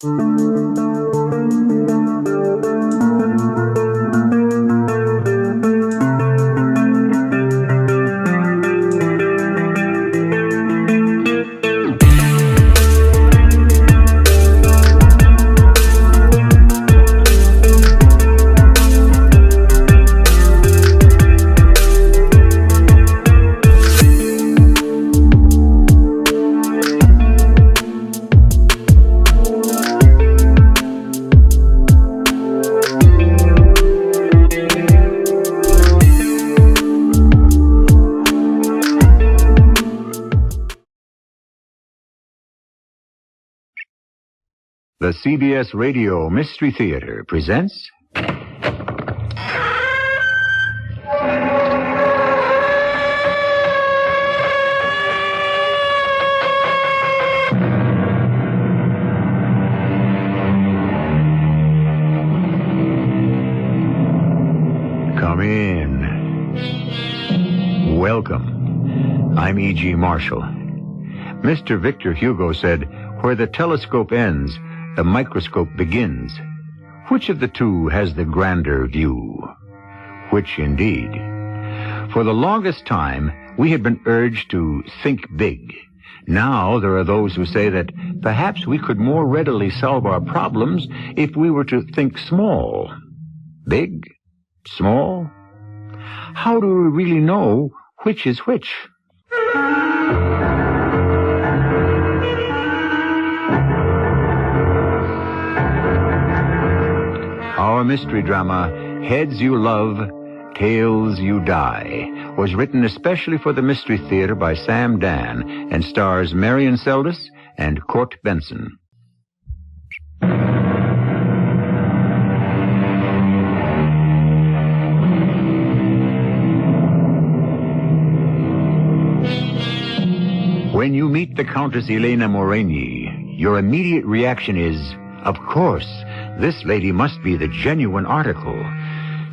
The CBS Radio Mystery Theater presents... Come in. Welcome. I'm E.G. Marshall. Mr. Victor Hugo said, "Where the telescope ends, the microscope begins. Which of the two has the grander view?" Which indeed. For the longest time, we had been urged to think big. Now there are those who say that perhaps we could more readily solve our problems if we were to think small. Big? Small? How do we really know which is which? Our mystery drama, Heads You Love, Tails You Die, was written especially for the Mystery Theater by Sam Dan and stars Marion Seldes and Court Benson. When you meet the Countess Elena Moreni, your immediate reaction is, of course, this lady must be the genuine article.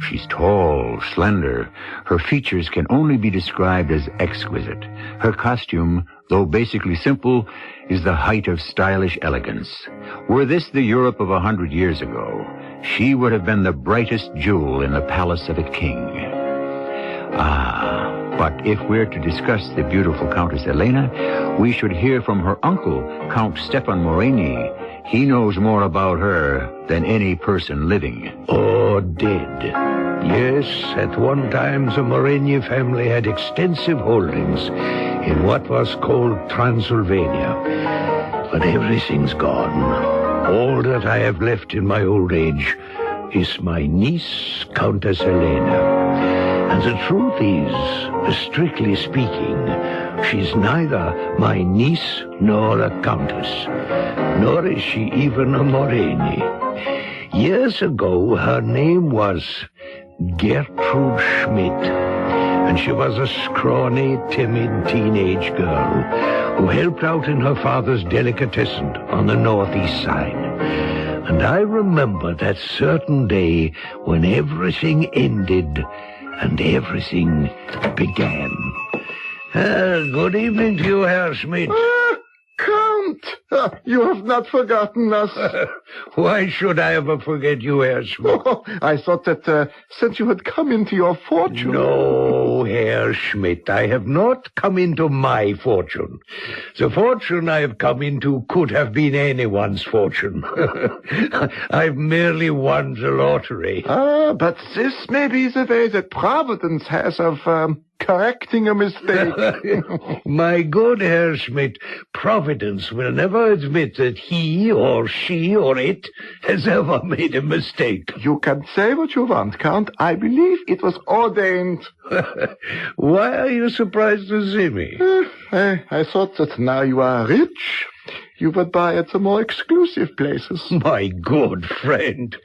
She's tall, slender. Her features can only be described as exquisite. Her costume, though basically simple, is the height of stylish elegance. Were this the Europe of 100 years ago, she would have been the brightest jewel in the palace of a king. But if we're to discuss the beautiful Countess Elena, we should hear from her uncle, Count Stefan Moreni. He knows more about her than any person living. Or dead. Yes, at one time the Moreni family had extensive holdings in what was called Transylvania. But everything's gone. All that I have left in my old age is my niece, Countess Elena. And the truth is, strictly speaking, she's neither my niece nor a countess, nor is she even a Moreni. Years ago, her name was Gertrude Schmidt, and she was a scrawny, timid teenage girl who helped out in her father's delicatessen on the northeast side. And I remember that certain day when everything ended and everything began. Good evening to you, Herr Schmidt. Count! You have not forgotten us. Why should I ever forget you, Herr Schmidt? Oh, I thought that since you had come into your fortune... No, Herr Schmidt, I have not come into my fortune. The fortune I have come into could have been anyone's fortune. I've merely won the lottery. But this may be the way that Providence has of... correcting a mistake. My good Herr Schmidt, Providence will never admit that he or she or it has ever made a mistake. You can say what you want, Count. I believe it was ordained. Why are you surprised to see me? I thought that now you are rich, you would buy at the more exclusive places. My good friend,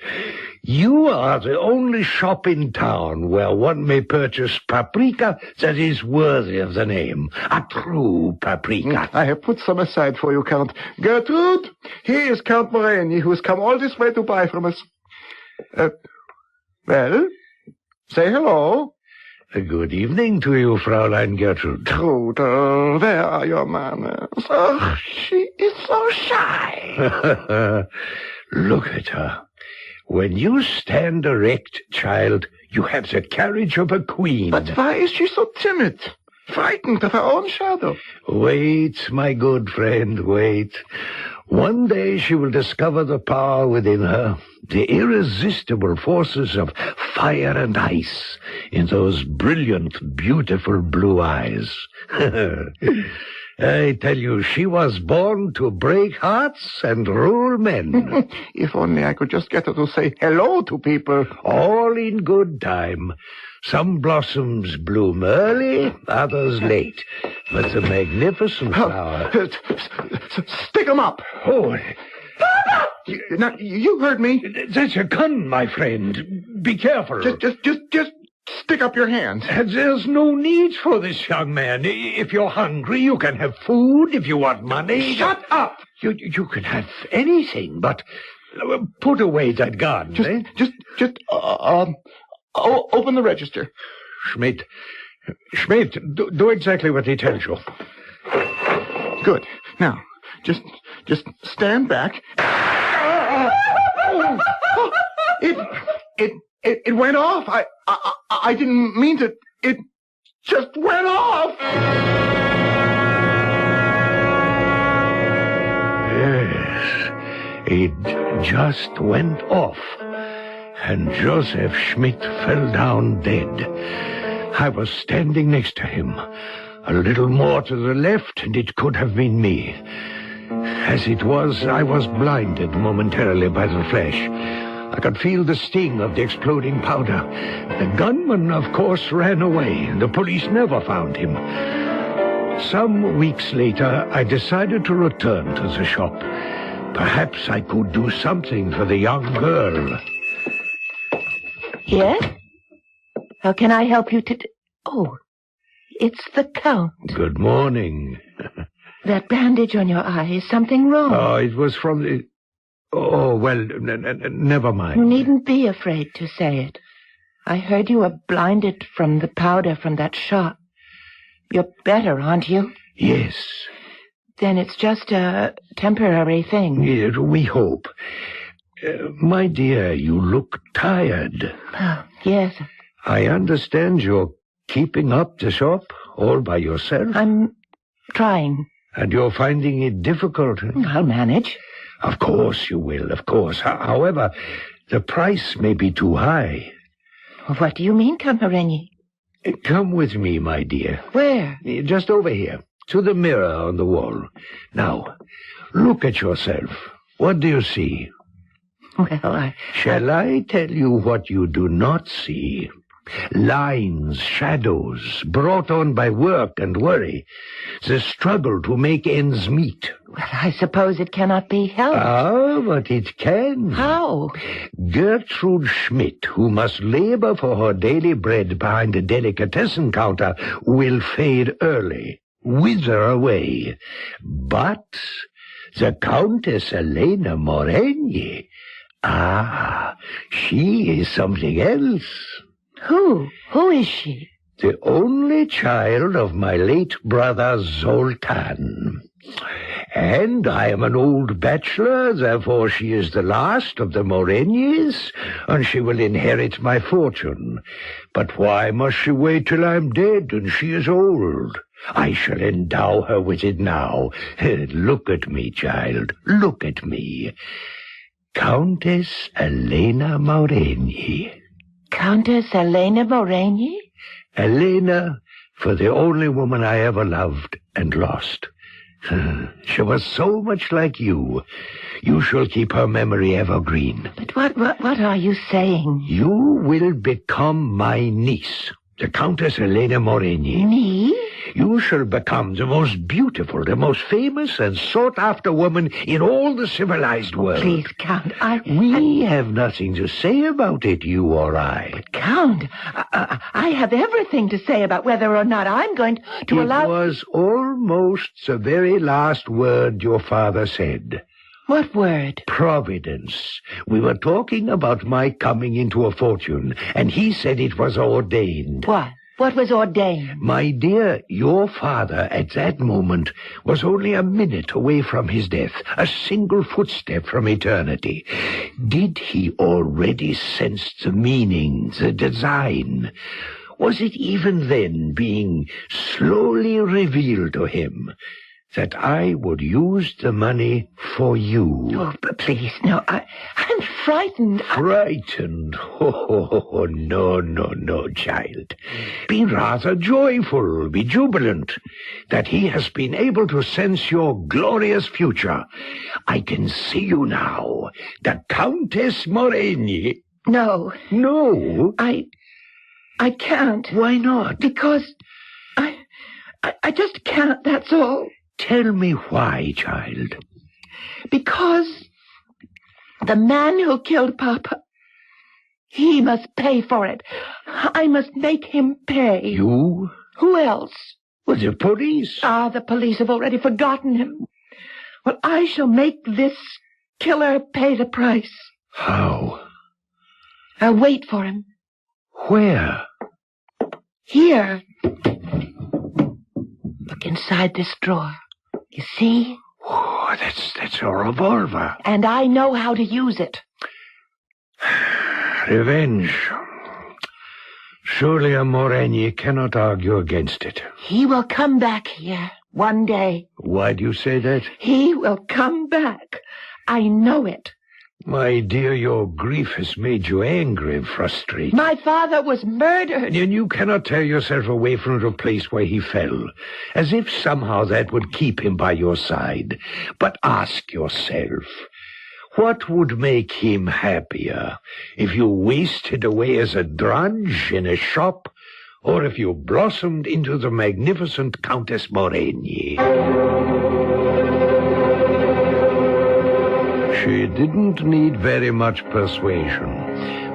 you are the only shop in town where one may purchase paprika that is worthy of the name. A true paprika. I have put some aside for you, Count. Gertrude, here is Count Moreni, who has come all this way to buy from us. Well, say hello. Good evening to you, Fraulein Gertrude. Trude, where are your manners? Oh, she is so shy. Look at her. When you stand erect, child, you have the carriage of a queen. But why is she so timid? Frightened of her own shadow. Wait, my good friend, wait. One day she will discover the power within her, the irresistible forces of fire and ice in those brilliant, beautiful blue eyes. I tell you, she was born to break hearts and rule men. If only I could just get her to say hello to people. All in good time. Some blossoms bloom early, others late. But the magnificent flower... Stick 'em up. Oh, Now, you heard me. that's a gun, my friend. Be careful. Just stick up your hand. There's no need for this, young man. If you're hungry, you can have food. If you want money... Shut up! You can have anything, but put away that gun, Open the register. Schmidt, do exactly what he tells you. Good. Now, just stand back. It went off. I didn't mean to. It just went off. Yes, it just went off. And Joseph Schmidt fell down dead. I was standing next to him. A little more to the left, and it could have been me. As it was, I was blinded momentarily by the flash. I could feel the sting of the exploding powder. The gunman, of course, ran away. The police never found him. Some weeks later, I decided to return to the shop. Perhaps I could do something for the young girl. Yes? How can I help you Oh, it's the Count. Good morning. That bandage on your eye, is something wrong? Oh, it was from the... Oh, well, never mind. You needn't be afraid to say it. I heard you were blinded from the powder from that shot. You're better, aren't you? Yes. Then it's just a temporary thing. Yeah, we hope. My dear, you look tired. Oh, yes. I understand you're keeping up the shop all by yourself. I'm trying. And you're finding it difficult. I'll manage. Of course you will, of course. However, the price may be too high. What do you mean, Camarigny? Come with me, my dear. Where? Just over here, to the mirror on the wall. Now, look at yourself. What do you see? Well, Shall I tell you what you do not see? Lines, shadows, brought on by work and worry. The struggle to make ends meet. Well, I suppose it cannot be helped. Ah, but it can. How? Gertrude Schmidt, who must labor for her daily bread behind the delicatessen counter, will fade early, wither away. But the Countess Elena Moreni... Ah, she is something else. Who? Who is she? The only child of my late brother Zoltan. And I am an old bachelor, therefore she is the last of the Morenis, and she will inherit my fortune. But why must she wait till I'm dead and she is old? I shall endow her with it now. Look at me, child, look at me. Countess Elena Moreni. Countess Elena Moreni? Elena, for the only woman I ever loved and lost. She was so much like you. You shall keep her memory evergreen. But what are you saying? You will become my niece, the Countess Elena Moreni. Me? You shall become the most beautiful, the most famous and sought-after woman in all the civilized world. Please, Count, We have nothing to say about it, you or I. But, Count, I have everything to say about whether or not I'm going to allow... It was almost the very last word your father said. What word? Providence. We were talking about my coming into a fortune, and he said it was ordained. What? What was ordained? My dear, your father at that moment was only a minute away from his death, a single footstep from eternity. Did he already sense the meaning, the design? Was it even then being slowly revealed to him that I would use the money for you? Oh, but please, no, I'm frightened. Frightened? Oh, no, child. Be rather joyful, be jubilant that he has been able to sense your glorious future. I can see you now, the Countess Moreni. No. No? I can't. Why not? Because I just can't, that's all. Tell me why, child. Because the man who killed Papa, he must pay for it. I must make him pay. You? Who else? Well, the police. The police have already forgotten him. Well, I shall make this killer pay the price. How? I'll wait for him. Where? Here. Look inside this drawer. You see? Oh, that's a revolver. And I know how to use it. Revenge. Surely a Moreni cannot argue against it. He will come back here one day. Why do you say that? He will come back. I know it. My dear, your grief has made you angry and frustrated. My father was murdered. And you cannot tear yourself away from the place where he fell, as if somehow that would keep him by your side. But ask yourself, what would make him happier if you wasted away as a drudge in a shop, or if you blossomed into the magnificent Countess Moreni? She didn't need very much persuasion.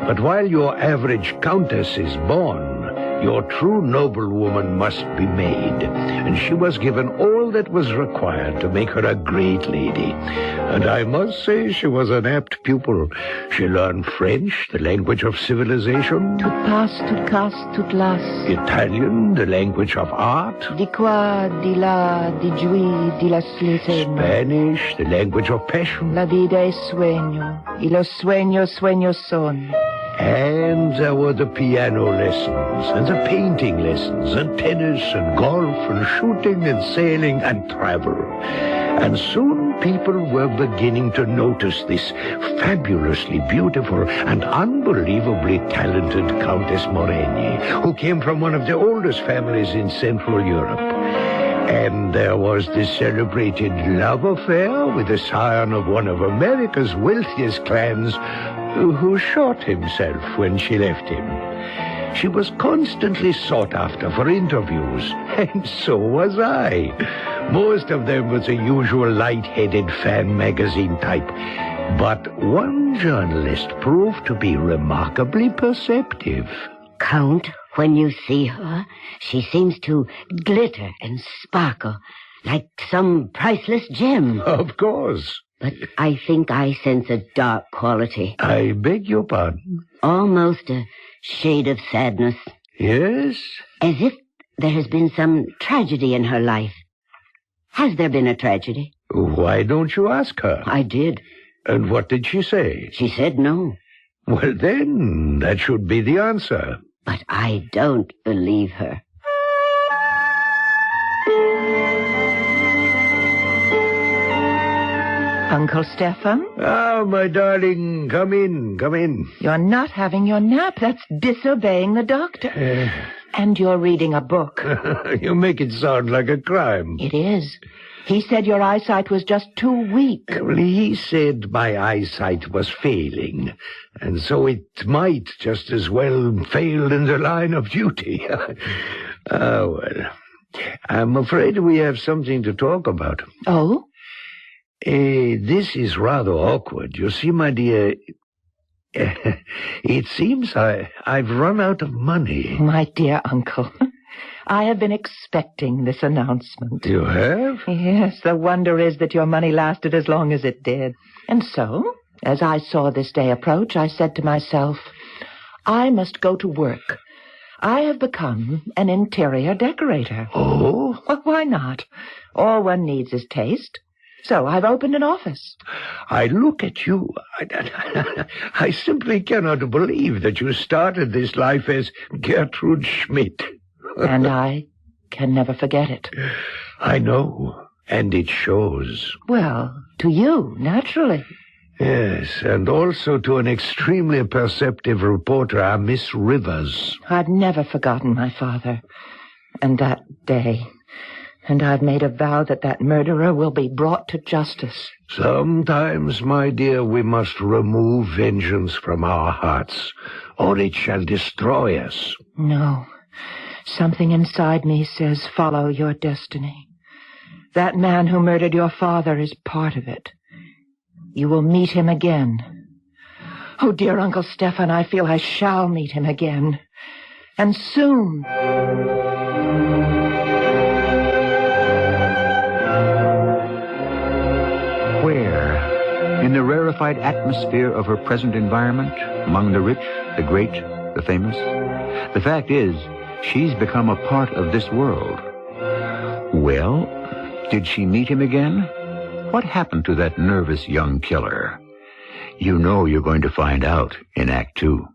But while your average countess is born, your true noblewoman must be made. And she was given all that was required to make her a great lady. And I must say she was an apt pupil. She learned French, the language of civilization. Tout passe, tout casse, tout lasse. Italian, the language of art. Di qua, di là, di giù, di la sliteno. Spanish, the language of passion. La vida es sueño, y los sueños, sueños son. And there were the piano lessons, and the painting lessons, and tennis, and golf, and shooting, and sailing, and travel. And soon people were beginning to notice this fabulously beautiful and unbelievably talented Countess Moreni, who came from one of the oldest families in Central Europe. And there was this celebrated love affair with the scion of one of America's wealthiest clans, who shot himself when she left him. She was constantly sought after for interviews, and so was I. Most of them was the usual light-headed fan magazine type. But one journalist proved to be remarkably perceptive. Count, when you see her, she seems to glitter and sparkle like some priceless gem. Of course. But I think I sense a dark quality. I beg your pardon? Almost a shade of sadness. Yes? As if there has been some tragedy in her life. Has there been a tragedy? Why don't you ask her? I did. And what did she say? She said no. Well, then, that should be the answer. But I don't believe her. Uncle Stefan? Ah, my darling, come in, come in. You're not having your nap. That's disobeying the doctor. And you're reading a book. You make it sound like a crime. It is. He said your eyesight was just too weak. Well, he said my eyesight was failing, and so it might just as well fail in the line of duty. Well, I'm afraid we have something to talk about. Oh? This is rather awkward. You see, my dear, it seems I've run out of money. My dear uncle, I have been expecting this announcement. You have? Yes, the wonder is that your money lasted as long as it did. And so, as I saw this day approach, I said to myself, I must go to work. I have become an interior decorator. Oh? Well, why not? All one needs is taste. So I've opened an office. I look at you. I simply cannot believe that you started this life as Gertrude Schmidt. And I can never forget it. I know, and it shows. Well, to you, naturally. Yes, and also to an extremely perceptive reporter, Miss Rivers. I've never forgotten my father. And that day. And I've made a vow that murderer will be brought to justice. Sometimes, my dear, we must remove vengeance from our hearts, or it shall destroy us. No. Something inside me says follow your destiny. That man who murdered your father is part of it. You will meet him again. Oh, dear Uncle Stefan, I feel I shall meet him again. And soon. Where? In the rarefied atmosphere of her present environment, among the rich, the great, the famous? The fact is, she's become a part of this world. Well, did she meet him again? What happened to that nervous young killer? You know you're going to find out in Act 2.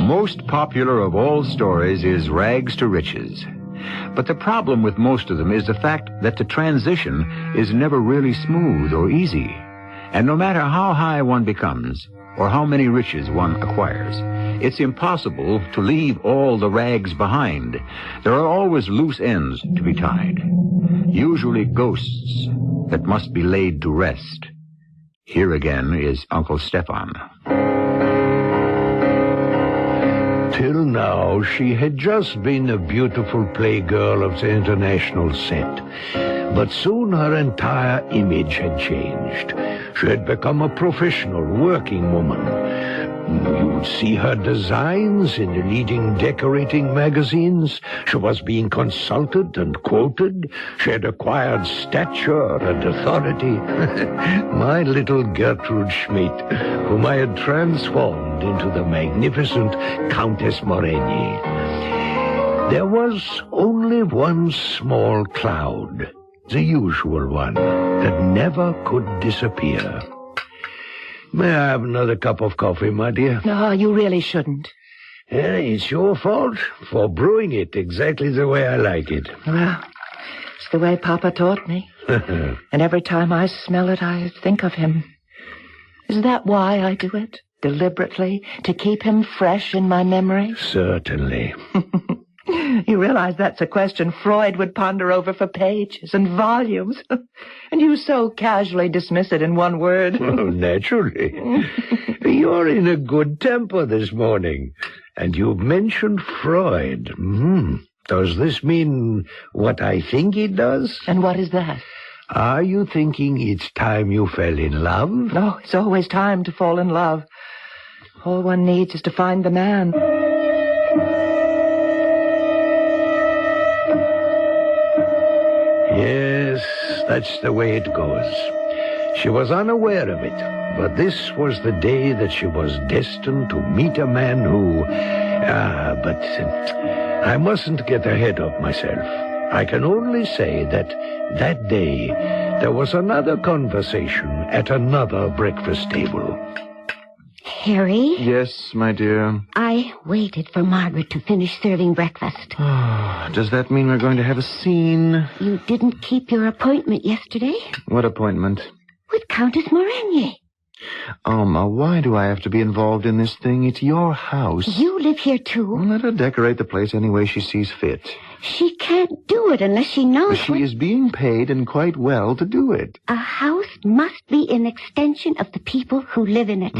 Most popular of all stories is Rags to Riches. But the problem with most of them is the fact that the transition is never really smooth or easy. And no matter how high one becomes, or how many riches one acquires, it's impossible to leave all the rags behind. There are always loose ends to be tied. Usually ghosts that must be laid to rest. Here again is Uncle Stefan. Till now, she had just been a beautiful playgirl of the international set. But soon her entire image had changed. She had become a professional working woman. You would see her designs in the leading decorating magazines. She was being consulted and quoted. She had acquired stature and authority. My little Gertrude Schmidt, whom I had transformed into the magnificent Countess Moreni. There was only one small cloud, the usual one, that never could disappear. May I have another cup of coffee, my dear? No, you really shouldn't. It's your fault for brewing it exactly the way I like it. Well, it's the way Papa taught me. And every time I smell it, I think of him. Is that why I do it? Deliberately? To keep him fresh in my memory? Certainly. You realize that's a question Freud would ponder over for pages and volumes. And you so casually dismiss it in one word. Oh, naturally. You're in a good temper this morning. And you've mentioned Freud. Does this mean what I think it does? And what is that? Are you thinking it's time you fell in love? No, it's always time to fall in love. All one needs is to find the man. Yes, that's the way it goes. She was unaware of it, but this was the day that she was destined to meet a man who... but I mustn't get ahead of myself. I can only say that day there was another conversation at another breakfast table. Harry? Yes, my dear. I waited for Margaret to finish serving breakfast. Does that mean we're going to have a scene? You didn't keep your appointment yesterday? What appointment? With Countess Moreni. Alma, why do I have to be involved in this thing? It's your house. You live here, too. Let her decorate the place any way she sees fit. She can't do it unless she knows She is being paid, and quite well, to do it. A house must be an extension of the people who live in it.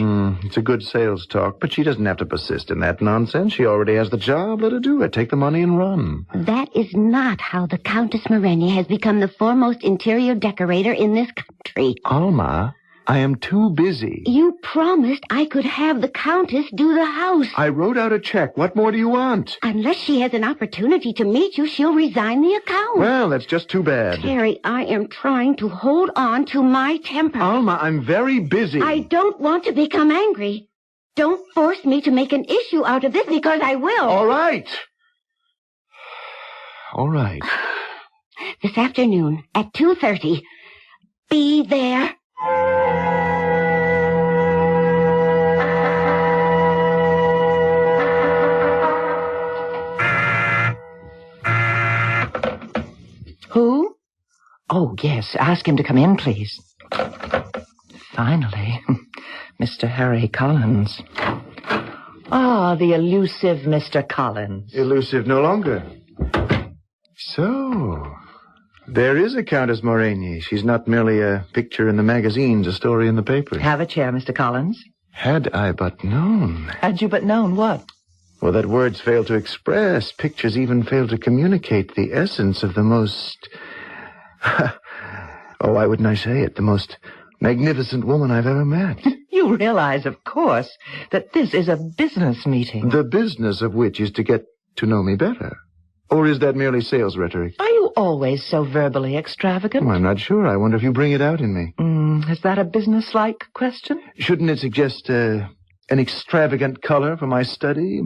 It's a good sales talk, but she doesn't have to persist in that nonsense. She already has the job. Let her do it. Take the money and run. That is not how the Countess Moreni has become the foremost interior decorator in this country. Alma, I am too busy. You promised I could have the Countess do the house. I wrote out a check. What more do you want? Unless she has an opportunity to meet you, she'll resign the account. Well, that's just too bad. Terry, I am trying to hold on to my temper. Alma, I'm very busy. I don't want to become angry. Don't force me to make an issue out of this, because I will. All right. All right. This afternoon at 2:30. Be there. Who? Oh, yes. Ask him to come in, please. Finally. Mr. Harry Collins. Ah, the elusive Mr. Collins. Elusive no longer. So, there is a Countess Moragny. She's not merely a picture in the magazines, a story in the papers. Have a chair, Mr. Collins. Had I but known. Had you but known what? Well, that words fail to express, pictures even fail to communicate the essence of the most... oh, why wouldn't I say it? The most magnificent woman I've ever met. You realize, of course, that this is a business meeting. The business of which is to get to know me better. Or is that merely sales rhetoric? Are you always so verbally extravagant? Oh, I'm not sure. I wonder if you bring it out in me. Is that a business-like question? Shouldn't it suggest an extravagant color for my study?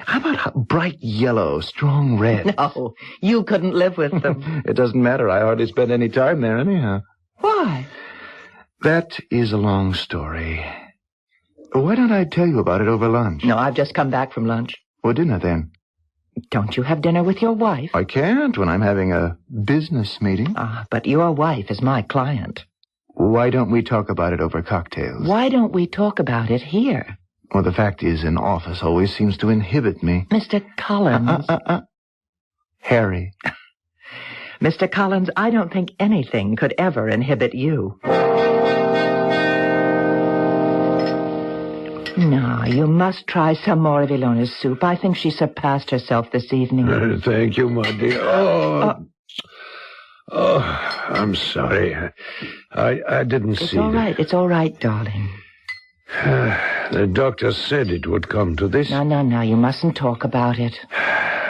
How about bright yellow, strong red? No, you couldn't live with them. It doesn't matter. I hardly spend any time there anyhow. Why? That is a long story. Why don't I tell you about it over lunch? No, I've just come back from lunch. Or dinner, then. Don't you have dinner with your wife? I can't when I'm having a business meeting. Ah, but your wife is my client. Why don't we talk about it over cocktails? Why don't we talk about it here? Well, the fact is, an office always seems to inhibit me. Mr. Collins. Harry. Mr. Collins, I don't think anything could ever inhibit you. No, you must try some more of Ilona's soup. I think she surpassed herself this evening. Thank you, my dear. I'm sorry. I didn't see It's all right. It's all right, darling. The doctor said it would come to this. No. You mustn't talk about it.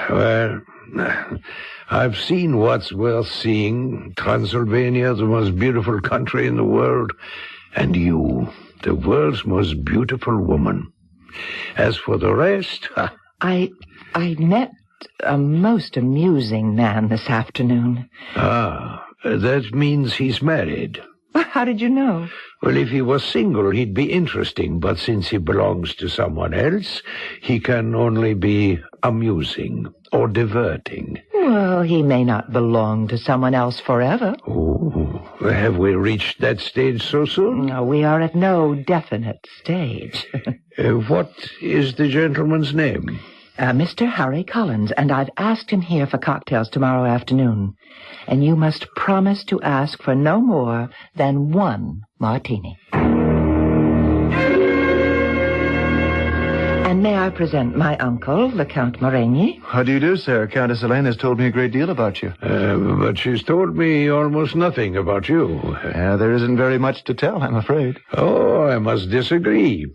Well, I've seen what's worth seeing. Transylvania, the most beautiful country in the world. And you, the world's most beautiful woman. As for the rest... I met a most amusing man this afternoon. Ah, that means he's married. How did you know? Well, if he was single, he'd be interesting. But since he belongs to someone else, he can only be amusing or diverting. Well, he may not belong to someone else forever. Oh, have we reached that stage so soon? No, we are at no definite stage. What is the gentleman's name? Mr. Harry Collins, and I've asked him here for cocktails tomorrow afternoon. And you must promise to ask for no more than one martini. And may I present my uncle, the Count Moragny? How do you do, sir? Countess Helene has told me a great deal about you. But she's told me almost nothing about you. There isn't very much to tell, I'm afraid. Oh, I must disagree.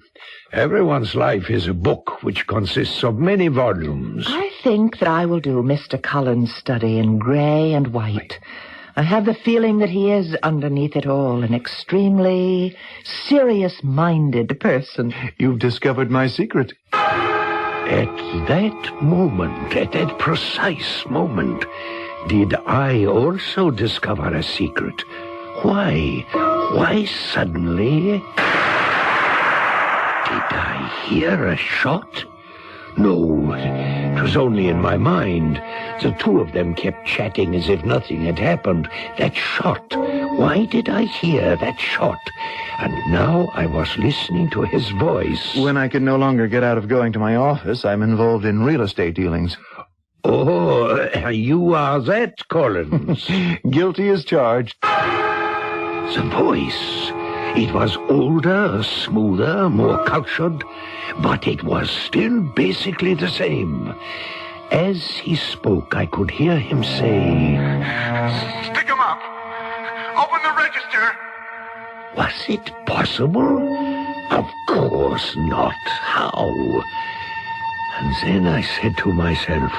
Everyone's life is a book which consists of many volumes. I think that I will do Mr. Collins' study in gray and white. I have the feeling that he is, underneath it all, an extremely serious-minded person. You've discovered my secret. At that moment, at that precise moment, did I also discover a secret? Why suddenly... Did I hear a shot? No, it was only in my mind. The two of them kept chatting as if nothing had happened. That shot. Why did I hear that shot? And now I was listening to his voice. When I can no longer get out of going to my office, I'm involved in real estate dealings. Oh, you are that, Collins. Guilty as charged. The voice. It was older, smoother, more cultured, but it was still basically the same. As he spoke, I could hear him say... Stick him up. Open the register. Was it possible? Of course not. How? And then I said to myself,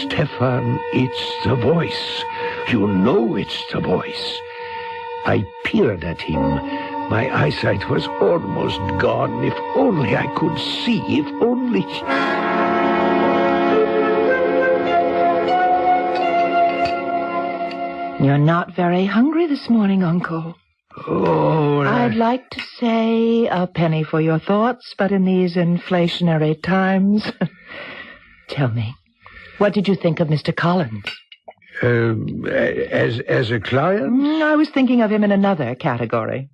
Stefan, it's the voice. You know it's the voice. I peered at him. My eyesight was almost gone. If only I could see. If only... You're not very hungry this morning, Uncle. Oh, I'd like to say a penny for your thoughts, but in these inflationary times... Tell me, what did you think of Mr. Collins? As a client? I was thinking of him in another category.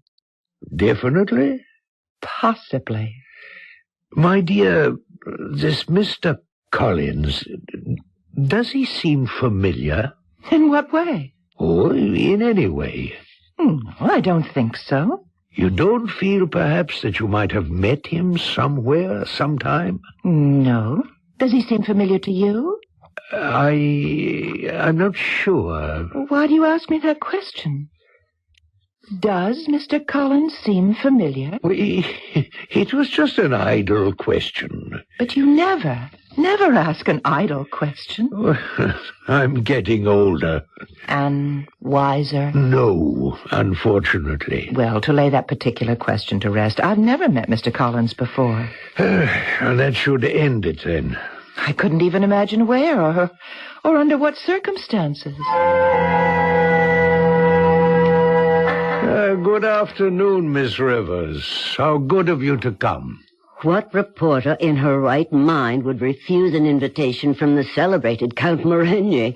Definitely? Possibly. My dear, this Mr. Collins, does he seem familiar? In what way? Oh, in any way. I don't think so. You don't feel, perhaps, that you might have met him somewhere, sometime? No. Does he seem familiar to you? I'm not sure. Why do you ask me that question? Does Mr. Collins seem familiar? Well, it was just an idle question. But you never ask an idle question. I'm getting older. And wiser? No, unfortunately. Well, to lay that particular question to rest, I've never met Mr. Collins before. And that should end it, then. I couldn't even imagine where or under what circumstances. Good afternoon, Miss Rivers. How good of you to come. What reporter in her right mind would refuse an invitation from the celebrated Count Morenier?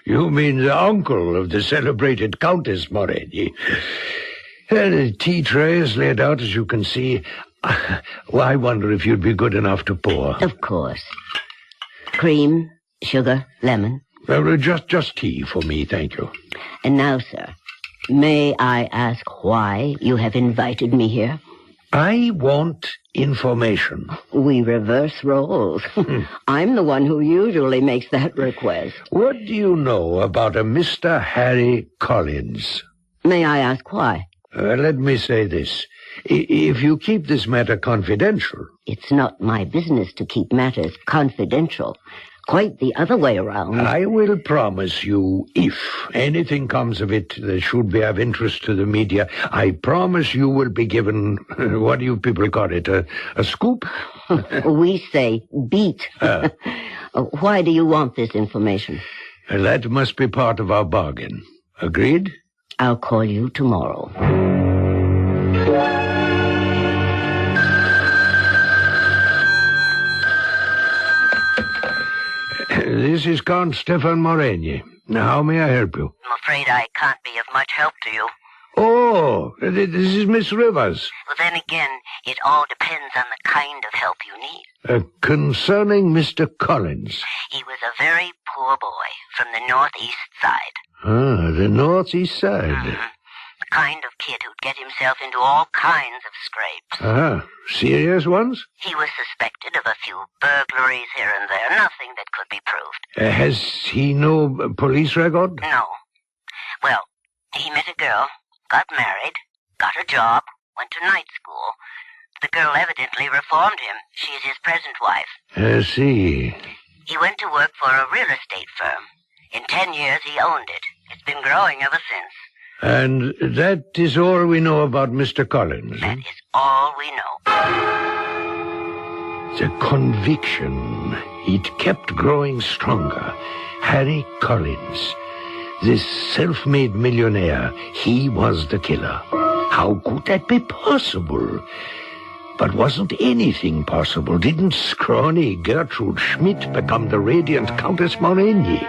You mean the uncle of the celebrated Countess Morenier. The tea tray is laid out, as you can see. Well, I wonder if you'd be good enough to pour. Of course. Cream, sugar, lemon. Just tea for me, thank you. And now, sir, may I ask why you have invited me here? I want information. We reverse roles. I'm the one who usually makes that request. What do you know about a Mr. Harry Collins? May I ask why? Let me say this. If you keep this matter confidential... It's not my business to keep matters confidential. Quite the other way around. I will promise you, if anything comes of it that should be of interest to the media, I promise you will be given, what do you people call it, a scoop? We say beat. Why do you want this information? That must be part of our bargain. Agreed? I'll call you tomorrow. This is Count Stefan Morenier. How may I help you? I'm afraid I can't be of much help to you. Oh, this is Miss Rivers. Well, then again, it all depends on the kind of help you need. Concerning Mr. Collins. He was a very poor boy from the northeast side. Ah, the northeast side. Mm-hmm. The kind of kid who'd get himself into all kinds of scrapes. Ah, serious ones? He was suspected of a few burglaries here and there, nothing that could be proved. Has he no police record? No. Well, he met a girl, got married, got a job, went to night school. The girl evidently reformed him. She's his present wife. I see. He went to work for a real estate firm. In 10 years, he owned it. It's been growing ever since. And that is all we know about Mr. Collins? That is all we know. The conviction. It kept growing stronger. Harry Collins, this self-made millionaire, he was the killer. How could that be possible? But wasn't anything possible? Didn't scrawny Gertrude Schmidt become the radiant Countess Morenier?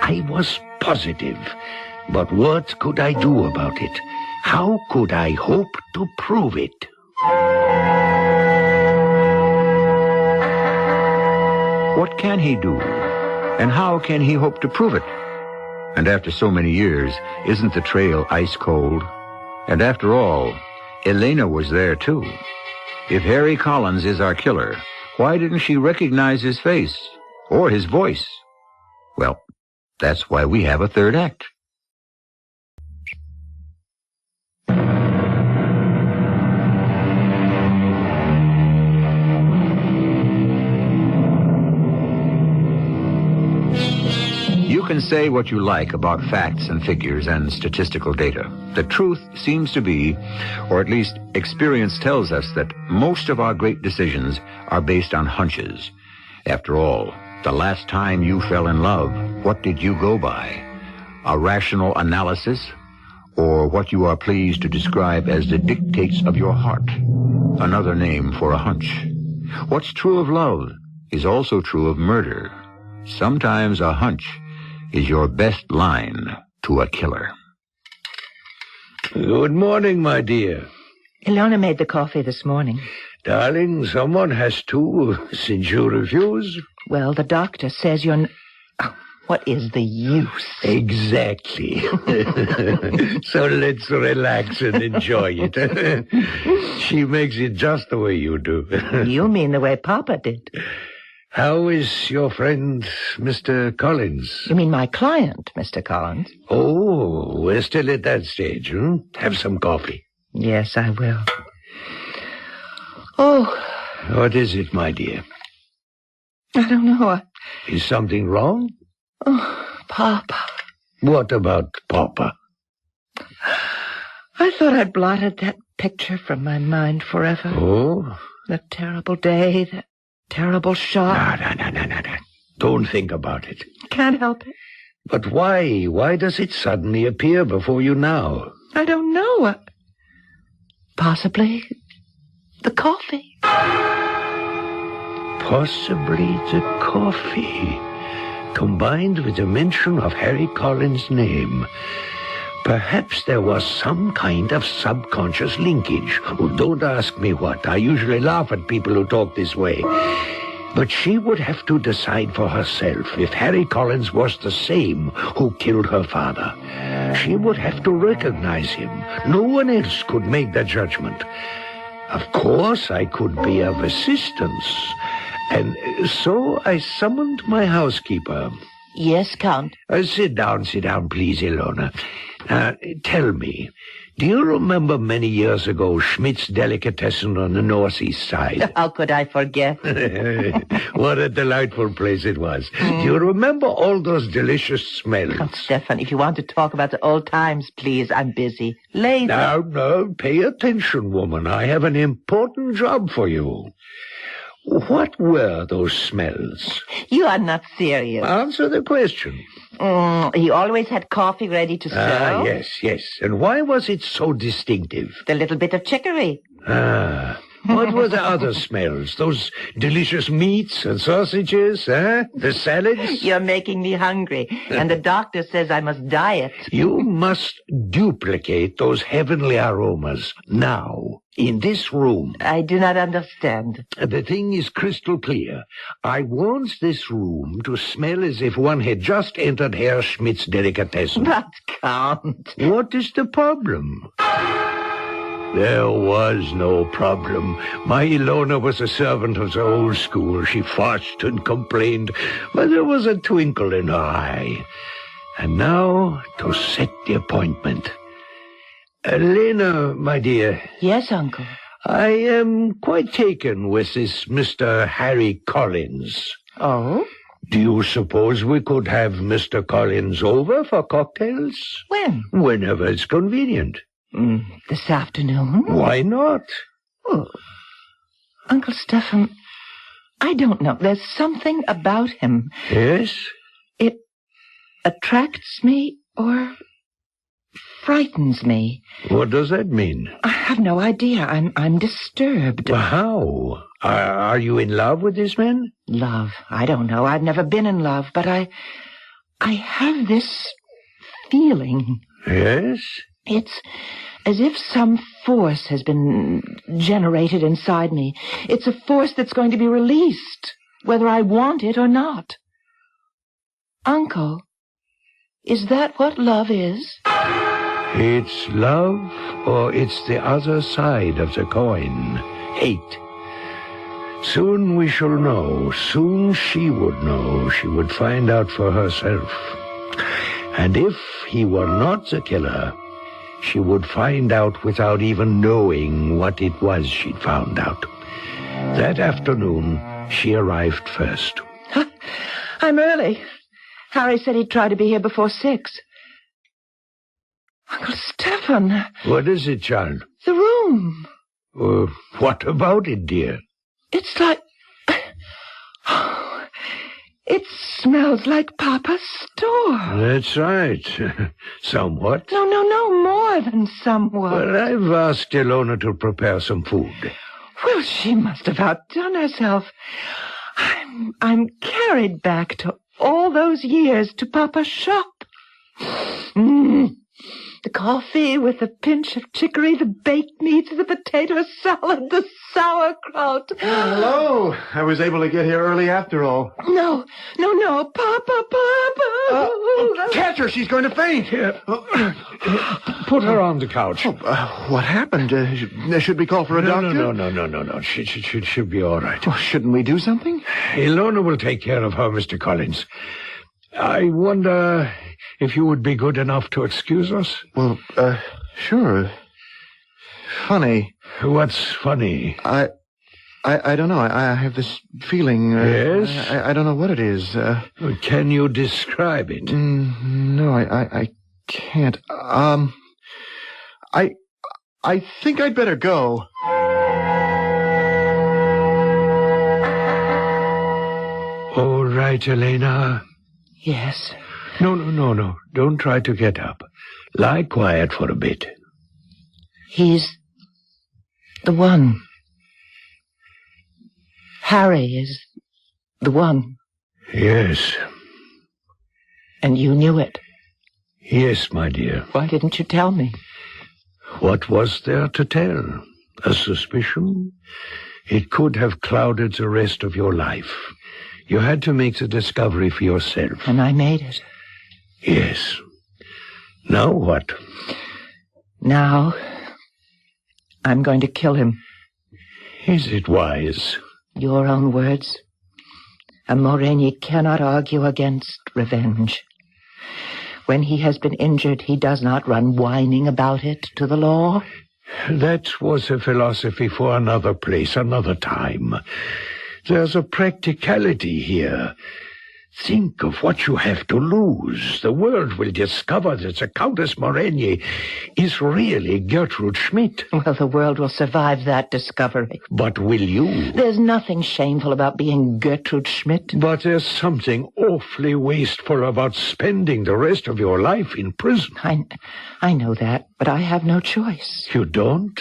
I was positive. But what could I do about it? How could I hope to prove it? What can he do? And how can he hope to prove it? And after so many years, isn't the trail ice cold? And after all, Elena was there too. If Harry Collins is our killer, why didn't she recognize his face or his voice? Well, that's why we have a third act. can say what you like about facts and figures and statistical data. The truth seems to be, or at least experience tells us, that most of our great decisions are based on hunches. After all, the last time you fell in love, what did you go by? A rational analysis, or what you are pleased to describe as the dictates of your heart? Another name for a hunch. What's true of love is also true of murder. Sometimes a hunch is your best line to a killer. Good morning, my dear. Ilona made the coffee this morning. Darling, someone has to, since you refuse. Well, the doctor says you're... Oh, what is the use? Exactly. So let's relax and enjoy it. She makes it just the way you do. You mean the way Papa did. How is your friend, Mr. Collins? You mean my client, Mr. Collins? Oh, we're still at that stage, hmm? Have some coffee. Yes, I will. Oh. What is it, my dear? I don't know. Is something wrong? Oh, Papa. What about Papa? I thought I'd blotted that picture from my mind forever. Oh? That terrible day, that terrible shot. No. Don't think about it. Can't help it. But why? Why does it suddenly appear before you now? I don't know. Possibly the coffee. Possibly the coffee. Combined with the mention of Harry Collins' name. Perhaps there was some kind of subconscious linkage. Oh, don't ask me what. I usually laugh at people who talk this way. But she would have to decide for herself if Harry Collins was the same who killed her father. She would have to recognize him. No one else could make that judgment. Of course, I could be of assistance. And so I summoned my housekeeper. Yes, Count. Sit down, please, Ilona. Tell me, do you remember many years ago Schmidt's Delicatessen on the northeast side? How could I forget? What a delightful place it was. Do you remember all those delicious smells? Oh, Stefan, if you want to talk about the old times, please, I'm busy. Later. No, pay attention, woman. I have an important job for you. What were those smells? You are not serious. Answer the question. He always had coffee ready to serve. Yes. And why was it so distinctive? The little bit of chicory. What were the other smells? Those delicious meats and sausages, The salads? You're making me hungry, and the doctor says I must diet. You must duplicate those heavenly aromas now, in this room. I do not understand. The thing is crystal clear. I want this room to smell as if one had just entered Herr Schmidt's Delicatessen. But, Count... What is the problem? There was no problem. My Ilona was a servant of the old school. She fussed and complained, but there was a twinkle in her eye. And now to set the appointment. Lena, my dear. Yes, Uncle. I am quite taken with this Mr. Harry Collins. Oh? Do you suppose we could have Mr. Collins over for cocktails? When? Whenever it's convenient. This afternoon? Why not? Oh, Uncle Stefan, I don't know. There's something about him. Yes? It attracts me or frightens me. What does that mean? I have no idea. I'm disturbed. How? Are you in love with this man? Love? I don't know. I've never been in love, but I have this feeling. Yes? It's as if some force has been generated inside me. It's a force that's going to be released, whether I want it or not. Uncle, is that what love is? It's love, or it's the other side of the coin. Hate. Soon we shall know. Soon she would know. She would find out for herself. And if he were not the killer, she would find out without even knowing what it was she'd found out. That afternoon, she arrived first. I'm early. Harry said he'd try to be here before 6. Uncle Stephen. What is it, child? The room. What about it, dear? It's like... It smells like Papa's store. That's right. Somewhat. No, more than somewhat. Well, I've asked Ilona to prepare some food. Well, she must have outdone herself. I'm carried back to all those years to Papa's shop. The coffee with a pinch of chicory, the baked meats, the potato salad, the sauerkraut. Hello. I was able to get here early after all. No. Papa. Catch her. She's going to faint. Here. Put her on the couch. What happened? Should we call for a doctor? No. She'll be all right. Oh, shouldn't we do something? Ilona will take care of her, Mr. Collins. I wonder if you would be good enough to excuse us? Well, sure. Funny. What's funny? I don't know. I have this feeling. Yes? I don't know what it is. Can you describe it? No, I can't. I think I'd better go. All right, Elena. Yes. No. Don't try to get up. Lie quiet for a bit. He's the one. Harry is the one. Yes. And you knew it. Yes, my dear. Why didn't you tell me? What was there to tell? A suspicion? It could have clouded the rest of your life. You had to make the discovery for yourself. And I made it. Yes. Now what? Now, I'm going to kill him. Is it wise? Your own words. A Moreni cannot argue against revenge. When he has been injured, he does not run whining about it to the law. That was a philosophy for another place, another time. There's a practicality here. Think of what you have to lose. The world will discover that the Countess Moreni is really Gertrude Schmidt. Well, the world will survive that discovery. But will you? There's nothing shameful about being Gertrude Schmidt. But there's something awfully wasteful about spending the rest of your life in prison. I know that, but I have no choice. You don't?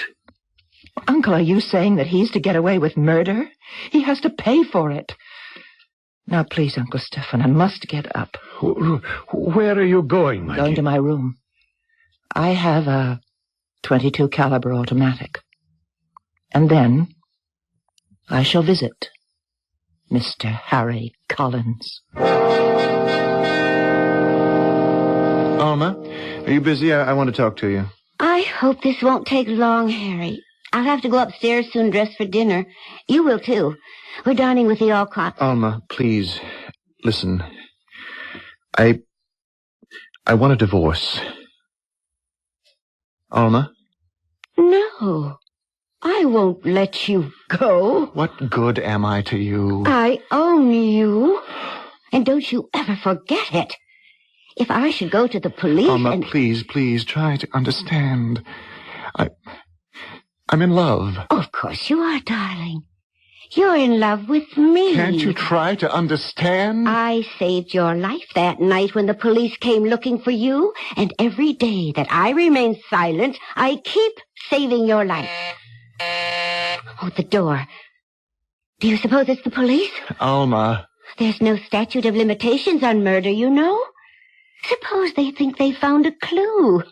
Uncle, are you saying that he's to get away with murder? He has to pay for it. Now, please, Uncle Stephen, I must get up. Where are you going, my Going dear? to my room. I have a .22 caliber automatic. And then I shall visit Mr. Harry Collins. Alma, are you busy? I want to talk to you. I hope this won't take long, Harry. I'll have to go upstairs soon, dress for dinner. You will, too. We're dining with the Alcott. Alma, please, listen. I want a divorce. Alma? No, I won't let you go. What good am I to you? I own you. And don't you ever forget it. If I should go to the police Alma, please, try to understand. I'm in love. Of course you are, darling. You're in love with me. Can't you try to understand? I saved your life that night when the police came looking for you, and every day that I remain silent, I keep saving your life. Oh, the door. Do you suppose it's the police? Alma. There's no statute of limitations on murder, you know. Suppose they think they found a clue.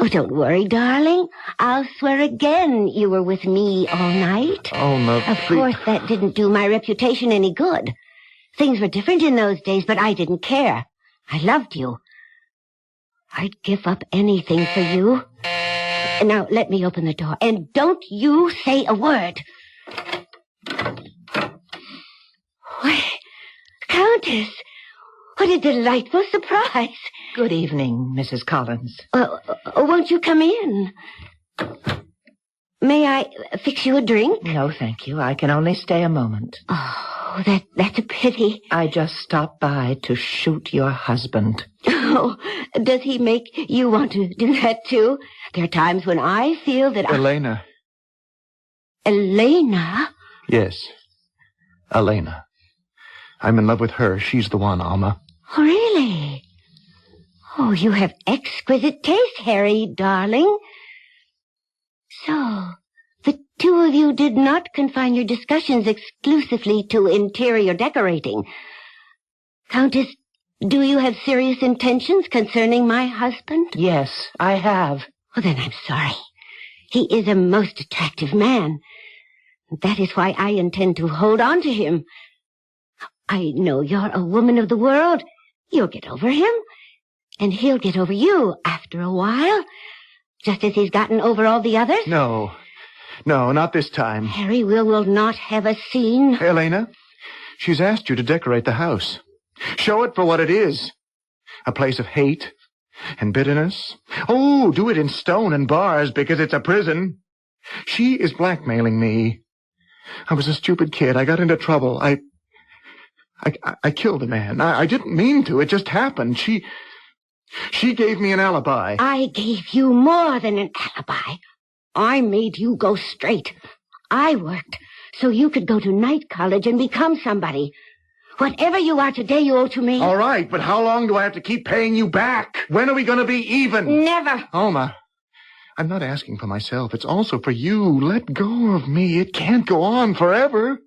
Oh, don't worry, darling. I'll swear again you were with me all night. Alma, Of course, that didn't do my reputation any good. Things were different in those days, but I didn't care. I loved you. I'd give up anything for you. Now, let me open the door. And don't you say a word. Why, Countess, what a delightful surprise. Good evening, Mrs. Collins. Won't you come in? May I fix you a drink? No, thank you. I can only stay a moment. Oh, Oh, that's a pity. I just stopped by to shoot your husband. Oh, does he make you want to do that, too? There are times when I feel that Elena. Elena? Yes, Elena. I'm in love with her. She's the one, Alma. Oh, really? Oh, you have exquisite taste, Harry, darling. So, the two of you did not confine your discussions exclusively to interior decorating. Countess, do you have serious intentions concerning my husband? Yes, I have. Oh, then I'm sorry. He is a most attractive man. That is why I intend to hold on to him. I know you're a woman of the world. You'll get over him, and he'll get over you after a while, just as he's gotten over all the others. No, not this time. Harry, we will not have a scene. Elena, she's asked you to decorate the house. Show it for what it is. A place of hate and bitterness. Oh, do it in stone and bars because it's a prison. She is blackmailing me. I was a stupid kid. I got into trouble. I killed a man. I didn't mean to. It just happened. She gave me an alibi. I gave you more than an alibi. I made you go straight. I worked so you could go to night college and become somebody. Whatever you are today, you owe to me. All right, but how long do I have to keep paying you back? When are we going to be even? Never. Alma, I'm not asking for myself. It's also for you. Let go of me. It can't go on forever.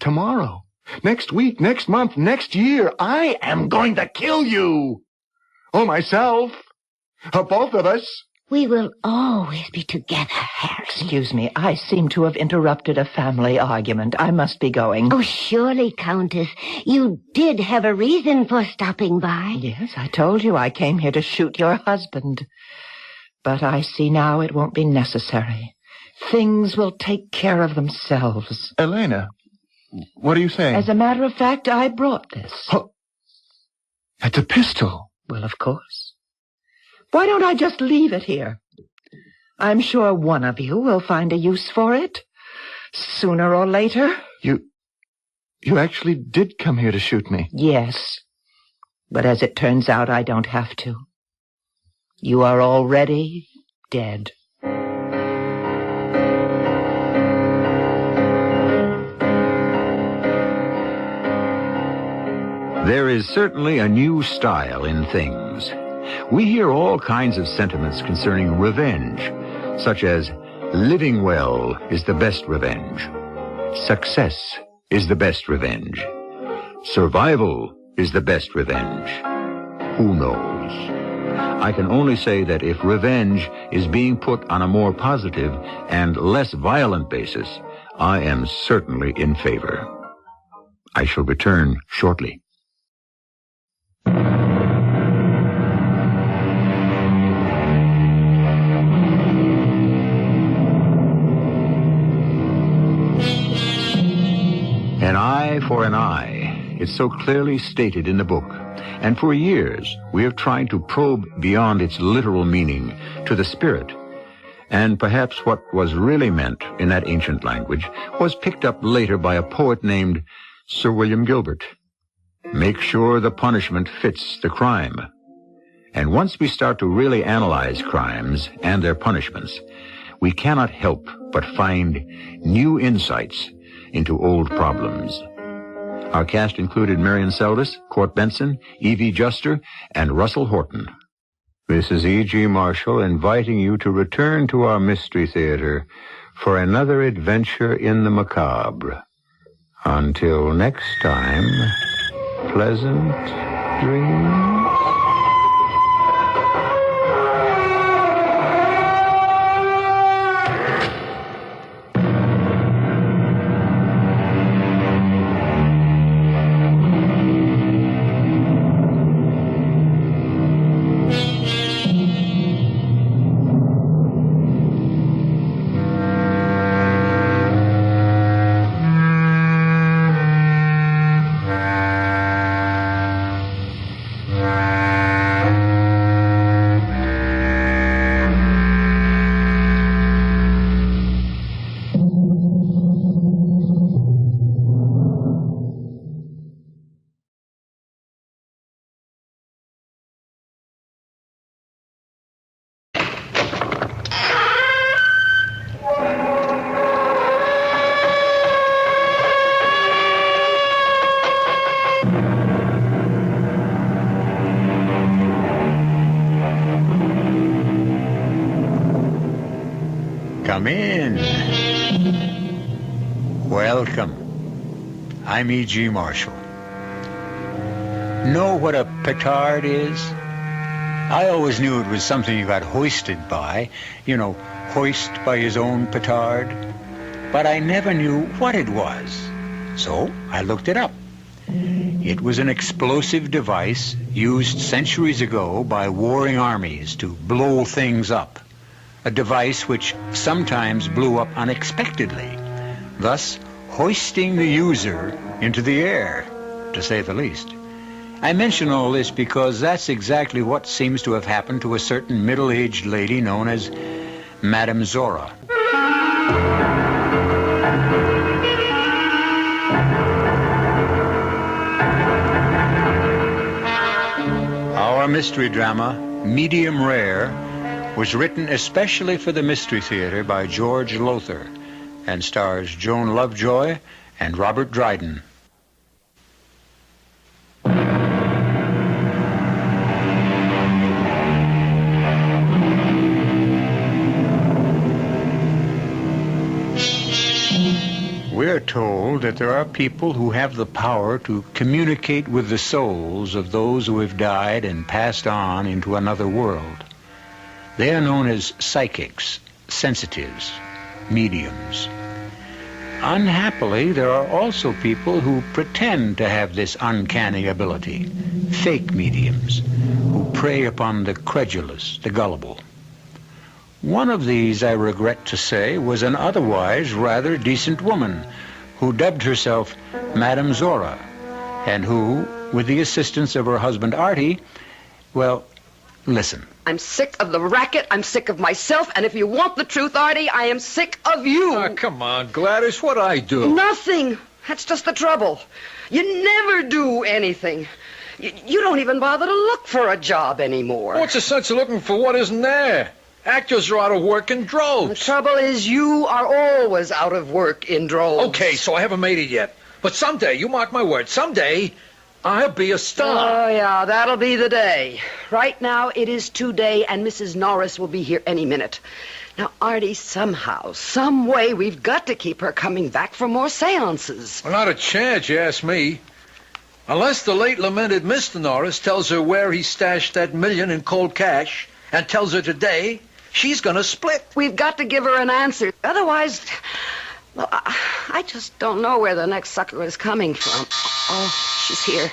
Tomorrow, next week, next month, next year, I am going to kill you. Or myself. Or both of us. We will always be together, Harry. Excuse me, I seem to have interrupted a family argument. I must be going. Oh, surely, Countess. You did have a reason for stopping by. Yes, I told you I came here to shoot your husband. But I see now it won't be necessary. Things will take care of themselves. Elena, what are you saying? As a matter of fact, I brought this. Oh, it's a pistol. Well, of course. Why don't I just leave it here? I'm sure one of you will find a use for it. Sooner or later. You actually did come here to shoot me? Yes. But as it turns out, I don't have to. You are already dead. There is certainly a new style in things. We hear all kinds of sentiments concerning revenge, such as living well is the best revenge, success is the best revenge, survival is the best revenge. Who knows? I can only say that if revenge is being put on a more positive and less violent basis, I am certainly in favor. I shall return shortly. An eye for an eye. It's so clearly stated in the book. And for years, we have tried to probe beyond its literal meaning to the spirit. And perhaps what was really meant in that ancient language was picked up later by a poet named Sir William Gilbert. Make sure the punishment fits the crime. And once we start to really analyze crimes and their punishments, we cannot help but find new insights into old problems. Our cast included Marion Seldes, Court Benson, Evie Juster, and Russell Horton. This is E.G. Marshall inviting you to return to our Mystery Theater for another adventure in the macabre. Until next time, pleasant dreams. Come in. Welcome. I'm E.G. Marshall. Know what a petard is? I always knew it was something you got hoisted by. You know, hoist by his own petard. But I never knew what it was. So I looked it up. It was an explosive device used centuries ago by warring armies to blow things up. A device which sometimes blew up unexpectedly, thus hoisting the user into the air, to say the least. I mention all this because that's exactly what seems to have happened to a certain middle-aged lady known as Madame Zora. Our mystery drama, Medium Rare, was written especially for the Mystery Theater by George Lothar and stars Joan Lovejoy and Robert Dryden. We're told that there are people who have the power to communicate with the souls of those who have died and passed on into another world. They are known as psychics, sensitives, mediums. Unhappily, there are also people who pretend to have this uncanny ability, fake mediums, who prey upon the credulous, the gullible. One of these, I regret to say, was an otherwise rather decent woman who dubbed herself Madame Zora, and who, with the assistance of her husband Artie, well, listen. I'm sick of the racket, I'm sick of myself, and if you want the truth, Artie, I am sick of you. Oh, come on, Gladys, what'd I do? Nothing. That's just the trouble. You never do anything. You don't even bother to look for a job anymore. What's the sense of looking for what isn't there? Actors are out of work in droves. The trouble is you are always out of work in droves. Okay, so I haven't made it yet. But someday, you mark my words, someday I'll be a star. Oh, yeah, that'll be the day. Right now, it is today, and Mrs. Norris will be here any minute. Now, Artie, somehow, some way, we've got to keep her coming back for more seances. Well, not a chance, you ask me. Unless the late lamented Mr. Norris tells her where he stashed that $1 million in cold cash and tells her today, she's going to split. We've got to give her an answer. Otherwise, well, I just don't know where the next sucker is coming from. Oh, she's here.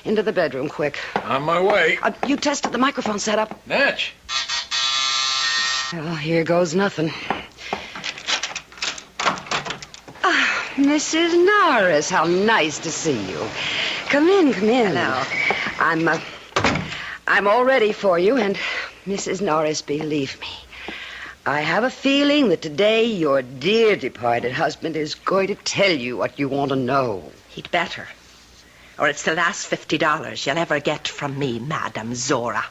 Into the bedroom, quick. On my way. You tested the microphone setup? Natch. Well, here goes nothing. Mrs. Norris, how nice to see you. Come in, come in. Now, I'm all ready for you, and Mrs. Norris, believe me, I have a feeling that today your dear departed husband is going to tell you what you want to know. He'd better. Or it's the last $50 you'll ever get from me, Madame Zora.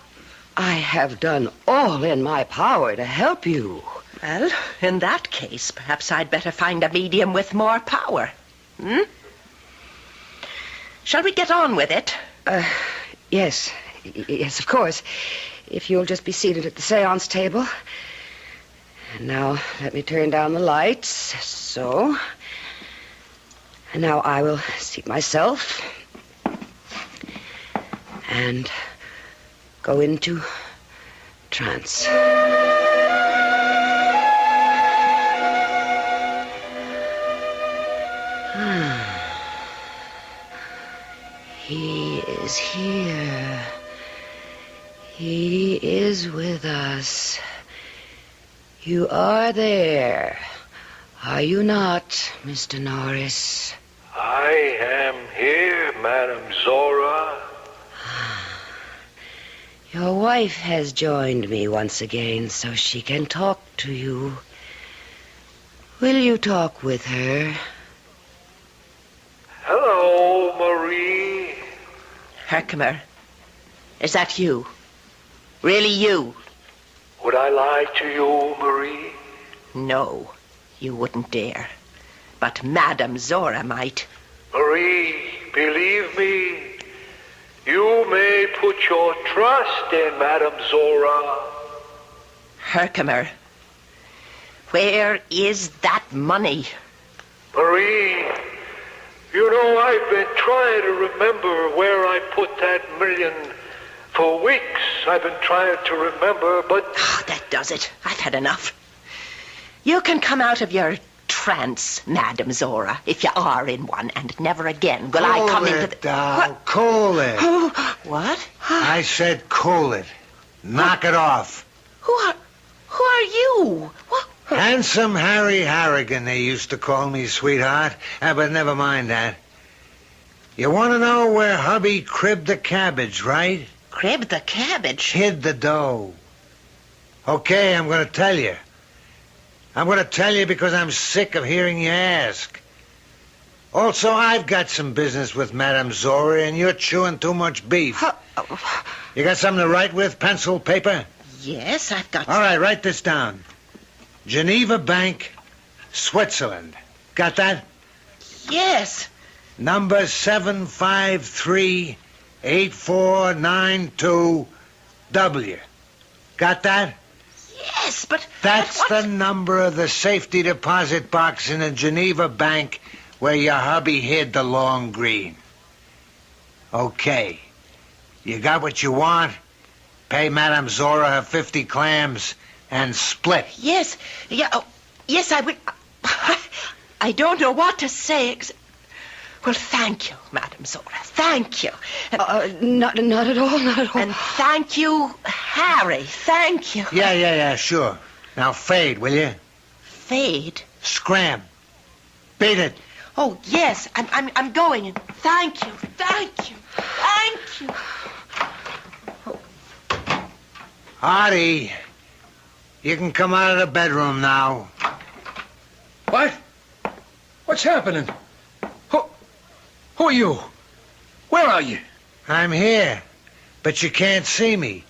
I have done all in my power to help you. Well, in that case, perhaps I'd better find a medium with more power. Shall we get on with it? Yes. Yes, of course. If you'll just be seated at the seance table. And now, let me turn down the lights. So. And now I will seat myself. And go into trance. He is here. He is with us. You are there. Are you not, Mr. Norris? I am here, Madame Zora. Your wife has joined me once again so she can talk to you. Will you talk with her? Hello, Marie. Herkimer, is that you? Really you? Would I lie to you, Marie? No, you wouldn't dare. But Madame Zora might. Marie, believe me, you may put your trust in Madame Zora. Herkimer, Where is that money? Marie, you know, I've been trying to remember where I put that million for weeks. I've been trying to remember, but... That does it. I've had enough. You can come out of your trance, Madame Zora, if you are in one, and never again will I come into the... Doll. Cool it. What? I said cool it. Knock it off. Who are you? What? Handsome Harry Harrigan, they used to call me, sweetheart. But never mind that. You want to know where hubby cribbed the cabbage, right? Cribbed the cabbage? Hid the dough. Okay, I'm going to tell you. I'm going to tell you because I'm sick of hearing you ask. Also, I've got some business with Madame Zora, and you're chewing too much beef. You got something to write with, pencil, paper? Yes, I've got... All right, write this down. Geneva Bank, Switzerland. Got that? Yes. Number 753-8492-W. Got that? Yes, but... That's the number of the safety deposit box in a Geneva bank where your hubby hid the long green. Okay. You got what you want? Pay Madame Zora her 50 clams and split. Yes. Yeah. Oh, yes, I will. I don't know what to say. Well, thank you, Madame Zora. Thank you. Not at all, not at all. And thank you, Harry. Thank you. Yeah, sure. Now fade, will you? Fade? Scram. Beat it. Oh, yes. I'm going. Thank you. Thank you. Thank you. Artie, you can come out of the bedroom now. What? What's happening? Who are you? Where are you? I'm here, but you can't see me.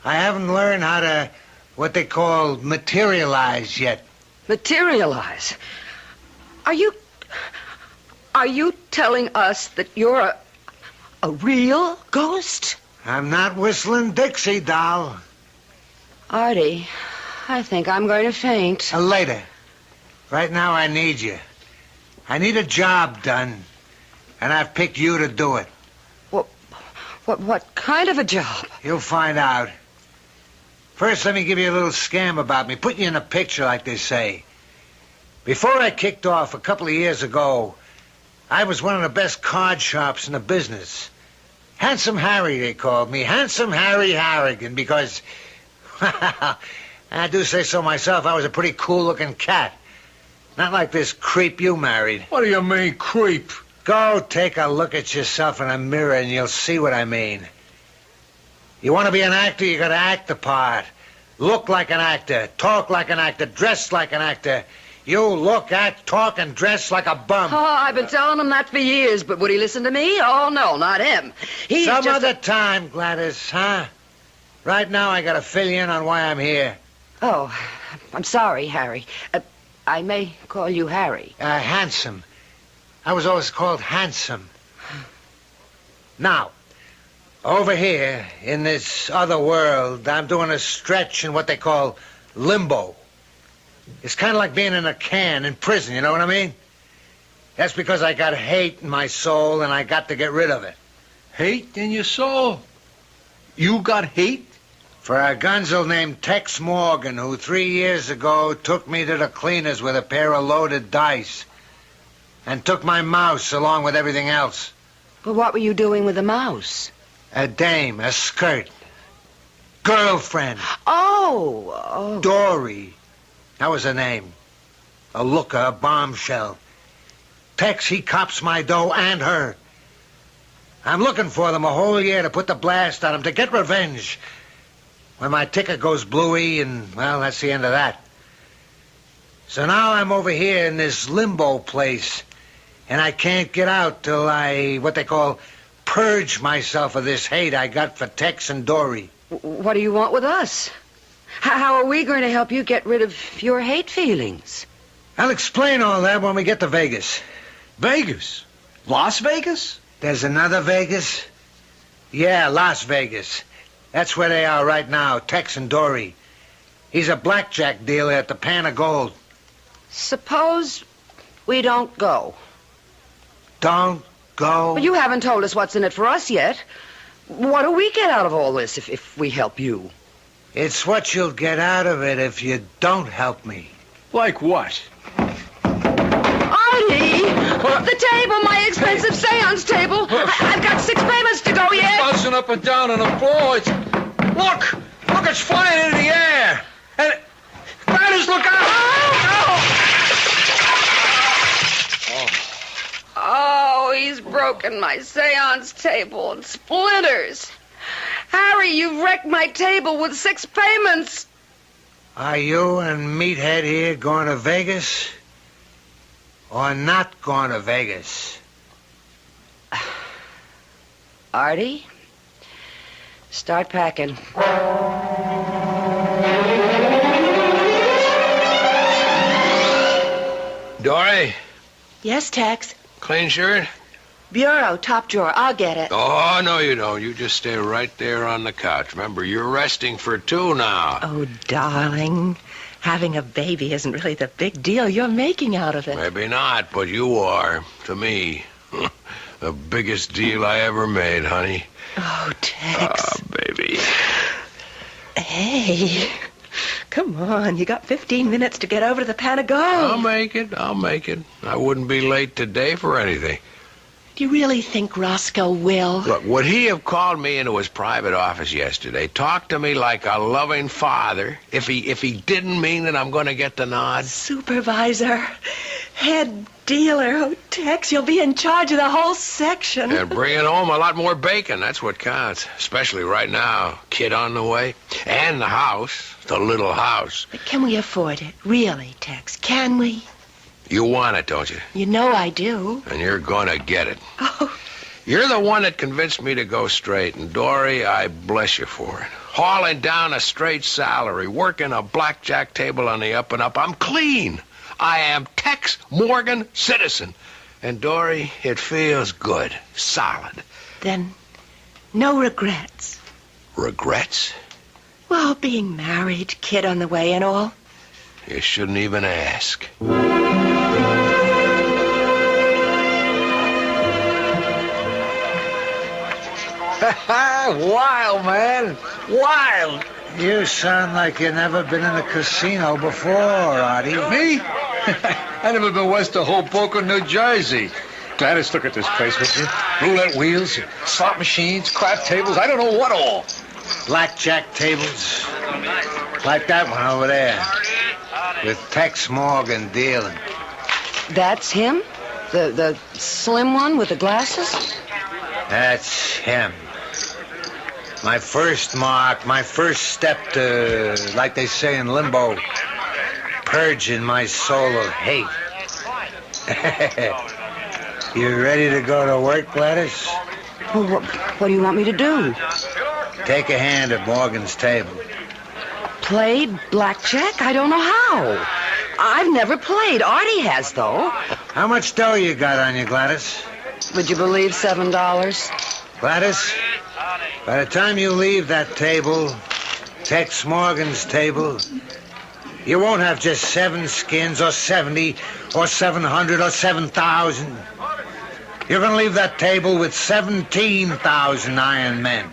I haven't learned how to, what they call, materialize yet. Materialize? Are you telling us that you're a real ghost? I'm not whistling Dixie, doll. Artie, I think I'm going to faint. Later. Right now I need you. I need a job done, and I've picked you to do it. What kind of a job? You'll find out. First, let me give you a little scam about me. Put you in a picture, like they say. Before I kicked off a couple of years ago, I was one of the best card shops in the business. Handsome Harry, they called me. Handsome Harry Harrigan, because, I do say so myself, I was a pretty cool-looking cat. Not like this creep you married. What do you mean, creep? Go take a look at yourself in a mirror and you'll see what I mean. You want to be an actor, you got to act the part. Look like an actor, talk like an actor, dress like an actor. You look, act, talk, and dress like a bum. Oh, I've been telling him that for years, but would he listen to me? Oh, no, not him. He's Some just other time, Gladys, huh? Right now I got to fill you in on why I'm here. Oh, I'm sorry, Harry. I may call you Harry. Handsome. I was always called Handsome. Now, over here, in this other world, I'm doing a stretch in what they call limbo. It's kind of like being in a can in prison, you know what I mean? That's because I got hate in my soul, and I got to get rid of it. Hate in your soul? You got hate? For a gunzel named Tex Morgan, who 3 years ago took me to the cleaners with a pair of loaded dice and took my mouse along with everything else. But what were you doing with the mouse? A dame, a skirt. Girlfriend. Oh. Dory. That was her name. A looker, a bombshell. Tex, he cops my dough and her. I'm looking for them a whole year to put the blast on them, to get revenge. When my ticker goes bluey, and, well, that's the end of that. So now I'm over here in this limbo place, and I can't get out till I, what they call, purge myself of this hate I got for Tex and Dory. What do you want with us? How are we going to help you get rid of your hate feelings? I'll explain all that when we get to Vegas. Vegas? Las Vegas? There's another Vegas? Yeah, Las Vegas. That's where they are right now, Tex and Dory. He's a blackjack dealer at the Pan of Gold. Suppose we don't go. Don't go? But you haven't told us what's in it for us yet. What do we get out of all this if we help you? It's what you'll get out of it if you don't help me. Like what? Artie! The table, my expensive seance table. I've got 6 payments to go yet. Bouncing up and down on the floor. Look, it's flying into the air. And Gladys, look out! Oh, he's broken my seance table in splinters. Harry, you've wrecked my table with 6 payments. Are you and Meathead here going to Vegas? Or not going to Vegas? Artie, start packing. Dory, Yes, Tex. clean shirt? Bureau, top drawer. I'll get it. Oh, no, you don't. You just stay right there on the couch. Remember, you're resting for 2 now. Oh, darling. Having a baby isn't really the big deal you're making out of it. Maybe not, but you are. To me. The biggest deal I ever made, honey. Oh, Tex. Baby. Hey. Come on. You got 15 minutes to get over to the Pan of Gold. I'll make it. I wouldn't be late today for anything. Do you really think Roscoe will? Look, would he have called me into his private office yesterday, talked to me like a loving father, if he didn't mean that I'm going to get the nod? Supervisor, head dealer. Oh, Tex, you'll be in charge of the whole section. And bringing home a lot more bacon, that's what counts. Especially right now. Kid on the way. And the house, the little house. But can we afford it? Really, Tex, can we? You want it, don't you? You know I do. And you're going to get it. Oh, You're the one that convinced me to go straight, and Dory, I bless you for it. Hauling down a straight salary, working a blackjack table on the up and up. I'm clean. I am Tex Morgan citizen. And Dory, it feels good, solid. then no regrets. Regrets? Well, being married, kid on the way and all. You shouldn't even ask. Wild, man. Wild. You sound like you've never been in a casino before, Artie. Me? I never been west of Hoboken, New Jersey. Gladys, look at this place, would you? Roulette wheels, slot machines, crap tables, I don't know what all. Blackjack tables. Like that one over there. With Tex Morgan dealing. That's him? The slim one with the glasses? That's him. My first mark, my first step to, like they say in limbo, purging my soul of hate. You ready to go to work, Gladys? Well, what do you want me to do? Take a hand at Morgan's table. Play blackjack? I don't know how. I've never played. Artie has, though. How much dough you got on you, Gladys? Would you believe $7? Gladys, by the time you leave that table, Tex Morgan's table, you won't have just 7 skins or 70 or 700 or 7,000. You're going to leave that table with 17,000 iron men.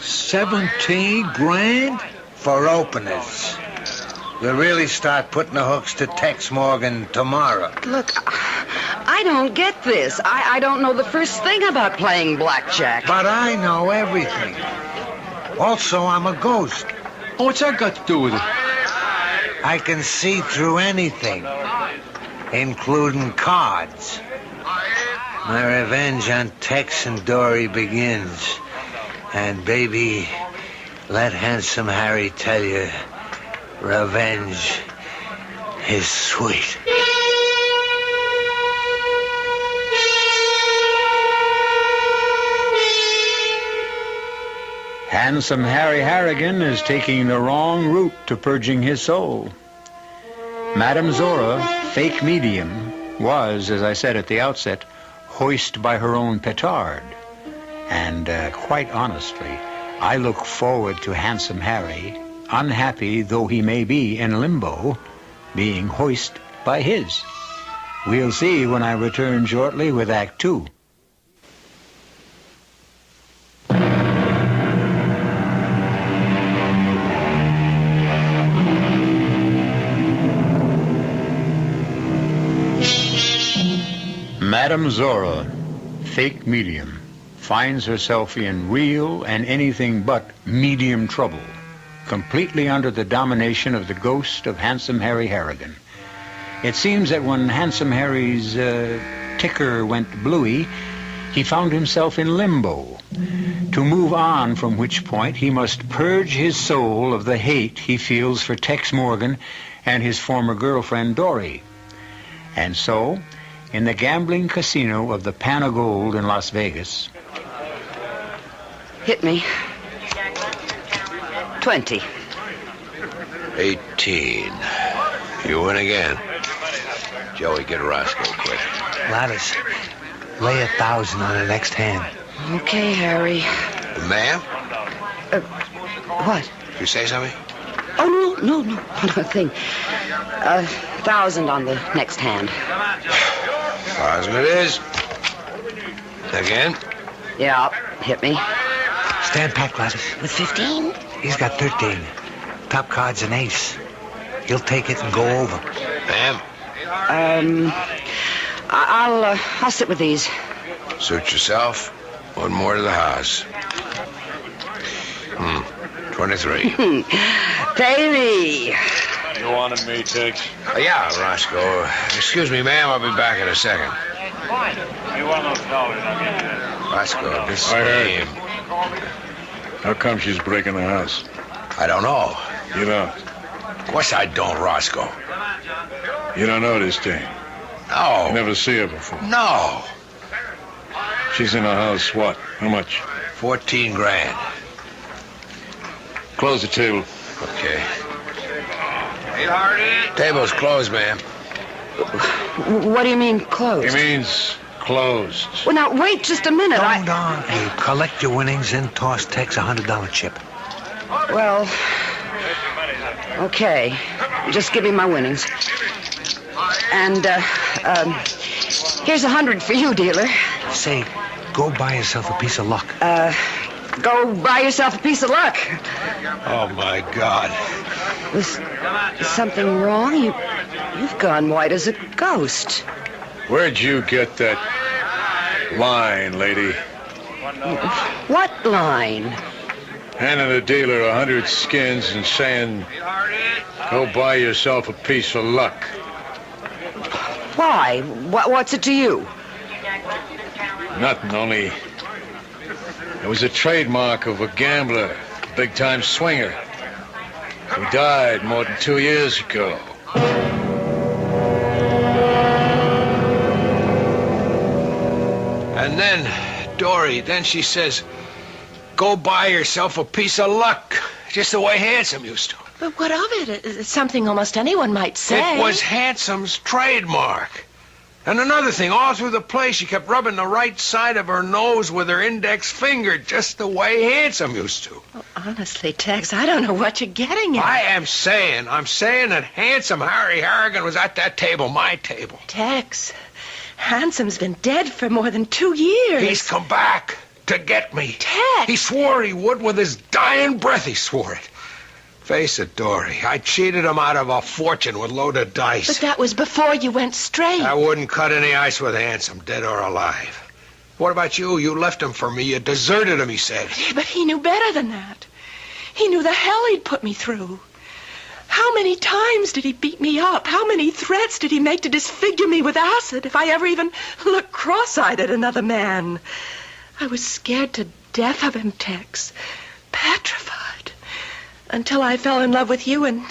17 grand? For openers. We'll really start putting the hooks to Tex Morgan tomorrow. Look, I don't get this. I don't know the first thing about playing blackjack. But I know everything. Also, I'm a ghost. Oh, what's that got to do with it? I can see through anything, including cards. My revenge on Tex and Dory begins. And, baby, let Handsome Harry tell you, revenge is sweet. Handsome Harry Harrigan is taking the wrong route to purging his soul. Madame Zora, fake medium, was, as I said at the outset, hoist by her own petard. And quite honestly, I look forward to Handsome Harry unhappy though he may be in limbo, being hoisted by his. We'll see when I return shortly with Act Two. Madame Zora, fake medium, finds herself in real and anything but medium trouble, completely under the domination of the ghost of Handsome Harry Harrigan. It seems that when Handsome Harry's ticker went bluey, he found himself in limbo, to move on from which point he must purge his soul of the hate he feels for Tex Morgan and his former girlfriend, Dory. And so, in the gambling casino of the Pan of Gold in Las Vegas... Hit me. 20. 18. You win again. Joey, get Roscoe quick. Gladys, lay 1,000 on the next hand. Okay, Harry. Ma'am? What? Did you say something? Oh, no, nothing. 1,000 on the next hand. 1,000 it is. Again? Yeah, hit me. Stand pat, Gladys. With 15? He's got 13. Top card's an ace. He'll take it and go over. Ma'am? I'll sit with these. Suit yourself. One more to the house. 23. Pay me. You wanted me, Tex? Yeah, Roscoe. Excuse me, ma'am. I'll be back in a second. You want those dollars, I'll give you that. Roscoe, this is I heard. me. How come she's breaking the house? I don't know. You don't. Of course I don't, Roscoe. You don't know this thing. No. You never see her before. No. She's in the house, what? How much? 14 grand. Close the table. Okay. Table's closed, ma'am. What do you mean, closed? He means closed. Well, now, wait just a minute. Hold on. You collect your winnings and toss Tex a $100 chip. Well, okay. Just give me my winnings. And, here's 100 for you, dealer. Say, go buy yourself a piece of luck. Go buy yourself a piece of luck. Oh, my God. Is something wrong? You've gone white as a ghost. Where'd you get that line, lady? What line? Handing the dealer 100 skins and saying, go buy yourself a piece of luck. Why? What's it to you? Nothing, only it was a trademark of a gambler, a big-time swinger, who died more than 2 years ago. And then, Dory, then she says, go buy yourself a piece of luck. Just the way Handsome used to. But what of it? It's something almost anyone might say. It was Handsome's trademark. And another thing, all through the play, she kept rubbing the right side of her nose with her index finger, just the way Handsome used to. Well, honestly, Tex, I don't know what you're getting at. I'm saying that Handsome Harry Harrigan was at that table, my table. Tex, Handsome's been dead for more than 2 years. He's come back to get me. Tex! He swore he would with his dying breath, he swore it. Face it, Dory, I cheated him out of a fortune with loaded dice. But that was before you went straight. I wouldn't cut any ice with Handsome, dead or alive. What about you? You left him for me. You deserted him, he said. But he knew better than that. He knew the hell he'd put me through. How many times did he beat me up? How many threats did he make to disfigure me with acid if I ever even looked cross-eyed at another man? I was scared to death of him, Tex. Petrified. Until I fell in love with you, and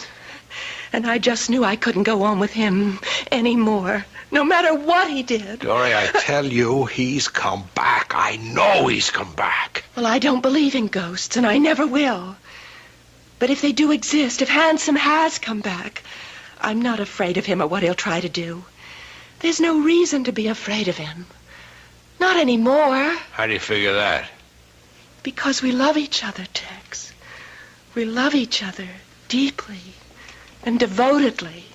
I just knew I couldn't go on with him anymore, no matter what he did. Dory, I tell you, he's come back. I know he's come back. Well, I don't believe in ghosts, and I never will. But if they do exist, if Handsome has come back, I'm not afraid of him or what he'll try to do. There's no reason to be afraid of him. Not anymore. How do you figure that? Because we love each other, Tex. We love each other. deeply and devotedly.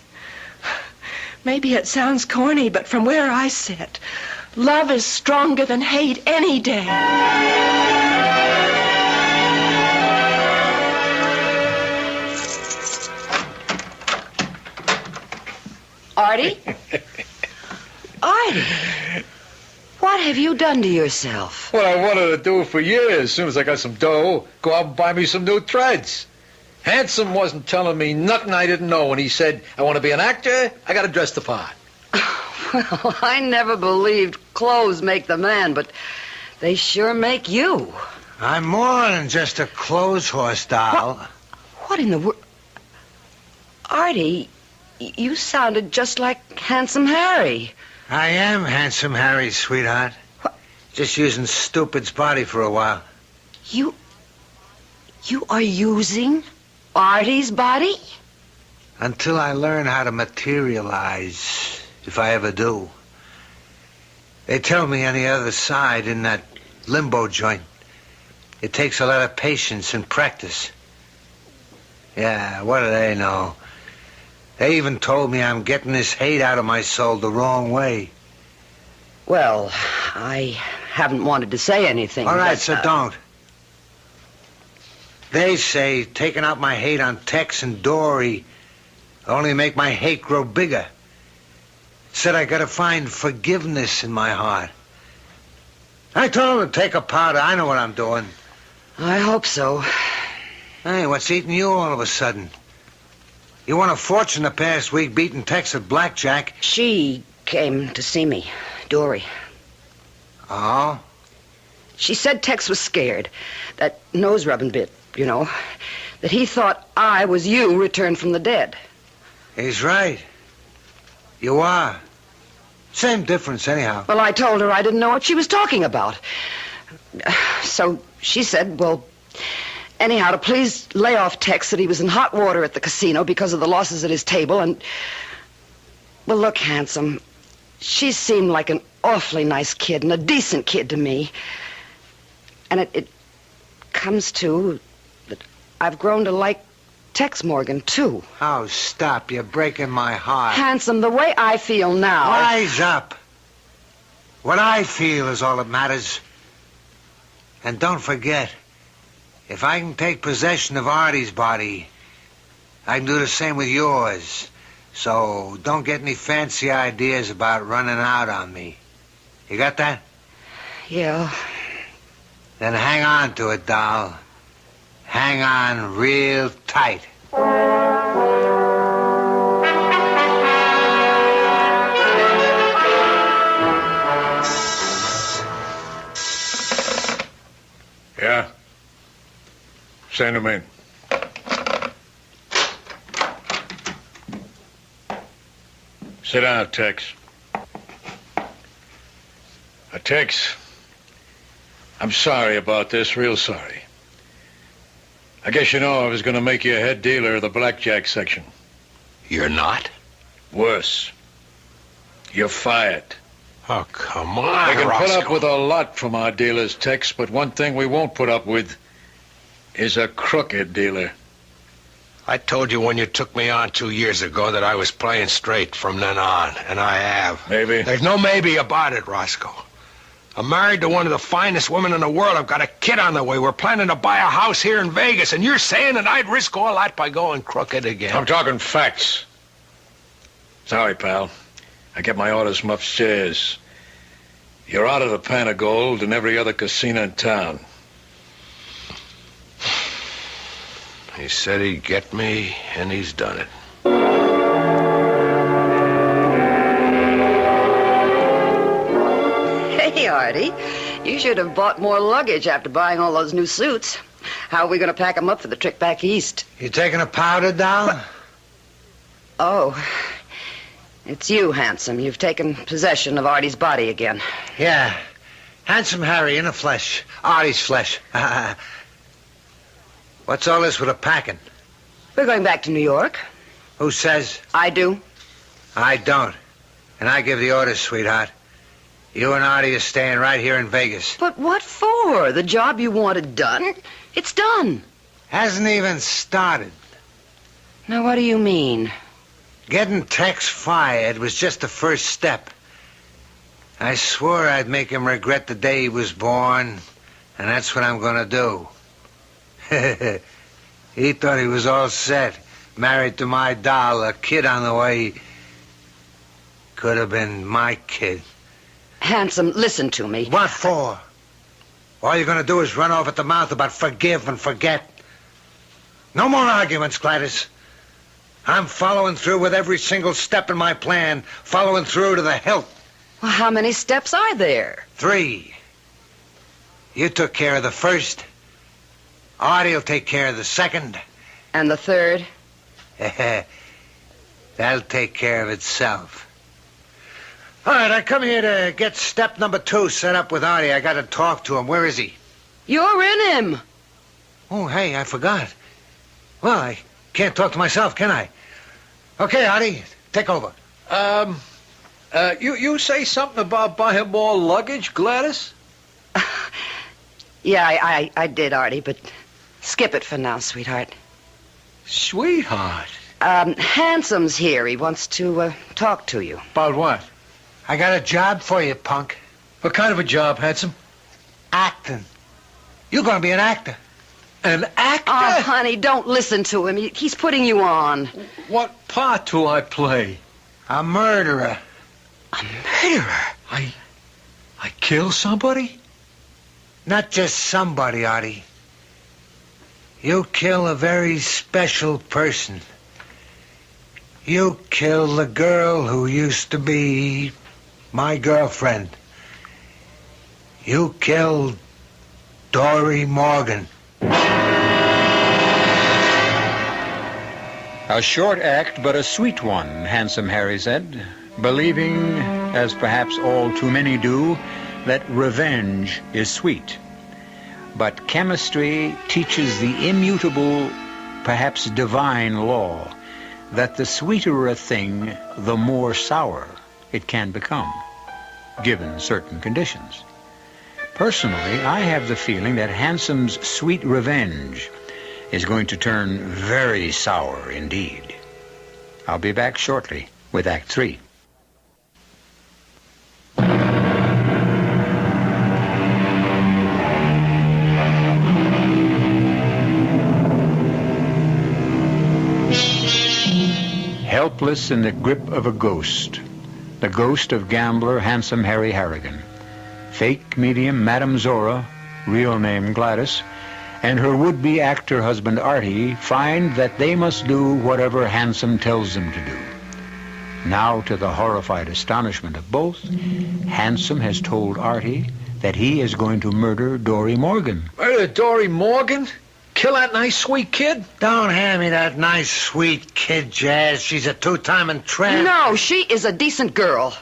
Maybe it sounds corny, but from where I sit, love is stronger than hate any day. Artie? Artie? What have you done to yourself? What I wanted to do for years. As soon as I got some dough, go out and buy me some new threads. Handsome wasn't telling me nothing I didn't know when he said, I want to be an actor, I got to dress the part. Well, I never believed clothes make the man, but they sure make you. I'm more than just a clothes horse, doll. What in the world? Artie, you sounded just like Handsome Harry. I am Handsome Harry, sweetheart. What? Just using stupid's body for a while. You are using Artie's body? Until I learn how to materialize, if I ever do. They tell me on the other side, in that limbo joint, it takes a lot of patience and practice. Yeah, what do they know? They even told me I'm getting this hate out of my soul the wrong way. Well, I haven't wanted to say anything. All right, but, so don't. They say taking out my hate on Tex and Dory only make my hate grow bigger. Said I gotta find forgiveness in my heart. I told them to take a powder. I know what I'm doing. I hope so. Hey, what's eating you all of a sudden? You won a fortune the past week beating Tex at blackjack. She came to see me, Dory. Oh? She said Tex was scared. That nose-rubbing bit, you know. That he thought I was you returned from the dead. He's right. You are. Same difference, anyhow. Well, I told her I didn't know what she was talking about. So she said, well, anyhow, to please lay off Tex that he was in hot water at the casino because of the losses at his table, and... Well, look, Handsome, she seemed like an awfully nice kid and a decent kid to me. And it comes to that I've grown to like Tex Morgan, too. Oh, stop. You're breaking my heart. Handsome, the way I feel now... Wise up. What I feel is all that matters. And don't forget, if I can take possession of Artie's body, I can do the same with yours. So don't get any fancy ideas about running out on me. You got that? Yeah. Then hang on to it, doll. Hang on real tight. Yeah? Send him in. Sit down, Tex. Tex, I'm sorry about this, real sorry. I guess you know I was going to make you a head dealer of the blackjack section. You're not? Worse. You're fired. Oh, come on, We can put Roscoe. up with a lot from our dealers, Tex, but one thing we won't put up with is a crooked dealer. I told you when you took me on 2 years ago that I was playing straight from then on, and I have. Maybe. There's no maybe about it, Roscoe. I'm married to one of the finest women in the world. I've got a kid on the way. We're planning to buy a house here in Vegas, and you're saying that I'd risk all that by going crooked again. I'm talking facts. Sorry, pal. I get my orders from upstairs. You're out of the pan of gold and every other casino in town. He said he'd get me, and he's done it. Hey, Artie, you should have bought more luggage after buying all those new suits. How are we going to pack them up for the trip back east? You taking a powder, doll? Oh, it's you, Handsome. You've taken possession of Artie's body again. Yeah. Handsome Harry in the flesh. Artie's flesh. What's all this with the packing? We're going back to New York. Who says? I do. I don't. And I give the orders, sweetheart. You and Artie are staying right here in Vegas. But what for? The job you wanted done? It's done. Hasn't even started. Now, what do you mean? Getting Tex fired was just the first step. I swore I'd make him regret the day he was born, and that's what I'm gonna do. He thought he was all set, married to my doll, a kid on the way. Could have been my kid. Handsome, listen to me. What for? All you're gonna do is run off at the mouth about forgive and forget. No more arguments, Gladys. I'm following through with every single step in my plan, following through to the hilt. Well, how many steps are there? 3. You took care of the first. Artie will take care of the second. And the third? That'll take care of itself. All right, I come here to get step number 2 set up with Artie. I got to talk to him. Where is he? You're in him. Oh, hey, I forgot. Well, I can't talk to myself, can I? Okay, Artie, take over. You say something about buying more luggage, Gladys? Yeah, I did, Artie, but skip it for now, sweetheart. Sweetheart? Handsome's here. He wants to talk to you. About what? I got a job for you, punk. What kind of a job, Handsome? Acting. You're going to be an actor. An actor? Oh, honey, don't listen to him. He's putting you on. What part do I play? A murderer. A murderer? I kill somebody? Not just somebody, Artie. You kill a very special person. You kill the girl who used to be my girlfriend. You killed Dory Morgan. A short act, but a sweet one, Handsome Harry said, believing, as perhaps all too many do, that revenge is sweet. But chemistry teaches the immutable, perhaps divine law, that the sweeter a thing, the more sour it can become, given certain conditions. Personally, I have the feeling that Handsome's sweet revenge is going to turn very sour indeed. I'll be back shortly with Act 3. Helpless in the grip of a ghost, the ghost of gambler Handsome Harry Harrigan. Fake medium Madame Zora, real name Gladys, and her would-be actor husband Artie find that they must do whatever Handsome tells them to do. Now, to the horrified astonishment of both, Handsome has told Artie that he is going to murder Dory Morgan. Murder Dory Morgan? Kill that nice, sweet kid? Don't hand me that nice, sweet kid, Jazz. She's a two-timing tramp. No, she is a decent girl.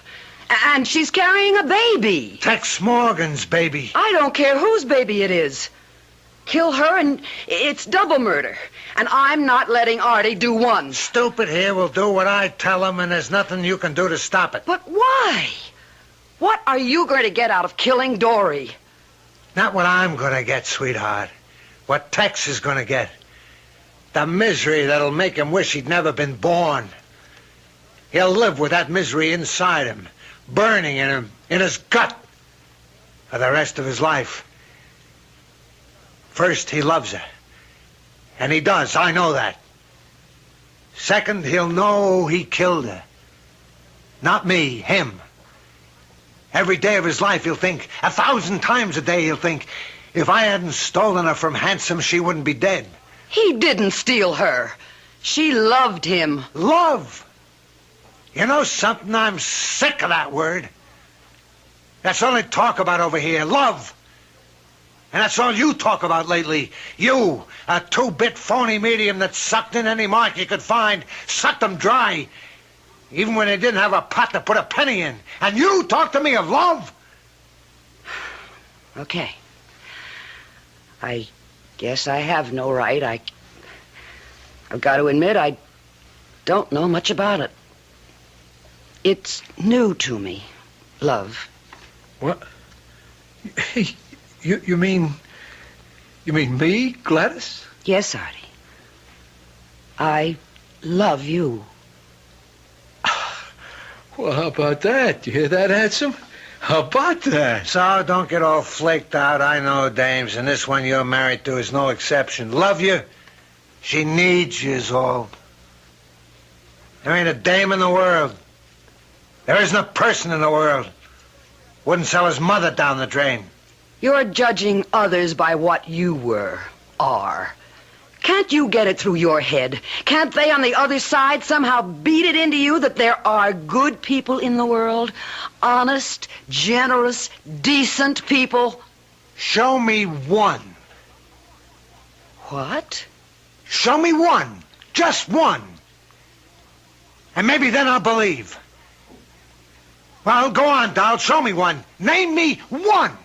And she's carrying a baby. Tex Morgan's baby. I don't care whose baby it is. Kill her and it's double murder. And I'm not letting Artie do one. Stupid here will do what I tell him, and there's nothing you can do to stop it. But why? What are you going to get out of killing Dory? Not what I'm going to get, sweetheart. What Tex is going to get. The misery that'll make him wish he'd never been born. He'll live with that misery inside him, burning in him, in his gut, for the rest of his life. First, he loves her. And he does, I know that. Second, he'll know he killed her. Not me, him. Every day of his life he'll think, 1,000 times a day he'll think, if I hadn't stolen her from Handsome, she wouldn't be dead. He didn't steal her. She loved him. Love? You know something? I'm sick of that word. That's all they talk about over here, love. And that's all you talk about lately. You, a two-bit phony medium that sucked in any mark you could find, sucked them dry, even when they didn't have a pot to put a penny in. And you talk to me of love? Okay. I guess I have no right. I've got to admit I don't know much about it. It's new to me, love. What? You mean me, Gladys? Yes, Artie. I love you. Well, how about that? You hear that, handsome? How about that? So, don't get all flaked out. I know dames, and this one you're married to is no exception. Love you. She needs you is all. There ain't a dame in the world. There isn't a person in the world wouldn't sell his mother down the drain. You're judging others by what you are. Can't you get it through your head? Can't they on the other side somehow beat it into you that there are good people in the world? Honest, generous, decent people? Show me one. What? Show me one. Just one. And maybe then I'll believe. Well, go on, doll. Show me one. Name me one.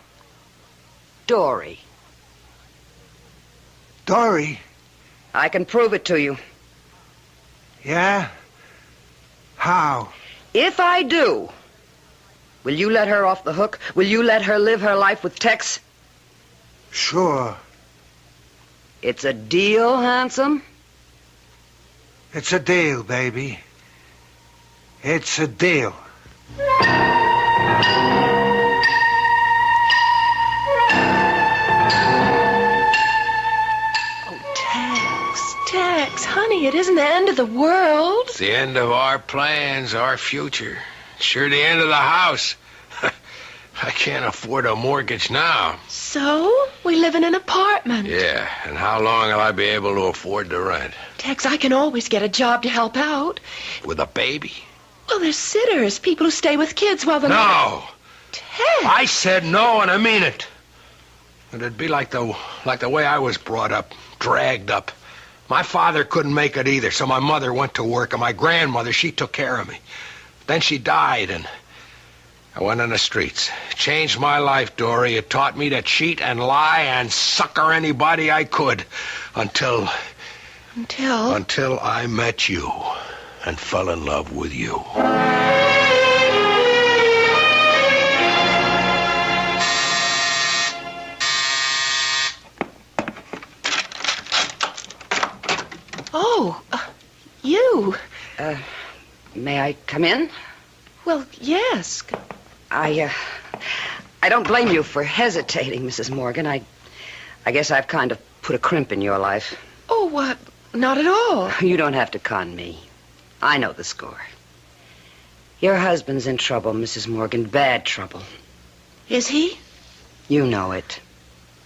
Dory. Dory? I can prove it to you. Yeah? How? If I do, will you let her off the hook? Will you let her live her life with Tex? Sure. It's a deal, handsome? It's a deal, baby. It's a deal. Tex, honey, it isn't the end of the world. It's the end of our plans, our future. Sure the end of the house. I can't afford a mortgage now. So, we live in an apartment. Yeah, and how long will I be able to afford the rent? Tex, I can always get a job to help out. With a baby? Well, there's sitters, people who stay with kids while the... No! Tex! I said no, and I mean it. It'd be like the way I was brought up, dragged up. My father couldn't make it either, so my mother went to work, and my grandmother, she took care of me. Then she died, and I went on the streets. It changed my life, Dory. It taught me to cheat and lie and sucker anybody I could until I met you and fell in love with you. Oh, you. May I come in? Well, yes. I don't blame you for hesitating, Mrs. Morgan. I guess I've kind of put a crimp in your life. Oh, what? Not at all. You don't have to con me. I know the score. Your husband's in trouble, Mrs. Morgan. Bad trouble. Is he? You know it.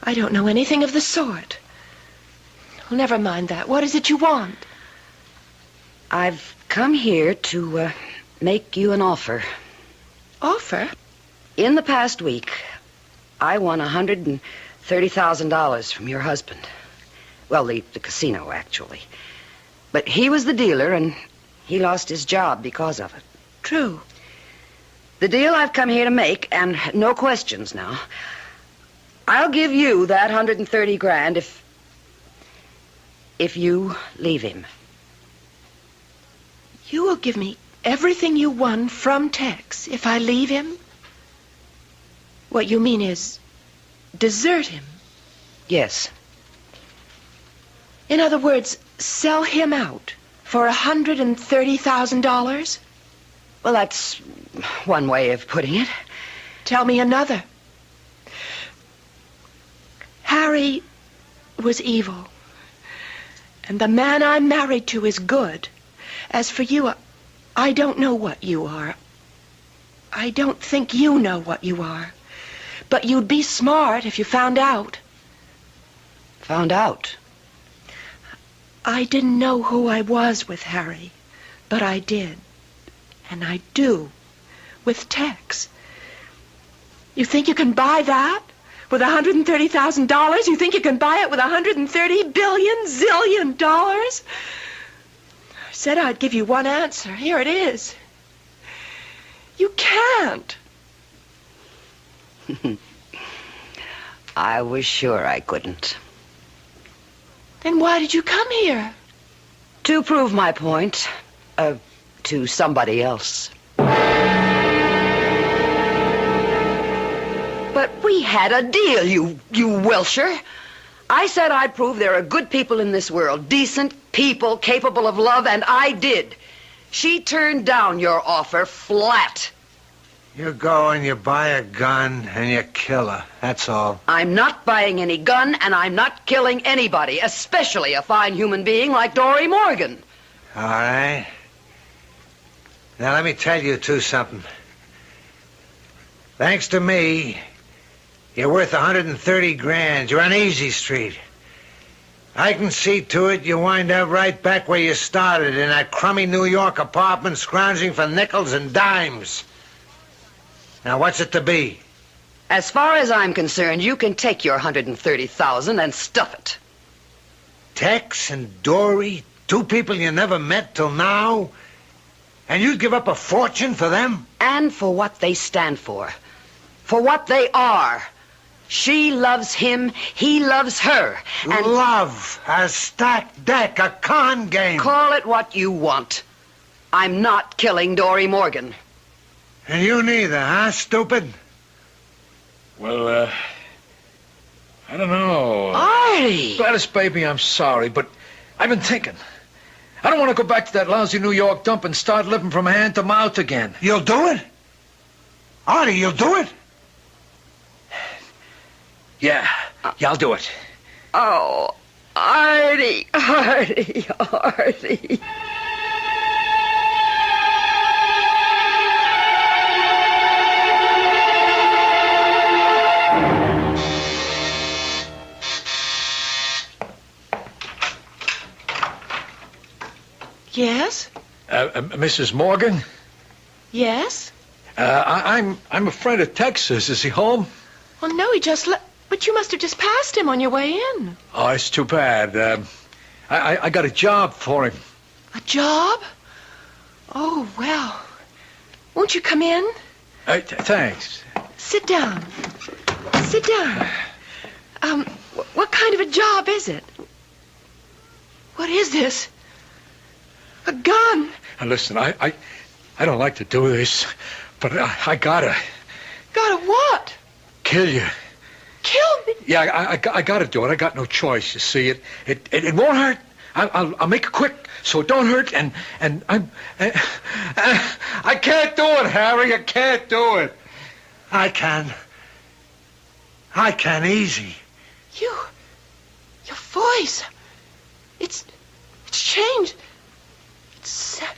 I don't know anything of the sort. Well, never mind that. What is it you want? I've come here to make you an offer. Offer? In the past week, I won $130,000 from your husband. Well, the casino, actually. But he was the dealer, and he lost his job because of it. True. The deal I've come here to make, and no questions now, I'll give you that $130,000 if you leave him. You will give me everything you won from Tex if I leave him? What you mean is desert him? Yes. In other words, sell him out for $130,000? Well, that's one way of putting it. Tell me another. Harry was evil. And the man I'm married to is good. As for you, I don't know what you are. I don't think you know what you are. But you'd be smart if you found out. Found out? I didn't know who I was with Harry, but I did. And I do. With Tex. You think you can buy that? With $130,000? You think you can buy it with $130 billion zillion dollars? I said I'd give you one answer. Here it is. You can't. I was sure I couldn't. Then why did you come here? To prove my point. To somebody else. But we had a deal, you Wilshire. I said I'd prove there are good people in this world, decent people capable of love, and I did. She turned down your offer flat. You go and you buy a gun and you kill her. That's all. I'm not buying any gun, and I'm not killing anybody, especially a fine human being like Dory Morgan. All right. Now, let me tell you two something. Thanks to me, you're worth 130 grand. You're on Easy Street. I can see to it you wind up right back where you started, in that crummy New York apartment, scrounging for nickels and dimes. Now, what's it to be? As far as I'm concerned, you can take your 130,000 and stuff it. Tex and Dory, two people you never met till now, and you'd give up a fortune for them? And for what they stand for. For what they are. She loves him, he loves her. And love, a stacked deck, a con game. Call it what you want. I'm not killing Dory Morgan. And you neither, huh, stupid? Well, I don't know. Artie! Gladys, baby, I'm sorry, but I've been thinking. I don't want to go back to that lousy New York dump and start living from hand to mouth again. You'll do it? Artie, you'll do it? Yeah, I'll do it. Oh, Artie, Artie, Artie. Yes? Mrs. Morgan? Yes? I'm a friend of Tex's. Is he home? Well, no, he just left. But you must have just passed him on your way in. Oh, it's too bad. I got a job for him. A job? Oh, well. Won't you come in? Thanks. Sit down. Sit down. What kind of a job is it? What is this? A gun. Now, listen, I don't like to do this, but I gotta. Gotta what? Kill you. Kill me? Yeah, I gotta do it. I got no choice. You see, it won't hurt. I'll make it quick, so it don't hurt. And I can't do it, Harry. I can't do it. I can easy. Your voice. It's changed.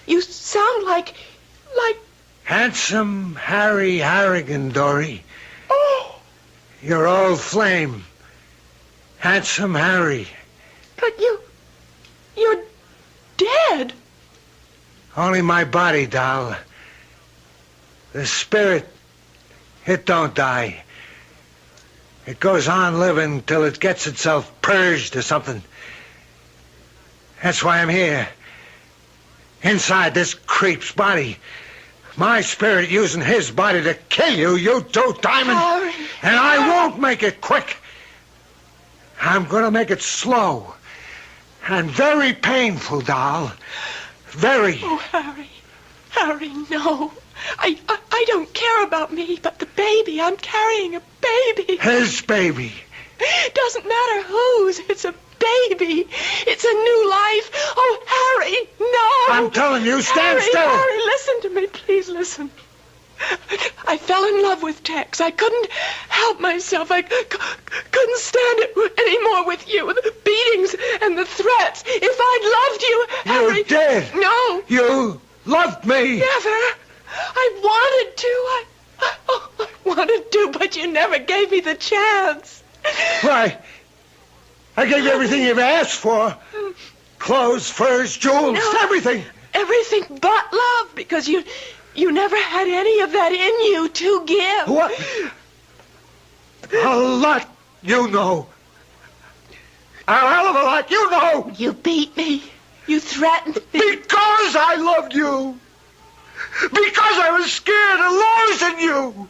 You sound like. Handsome Harry Harrigan, Dory. Oh. Your old flame. Handsome Harry. But you're dead. Only my body, doll. The spirit, it don't die. It goes on living till it gets itself purged or something. That's why I'm here. Inside this creep's body. My spirit using his body to kill you, you two, Diamond. Harry. And I won't make it quick. I'm going to make it slow. And very painful, doll. Very. Oh, Harry. Harry, no. I don't care about me, but the baby. I'm carrying a baby. His baby. Doesn't matter whose. It's a baby. It's a new life. Oh, Harry, no. I'm telling you, stand still. Harry, listen to me. Please listen. I fell in love with Tex. I couldn't help myself. I couldn't stand it anymore with you. The beatings and the threats. If I'd loved you, Harry... You did. No. You loved me. Never. I wanted to. I wanted to, but you never gave me the chance. Why, I gave you everything you've asked for. Clothes, furs, jewels, everything. Everything but love, because you never had any of that in you to give. What? A lot you know. A hell of a lot you know. You beat me. You threatened me. Because I loved you. Because I was scared of losing you.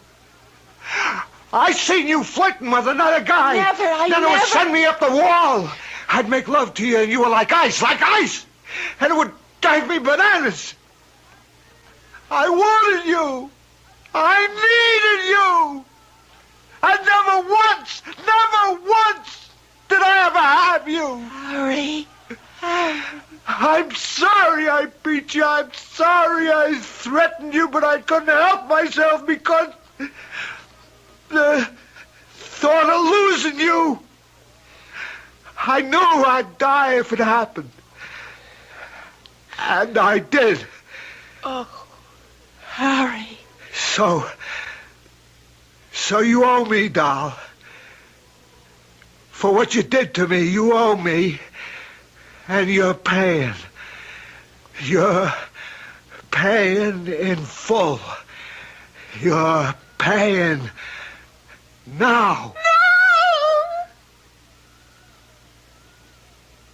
I seen you flirting with another guy. Never, Then it would send me up the wall. I'd make love to you and you were like ice. And it would drive me bananas. I wanted you. I needed you. And never once did I ever you. Harry. I'm sorry I beat you. I'm sorry I threatened you, but I couldn't help myself because the thought of losing you. I knew I'd die if it happened. And I did. Oh, Harry. So you owe me, doll. For what you did to me, you owe me. And you're paying. You're paying in full. You're paying now. No!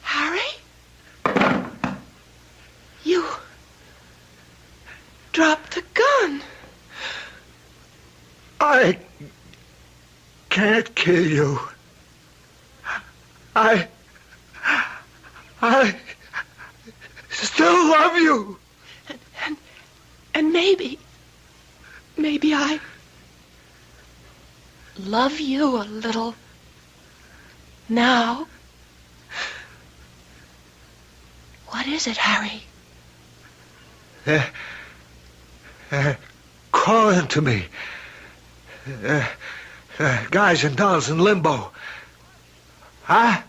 Harry? You dropped the gun. I can't kill you. I still love you. And maybe I love you a little now. What is it, Harry? They're calling to me. Guys and dolls in limbo. Huh?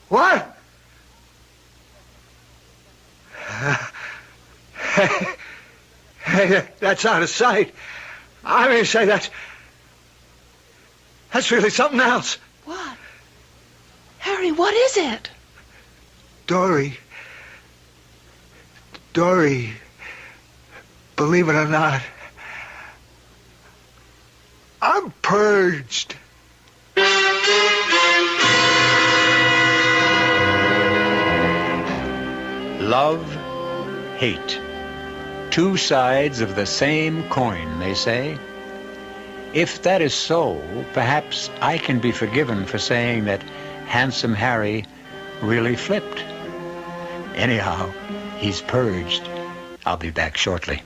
What? Hey, that's out of sight. I mean, say that's really something else. What? Harry, what is it? Dory, believe it or not, I'm purged. Love, hate. Two sides of the same coin, they say. If that is so, perhaps I can be forgiven for saying that Handsome Harry really flipped. Anyhow, he's purged. I'll be back shortly.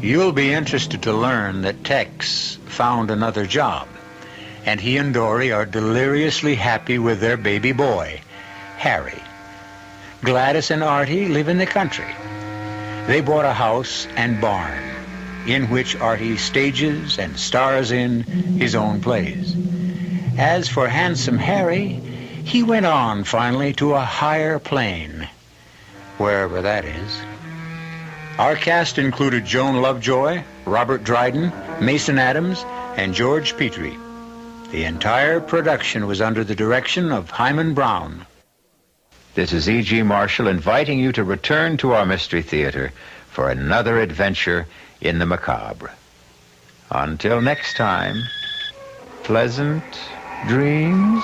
You'll be interested to learn that Tex found another job, and he and Dory are deliriously happy with their baby boy, Harry. Gladys and Artie live in the country. They bought a house and barn, in which Artie stages and stars in his own plays. As for Handsome Harry, he went on finally to a higher plane, wherever that is. Our cast included Joan Lovejoy, Robert Dryden, Mason Adams, and George Petrie. The entire production was under the direction of Hyman Brown. This is E.G. Marshall inviting you to return to our Mystery Theater for another adventure in the macabre. Until next time, pleasant dreams.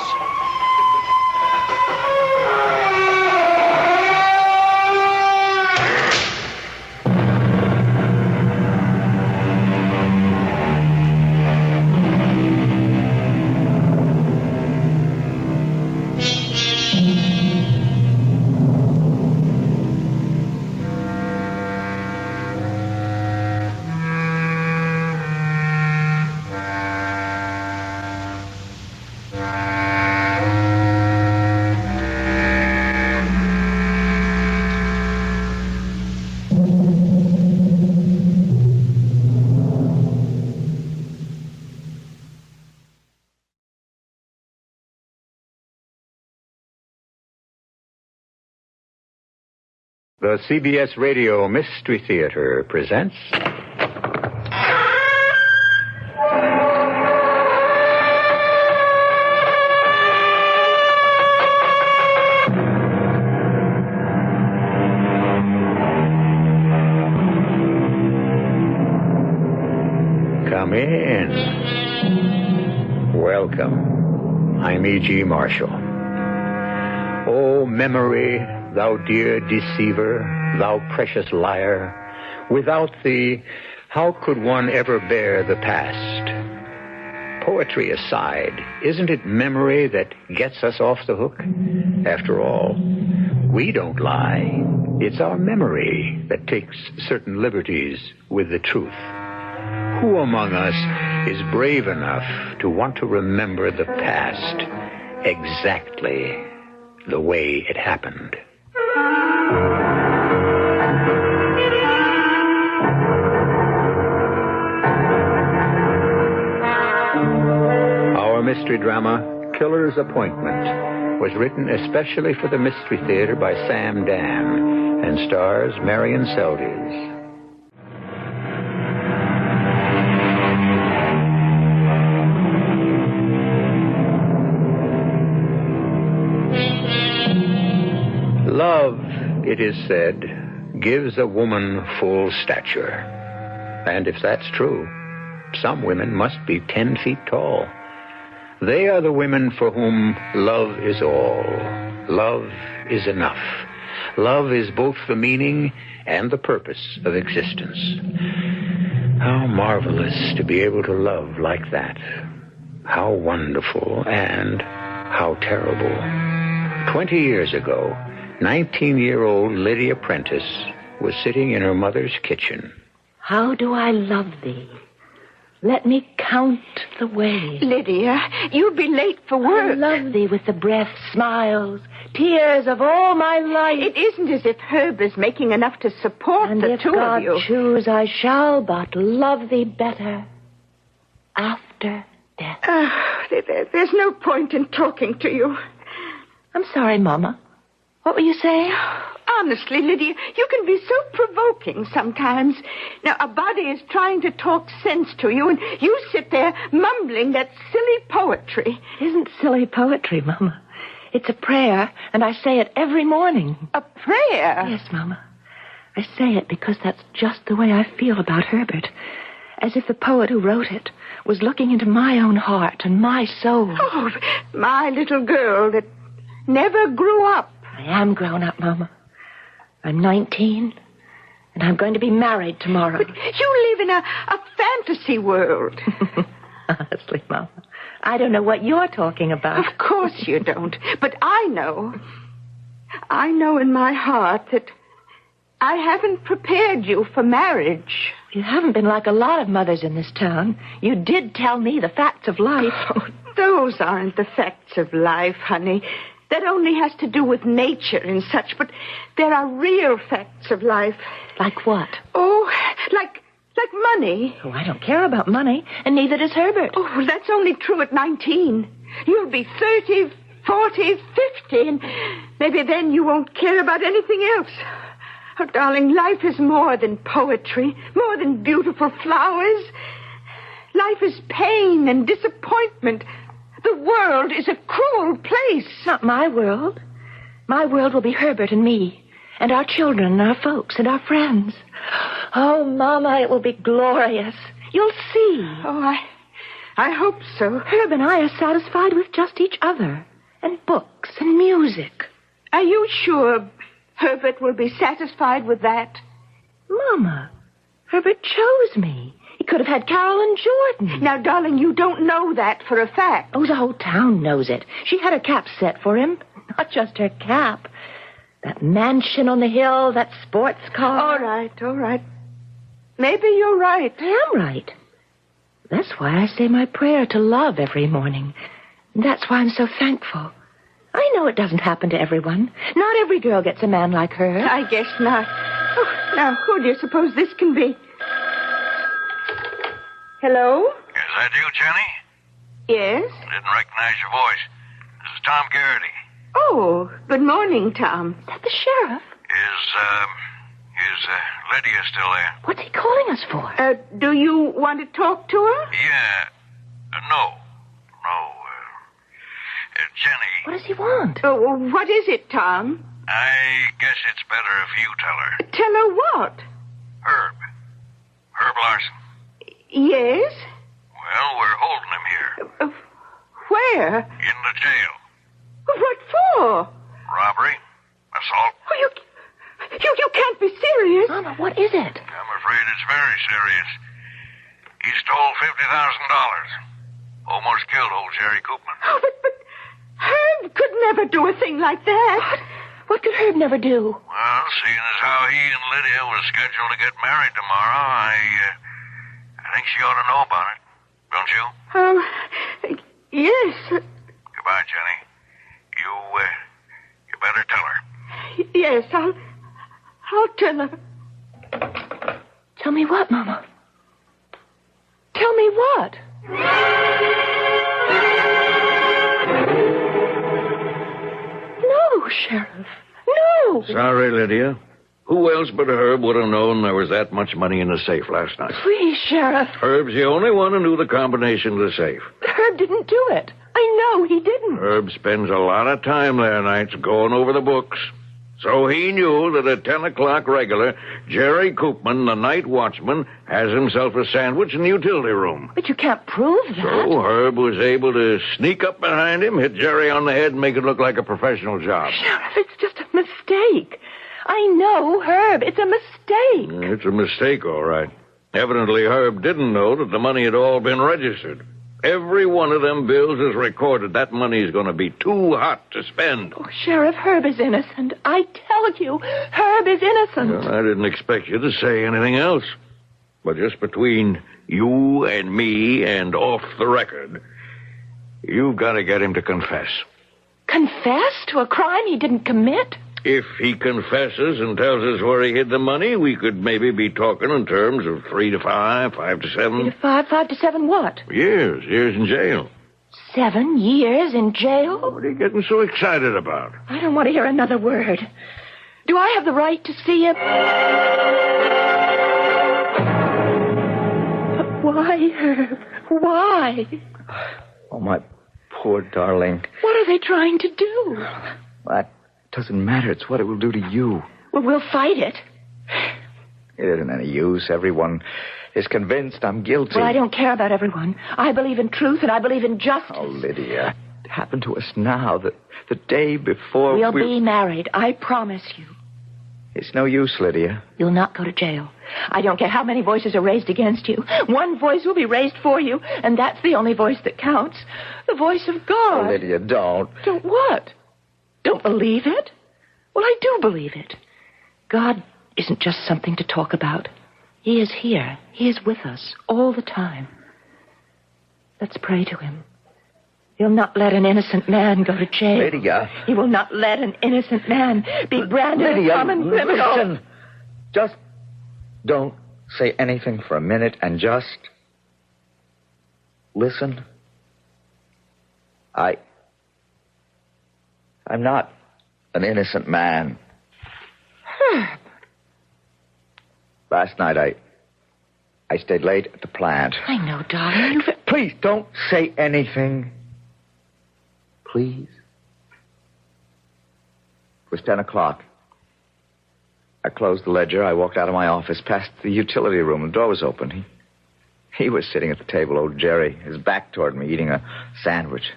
The CBS Radio Mystery Theater presents... Come in. Welcome. I'm E.G. Marshall. Oh, memory, thou dear deceiver, thou precious liar, without thee, how could one ever bear the past? Poetry aside, isn't it memory that gets us off the hook? After all, we don't lie. It's our memory that takes certain liberties with the truth. Who among us is brave enough to want to remember the past exactly the way it happened? Our mystery drama, Killer's Appointment, was written especially for the Mystery Theater by Sam Dan and stars Marion Seldes. Love, it is said, gives a woman full stature. And if that's true, some women must be 10 feet tall. They are the women for whom love is all. Love is enough. Love is both the meaning and the purpose of existence. How marvelous to be able to love like that. How wonderful and how terrible. 20 years ago, 19-year-old Lydia Prentice was sitting in her mother's kitchen. How do I love thee? Let me count the ways. Lydia, you'll be late for work. I love thee with the breath, smiles, tears of all my life. It isn't as if Herb is making enough to support and the if two God of you. choose, I shall but love thee better after death. There's no point in talking to you. I'm sorry, Mama. What were you saying? Honestly, Lydia, you can be so provoking sometimes. Now, a body is trying to talk sense to you, and you sit there mumbling that silly poetry. It isn't silly poetry, Mama. It's a prayer, and I say it every morning. A prayer? Yes, Mama. I say it because that's just the way I feel about Herbert. As if the poet who wrote it was looking into my own heart and my soul. Oh, my little girl that never grew up. I am grown up, Mama. I'm 19, and I'm going to be married tomorrow. But you live in a fantasy world. Honestly, Mama, I don't know what you're talking about. Of course you don't. But I know. I know in my heart that I haven't prepared you for marriage. You haven't been like a lot of mothers in this town. You did tell me the facts of life. Oh, those aren't the facts of life, honey. That only has to do with nature and such, but there are real facts of life. Like what? Oh, like money. Oh, I don't care about money, and neither does Herbert. Oh, that's only true at 19. You'll be 30, 40, 50, and maybe then you won't care about anything else. Oh, darling, life is more than poetry, more than beautiful flowers. Life is pain and disappointment. The world is a cruel place. Not my world. My world will be Herbert and me, and our children, and our folks, and our friends. Oh, Mama, it will be glorious. You'll see. Oh, I hope so. Herb and I are satisfied with just each other, and books and music. Are you sure Herbert will be satisfied with that? Mama, Herbert chose me. He could have had Carol and Jordan. Now, darling, you don't know that for a fact. Oh, the whole town knows it. She had her cap set for him. Not just her cap. That mansion on the hill, that sports car. All right. Maybe you're right. I am right. That's why I say my prayer to love every morning. And that's why I'm so thankful. I know it doesn't happen to everyone. Not every girl gets a man like her. I guess not. Oh, now, who do you suppose this can be? Hello? Is that you, Jenny? Yes? Didn't recognize your voice. This is Tom Garrity. Oh, good morning, Tom. Is that the sheriff? Is Lydia still there? What's he calling us for? Do you want to talk to her? Yeah. No. Jenny. What does he want? Oh, what is it, Tom? I guess it's better if you tell her. Tell her what? Herb Larson. Yes? Well, we're holding him here. Where? In the jail. What for? Robbery. Assault. Oh, you can't be serious. Mama, what is it? I'm afraid it's very serious. He stole $50,000. Almost killed old Jerry Koopman. Oh, but Herb could never do a thing like that. What could Herb never do? Well, seeing as how he and Lydia was scheduled to get married tomorrow, I think she ought to know about it. Don't you? Yes. Goodbye, Jenny. You better tell her. Yes, I'll tell her. Tell me what, Mama? Tell me what? No, Sheriff. No. Sorry, Lydia. Who else but Herb would have known there was that much money in the safe last night? Please, Sheriff. Herb's the only one who knew the combination to the safe. Herb didn't do it. I know he didn't. Herb spends a lot of time there nights going over the books. So he knew that at 10 o'clock regular, Jerry Koopman, the night watchman, has himself a sandwich in the utility room. But you can't prove that. So Herb was able to sneak up behind him, hit Jerry on the head, and make it look like a professional job. Sheriff, it's just a mistake. I know, Herb. It's a mistake. It's a mistake, all right. Evidently, Herb didn't know that the money had all been registered. Every one of them bills is recorded. That money's going to be too hot to spend. Oh, Sheriff, Herb is innocent. I tell you, Herb is innocent. Well, I didn't expect you to say anything else. But just between you and me and off the record, you've got to get him to confess. Confess to a crime he didn't commit? If he confesses and tells us where he hid the money, we could maybe be talking in terms of 3 to 5, 5 to 7. 3 to 5, 5 to 7 what? Years in jail. 7 years in jail? What are you getting so excited about? I don't want to hear another word. Do I have the right to see him? But why, Herb? Why? Oh, my poor darling. What are they trying to do? That doesn't matter. It's what it will do to you. Well, we'll fight it. It isn't any use. Everyone is convinced I'm guilty. Well, I don't care about everyone. I believe in truth and I believe in justice. Oh, Lydia. It happened to us now, the day before We'll be married. I promise you. It's no use, Lydia. You'll not go to jail. I don't care how many voices are raised against you. One voice will be raised for you, and that's the only voice that counts. The voice of God. Oh, Lydia, don't. Don't what? Don't believe it? Well, I do believe it. God isn't just something to talk about. He is here. He is with us all the time. Let's pray to him. He'll not let an innocent man go to jail. Lydia. He will not let an innocent man be branded a common criminal. Listen. Just don't say anything for a minute and just listen. I'm not an innocent man. Last night, I stayed late at the plant. I know, darling. Please, don't say anything. Please. It was 10 o'clock. I closed the ledger. I walked out of my office, past the utility room. The door was open. He was sitting at the table, old Jerry, his back toward me, eating a sandwich.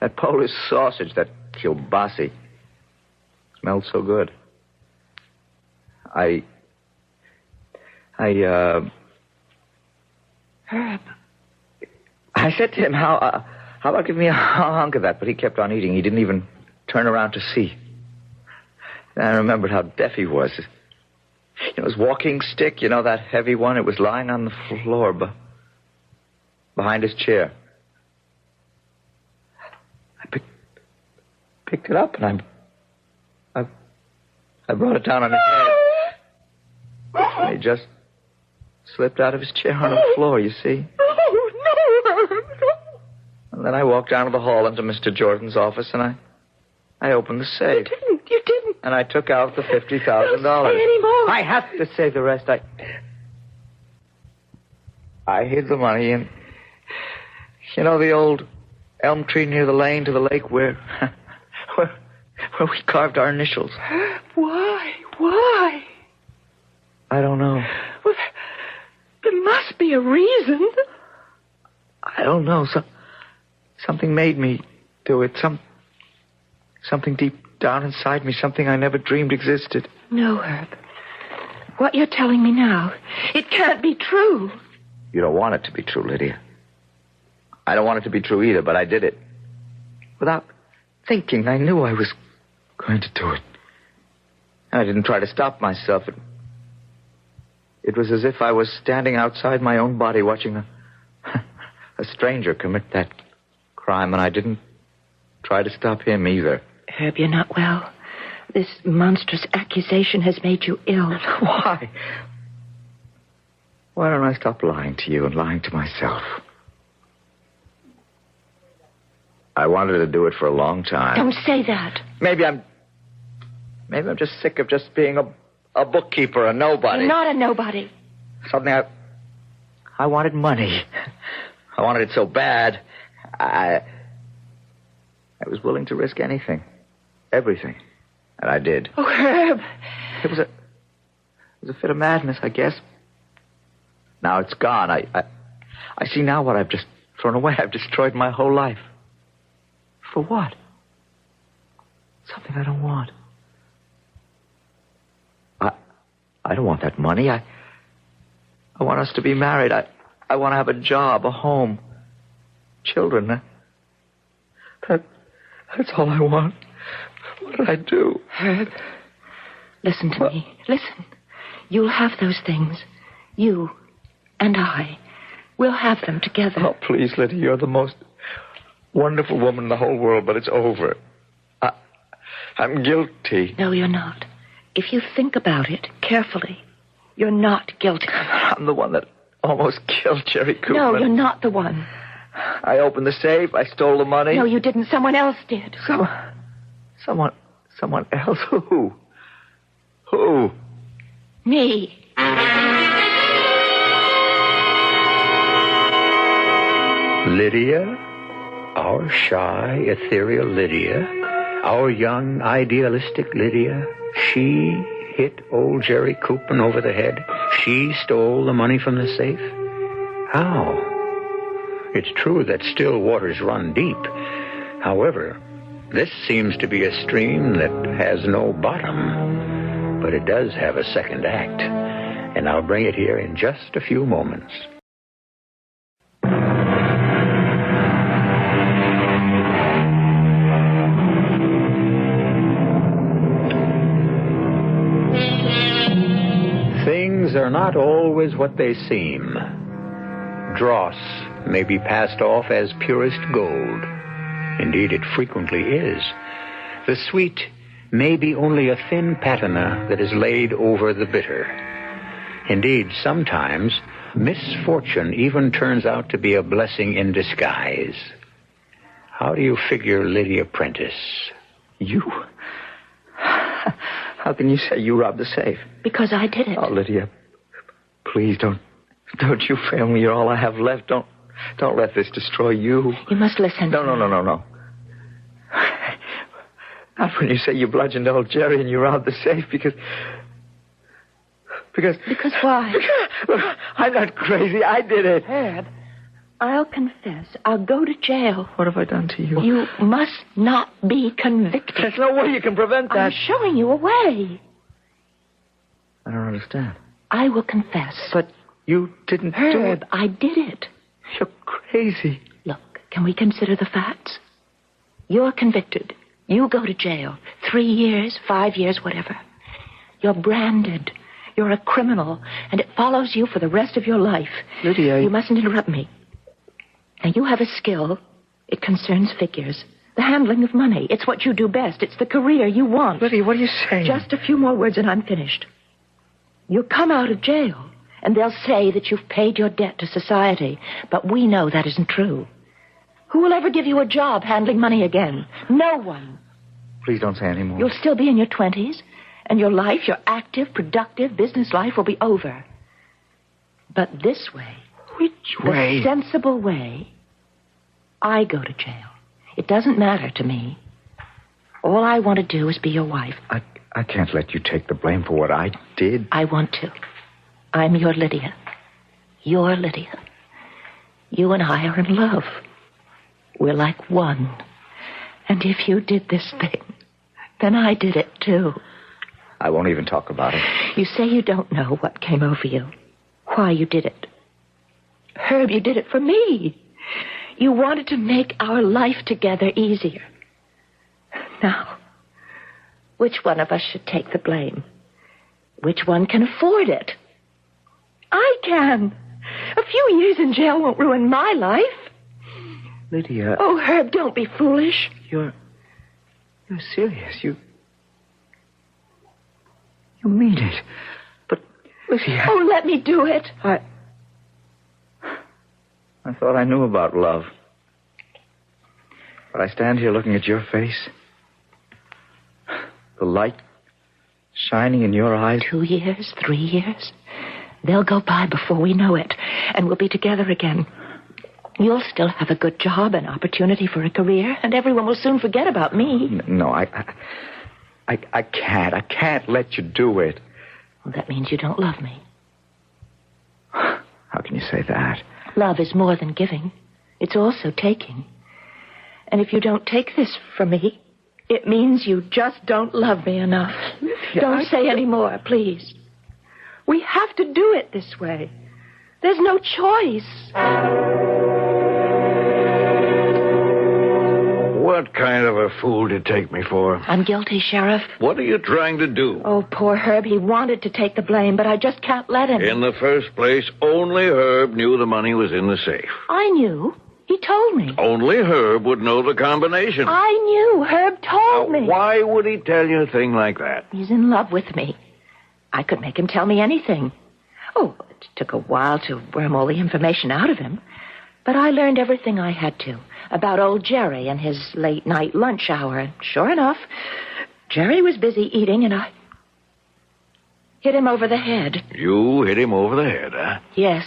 That Polish sausage, that kielbasi, smelled so good. Herb. I said to him, how about give me a hunk of that? But he kept on eating. He didn't even turn around to see. Then I remembered how deaf he was. His walking stick, that heavy one, it was lying on the floor behind his chair. I picked it up and I brought it down on his head. And he just slipped out of his chair on the floor, you see. Oh, no. And then I walked down to the hall into Mr. Jordan's office and I opened the safe. You didn't. And I took out the $50,000. Don't say any more. I have to say the rest. I hid the money in, the old elm tree near the lane to the lake where we carved our initials. Why? I don't know. Well, there must be a reason. I don't know. Something made me do it. Something deep down inside me, something I never dreamed existed. No, Herb. What you're telling me now, it can't be true. You don't want it to be true, Lydia. I don't want it to be true either, but I did it. Without thinking, I knew I was going to do it. And I didn't try to stop myself. It was as if I was standing outside my own body watching a stranger commit that crime, and I didn't try to stop him either. Herb, you're not well. This monstrous accusation has made you ill. Why? Why don't I stop lying to you and lying to myself? I wanted to do it for a long time. Don't say that. Maybe I'm just sick of just being a bookkeeper, a nobody. You're not a nobody. Suddenly I wanted money. I wanted it so bad. I was willing to risk anything. Everything. And I did. Oh, Herb. It was a fit of madness, I guess. Now it's gone. I see now what I've just thrown away. I've destroyed my whole life. For what? Something I don't want. I don't want that money. I want us to be married. I want to have a job, a home, children. That's all I want. What did I do? Herb, listen to me. Listen. You'll have those things. You and I. We'll have them together. Oh, please, Lydia, you're the most wonderful woman in the whole world, but it's over. I'm guilty. No, you're not. If you think about it carefully, you're not guilty. I'm the one that almost killed Jerry Koopman. No, you're not the one. I opened the safe. I stole the money. No, you didn't. Someone else did. Someone else? Who? Who? Me. Lydia, our shy, ethereal Lydia, our young, idealistic Lydia, she hit old Jerry Koopman over the head. She stole the money from the safe. How? It's true that still waters run deep. However, this seems to be a stream that has no bottom, but it does have a second act, and I'll bring it here in just a few moments. Things are not always what they seem. Dross may be passed off as purest gold. Indeed, it frequently is. The sweet may be only a thin patina that is laid over the bitter. Indeed, sometimes misfortune even turns out to be a blessing in disguise. How do you figure Lydia Prentice? You? How can you say you robbed the safe? Because I did it. Oh, Lydia, please don't you fail me. You're all I have left. Don't let this destroy you. You must listen. No. Not when you say you bludgeoned old Jerry and you robbed the safe, because why? I'm not crazy. I did it. Herb, I'll confess. I'll go to jail. What have I done to you? You must not be convicted. There's no way you can prevent that. I'm showing you a way. I don't understand. I will confess. But you didn't do it. Herb, I did it. You're crazy. Look, can we consider the facts? You're convicted. You go to jail. 3 years, 5 years, whatever. You're branded. You're a criminal, and it follows you for the rest of your life. Lydia, you mustn't interrupt me. Now, you have a skill. It concerns figures. The handling of money. It's what you do best. It's the career you want. Lydia, what are you saying? Just a few more words and I'm finished. You'll come out of jail, and they'll say that you've paid your debt to society. But we know that isn't true. Who will ever give you a job handling money again? No one. Please don't say any more. You'll still be in your 20s, and your life, your active, productive business life will be over. But this way... Which way? The sensible way. I go to jail. It doesn't matter to me. All I want to do is be your wife. I can't let you take the blame for what I did. I want to. I'm your Lydia. Your Lydia. You and I are in love. We're like one. And if you did this thing, then I did it too. I won't even talk about it. You say you don't know what came over you. Why you did it. Herb, you did it for me. You wanted to make our life together easier. Now, which one of us should take the blame? Which one can afford it? I can. A few years in jail won't ruin my life. Lydia. Oh, Herb, don't be foolish. You're serious. You mean it. But, Lydia. Oh, let me do it. I thought I knew about love. But I stand here looking at your face. The light shining in your eyes. 2 years, 3 years. They'll go by before we know it, and we'll be together again. You'll still have a good job, an opportunity for a career, and everyone will soon forget about me. No, I can't. I can't let you do it. Well, that means you don't love me. How can you say that? Love is more than giving. It's also taking. And if you don't take this from me, it means you just don't love me enough. Don't say any more, please. We have to do it this way. There's no choice. What kind of a fool to take me for? I'm guilty, Sheriff. What are you trying to do? Oh, poor Herb. He wanted to take the blame, but I just can't let him. In the first place, only Herb knew the money was in the safe. I knew. He told me. Only Herb would know the combination. I knew. Herb told me. Why would he tell you a thing like that? He's in love with me. I could make him tell me anything. Oh, it took a while to worm all the information out of him. But I learned everything I had to about old Jerry and his late-night lunch hour. And sure enough, Jerry was busy eating, and I hit him over the head. You hit him over the head, huh? Yes.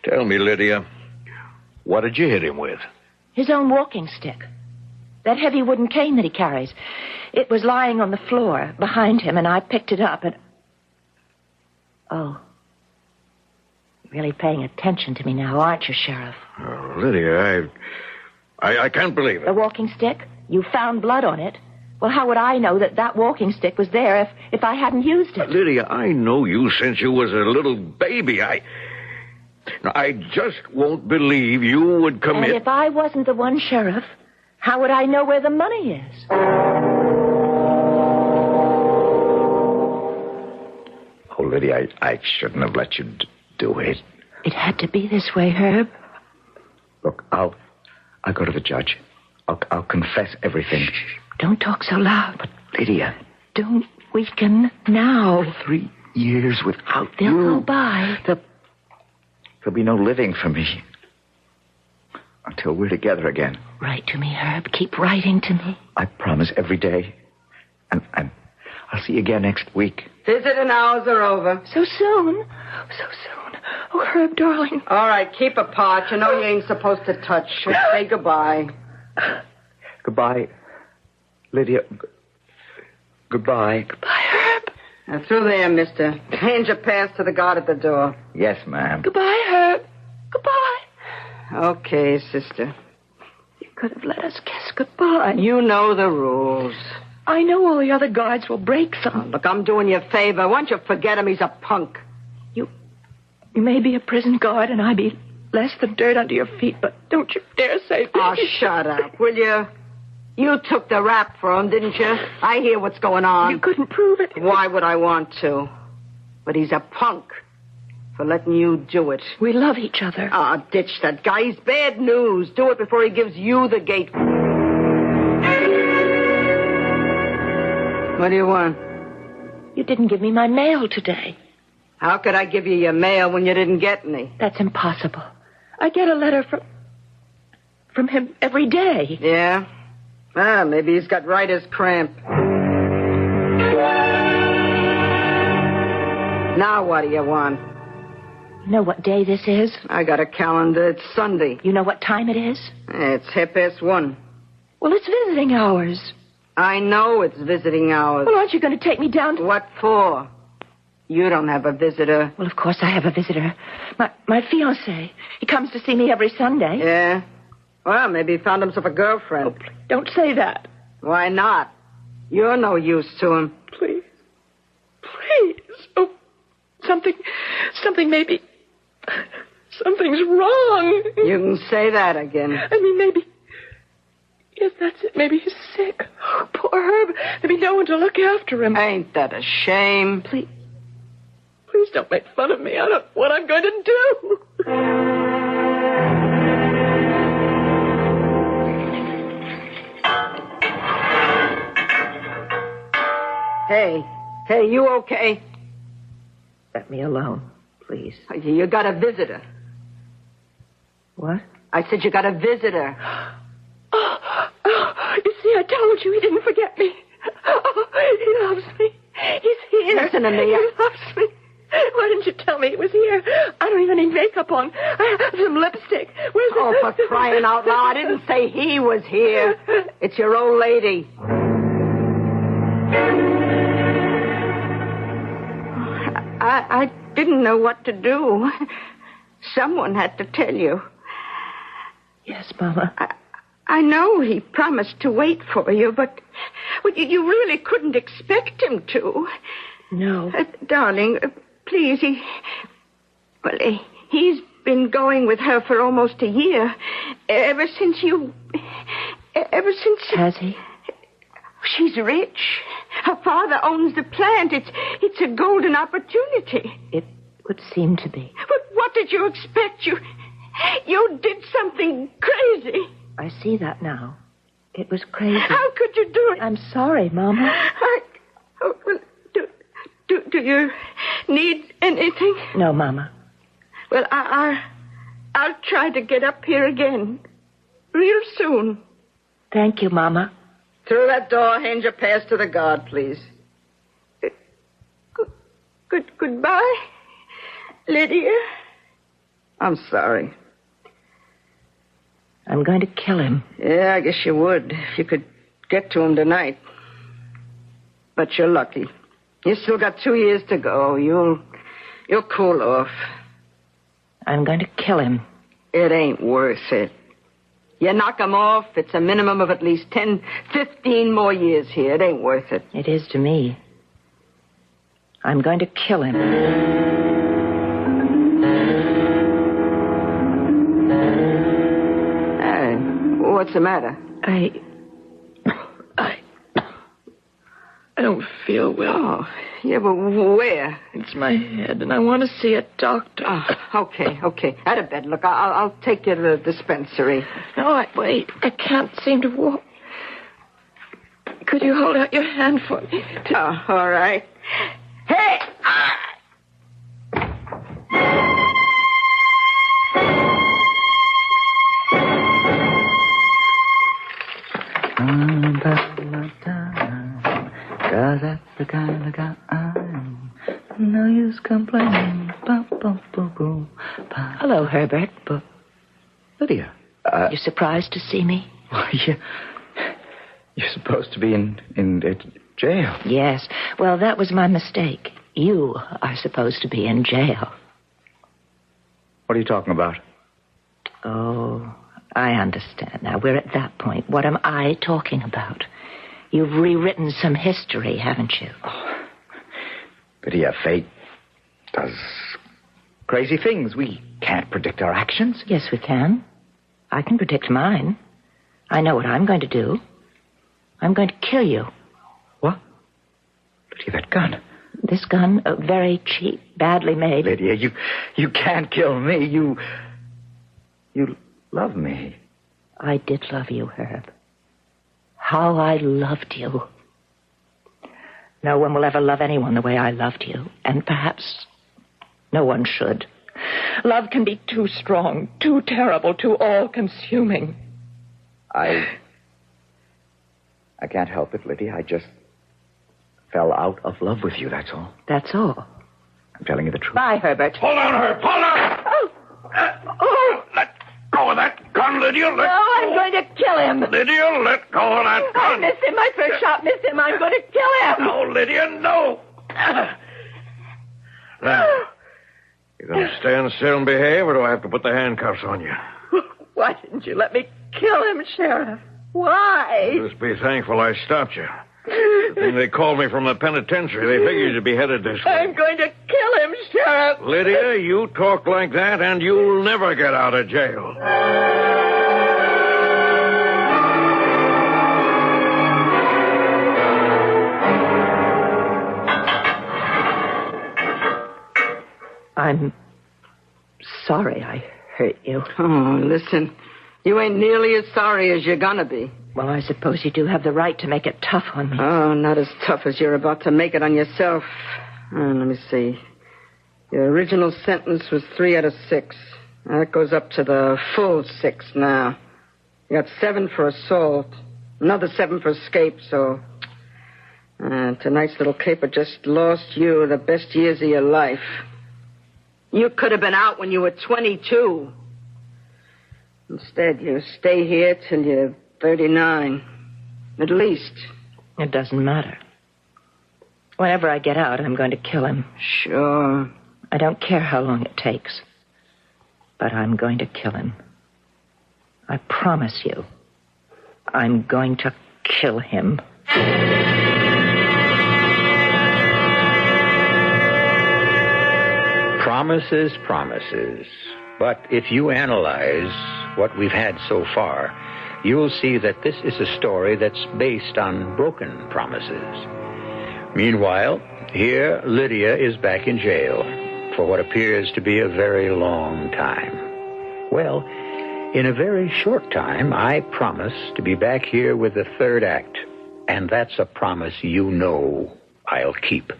Tell me, Lydia, what did you hit him with? His own walking stick. That heavy wooden cane that he carries. It was lying on the floor behind him, and I picked it up and... Oh. Really paying attention to me now, aren't you, Sheriff? Oh, Lydia, I can't believe it. The walking stick? You found blood on it? Well, how would I know that walking stick was there if I hadn't used it? Lydia, I know you since you was a little baby. I just won't believe you would commit... And if I wasn't the one, Sheriff, how would I know where the money is? Oh, Lydia, I shouldn't have let you do it. It had to be this way, Herb. Look, I'll go to the judge. I'll confess everything. Shh, don't talk so loud. But, Lydia... Don't weaken now. 3 years without They'll you. go by. There'll be no living for me. Until we're together again. Write to me, Herb. Keep writing to me. I promise every day. And I'll see you again next week. Visiting hours are over. So soon? So soon. Oh, Herb, darling. All right, keep apart. You know you ain't supposed to touch. Say goodbye. Goodbye, Lydia. Goodbye. Goodbye, Herb. Now, through there, mister. Hand your pass to the guard at the door. Yes, ma'am. Goodbye, Herb. Goodbye. Okay, sister. You could have let us kiss goodbye. You know the rules. I know all the other guards will break them. Oh, look, I'm doing you a favor. Why don't you forget him? He's a punk. You may be a prison guard and I be less than dirt under your feet, but don't you dare say that. Oh, shut up, will you? You took the rap for him, didn't you? I hear what's going on. You couldn't prove it. Why would I want to? But he's a punk for letting you do it. We love each other. Ah, ditch that guy. He's bad news. Do it before he gives you the gate. What do you want? You didn't give me my mail today. How could I give you your mail when you didn't get any? That's impossible. I get a letter from him every day. Yeah? Ah, maybe he's got writer's cramp. Now what do you want? You know what day this is? I got a calendar. It's Sunday. You know what time it is? It's 1:30. Well, it's visiting hours. I know it's visiting hours. Well, aren't you going to take me down to... What for? You don't have a visitor. Well, of course I have a visitor. My fiancé. He comes to see me every Sunday. Yeah? Well, maybe he found himself a girlfriend. Oh, please, don't say that. Why not? You're no use to him. Please. Please. Oh, something maybe... Something's wrong. You can say that again. I mean, maybe... Yes, that's it. Maybe he's sick. Oh, poor Herb. Maybe no one to look after him. Ain't that a shame? Please don't make fun of me. I don't know what I'm going to do. Hey, you okay? Let me alone, please. You got a visitor. What? I said you got a visitor. You see, I told you he didn't forget me. Oh, he loves me. He's here. Listen to me. He loves me. Why didn't you tell me he was here? I don't even need makeup on. I have some lipstick. Where's it? Oh, for crying out loud. I didn't say he was here. It's your old lady. I didn't know what to do. Someone had to tell you. Yes, Mama. I know he promised to wait for you, but you really couldn't expect him to. No. Darling, please, he's been going with her for almost a year. Ever since... Has he? She's rich. Her father owns the plant. It's a golden opportunity. It would seem to be. But what did you expect? You did something crazy. I see that now. It was crazy. How could you do it? I'm sorry, Mama. Do you need anything? No, Mama. Well, I'll try to get up here again. Real soon. Thank you, Mama. Through that door, hand your pass to the guard, please. Goodbye, Lydia. I'm sorry. I'm going to kill him. Yeah, I guess you would, if you could get to him tonight. But you're lucky. You still got 2 years to go. You'll cool off. I'm going to kill him. It ain't worth it. You knock him off, it's a minimum of at least 10, 15 more years here. It ain't worth it. It is to me. I'm going to kill him. Hey, what's the matter? I don't feel well. Oh, yeah, but where? It's my head, and I want to see a doctor. Oh, okay. Out of bed. Look, I'll take you to the dispensary. No, wait. I can't seem to walk. Could you hold out your hand for me? Oh, all right. Hey! No use complaining. Hello, Herbert. Lydia. You're surprised to see me? Why, you're supposed to be in jail. Yes. Well, that was my mistake. You are supposed to be in jail. What are you talking about? Oh, I understand. Now, we're at that point. What am I talking about? You've rewritten some history, haven't you? Oh, Lydia, fate does crazy things. We can't predict our actions. Yes, we can. I can predict mine. I know what I'm going to do. I'm going to kill you. What? Lydia, that gun. This gun, very cheap, badly made. Lydia, you can't kill me. You love me. I did love you, Herb. How I loved you. No one will ever love anyone the way I loved you. And perhaps no one should. Love can be too strong, too terrible, too all-consuming. I can't help it, Lydia. I just fell out of love with you, that's all. That's all. I'm telling you the truth. Bye, Herbert. Hold on, Herb. Hold on. Let go of that gun, Lydia. Let No, I'm going to kill him. Lydia, let go of that gun. I missed him. My first shot missed him. I'm going to kill him. No, Lydia, no. Now, you going to stand still and behave, or do I have to put the handcuffs on you? Why didn't you let me kill him, Sheriff? Why? Just be thankful I stopped you. When they called me from the penitentiary, they figured you'd be headed this way. I'm going to kill him, Sheriff. Lydia, you talk like that, and you'll never get out of jail. I'm sorry I hurt you. Oh, listen. You ain't nearly as sorry as you're gonna be. Well, I suppose you do have the right to make it tough on me. Oh, not as tough as you're about to make it on yourself. Let me see. Your original sentence was 3 out of 6. That goes up to the full 6 now. You got 7 for assault. Another 7 for escape, so... tonight's little caper just lost you the best years of your life. You could have been out when you were 22. Instead, you stay here till you're 39. At least. It doesn't matter. Whenever I get out, I'm going to kill him. Sure. I don't care how long it takes. But I'm going to kill him. I promise you. I'm going to kill him. Promises, promises. But if you analyze what we've had so far, you'll see that this is a story that's based on broken promises. Meanwhile, here Lydia is back in jail for what appears to be a very long time. Well, in a very short time, I promise to be back here with the third act. And that's a promise you know I'll keep.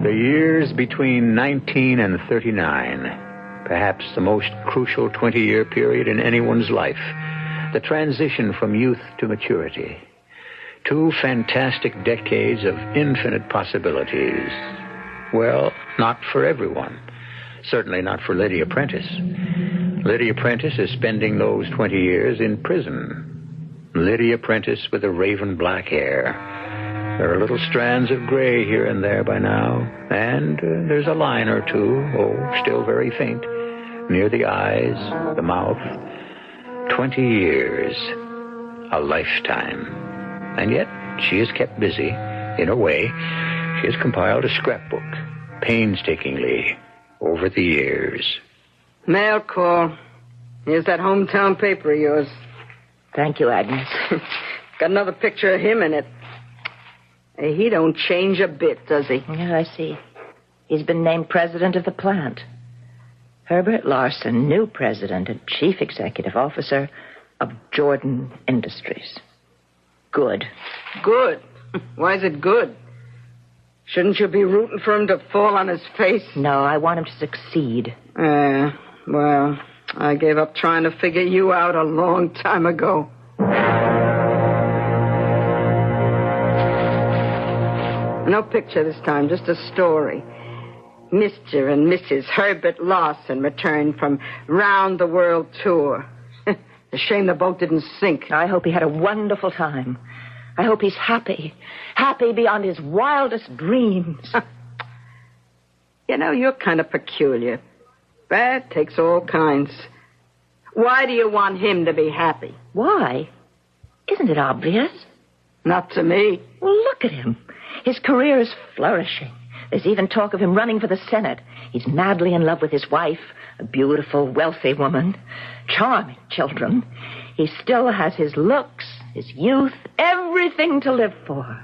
The years between 19 and 39, perhaps the most crucial 20-year period in anyone's life, the transition from youth to maturity. 2 fantastic decades of infinite possibilities. Well, not for everyone. Certainly not for Lydia Prentice. Lydia Prentice is spending those 20 years in prison. Lydia Prentice with the raven black hair. There are little strands of gray here and there by now, and there's a line or two, still very faint, near the eyes, the mouth. 20 years, a lifetime. And yet, she is kept busy, in a way. She has compiled a scrapbook, painstakingly, over the years. Mail call. Here's that hometown paper of yours. Thank you, Agnes. Got another picture of him in it. Hey, he don't change a bit, does he? Yeah, I see. He's been named president of the plant. Herbert Larson, new president and chief executive officer of Jordan Industries. Good. Good? Why is it good? Shouldn't you be rooting for him to fall on his face? No, I want him to succeed. Well, I gave up trying to figure you out a long time ago. No picture this time, just a story. Mr. and Mrs. Herbert Larson returned from round-the-world tour. A shame the boat didn't sink. I hope he had a wonderful time. I hope he's happy. Happy beyond his wildest dreams. You know, you're kind of peculiar. That takes all kinds. Why do you want him to be happy? Why? Isn't it obvious? Not to me. Well, look at him. His career is flourishing. There's even talk of him running for the Senate. He's madly in love with his wife, a beautiful, wealthy woman. Charming children. He still has his looks, his youth, everything to live for.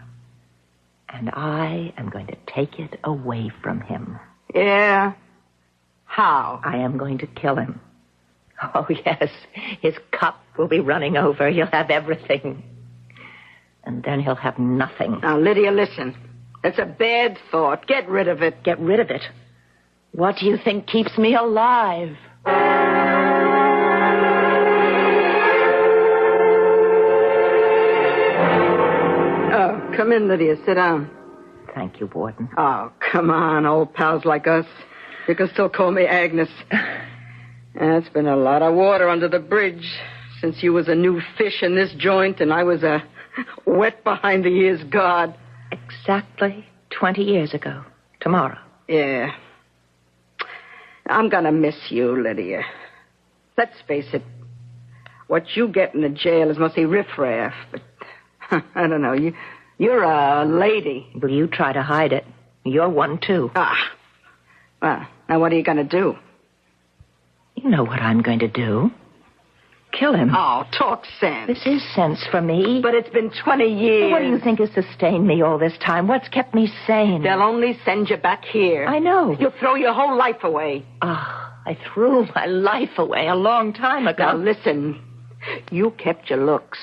And I am going to take it away from him. Yeah? How? I am going to kill him. Oh, yes. His cup will be running over. He'll have everything. And then he'll have nothing. Now, Lydia, listen. It's a bad thought. Get rid of it. Get rid of it? What do you think keeps me alive? Oh, come in, Lydia. Sit down. Thank you, Warden. Oh, come on, old pals like us. You can still call me Agnes. It's been a lot of water under the bridge since you was a new fish in this joint and I was a wet behind the ears guard. Exactly 20 years ago. Tomorrow. Yeah. I'm gonna miss you, Lydia. Let's face it, what you get in the jail is mostly riffraff, but I don't know, you're a lady. Will you try to hide it? You're one, too. Well, now what are you gonna do? You know what I'm going to do. Kill him. Oh, talk sense. This is sense for me. But it's been 20 years. What do you think has sustained me all this time? What's kept me sane? They'll only send you back here. I know. You'll throw your whole life away. I threw my life away a long time ago. Now, listen. You kept your looks.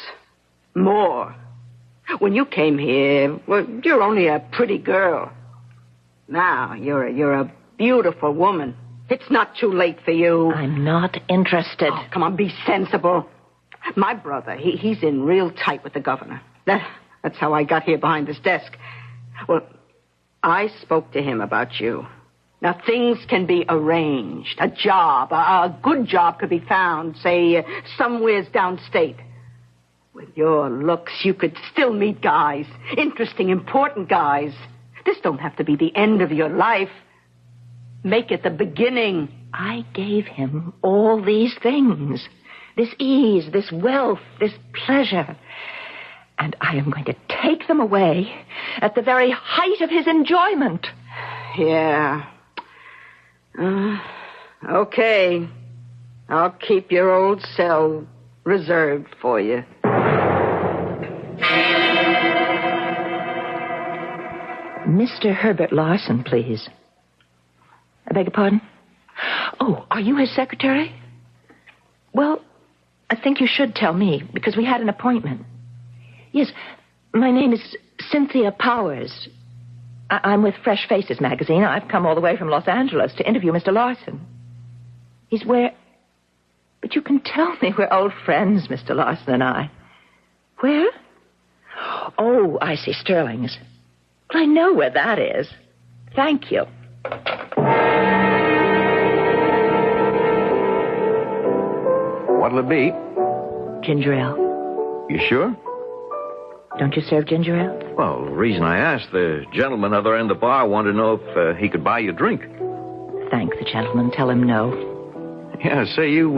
More. When you came here, well, you're only a pretty girl. Now, you're a beautiful woman. It's not too late for you. I'm not interested. Oh, come on, be sensible. My brother, he's in real tight with the governor. That's how I got here behind this desk. Well, I spoke to him about you. Now, things can be arranged. A job, a good job could be found, say, somewheres downstate. With your looks, you could still meet guys. Interesting, important guys. This don't have to be the end of your life. Make it the beginning. I gave him all these things. This ease, this wealth, this pleasure. And I am going to take them away at the very height of his enjoyment. Yeah. Okay. I'll keep your old cell reserved for you. Mr. Herbert Larson, please. I beg your pardon? Oh, are you his secretary? Well, I think you should tell me, because we had an appointment. Yes, my name is Cynthia Powers. I'm with Fresh Faces magazine. I've come all the way from Los Angeles to interview Mr. Larson. He's where... But you can tell me we're old friends, Mr. Larson and I. Where? Oh, I see, Sterling's. Well, I know where that is. Thank you. What'll it be? Ginger ale. You sure? Don't you serve ginger ale? Well, the reason I asked, the gentleman other end of the bar wanted to know if he could buy you a drink. Thank the gentleman. Tell him no. Yeah, say, you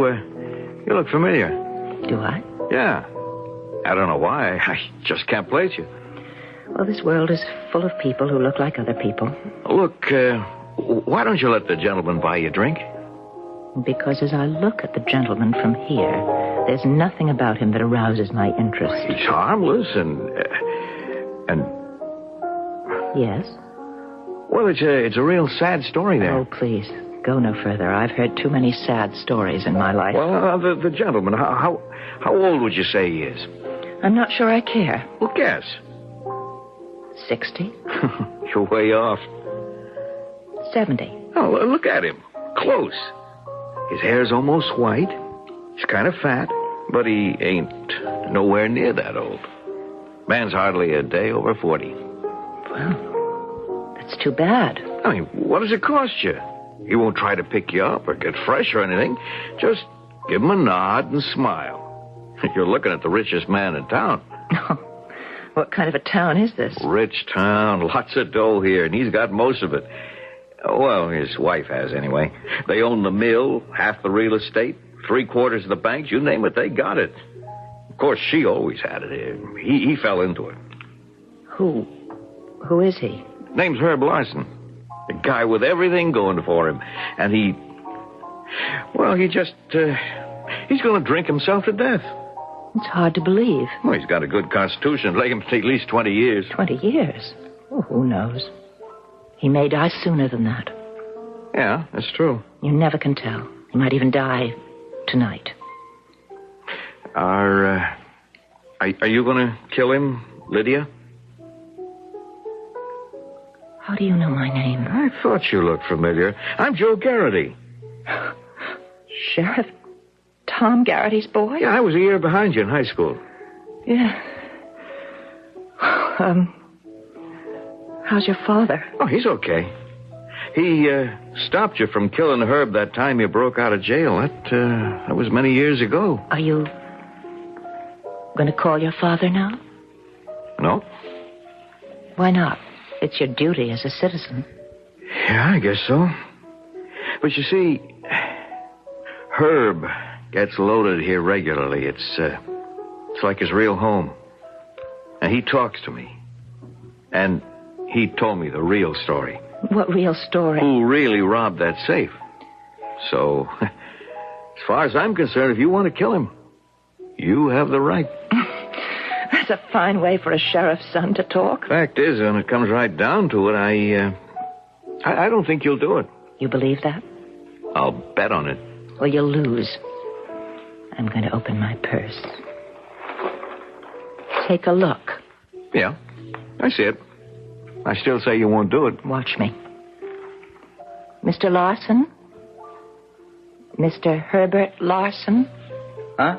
look familiar. Do I? Yeah. I don't know why. I just can't place you. Well, this world is full of people who look like other people. Look, why don't you let the gentleman buy you a drink? Because as I look at the gentleman from here, there's nothing about him that arouses my interest. He's harmless and... Yes? Well, it's a real sad story there. Oh, please, go no further. I've heard too many sad stories in my life. Well, the gentleman, how old would you say he is? I'm not sure I care. Well, guess. 60? You're way off. 70. Oh, look at him. Close. His hair's almost white. He's kind of fat, but he ain't nowhere near that old. Man's hardly a day over 40. Well, that's too bad. I mean, what does it cost you? He won't try to pick you up or get fresh or anything. Just give him a nod and smile. You're looking at the richest man in town. What kind of a town is this? Rich town. Lots of dough here, and he's got most of it. Well, his wife has, anyway. They own the mill, half the real estate, 3/4 of the banks. You name it, they got it. Of course, she always had it. He fell into it. Who is he? Name's Herb Larson. A guy with everything going for him. And he just... he's going to drink himself to death. It's hard to believe. Well, he's got a good constitution. Lay him at least 20 years. 20 years? Oh, who knows? He may die sooner than that. Yeah, that's true. You never can tell. He might even die tonight. Are you going to kill him, Lydia? How do you know my name? I thought you looked familiar. I'm Joe Garrity. Sheriff Tom Garrity's boy? Yeah, I was a year behind you in high school. Yeah. How's your father? Oh, he's okay. He stopped you from killing Herb that time you broke out of jail. That was many years ago. Are you going to call your father now? No. Why not? It's your duty as a citizen. Yeah, I guess so. But you see, Herb gets loaded here regularly. It's like his real home. And he talks to me. And he told me the real story. What real story? Who really robbed that safe. So, as far as I'm concerned, if you want to kill him, you have the right. That's a fine way for a sheriff's son to talk. Fact is, when it comes right down to it, I don't think you'll do it. You believe that? I'll bet on it. Well, you'll lose. I'm going to open my purse. Take a look. Yeah, I see it. I still say you won't do it. Watch me. Mr. Larson? Mr. Herbert Larson? Huh?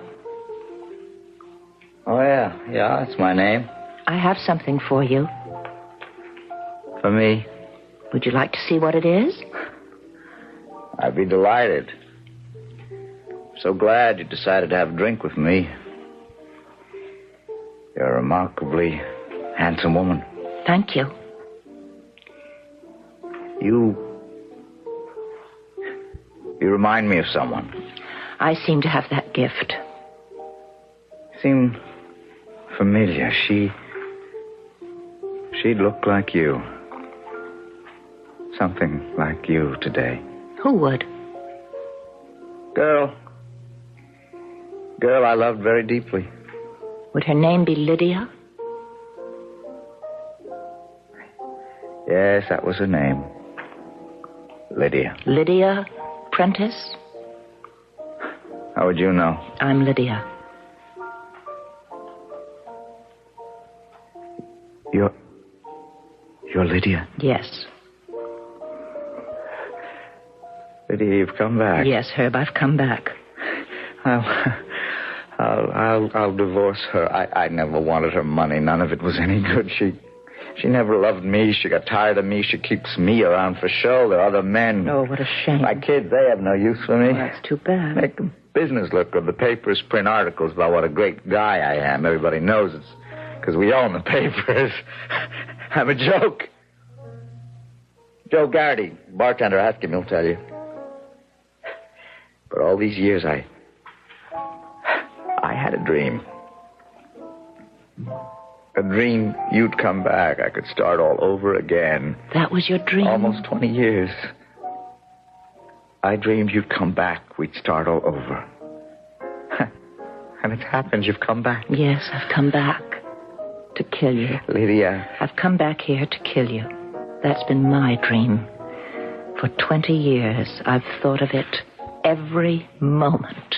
Oh, yeah. Yeah, that's my name. I have something for you. For me? Would you like to see what it is? I'd be delighted. So glad you decided to have a drink with me. You're a remarkably handsome woman. Thank you. You remind me of someone. I seem to have that gift. Seem familiar. She'd look like you. Something like you today. Who would? Girl I loved very deeply. Would her name be Lydia? Yes, that was her name. Lydia. Lydia Prentice? How would you know? I'm Lydia. You're Lydia? Yes. Lydia, you've come back. Yes, Herb, I've come back. I'll divorce her. I never wanted her money. None of it was any good. She never loved me. She got tired of me. She keeps me around for show. There are other men. Oh, what a shame. My kids, they have no use for me. Well, that's too bad. Make the business look good. The papers print articles about what a great guy I am. Everybody knows it's because we own the papers. I'm a joke. Joe Garrity, bartender, ask him, he'll tell you. But all these years, I had a dream. A dream you'd come back. I could start all over again. That was your dream? Almost 20 years. I dreamed you'd come back. We'd start all over. And it's happened. You've come back. Yes, I've come back to kill you. Lydia. I've come back here to kill you. That's been my dream. For 20 years, I've thought of it every moment.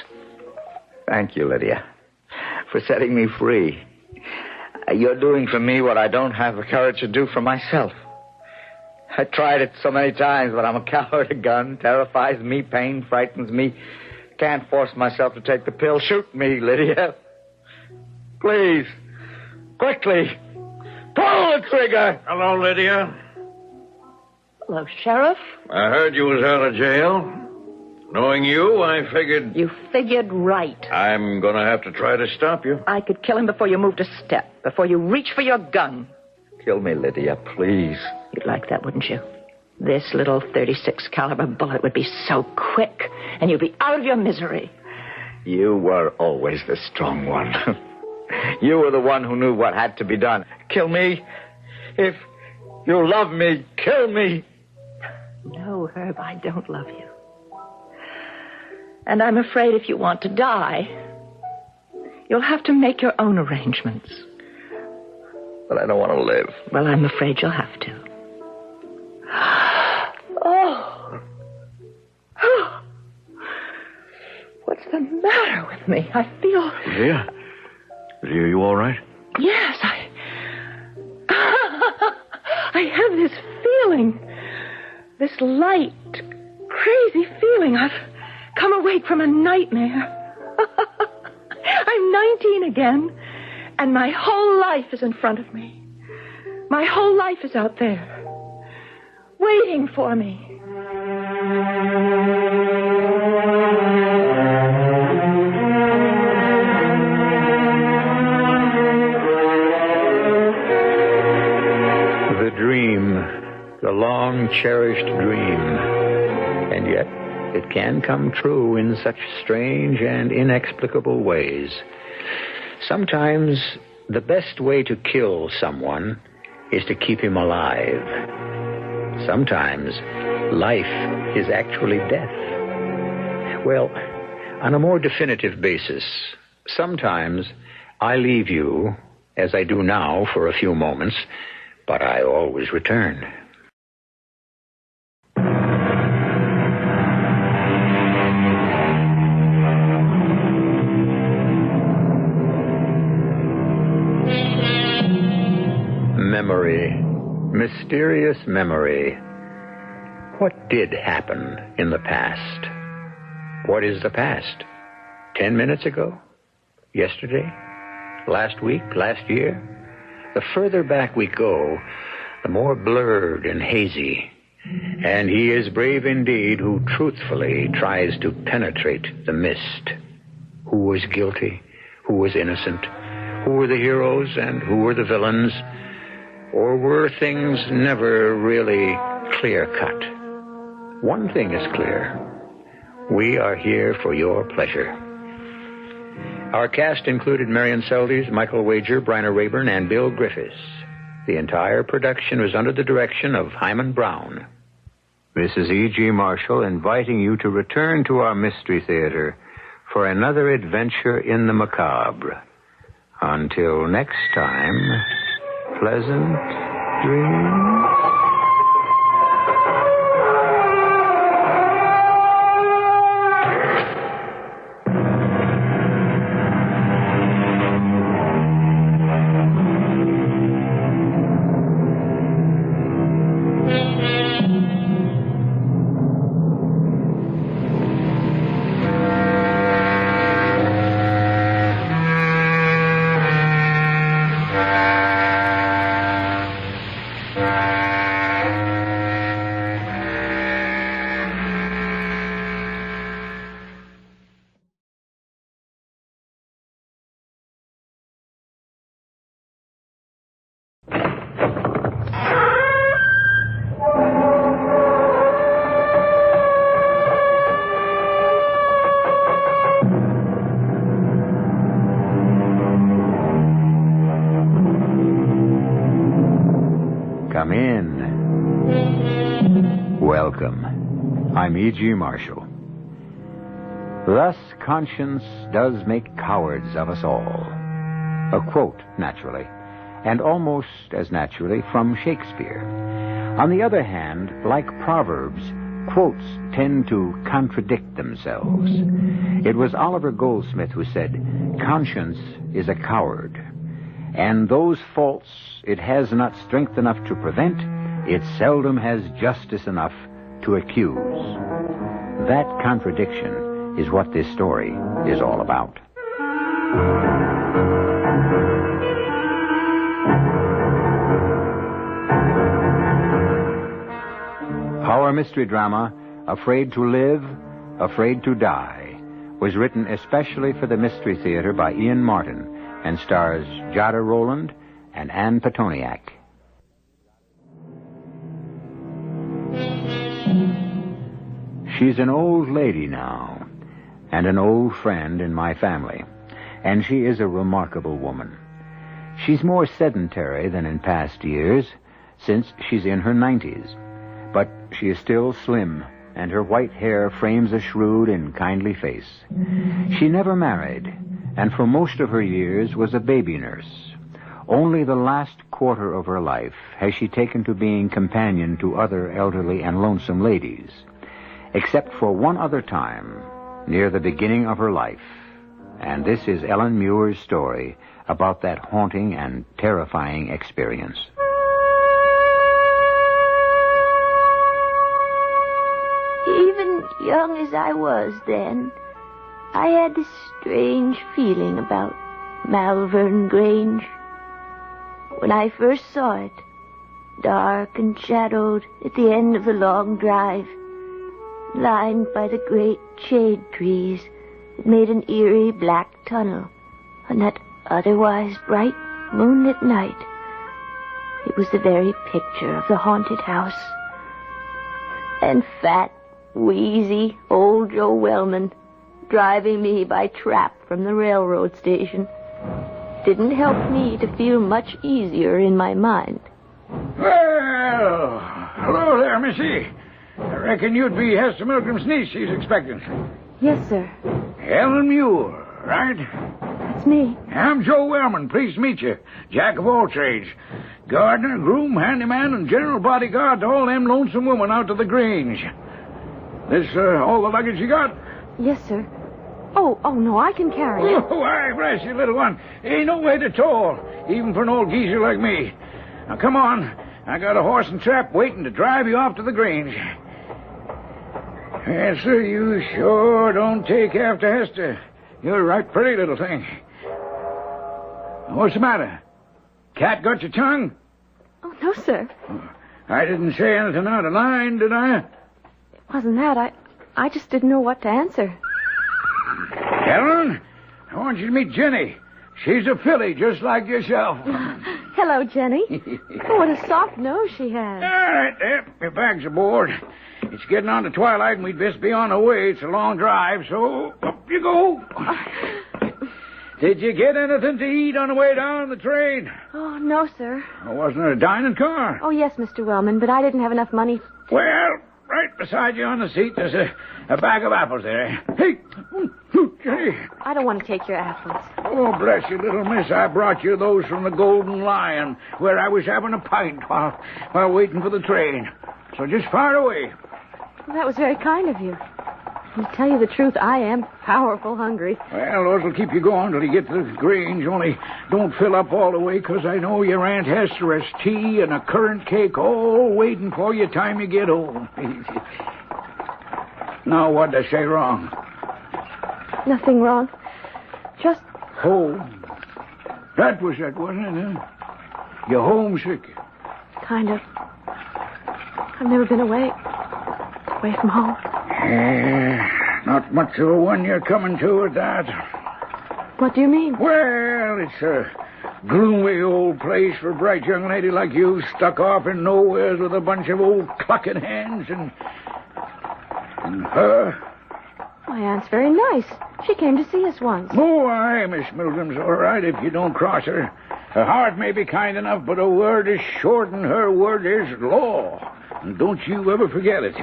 Thank you, Lydia, for setting me free. You're doing for me what I don't have the courage to do for myself. I tried it so many times, but I'm a coward. A gun terrifies me, pain frightens me. Can't force myself to take the pill. Shoot me, Lydia. Please. Quickly. Pull the trigger. Hello, Lydia. Hello, Sheriff. I heard you was out of jail. Knowing you, I figured... You figured right. I'm going to have to try to stop you. I could kill him before you moved a step, before you reached for your gun. Kill me, Lydia, please. You'd like that, wouldn't you? This little .36 caliber bullet would be so quick, and you'd be out of your misery. You were always the strong one. You were the one who knew what had to be done. Kill me. If you love me, kill me. No, Herb, I don't love you. And I'm afraid if you want to die, you'll have to make your own arrangements. But I don't want to live. Well, I'm afraid you'll have to. Oh. What's the matter with me? I feel... Lydia? Lydia, you all right? Yes, I have this feeling. This light, crazy feeling. I've come awake from a nightmare. I'm 19 again, and my whole life is in front of me. My whole life is out there, waiting for me. The dream, the long-cherished dream, and yet it can come true in such strange and inexplicable ways. Sometimes the best way to kill someone is to keep him alive. Sometimes life is actually death. Well, on a more definitive basis, sometimes I leave you, as I do now, for a few moments, but I always return. Memory, mysterious memory. What did happen in the past? What is the past? 10 minutes ago? Yesterday? Last week? Last year? The further back we go, the more blurred and hazy. And he is brave indeed who truthfully tries to penetrate the mist. Who was guilty? Who was innocent? Who were the heroes and who were the villains? Or were things never really clear-cut? One thing is clear. We are here for your pleasure. Our cast included Marion Seldes, Michael Wager, Bryna Rayburn, and Bill Griffiths. The entire production was under the direction of Hyman Brown. This is E.G. Marshall inviting you to return to our Mystery Theater for another adventure in the macabre. Until next time, pleasant dreams. Come in. Welcome. I'm E.G. Marshall. Thus conscience does make cowards of us all. A quote, naturally, and almost as naturally from Shakespeare. On the other hand, like Proverbs, quotes tend to contradict themselves. It was Oliver Goldsmith who said, "Conscience is a coward, and those faults it has not strength enough to prevent, it seldom has justice enough to accuse." That contradiction is what this story is all about. Our mystery drama, Afraid to Live, Afraid to Die, was written especially for the Mystery Theater by Ian Martin and stars Jada Rowland and Ann Petoniak. She's an old lady now, and an old friend in my family, and she is a remarkable woman. She's more sedentary than in past years, since she's in her 90s, but she is still slim, and her white hair frames a shrewd and kindly face. She never married, and for most of her years was a baby nurse. Only the last quarter of her life has she taken to being companion to other elderly and lonesome ladies, except for one other time, near the beginning of her life. And this is Ellen Muir's story about that haunting and terrifying experience. Even young as I was then, I had this strange feeling about Malvern Grange. When I first saw it, dark and shadowed at the end of the long drive, lined by the great shade trees that made an eerie black tunnel on that otherwise bright moonlit night, it was the very picture of the haunted house. And fat, wheezy old Joe Wellman driving me by trap from the railroad station didn't help me to feel much easier in my mind. Well, hello there, Missy. I reckon you'd be Hester Milgram's niece she's expecting. Yes, sir. Helen Muir, right? That's me. I'm Joe Wellman. Pleased to meet you. Jack of all trades. Gardener, groom, handyman, and general bodyguard to all them lonesome women out to the Grange. This, all the luggage you got? Yes, sir. Oh, no, I can carry it. Oh, why, bless you, little one. Ain't no weight at all, even for an old geezer like me. Now, come on. I got a horse and trap waiting to drive you off to the Grange. Yes, sir, you sure don't take after Hester. You're a right pretty little thing. What's the matter? Cat got your tongue? Oh, no, sir. I didn't say anything out of line, did I? It wasn't that. I just didn't know what to answer. Helen, I want you to meet Jenny. She's a filly, just like yourself. Hello, Jenny. Oh, what a soft nose she has. All right, there. Your bag's aboard. It's getting on to twilight, and we'd best be on our way. It's a long drive, so up you go. Did you get anything to eat on the way down the train? Oh, no, sir. Oh, wasn't it a dining car? Oh, yes, Mr. Wellman, but I didn't have enough money. Well, right beside you on the seat, there's a bag of apples there. Hey, Jenny. I don't want to take your apples. Oh, bless you, little miss. I brought you those from the Golden Lion, where I was having a pint while waiting for the train. So just fire away. Well, that was very kind of you. To tell you the truth, I am powerful hungry. Well, those will keep you going till you get to the Grange. Only don't fill up all the way, because I know your Aunt Hester has tea and a currant cake all waiting for you time you get home. Now, what'd I say wrong? Nothing wrong. Just... Oh, that was it, wasn't it, huh? You're homesick? Kind of. I've never been away from home. Not much of a one you're coming to at that. What do you mean? Well, it's a gloomy old place for a bright young lady like you, stuck off in nowheres with a bunch of old clucking hands and her. My aunt's very nice. She came to see us once. Oh, aye, Miss Milgram's all right if you don't cross her. Her heart may be kind enough, but her word is short and her word is law. And don't you ever forget it.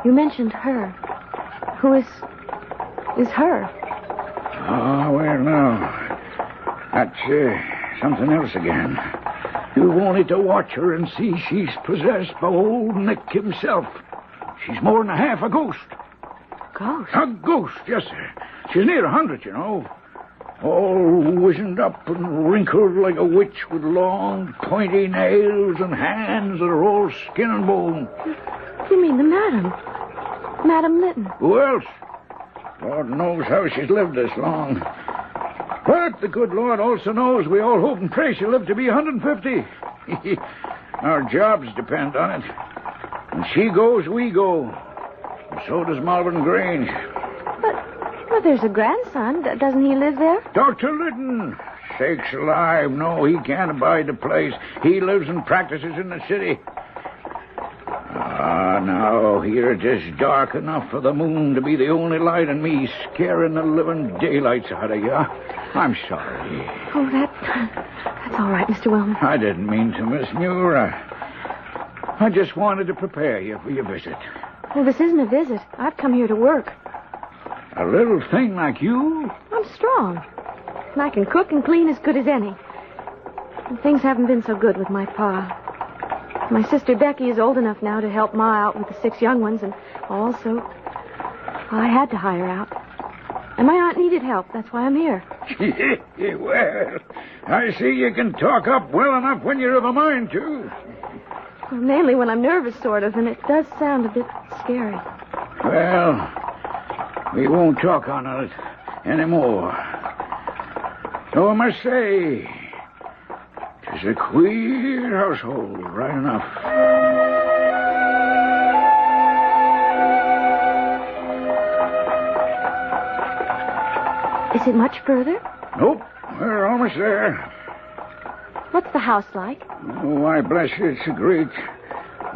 You mentioned her. Who is her? Oh, well, no. That's something else again. You've only to watch her and see she's possessed by old Nick himself. She's more than half a ghost. Ghost? A ghost, yes, sir. She's near 100, you know. All wizened up and wrinkled like a witch with long, pointy nails and hands that are all skin and bone. You mean the madam? Madam Lytton. Who else? Lord knows how she's lived this long. But the good Lord also knows we all hope and pray she'll live to be 150. Our jobs depend on it. When she goes, we go. And so does Malvern Grange. But there's a grandson. Doesn't he live there? Dr. Lytton. Sakes alive, no, he can't abide the place. He lives and practices in the city. Now, here it is dark enough for the moon to be the only light and me scaring the living daylights out of you. I'm sorry. Oh, that's all right, Mr. Wellman. I didn't mean to, Miss Muir. I just wanted to prepare you for your visit. Well, this isn't a visit. I've come here to work. A little thing like you? I'm strong. And I can cook and clean as good as any. And things haven't been so good with my pa. My sister Becky is old enough now to help Ma out with the 6 young ones, and also I had to hire out. And my aunt needed help. That's why I'm here. Well, I see you can talk up well enough when you're of a mind to. Well, mainly when I'm nervous, sort of, and it does sound a bit scary. Well, we won't talk on it anymore. Though I must say, it's a queer household, right enough. Is it much further? Nope, we're almost there. What's the house like? Oh, why, bless you, it's a great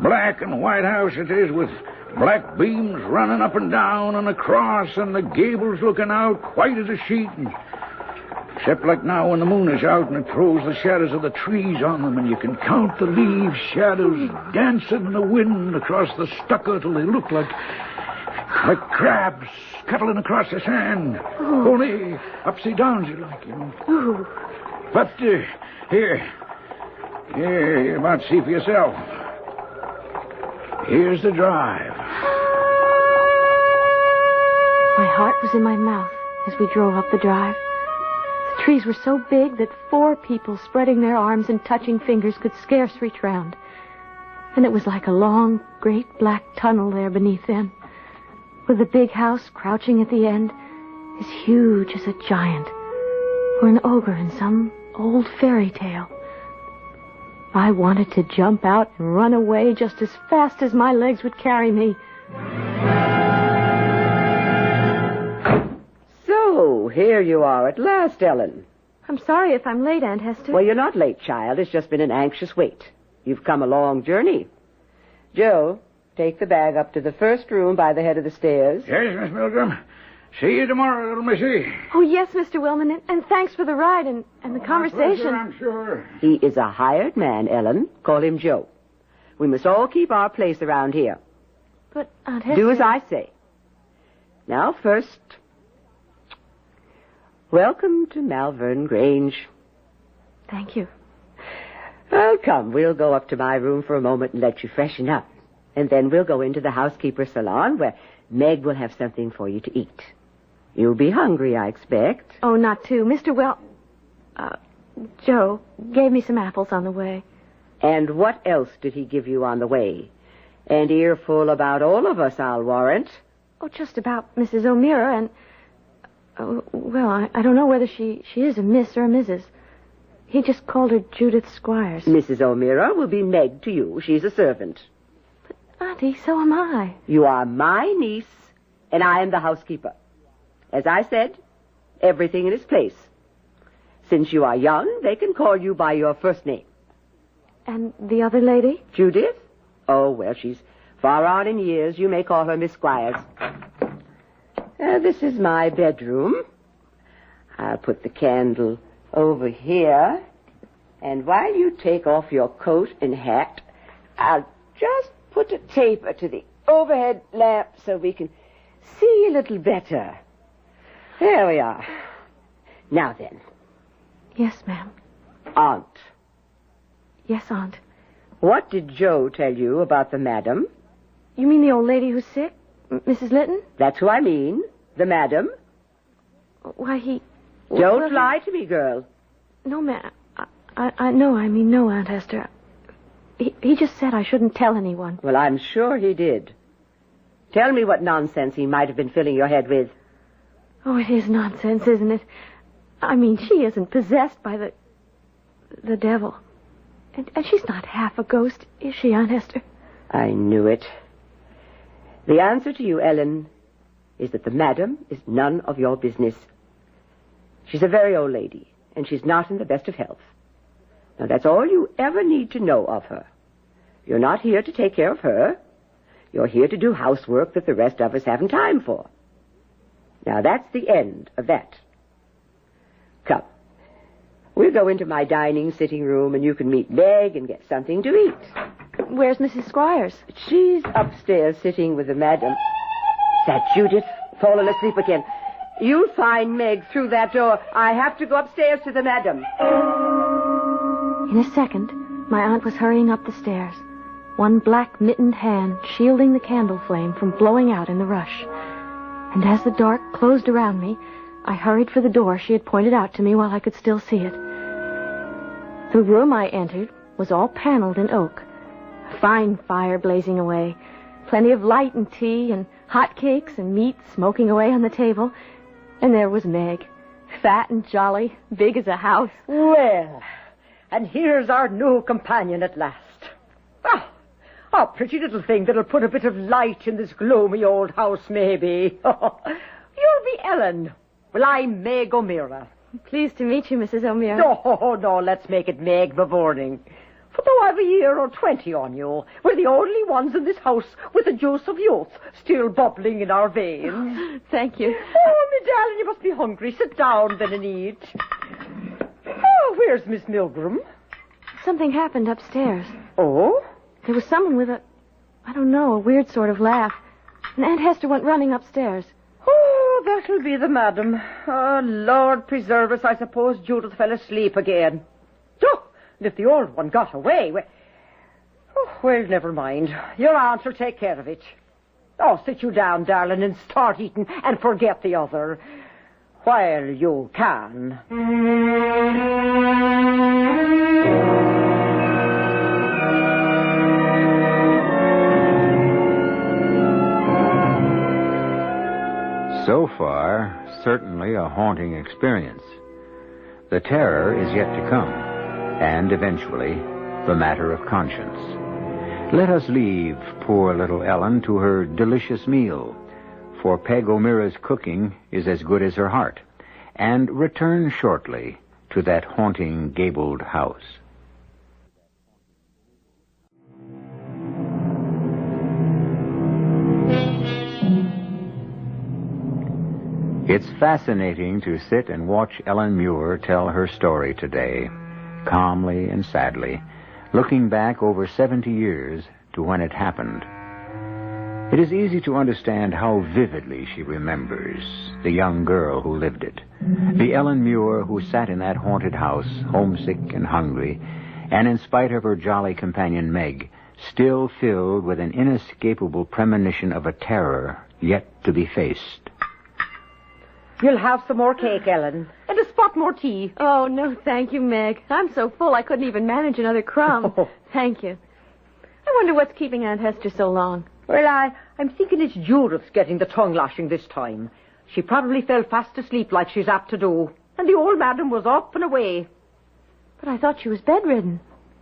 black and white house it is with Black beams running up and down and across, and the gables looking out white as a sheet. Except like now when the moon is out and it throws the shadows of the trees on them, and you can count the leaves, shadows dancing in the wind across the stucco till they look like crabs scuttling across the sand. Only upside down, you like, you know. But here, you might see for yourself. Here's the drive. My heart was in my mouth as we drove up the drive. The trees were so big that 4 people spreading their arms and touching fingers could scarce reach round. And it was like a long, great black tunnel there beneath them, with the big house crouching at the end, as huge as a giant, or an ogre in some old fairy tale. I wanted to jump out and run away just as fast as my legs would carry me. So, here you are at last, Ellen. I'm sorry if I'm late, Aunt Hester. Well, you're not late, child. It's just been an anxious wait. You've come a long journey. Joe, take the bag up to the first room by the head of the stairs. Yes, Miss Milgram. See you tomorrow, little missy. Oh, yes, Mr. Wellman, and thanks for the ride and the conversation. Pleasure, I'm sure. He is a hired man, Ellen. Call him Joe. We must all keep our place around here. But, Aunt Hester... Do as I say. Now, first, welcome to Malvern Grange. Thank you. Well, come, we'll go up to my room for a moment and let you freshen up. And then we'll go into the housekeeper's salon where Meg will have something for you to eat. You'll be hungry, I expect. Oh, not too. Joe gave me some apples on the way. And what else did he give you on the way? An earful about all of us, I'll warrant. Oh, just about Mrs. O'Meara and... I don't know whether she is a Miss or a Mrs. He just called her Judith Squires. Mrs. O'Meara will be Meg to you. She's a servant. But, Auntie, so am I. You are my niece, and I am the housekeeper. As I said, everything in its place. Since you are young, they can call you by your first name. And the other lady? Judith? Oh, well, she's far on in years. You may call her Miss Squires. This is my bedroom. I'll put the candle over here. And while you take off your coat and hat, I'll just put a taper to the overhead lamp so we can see a little better. There we are. Now then. Yes, ma'am. Aunt. Yes, Aunt. What did Joe tell you about the madam? You mean the old lady who's sick? Mrs. Litton? That's who I mean. The madam. Why, Don't lie to me, girl. No, ma'am. No, Aunt Hester. He just said I shouldn't tell anyone. Well, I'm sure he did. Tell me what nonsense he might have been filling your head with. Oh, it is nonsense, isn't it? I mean, she isn't possessed by the devil. And she's not half a ghost, is she, Aunt Hester? I knew it. The answer to you, Ellen, is that the madam is none of your business. She's a very old lady, and she's not in the best of health. Now, that's all you ever need to know of her. You're not here to take care of her. You're here to do housework that the rest of us haven't time for. Now, that's the end of that. Come. We'll go into my dining sitting room, and you can meet Meg and get something to eat. Where's Mrs. Squires? She's upstairs sitting with the madam. Is that Judith? Fallen asleep again. You'll find Meg through that door. I have to go upstairs to the madam. In a second, my aunt was hurrying up the stairs, one black mittened hand shielding the candle flame from blowing out in the rush. And as the dark closed around me, I hurried for the door she had pointed out to me while I could still see it. The room I entered was all paneled in oak, a fine fire blazing away, plenty of light and tea and hot cakes and meat smoking away on the table, and there was Meg, fat and jolly, big as a house. Well, and here's our new companion at last. A pretty little thing that'll put a bit of light in this gloomy old house, maybe. You'll be Ellen. Well, I'm Meg O'Meara. Pleased to meet you, Mrs. O'Meara. No, let's make it Meg Bevorning. Though I've a year or 20 on you, we're the only ones in this house with the juice of youth still bubbling in our veins. Thank you. Oh, me darling, you must be hungry. Sit down then and eat. Oh, where's Miss Milgram? Something happened upstairs. Oh? There was someone with a weird sort of laugh. And Aunt Hester went running upstairs. Oh, that'll be the madam. Oh, Lord preserve us, I suppose Judith fell asleep again. Oh, and if the old one got away, well, never mind. Your aunt will take care of it. Oh, sit you down, darling, and start eating and forget the other. While you can. So far, certainly a haunting experience. The terror is yet to come, and eventually, the matter of conscience. Let us leave poor little Ellen to her delicious meal, for Peg O'Meara's cooking is as good as her heart, and return shortly to that haunting gabled house. It's fascinating to sit and watch Ellen Muir tell her story today, calmly and sadly, looking back over 70 years to when it happened. It is easy to understand how vividly she remembers the young girl who lived it, the Ellen Muir who sat in that haunted house, homesick and hungry, and in spite of her jolly companion Meg, still filled with an inescapable premonition of a terror yet to be faced. You'll have some more cake, Ellen, and a spot more tea. Oh, no, thank you, Meg. I'm so full I couldn't even manage another crumb. Oh. Thank you. I wonder what's keeping Aunt Hester so long. Well, I'm thinking it's Judith's getting the tongue lashing this time. She probably fell fast asleep like she's apt to do, and the old madam was up and away. But I thought she was bedridden.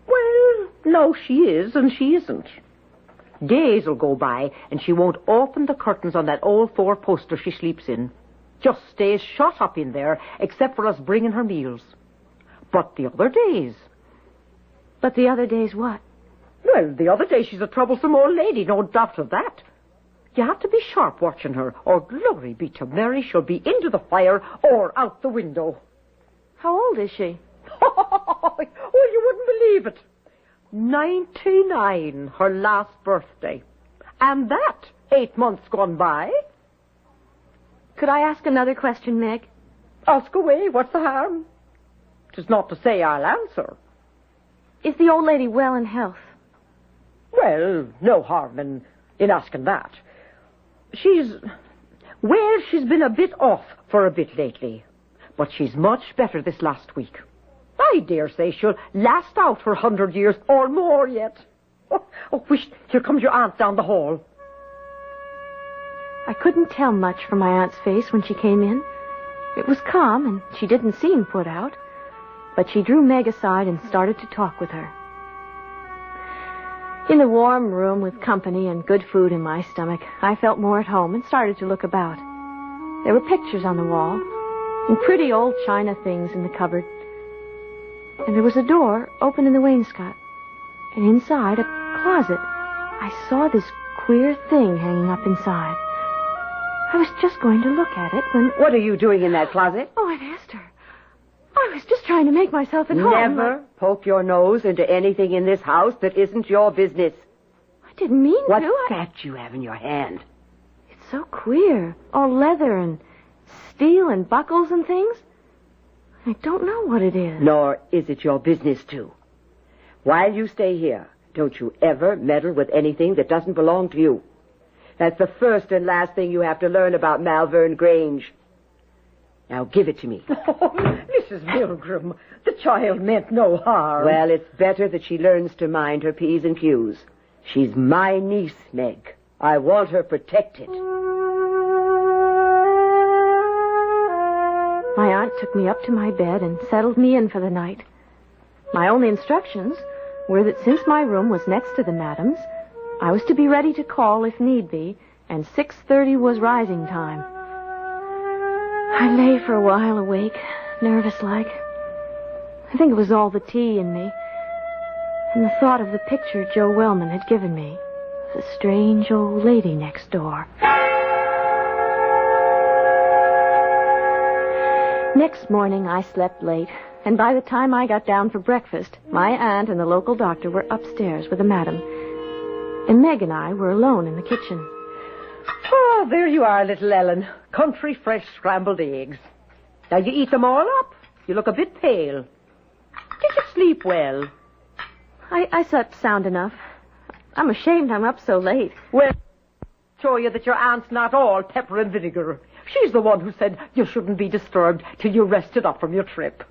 Well, no, she is, and she isn't. Days will go by, and she won't open the curtains on that old four-poster she sleeps in. Just stays shut up in there, except for us bringing her meals. But the other days... But the other days what? Well, the other day she's a troublesome old lady, no doubt of that. You have to be sharp watching her, or glory be to Mary, she'll be into the fire or out the window. How old is she? Oh, you wouldn't believe it. 99, her last birthday. And that 8 months gone by. Could I ask another question, Meg? Ask away, what's the harm? 'Tis not to say I'll answer. Is the old lady well in health? Well, no harm in asking that. She's been a bit off for a bit lately. But she's much better this last week. I dare say she'll last out for 100 years or more yet. Oh, here comes your aunt down the hall. I couldn't tell much from my aunt's face when she came in. It was calm, and she didn't seem put out. But she drew Meg aside and started to talk with her. In the warm room with company and good food in my stomach, I felt more at home and started to look about. There were pictures on the wall, and pretty old china things in the cupboard. And there was a door open in the wainscot, and inside, a closet. I saw this queer thing hanging up inside. I was just going to look at it when... What are you doing in that closet? Oh, Aunt Hester. I was just trying to make myself at home. Never poke your nose into anything in this house that isn't your business. I didn't mean what to. What's that you have in your hand? It's so queer. All leather and steel and buckles and things. I don't know what it is. Nor is it your business to. While you stay here, don't you ever meddle with anything that doesn't belong to you. That's the first and last thing you have to learn about Malvern Grange. Now give it to me. Oh, Mrs. Milgram, the child meant no harm. Well, it's better that she learns to mind her P's and Q's. She's my niece, Meg. I want her protected. My aunt took me up to my bed and settled me in for the night. My only instructions were that since my room was next to the madam's, I was to be ready to call if need be, and 6:30 was rising time. I lay for a while awake, nervous-like. I think it was all the tea in me. and the thought of the picture Joe Wellman had given me, the strange old lady next door. Next morning, I slept late, and by the time I got down for breakfast, my aunt and the local doctor were upstairs with the madam, and Meg and I were alone in the kitchen. Oh, there you are, little Ellen. Country fresh scrambled eggs. Now, you eat them all up. You look a bit pale. Did you sleep well? I slept sound enough. I'm ashamed I'm up so late. Well, show you that your aunt's not all pepper and vinegar. She's the one who said you shouldn't be disturbed till you rested up from your trip.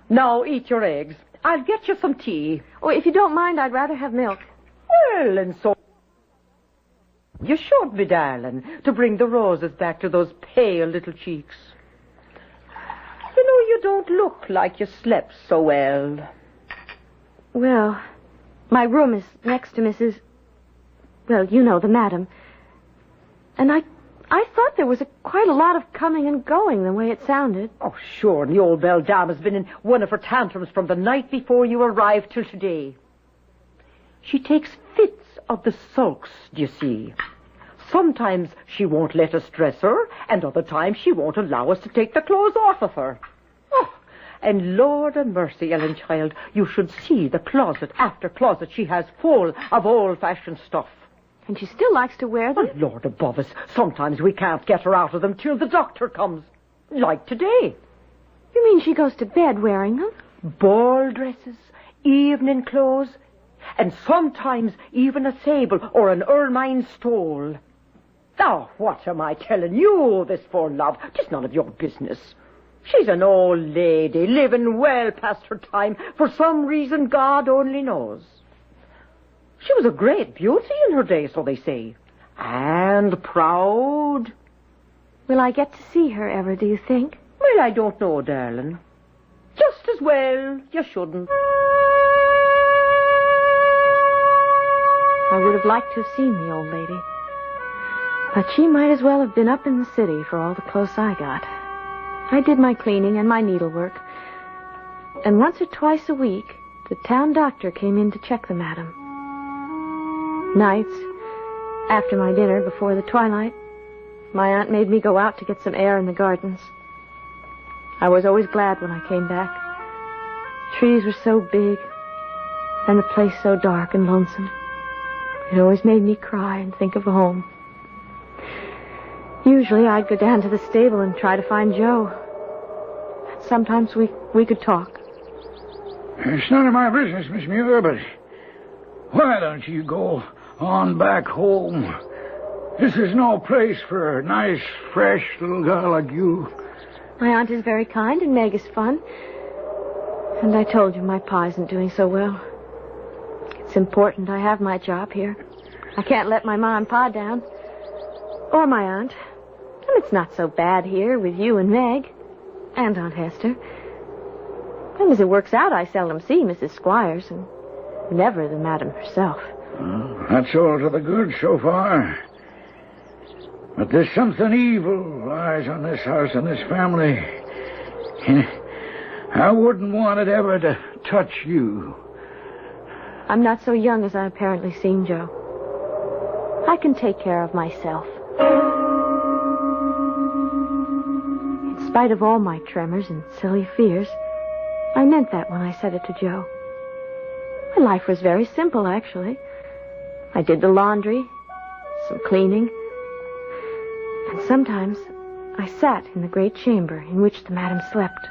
Now, eat your eggs. I'll get you some tea. Oh, if you don't mind, I'd rather have milk. Well, and so... You should be, darling, to bring the roses back to those pale little cheeks. You know, you don't look like you slept so well. Well, my room is next to Mrs... Well, you know, the madam. And I thought there was quite a lot of coming and going the way it sounded. Oh, sure, and the old beldame has been in one of her tantrums from the night before you arrived till today. She takes fits of the sulks, do you see. Sometimes she won't let us dress her, and other times she won't allow us to take the clothes off of her. Oh, and Lord a mercy, Ellen, child, you should see the closet after closet she has full of old-fashioned stuff. And she still likes to wear them? Oh, Lord above us, sometimes we can't get her out of them till the doctor comes. Like today. You mean she goes to bed wearing them? Ball dresses, evening clothes, and sometimes even a sable or an ermine stole. Now, what am I telling you this for, love? 'Tis none of your business. She's an old lady, living well past her time, for some reason God only knows. She was a great beauty in her day, so they say. And proud. Will I get to see her ever, do you think? Well, I don't know, darling. Just as well you shouldn't. I would have liked to have seen the old lady. But she might as well have been up in the city for all the clothes I got. I did my cleaning and my needlework. And once or twice a week, the town doctor came in to check the madam. Nights, after my dinner, before the twilight, my aunt made me go out to get some air in the gardens. I was always glad when I came back. Trees were so big, and the place so dark and lonesome. It always made me cry and think of home. Usually I'd go down to the stable and try to find Joe. Sometimes we could talk. It's none of my business, Miss Muir, but why don't you go on back home? This is no place for a nice, fresh little girl like you. My aunt is very kind and Meg is fun. And I told you my pa isn't doing so well. It's important I have my job here. I can't let my ma and pa down. Or my aunt. And it's not so bad here with you and Meg. And Aunt Hester. And as it works out, I seldom see Mrs. Squires, and never the madam herself. Well, that's all to the good so far. But there's something evil lies on this house and this family. I wouldn't want it ever to touch you. I'm not so young as I apparently seem, Joe. I can take care of myself. In spite of all my tremors and silly fears, I meant that when I said it to Joe. My life was very simple, actually. I did the laundry, some cleaning, and sometimes I sat in the great chamber in which the madam slept,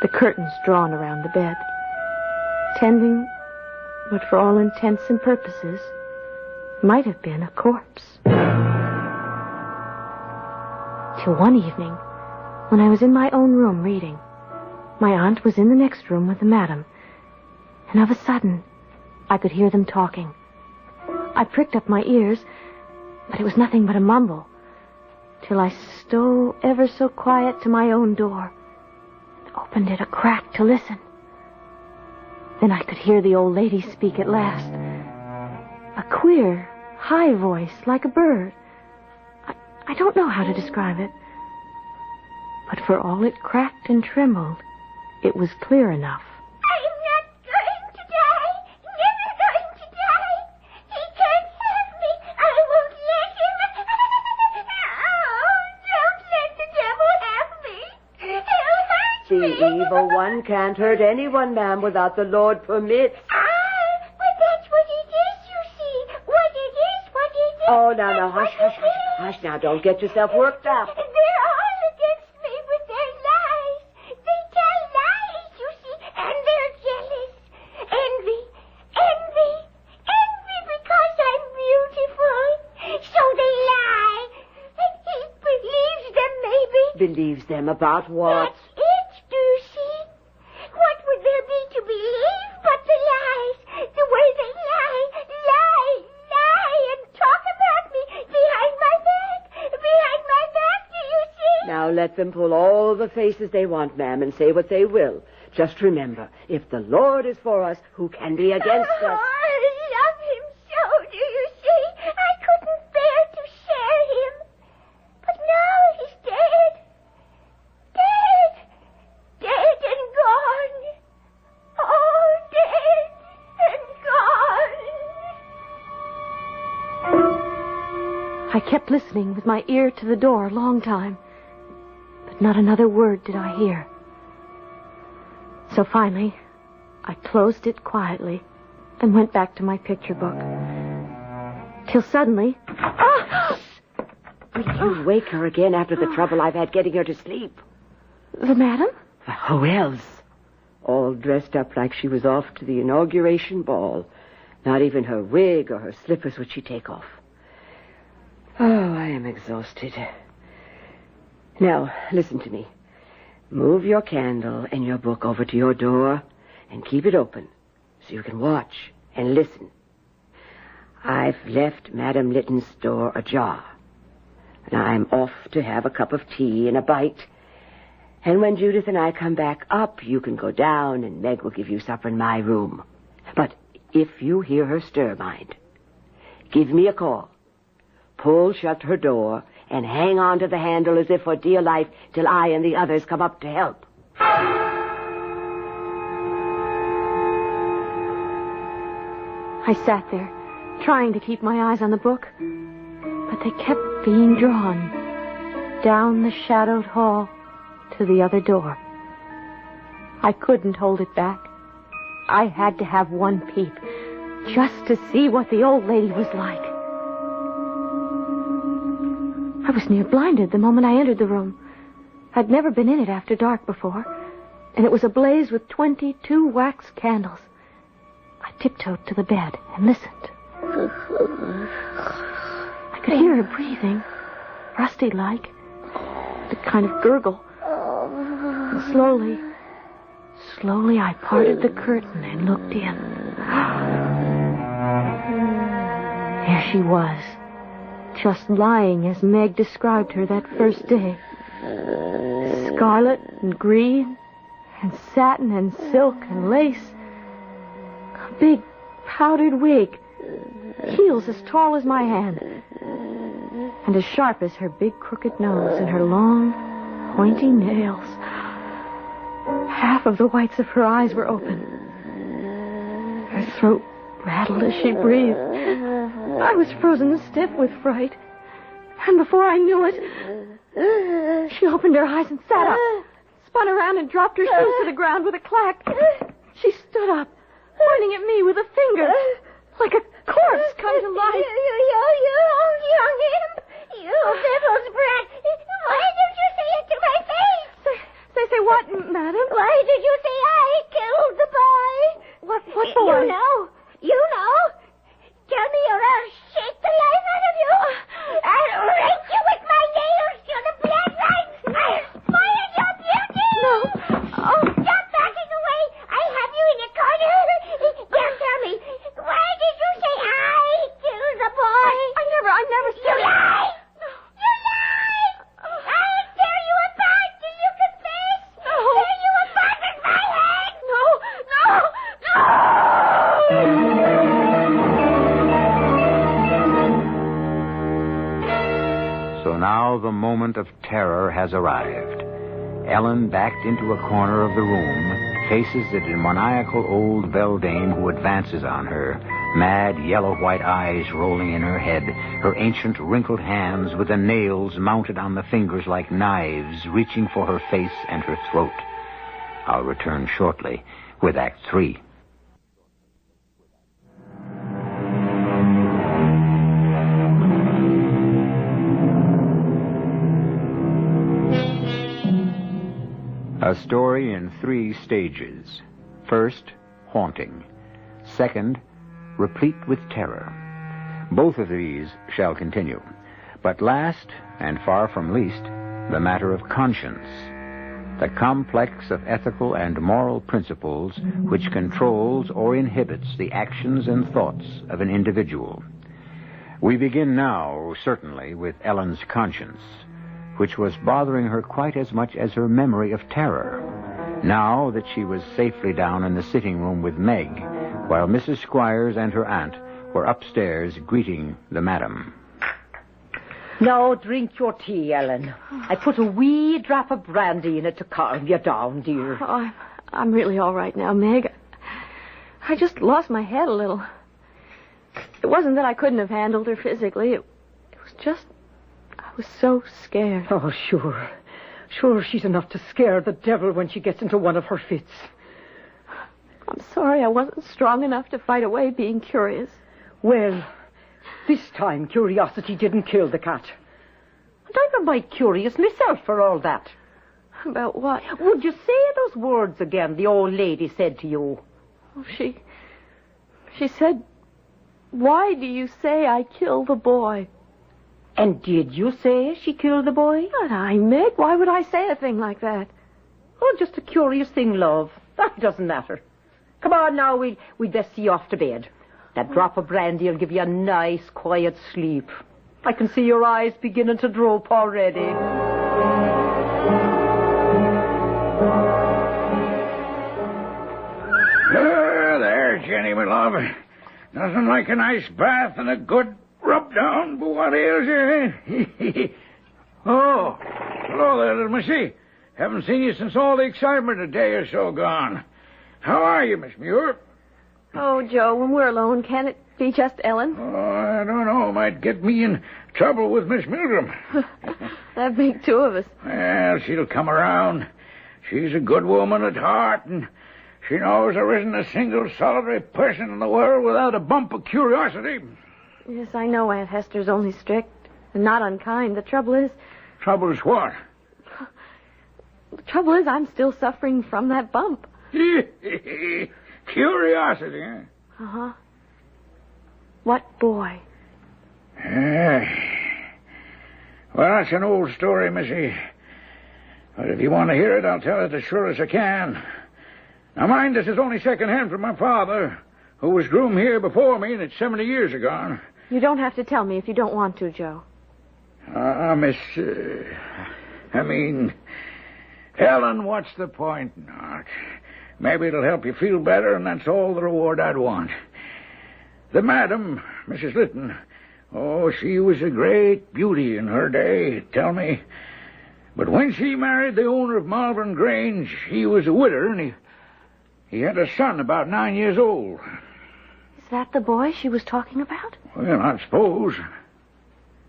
the curtains drawn around the bed, tending what for all intents and purposes might have been a corpse. Till one evening, when I was in my own room reading, my aunt was in the next room with the madam, and of a sudden, I could hear them talking. I pricked up my ears, but it was nothing but a mumble, till I stole ever so quiet to my own door, and opened it a crack to listen. Then I could hear the old lady speak at last. A queer, high voice, like a bird. I don't know how to describe it. But for all it cracked and trembled, it was clear enough. I'm not going to die. The evil one can't hurt anyone, ma'am, without the Lord permits. But that's what it is, you see. What it is. Oh, now, hush, now. Don't get yourself worked up. They're all against me with their lies. They tell lies, you see, and they're jealous. Envy because I'm beautiful. So they lie. And he believes them, maybe. Believes them about what? That's it, do you see? What would there be to believe but the lies? The way they lie, and talk about me behind my back, do you see? Now let them pull all the faces they want, ma'am, and say what they will. Just remember, if the Lord is for us, who can be against us? I love him so, do you see? I couldn't bear to share him. But now he's dead. Dead and gone. Oh, dead and gone. I kept listening with my ear to the door a long time, but not another word did I hear. So finally, I closed it quietly and went back to my picture book. Till suddenly... Will you wake her again after the trouble I've had getting her to sleep? The madam? Who else? All dressed up like she was off to the inauguration ball. Not even her wig or her slippers would she take off. Oh, I am exhausted. Now, listen to me. Move your candle and your book over to your door and keep it open so you can watch and listen. I've left Madame Litton's door ajar. And I'm off to have a cup of tea and a bite. And when Judith and I come back up, you can go down and Meg will give you supper in my room. But if you hear her stir, mind, give me a call. Pull shut her door and hang on to the handle as if for dear life till I and the others come up to help. I sat there, trying to keep my eyes on the book, but they kept being drawn down the shadowed hall to the other door. I couldn't hold it back. I had to have one peep, just to see what the old lady was like. I was near blinded the moment I entered the room. I'd never been in it after dark before, and it was ablaze with 22 wax candles. I tiptoed to the bed and listened. I could hear her breathing, rusty-like, the kind of gurgle. And slowly I parted the curtain and looked in. There she was, just lying as Meg described her that first day. Scarlet and green and satin and silk and lace. A big powdered wig. Heels as tall as my hand. And as sharp as her big crooked nose and her long, pointy nails. Half of the whites of her eyes were open. Her throat rattled as she breathed. I was frozen stiff with fright. And before I knew it, she opened her eyes and sat up, spun around and dropped her shoes to the ground with a clack. She stood up, pointing at me with a finger, like a corpse come to life. You young imp! You devil's brat! Why did you say it to my face? Say what, madam? Why did you say I killed the boy? What boy? You know. Tell me or I'll shake the life out of you. I'll rake you with my nails till the blood rises. I'll spoil your beauty. No. Oh, stop backing away. I have you in a corner. Now tell me, why did you say I killed the boy? I never said... You lie! You lie! I'll tear you apart till you confess. No. Tear you apart with my hand. No. So now the moment of terror has arrived. Ellen backed into a corner of the room, faces a demoniacal old beldame who advances on her, mad yellow-white eyes rolling in her head, her ancient wrinkled hands with the nails mounted on the fingers like knives reaching for her face and her throat. I'll return shortly with Act 3. A story in 3 stages. First, haunting. Second, replete with terror. Both of these shall continue. But last, and far from least, the matter of conscience. The complex of ethical and moral principles which controls or inhibits the actions and thoughts of an individual. We begin now, certainly, with Ellen's conscience, which was bothering her quite as much as her memory of terror, now that she was safely down in the sitting room with Meg, while Mrs. Squires and her aunt were upstairs greeting the madam. Now drink your tea, Ellen. I put a wee drop of brandy in it to calm you down, dear. Oh, I'm really all right now, Meg. I just lost my head a little. It wasn't that I couldn't have handled her physically. It was just... I was so scared. Oh, sure. Sure, she's enough to scare the devil when she gets into one of her fits. I'm sorry I wasn't strong enough to fight away being curious. Well, this time curiosity didn't kill the cat. And I'm a mite curious myself for all that. About what? Would you say those words again the old lady said to you? Oh, she said, "Why do you say I killed the boy?" And did you say she killed the boy? Not I, Meg. Why would I say a thing like that? Oh, just a curious thing, love. That doesn't matter. Come on now, we'd best see you off to bed. That drop of brandy will give you a nice, quiet sleep. I can see your eyes beginning to droop already. There, Jenny, my love. Nothing like a nice bath and a good rub down, but what ails you, eh? Oh, hello there, little missy. Haven't seen you since all the excitement a day or so gone. How are you, Miss Muir? Oh, Joe, when we're alone, can it be just Ellen? Oh, I don't know. Might get me in trouble with Miss Milgram. That'd make 2 of us. Well, she'll come around. She's a good woman at heart, and she knows there isn't a single solitary person in the world without a bump of curiosity. Yes, I know Aunt Hester's only strict and not unkind. The trouble is... Trouble is what? The trouble is I'm still suffering from that bump. Curiosity, eh? Uh-huh. What boy? Well, that's an old story, Missy. But if you want to hear it, I'll tell it as sure as I can. Now, mind, this is only second-hand from my father, who was groom here before me, and it's 70 years ago. You don't have to tell me if you don't want to, Joe. Miss... Ellen, what's the point not? Maybe it'll help you feel better, and that's all the reward I'd want. The madam, Mrs. Lytton, oh, she was a great beauty in her day, tell me. But when she married the owner of Malvern Grange, he was a widder, and he had a son about 9 years old. Is that the boy she was talking about? Well, I suppose.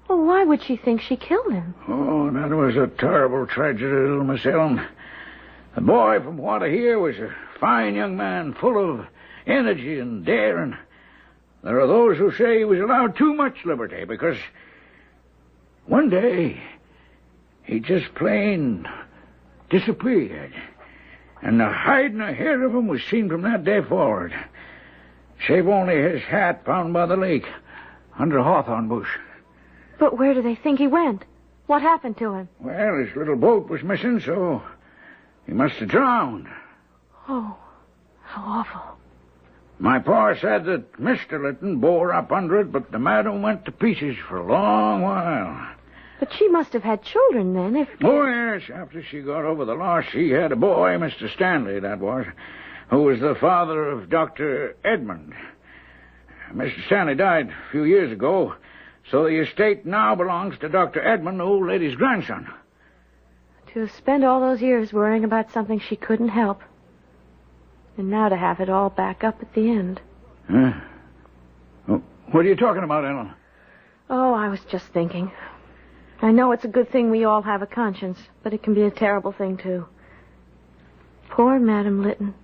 Well, why would she think she killed him? Oh, that was a terrible tragedy, little Miss Ellen. The boy, from what I hear, was a fine young man, full of energy and daring. There are those who say he was allowed too much liberty, because one day he just plain disappeared. And the hide and the hair of him was seen from that day forward, save only his hat found by the lake under a hawthorn bush. But where do they think he went? What happened to him? Well, his little boat was missing, so he must have drowned. Oh, how awful. My pa said that Mr. Lytton bore up under it, but the madam went to pieces for a long while. But she must have had children then, if... Oh, yes, after she got over the loss, she had a boy, Mr. Stanley, that was, who was the father of Dr. Edmund. Mr. Stanley died a few years ago, so the estate now belongs to Dr. Edmund, the old lady's grandson. To spend all those years worrying about something she couldn't help. And now to have it all back up at the end. Huh? Oh, what are you talking about, Ellen? Oh, I was just thinking. I know it's a good thing we all have a conscience, but it can be a terrible thing, too. Poor Madame Lytton.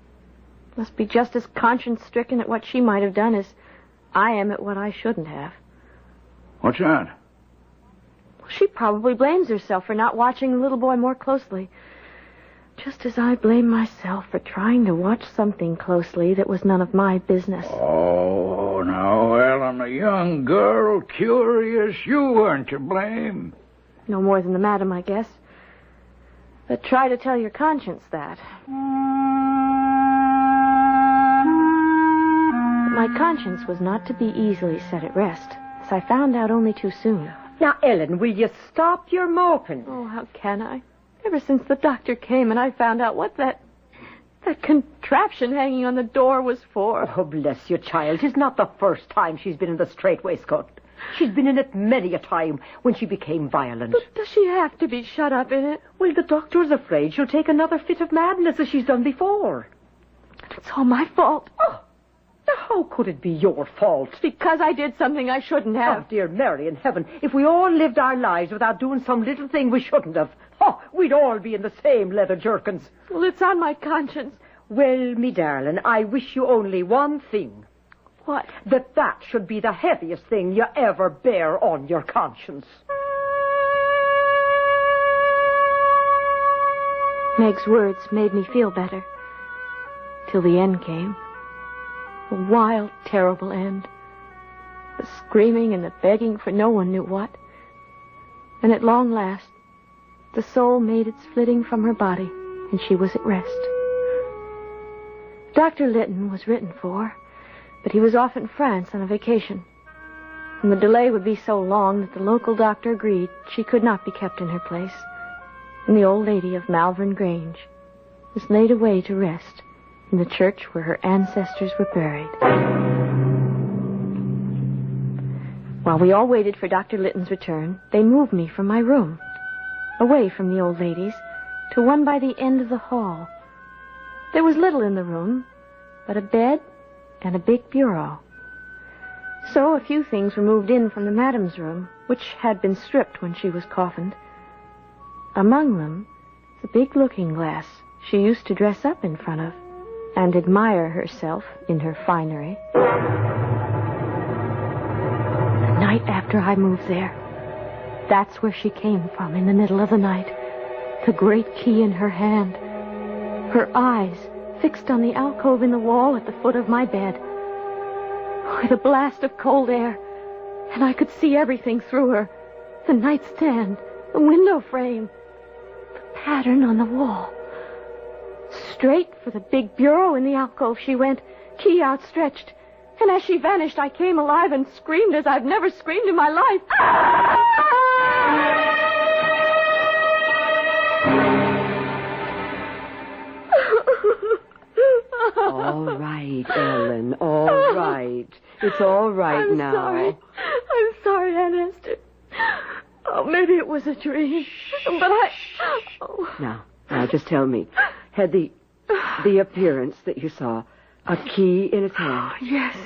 Must be just as conscience-stricken at what she might have done as I am at what I shouldn't have. What's that? She probably blames herself for not watching the little boy more closely. Just as I blame myself for trying to watch something closely that was none of my business. Oh, now, Ellen, a young girl, curious. You weren't to blame. No more than the madam, I guess. But try to tell your conscience that. My conscience was not to be easily set at rest, as I found out only too soon. Now, Ellen, will you stop your moping? Oh, how can I? Ever since the doctor came and I found out what that contraption hanging on the door was for. Oh, bless you, child. 'Tis not the first time she's been in the strait waistcoat. She's been in it many a time when she became violent. But does she have to be shut up in it? Well, the doctor's afraid she'll take another fit of madness as she's done before. It's all my fault. Oh, now how could it be your fault? Because I did something I shouldn't have. Oh, dear Mary in heaven, if we all lived our lives without doing some little thing we shouldn't have, we'd all be in the same leather jerkins. Well, it's on my conscience. Well, me darling, I wish you only one thing. What? That should be the heaviest thing you ever bear on your conscience. Meg's words made me feel better. Till the end came. A wild, terrible end. The screaming and the begging for no one knew what. And at long last, the soul made its flitting from her body, and she was at rest. Dr. Lytton was written for, but he was off in France on a vacation. And the delay would be so long that the local doctor agreed she could not be kept in her place. And the old lady of Malvern Grange was laid away to rest in the church where her ancestors were buried. While we all waited for Dr. Lytton's return, they moved me from my room, away from the old ladies, to one by the end of the hall. There was little in the room, but a bed and a big bureau. So a few things were moved in from the madam's room, which had been stripped when she was coffined. Among them, the big looking-glass she used to dress up in front of and admire herself in her finery. The night after I moved there, that's where she came from in the middle of the night, the great key in her hand, her eyes fixed on the alcove in the wall at the foot of my bed, with a blast of cold air, and I could see everything through her, the nightstand, the window frame, the pattern on the wall. Straight for the big bureau in the alcove she went, key outstretched, and as she vanished, I came alive and screamed as I've never screamed in my life. All right, Ellen, all right. It's all right now. I'm sorry, Aunt Esther. Oh, maybe it was a dream. But Oh. Now, just tell me. Had the appearance that you saw a key in its hand? Yes.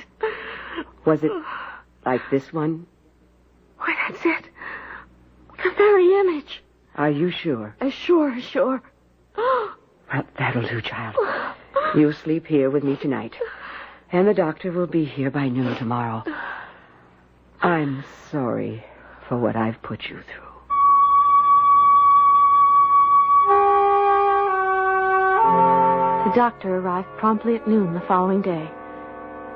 Was it like this one? Why, that's it. The very image. Are you sure? Sure. Well, that'll do, child. You sleep here with me tonight. And the doctor will be here by noon tomorrow. I'm sorry for what I've put you through. The doctor arrived promptly at noon the following day.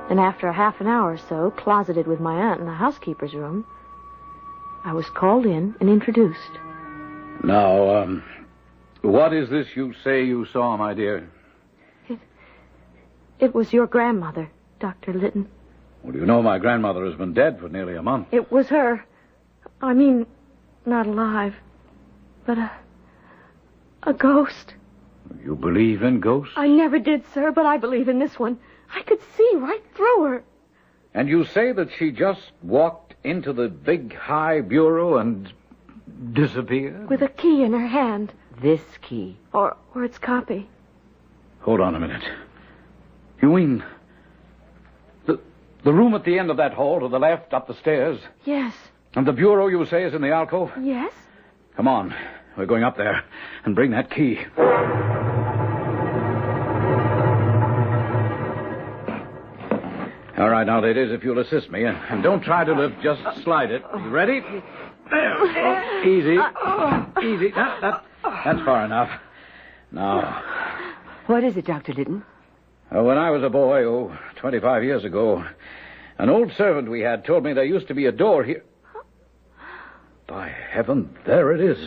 And after a half an hour or so, closeted with my aunt in the housekeeper's room, I was called in and introduced. Now, what is this you say you saw, my dear? It was your grandmother, Dr. Lytton. Well, you know my grandmother has been dead for nearly a month. It was her. I mean, not alive, but a ghost. You believe in ghosts? I never did, sir, but I believe in this one. I could see right through her. And you say that she just walked into the big high bureau and disappeared? With a key in her hand. This key. Or its copy. Hold on a minute. You mean the room at the end of that hall to the left, up the stairs? Yes. And the bureau, you say, is in the alcove? Yes. Come on. We're going up there and bring that key. All right, now, ladies, if you'll assist me. And don't try to lift, just slide it. You ready? There. Easy. Easy. That's far enough. Now. What is it, Dr. Litton? When I was a boy, 25 years ago, an old servant we had told me there used to be a door here. By heaven, there it is.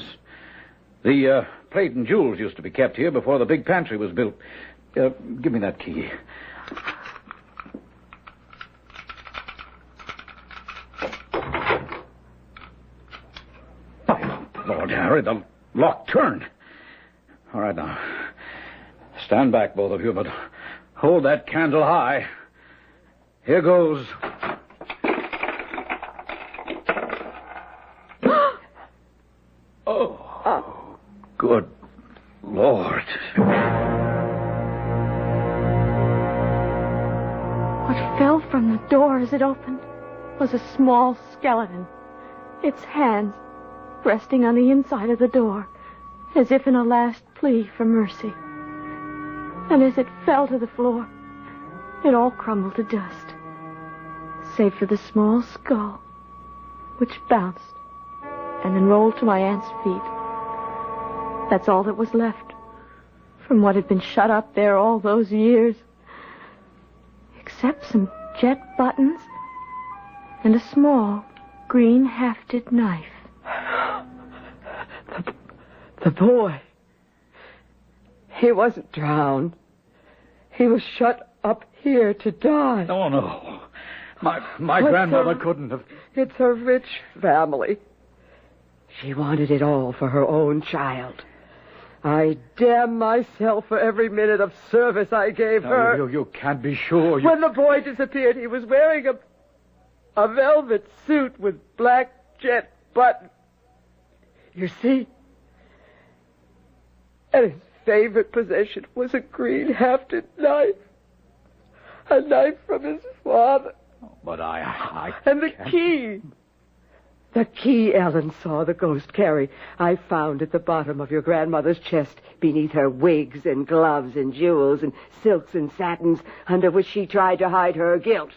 The plate and jewels used to be kept here before the big pantry was built. Give me that key. Oh, Lord Harry, the lock turned. All right, now. Stand back, both of you, but hold that candle high. Here goes. Oh, good Lord. What fell from the door as it opened was a small skeleton, its hands resting on the inside of the door, as if in a last plea for mercy. And as it fell to the floor, it all crumbled to dust, save for the small skull, which bounced and then rolled to my aunt's feet. That's all that was left from what had been shut up there all those years, except some jet buttons and a small green hafted knife. The boy. He wasn't drowned. He was shut up here to die. Oh, no. My grandmother couldn't have... It's a rich family. She wanted it all for her own child. I damn myself for every minute of service I gave her. You can't be sure. When the boy disappeared, he was wearing a velvet suit with black jet buttons. You see? And his favorite possession was a green hafted knife. A knife from his father. But I And the key. The key Ellen saw the ghost carry, I found at the bottom of your grandmother's chest, beneath her wigs and gloves and jewels and silks and satins, under which she tried to hide her guilt.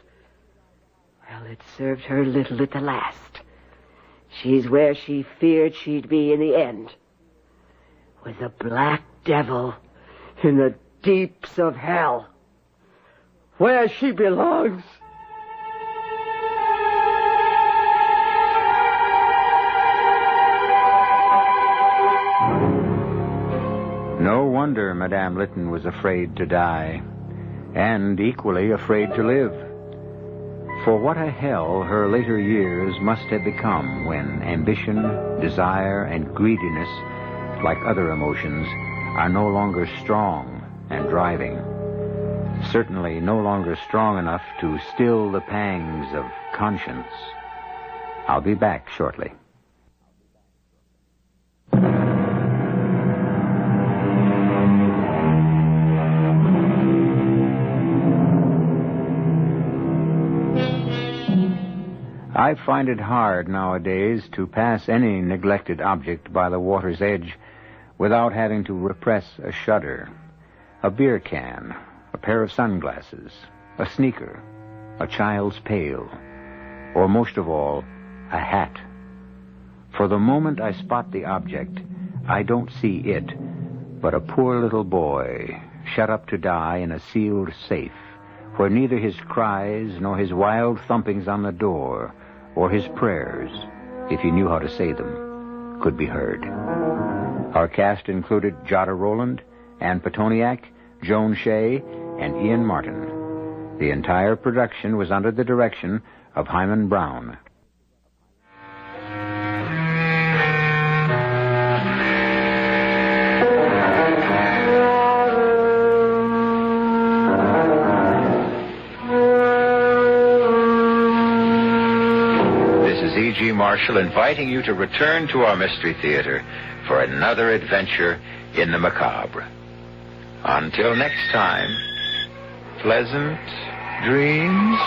Well, it served her little at the last. She's where she feared she'd be in the end. With the black devil in the deeps of hell. Where she belongs. No wonder Madame Litton was afraid to die, and equally afraid to live. For what a hell her later years must have become when ambition, desire, and greediness, like other emotions, are no longer strong and driving. Certainly no longer strong enough to still the pangs of conscience. I'll be back shortly. I find it hard nowadays to pass any neglected object by the water's edge without having to repress a shudder. A beer can, a pair of sunglasses, a sneaker, a child's pail, or most of all, a hat. For the moment I spot the object, I don't see it, but a poor little boy shut up to die in a sealed safe, where neither his cries nor his wild thumpings on the door or his prayers, if he knew how to say them, could be heard. Our cast included Jada Rowland, Ann Petoniak, Joan Shea, and Ian Martin. The entire production was under the direction of Hyman Brown. C.G. Marshall inviting you to return to our Mystery Theater for another adventure in the macabre. Until next time, pleasant dreams.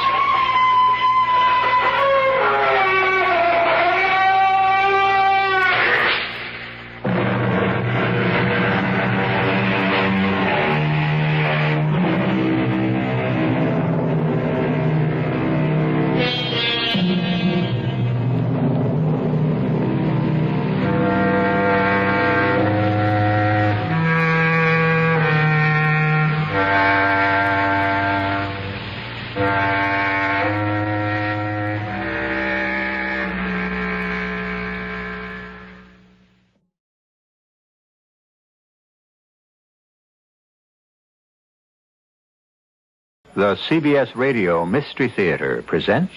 The CBS Radio Mystery Theater presents...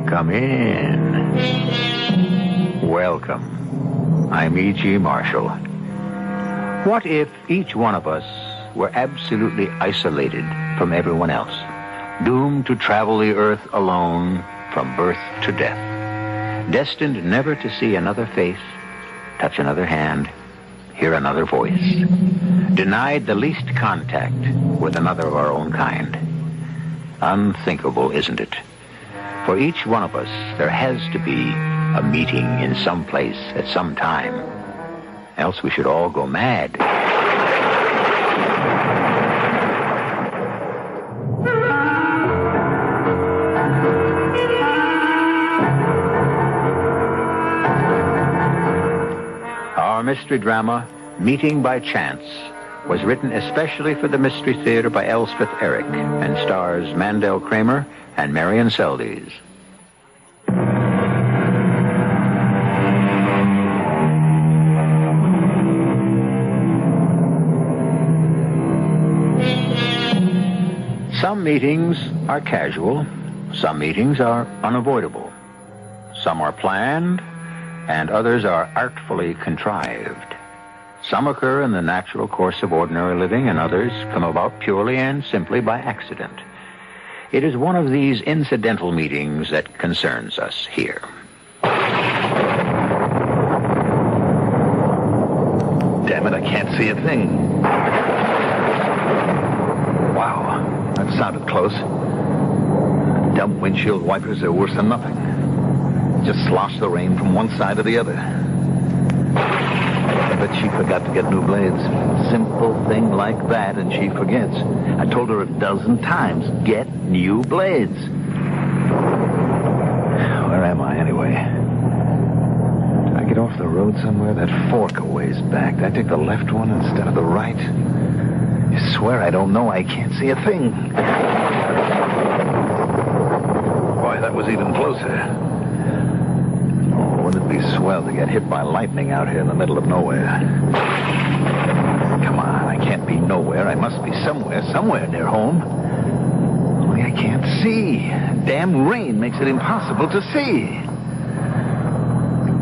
Come in. Welcome. I'm E.G. Marshall. What if each one of us were absolutely isolated from everyone else, doomed to travel the earth alone from birth to death, destined never to see another face, touch another hand, hear another voice, denied the least contact with another of our own kind? Unthinkable, isn't it? For each one of us, there has to be a meeting in some place at some time, else we should all go mad. Our mystery drama, Meeting by Chance, was written especially for the Mystery Theater by Elspeth Eric and stars Mandel Kramer and Marion Seldes. Some meetings are casual, some meetings are unavoidable. Some are planned, and others are artfully contrived. Some occur in the natural course of ordinary living, and others come about purely and simply by accident. It is one of these incidental meetings that concerns us here. Damn it, I can't see a thing. Wow, that sounded close. Dumb windshield wipers are worse than nothing. Just slosh the rain from one side to the other. I bet she forgot to get new blades. Simple thing like that, and she forgets. I told her 12 times, get new blades. Where am I, anyway? Did I get off the road somewhere? That fork a ways back. Did I take the left one instead of the right? I swear I don't know. I can't see a thing. Boy, that was even closer. Wouldn't it be swell to get hit by lightning out here in the middle of nowhere? Come on, I can't be nowhere. I must be somewhere near home. Only I can't see. Damn rain makes it impossible to see.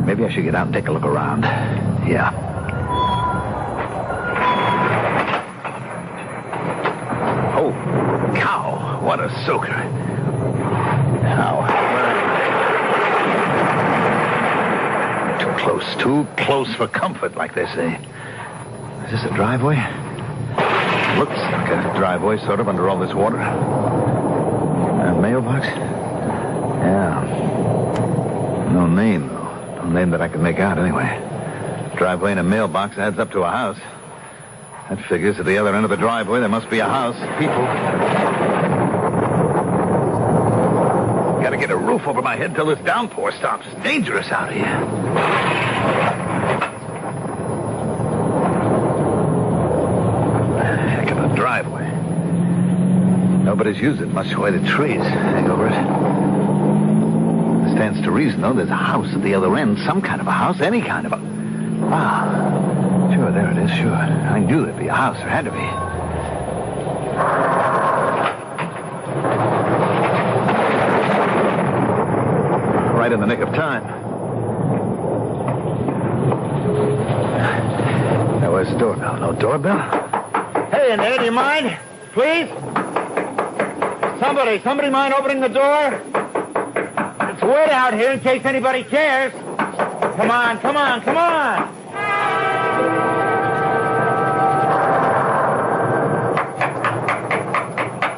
Maybe I should get out and take a look around. Yeah. Oh, cow, what a soaker. Now, too close for comfort, like they say. Is this a driveway? Looks like a driveway, sort of, under all this water. A mailbox? Yeah. No name, though. No name that I can make out, anyway. Driveway and a mailbox adds up to a house. That figures at the other end of the driveway there must be a house. People. Gotta get a roof over my head till this downpour stops. It's dangerous out here. Heck of a driveway. Nobody's used it much the way the trees hang over it. It stands to reason, though, there's a house at the other end. Some kind of a house, any kind of a... Wow. Sure, there it is, sure. I knew there'd be a house. There had to be. Right in the nick of time. Now, where's the doorbell? No doorbell? Hey, in there, do you mind? Please? Somebody mind opening the door? It's wet out here in case anybody cares. Come on.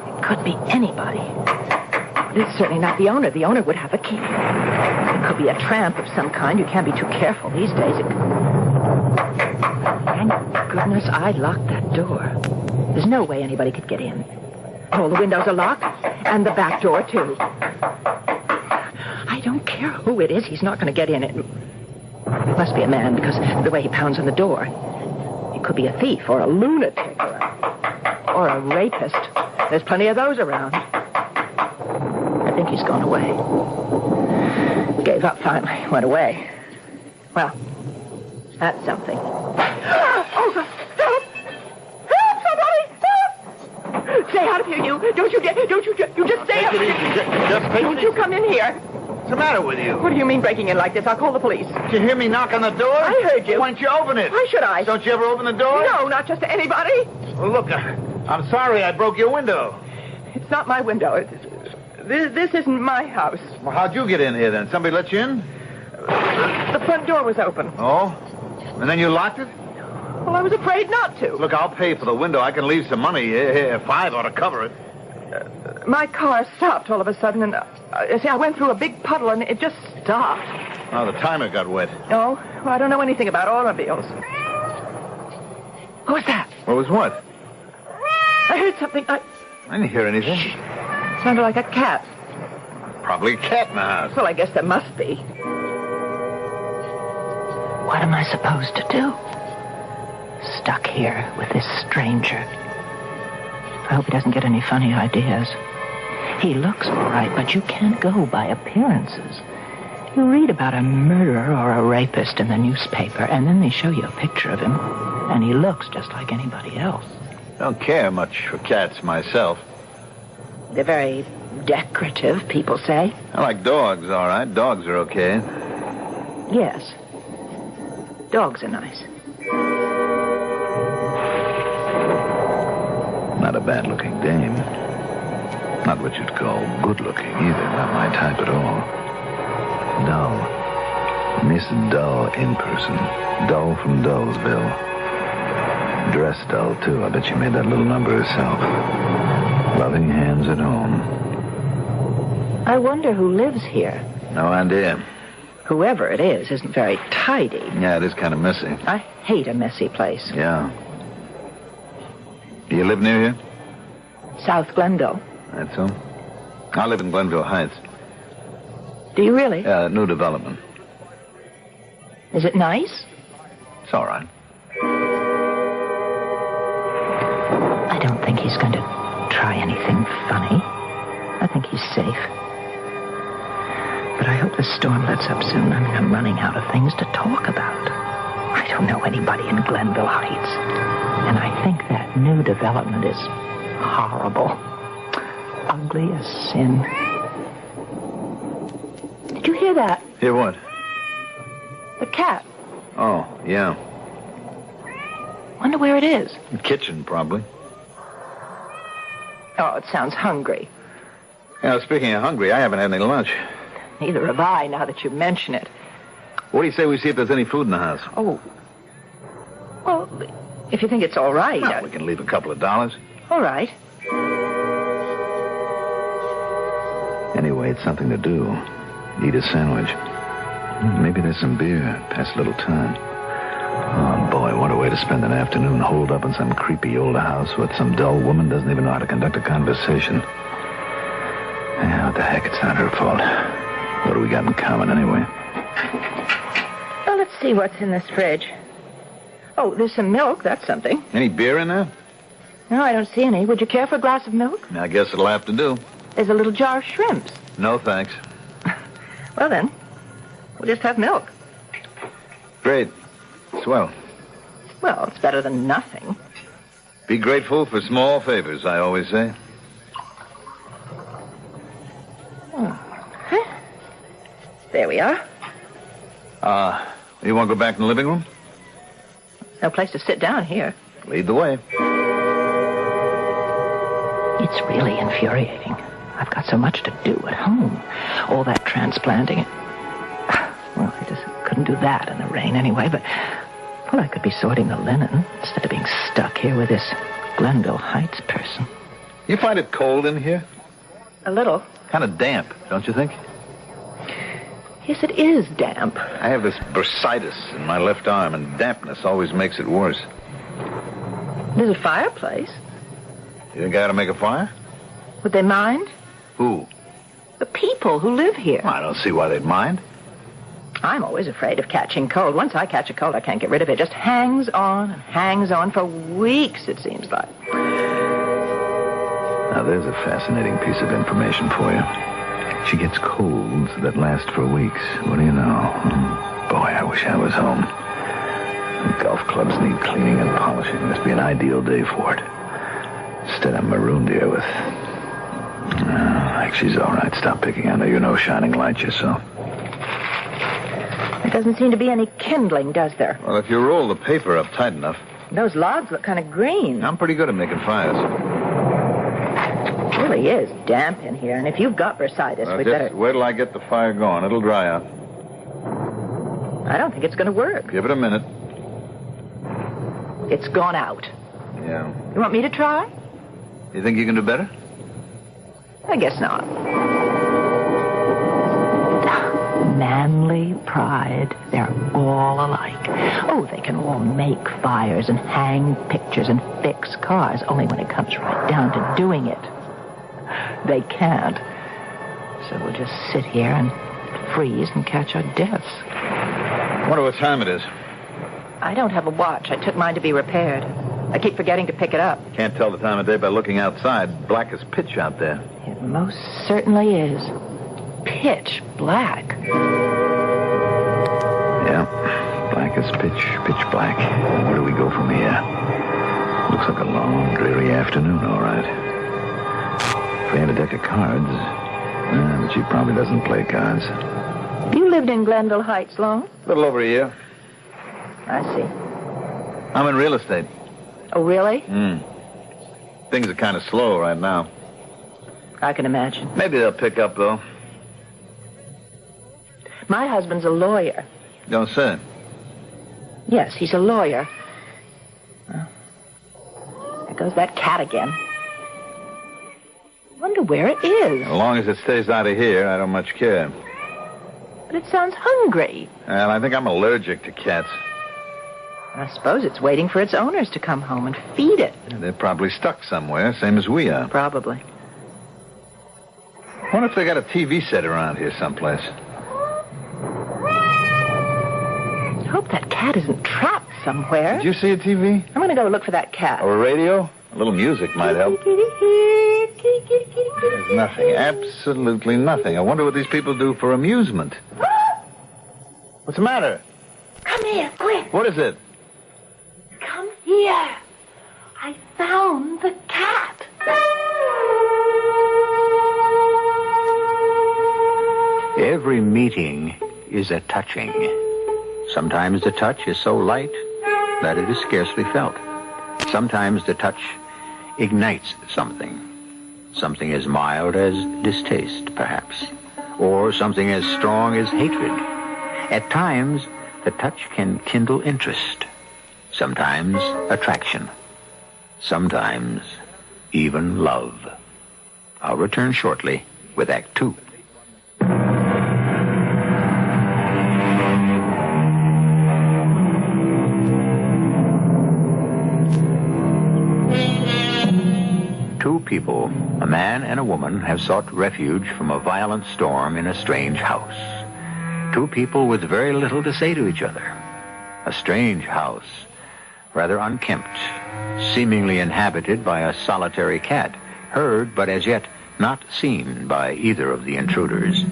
It could be anybody. It's certainly not the owner. The owner would have a key. It could be a tramp of some kind. You can't be too careful these days. Thank goodness I locked that door. There's no way anybody could get in. All the windows are locked, and the back door, too. I don't care who it is. He's not going to get in. It must be a man, because the way he pounds on the door. It could be a thief or a lunatic or a... Or a rapist. There's plenty of those around. I think he's gone away. Gave up finally. Went away. Well, that's something. Oh, help! Help, somebody! Help! Stay out of here, you. Don't you just stay out of here. Don't you come in here. What's the matter with you? What do you mean breaking in like this? I'll call the police. Did you hear me knock on the door? I heard you. Why don't you open it? Why should I? Don't you ever open the door? No, not just to anybody. Well, look, I'm sorry I broke your window. It's not my window. This isn't my house. Well, how'd you get in here then? Somebody let you in? The front door was open. Oh? And then you locked it? Well, I was afraid not to. Look, I'll pay for the window. I can leave some money. Here, $5 ought to cover it. My car stopped all of a sudden, and see, I went through a big puddle, and it just stopped. Oh, the timer got wet. Oh, well, I don't know anything about automobiles. What was that? What was what? I heard something. I didn't hear anything. It sounded like a cat. Probably a cat in the house. Well, I guess there must be. What am I supposed to do? Stuck here with this stranger. I hope he doesn't get any funny ideas. He looks all right, but you can't go by appearances. You read about a murderer or a rapist in the newspaper, and then they show you a picture of him, and he looks just like anybody else. Don't care much for cats myself. They're very decorative, people say. I like dogs, all right. Dogs are okay. Yes. Dogs are nice. Not a bad-looking dame. Not what you'd call good-looking either. Not my type at all. Dull. Miss Dull in person. Dull from Dullsville. Dressed dull, too. I bet she made that little number herself. Loving hands at home. I wonder who lives here. No idea. Whoever it is isn't very tidy. Yeah, it is kind of messy. I hate a messy place. Yeah. Do you live near here? South Glenville. That's so. I live in Glenville Heights. Do you really? Yeah, new development. Is it nice? It's all right. I don't think he's going to try anything funny. I think he's safe. But I hope the storm lets up soon. I mean, I'm running out of things to talk about. I don't know anybody in Glenville Heights. And I think that new development is horrible. Ugly as sin. Did you hear that? Hear what? The cat. Oh, yeah. Wonder where it is. The kitchen, probably. Oh, it sounds hungry. Yeah, speaking of hungry, I haven't had any lunch. Neither have I, now that you mention it. What do you say we see if there's any food in the house? Oh. Well, if you think it's all right. Well, we can leave a couple of dollars. All right. Anyway, it's something to do. Eat a sandwich. Maybe there's some beer. Pass a little time. Oh, boy, what a way to spend an afternoon holed up in some creepy old house with some dull woman doesn't even know how to conduct a conversation. Yeah, what the heck, it's not her fault. What do we got in common, anyway? Well, let's see what's in this fridge. Oh, there's some milk. That's something. Any beer in there? No, I don't see any. Would you care for a glass of milk? I guess it'll have to do. There's a little jar of shrimps. No, thanks. Well, then, we'll just have milk. Great. Swell. Well, it's better than nothing. Be grateful for small favors, I always say. Huh? There we are. You want to go back in the living room? No place to sit down here. Lead the way. It's really infuriating. I've got so much to do at home. All that transplanting. Well, I just couldn't do that in the rain anyway, but... Well, I could be sorting the linen instead of being stuck here with this Glenville Heights person. You find it cold in here? A little. Kind of damp, don't you think? Yes, it is damp. I have this bursitis in my left arm, and dampness always makes it worse. There's a fireplace. You think I ought to make a fire? Would they mind? Who? The people who live here. Well, I don't see why they'd mind. I'm always afraid of catching cold. Once I catch a cold, I can't get rid of it. It just hangs on and hangs on for weeks, it seems like. Now, there's a fascinating piece of information for you. She gets colds that last for weeks. What do you know? Boy, I wish I was home. The golf clubs need cleaning and polishing. Must be an ideal day for it. Instead, I'm marooned here with... she's all right. Stop picking on her. You know shining light yourself. There doesn't seem to be any kindling, does there? Well, if you roll the paper up tight enough... Those logs look kind of green. I'm pretty good at making fires. It really is damp in here, and if you've got bursitis, Well, we'd just better... wait till I get the fire going. It'll dry out. I don't think it's going to work. Give it a minute. It's gone out. Yeah. You want me to try? You think you can do better? I guess not. Manly pride. They're all alike. Oh, they can all make fires and hang pictures and fix cars, only when it comes right down to doing it, they can't. So we'll just sit here and freeze and catch our deaths. I wonder what time it is. I don't have a watch. I took mine to be repaired. I keep forgetting to pick it up. Can't tell the time of day by looking outside. Black as pitch out there. It most certainly is. Pitch black. Yeah, black as pitch black. Where do we go from here? Looks like a long, dreary afternoon, all right. If we had a deck of cards, but she probably doesn't play cards. You lived in Glendale Heights long? A little over a year. I see. I'm in real estate. Oh, really? Things are kind of slow right now. I can imagine. Maybe they'll pick up, though. My husband's a lawyer. Don't say. Yes, he's a lawyer. Well, there goes that cat again. Wonder where it is. As long as it stays out of here, I don't much care. But it sounds hungry. Well, I think I'm allergic to cats. I suppose it's waiting for its owners to come home and feed it. They're probably stuck somewhere, same as we are. Probably. I wonder if they got a TV set around here someplace. I hope that cat isn't trapped somewhere. Did you see a TV? I'm going to go look for that cat. Or a radio? A little music might help. There's nothing. Absolutely nothing. I wonder what these people do for amusement. What's the matter? Come here, quick. What is it? Come here. I found the cat. Every meeting is a touching. Sometimes the touch is so light that it is scarcely felt. Sometimes the touch ignites something. Something as mild as distaste, perhaps. Or something as strong as hatred. At times, the touch can kindle interest. Sometimes attraction. Sometimes even love. I'll return shortly with Act 2. Two people, a man and a woman, have sought refuge from a violent storm in a strange house. Two people with very little to say to each other. A strange house, rather unkempt, seemingly inhabited by a solitary cat, heard but as yet not seen by either of the intruders.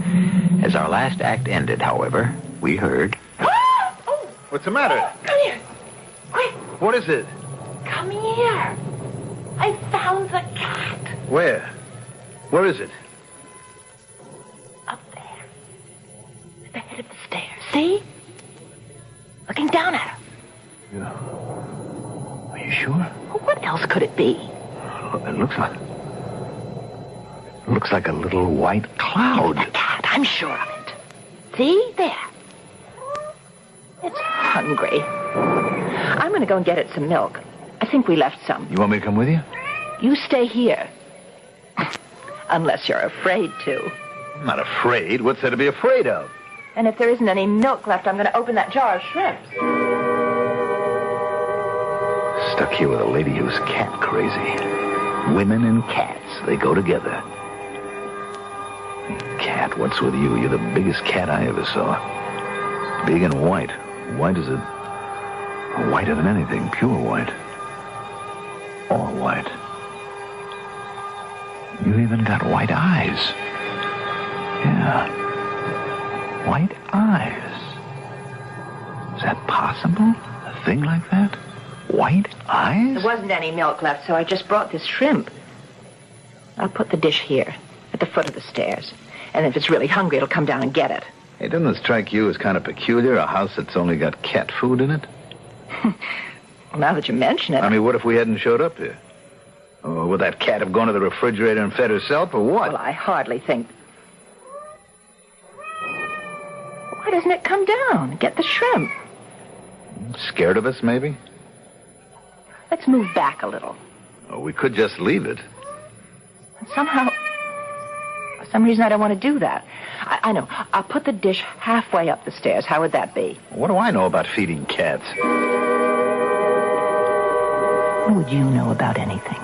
As our last act ended, however, we heard... What's the matter? Come here. Quick. What is it? Come here. I found the cat. Where? Where is it? Up there. At the head of the stairs. See? Looking down at her. Yeah. Are you sure? Well, what else could it be? It looks like a little white cloud. It's a cat. I'm sure of it. See? There. It's hungry. I'm going to go and get it some milk. I think we left some. You want me to come with you? You stay here. Unless you're afraid to. I'm not afraid. What's there to be afraid of? And if there isn't any milk left, I'm going to open that jar of shrimps. Stuck here with a lady who's cat crazy. Women and cats, they go together. Cat, what's with you? You're the biggest cat I ever saw. Big and white. White as a... whiter than anything. Pure white. All white. You even got white eyes. Yeah. White eyes. Is that possible? A thing like that? White eyes? There wasn't any milk left, so I just brought this shrimp. I'll put the dish here, at the foot of the stairs. And if it's really hungry, it'll come down and get it. Hey, doesn't it strike you as kind of peculiar, a house that's only got cat food in it? Well, now that you mention it... I mean, what if we hadn't showed up here? Oh, would that cat have gone to the refrigerator and fed herself, or what? Well, I hardly think... Why doesn't it come down and get the shrimp? Scared of us, maybe? Let's move back a little. Oh, we could just leave it. Somehow... For some reason, I don't want to do that. I know. I'll put the dish halfway up the stairs. How would that be? What do I know about feeding cats? What would you know about anything?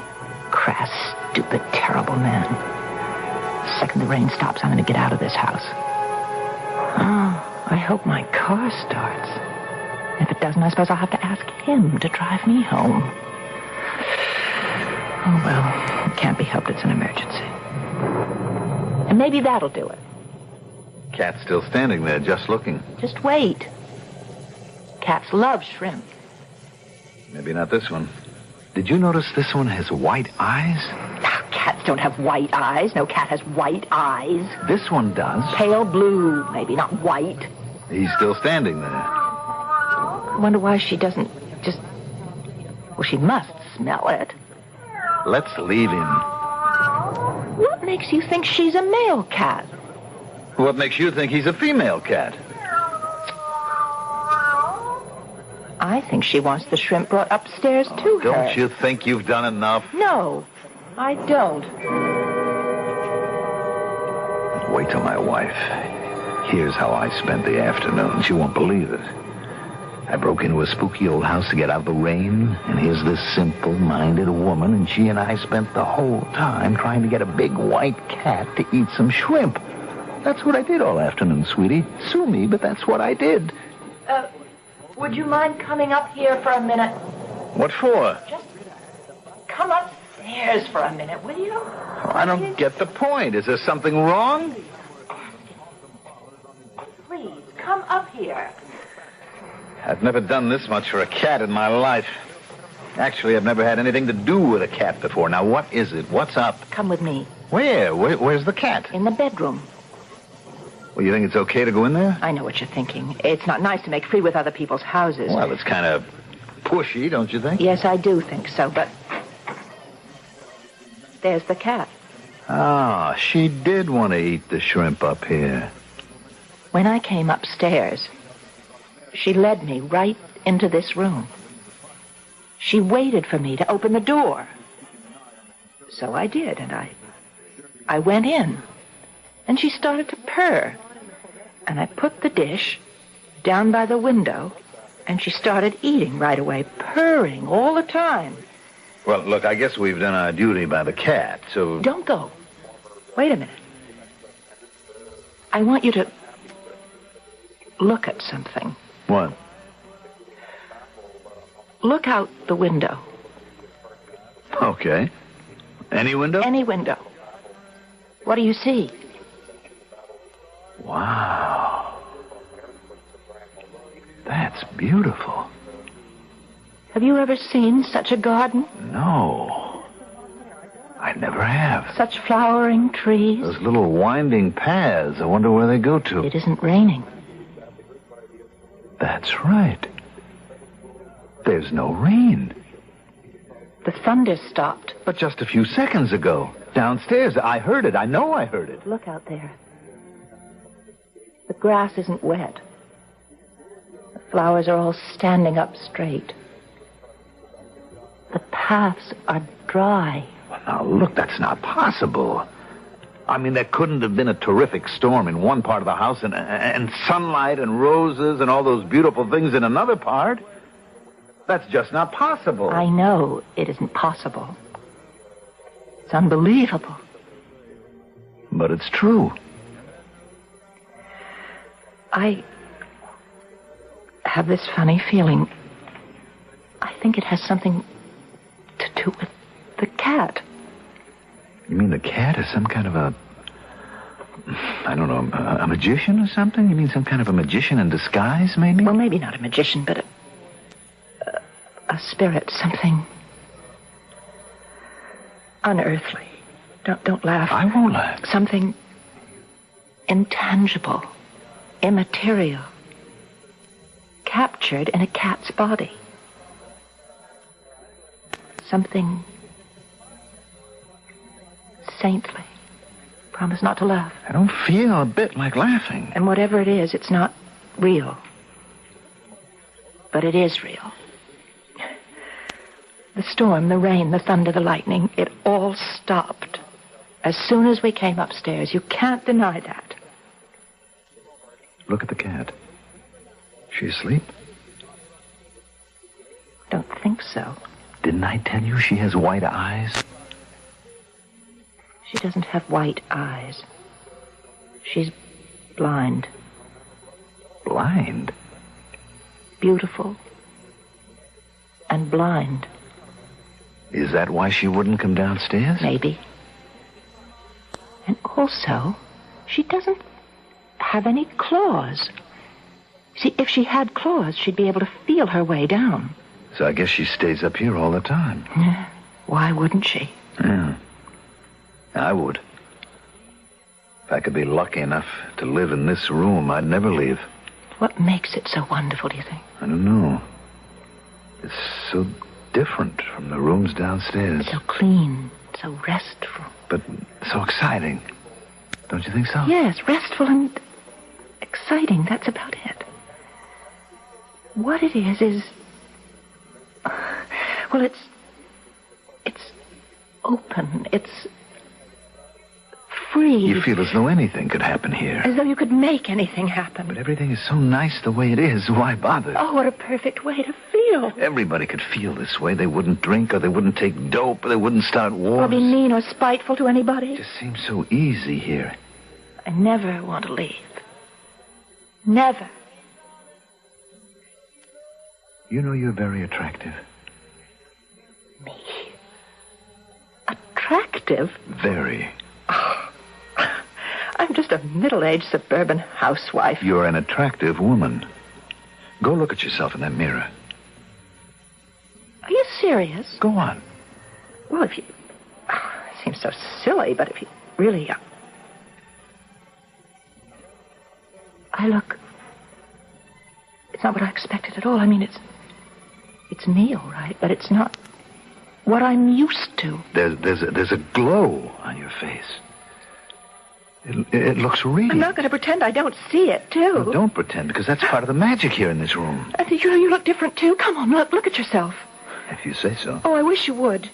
Crass, stupid, terrible man. The second the rain stops, I'm going to get out of this house. Oh, I hope my car starts. If it doesn't, I suppose I'll have to ask him to drive me home. Oh, well, it can't be helped. It's an emergency. And maybe that'll do it. Cat's still standing there, just looking. Just wait. Cats love shrimp. Maybe not this one. Did you notice this one has white eyes? Cats don't have white eyes. No cat has white eyes. This one does. Pale blue, maybe, not white. He's still standing there. I wonder why she doesn't just... Well, she must smell it. Let's leave him. What makes you think she's a male cat? What makes you think he's a female cat? I think she wants the shrimp brought upstairs to her. Don't you think you've done enough? No, I don't. Wait till my wife hears how I spent the afternoon. She won't believe it. I broke into a spooky old house to get out of the rain, and here's this simple-minded woman, and she and I spent the whole time trying to get a big white cat to eat some shrimp. That's what I did all afternoon, sweetie. Sue me, but that's what I did. Would you mind coming up here for a minute? What for? Just come upstairs for a minute, will you? Oh, I don't get the point. Is there something wrong? Please, come up here. I've never done this much for a cat in my life. Actually, I've never had anything to do with a cat before. Now, what is it? What's up? Come with me. Where? Where's the cat? In the bedroom. Well, you think it's okay to go in there? I know what you're thinking. It's not nice to make free with other people's houses. Well, it's kind of pushy, don't you think? Yes, I do think so, but... There's the cat. Ah, she did want to eat the shrimp up here. When I came upstairs, she led me right into this room. She waited for me to open the door. So I did, and I went in. And she started to purr. And I put the dish down by the window, and she started eating right away, purring all the time. Well, look, I guess we've done our duty by the cat, so... Don't go. Wait a minute. I want you to look at something. What? Look out the window. Okay. Any window? Any window. What do you see? Wow. That's beautiful. Have you ever seen such a garden? No. I never have. Such flowering trees. Those little winding paths. I wonder where they go to. It isn't raining. That's right. There's no rain. The thunder stopped. But just a few seconds ago. Downstairs. I heard it. I know I heard it. Look out there. The grass isn't wet. The flowers are all standing up straight. The paths are dry. Well, now, look, that's not possible. I mean, there couldn't have been a terrific storm in one part of the house and sunlight and roses and all those beautiful things in another part. That's just not possible. I know it isn't possible. It's unbelievable. But it's true. I have this funny feeling. I think it has something to do with the cat. You mean the cat is some kind of I don't know, a magician or something? You mean some kind of a magician in disguise, maybe? Well, maybe not a magician, but a spirit, something unearthly. Don't laugh. I won't laugh. Something intangible, immaterial, captured in a cat's body. Something saintly. Promise not to laugh. I don't feel a bit like laughing. And whatever it is, it's not real. But it is real. The storm, the rain, the thunder, the lightning, it all stopped as soon as we came upstairs. You can't deny that. Look at the cat. She asleep? Don't think so. Didn't I tell you she has white eyes? She doesn't have white eyes. She's blind. Blind? Beautiful. And blind. Is that why she wouldn't come downstairs? Maybe. And also, she doesn't have any claws. See, if she had claws, she'd be able to feel her way down. So I guess she stays up here all the time. Yeah. Why wouldn't she? Yeah. I would. If I could be lucky enough to live in this room, I'd never leave. What makes it so wonderful, do you think? I don't know. It's so different from the rooms downstairs. So clean, so restful. But so exciting. Don't you think so? Yes, restful and exciting. That's about it. What it is... Well, it's open. It's free. You feel as though anything could happen here. As though you could make anything happen. But everything is so nice the way it is. Why bother? Oh, what a perfect way to feel. Everybody could feel this way. They wouldn't drink, or they wouldn't take dope, or they wouldn't start wars. Or be mean or spiteful to anybody. It just seems so easy here. I never want to leave. Never. You know you're very attractive. Me? Attractive? Very. I'm just a middle-aged suburban housewife. You're an attractive woman. Go look at yourself in that mirror. Are you serious? Go on. Well, if you... it seems so silly, but if you really... I look... It's not what I expected at all. I mean, it's me, all right, but it's not what I'm used to. There's a glow on your face. It looks real. I'm not going to pretend I don't see it, too. No, don't pretend, because that's part of the magic here in this room. I think you look different, too. Come on, look at yourself. If you say so. Oh, I wish you would.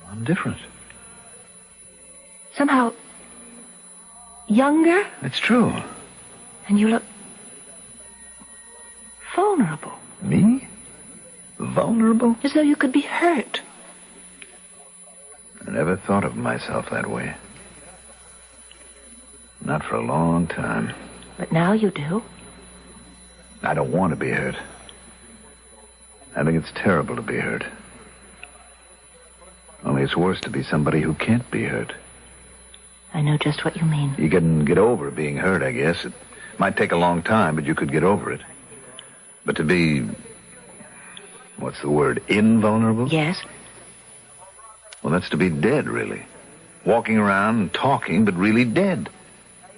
I'm different. Somehow younger. It's true. And you look vulnerable. Me? Vulnerable? As though you could be hurt. I never thought of myself that way. Not for a long time. But now you do. I don't want to be hurt. I think it's terrible to be hurt. Only it's worse to be somebody who can't be hurt. I know just what you mean. You can get over being hurt, I guess. It might take a long time, but you could get over it. But to be... what's the word? Invulnerable? Yes. Well, that's to be dead, really. Walking around and talking, but really dead.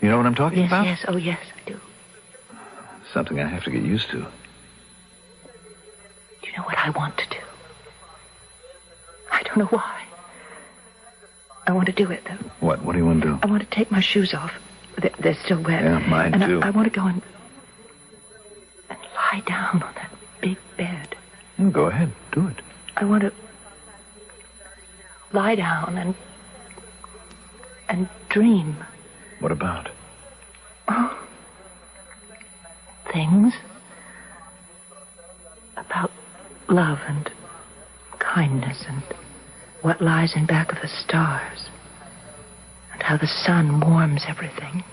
You know what I'm talking about? Yes, oh yes, I do. Something I have to get used to. Do you know what I want to do? I don't know why. I want to do it, though. What? What do you want to do? I want to take my shoes off. They're still wet. Yeah, mine and too. I want to go and lie down on that big bed. Go ahead. Do it. I want to lie down and dream. What about? Oh, things about love and kindness and what lies in back of the stars and how the sun warms everything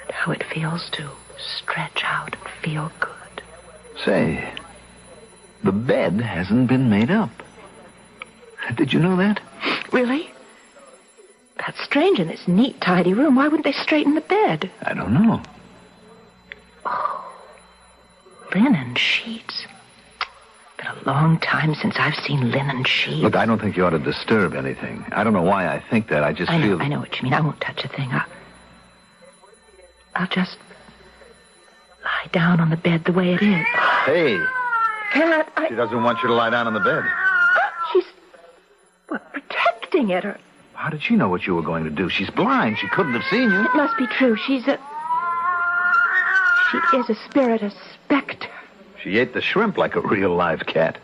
and how it feels to stretch out and feel good. Say, the bed hasn't been made up. Did you know that? Really? That's strange in this neat, tidy room. Why wouldn't they straighten the bed? I don't know. Linen sheets. Been a long time since I've seen linen sheets. Look, I don't think you ought to disturb anything. I don't know why I think that. I just feel... I know what you mean. I won't touch a thing. I'll just lie down on the bed the way it is. Hey. Cat, She doesn't want you to lie down on the bed. She's, protecting it, or... How did she know what you were going to do? She's blind. She couldn't have seen you. It must be true. She is a spirit, a specter. She ate the shrimp like a real live cat.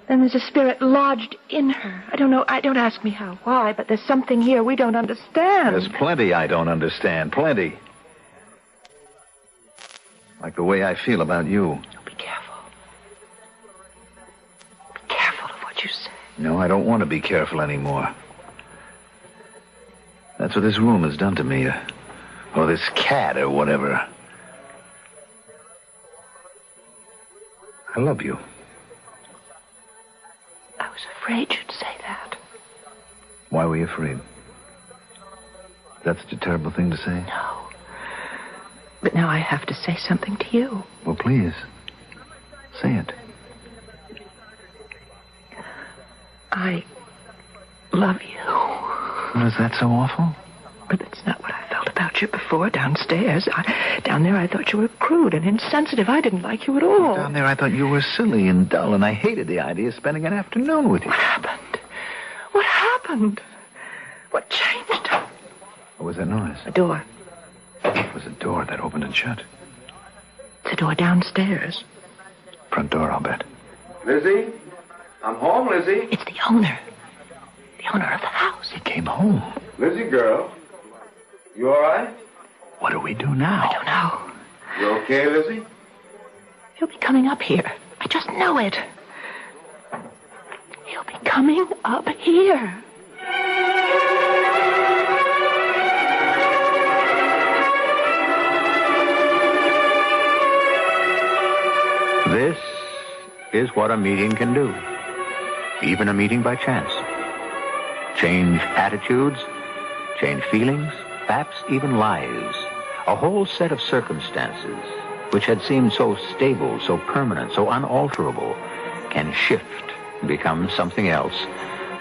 And there's a spirit lodged in her. I don't know. Don't ask me how, why, but there's something here we don't understand. There's plenty I don't understand. Plenty. Like the way I feel about you. Be careful. Be careful of what you say. No, I don't want to be careful anymore. That's what this room has done to me. Or this cat or whatever. I love you. I was afraid you'd say that. Why were you afraid? That's such a terrible thing to say? No. But now I have to say something to you. Well, please. Say it. I love you. Well, is that so awful? But that's not what I felt about you before downstairs. Down there I thought you were crude and insensitive. I didn't like you at all. Down there I thought you were silly and dull, and I hated the idea of spending an afternoon with you. What happened? What happened? What changed? What was that noise? A door. It was a door that opened and shut. It's a door downstairs. Front door, I'll bet. Lizzie? I'm home, Lizzie. It's the owner. The owner of the house. He came home. Lizzie, girl. You all right? What do we do now? I don't know. You okay, Lizzie? He'll be coming up here. I just know it. He'll be coming up here. This is what a meeting can do. Even a meeting by chance. Change attitudes, change feelings, perhaps even lives. A whole set of circumstances which had seemed so stable, so permanent, so unalterable, can shift and become something else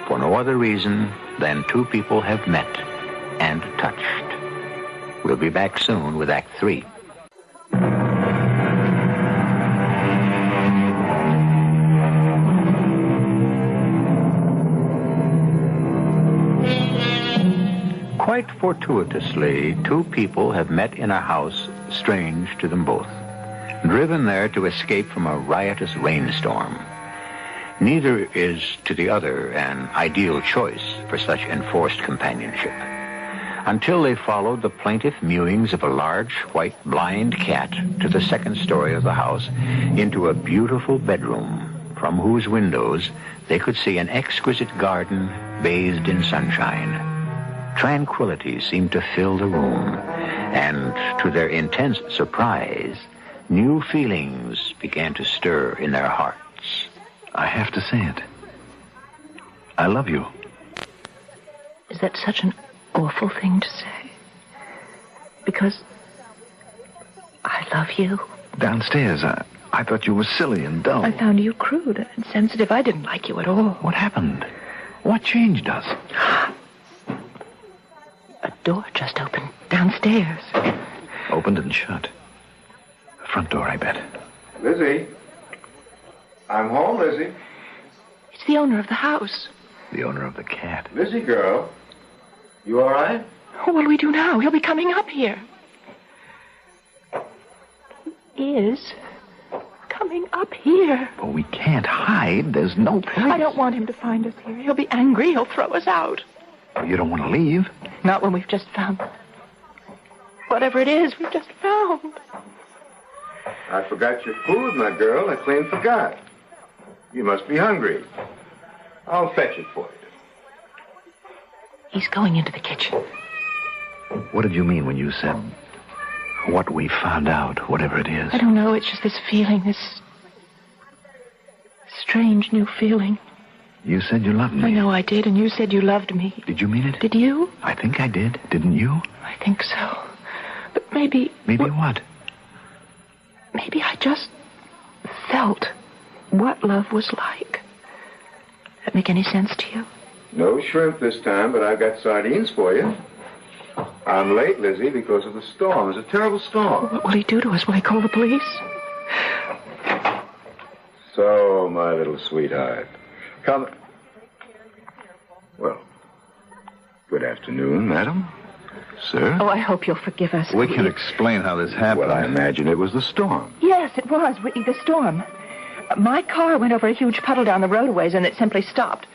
for no other reason than two people have met and touched. We'll be back soon with Act 3. Quite fortuitously, two people have met in a house strange to them both, driven there to escape from a riotous rainstorm. Neither is to the other an ideal choice for such enforced companionship, until they followed the plaintive mewings of a large, white, blind cat to the second story of the house, into a beautiful bedroom from whose windows they could see an exquisite garden bathed in sunshine. Tranquility seemed to fill the room, and to their intense surprise, new feelings began to stir in their hearts. I have to say it. I love you. Is that such an awful thing to say? Because I love you. Downstairs, I thought you were silly and dull. I found you crude and insensitive. I didn't like you at all. What happened? What changed us? A door just opened downstairs. Opened and shut. The front door, I bet. Lizzie? I'm home, Lizzie. It's the owner of the house. The owner of the cat. Lizzie, girl. You all right? What do we do now? He'll be coming up here. He is coming up here. But we can't hide. There's no place. I don't want him to find us here. He'll be angry. He'll throw us out. You don't want to leave? Not when we've just found whatever it is we've just found. I forgot your food, my girl. I clean forgot. You must be hungry. I'll fetch it for you. He's going into the kitchen. What did you mean when you said what we found out, whatever it is? I don't know. It's just this feeling, this strange new feeling. You said you loved me. I know I did, and you said you loved me. Did you mean it? Did you? I think I did. Didn't you? I think so. But maybe... Maybe what? Maybe I just felt what love was like. That make any sense to you? No shrimp this time, but I've got sardines for you. I'm late, Lizzie, because of the storm. It's a terrible storm. What will he do to us? Will he call the police? So, my little sweetheart. Come. Well, good afternoon, madam. Sir? Oh, I hope you'll forgive us. We can explain how this happened. Well, I imagine it was the storm. Yes, it was. The storm. My car went over a huge puddle down the roadways, and it simply stopped.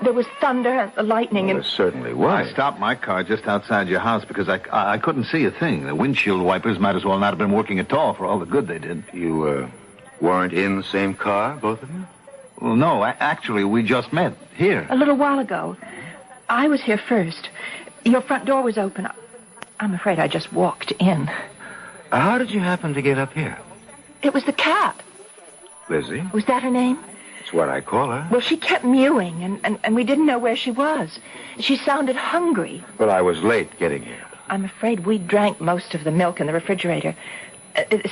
There was thunder, lightning, Well, and... there certainly was. I stopped my car just outside your house because I couldn't see a thing. The windshield wipers might as well not have been working at all for all the good they did. You, weren't in the same car, both of you? Well, no, actually, we just met here. A little while ago. I was here first. Your front door was open. I'm afraid I just walked in. How did you happen to get up here? It was the cat. Lizzie? Was that her name? It's what I call her. Well, she kept mewing, and we didn't know where she was. She sounded hungry. Well, I was late getting here. I'm afraid we drank most of the milk in the refrigerator.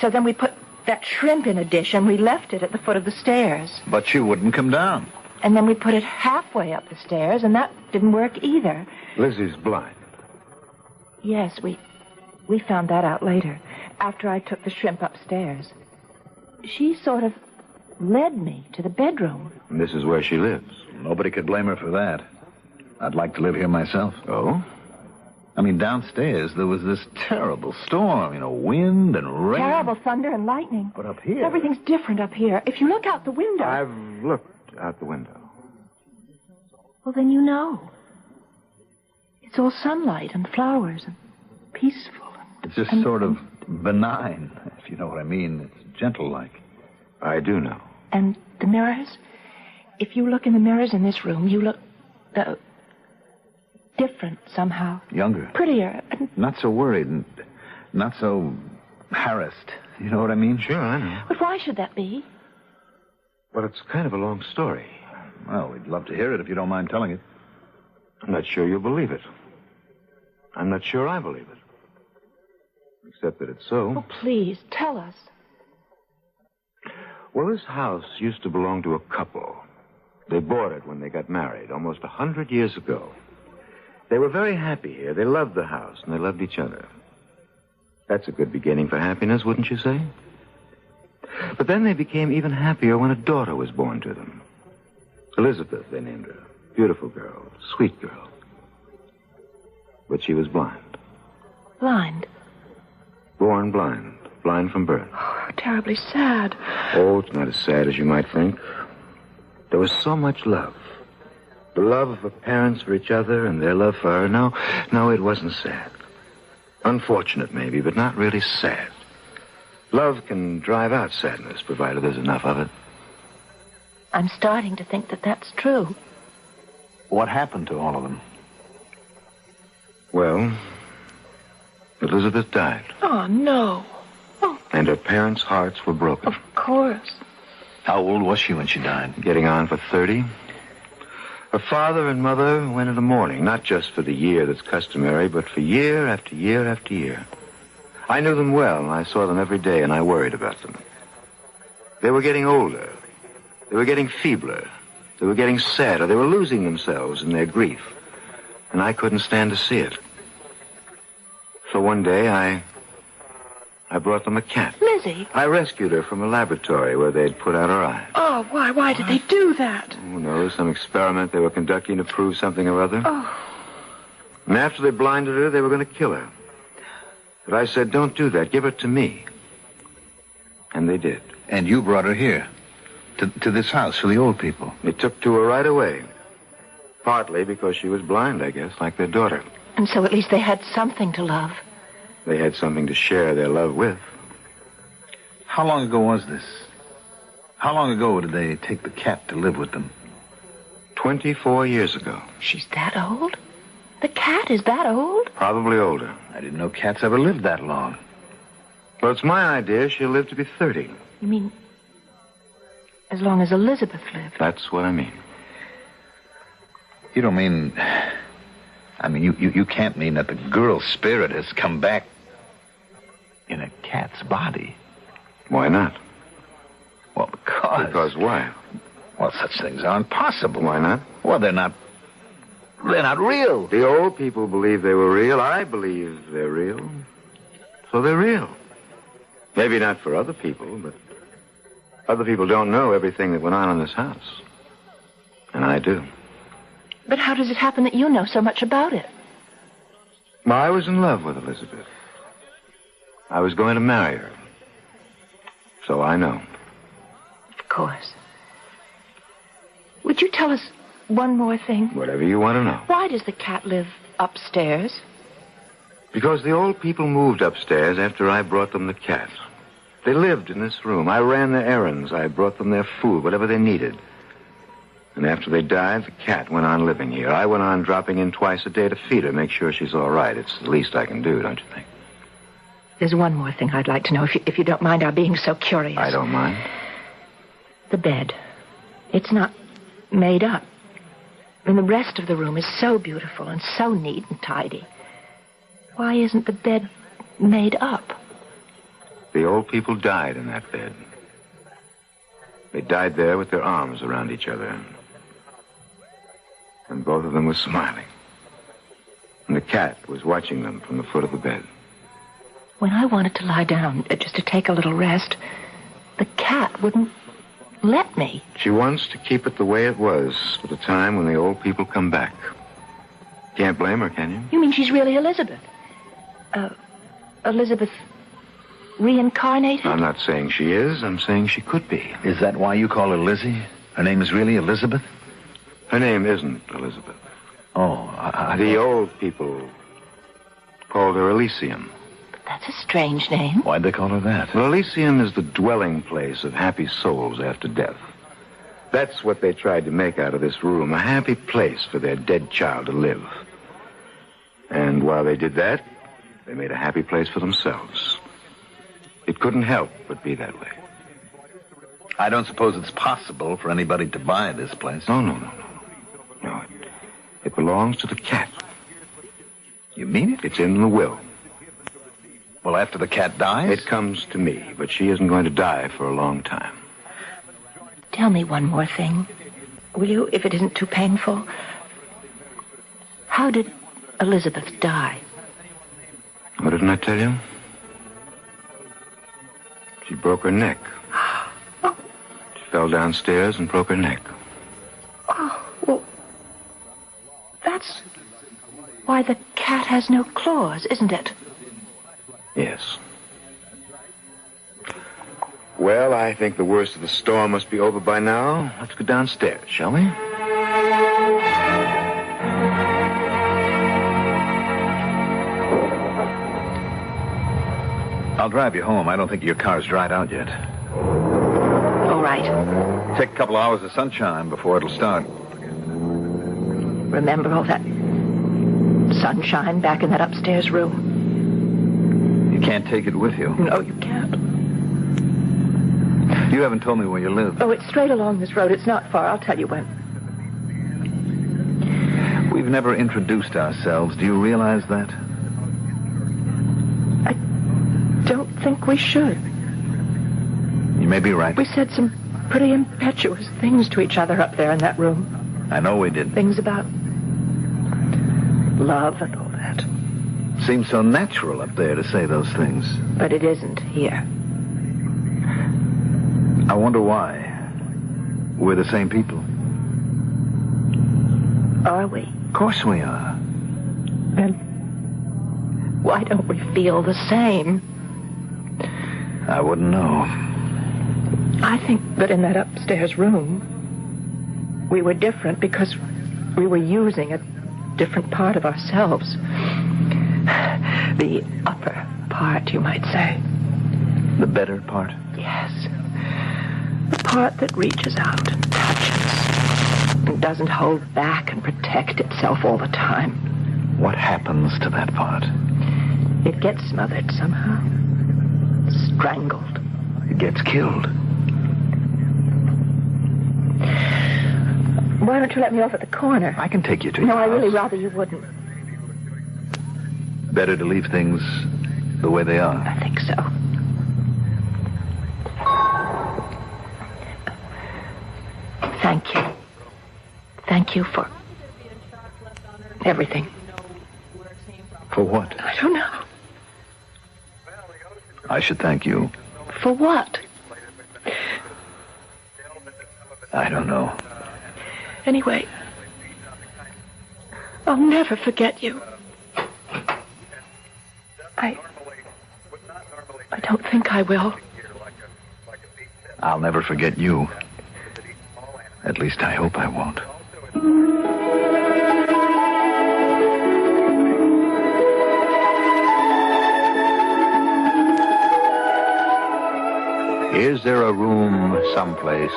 So then we put that shrimp in a dish, and we left it at the foot of the stairs. But she wouldn't come down. And then we put it halfway up the stairs, and that didn't work either. Lizzie's blind. Yes, we found that out later, after I took the shrimp upstairs. She sort of led me to the bedroom. And this is where she lives. Nobody could blame her for that. I'd like to live here myself. Oh? I mean, downstairs there was this terrible storm, wind and rain. Terrible thunder and lightning. But up here... Everything's different up here. If you look out the window... I've looked out the window. Well, then you know. It's all sunlight and flowers and peaceful. It's just sort of benign, if you know what I mean. It's gentle-like. I do know. And the mirrors? If you look in the mirrors in this room, you look different somehow. Younger. Prettier. Not so worried and not so harassed. You know what I mean? Sure, I know. But why should that be? Well, it's kind of a long story. Well, we'd love to hear it if you don't mind telling it. I'm not sure you'll believe it. I'm not sure I believe it. Except that it's so. Oh, please, tell us. Well, this house used to belong to a couple. They bought it when they got married, almost 100 years ago. They were very happy here. They loved the house, and they loved each other. That's a good beginning for happiness, wouldn't you say? But then they became even happier when a daughter was born to them. Elizabeth, they named her. Beautiful girl, sweet girl. But she was blind. Blind? Born blind. Blind from birth. Oh, how terribly sad. Oh, it's not as sad as you might think. There was so much love. The love of her parents for each other and their love for her. No, it wasn't sad. Unfortunate, maybe, but not really sad. Love can drive out sadness, provided there's enough of it. I'm starting to think that that's true. What happened to all of them? Well, Elizabeth died. Oh, no. And her parents' hearts were broken. Of course. How old was she when she died? Getting on for 30. Her father and mother went into mourning, not just for the year that's customary, but for year after year after year. I knew them well, and I saw them every day, and I worried about them. They were getting older. They were getting feebler. They were getting sadder. They were losing themselves in their grief. And I couldn't stand to see it. So one day, I brought them a cat. Lizzie? I rescued her from a laboratory where they'd put out her eye. Oh, why did they do that? Who knows, some experiment they were conducting to prove something or other. Oh. And after they blinded her, they were going to kill her. But I said, don't do that. Give her to me. And they did. And you brought her here? To this house for the old people? They took to her right away. Partly because she was blind, I guess, like their daughter. And so at least they had something to love. They had something to share their love with. How long ago was this? How long ago did they take the cat to live with them? 24 years ago. She's that old? The cat is that old? Probably older. I didn't know cats ever lived that long. Well, it's my idea she'll live to be 30. You mean as long as Elizabeth lived? That's what I mean. You don't mean... I mean, you can't mean that the girl's spirit has come back in a cat's body. Why not? Well, because... Because why? Well, such things aren't possible. Why not? Well, they're not real. The old people believe they were real. I believe they're real. So they're real. Maybe not for other people, but other people don't know everything that went on in this house. And I do. But how does it happen that you know so much about it? Well, I was in love with Elizabeth. I was going to marry her. So I know. Of course. Would you tell us one more thing? Whatever you want to know. Why does the cat live upstairs? Because the old people moved upstairs after I brought them the cat. They lived in this room. I ran their errands. I brought them their food, whatever they needed. And after they died, the cat went on living here. I went on dropping in twice a day to feed her, make sure she's all right. It's the least I can do, don't you think? There's one more thing I'd like to know, if you don't mind our being so curious. I don't mind. The bed. It's not made up. And the rest of the room is so beautiful and so neat and tidy. Why isn't the bed made up? The old people died in that bed. They died there with their arms around each other. And both of them were smiling. And the cat was watching them from the foot of the bed. When I wanted to lie down, just to take a little rest, the cat wouldn't let me. She wants to keep it the way it was for the time when the old people come back. Can't blame her, can you? You mean she's really Elizabeth? Elizabeth reincarnated? I'm not saying she is. I'm saying she could be. Is that why you call her Lizzie? Her name is really Elizabeth? Her name isn't Elizabeth. Oh, The old people called her Elysium. That's a strange name. Why'd they call her that? Well, Elysium is the dwelling place of happy souls after death. That's what they tried to make out of this room, a happy place for their dead child to live. And while they did that, they made a happy place for themselves. It couldn't help but be that way. I don't suppose it's possible for anybody to buy this place. No, it belongs to the cat. You mean it? It's in the will. Well, after the cat dies? It comes to me, but she isn't going to die for a long time. Tell me one more thing. Will you, if it isn't too painful? How did Elizabeth die? What didn't I tell you? She broke her neck. She fell downstairs and broke her neck. Oh, well, that's why the cat has no claws, isn't it? Yes. Well, I think the worst of the storm must be over by now. Let's go downstairs, shall we? I'll drive you home. I don't think your car's dried out yet. All right. Take a couple hours of sunshine before it'll start. Remember all that sunshine back in that upstairs room? You can't take it with you. No, you can't. You haven't told me where you live. Oh, it's straight along this road. It's not far. I'll tell you when. We've never introduced ourselves. Do you realize that? I don't think we should. You may be right. We said some pretty impetuous things to each other up there in that room. I know we did. Things about love and all that. Seems so natural up there to say those things. But it isn't here. I wonder why. We're the same people. Are we? Of course we are. Then why don't we feel the same? I wouldn't know. I think that in that upstairs room, we were different because we were using a different part of ourselves. The upper part, you might say. The better part? Yes. The part that reaches out and touches and doesn't hold back and protect itself all the time. What happens to that part? It gets smothered somehow. Strangled. It gets killed. Why don't you let me off at the corner? I can take you to No, your I really house. rather you wouldn't. Better to leave things the way they are. I think so. Thank you. Thank you for everything. For what? I don't know. I should thank you. For what? I don't know. Anyway, I'll never forget you. I don't think I will. I'll never forget you. At least I hope I won't. Is there a room someplace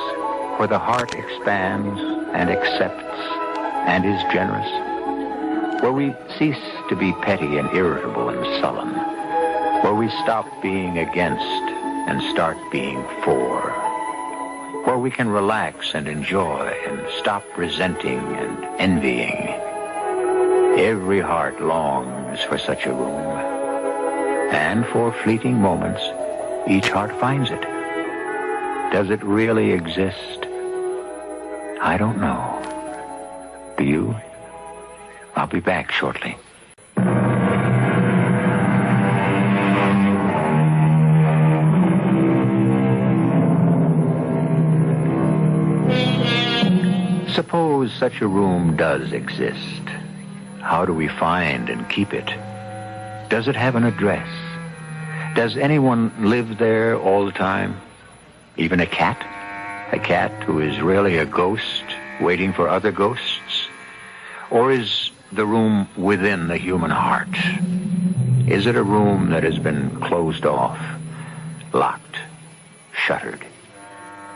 where the heart expands and accepts and is generous? Where we cease to be petty and irritable and sullen? Where we stop being against and start being for? Where we can relax and enjoy and stop resenting and envying? Every heart longs for such a room. And for fleeting moments, each heart finds it. Does it really exist? I don't know. Do you? I'll be back shortly. Suppose such a room does exist. How do we find and keep it? Does it have an address? Does anyone live there all the time? Even a cat? A cat who is really a ghost waiting for other ghosts? Or is the room within the human heart? Is it a room that has been closed off, locked, shuttered?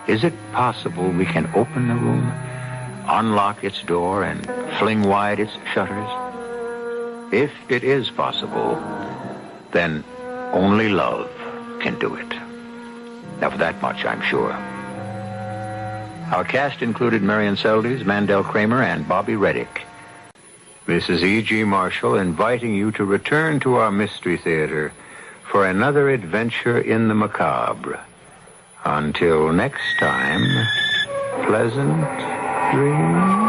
Is it possible we can open the room, unlock its door, and fling wide its shutters? If it is possible, then only love can do it. Of that much I'm sure. Our cast included Marion Seldes, Mandel Kramer, and Bobby Reddick. This is E.G. Marshall inviting you to return to our Mystery Theater for another adventure in the macabre. Until next time, pleasant dreams.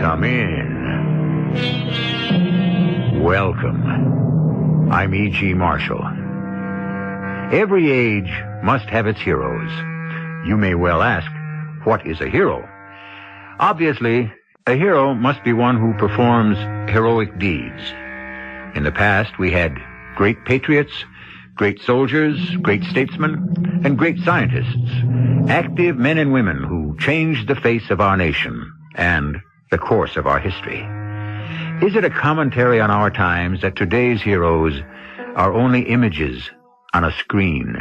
Come in. Welcome. I'm E.G. Marshall. Every age must have its heroes. You may well ask, what is a hero? Obviously, a hero must be one who performs heroic deeds. In the past, we had great patriots, great soldiers, great statesmen, and great scientists. Active men and women who changed the face of our nation and the course of our history. Is it a commentary on our times that today's heroes are only images on a screen?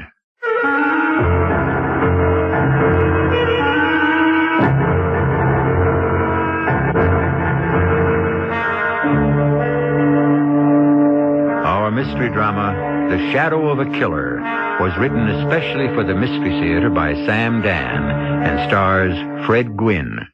Our mystery drama, The Shadow of a Killer, was written especially for the Mystery Theater by Sam Dan and stars Fred Gwynne.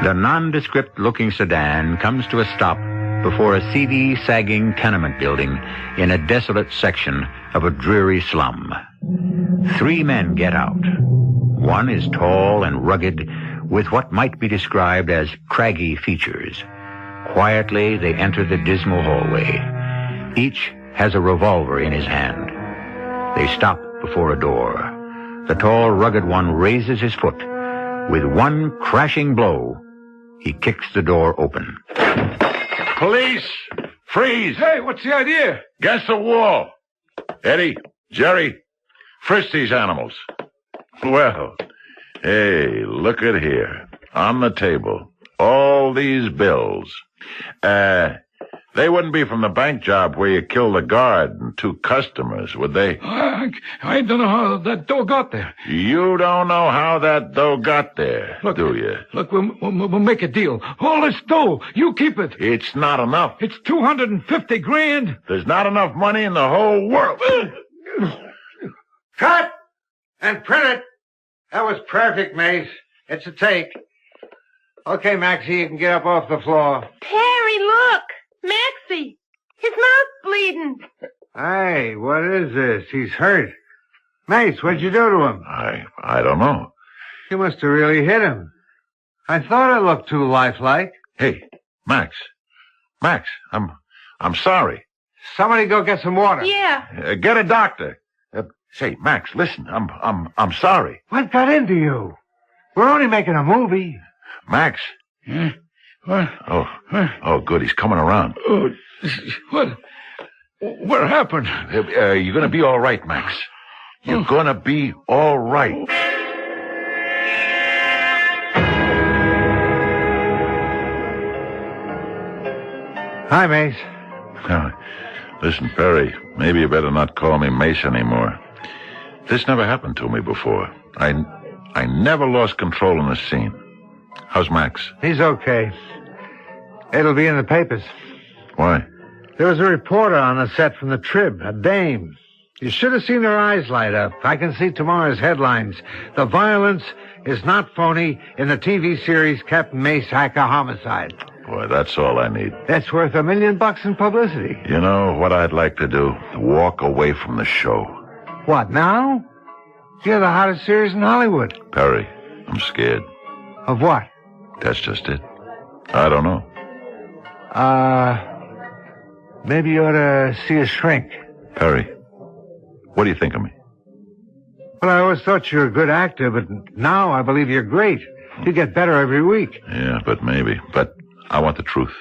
The nondescript-looking sedan comes to a stop before a seedy, sagging tenement building in a desolate section of a dreary slum. 3 men get out. One is tall and rugged, with what might be described as craggy features. Quietly, they enter the dismal hallway. Each has a revolver in his hand. They stop before a door. The tall, rugged one raises his foot. With one crashing blow, he kicks the door open. Police! Freeze! Hey, what's the idea? Against the wall. Eddie, Jerry, frisk these animals. Well, hey, look at here. On the table, all these bills. They wouldn't be from the bank job where you killed the guard and 2 customers, would they? I don't know how that dough got there. You don't know how that dough got there, do you? Look, we'll make a deal. All this dough, you keep it. It's not enough. It's $250 grand. There's not enough money in the whole world. Cut! And print it. That was perfect, Mace. It's a take. Okay, Maxie, you can get up off the floor. Perry, look! Maxie! His mouth's bleeding. Hey, what is this? He's hurt. Mace, what'd you do to him? I don't know. You must have really hit him. I thought it looked too lifelike. Hey, Max, I'm sorry. Somebody go get some water. Yeah. Get a doctor. Say, Max, listen, I'm sorry. What got into you? We're only making a movie. Max. Yeah? What? Oh, good. He's coming around. Oh, what? What happened? You're gonna be all right, Max. You're gonna be all right. Hi, Mace. Listen, Perry, maybe you better not call me Mace anymore. This never happened to me before. I never lost control in the scene. How's Max? He's okay. It'll be in the papers. Why? There was a reporter on the set from the Trib, a dame. You should have seen her eyes light up. I can see tomorrow's headlines. The violence is not phony in the TV series Captain Mace Hacker Homicide. Boy, that's all I need. That's worth $1 million in publicity. You know what I'd like to do? Walk away from the show. What, now? You're the hottest series in Hollywood. Perry, I'm scared. Of what? That's just it. I don't know. Maybe you ought to see a shrink. Perry, what do you think of me? Well, I always thought you were a good actor, but now I believe you're great. You get better every week. Yeah, but maybe. But I want the truth.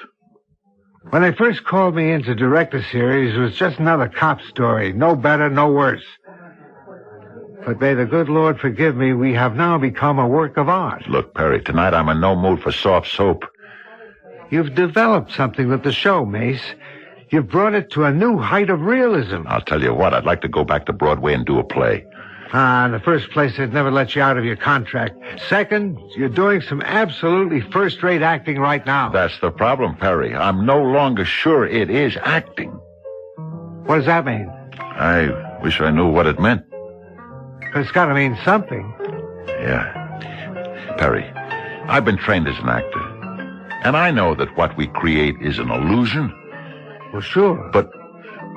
When they first called me in to direct the series, it was just another cop story. No better, no worse. But may the good Lord forgive me, we have now become a work of art. Look, Perry, tonight I'm in no mood for soft soap. You've developed something with the show, Mace. You've brought it to a new height of realism. I'll tell you what, I'd like to go back to Broadway and do a play. In the first place, they'd never let you out of your contract. Second, you're doing some absolutely first-rate acting right now. That's the problem, Perry. I'm no longer sure it is acting. What does that mean? I wish I knew what it meant. It's got to mean something. Yeah. Perry, I've been trained as an actor. And I know that what we create is an illusion. Well, sure. But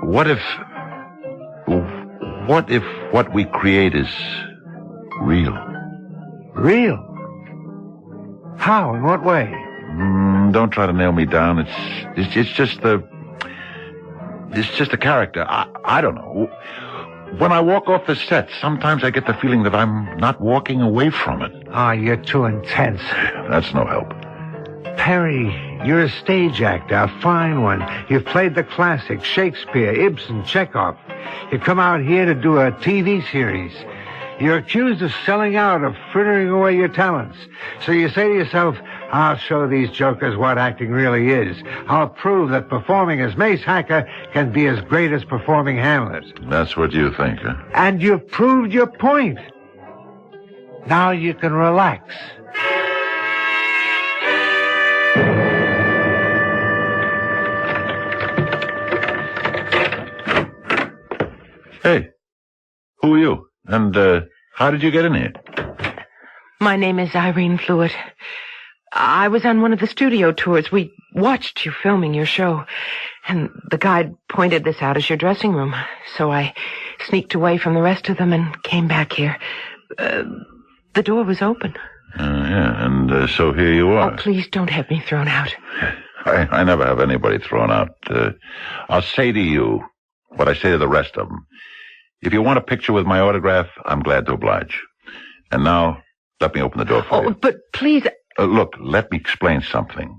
what if what we create is real? Real? How? In what way? Don't try to nail me down. It's just the character. I don't know. When I walk off the set, sometimes I get the feeling that I'm not walking away from it. You're too intense. That's no help. Perry, you're a stage actor, a fine one. You've played the classics, Shakespeare, Ibsen, Chekhov. You come out here to do a TV series. You're accused of selling out, of frittering away your talents. So you say to yourself, I'll show these jokers what acting really is. I'll prove that performing as Mace Hacker can be as great as performing Hamlet. That's what you think, huh? And you've proved your point. Now you can relax. Hey, who are you? And, how did you get in here? My name is Irene Fluid. I was on one of the studio tours. We watched you filming your show, and the guide pointed this out as your dressing room. So I sneaked away from the rest of them and came back here. The door was open. Yeah, and so here you are. Oh, please don't have me thrown out. I never have anybody thrown out. I'll say to you what I say to the rest of them. If you want a picture with my autograph, I'm glad to oblige. And now, let me open the door for you. But please... Look, let me explain something.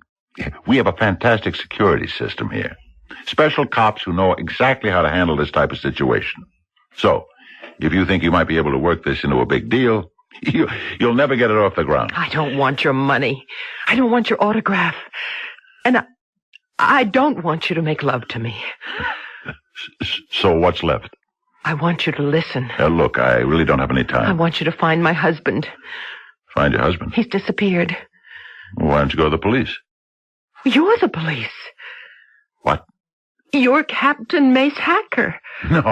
We have a fantastic security system here. Special cops who know exactly how to handle this type of situation. So, if you think you might be able to work this into a big deal, you'll never get it off the ground. I don't want your money. I don't want your autograph. And I don't want you to make love to me. So what's left? I want you to listen. Look, I really don't have any time. I want you to find my husband. Find your husband? He's disappeared. Why don't you go to the police? You're the police. What? You're Captain Mace Hacker. No.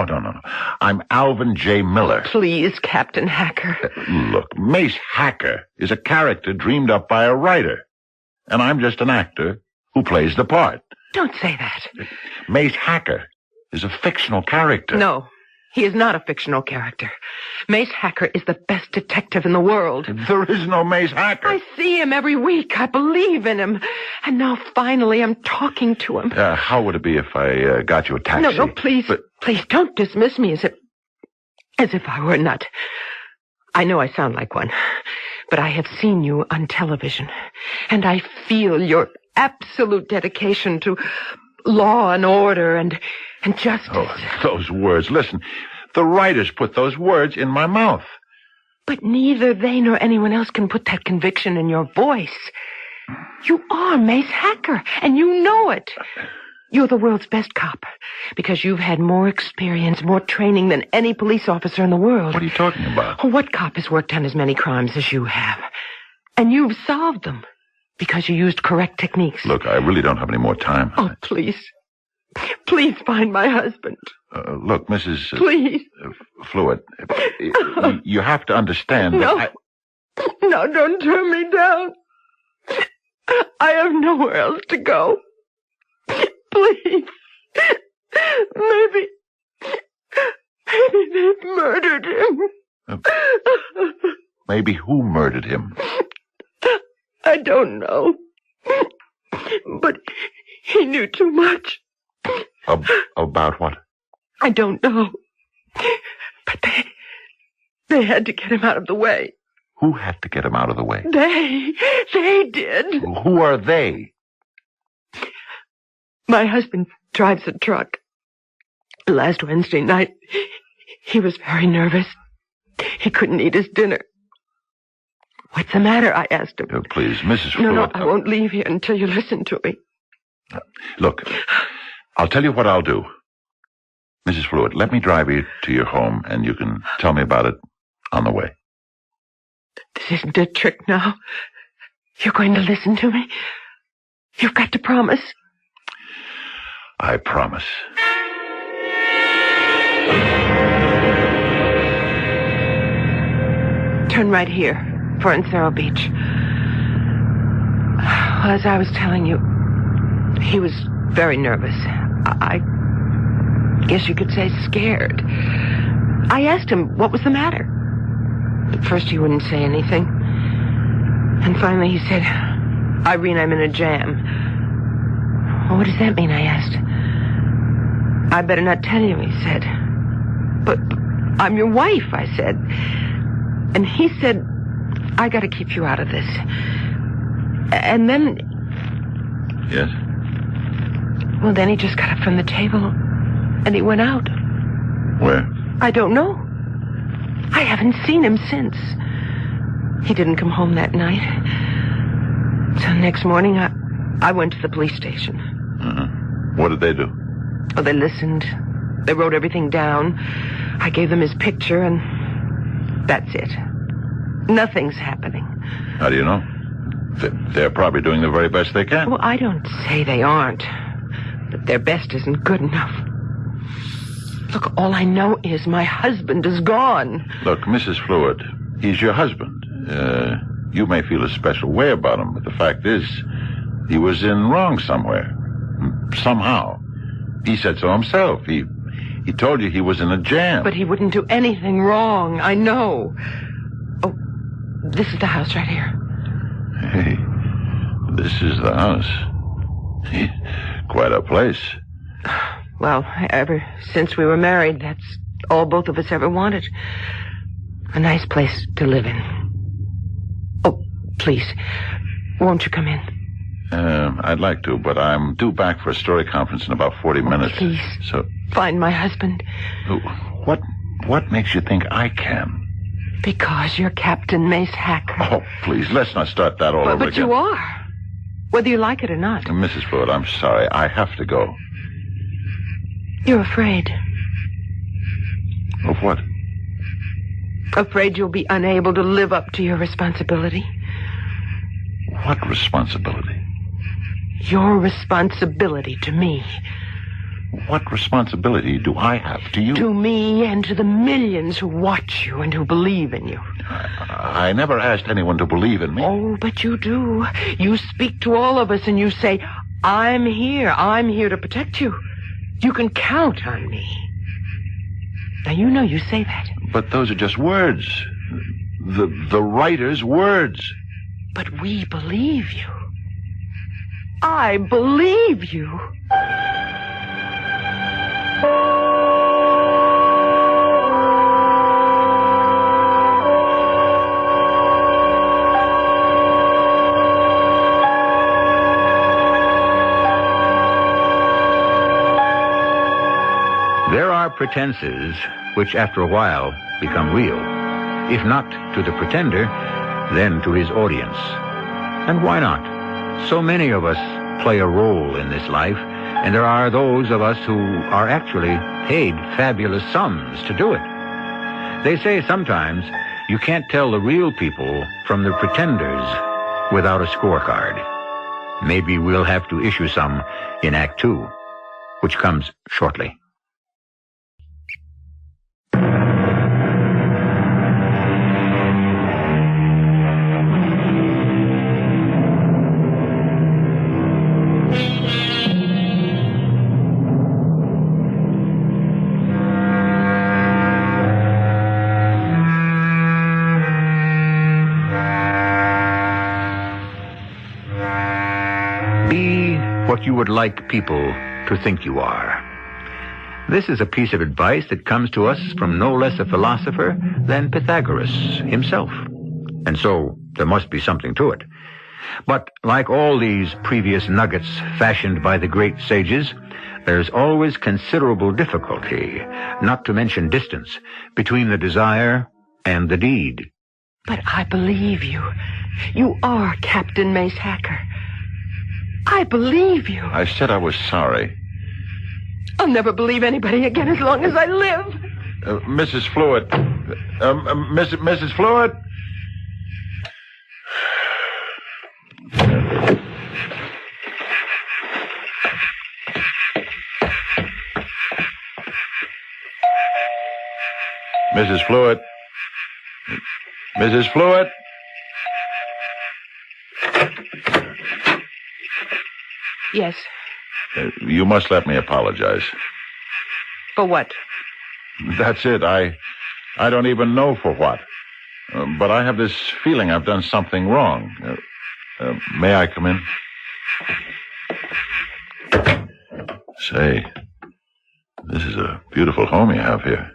I'm Alvin J. Miller. Please, Captain Hacker. Look, Mace Hacker is a character dreamed up by a writer. And I'm just an actor who plays the part. Don't say that. Mace Hacker is a fictional character. No, he is not a fictional character. Mace Hacker is the best detective in the world. There is no Mace Hacker. I see him every week. I believe in him. And now finally I'm talking to him. How would it be if I got you a taxi? No, please. Please don't dismiss me as if I were a nut. I know I sound like one, but I have seen you on television, and I feel your absolute dedication to law and order and justice. Oh, those words. Listen, the writers put those words in my mouth. But neither they nor anyone else can put that conviction in your voice. You are Mace Hacker, and you know it. You're the world's best cop because you've had more experience, more training than any police officer in the world. What are you talking about? What cop has worked on as many crimes as you have? And you've solved them because you used correct techniques. Look, I really don't have any more time. Oh, please. Please find my husband. Look, Mrs. Please. Fluid, you have to understand that No, don't turn me down. I have nowhere else to go. Please. Maybe they've murdered him. Maybe who murdered him? I don't know. But he knew too much. About what? I don't know. But they had to get him out of the way. Who had to get him out of the way? They did. Who are they? My husband drives a truck. Last Wednesday night, he was very nervous. He couldn't eat his dinner. What's the matter? I asked him. Please, Mrs. Fluid. No, I won't leave here until you listen to me. Look, I'll tell you what I'll do. Mrs. Fluid, let me drive you to your home, and you can tell me about it on the way. This isn't a trick now. You're going to listen to me? You've got to promise. I promise. Turn right here, for Encero Beach. Well, as I was telling you, he was very nervous. I guess you could say scared. I asked him what was the matter. At first he wouldn't say anything. And finally he said, Irene, I'm in a jam. Well, what does that mean, I asked. I better not tell you, he said. But I'm your wife, I said. And he said, I gotta keep you out of this. And then... Yes? Well, then he just got up from the table and he went out. Where? I don't know. I haven't seen him since. He didn't come home that night. So next morning, I went to the police station. What did they do? Oh, they listened. They wrote everything down. I gave them his picture, and that's it. Nothing's happening. How do you know? They're probably doing the very best they can. Well, I don't say they aren't. But their best isn't good enough. Look, all I know is my husband is gone. Look, Mrs. Fluid, he's your husband. You may feel a special way about him, but the fact is, he was in wrong somewhere. Somehow. He said so himself. He told you he was in a jam. But he wouldn't do anything wrong. I know. Oh, this is the house right here. Hey, this is the house. Quite a place. Well, ever since we were married, that's all both of us ever wanted. A nice place to live in. Oh, please, won't you come in? I'd like to, but I'm due back for a story conference in about 40 minutes. Please. So, find my husband. What makes you think I can? Because you're Captain Mace Hacker. Oh, please, let's not start that all over But again. you are. Whether you like it or not. Mrs. Fluid, I'm sorry. I have to go. You're afraid. Of what? Afraid you'll be unable to live up to your responsibility. What responsibility? Your responsibility to me. What responsibility do I have to you? To me and to the millions who watch you and who believe in you. I never asked anyone to believe in me. Oh, but you do. You speak to all of us and you say, I'm here to protect you. You can count on me. Now, you know you say that. But those are just words. The writer's words. But we believe you. I believe you. There are pretenses which after a while become real, if not to the pretender, then to his audience. And why not? So many of us play a role in this life, and there are those of us who are actually paid fabulous sums to do it. They say sometimes you can't tell the real people from the pretenders without a scorecard. Maybe we'll have to issue some in Act 2, which comes shortly. What you would like people to think you are. This is a piece of advice that comes to us from no less a philosopher than Pythagoras himself. And so there must be something to it. But like all these previous nuggets fashioned by the great sages, there's always considerable difficulty, not to mention distance, between the desire and the deed. But I believe you. You are Captain Mace Hacker. I believe you. I said I was sorry. I'll never believe anybody again as long as I live. Mrs. Fluid. Mrs. Fluid? Mrs. Fluid? Mrs. Fluid? Yes. You must let me apologize. For what? That's it. I don't even know for what. But I have this feeling I've done something wrong. May I come in? Say, this is a beautiful home you have here.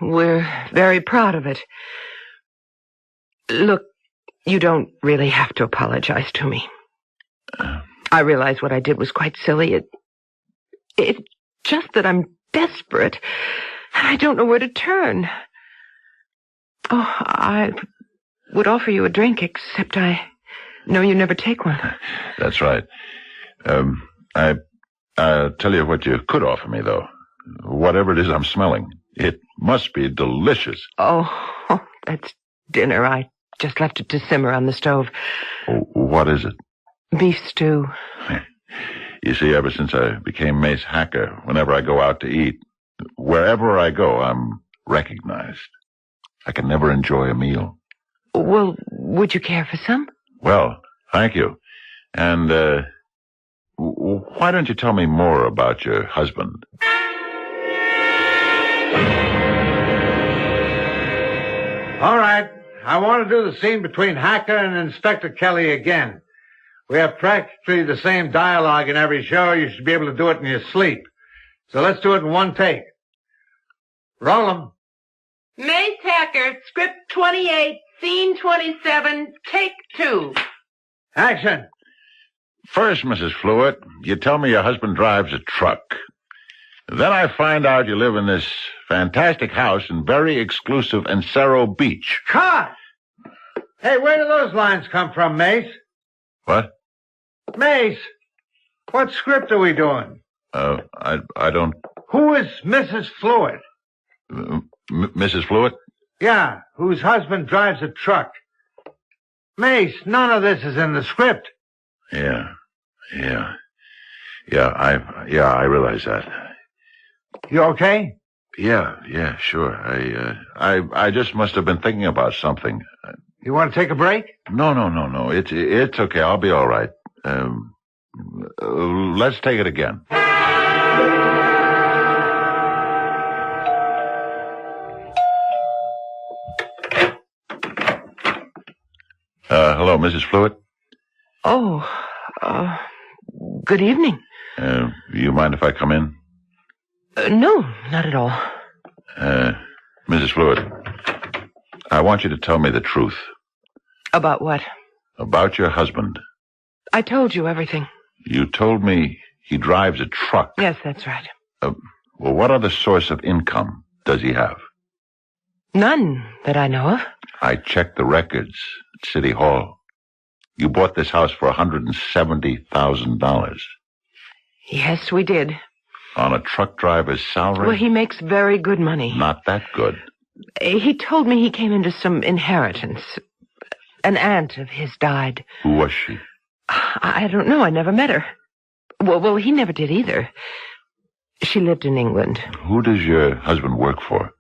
We're very proud of it. Look, you don't really have to apologize to me. I realize what I did was quite silly. It's just that I'm desperate, and I don't know where to turn. Oh, I would offer you a drink, except I know you never take one. That's right. I'll tell you what you could offer me, though. Whatever it is I'm smelling. It must be delicious. Oh, that's dinner. I just left it to simmer on the stove. What is it? Beef stew. You see, ever since I became Mace Hacker, whenever I go out to eat, wherever I go, I'm recognized. I can never enjoy a meal. Well, would you care for some? Well, thank you. And, why don't you tell me more about your husband? All right. I want to do the scene between Hacker and Inspector Kelly again. We have practically the same dialogue in every show. You should be able to do it in your sleep. So let's do it in one take. Roll 'em. Mace Hacker, script 28, scene 27, take 2. Action. First, Mrs. Fluitt, you tell me your husband drives a truck. Then I find out you live in this fantastic house in very exclusive Encero Beach. Cut! Hey, where do those lines come from, Mace? What? Mace, what script are we doing? I don't... Who is Mrs. Fluitt? Mrs. Fluitt? Yeah, whose husband drives a truck. Mace, none of this is in the script. Yeah, I realize that. You okay? Yeah, sure. I just must have been thinking about something. You want to take a break? No. It's okay. I'll be all right. Let's take it again. Hello, Mrs. Fluitt? Oh, good evening. You mind if I come in? No, not at all. Mrs. Fluitt, I want you to tell me the truth. About what? About your husband. I told you everything. You told me he drives a truck. Yes, that's right. Well, what other source of income does he have? None that I know of. I checked the records at City Hall. You bought this house for $170,000. Yes, we did. On a truck driver's salary? Well, he makes very good money. Not that good. He told me he came into some inheritance. An aunt of his died. Who was she? I don't know. I never met her. Well, he never did either. She lived in England. Who does your husband work for?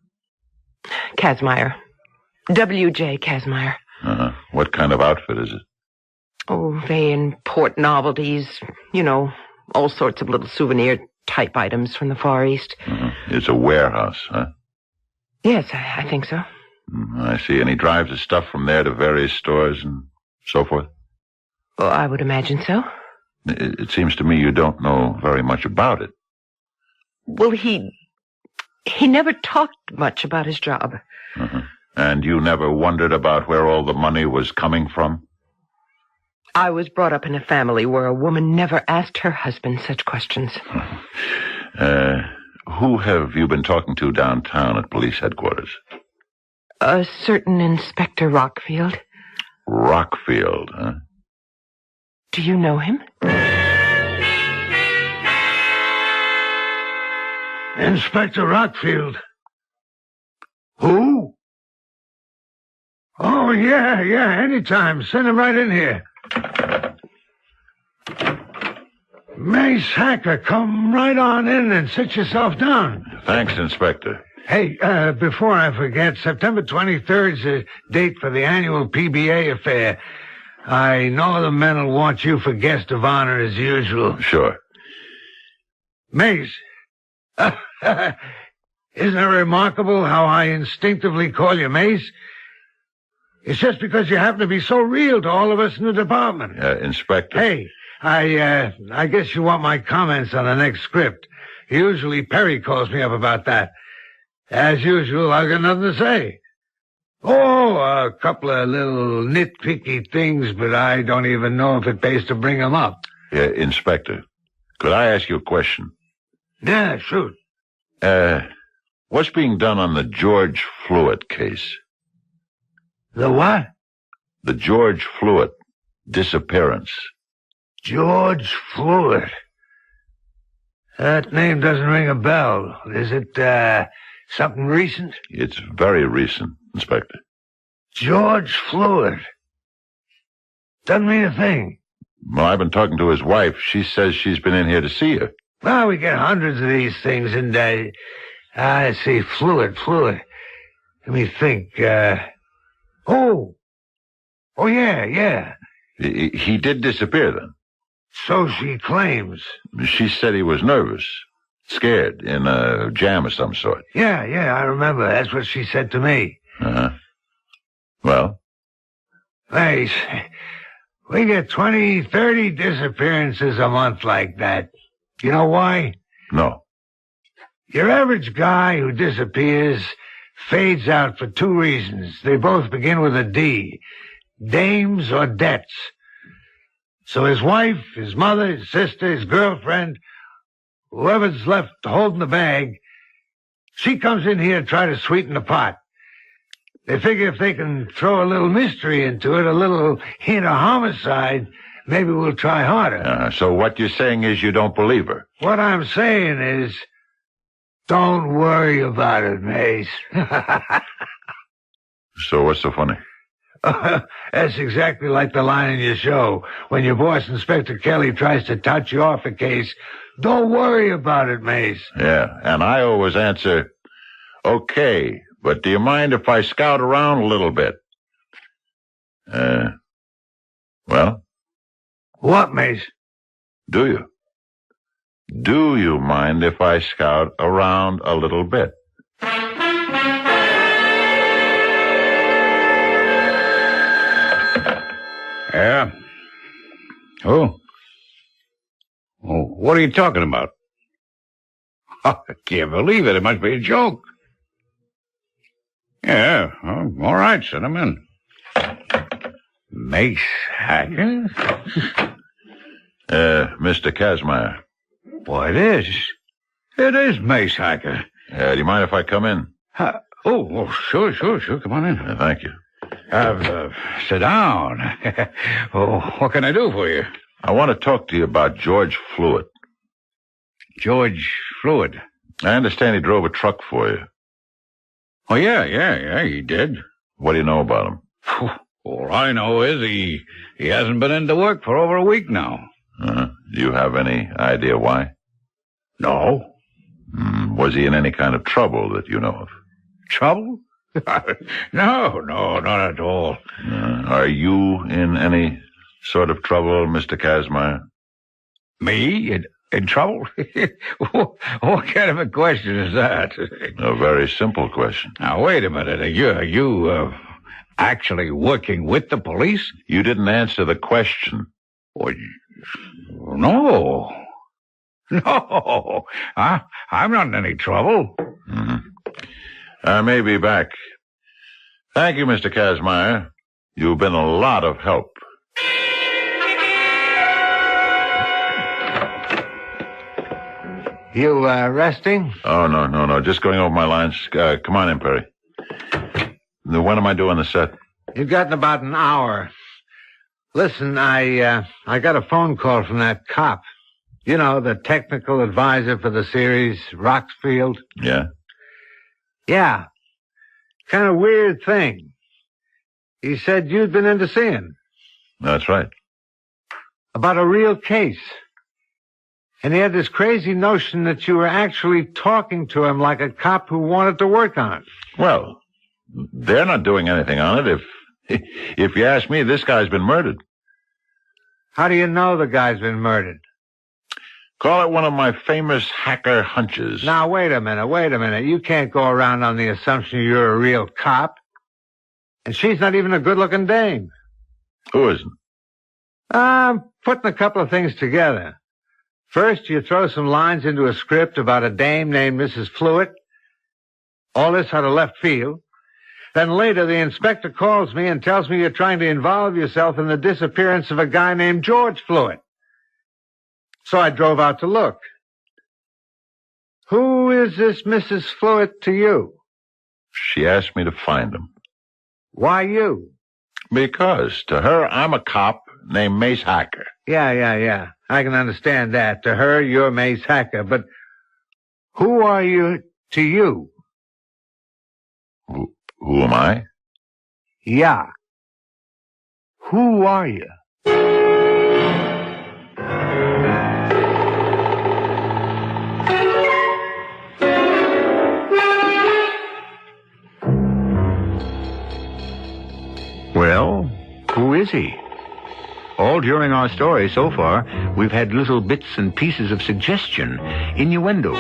Kazmaier. W.J. Kazmaier. What kind of outfit is it? Oh, they import novelties. You know, all sorts of little souvenir-type items from the Far East. It's a warehouse, huh? Yes, I think so. I see. And he drives his stuff from there to various stores and so forth? Well, I would imagine so. It seems to me you don't know very much about it. Well, he never talked much about his job. And you never wondered about where all the money was coming from? I was brought up in a family where a woman never asked her husband such questions. Who have you been talking to downtown at police headquarters? A certain Inspector Rockfield. Rockfield, huh? Do you know him? Inspector Rockfield. Who? Oh, yeah, anytime. Send him right in here. Mace Hacker, come right on in and sit yourself down. Thanks, Inspector. Hey, before I forget, September 23rd is the date for the annual PBA affair. I know the men will want you for guest of honor as usual. Sure. Mace, isn't it remarkable how I instinctively call you Mace? It's just because you happen to be so real to all of us in the department. Inspector. Hey, I guess you want my comments on the next script. Usually Perry calls me up about that. As usual, I've got nothing to say. Oh, a couple of little nitpicky things, but I don't even know if it pays to bring them up. Inspector, could I ask you a question? Yeah, shoot. What's being done on the George Fluitt case? The what? The George Fluitt disappearance. George Fluitt. That name doesn't ring a bell. Is it, something recent? It's very recent, Inspector. George Fluitt. Doesn't mean a thing. Well, I've been talking to his wife. She says she's been in here to see you. Well, we get hundreds of these things, and I see Fluitt. Let me think, oh, Oh, yeah. He did disappear then? So she claims. She said he was nervous, scared, in a jam of some sort. Yeah, I remember. That's what she said to me. Uh-huh. Well? Mace, we get 20, 30 disappearances a month like that. You know why? No. Your average guy who disappears fades out for two reasons. They both begin with a D. Dames or debts. So his wife, his mother, his sister, his girlfriend, whoever's left holding the bag, she comes in here to try to sweeten the pot. They figure if they can throw a little mystery into it, a little hint of homicide, maybe we'll try harder. So what you're saying is you don't believe her? What I'm saying is, don't worry about it, Mace. So what's so funny? That's exactly like the line in your show. When your boss, Inspector Kelly, tries to touch you off a case, don't worry about it, Mace. Yeah, and I always answer, okay, but do you mind if I scout around a little bit? Well? What, Mace? Do you? Do you mind if I scout around a little bit? Yeah? Oh? Oh, what are you talking about? I can't believe it. It must be a joke. Yeah, all right, send him in. Mace Hacker? Mr. Kazmaier. Why, it is. It is Mace Hacker. Do you mind if I come in? Sure. Come on in. Thank you. Sit down. What can I do for you? I want to talk to you about George Fluid. George Fluid? I understand he drove a truck for you. Oh, yeah, he did. What do you know about him? All I know is he hasn't been into work for over a week now. Do you have any idea why? No. Was he in any kind of trouble that you know of? Trouble? No, not at all. Are you in any sort of trouble, Mr. Kazmaier? Me? In trouble? What kind of a question is that? A very simple question. Now, wait a minute. Are you actually working with the police? You didn't answer the question. No. I'm not in any trouble. I may be back. Thank you, Mr. Kazmaier. You've been a lot of help. You, resting? Oh, no. Just going over my lines. Come on in, Perry. When am I doing the set? You've got about an hour. Listen, I got a phone call from that cop. You know, the technical advisor for the series, Roxfield. Yeah? Yeah. Kind of weird thing. He said you'd been in to see him. That's right. About a real case. And he had this crazy notion that you were actually talking to him like a cop who wanted to work on it. Well, they're not doing anything on it. If you ask me, this guy's been murdered. How do you know the guy's been murdered? Call it one of my famous hacker hunches. Now, wait a minute. You can't go around on the assumption you're a real cop. And she's not even a good-looking dame. Who isn't? I'm putting a couple of things together. First, you throw some lines into a script about a dame named Mrs. Fluid. All this out of left field. Then later, the inspector calls me and tells me you're trying to involve yourself in the disappearance of a guy named George Fluid. So I drove out to look. Who is this Mrs. Fluid to you? She asked me to find him. Why you? Because to her, I'm a cop named Mace Hacker. Yeah. I can understand that. To her, you're Mace Hacker. But who are you to you? Who am I? Yeah. Who are you? Well, who he? All during our story so far, we've had little bits and pieces of suggestion, innuendo,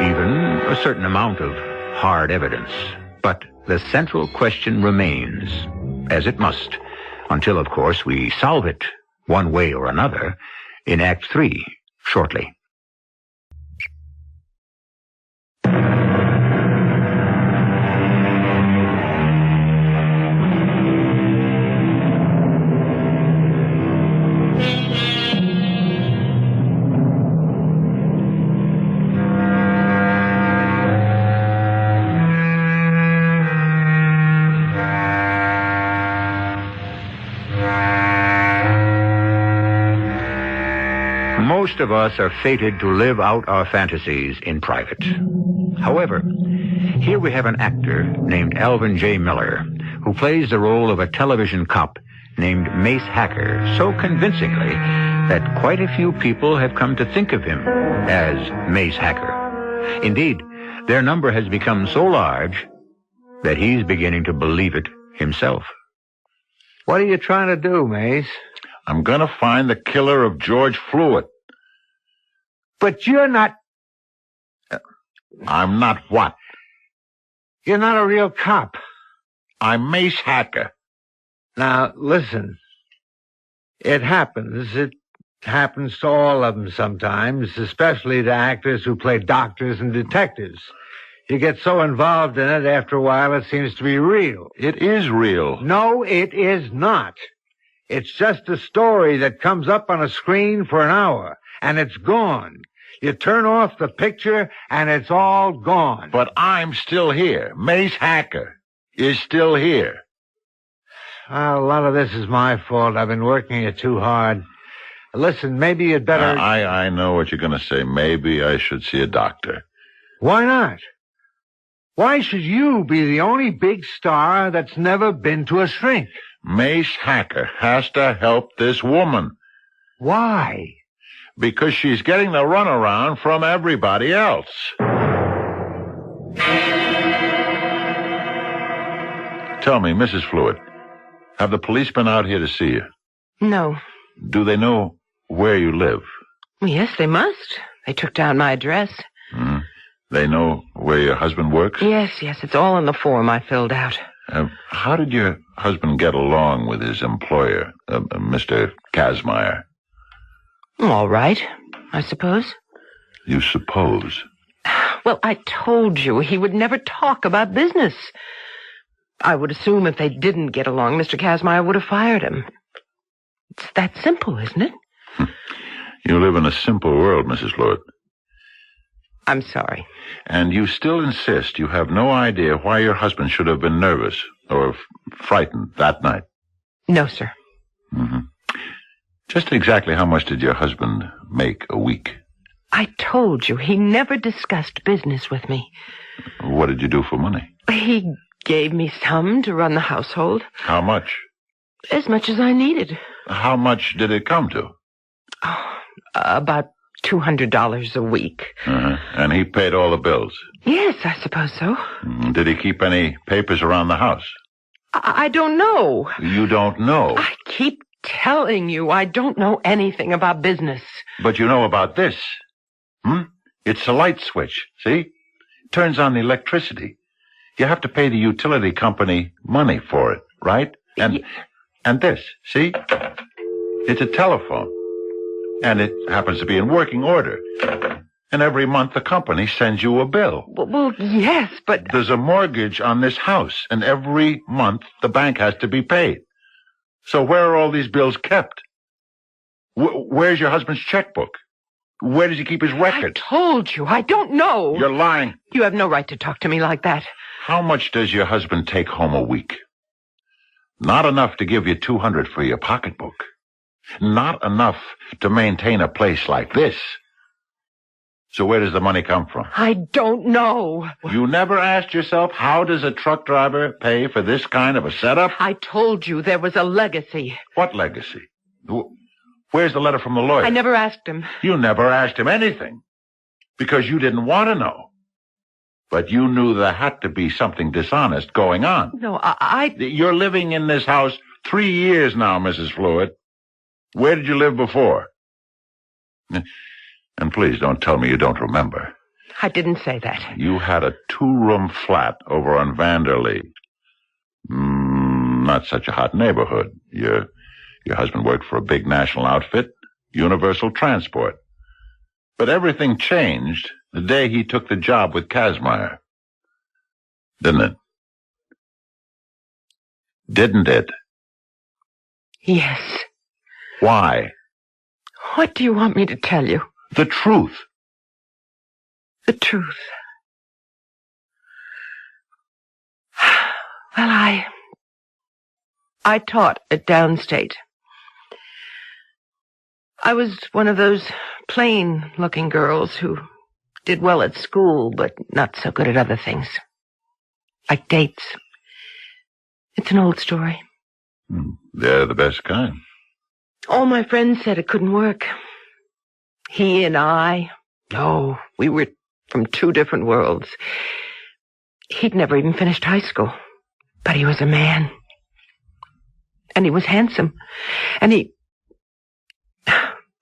even a certain amount of hard evidence. But the central question remains, as it must, until, of course, we solve it, one way or another, in Act 3, shortly. Most of us are fated to live out our fantasies in private. However, here we have an actor named Alvin J. Miller who plays the role of a television cop named Mace Hacker so convincingly that quite a few people have come to think of him as Mace Hacker. Indeed, their number has become so large that he's beginning to believe it himself. What are you trying to do, Mace? I'm going to find the killer of George Fluid. But you're not... I'm not what? You're not a real cop. I'm Mace Hacker. Now, listen. It happens. It happens to all of them sometimes, especially to actors who play doctors and detectives. You get so involved in it, after a while, it seems to be real. It is real. No, it is not. It's just a story that comes up on a screen for an hour, and it's gone. You turn off the picture, and it's all gone. But I'm still here. Mace Hacker is still here. Well, a lot of this is my fault. I've been working it too hard. Listen, maybe you'd better... I know what you're going to say. Maybe I should see a doctor. Why not? Why should you be the only big star that's never been to a shrink? Mace Hacker has to help this woman. Why? Because she's getting the runaround from everybody else. Tell me, Mrs. Fluid, have the police been out here to see you? No. Do they know where you live? Yes, they must. They took down my address. They know where your husband works? Yes, it's all in the form I filled out. How did your husband get along with his employer, Mr. Kazmaier? All right, I suppose. You suppose? Well, I told you he would never talk about business. I would assume if they didn't get along, Mr. Kazmaier would have fired him. It's that simple, isn't it? You live in a simple world, Mrs. Fluid. I'm sorry. And you still insist you have no idea why your husband should have been nervous or frightened that night? No, sir. Just exactly how much did your husband make a week? I told you, he never discussed business with me. What did you do for money? He gave me some to run the household. How much? As much as I needed. How much did it come to? About $200 a week. And he paid all the bills? Yes, I suppose so. Did he keep any papers around the house? I don't know. You don't know? I keep telling you I don't know anything about business. But you know about this. It's a light switch, see? Turns on the electricity. You have to pay the utility company money for it, right? And this, see? It's a telephone. And it happens to be in working order. And every month the company sends you a bill. Well, yes, but... There's a mortgage on this house, and every month the bank has to be paid. So where are all these bills kept? Where's your husband's checkbook? Where does he keep his records? I told you, I don't know. You're lying. You have no right to talk to me like that. How much does your husband take home a week? Not enough to give you $200 for your pocketbook. Not enough to maintain a place like this. So where does the money come from? I don't know. You never asked yourself, how does a truck driver pay for this kind of a setup? I told you there was a legacy. What legacy? Where's the letter from the lawyer? I never asked him. You never asked him anything. Because you didn't want to know. But you knew there had to be something dishonest going on. No, You're living in this house 3 years now, Mrs. Fluid. Where did you live before? And please don't tell me you don't remember. I didn't say that. You had a 2-room flat over on Vanderlee. Not such a hot neighborhood. Your husband worked for a big national outfit, Universal Transport. But everything changed the day he took the job with Kazmaier. Didn't it? Didn't it? Yes. Why? What do you want me to tell you? The truth. The truth. Well, I taught at Downstate. I was one of those plain-looking girls who did well at school, but not so good at other things. Like dates. It's an old story. They're the best kind. All my friends said it couldn't work. He and I, no, we were from 2 different worlds. He'd never even finished high school, but he was a man. And he was handsome. And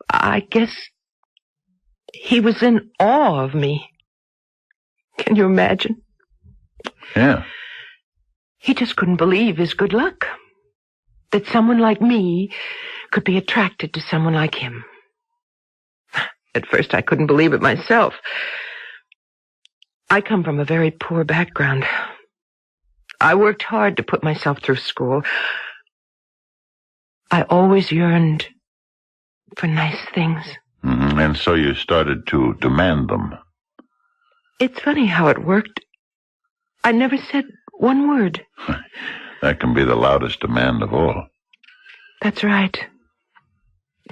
I guess he was in awe of me. Can you imagine? Yeah. He just couldn't believe his good luck. That someone like me could be attracted to someone like him. At first, I couldn't believe it myself. I come from a very poor background. I worked hard to put myself through school. I always yearned for nice things. And so you started to demand them. It's funny how it worked. I never said one word. That can be the loudest demand of all. That's right.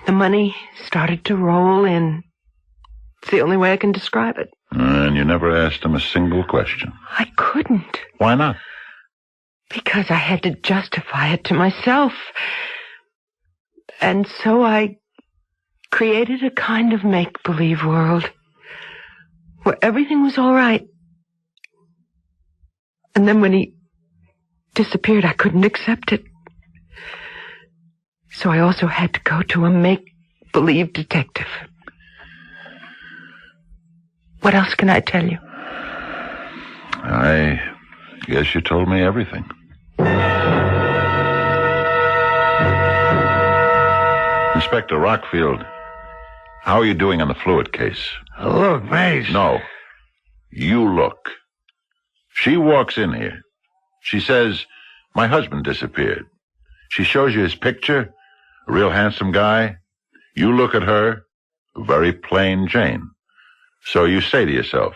The money started to roll in. It's the only way I can describe it. And you never asked him a single question. I couldn't. Why not? Because I had to justify it to myself. And so I created a kind of make-believe world where everything was all right. And then when he disappeared, I couldn't accept it. So I also had to go to a make-believe detective. What else can I tell you? I guess you told me everything. Inspector Rockfield, how are you doing on the Fluid case? Look, Mace. No. You look. She walks in here. She says, my husband disappeared. She shows you his picture, a real handsome guy. You look at her, a very plain Jane. So you say to yourself,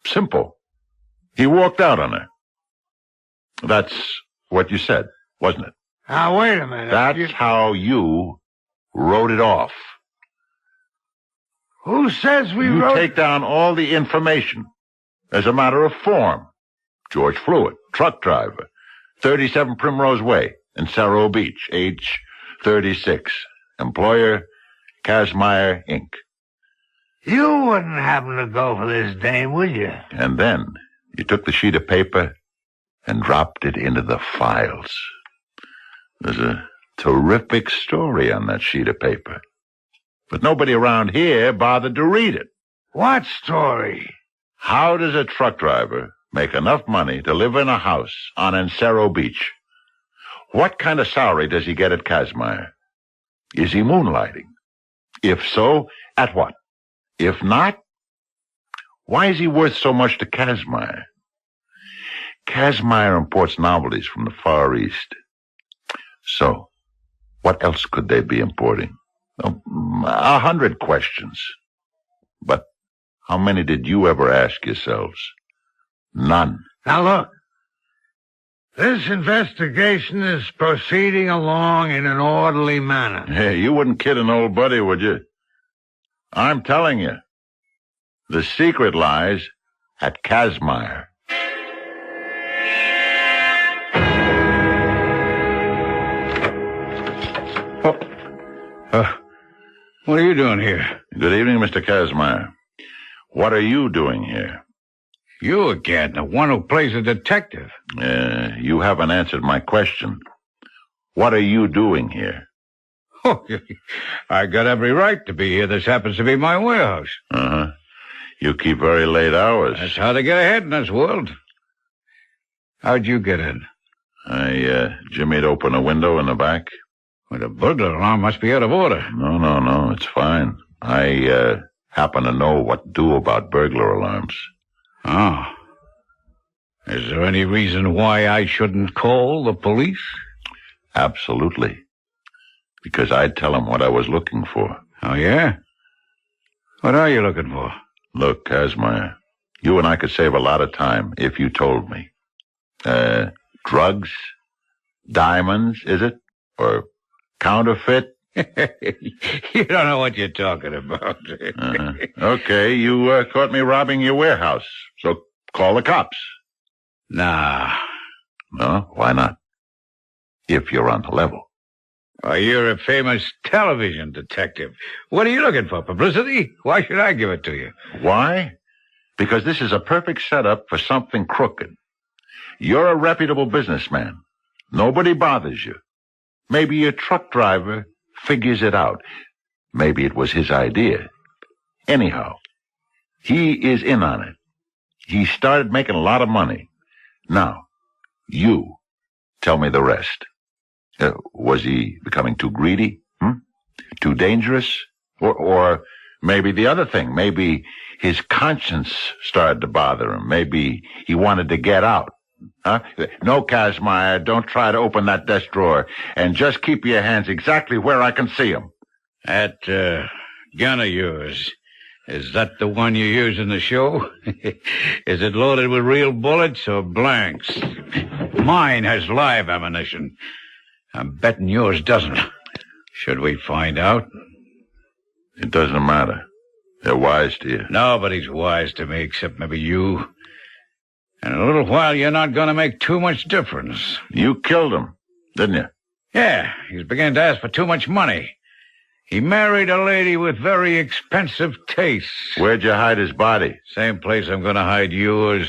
simple. He walked out on her. That's what you said, wasn't it? Now, wait a minute. That's how you wrote it off. Who says we You wrote... take down all the information as a matter of form. George Fluid, truck driver, 37 Primrose Way in Cerro Beach, age 36. Employer, Kazmaier, Inc. You wouldn't happen to go for this dame, would you? And then you took the sheet of paper and dropped it into the files. There's a terrific story on that sheet of paper. But nobody around here bothered to read it. What story? How does a truck driver make enough money to live in a house on Encero Beach? What kind of salary does he get at Kazmaier? Is he moonlighting? If so, at what? If not, why is he worth so much to Kazmaier? Kazmaier imports novelties from the Far East. So, what else could they be importing? 100 questions. But how many did you ever ask yourselves? None. Now look, this investigation is proceeding along in an orderly manner. Hey, you wouldn't kid an old buddy, would you? I'm telling you, the secret lies at Kazmaier. What are you doing here? Good evening, Mr. Kazmaier. What are you doing here? You again, the one who plays a detective. You haven't answered my question. What are you doing here? Oh, I got every right to be here. This happens to be my warehouse. Uh-huh. You keep very late hours. That's how to get ahead in this world. How'd you get in? Jimmy'd open a window in the back. Well, the burglar alarm must be out of order. No, it's fine. I happen to know what to do about burglar alarms. Oh. Is there any reason why I shouldn't call the police? Absolutely. Because I'd tell them what I was looking for. Oh, yeah? What are you looking for? Look, Kazmaier, you and I could save a lot of time if you told me. Drugs? Diamonds, is it? Or counterfeit? You don't know what you're talking about. Uh-huh. Okay, you caught me robbing your warehouse, so call the cops. Nah. No, why not? If you're on the level. Oh, you're a famous television detective. What are you looking for, publicity? Why should I give it to you? Why? Because this is a perfect setup for something crooked. You're a reputable businessman. Nobody bothers you. Maybe your truck driver figures it out. Maybe it was his idea. Anyhow, he is in on it. He started making a lot of money. Now, you tell me the rest. Was he becoming too greedy? Too dangerous? Or maybe the other thing. Maybe his conscience started to bother him. Maybe he wanted to get out. Huh? No, Kazmaier, don't try to open that desk drawer. And just keep your hands exactly where I can see them. That gun of yours, is that the one you use in the show? Is it loaded with real bullets or blanks? Mine has live ammunition. I'm betting yours doesn't. Should we find out? It doesn't matter. They're wise to you. Nobody's wise to me except maybe you. In a little while, you're not going to make too much difference. You killed him, didn't you? Yeah, he's beginning to ask for too much money. He married a lady with very expensive tastes. Where'd you hide his body? Same place I'm going to hide yours.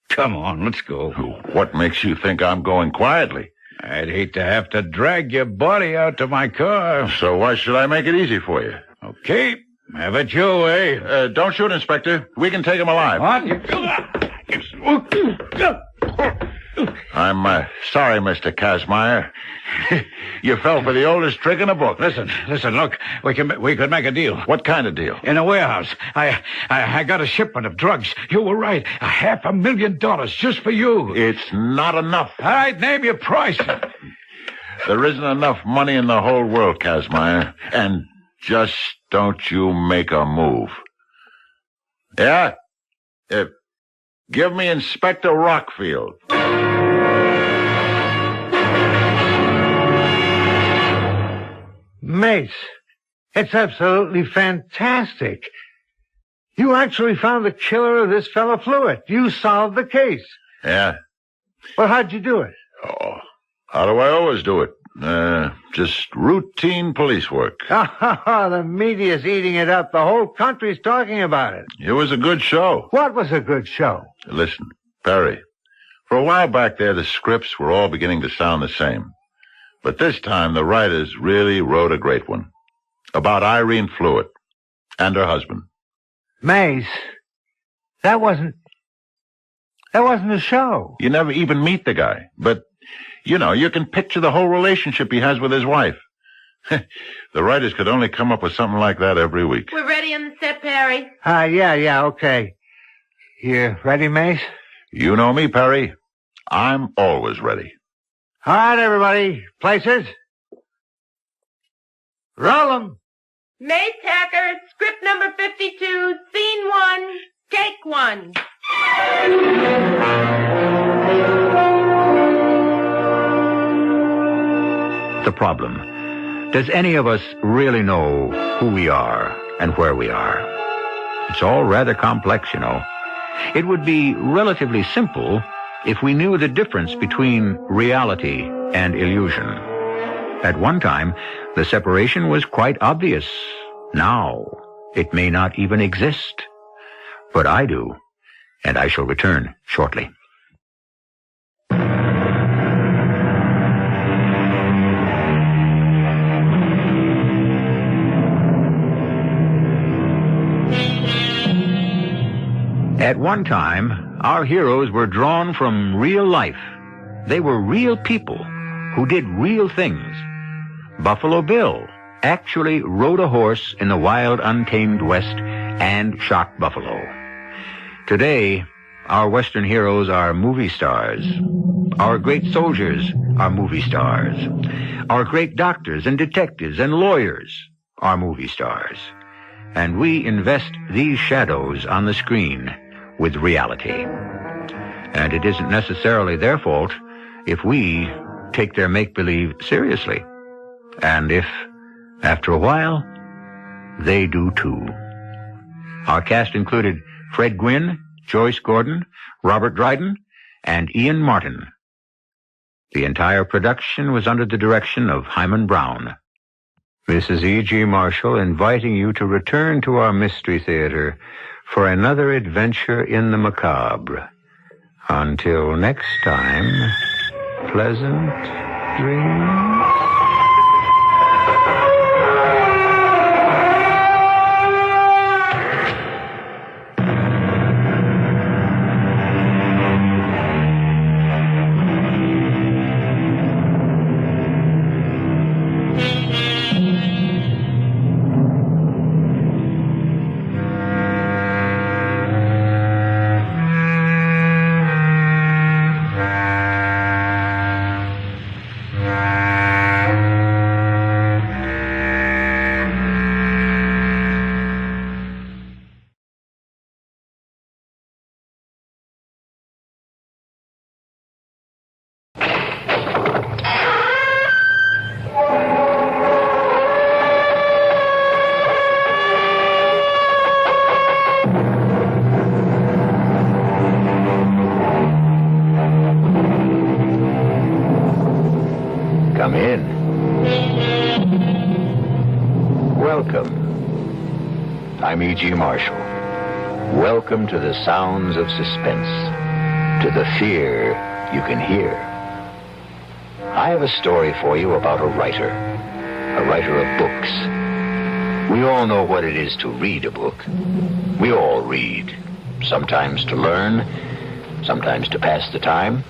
Come on, let's go. What makes you think I'm going quietly? I'd hate to have to drag your body out to my car. So why should I make it easy for you? Okay, have it your way. Don't shoot, Inspector. We can take him alive. What? I'm sorry, Mr. Kazmaier. You fell for the oldest trick in the book. Listen, look, we could make a deal. What kind of deal? In a warehouse. I got a shipment of drugs. You were right. $500,000 just for you. It's not enough. All right, name your price. There isn't enough money in the whole world, Kazmaier. And just don't you make a move. Yeah? Give me Inspector Rockfield. Mace, it's absolutely fantastic. You actually found the killer of this fellow Fluid. You solved the case. Yeah. Well, how'd you do it? Oh, how do I always do it? Just routine police work. The media's eating it up. The whole country's talking about it. It was a good show. What was a good show? Listen, Perry, for a while back there, the scripts were all beginning to sound the same. But this time, the writers really wrote a great one. About Irene Fluid and her husband. Mace, that wasn't a show. You never even meet the guy. But, you know, you can picture the whole relationship he has with his wife. The writers could only come up with something like that every week. We're ready on the set, Perry. Yeah, okay. You ready, Mace? You know me, Perry. I'm always ready. All right, everybody. Places. Roll 'em. Mace Hacker, script number 52, scene 1, take 1. The problem. Does any of us really know who we are and where we are? It's all rather complex, you know. It would be relatively simple if we knew the difference between reality and illusion. At one time, the separation was quite obvious. Now, it may not even exist. But I do, and I shall return shortly. At one time, our heroes were drawn from real life. They were real people who did real things. Buffalo Bill actually rode a horse in the wild, untamed West and shot buffalo. Today, our Western heroes are movie stars. Our great soldiers are movie stars. Our great doctors and detectives and lawyers are movie stars. And we invest these shadows on the screen with reality. And it isn't necessarily their fault if we take their make-believe seriously. And if, after a while, they do too. Our cast included Fred Gwynne, Joyce Gordon, Robert Dryden, and Ian Martin. The entire production was under the direction of Hyman Brown. This is E.G. Marshall inviting you to return to our Mystery Theater for another adventure in the macabre. Until next time, pleasant dreams. Come in. Welcome. I'm E.G. Marshall. Welcome to the sounds of suspense, to the fear you can hear. I have a story for you about a writer of books. We all know what it is to read a book. We all read, sometimes to learn, sometimes to pass the time,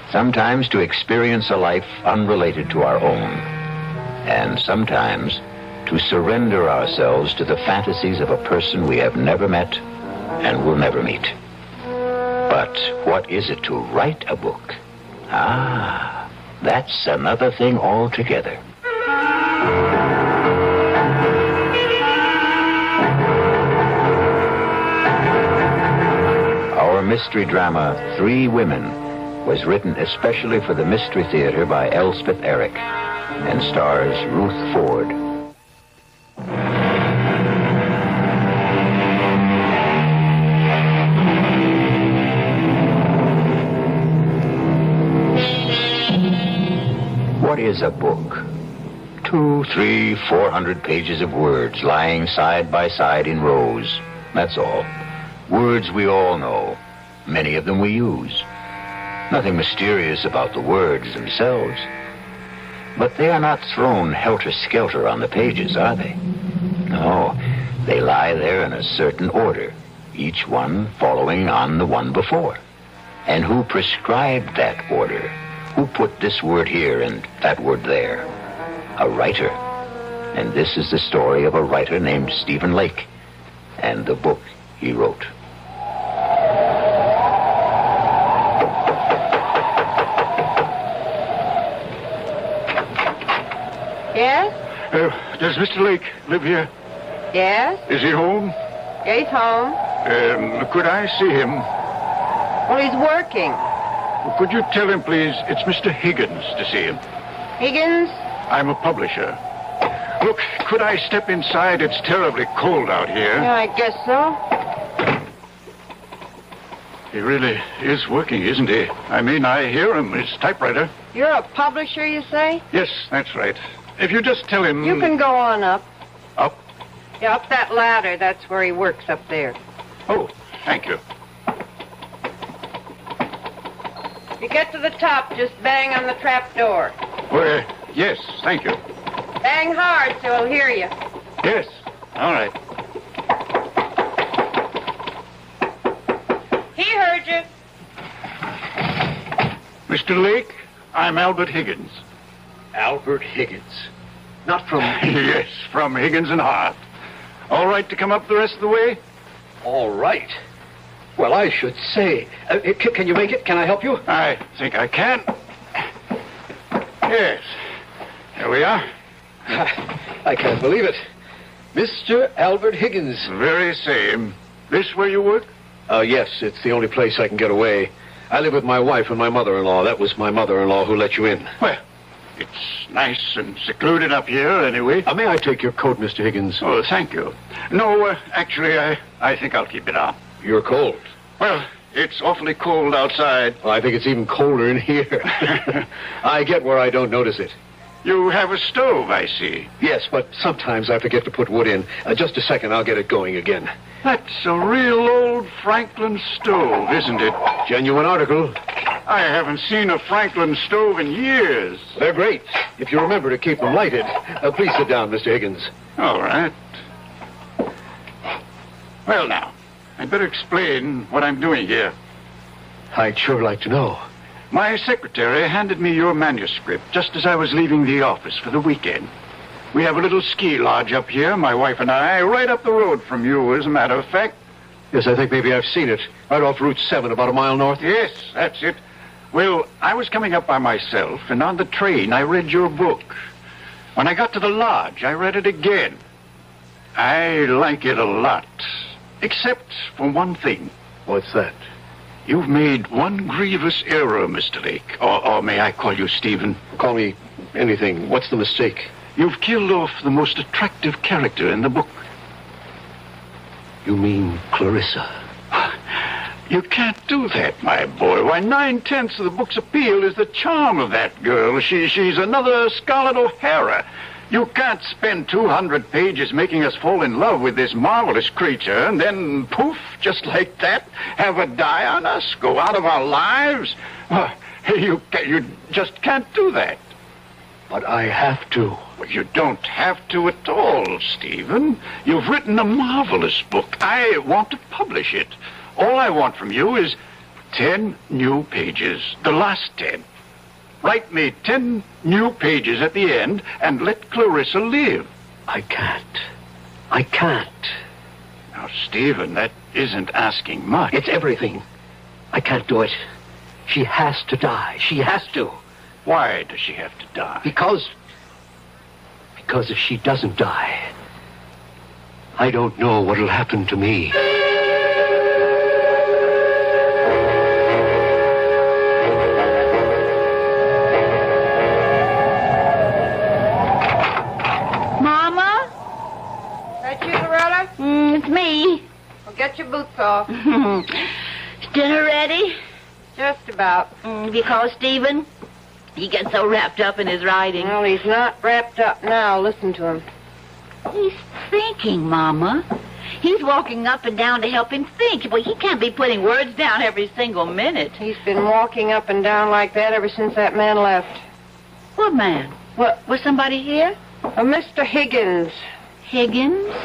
sometimes to experience a life unrelated to our own, and sometimes to surrender ourselves to the fantasies of a person we have never met and will never meet. But what is it to write a book? Ah, that's another thing altogether. Our mystery drama, 3 Women, was written especially for the Mystery Theater by Elspeth Eric and stars Ruth Ford. What is a book? 200, 300, 400 pages of words lying side by side in rows. That's all. Words we all know. Many of them we use. Nothing mysterious about the words themselves. But they are not thrown helter-skelter on the pages, are they? No, they lie there in a certain order, each one following on the one before. And who prescribed that order? Who put this word here and that word there? A writer. And this is the story of a writer named Stephen Lake and the book he wrote. Yes? Does Mr. Lake live here? Yes? Is he home? Yeah, he's home. Could I see him? Well, he's working. Could you tell him, please, it's Mr. Higgins to see him? Higgins? I'm a publisher. Look, could I step inside? It's terribly cold out here. Yeah, I guess so. He really is working, isn't he? I mean, I hear him, his typewriter. You're a publisher, you say? Yes, that's right. If you just tell him... You can go on up. Up? Yeah, up that ladder. That's where he works, up there. Oh, thank you. You get to the top, just bang on the trap door. Well, yes, thank you. Bang hard so he'll hear you. Yes, all right. Mr. Lake, I'm Albert Higgins. Albert Higgins. Not from... Yes, from Higgins and Hart. All right to come up the rest of the way? All right. Well, I should say. Can you make it? Can I help you? I think I can. Yes. Here we are. I can't believe it. Mr. Albert Higgins. Very same. This where you work? Yes, it's the only place I can get away. I live with my wife and my mother-in-law. That was my mother-in-law who let you in. Well, it's nice and secluded up here, anyway. May I take your coat, Mr. Higgins? Oh, thank you. No, actually, I think I'll keep it on. You're cold. Well, it's awfully cold outside. Well, I think it's even colder in here. I get where I don't notice it. You have a stove, I see. Yes, but sometimes I forget to put wood in. Just a second, I'll get it going again. That's a real old Franklin stove, isn't it? Genuine article. I haven't seen a Franklin stove in years. They're great, if you remember to keep them lighted. Please sit down, Mr. Higgins. All right. Well, now, I'd better explain what I'm doing here. I'd sure like to know. My secretary handed me your manuscript just as I was leaving the office for the weekend. We have a little ski lodge up here, my wife and I, right up the road from you, as a matter of fact. Yes, I think maybe I've seen it. Right off Route 7, about a mile north. Yes, that's it. Well, I was coming up by myself, and on the train I read your book. When I got to the lodge, I read it again. I like it a lot, except for one thing. What's that? You've made one grievous error, Mr. Lake. Or may I call you Stephen? Call me anything. What's the mistake? You've killed off the most attractive character in the book. You mean Clarissa? You can't do that, my boy. Why, 9/10 of the book's appeal is the charm of that girl. She's another Scarlett O'Hara. You can't spend 200 pages making us fall in love with this marvelous creature and then, poof, just like that, have her die on us, go out of our lives. You just can't do that. But I have to. Well, you don't have to at all, Stephen. You've written a marvelous book. I want to publish it. All I want from you is 10 new pages, the last 10. Write me 10 new pages at the end and let Clarissa live. I can't. I can't. Now, Stephen, that isn't asking much. It's everything. I can't do it. She has to die. She has to. Why does she have to die? Because if she doesn't die, I don't know what'll happen to me. Mama? That you, Loretta? It's me. Well, get your boots off. Is dinner ready? Just about. You call Stephen? He gets so wrapped up in his writing. Well, he's not wrapped up now. Listen to him. He's thinking, Mama. He's walking up and down to help him think. Well, he can't be putting words down every single minute. He's been walking up and down like that ever since that man left. What man? Was somebody here? Mr. Higgins. Higgins?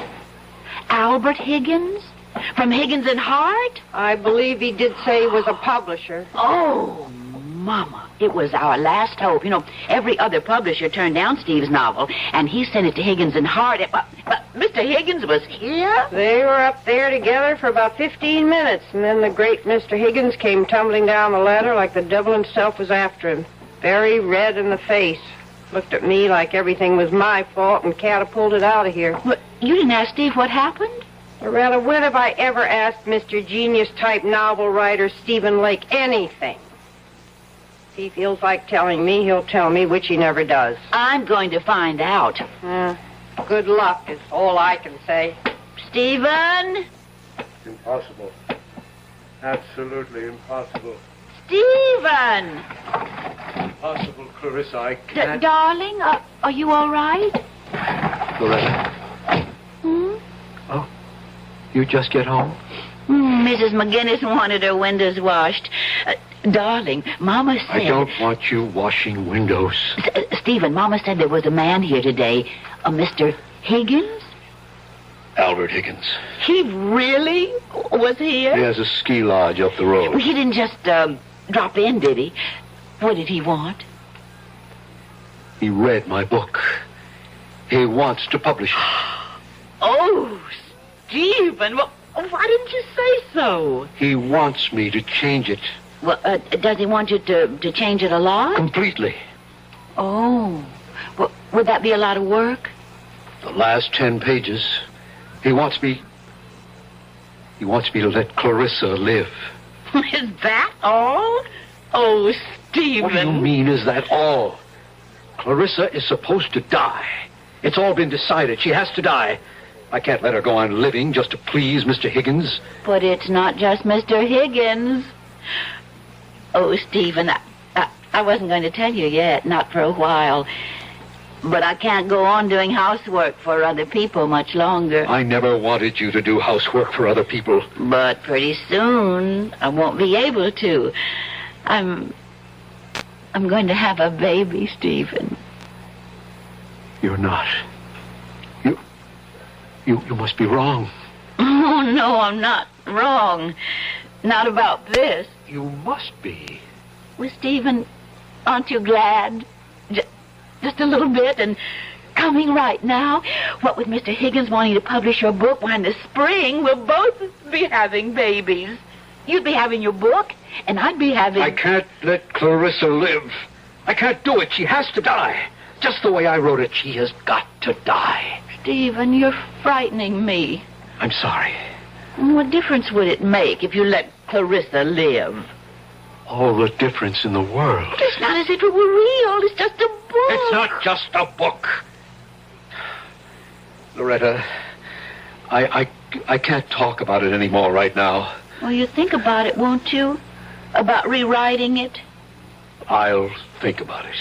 Albert Higgins? From Higgins and Hart? I believe he did say he was a publisher. Oh, Mama, it was our last hope. You know, every other publisher turned down Steve's novel, and he sent it to Higgins and Hart. But Mr. Higgins was here? They were up there together for about 15 minutes, and then the great Mr. Higgins came tumbling down the ladder like the devil himself was after him. Very red in the face. Looked at me like everything was my fault and catapulted out of here. But you didn't ask Steve what happened? Loretta, when have I ever asked Mr. Genius-type novel writer Stephen Lake anything? If he feels like telling me, he'll tell me, which he never does. I'm going to find out. Good luck is all I can say. Stephen? Impossible. Absolutely impossible. Stephen! Impossible, Clarissa. I can't. Darling, are you all right? Loretta. Oh, you just get home? Mrs. McGinnis wanted her windows washed. Darling, Mama said... I don't want you washing windows. Stephen, Mama said there was a man here today, a Mr. Higgins? Albert Higgins. He really was here? He has a ski lodge up the road. He didn't just drop in, did he? What did he want? He read my book. He wants to publish it. Oh, Stephen, well, why didn't you say so? He wants me to change it. Well, does he want you to change it a lot? Completely. Oh, well, would that be a lot of work? The last 10 pages. He wants me to let Clarissa live. Is that all? Oh, Stephen. What do you mean, is that all? Clarissa is supposed to die. It's all been decided. She has to die. I can't let her go on living just to please Mr. Higgins. But it's not just Mr. Higgins. Oh, Stephen, I wasn't going to tell you yet, not for a while. But I can't go on doing housework for other people much longer. I never wanted you to do housework for other people. But pretty soon, I won't be able to. I'm going to have a baby, Stephen. You're not. You must be wrong. Oh, no, I'm not wrong. Not about this. You must be. Well, Stephen, aren't you glad? Just a little bit, and coming right now. What with Mr. Higgins wanting to publish your book, why in the spring we'll both be having babies. You'd be having your book, and I'd be having... I can't let Clarissa live. I can't do it. She has to die. Just the way I wrote it, she has got to die. Stephen, you're frightening me. I'm sorry. What difference would it make if you let Clarissa live? All the difference in the world. It's not as if it were real. It's just a book. It's not just a book. Loretta, I can't talk about it anymore right now. Well, you think about it, won't you? About rewriting it? I'll think about it.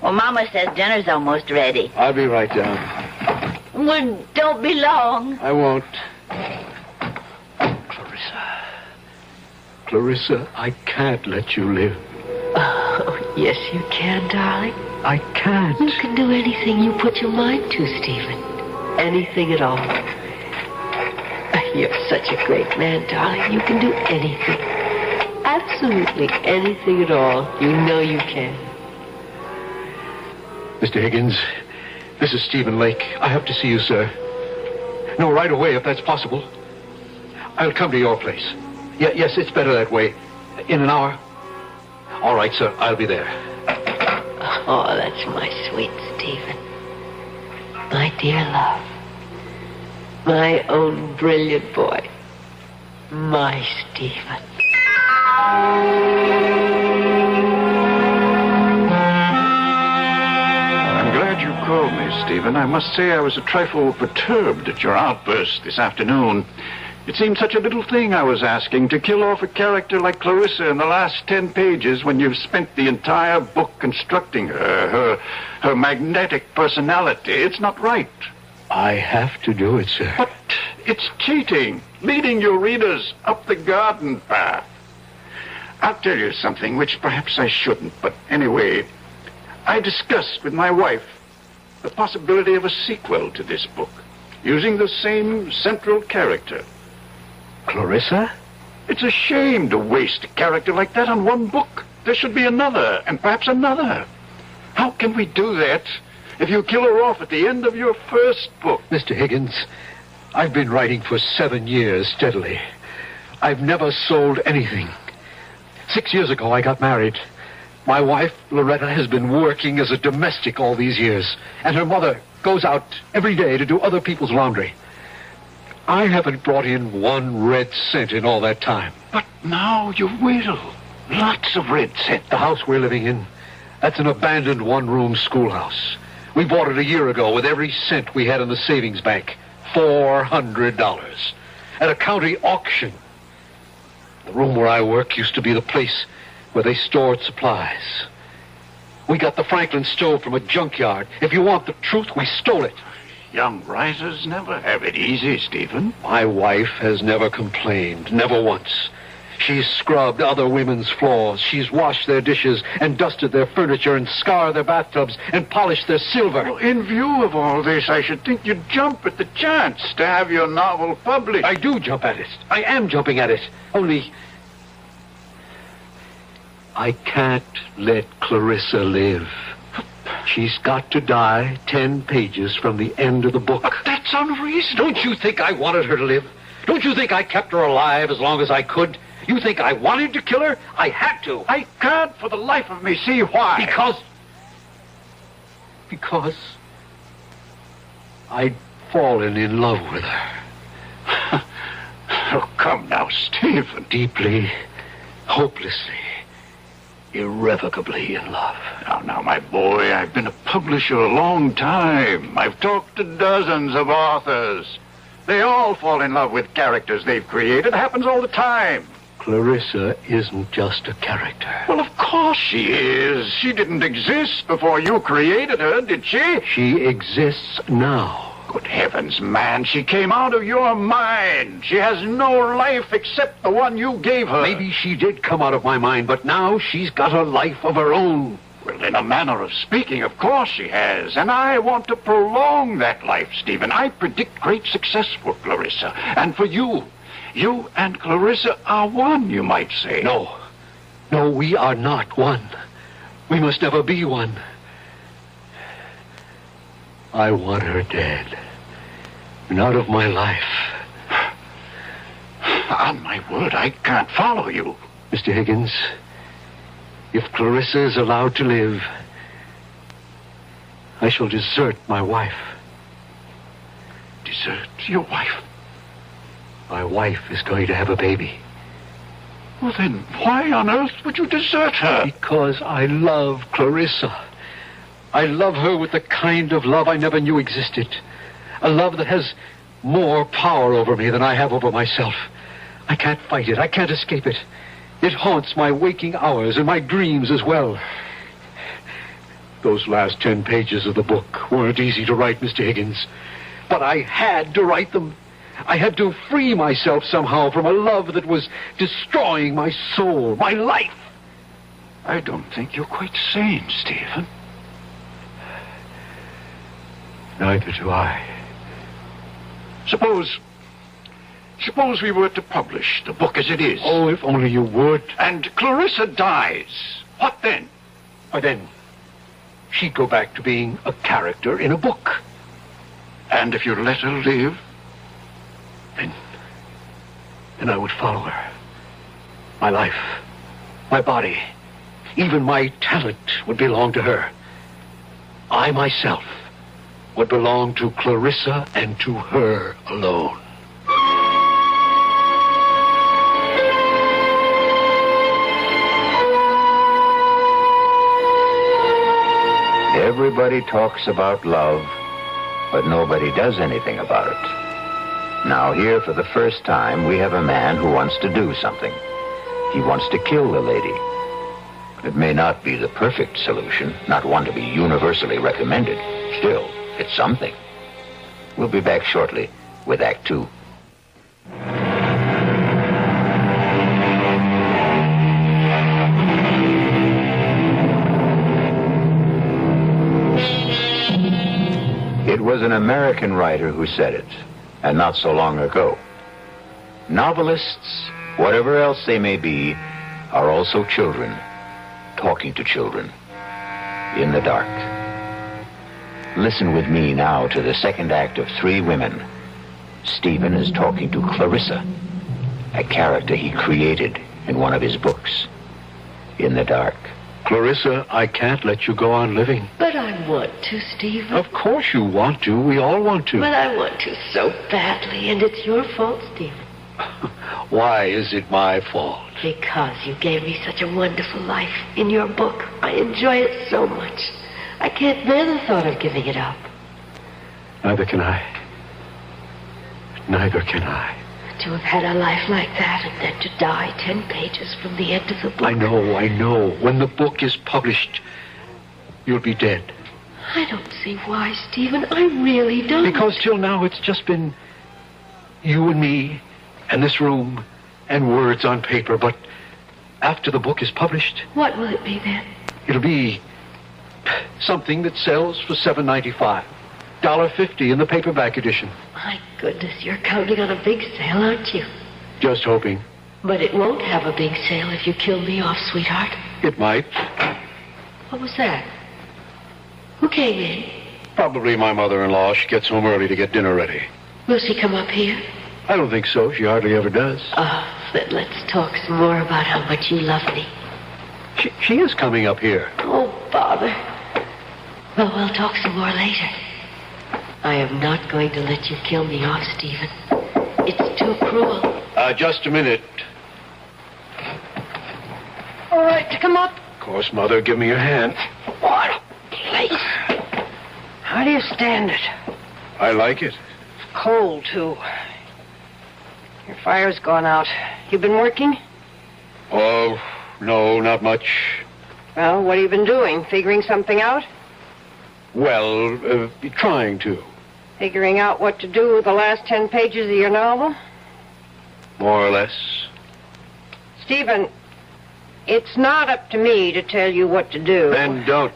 Well, Mama says dinner's almost ready. I'll be right down. Well, don't be long. I won't. Clarissa, I can't let you live. Oh, yes, you can, darling. I can't. You can do anything you put your mind to, Stephen. Anything at all. You're such a great man, darling. You can do anything. Absolutely anything at all. You know you can. Mr. Higgins, this is Stephen Lake. I have to see you, sir. No, right away, if that's possible. I'll come to your place. Yes, it's better that way. In an hour? All right, sir. I'll be there. Oh, that's my sweet Stephen. My dear love. My own brilliant boy. My Stephen. I'm glad you called me, Stephen. I must say I was a trifle perturbed at your outburst this afternoon. It seemed such a little thing I was asking, to kill off a character like Clarissa in the last 10 pages when you've spent the entire book constructing her magnetic personality. It's not right. I have to do it, sir. But it's cheating, leading your readers up the garden path. I'll tell you something which perhaps I shouldn't, but anyway, I discussed with my wife the possibility of a sequel to this book, using the same central character. Clarissa? It's a shame to waste a character like that on one book. There should be another, and perhaps another. How can we do that if you kill her off at the end of your first book? Mr. Higgins, I've been writing for 7 years steadily. I've never sold anything. 6 years ago, I got married. My wife, Loretta, has been working as a domestic all these years, and her mother goes out every day to do other people's laundry. I haven't brought in 1 red cent in all that time. But now you will. Lots of red cent. The house we're living in, that's an abandoned one-room schoolhouse. We bought it a year ago with every cent we had in the savings bank. $400. At a county auction. The room where I work used to be the place where they stored supplies. We got the Franklin stove from a junkyard. If you want the truth, we stole it. Young writers never have it easy, Stephen. My wife has never complained, never once. She's scrubbed other women's floors. She's washed their dishes and dusted their furniture and scoured their bathtubs and polished their silver. Well, in view of all this, I should think you'd jump at the chance to have your novel published. I do jump at it. I am jumping at it. Only I can't let Clarissa live. She's got to die 10 pages from the end of the book. But that's unreasonable. Don't you think I wanted her to live? Don't you think I kept her alive as long as I could? You think I wanted to kill her? I had to. I can't for the life of me see why. Because I'd fallen in love with her. Oh, come now, Stephen. Deeply, hopelessly, irrevocably in love. Now, my boy, I've been a publisher a long time. I've talked to dozens of authors. They all fall in love with characters they've created. It happens all the time. Clarissa isn't just a character. Well, of course she is. She didn't exist before you created her, did she? She exists now. Good heavens, man. She came out of your mind. She has no life except the one you gave her. Maybe she did come out of my mind, but now she's got a life of her own. Well, in a manner of speaking, of course she has. And I want to prolong that life, Stephen. I predict great success for Clarissa. And for you. You and Clarissa are one, you might say. No, we are not one. We must never be one. I want her dead. And out of my life. On my word, I can't follow you. Mr. Higgins, if Clarissa is allowed to live, I shall desert my wife. Desert your wife? My wife is going to have a baby. Well, then, why on earth would you desert her? Because I love Clarissa. I love her with the kind of love I never knew existed. A love that has more power over me than I have over myself. I can't fight it. I can't escape it. It haunts my waking hours and my dreams as well. Those last 10 pages of the book weren't easy to write, Mr. Higgins. But I had to write them. I had to free myself somehow from a love that was destroying my soul, my life. I don't think you're quite sane, Stephen. Neither do I. Suppose we were to publish the book as it is. Oh, if only you would. And Clarissa dies. What then? Why then, she'd go back to being a character in a book. And if you let her live? Then I would follow her. My life, my body, even my talent would belong to her. I myself would belong to Clarissa and to her alone. Everybody talks about love, but nobody does anything about it. Now here, for the first time, we have a man who wants to do something. He wants to kill the lady. It may not be the perfect solution, not one to be universally recommended. Still, it's something. We'll be back shortly with Act 2. It was an American writer who said it, and not so long ago. Novelists, whatever else they may be, are also children, talking to children, in the dark. Listen with me now to the second act of Three Women. Stephen is talking to Clarissa, a character he created in one of his books, in the dark. Clarissa, I can't let you go on living. But I want to, Stephen. Of course you want to. We all want to. But I want to so badly, and it's your fault, Stephen. Why is it my fault? Because you gave me such a wonderful life in your book. I enjoy it so much. I can't bear the thought of giving it up. Neither can I. Neither can I. To have had a life like that and then to die 10 pages from the end of the book. I know. When the book is published, you'll be dead. I don't see why, Stephen. I really don't. Because till now it's just been you and me and this room and words on paper. But after the book is published... What will it be then? It'll be something that sells for $7.95. $1.50 in the paperback edition. My goodness, you're counting on a big sale, aren't you? Just hoping. But it won't have a big sale if you kill me off, sweetheart. It might. What was that? Who came in? Probably my mother-in-law. She gets home early to get dinner ready. Will she come up here? I don't think so. She hardly ever does. Then let's talk some more about how much you love me. She is coming up here. Oh, bother. Well, we'll talk some more later. I am not going to let you kill me off, Stephen. It's too cruel. Just a minute. All right to come up? Of course, Mother. Give me your hand. What a place. How do you stand it? I like it. Cold, too. Your fire's gone out. You been working? Oh, no, not much. Well, what have you been doing? Figuring something out? Well, trying to. Figuring out what to do with the last 10 pages of your novel? More or less. Stephen, it's not up to me to tell you what to do. Then don't.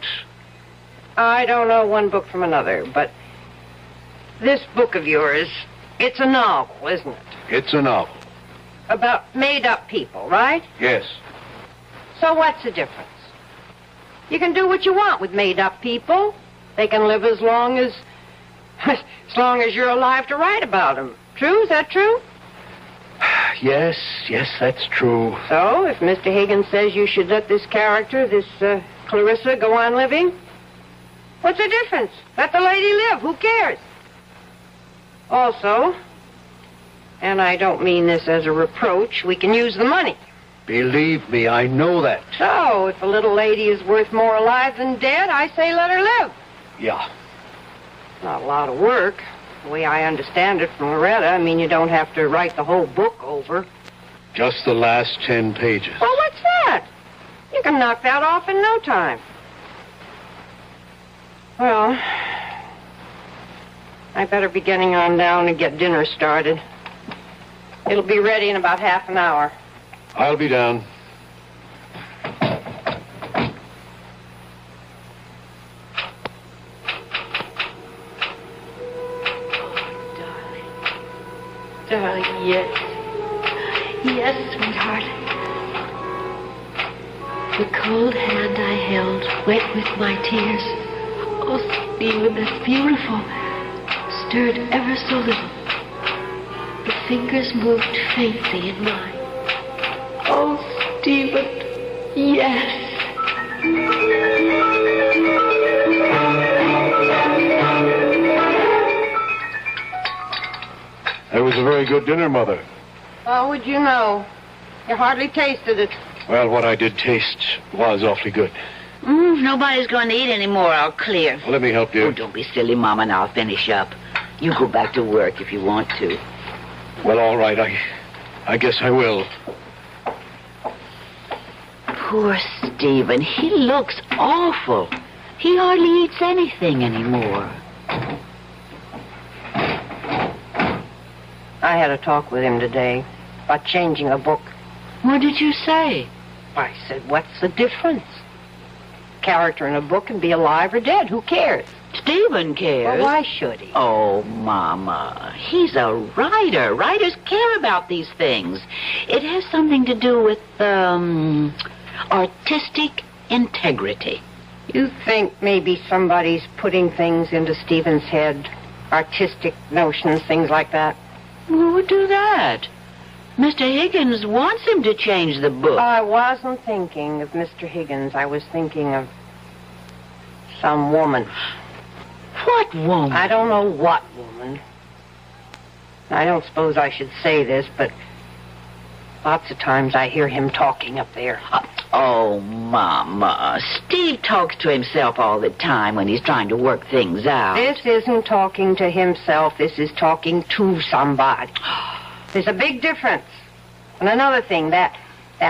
I don't know one book from another, but this book of yours, it's a novel, isn't it? It's a novel. About made-up people, right? Yes. So what's the difference? You can do what you want with made-up people. They can live as long as you're alive to write about them. True? Is that true? Yes, that's true. So, if Mr. Higgins says you should let this character, this Clarissa, go on living, what's the difference? Let the lady live. Who cares? Also, and I don't mean this as a reproach, we can use the money. Believe me, I know that. So, if a little lady is worth more alive than dead, I say let her live. Yeah. Not a lot of work. The way I understand it from Loretta, I mean, you don't have to write the whole book over. Just the last 10 pages. Well, what's that? You can knock that off in no time. Well, I better be getting on down and get dinner started. It'll be ready in about half an hour. I'll be down. Darling, yes. Yes, sweetheart. The cold hand I held, wet with my tears. Oh, Stephen, that's beautiful. Stirred ever so little. The fingers moved faintly in mine. Oh, Stephen, yes. That was a very good dinner, Mother. How would you know? You hardly tasted it. Well, what I did taste was awfully good. Nobody's going to eat anymore. I'll clear. Let me help you. Oh, don't be silly, Mama, and I'll finish up. You go back to work if you want to. Well, all right. I guess I will. Poor Stephen. He looks awful. He hardly eats anything anymore. I had a talk with him today about changing a book. What did you say? I said, what's the difference? Character in a book can be alive or dead. Who cares? Stephen cares. Well, why should he? Oh, Mama, he's a writer. Writers care about these things. It has something to do with, artistic integrity. You think maybe somebody's putting things into Stephen's head? Artistic notions, things like that? Who would do that? Mr. Higgins wants him to change the book. I wasn't thinking of Mr. Higgins. I was thinking of some woman. What woman? I don't know what woman. I don't suppose I should say this, but lots of times I hear him talking up there. Oh, Mama, Steve talks to himself all the time when he's trying to work things out. This isn't talking to himself. This is talking to somebody. There's a big difference. And another thing, that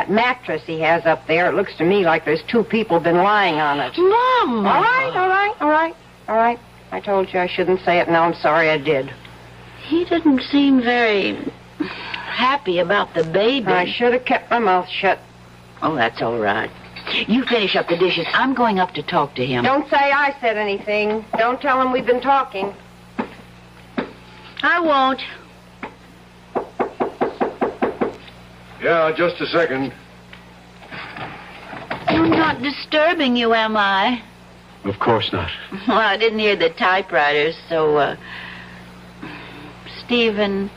mattress he has up there, it looks to me like there's two people been lying on it. Mama! All right. I told you I shouldn't say it. Now I'm sorry I did. He didn't seem very happy about the baby. I should have kept my mouth shut. Oh, that's all right. You finish up the dishes. I'm going up to talk to him. Don't say I said anything. Don't tell him we've been talking. I won't. Yeah, just a second. You not disturbing you, am I? Of course not. Well, I didn't hear the typewriters, so, Stephen,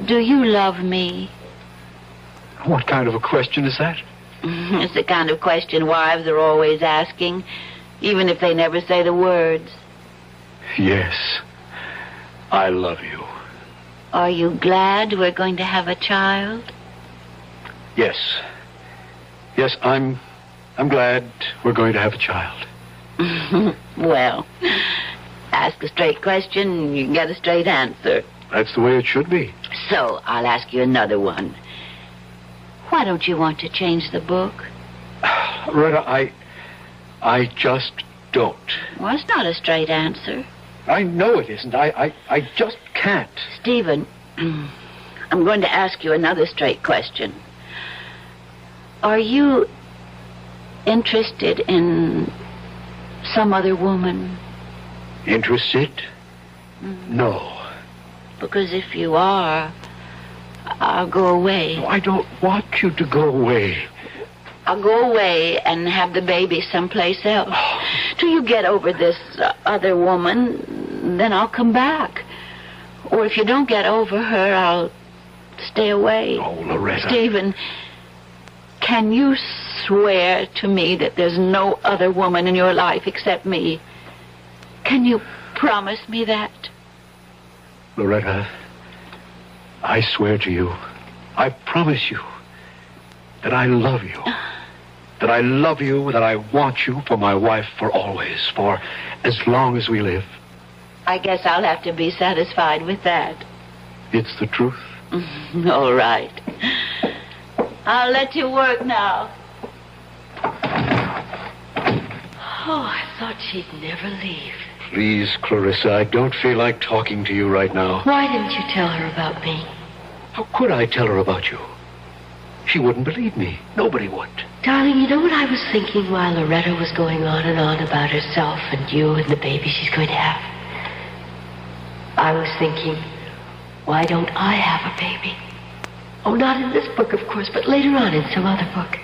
do you love me? What kind of a question is that? It's the kind of question wives are always asking, even if they never say the words. Yes. I love you. Are you glad we're going to have a child? Yes. Yes, I'm glad we're going to have a child. Well, ask a straight question, you get a straight answer. That's the way it should be. So, I'll ask you another one. Why don't you want to change the book? Loretta, I just don't. Well, it's not a straight answer. I know it isn't. I just can't. Stephen, I'm going to ask you another straight question. Are you interested in some other woman? Interested? No. Because if you are, I'll go away. No, I don't want you to go away. I'll go away and have the baby someplace else. Till you get over this other woman, then I'll come back. Or if you don't get over her, I'll stay away. Oh, Loretta. Stephen, can you swear to me that there's no other woman in your life except me? Can you promise me that? Loretta, I swear to you, I promise you, that I love you. That I love you, that I want you for my wife for always, for as long as we live. I guess I'll have to be satisfied with that. It's the truth. All right. I'll let you work now. Oh, I thought she'd never leave. Please, Clarissa, I don't feel like talking to you right now. Why didn't you tell her about me? How could I tell her about you? She wouldn't believe me. Nobody would. Darling, you know what I was thinking while Loretta was going on and on about herself and you and the baby she's going to have? I was thinking, why don't I have a baby? Oh, not in this book, of course, but later on in some other book.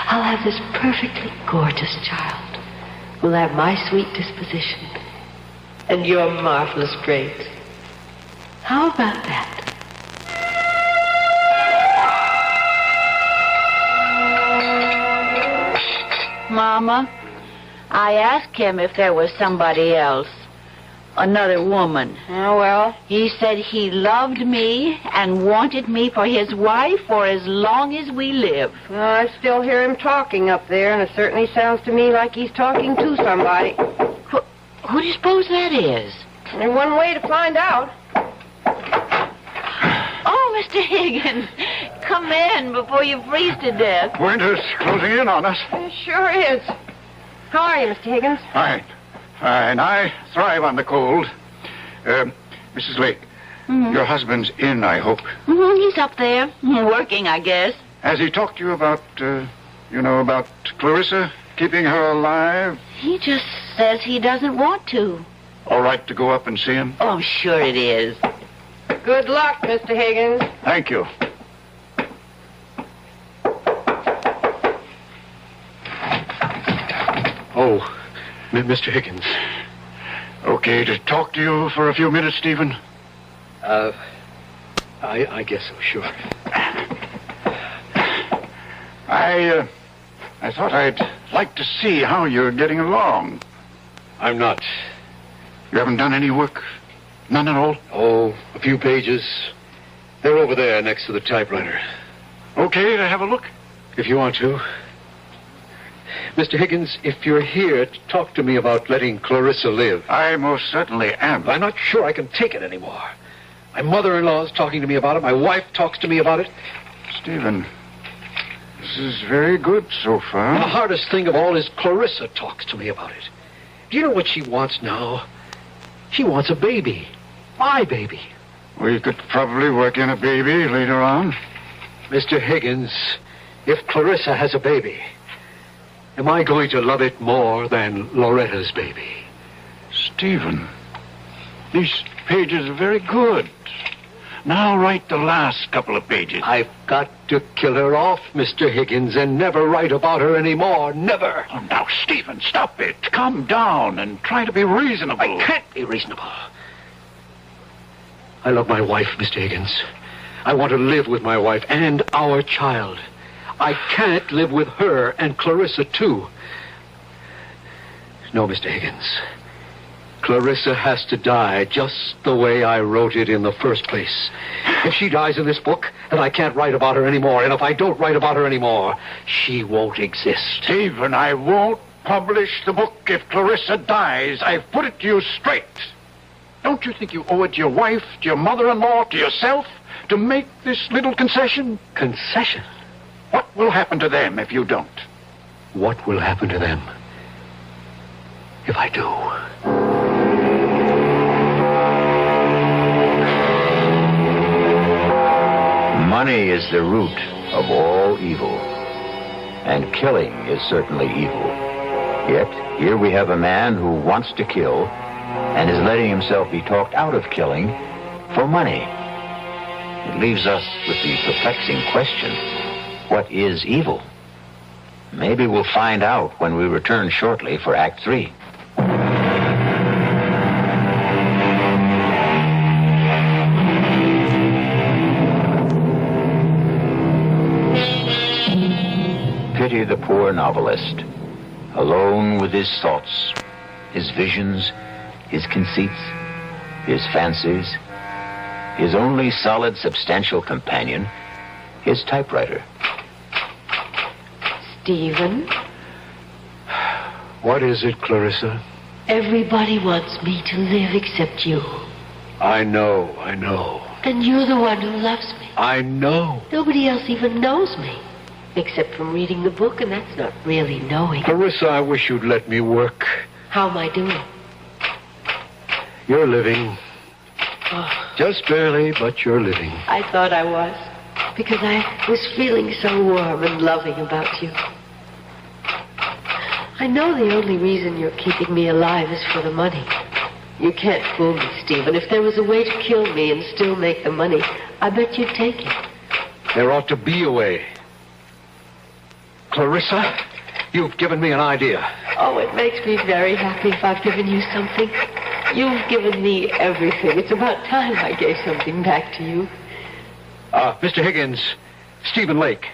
I'll have this perfectly gorgeous child who'll have my sweet disposition and your marvelous brains. How about that? Mama, I asked him if there was somebody else. Another woman. Oh, well? He said he loved me and wanted me for his wife for as long as we live. Well, I still hear him talking up there, and it certainly sounds to me like he's talking to somebody. Who do you suppose that is? There's one way to find out. Oh, Mr. Higgins, come in before you freeze to death. Winter's closing in on us. It sure is. How are you, Mr. Higgins? Fine. Fine. I thrive on the cold. Mrs. Lake, your husband's in, I hope. He's up there, working, I guess. Has he talked to you about, about Clarissa, keeping her alive? He just says he doesn't want to. All right to go up and see him? Oh, sure it is. Good luck, Mr. Higgins. Thank you. Oh, Mr. Higgins. Okay to talk to you for a few minutes, Stephen? I guess so, sure. I thought I'd like to see how you're getting along. I'm not. You haven't done any work? None at all? Oh, a few pages. They're over there next to the typewriter. Okay to have a look? If you want to. Mr. Higgins, if you're here to talk to me about letting Clarissa live... I most certainly am. I'm not sure I can take it anymore. My mother-in-law's talking to me about it. My wife talks to me about it. Stephen, this is very good so far. The hardest thing of all is Clarissa talks to me about it. Do you know what she wants now? She wants a baby. My baby. We could probably work in a baby later on. Mr. Higgins, if Clarissa has a baby, am I going to love it more than Loretta's baby? Stephen, these pages are very good. Now write the last couple of pages. I've got to kill her off, Mr. Higgins, and never write about her anymore. Never. Oh, now, Stephen, stop it. Calm down and try to be reasonable. I can't be reasonable. I love my wife, Mr. Higgins. I want to live with my wife and our child. I can't live with her and Clarissa, too. No, Mr. Higgins. Clarissa has to die just the way I wrote it in the first place. If she dies in this book, then I can't write about her anymore. And if I don't write about her anymore, she won't exist. Stephen, I won't publish the book if Clarissa dies. I've put it to you straight. Don't you think you owe it to your wife, to your mother-in-law, to yourself, to make this little concession? Concession? What will happen to them if you don't? What will happen to them if I do? Money is the root of all evil, and killing is certainly evil. Yet, here we have a man who wants to kill and is letting himself be talked out of killing for money. It leaves us with the perplexing question, what is evil? Maybe we'll find out when we return shortly for Act 3. Pity the poor novelist, alone with his thoughts, his visions, his conceits, his fancies, his only solid, substantial companion, his typewriter. Stephen? What is it, Clarissa? Everybody wants me to live except you. I know. And you're the one who loves me. I know. Nobody else even knows me. Except from reading the book, and that's not really knowing. Clarissa, I wish you'd let me work. How am I doing? You're living. Oh, Just barely, but you're living. I thought I was. Because I was feeling so warm and loving about you. I know the only reason you're keeping me alive is for the money. You can't fool me, Stephen. If there was a way to kill me and still make the money, I bet you'd take it. There ought to be a way. Clarissa, you've given me an idea. Oh, it makes me very happy if I've given you something. You've given me everything. It's about time I gave something back to you. Mr. Higgins, Stephen Lake.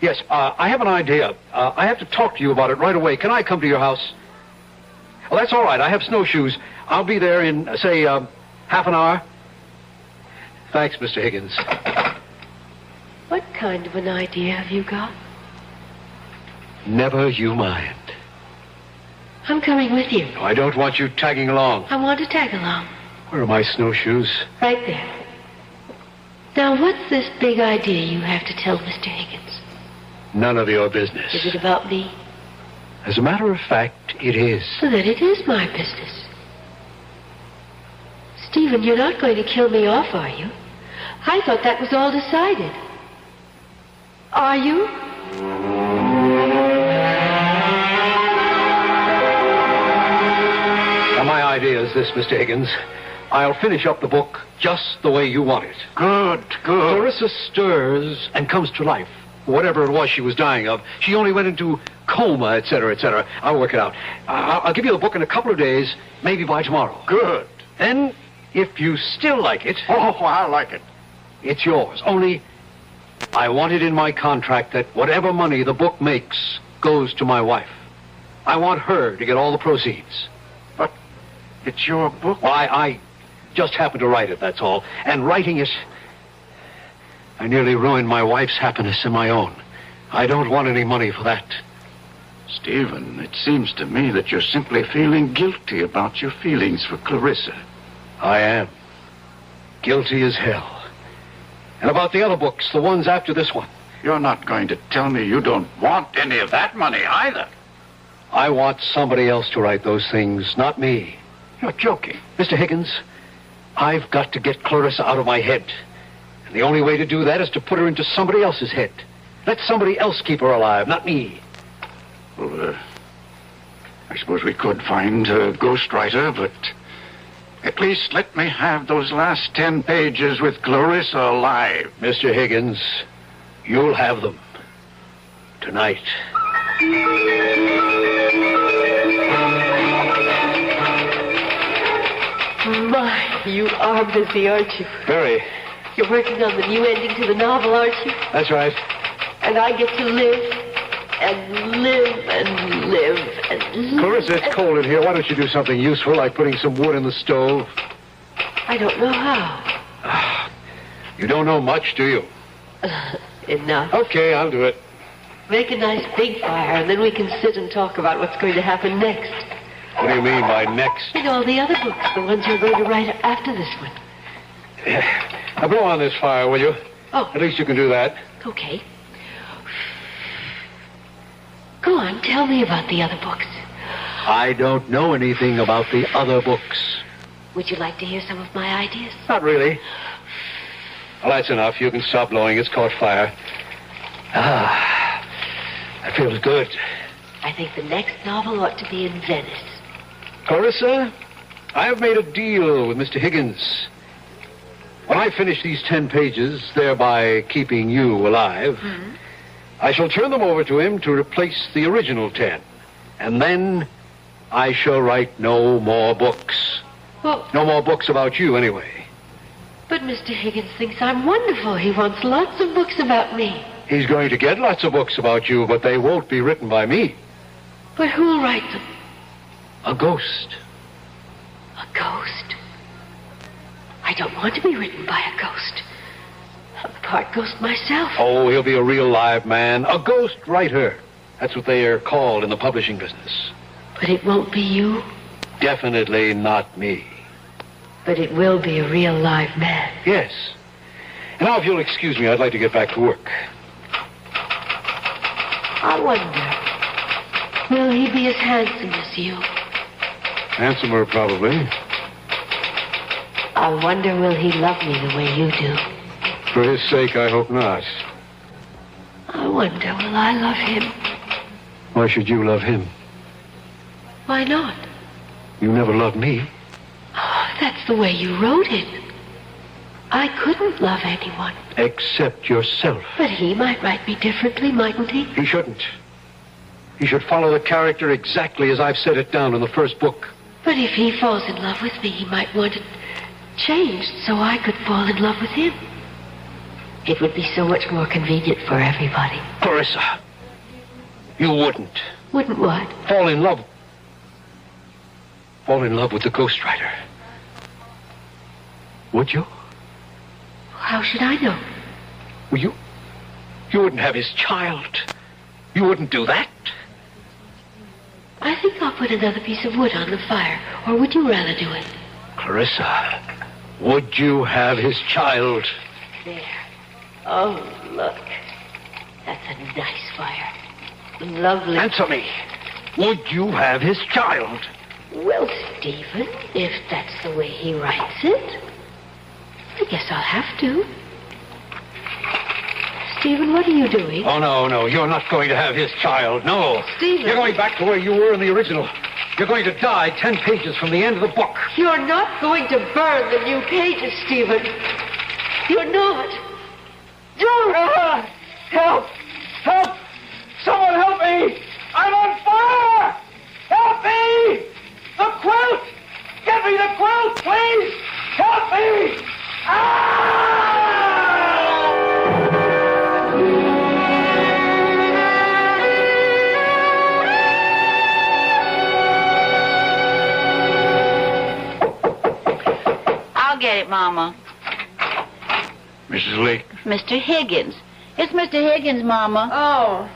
Yes, I have an idea. I have to talk to you about it right away. Can I come to your house? Oh, that's all right. I have snowshoes. I'll be there in, say, half an hour. Thanks, Mr. Higgins. What kind of an idea have you got? Never you mind. I'm coming with you. No, I don't want you tagging along. I want to tag along. Where are my snowshoes? Right there. Now, what's this big idea you have to tell Mr. Higgins? None of your business. Is it about me? As a matter of fact, it is. So then it is my business. Stephen, you're not going to kill me off, are you? I thought that was all decided. Are you? Now, my idea is this, Mr. Higgins. I'll finish up the book just the way you want it. Good. Clarissa stirs and comes to life. Whatever it was she was dying of, she only went into coma, etc., etc. I'll work it out. I'll give you the book in a couple of days, maybe by tomorrow. Good. Then, if you still like it... Oh, I like it. It's yours. Only, I want it in my contract that whatever money the book makes goes to my wife. I want her to get all the proceeds. But it's your book. Well, I just happened to write it, that's all. And writing it... I nearly ruined my wife's happiness and my own. I don't want any money for that. Stephen, it seems to me that you're simply feeling guilty about your feelings for Clarissa. I am. Guilty as hell. And about the other books, the ones after this one. You're not going to tell me you don't want any of that money either. I want somebody else to write those things, not me. You're joking. Mr. Higgins, I've got to get Clarissa out of my head. And the only way to do that is to put her into somebody else's head. Let somebody else keep her alive, not me. Well, I suppose we could find a ghostwriter, but At least let me have those last 10 pages with Clarissa alive. Mr. Higgins, you'll have them. Tonight. My, you are busy, aren't you? Very. You're working on the new ending to the novel, aren't you? That's right. And I get to live and live and live and live. Clarissa, it's cold in here. Why don't you do something useful, like putting some wood in the stove? I don't know how. You don't know much, do you? Enough. Okay, I'll do it. Make a nice big fire, and then we can sit and talk about what's going to happen next. What do you mean by next? And all the other books, the ones you're going to write after this one. Now blow on this fire, will you? Oh. At least you can do that. Okay. Go on, tell me about the other books. I don't know anything about the other books. Would you like to hear some of my ideas? Not really. Well, that's enough. You can stop blowing. It's caught fire. Ah, that feels good. I think the next novel ought to be in Venice. Clarissa, I have made a deal with Mr. Higgins. When I finish these 10 pages, thereby keeping you alive, I shall turn them over to him to replace the original 10. And then I shall write no more books. Well, no more books about you, anyway. But Mr. Higgins thinks I'm wonderful. He wants lots of books about me. He's going to get lots of books about you, but they won't be written by me. But who'll write them? A ghost. A ghost? I don't want to be written by a ghost. I'm part ghost myself. Oh, he'll be a real live man. A ghost writer. That's what they are called in the publishing business. But it won't be you? Definitely not me. But it will be a real live man. Yes. And now, if you'll excuse me, I'd like to get back to work. I wonder, will he be as handsome as you? Handsomer, probably. I wonder, will he love me the way you do? For his sake, I hope not. I wonder, will I love him? Why should you love him? Why not? You never loved me. Oh, that's the way you wrote it. I couldn't love anyone. Except yourself. But he might write me differently, mightn't he? He shouldn't. He should follow the character exactly as I've set it down in the first book. But if he falls in love with me, he might want it changed so I could fall in love with him. It would be so much more convenient for everybody. Clarissa, you wouldn't. Wouldn't what? Fall in love. Fall in love with the ghostwriter. Would you? How should I know? Well, you wouldn't have his child. You wouldn't do that. I think I'll put another piece of wood on the fire. Or would you rather do it? Clarissa, would you have his child? There. Oh, look. That's a nice fire. Lovely. Answer me. Would you have his child? Well, Stephen, if that's the way he writes it, I guess I'll have to. Stephen, what are you doing? Oh, no. You're not going to have his child. No. Stephen. You're going back to where you were in the original. You're going to die 10 pages from the end of the book. You're not going to burn the new pages, Stephen. You're not. Don't. Help! Help! Someone help me! I'm on fire! Help me! The quilt! Get me the quilt, please! Help me! I'll get it, Mama. Mrs. Lake. Mr. Higgins. It's Mr. Higgins, Mama. Oh.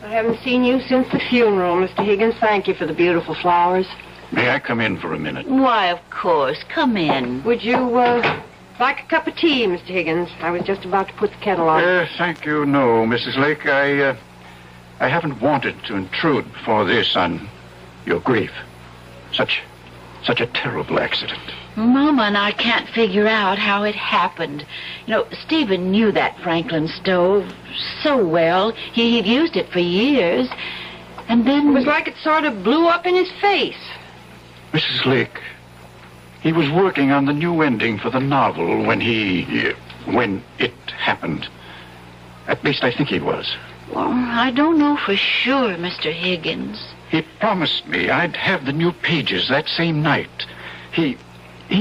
I haven't seen you since the funeral, Mr. Higgins. Thank you for the beautiful flowers. May I come in for a minute? Why, of course. Come in. Would you, like a cup of tea, Mr. Higgins? I was just about to put the kettle on. Thank you, no, Mrs. Lake. I haven't wanted to intrude before this on your grief. Such a terrible accident. Mama and I can't figure out how it happened. You know, Stephen knew that Franklin stove so well. He'd used it for years. And then... It was like it sort of blew up in his face. Mrs. Lake, He was working on the new ending for the novel when it happened. At least I think he was. Well, I don't know for sure, Mr. Higgins. He promised me I'd have the new pages that same night. He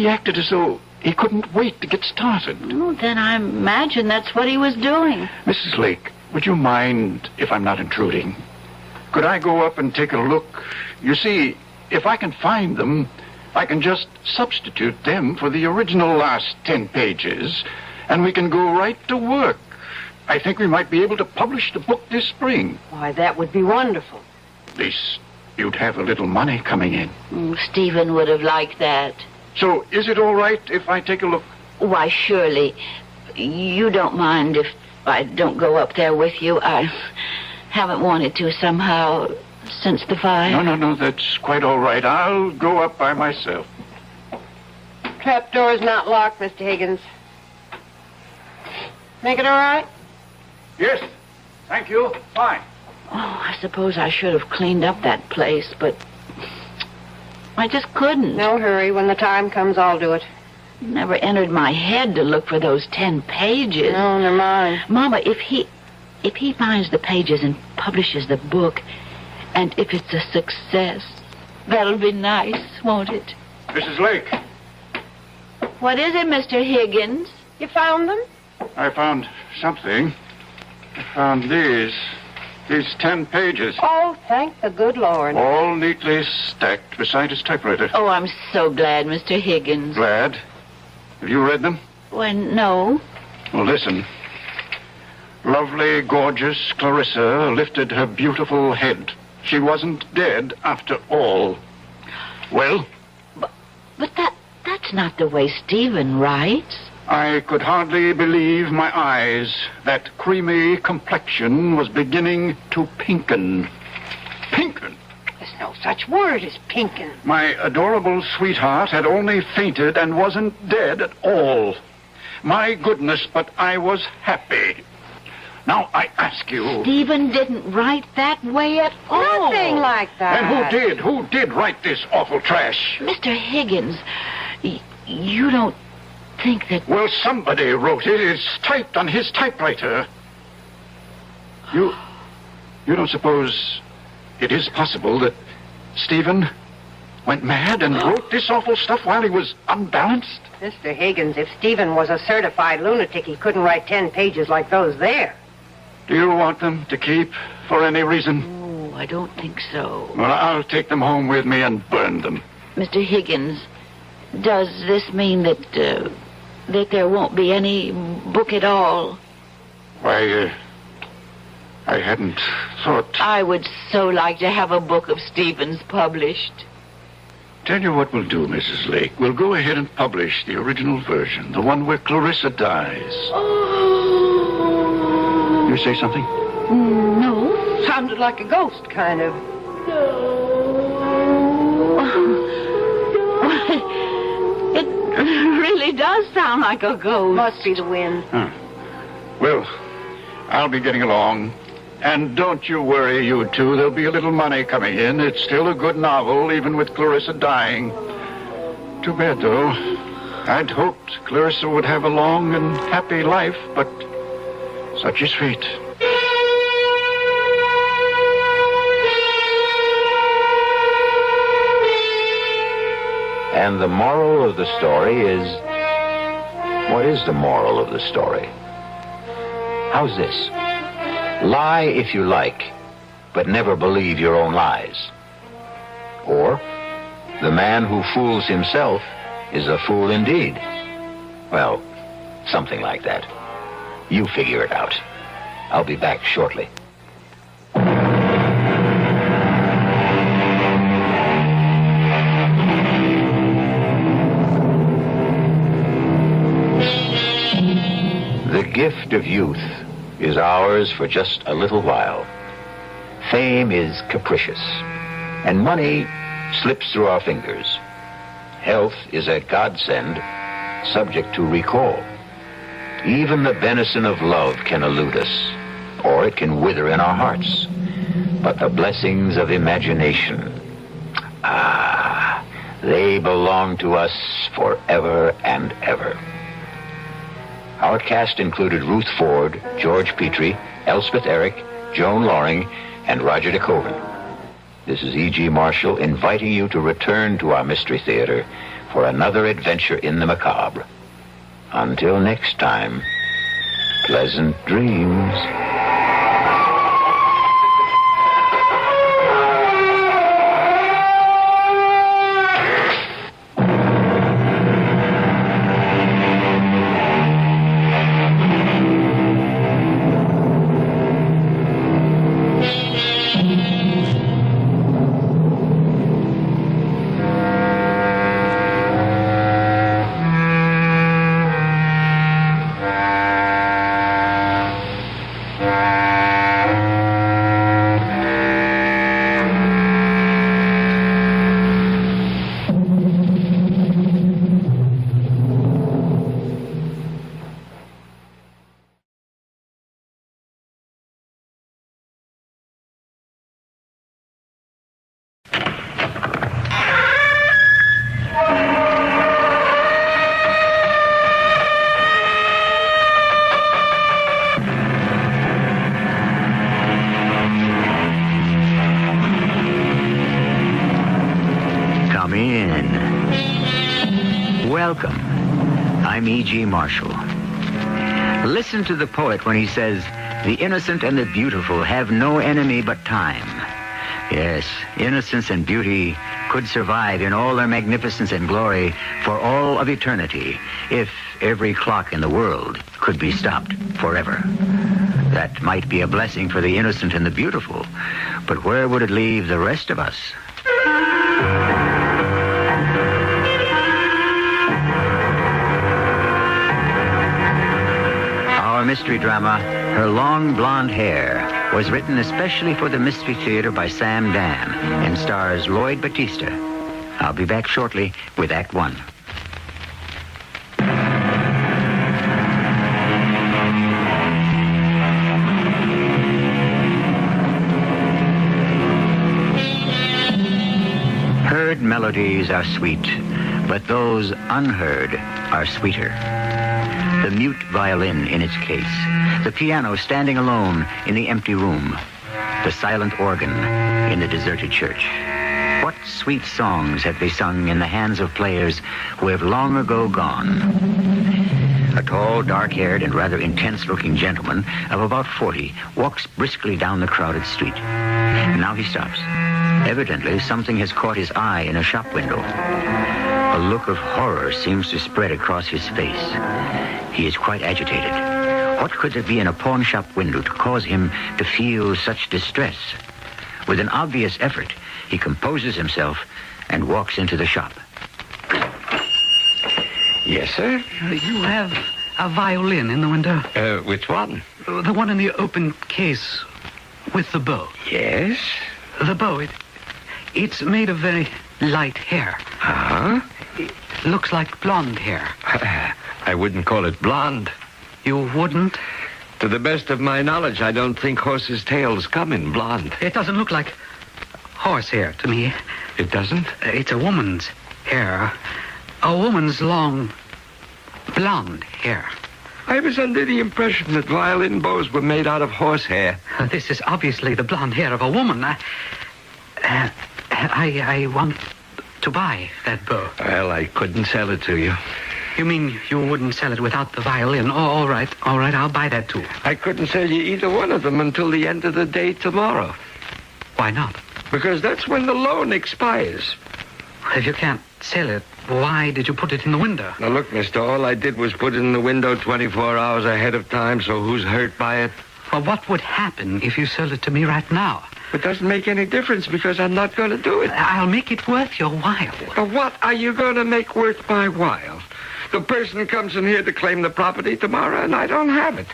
acted as though he couldn't wait to get started. Oh, then I imagine that's what he was doing. Mrs. Lake, would you mind if I'm not intruding? Could I go up and take a look? You see, if I can find them, I can just substitute them for the original last 10 pages, and we can go right to work. I think we might be able to publish the book this spring. Why, that would be wonderful. At least you'd have a little money coming in. Stephen would have liked that. So, is it all right if I take a look? Why, surely. You don't mind if I don't go up there with you? I haven't wanted to somehow since the fire. No, that's quite all right. I'll go up by myself. Trapdoor's not locked, Mr. Higgins. Make it all right? Yes, thank you. Fine. Oh, I suppose I should have cleaned up that place, but I just couldn't. No hurry. When the time comes, I'll do it. It never entered my head to look for those 10 pages. No, they're mine. Mama, if he finds the pages and publishes the book, and if it's a success, that'll be nice, won't it? Mrs. Lake. What is it, Mr. Higgins? You found them? I found something. I found these 10 pages. Oh, thank the good Lord. All neatly stacked beside his typewriter. Oh, I'm so glad, Mr. Higgins. Glad? Have you read them? Well, no. Well, listen. Lovely, gorgeous Clarissa lifted her beautiful head. She wasn't dead after all. Well? But that's not the way Stephen writes. I could hardly believe my eyes. That creamy complexion was beginning to pinken. Pinken? There's no such word as pinken. My adorable sweetheart had only fainted and wasn't dead at all. My goodness, but I was happy. Now, I ask you... Stephen didn't write that way at all. Nothing like that. And who did? Who did write this awful trash? Mr. Higgins, you don't think that... Well, somebody wrote it. It's typed on his typewriter. You don't suppose it is possible that Stephen went mad and wrote this awful stuff while he was unbalanced? Mr. Higgins, if Stephen was a certified lunatic, he couldn't write 10 pages like those there. Do you want them to keep for any reason? Oh, I don't think so. Well, I'll take them home with me and burn them. Mr. Higgins, does this mean that there won't be any book at all? Why, I hadn't thought... I would so like to have a book of Stephen's published. Tell you what we'll do, Mrs. Lake. We'll go ahead and publish the original version, the one where Clarissa dies. You say something? No. Sounded like a ghost, kind of. It really does sound like a ghost. Must be the wind. Huh. Well, I'll be getting along. And don't you worry, you two. There'll be a little money coming in. It's still a good novel, even with Clarissa dying. Too bad, though. I'd hoped Clarissa would have a long and happy life, but such is fate. And the moral of the story is... What is the moral of the story? How's this? Lie if you like, but never believe your own lies. Or, the man who fools himself is a fool indeed. Well, something like that. You figure it out. I'll be back shortly. The gift of youth is ours for just a little while. Fame is capricious, and money slips through our fingers. Health is a godsend, subject to recall. Even the benison of love can elude us, or it can wither in our hearts. But the blessings of imagination, They belong to us forever and ever. Our cast included Ruth Ford, George Petrie, Elspeth Eric, Joan Loring, and Roger DeCoven. This is E.G. Marshall inviting you to return to our Mystery Theater for another adventure in the macabre. Until next time, pleasant dreams. Welcome. I'm E.G. Marshall. Listen to the poet when he says, "The innocent and the beautiful have no enemy but time." Yes, innocence and beauty could survive in all their magnificence and glory for all of eternity if every clock in the world could be stopped forever. That might be a blessing for the innocent and the beautiful, but where would it leave the rest of us? Our mystery drama, Her Long Blonde Hair, was written especially for the Mystery Theater by Sam Dan and stars Lloyd Battista. I'll be back shortly with Act One. Heard melodies are sweet, but those unheard are sweeter. The mute violin in its case, the piano standing alone in the empty room, the silent organ in the deserted church. What sweet songs have they sung in the hands of players who have long ago gone? A tall, dark-haired, and rather intense-looking gentleman of about 40 walks briskly down the crowded street. Now he stops. Evidently, something has caught his eye in a shop window. A look of horror seems to spread across his face. He is quite agitated. What could there be in a pawn shop window to cause him to feel such distress? With an obvious effort, he composes himself and walks into the shop. Yes, sir? You have a violin in the window? Which one? The one in the open case with the bow. Yes? The bow, it's made of very light hair. Uh-huh. It looks like blonde hair. I wouldn't call it blonde. You wouldn't? To the best of my knowledge, I don't think horses' tails come in blonde. It doesn't look like horsehair to me. It doesn't? It's a woman's hair. A woman's long, blonde hair. I was under the impression that violin bows were made out of horsehair. This is obviously the blonde hair of a woman. I want to buy that bow. Well, I couldn't sell it to you. You mean you wouldn't sell it without the violin? Oh, all right, I'll buy that too. I couldn't sell you either one of them until the end of the day tomorrow. Why not? Because that's when the loan expires. If you can't sell it, why did you put it in the window? Now, look, mister, all I did was put it in the window 24 hours ahead of time, so who's hurt by it? Well, what would happen if you sold it to me right now? It doesn't make any difference because I'm not going to do it. I'll make it worth your while. Now, what are you going to make worth my while? The person comes in here to claim the property tomorrow, and I don't have it.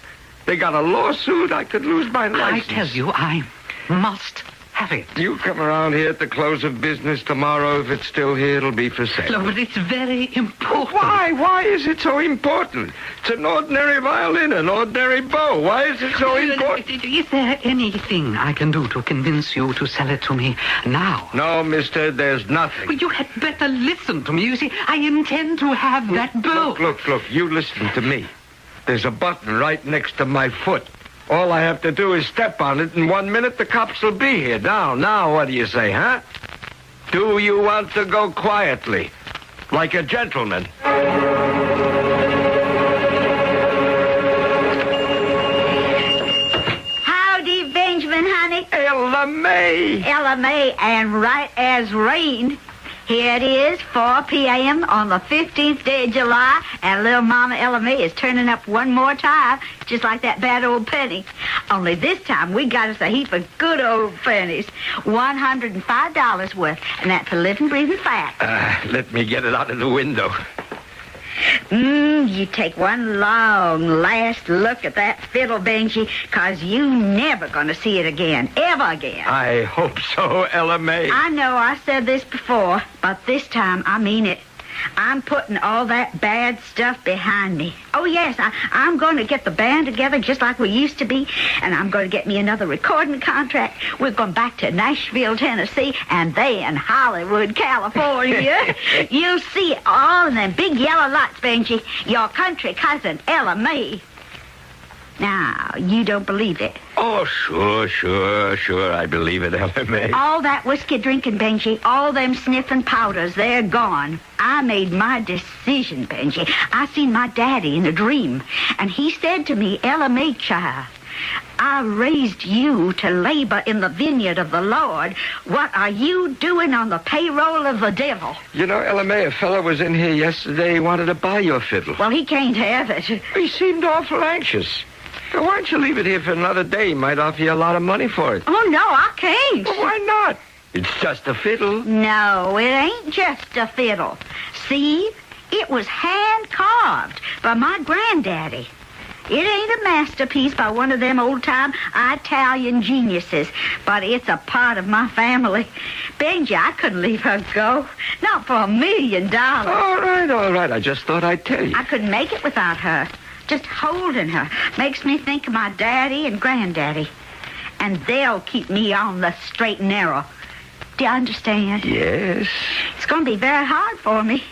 They got a lawsuit. I could lose my license. I tell you, I must have it. You come around here at the close of business tomorrow. If it's still here, it'll be for sale. No, but it's very important. Why? Why is it so important? It's an ordinary violin, an ordinary bow. Why is it so important? Is there anything I can do to convince you to sell it to me now? No, mister, there's nothing. Well, you had better listen to me. You see, I intend to have that bow. Look, you listen to me. There's a button right next to my foot. All I have to do is step on it. In 1 minute, the cops will be here. Now, what do you say, huh? Do you want to go quietly, like a gentleman? Howdy, Benjamin, honey. Ella May. Ella May, and right as rain. Here it is, 4 p.m. on the 15th day of July, and little Mama Ella May is turning up one more time, just like that bad old penny. Only this time, we got us a heap of good old pennies, $105 worth, and that's a living, breathing fact. Let me get it out of the window. You take one long, last look at that fiddle, Benji, 'cause you never gonna see it again, ever again. I hope so, Ella May. I know I said this before, but this time I mean it. I'm putting all that bad stuff behind me. Oh, yes, I'm going to get the band together just like we used to be, and I'm going to get me another recording contract. We're going back to Nashville, Tennessee, and then Hollywood, California. You'll see it all in them big yellow lights, Benji. Your country cousin, Ella May. Now, you don't believe it. Oh, sure, I believe it, Ella May. All that whiskey drinking, Benji, all them sniffing powders, they're gone. I made my decision, Benji. I seen my daddy in a dream, and he said to me, Ella May, child, I raised you to labor in the vineyard of the Lord. What are you doing on the payroll of the devil? You know, Ella May, a fellow was in here yesterday. He wanted to buy your fiddle. Well, he can't have it. He seemed awful anxious. Why don't you leave it here for another day? He might offer you a lot of money for it. Oh, no, I can't. Well, why not? It's just a fiddle. No, it ain't just a fiddle. See? It was hand-carved by my granddaddy. It ain't a masterpiece by one of them old-time Italian geniuses, but it's a part of my family. Benji, I couldn't leave her go. Not for $1 million. All right. I just thought I'd tell you. I couldn't make it without her. Just holding her makes me think of my daddy and granddaddy. And they'll keep me on the straight and narrow. Do you understand? Yes. It's going to be very hard for me.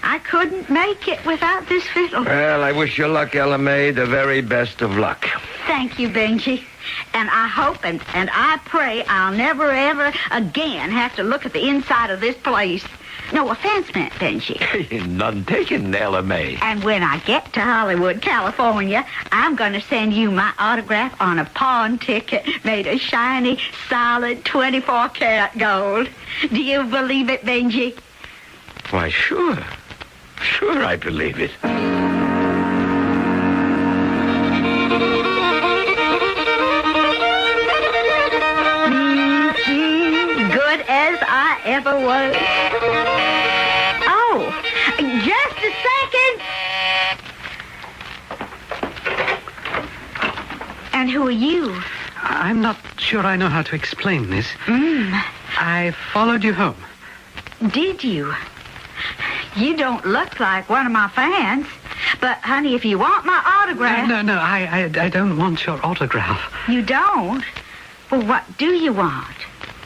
I couldn't make it without this fiddle. Well, I wish you luck, Ella May. The very best of luck. Thank you, Benji. And I hope and I pray I'll never, ever again have to look at the inside of this place. No offense meant, Benji. None taken, Ella May. And when I get to Hollywood, California, I'm going to send you my autograph on a pawn ticket made of shiny, solid 24-karat gold. Do you believe it, Benji? Why, sure. Sure, I believe it. Good as I ever was. Oh, just a second. And who are you? I'm not sure I know how to explain this. I followed you home. Did you? You don't look like one of my fans. But, honey, if you want my autograph... No, I don't want your autograph. You don't? Well, what do you want?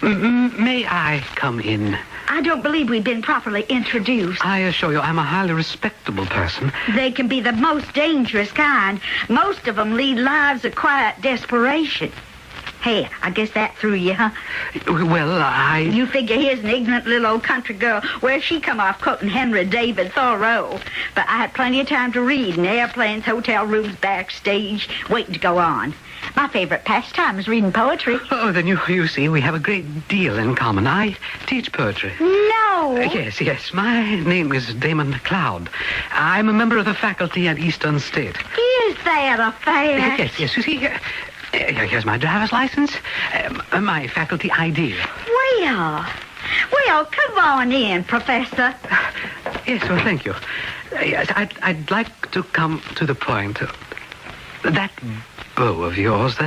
May I come in? I don't believe we've been properly introduced. I assure you, I'm a highly respectable person. They can be the most dangerous kind. Most of them lead lives of quiet desperation. Hey, I guess that threw you, huh? Well, You figure here's an ignorant little old country girl. Where'd she come off quoting Henry David Thoreau? But I had plenty of time to read in airplanes, hotel rooms, backstage, waiting to go on. My favorite pastime is reading poetry. Oh, then you see, we have a great deal in common. I teach poetry. No! Yes. My name is Damon McLeod. I'm a member of the faculty at Eastern State. Is that a fact? Yes. You see, here's my driver's license, my faculty ID. Well, come on in, Professor. Yes, well, thank you. Yes, I'd like to come to the point. That bow of yours,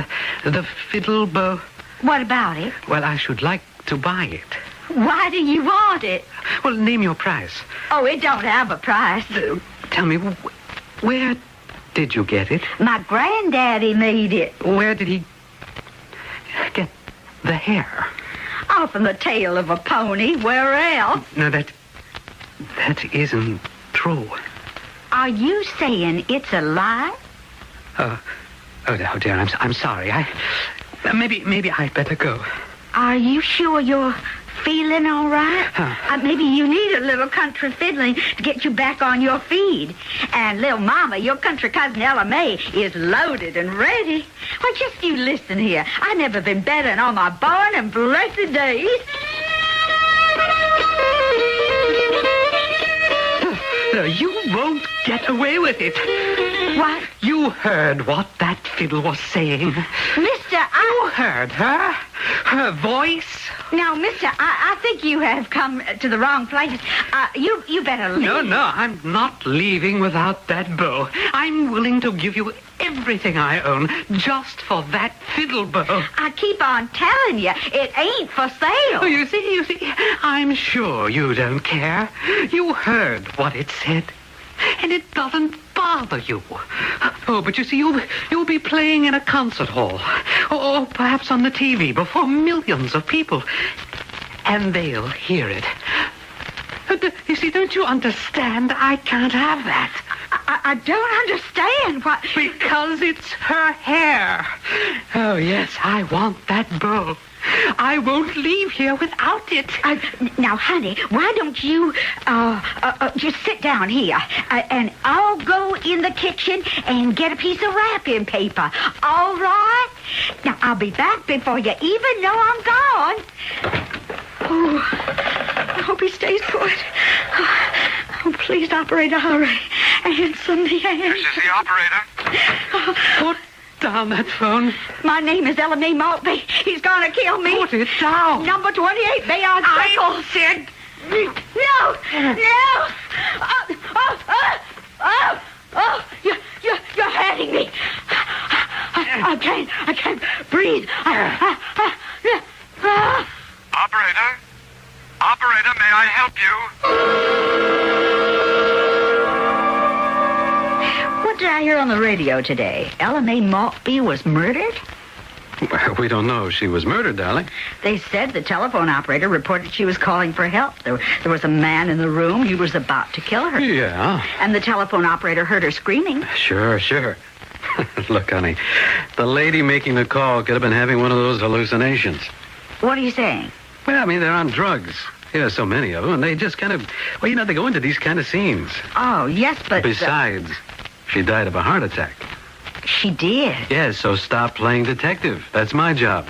the fiddle bow, What about it? Well, I should like to buy it. Why do you want it? Well, name your price. Oh, it don't have a price. Tell me, where did you get it? My granddaddy made it. Where did he get the hair? Off from the tail of a pony. Where else? No, that isn't true. Are you saying it's a lie? Oh, dear, I'm sorry. Maybe I'd better go. Are you sure you're feeling all right? Huh. Maybe you need a little country fiddling to get you back on your feet. And little mama, your country cousin Ella May, is loaded and ready. Well, just you listen here. I've never been better in all my born and blessed days. You won't get away with it. What? You heard what that fiddle was saying. Mister, You heard her? Her voice? Now, mister, I think you have come to the wrong place. You better leave. No, I'm not leaving without that bow. I'm willing to give you everything I own just for that fiddle bow. I keep on telling you, it ain't for sale. Oh, you see, I'm sure you don't care. You heard what it said, and it doesn't bother you. Oh, but you see, you'll be playing in a concert hall, or perhaps on the TV before millions of people, and they'll hear it. You see, don't you understand? I can't have that. I don't understand what... Because it's her hair. Oh, yes, I want that bow. I won't leave here without it. Now, honey, why don't you just sit down here, and I'll go in the kitchen and get a piece of wrapping paper. All right? Now, I'll be back before you even know I'm gone. Oh, I hope he stays put. Oh, please, operator, hurry. Answer me, answer. This is the operator. Put down that phone. My name is Ella Mae Maltby. He's gonna kill me. Put it down. Number 28, Bayard Circle. said... No! You're hurting me. I can't breathe. Operator, may I help you? What did I hear on the radio today? Ella Mae Maltby was murdered? Well, we don't know if she was murdered, darling. They said the telephone operator reported she was calling for help. There was a man in the room. He was about to kill her. Yeah. And the telephone operator heard her screaming. Sure. Look, honey, the lady making the call could have been having one of those hallucinations. What are you saying? Well, I mean, they're on drugs. Yeah, so many of them, and they just kind of, they go into these kind of scenes. Oh, yes, but... Besides, she died of a heart attack. She did? Yes, so stop playing detective. That's my job.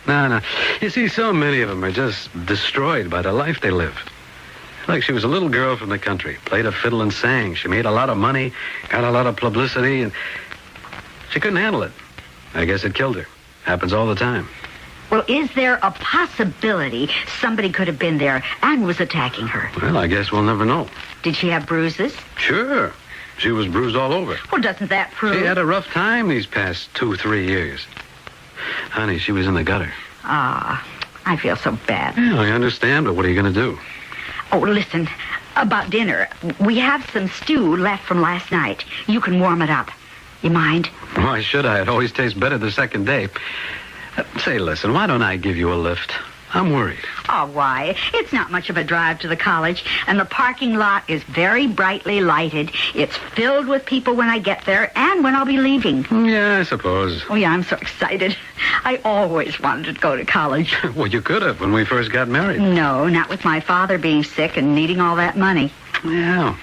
No. You see, so many of them are just destroyed by the life they live. Like she was a little girl from the country, played a fiddle and sang. She made a lot of money, got a lot of publicity, and she couldn't handle it. I guess it killed her. Happens all the time. Well, is there a possibility somebody could have been there and was attacking her? Well, I guess we'll never know. Did she have bruises? Sure. She was bruised all over. Well, doesn't that prove... She had a rough time these past 2-3 years. Honey, she was in the gutter. Ah, I feel so bad. Yeah, I understand, but what are you going to do? Oh, listen, about dinner. We have some stew left from last night. You can warm it up. You mind? Why should I? It always tastes better the second day. Say, listen, why don't I give you a lift? I'm worried. Oh, why? It's not much of a drive to the college, and the parking lot is very brightly lighted. It's filled with people when I get there and when I'll be leaving. Yeah, I suppose. Oh, yeah, I'm so excited. I always wanted to go to college. Well, you could have when we first got married. No, not with my father being sick and needing all that money. Yeah.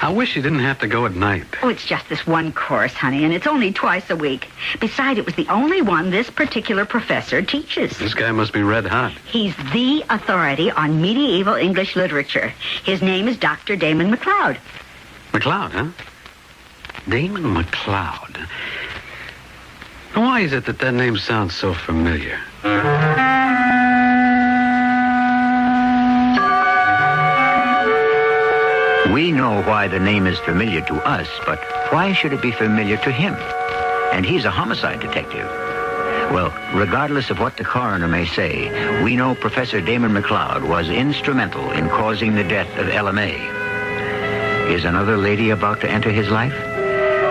I wish you didn't have to go at night. Oh, it's just this one course, honey, and it's only twice a week. Besides, it was the only one this particular professor teaches. This guy must be red hot. He's the authority on medieval English literature. His name is Dr. Damon McLeod. McLeod, huh? Damon McLeod. Why is it that name sounds so familiar? We know why the name is familiar to us, but why should it be familiar to him? And he's a homicide detective. Well, regardless of what the coroner may say, we know Professor Damon McLeod was instrumental in causing the death of Ella May. Is another lady about to enter his life?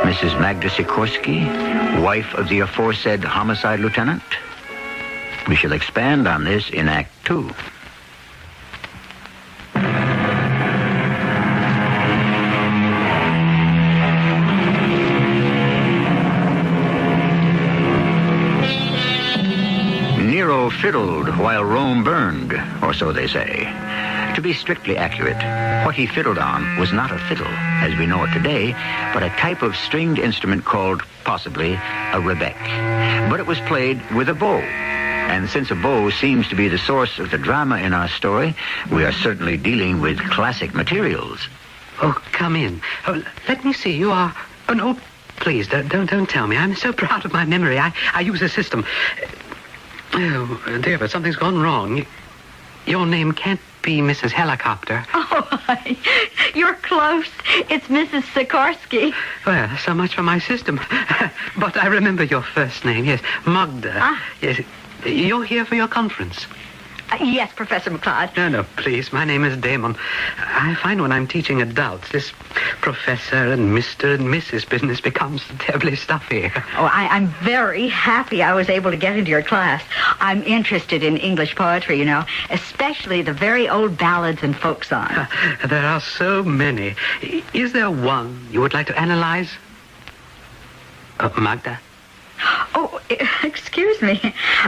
Mrs. Magda Sikorsky, wife of the aforesaid homicide lieutenant? We shall expand on this in Act 2. Nero fiddled while Rome burned, or so they say. To be strictly accurate, what he fiddled on was not a fiddle, as we know it today, but a type of stringed instrument called, possibly, a rebec. But it was played with a bow. And since a bow seems to be the source of the drama in our story, we are certainly dealing with classic materials. Oh, come in. Oh, let me see. You are... Oh, no, please, don't tell me. I'm so proud of my memory. I use a system. Oh, dear, but something's gone wrong. Your name can't be Mrs. Helicopter. Oh, you're close. It's Mrs. Sikorsky. Well, so much for my system. But I remember your first name, yes. Magda. Ah. Yes. You're here for your conference. Yes, Professor McLeod. No, please. My name is Damon. I find when I'm teaching adults, this professor and Mr. and Mrs. business becomes terribly stuffy. Oh, I'm very happy I was able to get into your class. I'm interested in English poetry, you know, especially the very old ballads and folk songs. There are so many. Is there one you would like to analyze? Magda? Oh, excuse me.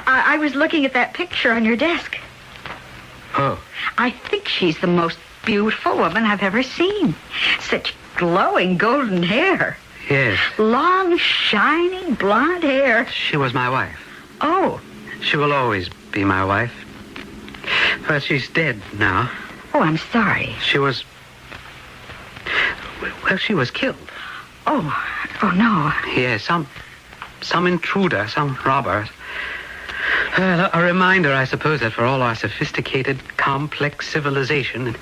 I was looking at that picture on your desk. Oh. I think she's the most beautiful woman I've ever seen. Such glowing golden hair. Yes. Long, shiny, blonde hair. She was my wife. Oh. She will always be my wife. But she's dead now. Oh, I'm sorry. She was... Well, she was killed. Oh no. Yes, some intruder, some robber. A reminder, I suppose, that for all our sophisticated, complex civilization,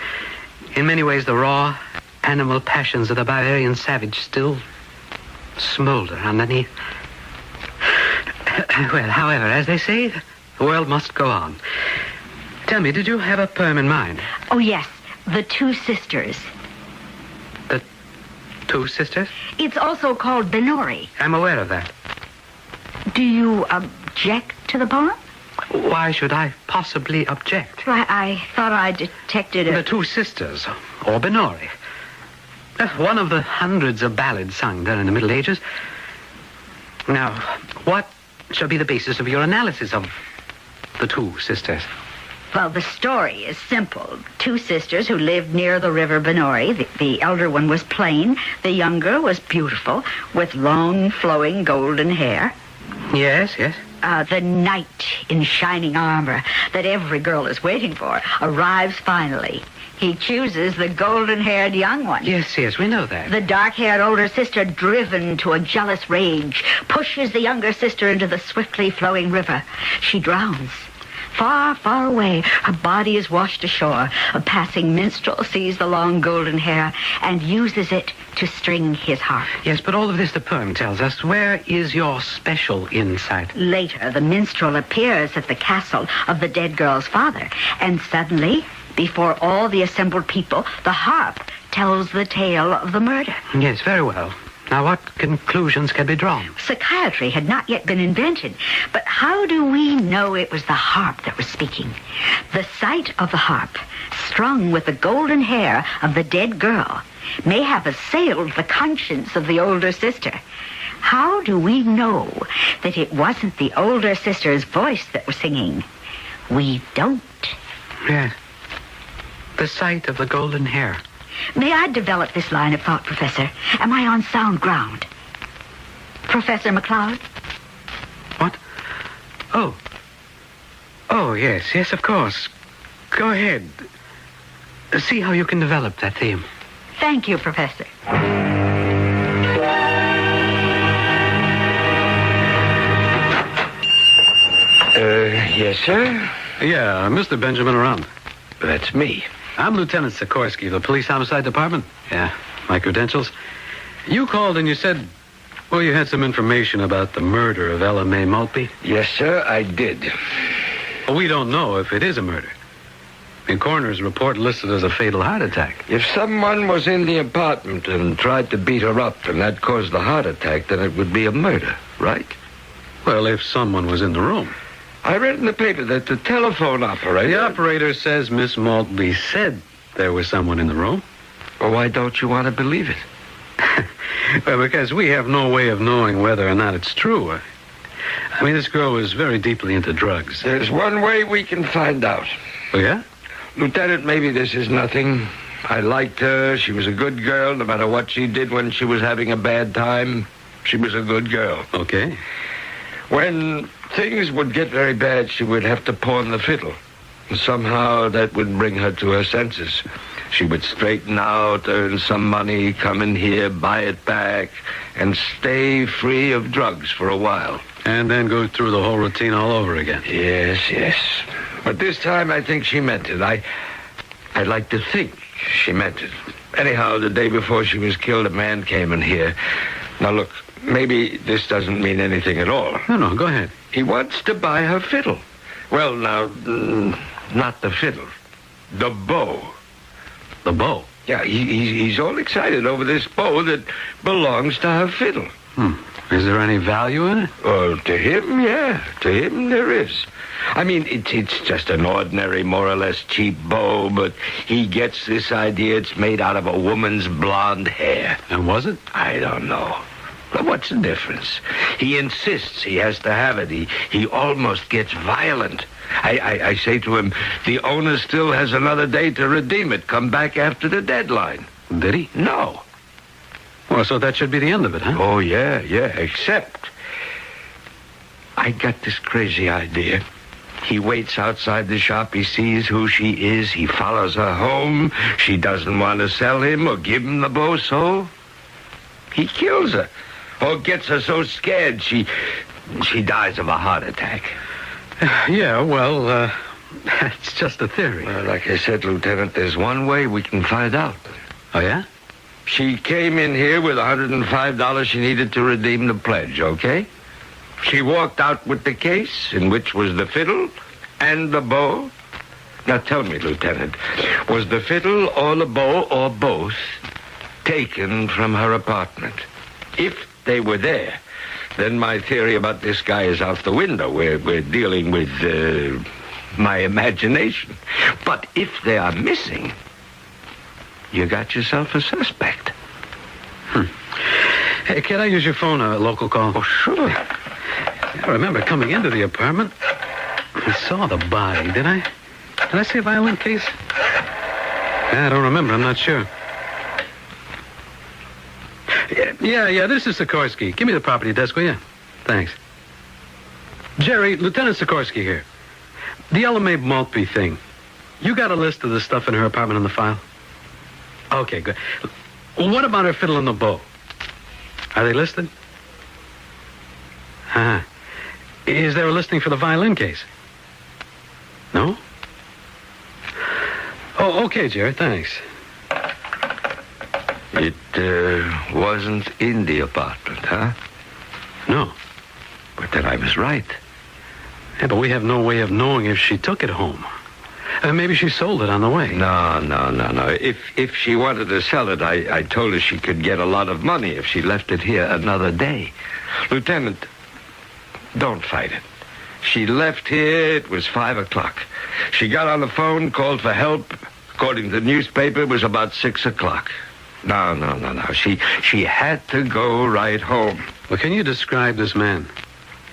in many ways the raw animal passions of the barbarian savage still smolder underneath. Well, however, as they say, the world must go on. Tell me, did you have a poem in mind? Oh, yes. The Two Sisters. The Two Sisters? It's also called Benori. I'm aware of that. Do you object to the poem? Why should I possibly object? Well, I thought I detected The Two Sisters, or Benori. One of the hundreds of ballads sung during the Middle Ages. Now, what shall be the basis of your analysis of the Two Sisters? Well, the story is simple. Two sisters who lived near the river Benori. The elder one was plain. The younger was beautiful, with long, flowing golden hair. Yes. The knight in shining armor that every girl is waiting for arrives finally. He chooses the golden-haired young one. Yes, we know that. The dark-haired older sister, driven to a jealous rage, pushes the younger sister into the swiftly flowing river. She drowns. Far, far away, her body is washed ashore. A passing minstrel sees the long golden hair and uses it to string his harp. Yes, but all of this the poem tells us. Where is your special insight? Later, the minstrel appears at the castle of the dead girl's father, and suddenly, before all the assembled people, the harp tells the tale of the murder. Yes, very well. Now, what conclusions can be drawn? Psychiatry had not yet been invented, but how do we know it was the harp that was speaking? The sight of the harp, strung with the golden hair of the dead girl, may have assailed the conscience of the older sister. How do we know that it wasn't the older sister's voice that was singing? We don't. Yes. The sight of the golden hair. May I develop this line of thought, Professor? Am I on sound ground? Professor McLeod? What? Oh, yes, of course. Go ahead. See how you can develop that theme. Thank you, Professor. Yes, sir? Yeah, Mr. Benjamin around. That's me. I'm Lieutenant Sikorsky, the Police Homicide Department. Yeah, my credentials. You called and you said Well, you had some information about the murder of Ella Mae Maltby? Yes, sir, I did. Well, we don't know if it is a murder. The coroner's report listed as a fatal heart attack. If someone was in the apartment and tried to beat her up and that caused the heart attack, then it would be a murder, right? Well, if someone was in the room. I read in the paper that the telephone operator... The operator says Miss Maltby said there was someone in the room. Well, why don't you want to believe it? Well, because we have no way of knowing whether or not it's true. I mean, this girl was very deeply into drugs. There's one way we can find out. Oh, yeah? Lieutenant, maybe this is nothing. I liked her. She was a good girl. No matter what she did when she was having a bad time, she was a good girl. Okay. When things would get very bad, she would have to pawn the fiddle. And somehow that would bring her to her senses. She would straighten out, earn some money, come in here, buy it back, and stay free of drugs for a while. And then go through the whole routine all over again. Yes, yes. But this time I think she meant it. I'd like to think she meant it. Anyhow, the day before she was killed, a man came in here. Now, look, maybe this doesn't mean anything at all. No, go ahead. He wants to buy her fiddle. Well, now, not the fiddle. The bow. The bow? Yeah, he's all excited over this bow that belongs to her fiddle. Is there any value in it? Well, to him, yeah. To him, there is. I mean, it's just an ordinary, more or less cheap bow, but he gets this idea it's made out of a woman's blonde hair. And was it? I don't know. But what's the difference? He insists he has to have it. He almost gets violent. I say to him, the owner still has another day to redeem it. Come back after the deadline. Did he? No. Well, so that should be the end of it, huh? Oh, yeah, except I got this crazy idea. He waits outside the shop. He sees who she is. He follows her home. She doesn't want to sell him or give him the bow, so he kills her. Or gets her so scared she dies of a heart attack. Yeah, well, that's just a theory. Well, like I said, Lieutenant, there's one way we can find out. Oh, yeah? She came in here with $105 she needed to redeem the pledge, okay? She walked out with the case, in which was the fiddle and the bow. Now tell me, Lieutenant, was the fiddle or the bow or both taken from her apartment? If they were there, then my theory about this guy is out the window. We're dealing with my imagination. But if they are missing, you got yourself a suspect. Hey, can I use your phone, a local call? Oh, sure. I remember coming into the apartment. I saw the body, did I? Did I see a violin case? I don't remember. I'm not sure. Yeah, this is Sikorsky. Give me the property desk, will you? Thanks. Jerry, Lieutenant Sikorsky here. The Ella Mae Maltby thing. You got a list of the stuff in her apartment on the file? Okay, good. What about her fiddle and the bow? Are they listed? Is there a listing for the violin case? No? Oh, okay, Jerry, thanks. It wasn't in the apartment, huh? No. But then I was right. Yeah, but we have no way of knowing if she took it home. Maybe she sold it on the way. No. If she wanted to sell it, I told her she could get a lot of money if she left it here another day. Lieutenant, don't fight it. She left here, it was 5 o'clock. She got on the phone, called for help. According to the newspaper, it was about 6 o'clock. No. She had to go right home. Well, can you describe this man?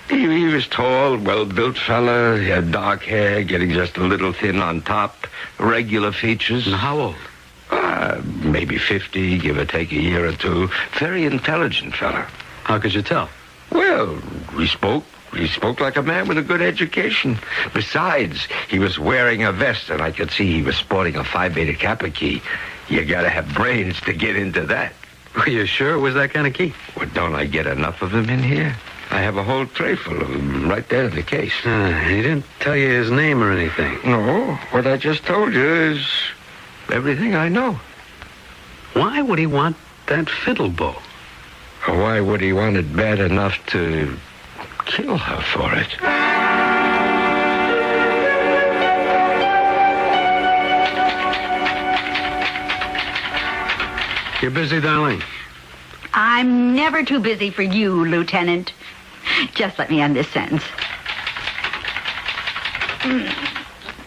He was tall, well-built fella. He had dark hair, getting just a little thin on top. Regular features. And how old? Maybe 50, give or take a year or two. Very intelligent fella. How could you tell? Well, he spoke like a man with a good education. Besides, he was wearing a vest, and I could see he was sporting a Phi Beta Kappa key. You gotta have brains to get into that. Were you sure it was that kind of key? Well, don't I get enough of them in here? I have a whole tray full of them right there in the case. He didn't tell you his name or anything. No, what I just told you is everything I know. Why would he want that fiddle bow? Why would he want it bad enough to kill her for it? You're busy, darling? I'm never too busy for you, Lieutenant. Just let me end this sentence.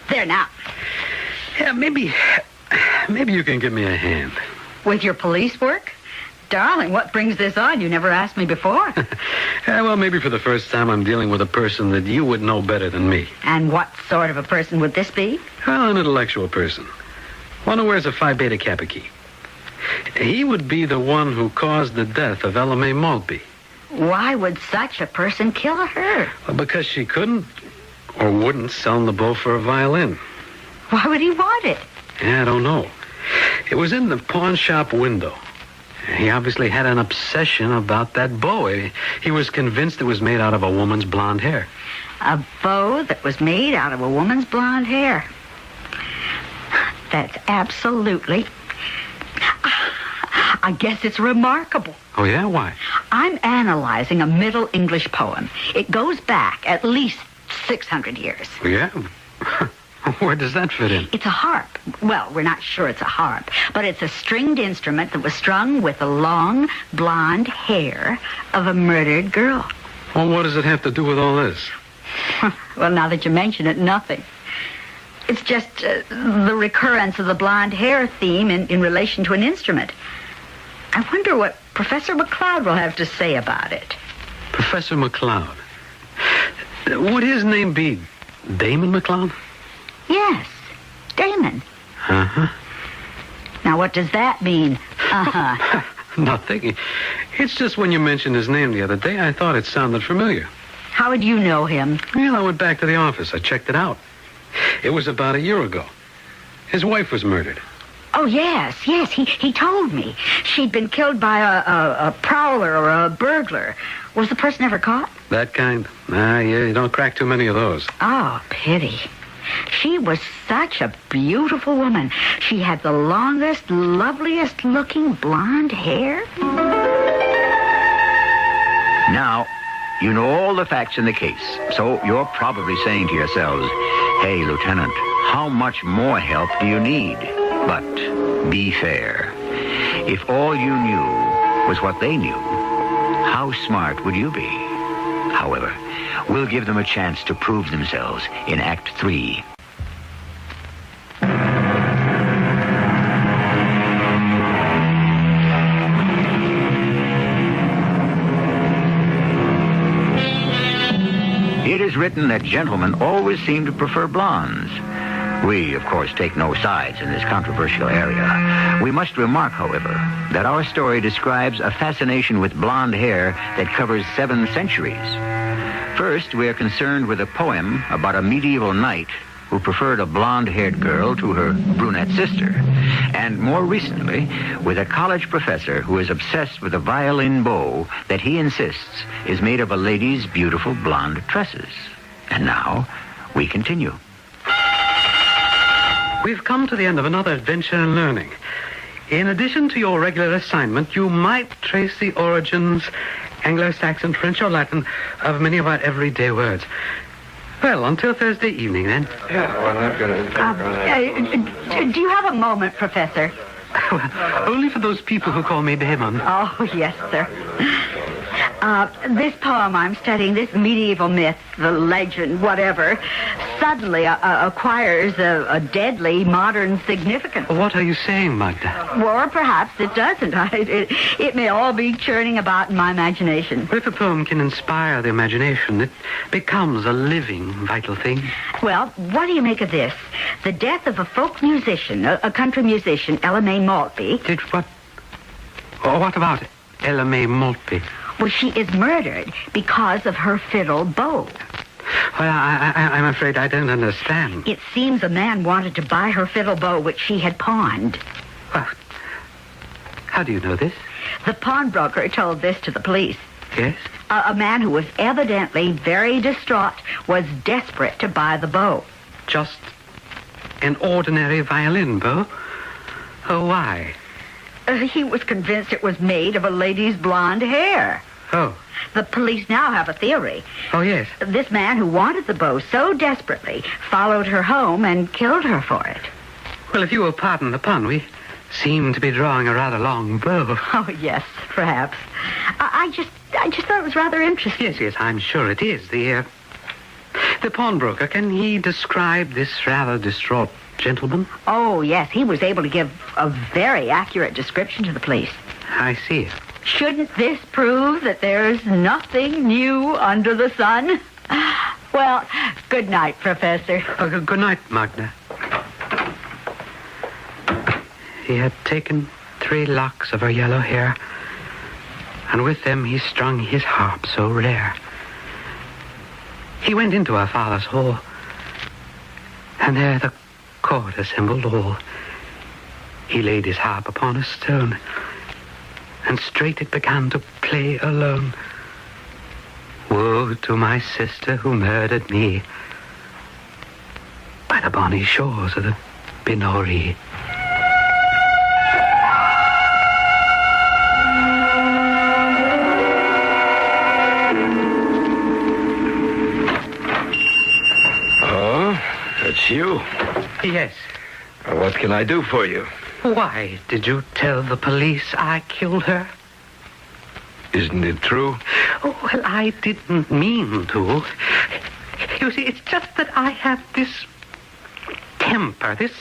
There now. Yeah, maybe you can give me a hand. With your police work? Darling, what brings this on? You never asked me before. Yeah, well, maybe for the first time I'm dealing with a person that you would know better than me. And what sort of a person would this be? Well, an intellectual person. One who wears a Phi Beta Kappa key. He would be the one who caused the death of Ella Mae Maltby. Why would such a person kill her? Well, because she couldn't or wouldn't sell the bow for a violin. Why would he want it? Yeah, I don't know. It was in the pawn shop window. He obviously had an obsession about that bow. He was convinced it was made out of a woman's blonde hair. A bow that was made out of a woman's blonde hair. That's absolutely... I guess it's remarkable. Oh, yeah? Why? I'm analyzing a Middle English poem. It goes back at least 600 years. Yeah? Where does that fit in? It's a harp. Well, we're not sure it's a harp, but it's a stringed instrument that was strung with the long, blonde hair of a murdered girl. Well, what does it have to do with all this? Well, now that you mention it, nothing. It's just the recurrence of the blonde hair theme in relation to an instrument. I wonder what Professor McLeod will have to say about it. Professor McLeod? Would his name be Damon McLeod? Yes, Damon. Uh-huh. Now, what does that mean? Uh-huh. Nothing. It's just when you mentioned his name the other day, I thought it sounded familiar. How would you know him? Well, I went back to the office. I checked it out. It was about a year ago. His wife was murdered. Oh, yes. He told me. She'd been killed by a prowler or a burglar. Was the person ever caught? That kind? Yeah, you don't crack too many of those. Oh, pity. She was such a beautiful woman. She had the longest, loveliest looking blonde hair. Now, you know all the facts in the case, so you're probably saying to yourselves, "Hey, Lieutenant, how much more help do you need?" But be fair. If all you knew was what they knew, how smart would you be? However, we'll give them a chance to prove themselves in Act 3. It is written that gentlemen always seem to prefer blondes. We, of course, take no sides in this controversial area. We must remark, however, that our story describes a fascination with blonde hair that covers 7 centuries. First, we are concerned with a poem about a medieval knight who preferred a blonde-haired girl to her brunette sister. And more recently, with a college professor who is obsessed with a violin bow that he insists is made of a lady's beautiful blonde tresses. And now, we continue. We've come to the end of another adventure in learning. In addition to your regular assignment, you might trace the origins, Anglo-Saxon, French, or Latin, of many of our everyday words. Well, until Thursday evening, then. Yeah, well, I'm gonna... do you have a moment, Professor? Well, only for those people who call me Damon. Oh, yes, sir. This poem I'm studying, this medieval myth, the legend, whatever, suddenly acquires a deadly modern significance. What are you saying, Magda? Or perhaps it doesn't. It may all be churning about in my imagination. But if a poem can inspire the imagination, it becomes a living, vital thing. Well, what do you make of this? The death of a folk musician, a country musician, Ella Mae Maltby. Did what? Oh, what about it? Ella Mae Maltby. Well, she is murdered because of her fiddle bow. Well, I'm afraid I don't understand. It seems a man wanted to buy her fiddle bow, which she had pawned. Well, how do you know this? The pawnbroker told this to the police. Yes? A man who was evidently very distraught was desperate to buy the bow. Just an ordinary violin bow? Oh, why? He was convinced it was made of a lady's blonde hair. Oh. The police now have a theory. Oh, yes. This man who wanted the bow so desperately followed her home and killed her for it. Well, if you will pardon the pun, we seem to be drawing a rather long bow. Oh, yes, perhaps. I just thought it was rather interesting. Yes, I'm sure it is. The pawnbroker, can he describe this rather distraught gentleman? Oh, yes, he was able to give a very accurate description to the police. I see. Shouldn't this prove that there's nothing new under the sun? Well, good night, Professor. Good night, Magda. He had taken 3 locks of her yellow hair, and with them he strung his harp so rare. He went into her father's hall, and there the court assembled all. He laid his harp upon a stone, and straight it began to play alone. Woe to my sister who murdered me by the bonny shores of the Binori. Oh, that's you? Yes. What can I do for you? Why did you tell the police I killed her? Isn't it true? Oh, well, I didn't mean to. You see, it's just that I have this temper, this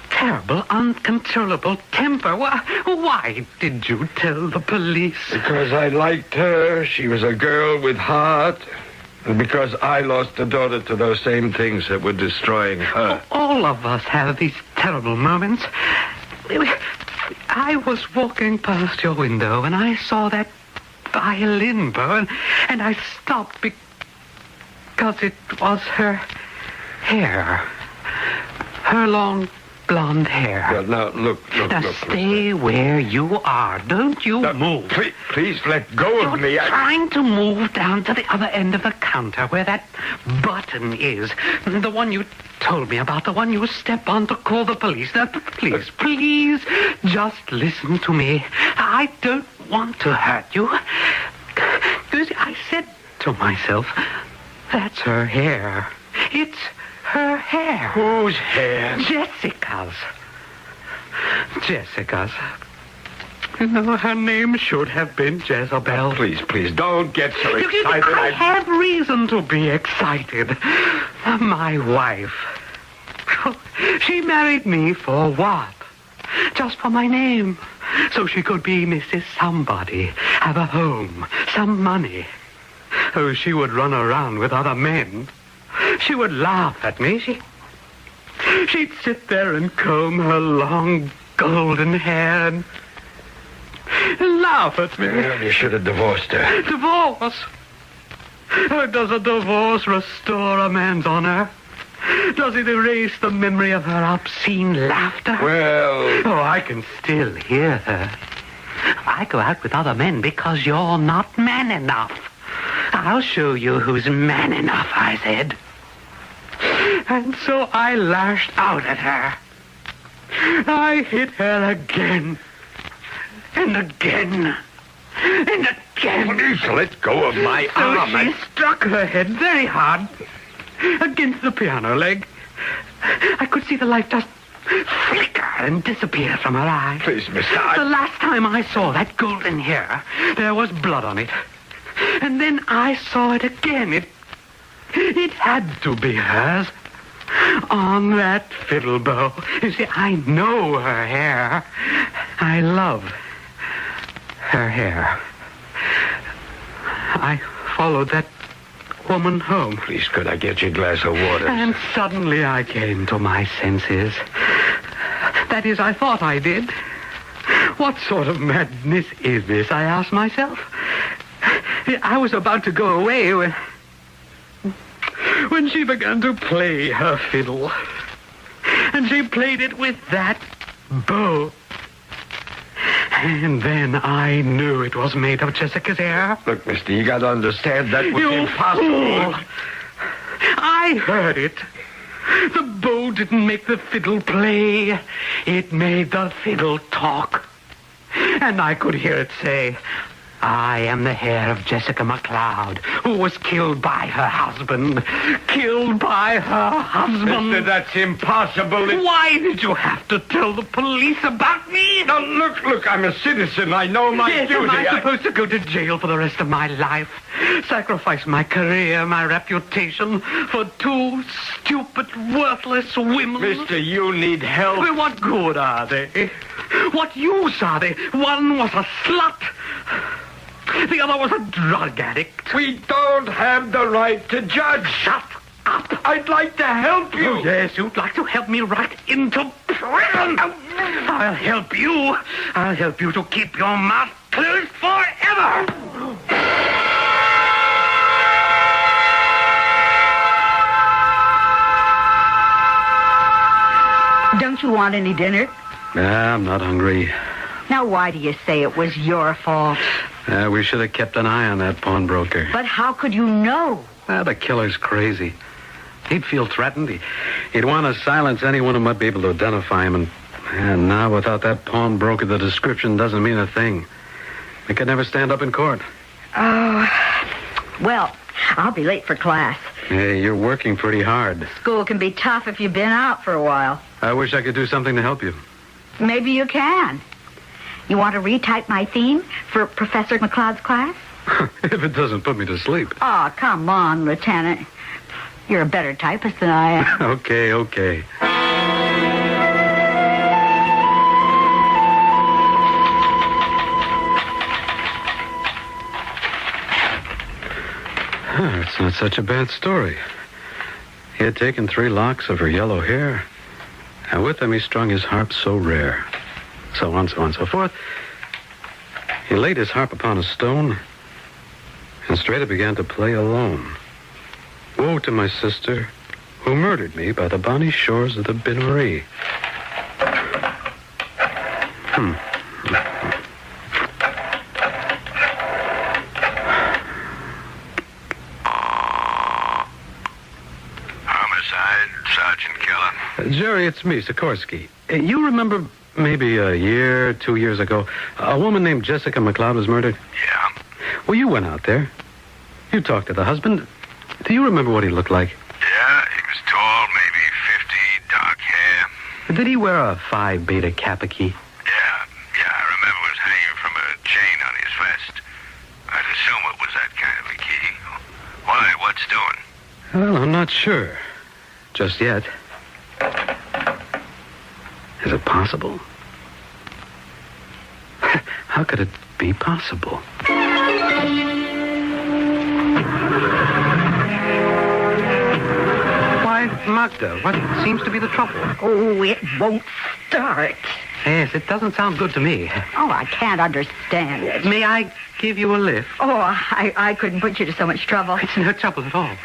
terrible, uncontrollable temper. Why did you tell the police? Because I liked her. She was a girl with heart. And because I lost a daughter to those same things that were destroying her. All of us have these terrible moments. I was walking past your window and I saw that violin bow and I stopped because it was her hair. Her long blonde hair. Well, now, look. Stay where you are. Don't you move. Please let go of me. You're trying to move down to the other end of the counter where that button is. The one you told me about, the one you step on to call the police. Now, please, just listen to me. I don't want to hurt you. You see, I said to myself, that's her hair. It's her hair. Whose hair? Jessica's. You know, her name should have been Jezebel. Please, don't get so excited. I have reason to be excited. My wife. She married me for what? Just for my name. So she could be Mrs. Somebody, have a home, some money. Oh, she would run around with other men. She would laugh at me. She'd sit there and comb her long golden hair and laugh at me. Well, you should have divorced her. Divorce? Oh, does a divorce restore a man's honor? Does it erase the memory of her obscene laughter? Well... Oh, I can still hear her. I go out with other men because you're not man enough. I'll show you who's man enough, I said. And so I lashed out at her. I hit her again. And again. And again. Please let go of my arm. She struck her head very hard against the piano leg. I could see the light just flicker and disappear from her eye. Please, mister. The last time I saw that golden hair, there was blood on it. And then I saw it again. It had to be hers. On that fiddle bow. You see, I know her hair. I love her hair. I followed that woman home. Please, could I get you a glass of water? And suddenly I came to my senses. That is, I thought I did. What sort of madness is this, I asked myself. I was about to go away when she began to play her fiddle. And she played it with that bow. And then I knew it was made of Jessica's hair. Look, mister, you gotta understand that was You impossible. fool. I heard it. The bow didn't make the fiddle play. It made the fiddle talk. and I could hear it say, I am the heir of Jessica McLeod, who was killed by her husband. Killed by her husband. Mister, that's impossible. Why did you have to tell the police about me? Now, look, I'm a citizen. I know my Yes, duty. am I supposed to go to jail for the rest of my life? Sacrifice my career, my reputation, for two stupid, worthless women? Mister, you need help. Well, what good are they? What use are they? One was a slut. The other was a drug addict. We don't have the right to judge. Shut up. I'd like to help you. Oh, yes, you'd like to help me right into prison. I'll help you. I'll help you to keep your mouth closed forever. Don't you want any dinner? I'm not hungry. Now, why do you say it was your fault? We should have kept an eye on that pawnbroker. But how could you know? The killer's crazy. He'd feel threatened. He'd want to silence anyone who might be able to identify him. And now, without that pawnbroker, the description doesn't mean a thing. He could never stand up in court. Oh, well, I'll be late for class. Hey, you're working pretty hard. School can be tough if you've been out for a while. I wish I could do something to help you. Maybe you can. You want to retype my theme for Professor McLeod's class? If it doesn't put me to sleep. Oh, come on, Lieutenant. You're a better typist than I am. Okay. It's not such a bad story. He had taken 3 locks of her yellow hair, and with them he strung his harp so rare. So on, so forth. He laid his harp upon a stone, and straight it began to play alone. Woe to my sister, who murdered me by the bonny shores of the Binnery. Homicide, Sergeant Keller. Jerry, it's me, Sikorsky. You remember maybe a year, 2 years ago, a woman named Jessica McLeod was murdered? Yeah. Well, you went out there. You talked to the husband. Do you remember what he looked like? Yeah, he was tall, maybe 50, dark hair. Did he wear a Phi Beta Kappa key? Yeah, I remember it was hanging from a chain on his vest. I'd assume it was that kind of a key. Why, what's doing? Well, I'm not sure. Just yet. Is it possible? How could it be possible? Why, Magda, what seems to be the trouble? Oh, it won't start. Yes, it doesn't sound good to me. Oh, I can't understand it. May I give you a lift? Oh, I couldn't put you to so much trouble. It's no trouble at all.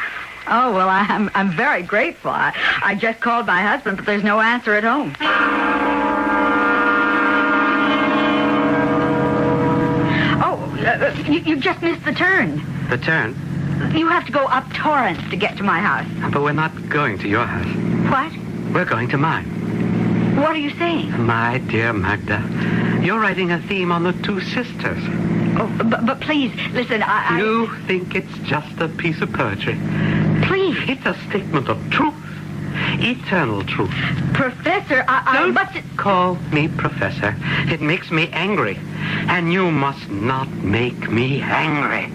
Oh, well, I'm very grateful. I just called my husband, but there's no answer at home. Oh, you just missed the turn. The turn? You have to go up Torrance to get to my house. But we're not going to your house. What? We're going to mine. What are you saying? My dear Magda, you're writing a theme on the 2 sisters. Oh, but please, listen, You think it's just a piece of poetry. Please. It's a statement of truth. Eternal truth. Professor, Don't call me Professor. It makes me angry. And you must not make me angry.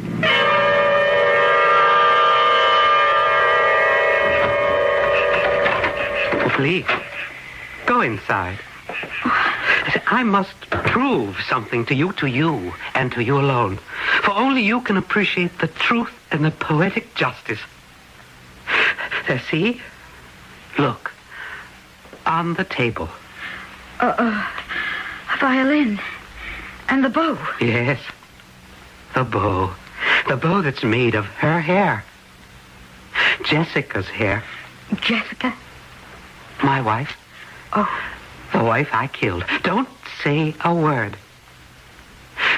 Please, go inside. I must prove something to you, and to you alone. For only you can appreciate the truth and the poetic justice. There, see? Look. On the table. A violin. And the bow. Yes. The bow. The bow that's made of her hair. Jessica's hair. Jessica? My wife. Oh. The wife I killed. Don't say a word.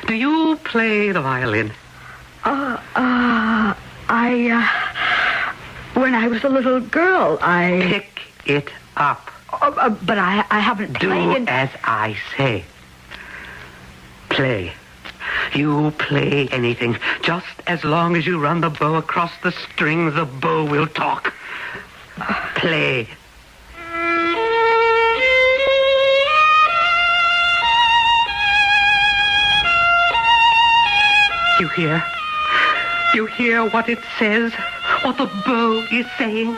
Do you play the violin? When I was a little girl, Pick it up. But I haven't played Do as I say. Play. You play anything. Just as long as you run the bow across the string, the bow will talk. Play. You hear? You hear what it says? What the bow is saying?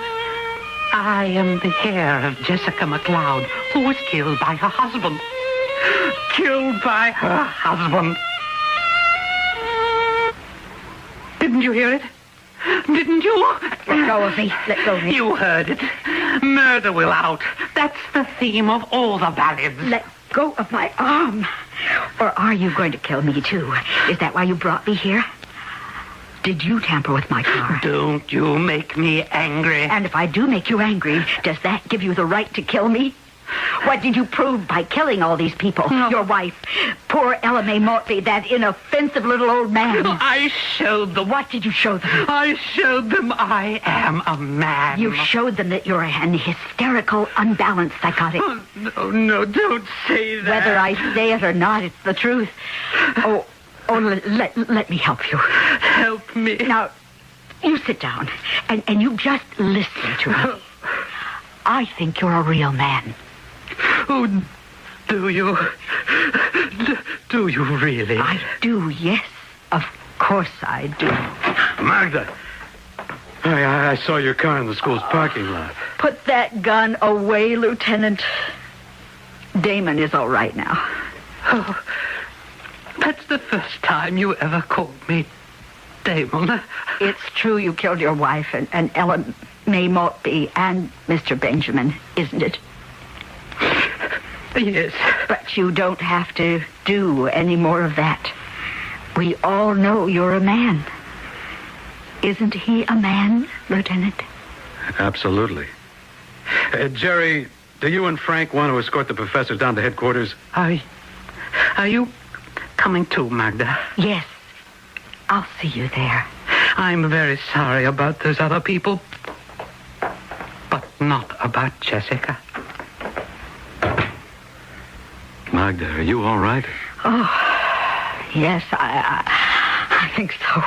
I am the heir of Jessica McLeod, who was killed by her husband. Killed by her husband. Didn't you hear it? Didn't you? Let go of me. Let go of me. You heard it. Murder will out. That's the theme of all the ballads. Let go of my arm. Or are you going to kill me, too? Is that why you brought me here? Did you tamper with my car? Don't you make me angry. And if I do make you angry, does that give you the right to kill me? What did you prove by killing all these people? No. Your wife, poor Ella Mae Mortley, that inoffensive little old man. I showed them. What did you show them? I showed them I am a man. You showed them that you're an hysterical, unbalanced psychotic. Oh, no, don't say that. Whether I say it or not, it's the truth. Oh, let me help you. Help me. Now, you sit down, and you just listen to me. I think you're a real man. Oh, do you? Do you really? I do, yes. Of course I do. Magda, I saw your car in the school's parking lot. Put that gun away, Lieutenant. Damon is all right now. Oh, that's the first time you ever called me Damon. It's true you killed your wife and Ella Mae Mortley and Mr. Benjamin, isn't it? Yes. But you don't have to do any more of that. We all know you're a man. Isn't he a man, Lieutenant? Absolutely. Jerry, do you and Frank want to escort the professor down to headquarters? Are you coming too, Magda? Yes. I'll see you there. I'm very sorry about those other people, but not about Jessica. Magda, are you all right? Oh, yes, I think so.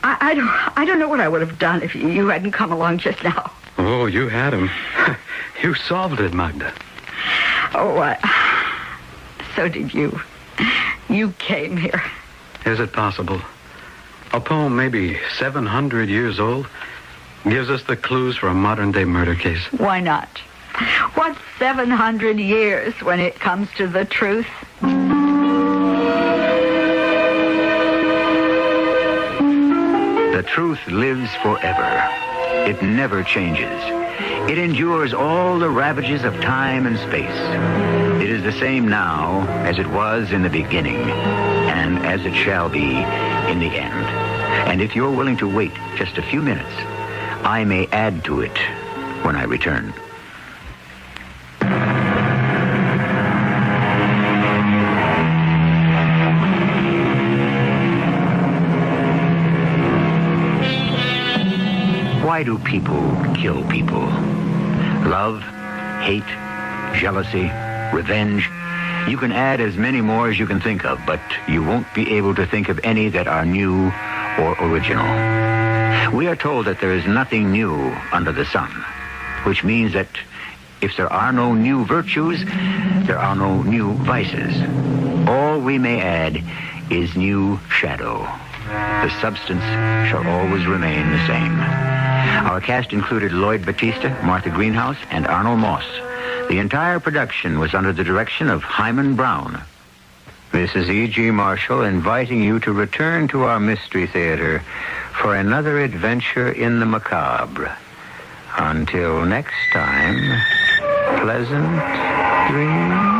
I don't know what I would have done if you hadn't come along just now. Oh, you had him. You solved it, Magda. Oh, so did you. You came here. Is it possible? A poem maybe 700 years old gives us the clues for a modern-day murder case. Why not? What's 700 years when it comes to the truth? The truth lives forever. It never changes. It endures all the ravages of time and space. It is the same now as it was in the beginning, and as it shall be in the end. And if you're willing to wait just a few minutes, I may add to it when I return. Why do people kill people? Love, hate, jealousy, revenge. You can add as many more as you can think of, but you won't be able to think of any that are new or original. We are told that there is nothing new under the sun, which means that if there are no new virtues, there are no new vices. All we may add is new shadow. The substance shall always remain the same. Our cast included Lloyd Batista, Martha Greenhouse, and Arnold Moss. The entire production was under the direction of Hyman Brown. This is E.G. Marshall inviting you to return to our Mystery Theater for another adventure in the macabre. Until next time, pleasant dreams.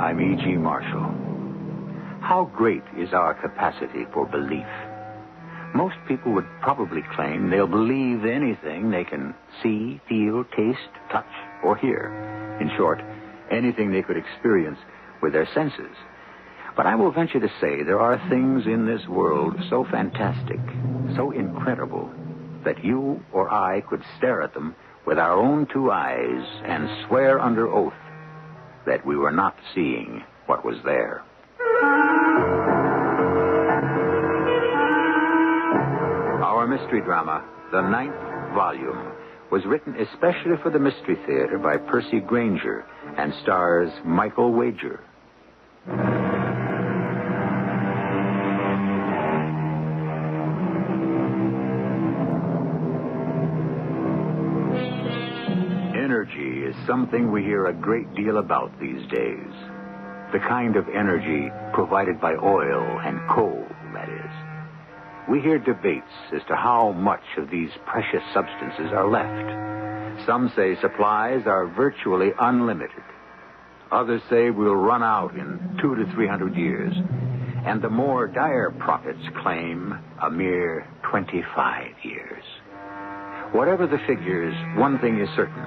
I'm E.G. Marshall. How great is our capacity for belief? Most people would probably claim they'll believe anything they can see, feel, taste, touch, or hear. In short, anything they could experience with their senses. But I will venture to say there are things in this world so fantastic, so incredible, that you or I could stare at them with our own two eyes and swear under oath that we were not seeing what was there. Our mystery drama, The Ninth Volume, was written especially for the Mystery Theater by Percy Granger and stars Michael Wager. Energy is something we hear a great deal about these days. The kind of energy provided by oil and coal, that is. We hear debates as to how much of these precious substances are left. Some say supplies are virtually unlimited. Others say we'll run out in 200 to 300 years. And the more dire prophets claim a mere 25 years. Whatever the figures, one thing is certain.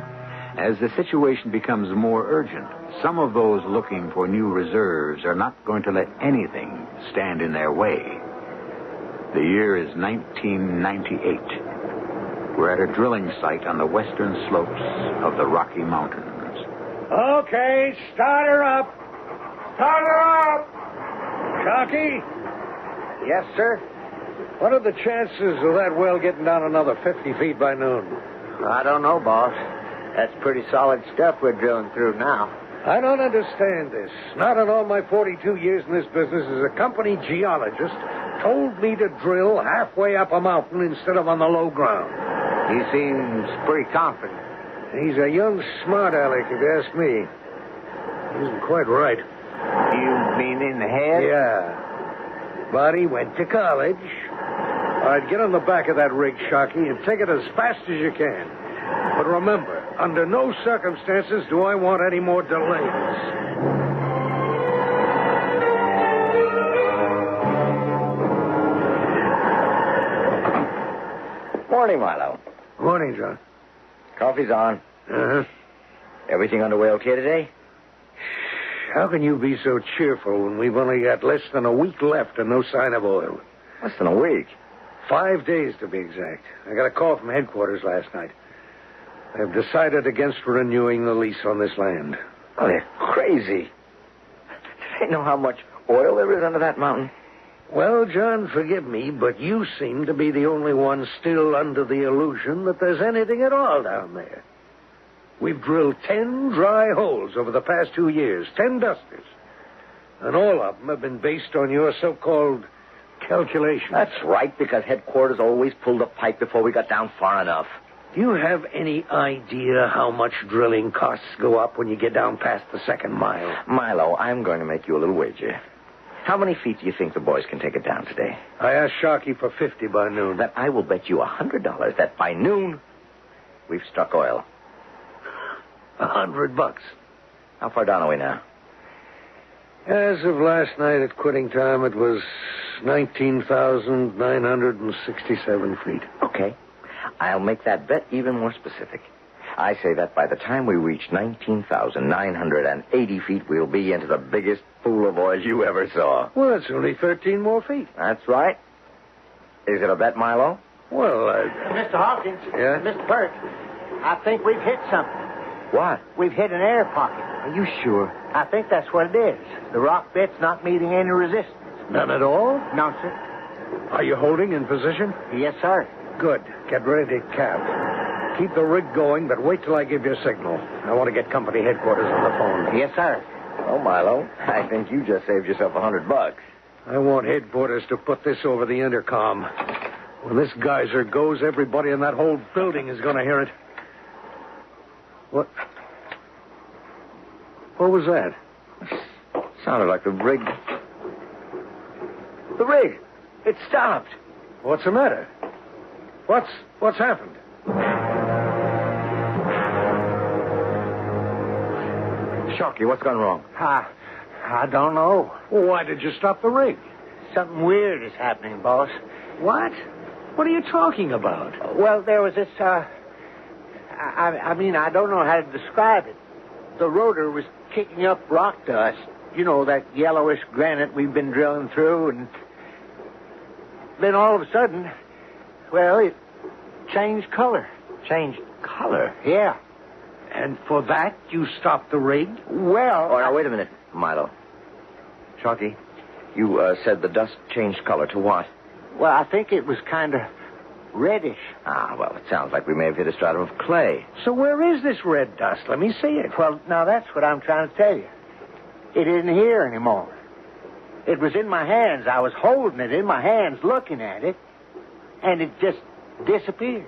As the situation becomes more urgent, some of those looking for new reserves are not going to let anything stand in their way. The year is 1998. We're at a drilling site on the western slopes of the Rocky Mountains. Okay, start her up. Start her up. Shockey? Yes, sir? What are the chances of that well getting down another 50 feet by noon? I don't know, boss. That's pretty solid stuff we're drilling through now. I don't understand this. Not in all my 42 years in this business as a company geologist told me to drill halfway up a mountain instead of on the low ground. He seems pretty confident. He's a young smart aleck, if you ask me. He isn't quite right. You mean in the head? Yeah. But he went to college. All right, get on the back of that rig, Shockey, and take it as fast as you can. But remember, under no circumstances do I want any more delays. Morning, Milo. Morning, John. Coffee's on. Uh-huh. Everything underway okay today? How can you be so cheerful when we've only got less than a week left and no sign of oil? Less than a week? 5 days, to be exact. I got a call from headquarters last night. They've decided against renewing the lease on this land. Oh, they're crazy. They know how much oil there is under that mountain. Well, John, forgive me, but you seem to be the only one still under the illusion that there's anything at all down there. We've drilled 10 dry holes over the past 2 years, 10 dusters. And all of them have been based on your so-called calculations. That's right, because headquarters always pulled a pipe before we got down far enough. Do you have any idea how much drilling costs go up when you get down past the second mile? Milo, I'm going to make you a little wager. How many feet do you think the boys can take it down today? I asked Sharkey for 50 by noon. Then I will bet you $100 that by noon we've struck oil. $100. How far down are we now? As of last night at quitting time, it was 19,967 feet. Okay. I'll make that bet even more specific. I say that by the time we reach 19,980 feet, we'll be into the biggest pool of oil you ever saw. Well, that's only 13 more feet. That's right. Is it a bet, Milo? Well, Mr. Hawkins. Yeah? Mr. Perk, I think we've hit something. What? We've hit an air pocket. Are you sure? I think that's what it is. The rock bit's not meeting any resistance. None at all? No, sir. Are you holding in position? Yes, sir. Good. Get ready to cap. Keep the rig going, but wait till I give you a signal. I want to get company headquarters on the phone. Yes, sir. Oh, Milo, I think you just saved yourself $100. I want headquarters to put this over the intercom. When this geyser goes, everybody in that whole building is going to hear it. What? What was that? Sounded like the rig. The rig! It stopped. What's the matter? What's happened? Shocky, what's gone wrong? I don't know. Well, why did you stop the rig? Something weird is happening, boss. What? What are you talking about? Well, there was this, I mean, I don't know how to describe it. The rotor was kicking up rock dust. You know, that yellowish granite we've been drilling through, and then all of a sudden, well, it changed color. Changed color? Yeah. And for that, you stopped the rig? Well... Oh, now, wait a minute, Milo. Chalky, you said the dust changed color to what? Well, I think it was kind of reddish. Ah, well, it sounds like we may have hit a stratum of clay. So where is this red dust? Let me see it. Well, now that's what I'm trying to tell you. It isn't here anymore. It was in my hands. I was holding it in my hands, looking at it, and it just disappeared.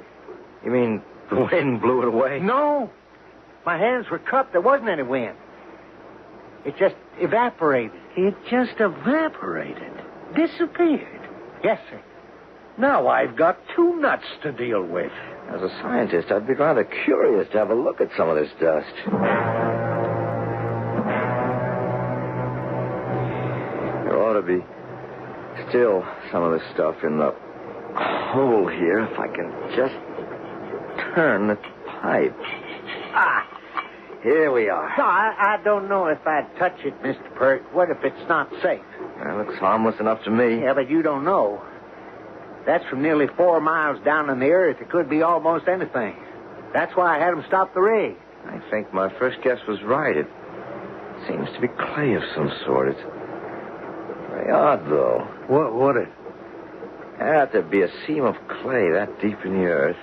You mean the wind blew it away? No. My hands were cupped. There wasn't any wind. It just evaporated. It just evaporated? Disappeared? Yes, sir. Now I've got two nuts to deal with. As a scientist, I'd be rather curious to have a look at some of this dust. There ought to be still some of this stuff in the hole here if I can just turn the pipe. Ah, here we are. No, I don't know if I'd touch it, Mr. Perk. What if it's not safe? It looks harmless enough to me. Yeah, but you don't know. That's from nearly 4 miles down in the earth. It could be almost anything. That's why I had them stop the rig. I think my first guess was right. It seems to be clay of some sort. It's very odd, though. What it? Had to be a seam of clay that deep in the earth.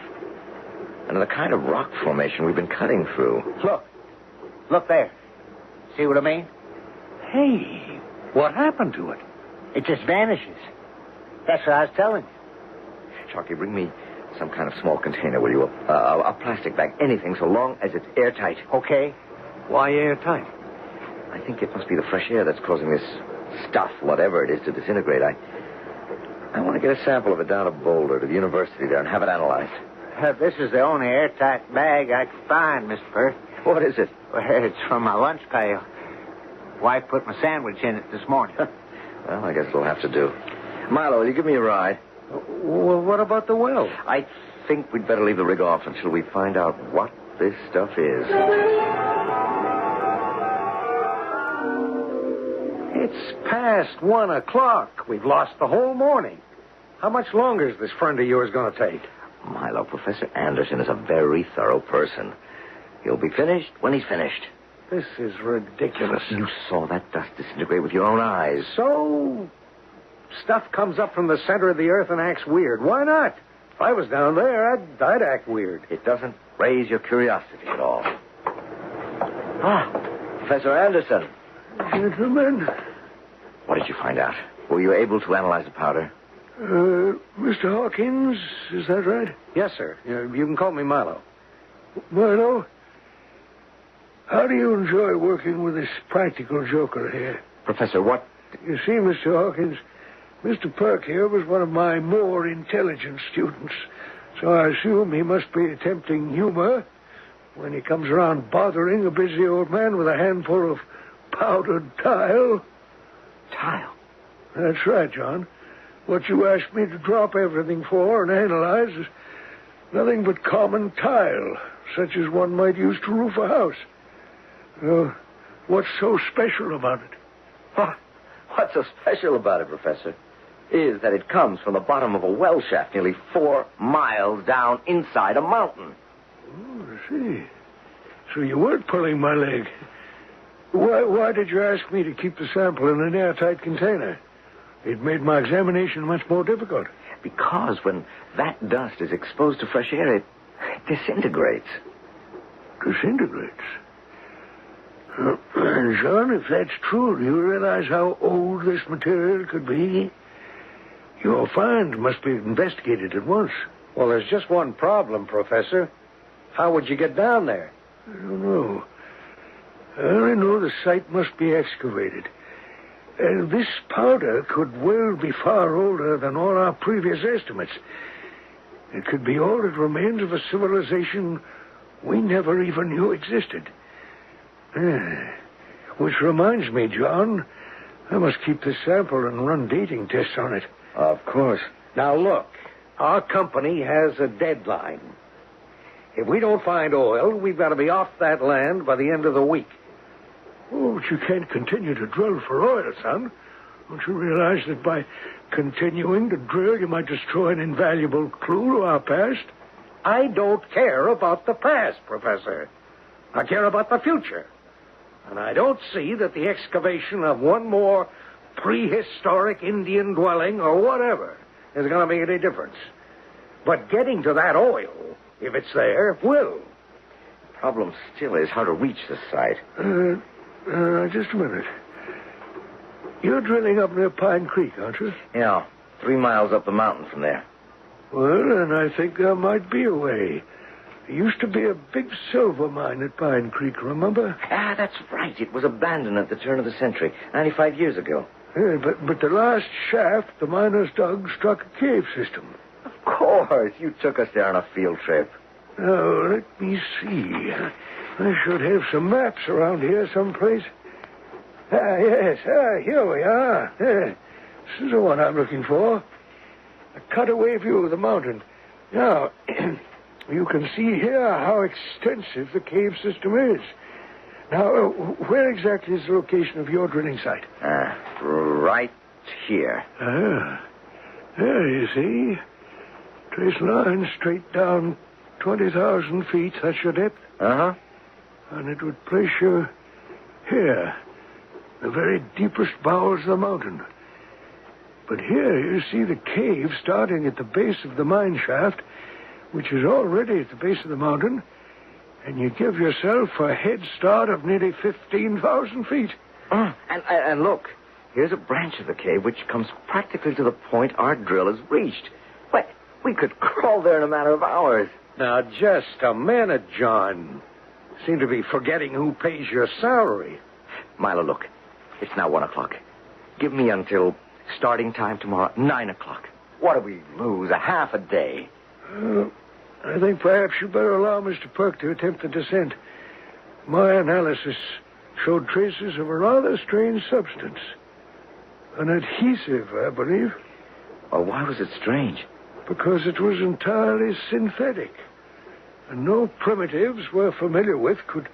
And the kind of rock formation we've been cutting through. Look there. See what I mean? Hey, what happened to it? It just vanishes. That's what I was telling you. Chalky, bring me some kind of small container, will you? A plastic bag, anything, so long as it's airtight. Okay. Why airtight? I think it must be the fresh air that's causing this stuff, whatever it is, to disintegrate. I want to get a sample of it down to Boulder, to the university there, and have it analyzed. This is the only airtight bag I could find, Mr. Perk. What is it? Well, it's from my lunch pail. Wife put my sandwich in it this morning. Well, I guess it'll have to do. Milo, will you give me a ride? Well, what about the well? I think we'd better leave the rig off until we find out what this stuff is. It's past 1 o'clock. We've lost the whole morning. How much longer is this friend of yours going to take? Milo, Professor Anderson is a very thorough person. He'll be finished when he's finished. This is ridiculous. You saw that dust disintegrate with your own eyes. So, stuff comes up from the center of the earth and acts weird. Why not? If I was down there, I'd act weird. It doesn't raise your curiosity at all. Ah, Professor Anderson. Gentlemen. What did you find out? Were you able to analyze the powder? Mr. Hawkins, is that right? Yes, sir. You can call me Milo. Milo, how do you enjoy working with this practical joker here? Professor, what? You see, Mr. Hawkins, Mr. Perk here was one of my more intelligent students, so I assume he must be attempting humor when he comes around bothering a busy old man with a handful of powdered tile. Tile? That's right, John. What you asked me to drop everything for and analyze is nothing but common tile, such as one might use to roof a house. What's so special about it? What's so special about it, Professor, is that it comes from the bottom of a well shaft nearly 4 miles down inside a mountain. Oh, I see. So you weren't pulling my leg. Why did you ask me to keep the sample in an airtight container? It made my examination much more difficult. Because when that dust is exposed to fresh air, it disintegrates. Disintegrates? John, if that's true, do you realize how old this material could be? Your find must be investigated at once. Well, there's just one problem, Professor. How would you get down there? I don't know. I only know the site must be excavated. This powder could well be far older than all our previous estimates. It could be all that remains of a civilization we never even knew existed. Which reminds me, John, I must keep this sample and run dating tests on it. Of course. Now, look, our company has a deadline. If we don't find oil, we've got to be off that land by the end of the week. Oh, but you can't continue to drill for oil, son. Don't you realize that by continuing to drill, you might destroy an invaluable clue to our past? I don't care about the past, Professor. I care about the future. And I don't see that the excavation of one more prehistoric Indian dwelling or whatever is going to make any difference. But getting to that oil, if it's there, will. The problem still is how to reach the site. Just a minute. You're drilling up near Pine Creek, aren't you? Yeah, 3 miles up the mountain from there. Well, then I think there might be a way. There used to be a big silver mine at Pine Creek, remember? Ah, that's right. It was abandoned at the turn of the century, 95 years ago. Yeah, but the last shaft the miners dug struck a cave system. Of course. You took us there on a field trip. Now, let me see. I should have some maps around here someplace. Yes. Here we are. This is the one I'm looking for. A cutaway view of the mountain. Now, you can see here how extensive the cave system is. Now, where exactly is the location of your drilling site? Right here. There, you see. Trace lines straight down 20,000 feet. That's your depth. Uh-huh. And it would place you here, the very deepest bowels of the mountain. But here you see the cave starting at the base of the mine shaft, which is already at the base of the mountain, and you give yourself a head start of nearly 15,000 feet. And look, here's a branch of the cave which comes practically to the point our drill has reached. Why, we could crawl there in a matter of hours. Now, just a minute, John. Seem to be forgetting who pays your salary. Milo, look, it's now 1 o'clock. Give me until starting time tomorrow, 9 o'clock. What do we lose? A half a day. I think perhaps you better allow Mr. Perk to attempt the descent. My analysis showed traces of a rather strange substance. An adhesive, I believe. Well, why was it strange? Because it was entirely synthetic. And no primitives we're familiar with could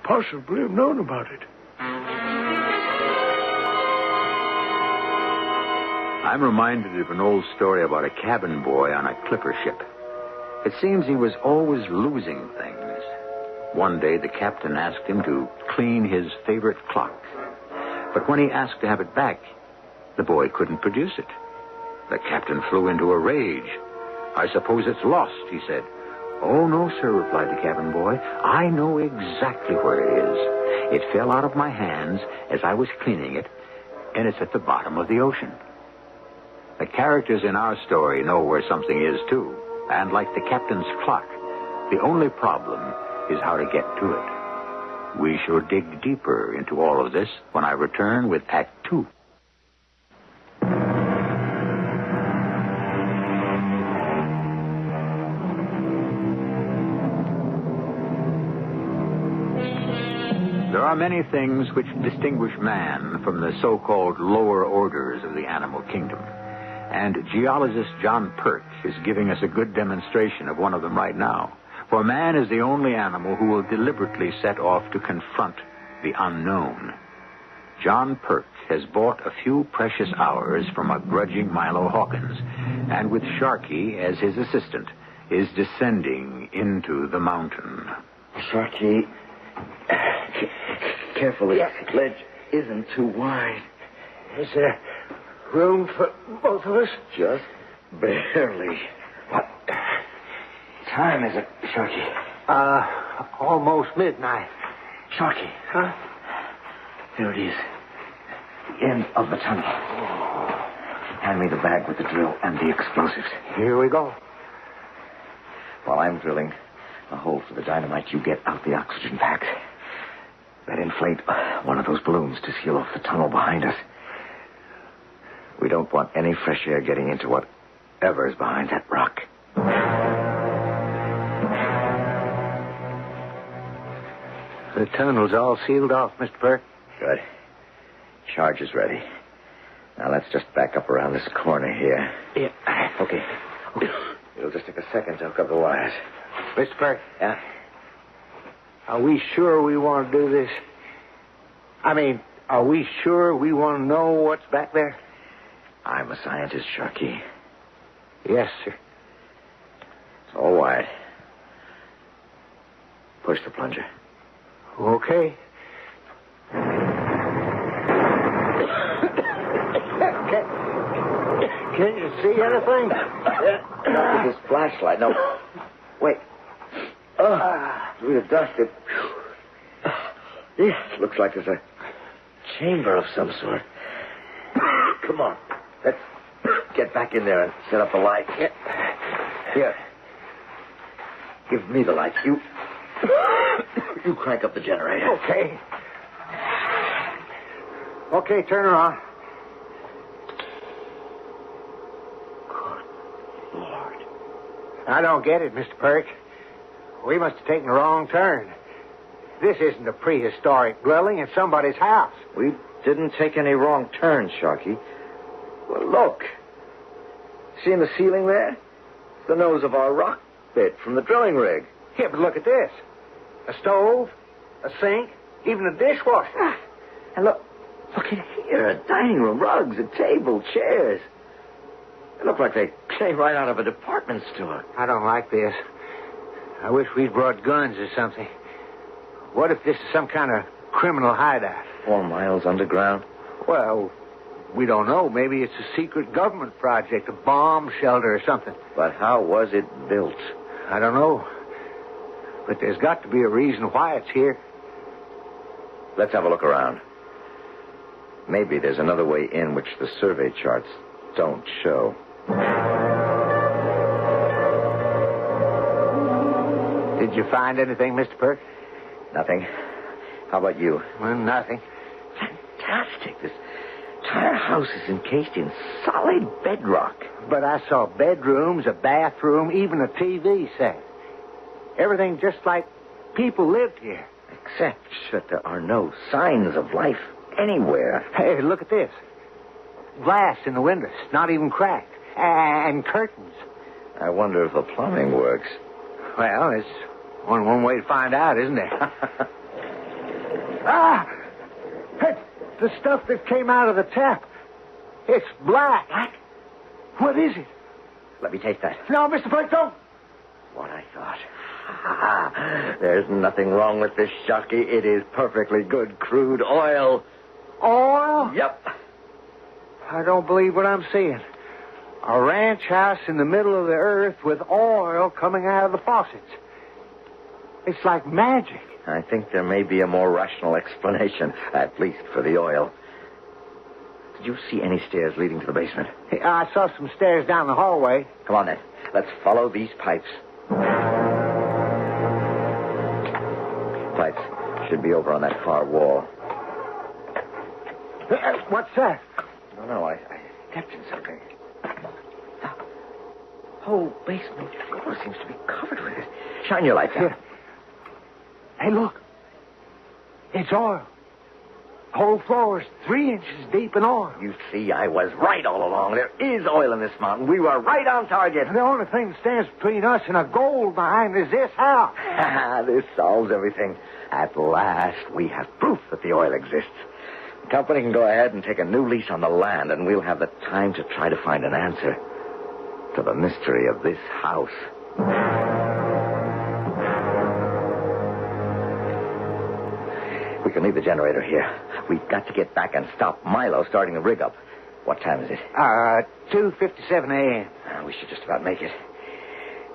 possibly have known about it. I'm reminded of an old story about a cabin boy on a clipper ship. It seems he was always losing things. One day, the captain asked him to clean his favorite clock. But when he asked to have it back, the boy couldn't produce it. The captain flew into a rage. "I suppose it's lost," he said. "Oh, no, sir," replied the cabin boy. "I know exactly where it is. It fell out of my hands as I was cleaning it, and it's at the bottom of the ocean." The characters in our story know where something is, too. And like the captain's clock, the only problem is how to get to it. We shall dig deeper into all of this when I return with Act 2. There are many things which distinguish man from the so-called lower orders of the animal kingdom. And geologist John Perk is giving us a good demonstration of one of them right now. For man is the only animal who will deliberately set off to confront the unknown. John Perk has bought a few precious hours from a grudging Milo Hawkins, and with Sharky as his assistant, is descending into the mountain. Sharky, careful, the ledge isn't too wide. Is there room for both of us? Just barely. What time is it, Sharky? Almost midnight. Sharky. Huh? There it is. The end of the tunnel. Hand me the bag with the drill and the explosives. Here we go. While I'm drilling a hole for the dynamite, you get out the oxygen packs. Then inflate one of those balloons to seal off the tunnel behind us. We don't want any fresh air getting into whatever's behind that rock. The tunnel's all sealed off, Mr. Perk. Good. Charge is ready. Now let's just back up around this corner here. Yeah. Okay. It'll just take a second to hook up the wires. Mr. Perk. Yeah? Are we sure we want to do this? I mean, are we sure we want to know what's back there? I'm a scientist, Sharky. Yes, sir. It's all wide. Push the plunger. Okay. Can you see anything? Not with this flashlight. No. Wait. Through the dust, it looks like there's a chamber of some sort. Come on. Let's get back in there and set up the light. Here. Give me the light. You crank up the generator. Okay. Okay, turn her on. Good Lord. I don't get it, Mr. Perk. We must have taken the wrong turn. This isn't a prehistoric dwelling. It's somebody's house. We didn't take any wrong turns, Sharky. Well, look. See in the ceiling there? It's the nose of our rock bit from the drilling rig. Yeah, but look at this. A stove, a sink, even a dishwasher. And look in here. A dining room, rugs, a table, chairs. They look like they came right out of a department store. I don't like this. I wish we'd brought guns or something. What if this is some kind of criminal hideout? 4 miles underground? Well, we don't know. Maybe it's a secret government project, a bomb shelter or something. But how was it built? I don't know. But there's got to be a reason why it's here. Let's have a look around. Maybe there's another way in which the survey charts don't show. Did you find anything, Mr. Perk? Nothing. How about you? Well, nothing. Fantastic. This entire house is encased in solid bedrock. But I saw bedrooms, a bathroom, even a TV set. Everything just like people lived here. Except that there are no signs of life anywhere. Hey, look at this. Glass in the windows, not even cracked. And curtains. I wonder if the plumbing works. Well, there's only one way to find out, isn't there? Hey, the stuff that came out of the tap. It's black. Black? What is it? Let me taste that. No, Mr. Blake, don't. What I thought. There's nothing wrong with this, Sharky. It is perfectly good crude oil. Oil? Yep. I don't believe what I'm seeing. A ranch house in the middle of the earth with oil coming out of the faucets. It's like magic. I think there may be a more rational explanation, at least for the oil. Did you see any stairs leading to the basement? Hey, I saw some stairs down the hallway. Come on, then. Let's follow these pipes. Pipes should be over on that far wall. What's that? No, I stepped in something. The whole basement floor seems to be covered with it. Shine your light down. Here. Hey, look. It's oil. The whole floor is 3 inches deep in oil. You see, I was right all along. There is oil in this mountain. We were right on target. The only thing that stands between us and a gold mine is this house. This solves everything. At last, we have proof that the oil exists. The company can go ahead and take a new lease on the land, and we'll have the time to try to find an answer to the mystery of this house. We can leave the generator here. We've got to get back and stop Milo starting the rig up. What time is it? 2:57 a.m. We should just about make it.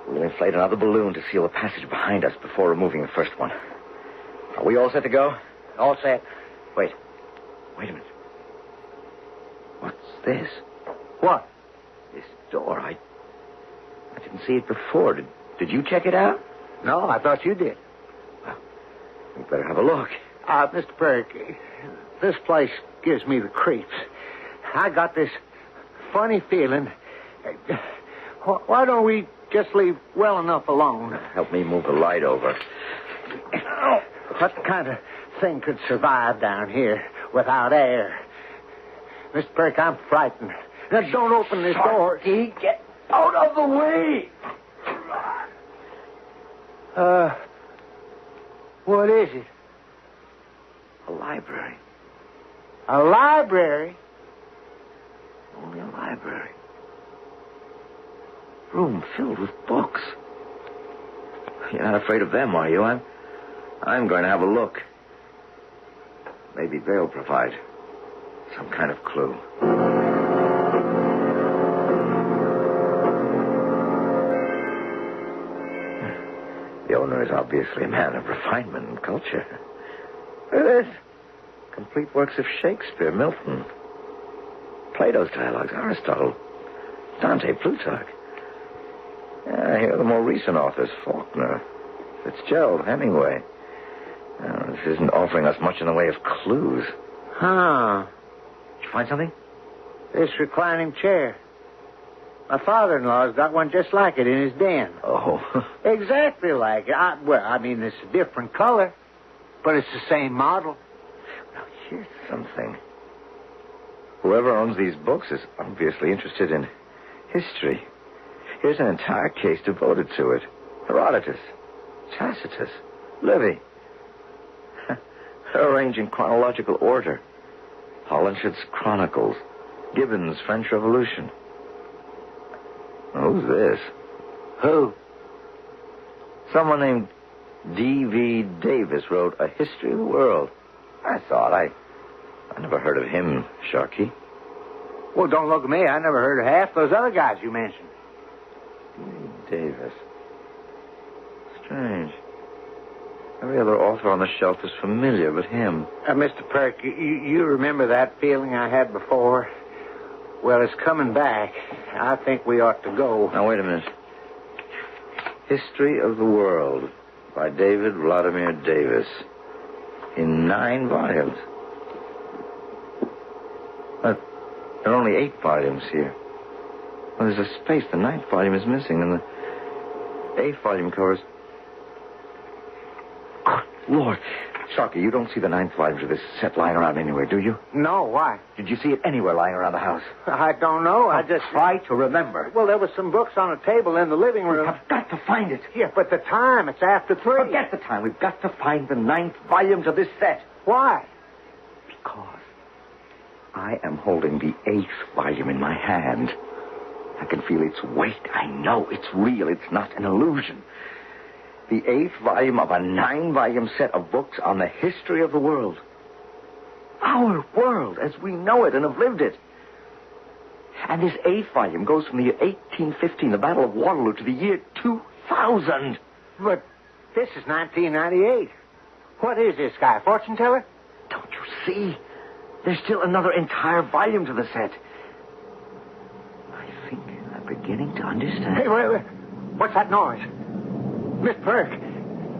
We'll inflate another balloon to seal the passage behind us before removing the first one. Are we all set to go? All set. Wait a minute. What's this? What? This door. I didn't see it before. Did you check it out? No, I thought you did. Well, we better have a look. Mr. Perk, this place gives me the creeps. I got this funny feeling. Why don't we just leave well enough alone? Help me move the light over. What kind of thing could survive down here without air. Mr. Perk, I'm frightened. Now, don't open this door. Get out of the way! What is it? A library. A library? Only a library. Room filled with books. You're not afraid of them, are you? I'm going to have a look. Maybe they'll provide some kind of clue. The owner is obviously a man of refinement and culture. Look at this. Complete works of Shakespeare, Milton, Plato's dialogues, Aristotle, Dante, Plutarch. Here are the more recent authors, Faulkner, Fitzgerald, Hemingway. This isn't offering us much in the way of clues. Huh. Did you find something? This reclining chair. My father-in-law's got one just like it in his den. Oh. Exactly like it. It's a different color, but it's the same model. Now, here's something. Whoever owns these books is obviously interested in history. Here's an entire case devoted to it. Herodotus, Tacitus, Livy. They're arranged in chronological order. Holinshed's Chronicles, Gibbon's French Revolution. Who's this? Who? Someone named D.V. Davis wrote A History of the World. I never heard of him, Sharkey. Well, don't look at me. I never heard of half those other guys you mentioned. D.V. Davis. Strange. Every other author on the shelf is familiar but him. Mr. Perk, you remember that feeling I had before? Well, it's coming back. I think we ought to go. Now, wait a minute. History of the World by David Vladimir Davis. In 9 volumes. But there are only 8 volumes here. Well, there's a space. The 9th volume is missing, and the 8th volume covers... Good Lord. Sharkey, you don't see the 9th volume of this set lying around anywhere, do you? No, why? Did you see it anywhere lying around the house? I don't know. I just... Try to remember. Well, there were some books on a table in the living room. I've got to find it. Yeah, but the time, it's after 3. Forget the time. We've got to find the 9th volumes of this set. Why? Because I am holding the 8th volume in my hand. I can feel its weight. I know it's real. It's not an illusion. The 8th volume of a 9-volume set of books on the history of the world. Our world as we know it and have lived it. And this 8th volume goes from the year 1815, the Battle of Waterloo, to the year 2000. But this is 1998. What is this guy, fortune teller? Don't you see? There's still another entire volume to the set. I think I'm beginning to understand. Hey, wait. What's that noise? Miss Perk,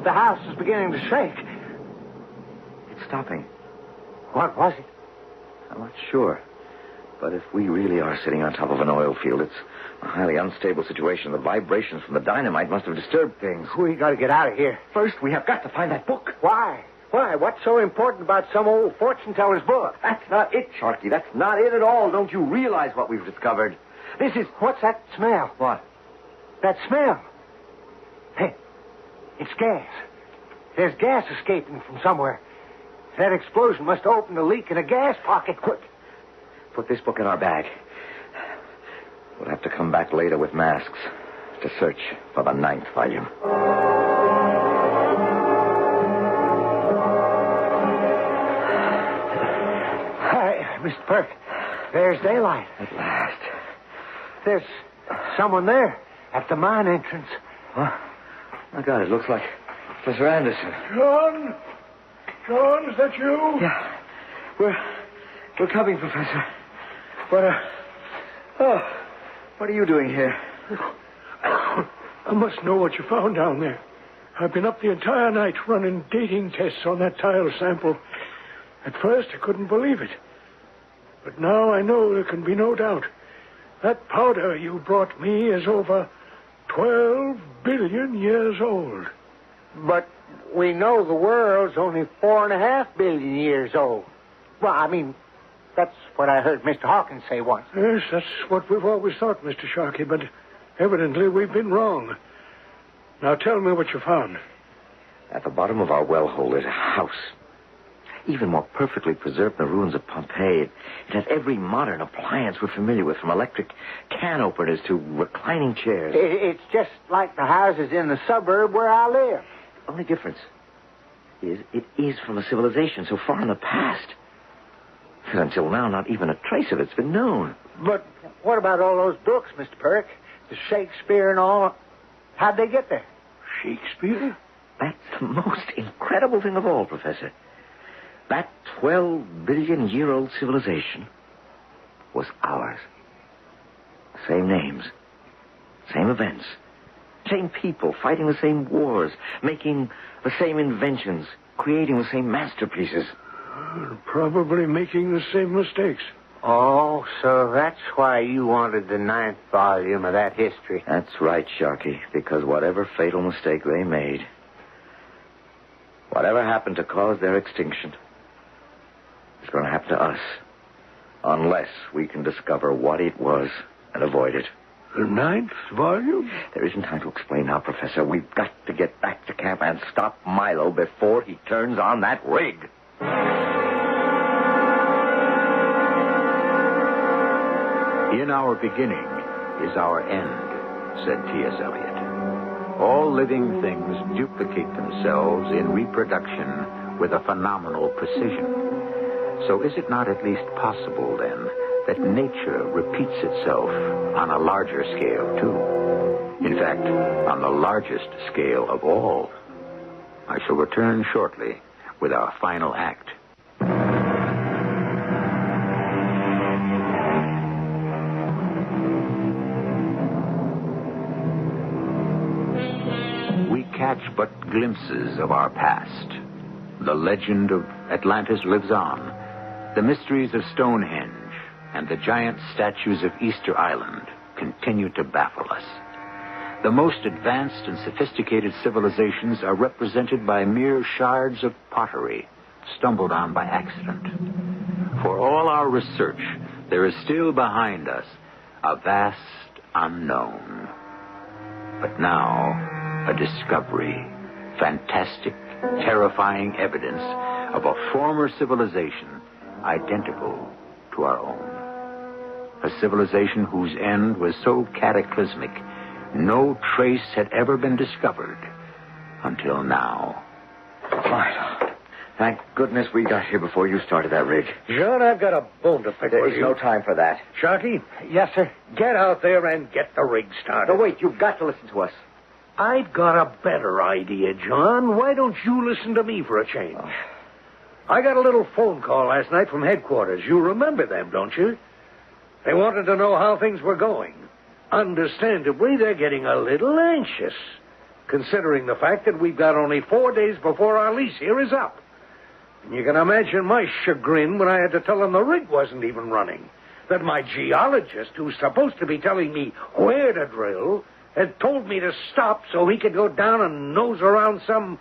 the house is beginning to shake. It's stopping. What was it? I'm not sure. But if we really are sitting on top of an oil field, it's a highly unstable situation. The vibrations from the dynamite must have disturbed things. We got to get out of here. First, we have got to find that book. Why? Why? What's so important about some old fortune teller's book? That's not it, Sharkey. That's not it at all. Don't you realize what we've discovered? This is... What's that smell? What? That smell. Hey, it's gas. There's gas escaping from somewhere. That explosion must have opened a leak in a gas pocket. Quick. Put this book in our bag. We'll have to come back later with masks to search for the 9th volume. Hi, Mr. Perk. There's daylight. At last. There's someone there at the mine entrance. Huh? My God, it looks like Professor Anderson. John? John, is that you? Yeah. We're coming, Professor. What are you doing here? I must know what you found down there. I've been up the entire night running dating tests on that tile sample. At first, I couldn't believe it. But now I know there can be no doubt. That powder you brought me is over 12 billion years old. But we know the world's only 4.5 billion years old. Well, I mean, that's what I heard Mr. Hawkins say once. Yes, that's what we've always thought, Mr. Sharkey, but evidently we've been wrong. Now tell me what you found. At the bottom of our well hole is a house. Even more perfectly preserved than the ruins of Pompeii. It has every modern appliance we're familiar with, from electric can openers to reclining chairs. It's just like the houses in the suburb where I live. The only difference is it is from a civilization so far in the past. And until now, not even a trace of it's been known. But what about all those books, Mr. Perk? The Shakespeare and all. How'd they get there? Shakespeare? That's the most incredible thing of all, Professor. That 12-billion-year-old civilization was ours. Same names, same events, same people fighting the same wars, making the same inventions, creating the same masterpieces. Probably making the same mistakes. Oh, so that's why you wanted the 9th volume of that history. That's right, Sharky, because whatever fatal mistake they made, whatever happened to cause their extinction, is going to happen to us, unless we can discover what it was and avoid it. The 9th volume? There isn't time to explain now, Professor. We've got to get back to camp and stop Milo before he turns on that rig. In our beginning is our end, said T.S. Eliot. All living things duplicate themselves in reproduction with a phenomenal precision. So is it not at least possible, then, that nature repeats itself on a larger scale, too? In fact, on the largest scale of all. I shall return shortly with our final act. We catch but glimpses of our past. The legend of Atlantis lives on. The mysteries of Stonehenge and the giant statues of Easter Island continue to baffle us. The most advanced and sophisticated civilizations are represented by mere shards of pottery stumbled on by accident. For all our research, there is still behind us a vast unknown. But now, a discovery, fantastic, terrifying evidence of a former civilization identical to our own. A civilization whose end was so cataclysmic, no trace had ever been discovered until now. Milo, thank goodness we got here before you started that rig. John, I've got a bone to pick with There's you. no time for that. Sharky? Yes, sir. Get out there and get the rig started. No, wait, you've got to listen to us. I've got a better idea, John. Why don't you listen to me for a change? Oh. I got a little phone call last night from headquarters. You remember them, don't you? They wanted to know how things were going. Understandably, they're getting a little anxious, considering the fact that we've got only 4 days before our lease here is up. And you can imagine my chagrin when I had to tell them the rig wasn't even running. That my geologist, who's supposed to be telling me where to drill, had told me to stop so he could go down and nose around some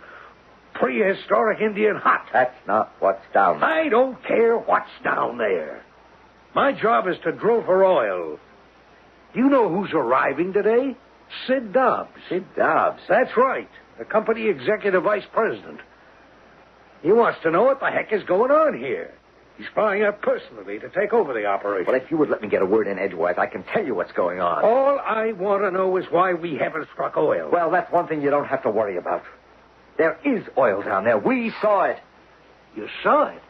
prehistoric Indian hut. That's not what's down there. I don't care what's down there. My job is to drill for oil. Do you know who's arriving today? Sid Dobbs. Sid Dobbs? That's right. The company executive vice president. He wants to know what the heck is going on here. He's flying up personally to take over the operation. Well, if you would let me get a word in edgewise, I can tell you what's going on. All I want to know is why we haven't struck oil. Well, that's one thing you don't have to worry about. There is oil down there. We saw it. You saw it?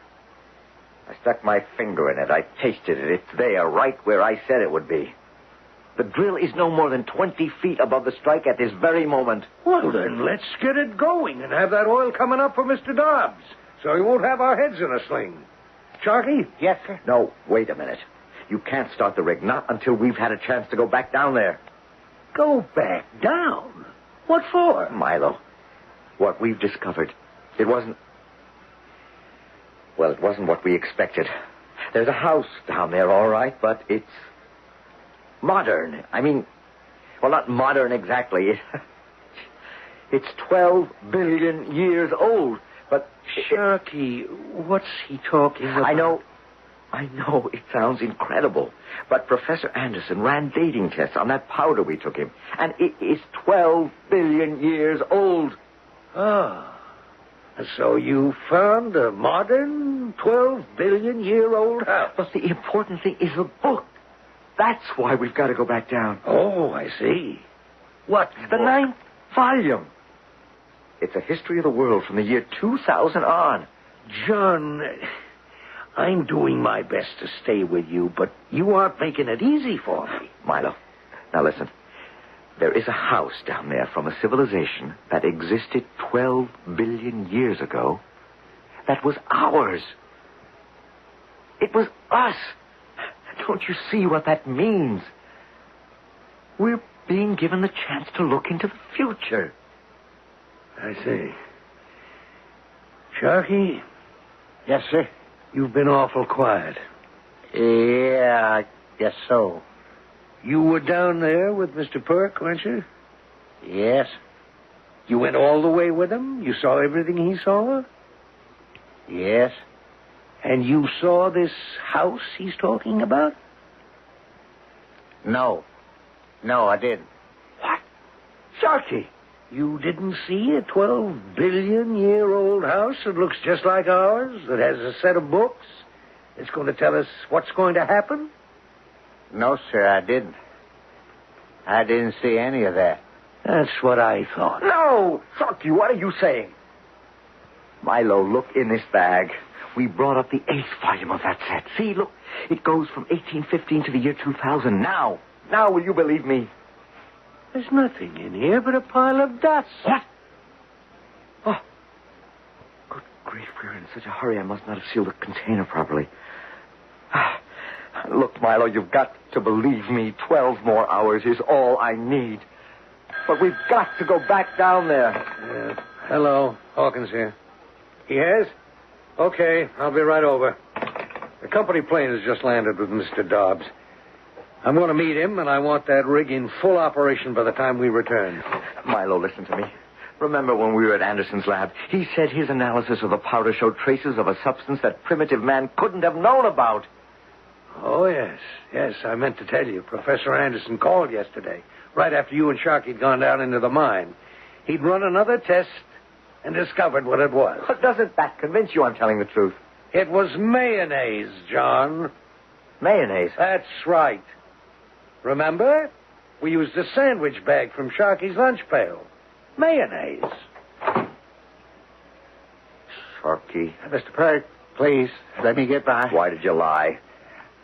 I stuck my finger in it. I tasted it. It's there, right where I said it would be. The drill is no more than 20 feet above the strike at this very moment. Well, then, let's get it going and have that oil coming up for Mr. Dobbs, so he won't have our heads in a sling. Sharky? Yes, sir. No, wait a minute. You can't start the rig, not until we've had a chance to go back down there. Go back down? What for? Milo, what we've discovered, it wasn't what we expected. There's a house down there, all right, but it's modern. I mean, well, not modern exactly. It's 12 billion years old. But... Sharky, what's he talking about? I know it sounds incredible. But Professor Anderson ran dating tests on that powder we took him. And it is 12 billion years old. Ah. So you found a modern 12 billion year old house. But the important thing is the book. That's why we've got to go back down. Oh, I see. What? The 9th volume. It's a history of the world from the year 2000 on. John, I'm doing my best to stay with you, but you aren't making it easy for me. Milo, now listen. There is a house down there from a civilization that existed 12 billion years ago that was ours. It was us. Don't you see what that means? We're being given the chance to look into the future. I see. Sharky? Yes, sir? You've been awful quiet. Yeah, I guess so. You were down there with Mr. Perk, weren't you? Yes. You went all the way with him? You saw everything he saw? Yes. And you saw this house he's talking about? No. No, I didn't. What? Sharky, you didn't see a 12 billion year old house that looks just like ours, that has a set of books? It's going to tell us what's going to happen? No, sir, I didn't. I didn't see any of that. That's what I thought. No! Sharky, what are you saying? Milo, look in this bag. We brought up the 8th volume of that set. See, look. It goes from 1815 to the year 2000. Now, will you believe me? There's nothing in here but a pile of dust. What? Oh. Good grief, we're in such a hurry I must not have sealed the container properly. Look, Milo, you've got to believe me. 12 more hours is all I need. But we've got to go back down there. Hello, Hawkins here. Yes? Okay, I'll be right over. The company plane has just landed with Mr. Dobbs. I'm going to meet him, and I want that rig in full operation by the time we return. Milo, listen to me. Remember when we were at Anderson's lab? He said his analysis of the powder showed traces of a substance that primitive man couldn't have known about. Oh, yes. Yes, I meant to tell you. Professor Anderson called yesterday, right after you and Sharky had gone down into the mine. He'd run another test and discovered what it was. But doesn't that convince you I'm telling the truth? It was mayonnaise, John. Mayonnaise? That's right. Remember? We used a sandwich bag from Sharky's lunch pail. Mayonnaise. Sharky. Mr. Perk, please, let me get by. Why did you lie?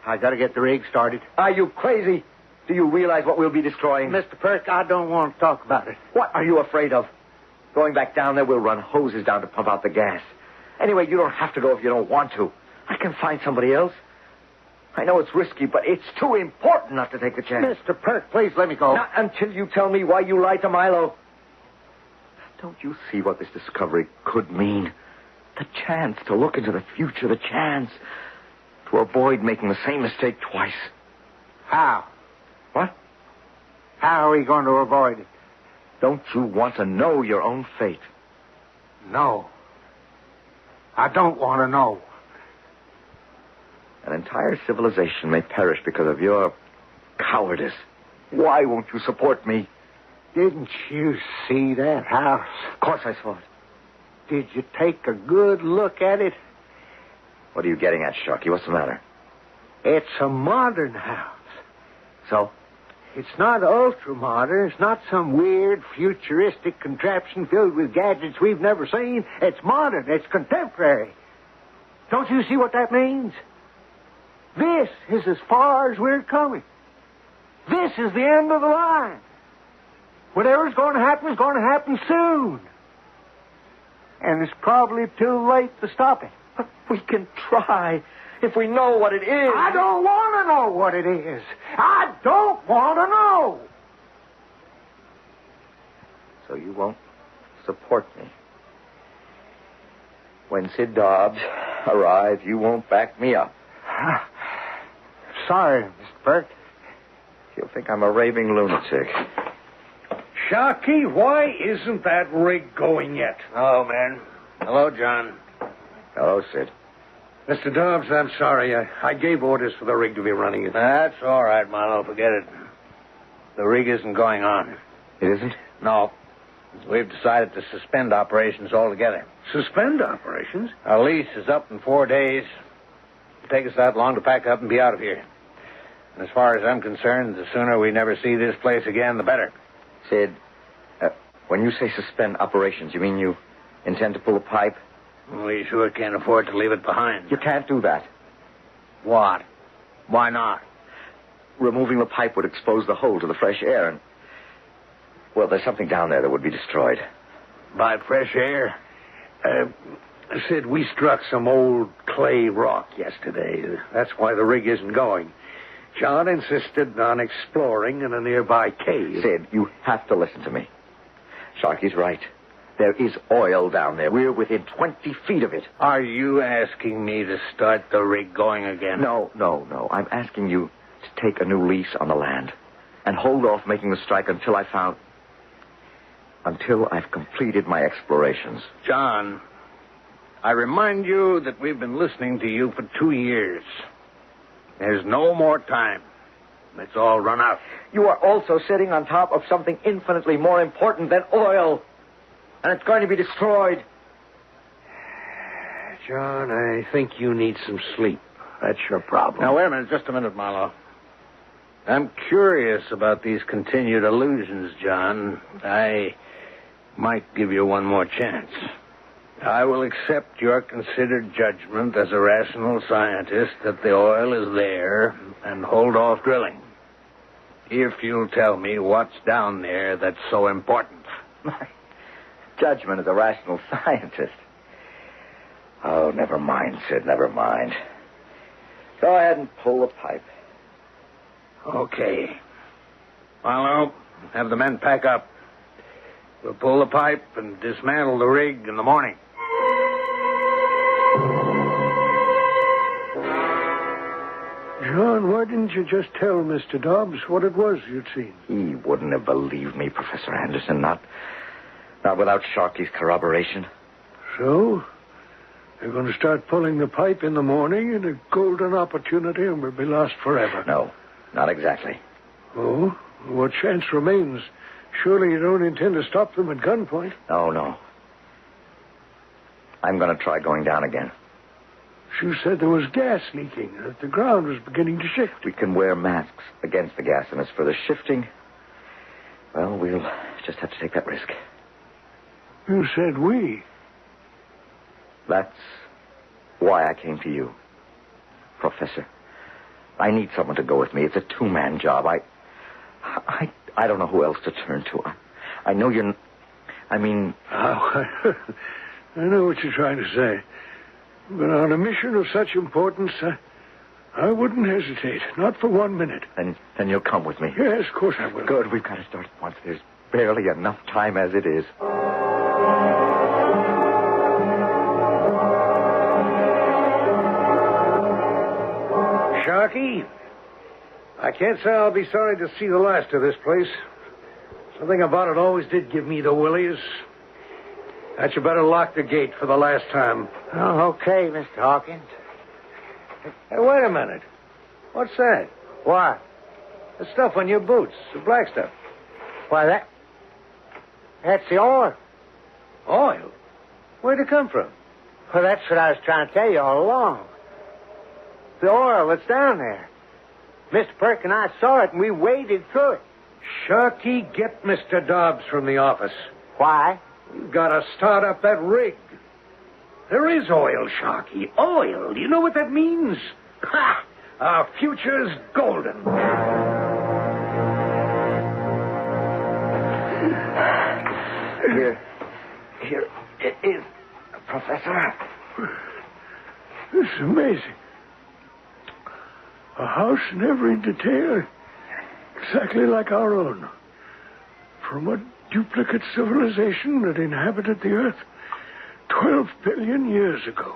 I got to get the rig started. Are you crazy? Do you realize what we'll be destroying? Mr. Perk, I don't want to talk about it. What are you afraid of? Going back down there, we'll run hoses down to pump out the gas. Anyway, you don't have to go if you don't want to. I can find somebody else. I know it's risky, but it's too important not to take the chance. Mr. Perk, please let me go. Not until you tell me why you lied to Milo. Don't you see what this discovery could mean? The chance to look into the future, the chance to avoid making the same mistake twice. How? What? How are we going to avoid it? Don't you want to know your own fate? No. I don't want to know. An entire civilization may perish because of your cowardice. Why won't you support me? Didn't you see that house? Of course I saw it. Did you take a good look at it? What are you getting at, Sharky? What's the matter? It's a modern house. So? It's not ultra-modern. It's not some weird, futuristic contraption filled with gadgets we've never seen. It's modern. It's contemporary. Don't you see what that means? This is as far as we're coming. This is the end of the line. Whatever's going to happen is going to happen soon. And it's probably too late to stop it. But we can try if we know what it is. I don't want to know what it is. I don't want to know. So you won't support me. When Sid Dobbs arrives, you won't back me up. Sorry, Mr. Burke. He'll think I'm a raving lunatic. Sharky, why isn't that rig going yet? Oh, man. Hello, John. Hello, Sid. Mr. Dobbs, I'm sorry. I gave orders for the rig to be running. That's all right, Marlowe. Forget it. The rig isn't going on. It isn't? No. We've decided to suspend operations altogether. Suspend operations? Our lease is up in 4 days. It'll take us that long to pack up and be out of here. And as far as I'm concerned, the sooner we never see this place again, the better. Sid, when you say suspend operations, you mean you intend to pull a pipe? We sure can't afford to leave it behind. You can't do that. What? Why not? Removing the pipe would expose the hole to the fresh air and... Well, there's something down there that would be destroyed. By fresh air? Sid, we struck some old clay rock yesterday. That's why the rig isn't going. John insisted on exploring in a nearby cave. Sid, you have to listen to me. Sharky's right. There is oil down there. We're within 20 feet of it. Are you asking me to start the rig going again? No. I'm asking you to take a new lease on the land and hold off making the strike until I've completed my explorations. John, I remind you that we've been listening to you for 2 years. There's no more time. It's all run out. You are also sitting on top of something infinitely more important than oil. And it's going to be destroyed. John, I think you need some sleep. That's your problem. Now, wait a minute. Just a minute, Marlowe. I'm curious about these continued illusions, John. I might give you one more chance. I will accept your considered judgment as a rational scientist that the oil is there and hold off drilling. If you'll tell me what's down there that's so important. My judgment as a rational scientist. Oh, never mind, Sid, never mind. Go ahead and pull the pipe. Okay. Marlowe, have the men pack up. We'll pull the pipe and dismantle the rig in the morning. John, why didn't you just tell Mr. Dobbs what it was you'd seen? He wouldn't have believed me, Professor Anderson, not without Sharky's corroboration. So? They're going to start pulling the pipe in the morning in a golden opportunity and we'll be lost forever. No, not exactly. Oh? What chance remains? Surely you don't intend to stop them at gunpoint? No. I'm going to try going down again. You said there was gas leaking, that the ground was beginning to shift. We can wear masks against the gas, and as for the shifting, well, we'll just have to take that risk. You said we. That's why I came to you, Professor. I need someone to go with me. It's a two-man job. I don't know who else to turn to. I know you're... I mean... Oh, I know what you're trying to say. But on a mission of such importance, I wouldn't hesitate. Not for 1 minute. Then you'll come with me. Yes, of course I will. Good. We've got to start at once. There's barely enough time as it is. Sharky, I can't say I'll be sorry to see the last of this place. Something about it always did give me the willies. That you better lock the gate for the last time. Oh, okay, Mr. Hawkins. Hey, wait a minute. What's that? What? The stuff on your boots. The black stuff. Why, that's the oil. Oil? Where'd it come from? Well, that's what I was trying to tell you all along. The oil that's down there. Mr. Perk and I saw it, and we waded through it. Sharky, get Mr. Dobbs from the office. Why? We've got to start up that rig. There is oil, Sharky. Oil. Do you know what that means? Ha! Our future's golden. Here it is, Professor. This is amazing. A house in every detail, exactly like our own. From a duplicate civilization that inhabited the earth 12 billion years ago.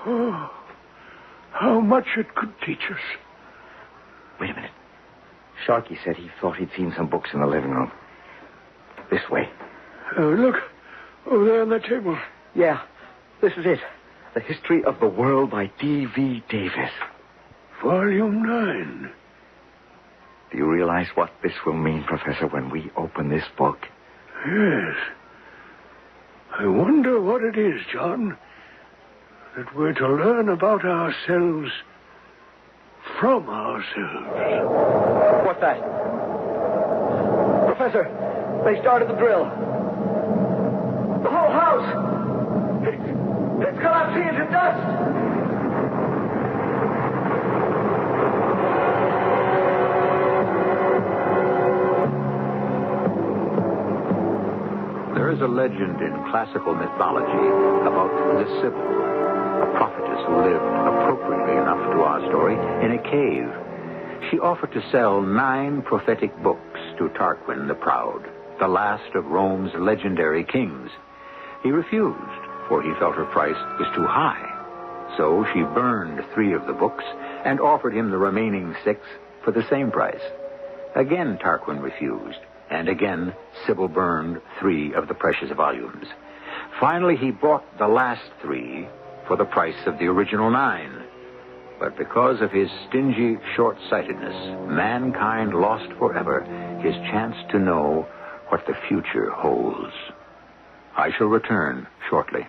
Oh, how much it could teach us. Wait a minute. Sharky said he thought he'd seen some books in the living room. This way. Look, over there on that table. Yeah, this is it. The History of the World by D.V. Davis. Volume 9. Do you realize what this will mean, Professor, when we open this book? Yes. I wonder what it is, John, that we're to learn about ourselves from ourselves. What's that? Professor, they started the drill. The whole house! It's collapsing into dust! There is a legend in classical mythology about the Sibyl, a prophetess who lived appropriately enough to our story in a cave. She offered to sell 9 prophetic books to Tarquin the Proud, the last of Rome's legendary kings. He refused, for he felt her price was too high. So she burned 3 of the books and offered him the remaining 6 for the same price. Again Tarquin refused, and again Sibyl burned 3 of the precious volumes. Finally, he bought the last 3 for the price of the original 9. But because of his stingy short-sightedness, mankind lost forever his chance to know what the future holds. I shall return shortly.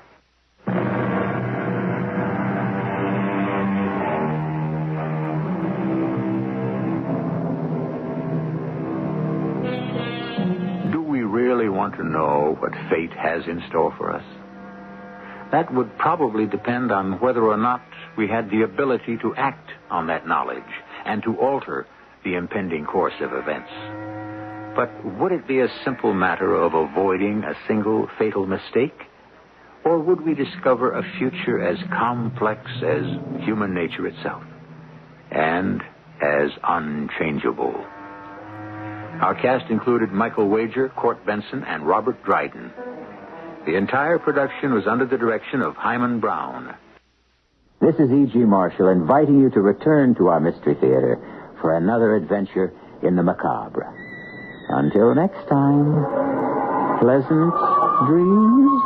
Do we really want to know what fate has in store for us? That would probably depend on whether or not we had the ability to act on that knowledge and to alter the impending course of events. But would it be a simple matter of avoiding a single fatal mistake? Or would we discover a future as complex as human nature itself and as unchangeable? Our cast included Michael Wager, Court Benson, and Robert Dryden. The entire production was under the direction of Hyman Brown. This is E.G. Marshall inviting you to return to our Mystery Theater for another adventure in the macabre. Until next time, pleasant dreams.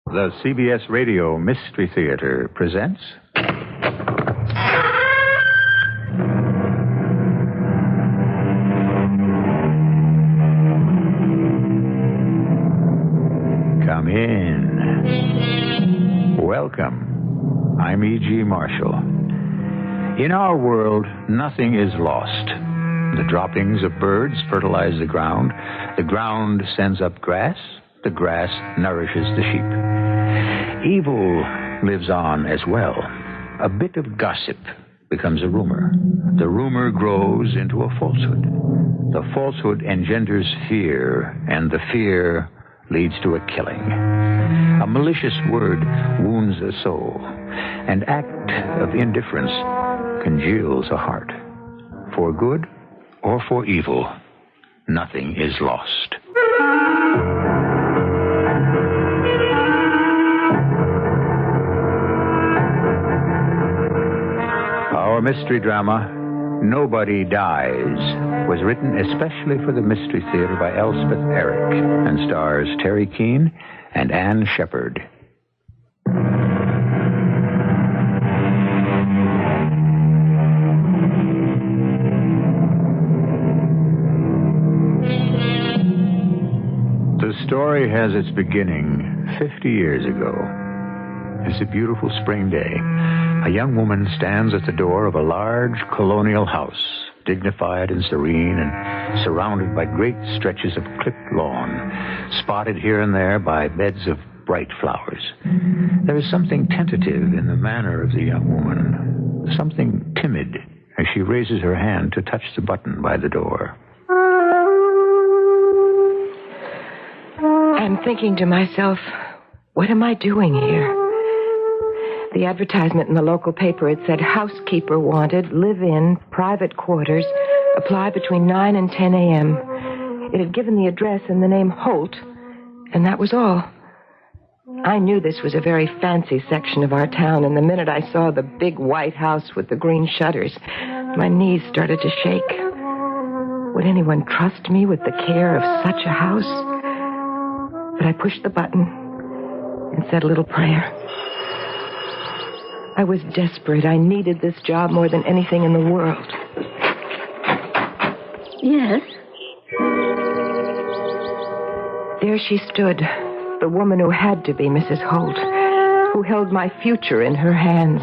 The CBS Radio Mystery Theater presents... Come in. Welcome. I'm E.G. Marshall. In our world, nothing is lost. The droppings of birds fertilize the ground sends up grass, the grass nourishes the sheep. Evil lives on as well. A bit of gossip becomes a rumor. The rumor grows into a falsehood. The falsehood engenders fear, and the fear leads to a killing. A malicious word wounds a soul. An act of indifference congeals a heart. For good or for evil, nothing is lost. Our mystery drama, Nobody Dies, was written especially for the Mystery Theater by Elspeth Eric and stars Terry Keane and Ann Shepard. The story has its beginning 50 years ago. It's a beautiful spring day. A young woman stands at the door of a large colonial house, dignified and serene and surrounded by great stretches of clipped lawn, spotted here and there by beds of bright flowers. There is something tentative in the manner of the young woman, something timid as she raises her hand to touch the button by the door. I'm thinking to myself, what am I doing here? The advertisement in the local paper, it said, housekeeper wanted, live-in, private quarters, apply between 9 and 10 a.m. It had given the address and the name Holt, and that was all. I knew this was a very fancy section of our town, and the minute I saw the big white house with the green shutters, my knees started to shake. Would anyone trust me with the care of such a house? But I pushed the button and said a little prayer. I was desperate. I needed this job more than anything in the world. Yes? There she stood, the woman who had to be Mrs. Holt, who held my future in her hands.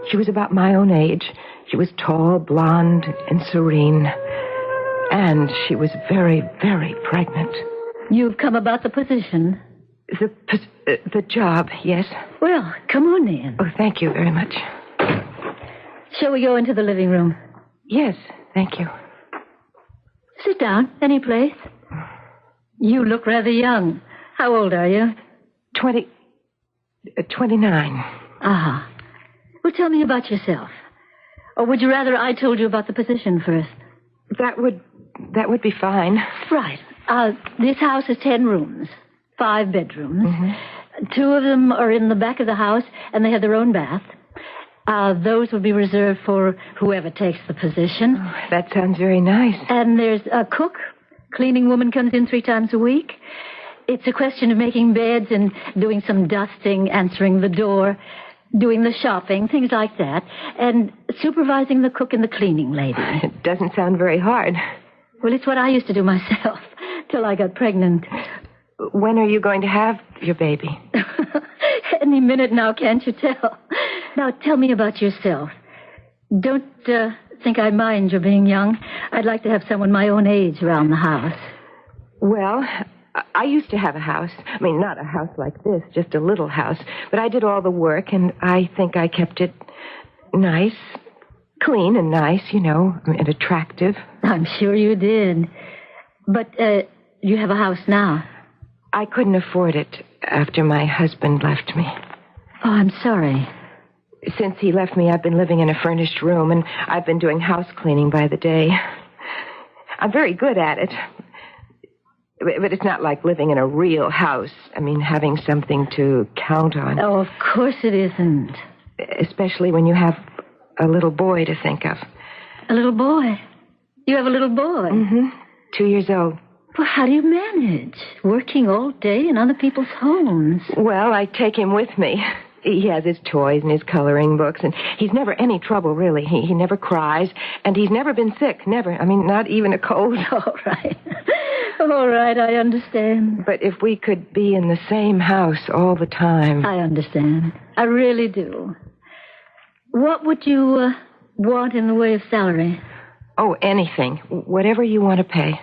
She was about my own age. She was tall, blonde, and serene. And she was very, very pregnant. You've come about the position? The job, yes. Well, come on in. Oh, thank you very much. Shall we go into the living room? Yes, thank you. Sit down. Any place? You look rather young. How old are you? 29. Ah. Well, tell me about yourself. Or would you rather I told you about the position first? That would be fine. Right. This house has 10 rooms, 5 bedrooms. Mm-hmm. 2 of them are in the back of the house, and they have their own bath. Those would be reserved for whoever takes the position. Oh, that sounds very nice. And there's a cook. Cleaning woman comes in 3 times a week. It's a question of making beds and doing some dusting, answering the door, doing the shopping, things like that, and supervising the cook and the cleaning lady. It doesn't sound very hard. Well, it's what I used to do myself, till I got pregnant. When are you going to have your baby? Any minute now, can't you tell? Now, tell me about yourself. Don't think I mind your being young. I'd like to have someone my own age around the house. Well, I used to have a house. I mean, not a house like this, just a little house. But I did all the work, and I think I kept it nice, clean and nice, and attractive. I'm sure you did. But you have a house now. I couldn't afford it after my husband left me. Oh, I'm sorry. Since he left me, I've been living in a furnished room, and I've been doing house cleaning by the day. I'm very good at it. But it's not like living in a real house. I mean, having something to count on. Oh, of course it isn't. Especially when you have a little boy to think of. A little boy? You have a little boy? Mm-hmm. 2 years old. Well, how do you manage? Working all day in other people's homes? Well, I take him with me. He has his toys and his coloring books, and he's never any trouble, really. He never cries, and he's never been sick, never. I mean, not even a cold. All right. All right, I understand. But if we could be in the same house all the time... I understand. I really do. What would you want in the way of salary? Oh, anything. Whatever you want to pay.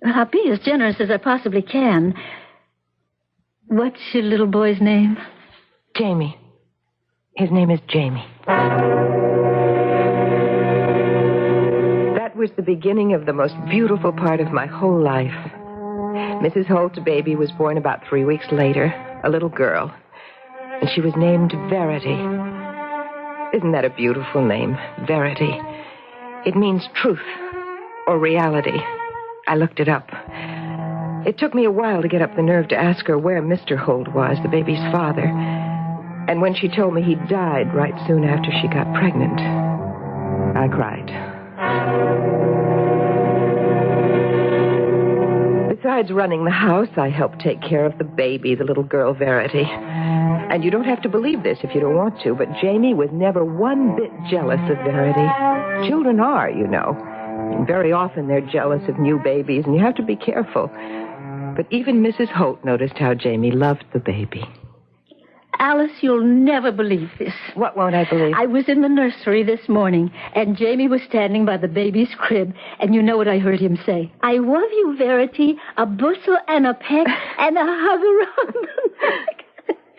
I'll be as generous as I possibly can. What's your little boy's name? Jamie. His name is Jamie. That was the beginning of the most beautiful part of my whole life. Mrs. Holt's baby was born about 3 weeks later, a little girl. And she was named Verity. Isn't that a beautiful name, Verity? It means truth or reality. I looked it up. It took me a while to get up the nerve to ask her where Mr. Holt was, the baby's father. And when she told me he died right soon after she got pregnant, I cried. Besides running the house, I helped take care of the baby, the little girl Verity. And you don't have to believe this if you don't want to, but Jamie was never one bit jealous of Verity. Children are, And very often they're jealous of new babies, and you have to be careful. But even Mrs. Holt noticed how Jamie loved the baby. Alice, you'll never believe this. What won't I believe? I was in the nursery this morning, and Jamie was standing by the baby's crib, and you know what I heard him say? I love you, Verity, a bustle and a peck and a hug around the neck.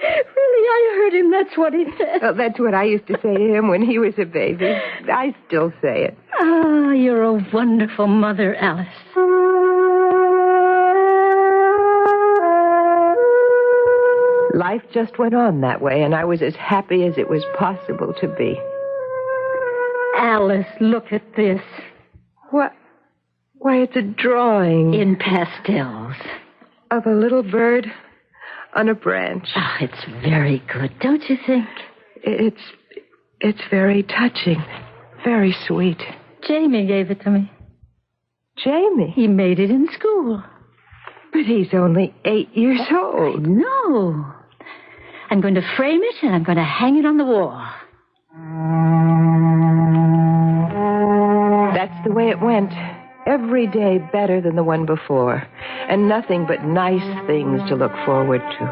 Really, I heard him. That's what he said. Well, that's what I used to say to him when he was a baby. I still say it. Ah, you're a wonderful mother, Alice. Life just went on that way, and I was as happy as it was possible to be. Alice, look at this. What? Why, it's a drawing. In pastels. Of a little bird on a branch. Oh, it's very good, don't you think? It's very touching. Very sweet. Jamie gave it to me. Jamie? He made it in school. But he's only 8 years old. No. I'm going to frame it, and I'm going to hang it on the wall. That's the way it went. Every day better than the one before. And nothing but nice things to look forward to.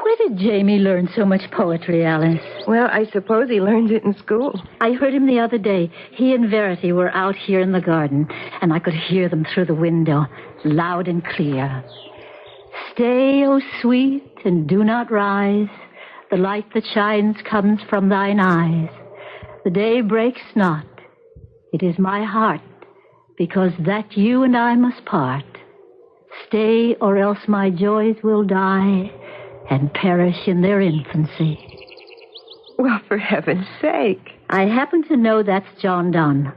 Where did Jamie learn so much poetry, Alice? Well, I suppose he learned it in school. I heard him the other day. He and Verity were out here in the garden, and I could hear them through the window, loud and clear. Stay, O sweet, and do not rise. The light that shines comes from thine eyes. The day breaks not. It is my heart, because that you and I must part. Stay, or else my joys will die and perish in their infancy. Well, for heaven's sake. I happen to know that's John Donne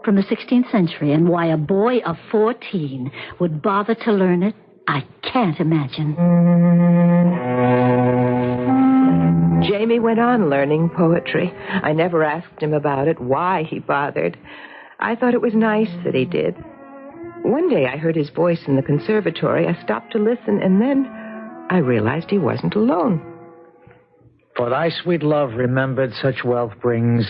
from the 16th century, and why a boy of 14 would bother to learn it, I can't imagine. Jamie went on learning poetry. I never asked him about it, why he bothered. I thought it was nice that he did. One day I heard his voice in the conservatory. I stopped to listen, and then I realized he wasn't alone. For thy sweet love remembered such wealth brings,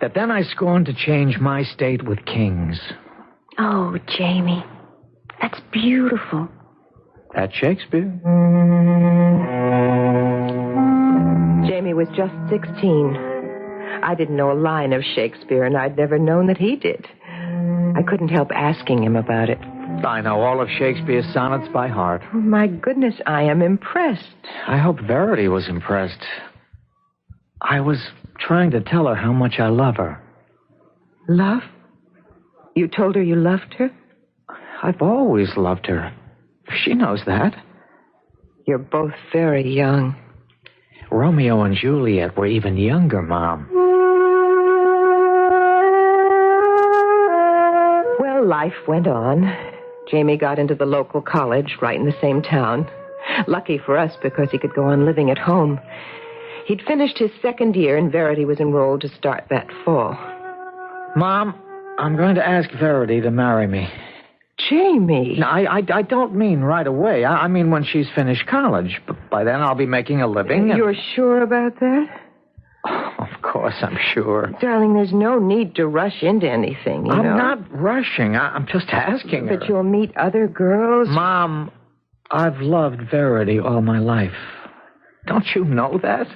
that then I scorned to change my state with kings. Oh, Jamie, that's beautiful. That's Shakespeare. Jamie was just 16. I didn't know a line of Shakespeare, and I'd never known that he did. I couldn't help asking him about it. I know all of Shakespeare's sonnets by heart. Oh, my goodness, I am impressed. I hope Verity was impressed. I was trying to tell her how much I love her. Love? You told her you loved her? I've always loved her. She knows that. You're both very young. Romeo and Juliet were even younger, Mom. Well, life went on. Jamie got into the local college right in the same town. Lucky for us, because he could go on living at home. He'd finished his second year, and Verity was enrolled to start that fall. Mom, I'm going to ask Verity to marry me. Jamie. No, I don't mean right away. I mean when she's finished college. But by then I'll be making a living. You're sure about that? Oh, of course, I'm sure. Darling, there's no need to rush into anything, you know? I'm not rushing. I'm just asking her. But you'll meet other girls? Mom, I've loved Verity all my life. Don't you know that?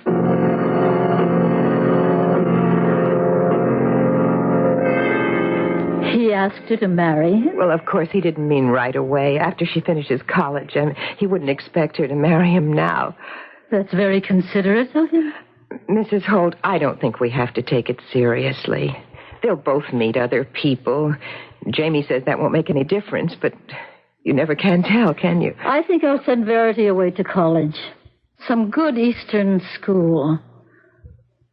He asked her to marry him? Well, of course, he didn't mean right away. After she finishes college, he wouldn't expect her to marry him now. That's very considerate of him. Mrs. Holt, I don't think we have to take it seriously. They'll both meet other people. Jamie says that won't make any difference, but you never can tell, can you? I think I'll send Verity away to college. Some good Eastern school.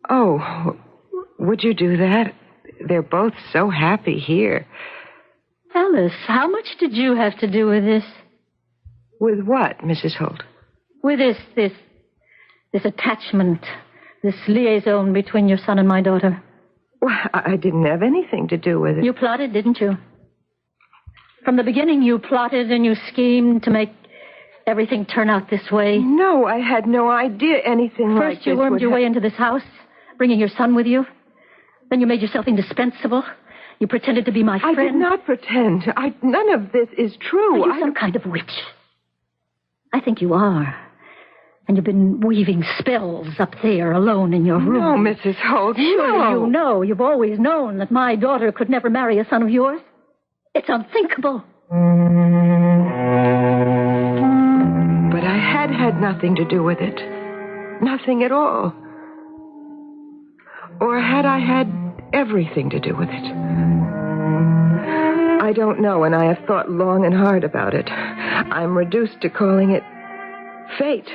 Oh, would you do that? They're both so happy here. Alice, how much did you have to do with this? With what, Mrs. Holt? With this attachment, this liaison between your son and my daughter. Well, I didn't have anything to do with it. You plotted, didn't you? From the beginning, you plotted and you schemed to make everything turn out this way. No, I had no idea anything like this. First, you wormed your way into this house, bringing your son with you. Then you made yourself indispensable. You pretended to be my friend. I did not pretend. None of this is true. Are you some kind of witch? I think you are. And you've been weaving spells up there alone in your room. No, Mrs. Holt, Surely no. you know. You've always known that my daughter could never marry a son of yours. It's unthinkable. But I had nothing to do with it. Nothing at all. Or had I had everything to do with it? I don't know, and I have thought long and hard about it. I'm reduced to calling it fate.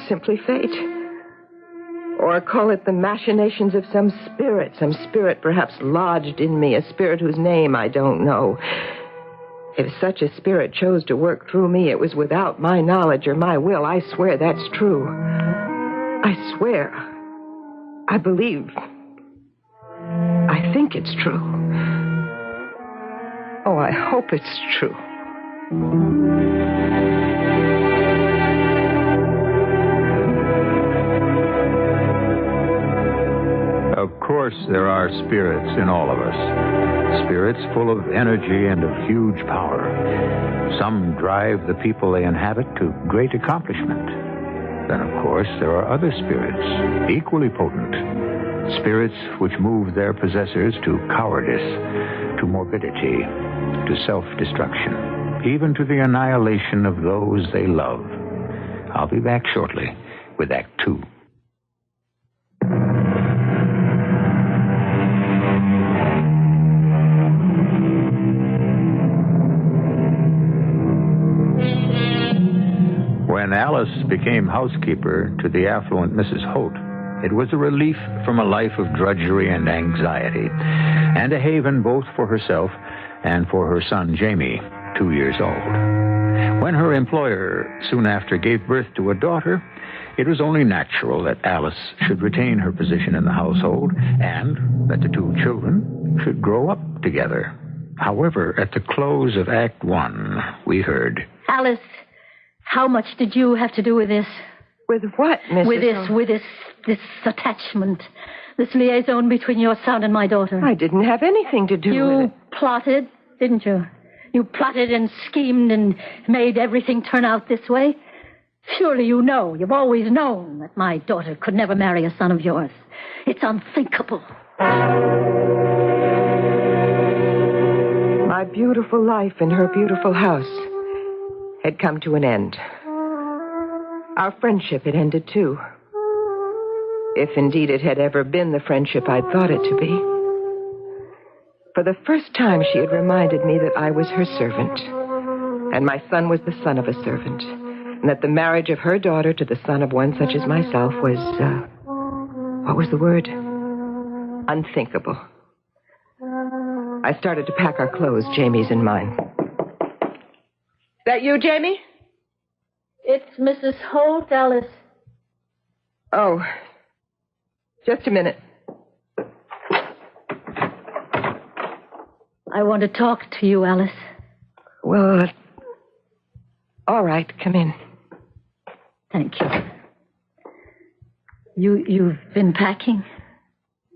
Simply fate. Or call it the machinations of some spirit perhaps lodged in me, a spirit whose name I don't know. If such a spirit chose to work through me, it was without my knowledge or my will. I swear that's true. I swear. I believe. I think it's true. Oh, I hope it's true. Of course, there are spirits in all of us. Spirits full of energy and of huge power. Some drive the people they inhabit to great accomplishment. Then, of course, there are other spirits, equally potent. Spirits which move their possessors to cowardice, to morbidity, to self-destruction, even to the annihilation of those they love. I'll be back shortly with Act 2. When Alice became housekeeper to the affluent Mrs. Holt, it was a relief from a life of drudgery and anxiety, and a haven both for herself and for her son Jamie, 2 years old. When her employer soon after gave birth to a daughter, it was only natural that Alice should retain her position in the household and that the two children should grow up together. However, at the close of Act 1, we heard... Alice, how much did you have to do with this? With what, Mrs. With this attachment, this liaison between your son and my daughter. I didn't have anything to do with it. You plotted, didn't you? You plotted and schemed and made everything turn out this way. Surely you know, you've always known that my daughter could never marry a son of yours. It's unthinkable. My beautiful life in her beautiful house had come to an end. Our friendship had ended, too. If indeed it had ever been the friendship I'd thought it to be. For the first time, she had reminded me that I was her servant, and my son was the son of a servant, and that the marriage of her daughter to the son of one such as myself was, what was the word? Unthinkable. I started to pack our clothes, Jamie's and mine. That you, Jamie? It's Mrs. Holt, Alice. Oh, just a minute. I want to talk to you, Alice. Well, all right, come in. Thank you. You've been packing?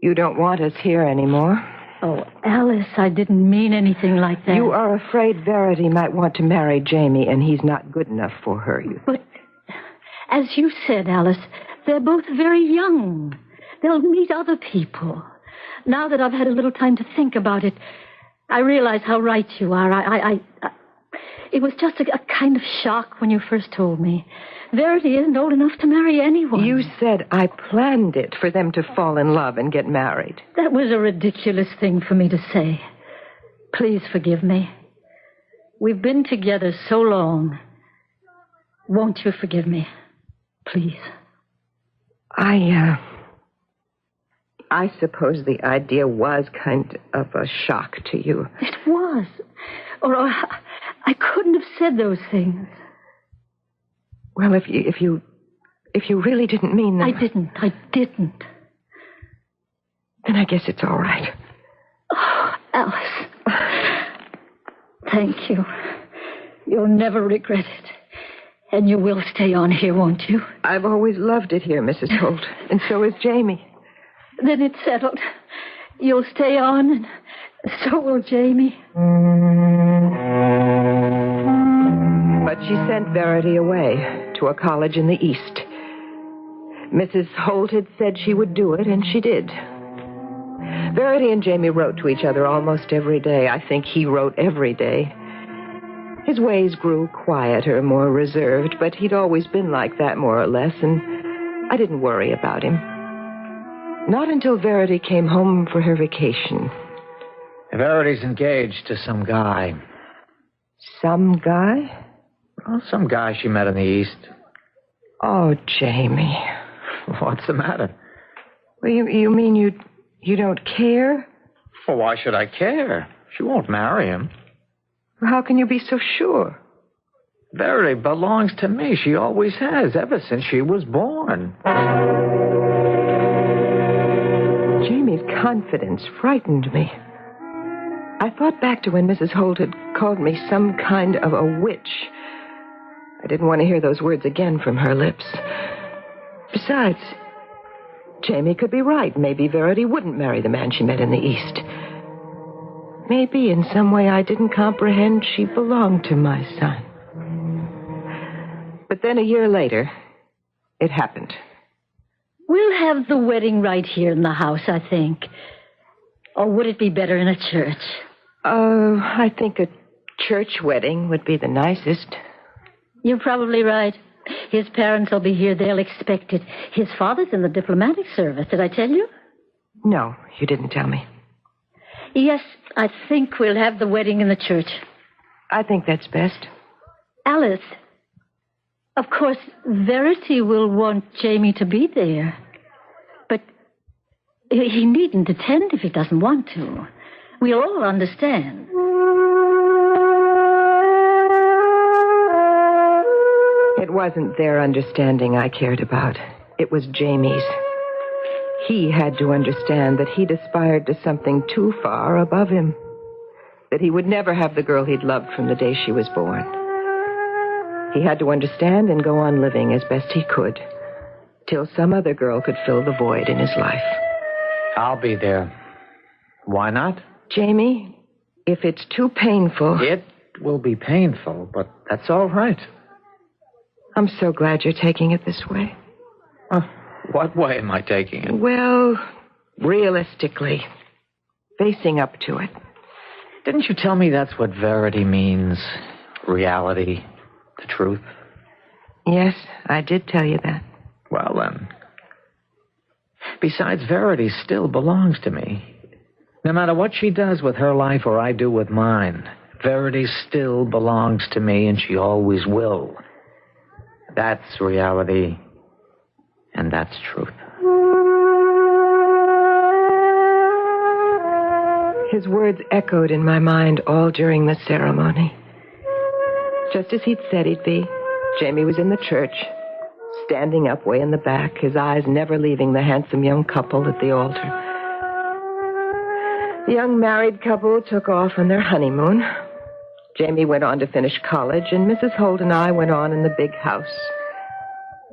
You don't want us here anymore. Oh, Alice, I didn't mean anything like that. You are afraid Verity might want to marry Jamie, and he's not good enough for her. But, as you said, Alice, they're both very young. They'll meet other people. Now that I've had a little time to think about it, I realize how right you are. It was just a kind of shock when you first told me. Verity isn't old enough to marry anyone. You said I planned it for them to fall in love and get married. That was a ridiculous thing for me to say. Please forgive me. We've been together so long. Won't you forgive me? Please. I suppose the idea was kind of a shock to you. It was. Or I couldn't have said those things. Well, if you really didn't mean them... I didn't. Then I guess it's all right. Oh, Alice. Thank you. You'll never regret it. And you will stay on here, won't you? I've always loved it here, Mrs. Holt. And so has Jamie. Then it's settled. You'll stay on, and so will Jamie. But she sent Verity away to a college in the East, Mrs. Holt had said she would do it, and she did. Verity and Jamie wrote to each other almost every day. I think he wrote every day. His ways grew quieter, more reserved, but he'd always been like that, more or less, and I didn't worry about him. Not until Verity came home for her vacation. Verity's engaged to some guy. Some guy? Well, some guy she met in the East. Oh, Jamie. What's the matter? Well, you mean you don't care? Well, why should I care? She won't marry him. How can you be so sure? Verity belongs to me. She always has, ever since she was born. Jamie's confidence frightened me. I thought back to when Mrs. Holt had called me some kind of a witch. I didn't want to hear those words again from her lips. Besides, Jamie could be right. Maybe Verity wouldn't marry the man she met in the East. Maybe in some way I didn't comprehend she belonged to my son. But then a year later, it happened. We'll have the wedding right here in the house, I think. Or would it be better in a church? I think a church wedding would be the nicest. You're probably right. His parents will be here. They'll expect it. His father's in the diplomatic service. Did I tell you? No, you didn't tell me. Yes, I think we'll have the wedding in the church. I think that's best. Alice, of course, Verity will want Jamie to be there. But he needn't attend if he doesn't want to. We'll all understand. It wasn't their understanding I cared about. It was Jamie's. He had to understand that he'd aspired to something too far above him. That he would never have the girl he'd loved from the day she was born. He had to understand and go on living as best he could, till some other girl could fill the void in his life. I'll be there. Why not? Jamie, if it's too painful... It will be painful, but that's all right. I'm so glad you're taking it this way. What way am I taking it? Well, realistically, facing up to it. Didn't you tell me that's what Verity means? Reality, the truth? Yes, I did tell you that. Well, then. Besides, Verity still belongs to me. No matter what she does with her life or I do with mine, Verity still belongs to me, and she always will. That's reality, and that's truth. His words echoed in my mind all during the ceremony. Just as he'd said he'd be, Jamie was in the church, standing up way in the back, his eyes never leaving the handsome young couple at the altar. The young married couple took off on their honeymoon. Jamie went on to finish college, and Mrs. Holt and I went on in the big house.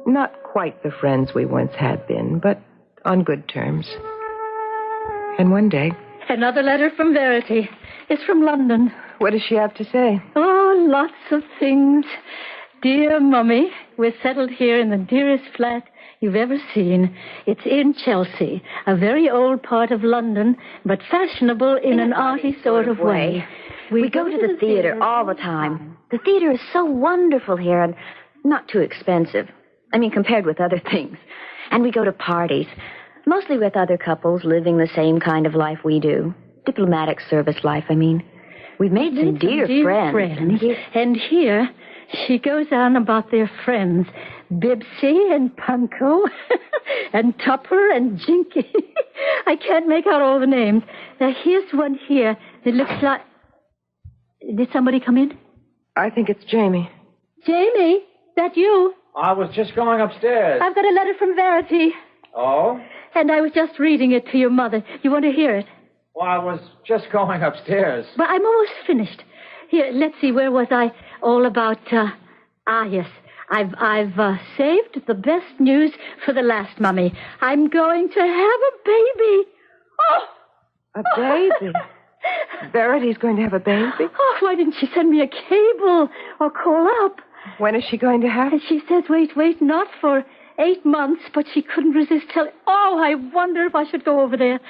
Not quite the friends we once had been, but on good terms. And one day... Another letter from Verity. It's from London. What does she have to say? Oh, lots of things. Dear Mummy, we're settled here in the dearest flat you've ever seen. It's in Chelsea, a very old part of London, but fashionable in an arty sort of way. We go to the theater all the time. The theater is so wonderful here and not too expensive. I mean, compared with other things. And we go to parties, mostly with other couples living the same kind of life we do. Diplomatic service life, I mean. We've made some dear friends. And here, she goes on about their friends. Bibsy and Punko and Tupper and Jinky. I can't make out all the names. Now, here's one here that looks like... Did somebody come in? I think it's Jamie. Jamie, that you? I was just going upstairs. I've got a letter from Verity. Oh? And I was just reading it to your mother. You want to hear it? Well, I was just going upstairs. But I'm almost finished. Here, let's see, where was I? All about, yes. I've saved the best news for the last, Mummy. I'm going to have a baby. Oh! A baby? Verity's going to have a baby? Oh, why didn't she send me a cable or call up? When is she going to have? She says, wait, not for 8 months, but she couldn't resist telling. Oh, I wonder if I should go over there.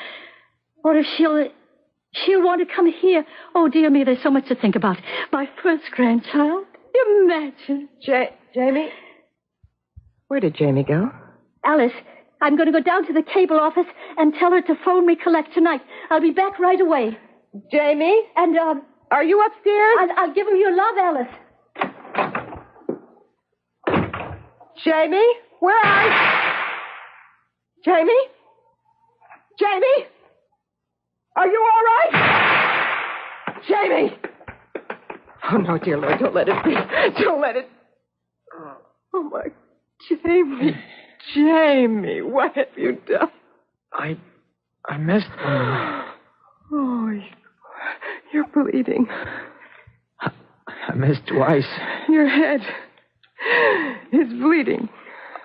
Or if she'll want to come here. Oh, dear me, there's so much to think about. My first grandchild. Imagine. Jamie? Where did Jamie go? Alice, I'm going to go down to the cable office and tell her to phone me collect tonight. I'll be back right away. Jamie? And, are you upstairs? I'll give her your love, Alice. Jamie? Where are you? Jamie? Jamie? Are you all right? Jamie! Oh, no, dear Lord, don't let it be. Don't let it... Oh, my... Jamie. Jamie, what have you done? I missed Mom. Oh, you're bleeding. I missed twice. Your head is bleeding.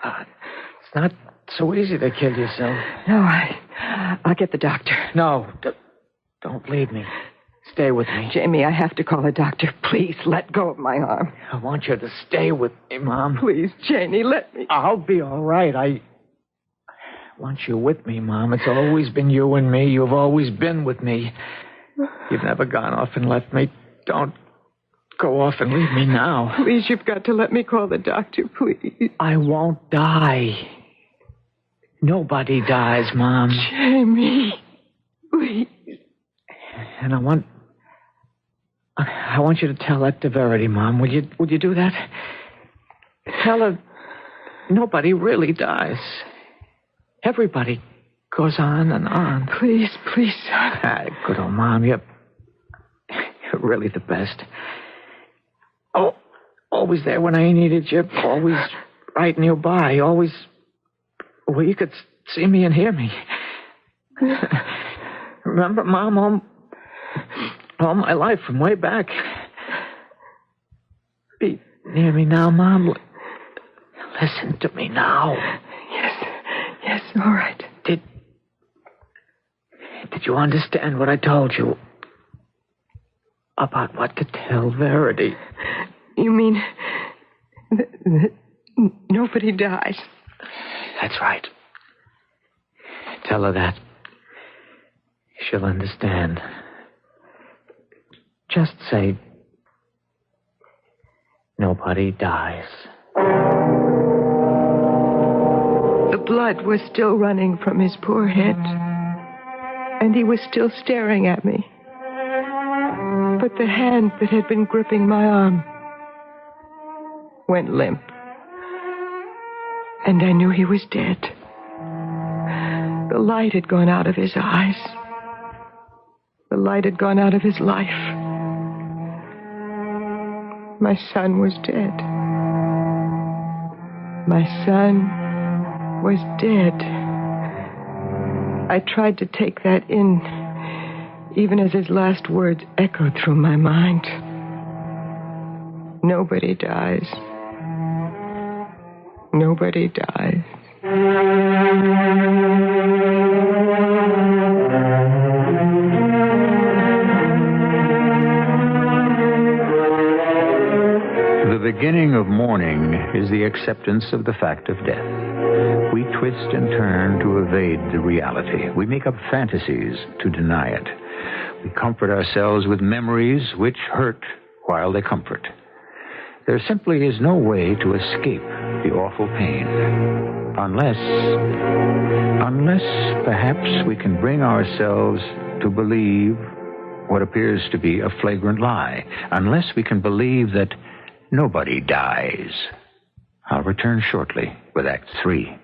It's not so easy to kill yourself. No, I'll get the doctor. No, don't leave me. Stay with me. Jamie, I have to call a doctor. Please, let go of my arm. I want you to stay with me, Mom. Please, Jamie, let me. I'll be all right. I want you with me, Mom. It's always been you and me. You've always been with me. You've never gone off and left me. Don't go off and leave me now. Please, you've got to let me call the doctor, please. I won't die. Nobody dies, Mom. Jamie, please. And I want you to tell that to Verity, Mom. Will you do that? Tell her nobody really dies. Everybody goes on and on. Please, please. Good old Mom, you're really the best. Oh, always there when I needed you. Always right nearby. Always where you could see me and hear me. Remember, Mom, all my life from way back. Be near me now, Mom. Listen to me now. Yes, all right. Did you understand what I told you? About what to tell Verity? You mean that nobody dies? That's right. Tell her that. She'll understand. Just say, nobody dies. The blood was still running from his poor head, and he was still staring at me. But the hand that had been gripping my arm went limp, and I knew he was dead. The light had gone out of his eyes. The light had gone out of his life. My son was dead. My son was dead. I tried to take that in, even as his last words echoed through my mind. Nobody dies. Nobody dies. The beginning of mourning is the acceptance of the fact of death. We twist and turn to evade the reality. We make up fantasies to deny it. We comfort ourselves with memories which hurt while they comfort. There simply is no way to escape the awful pain. Unless perhaps we can bring ourselves to believe what appears to be a flagrant lie. Unless we can believe that nobody dies. I'll return shortly with Act 3.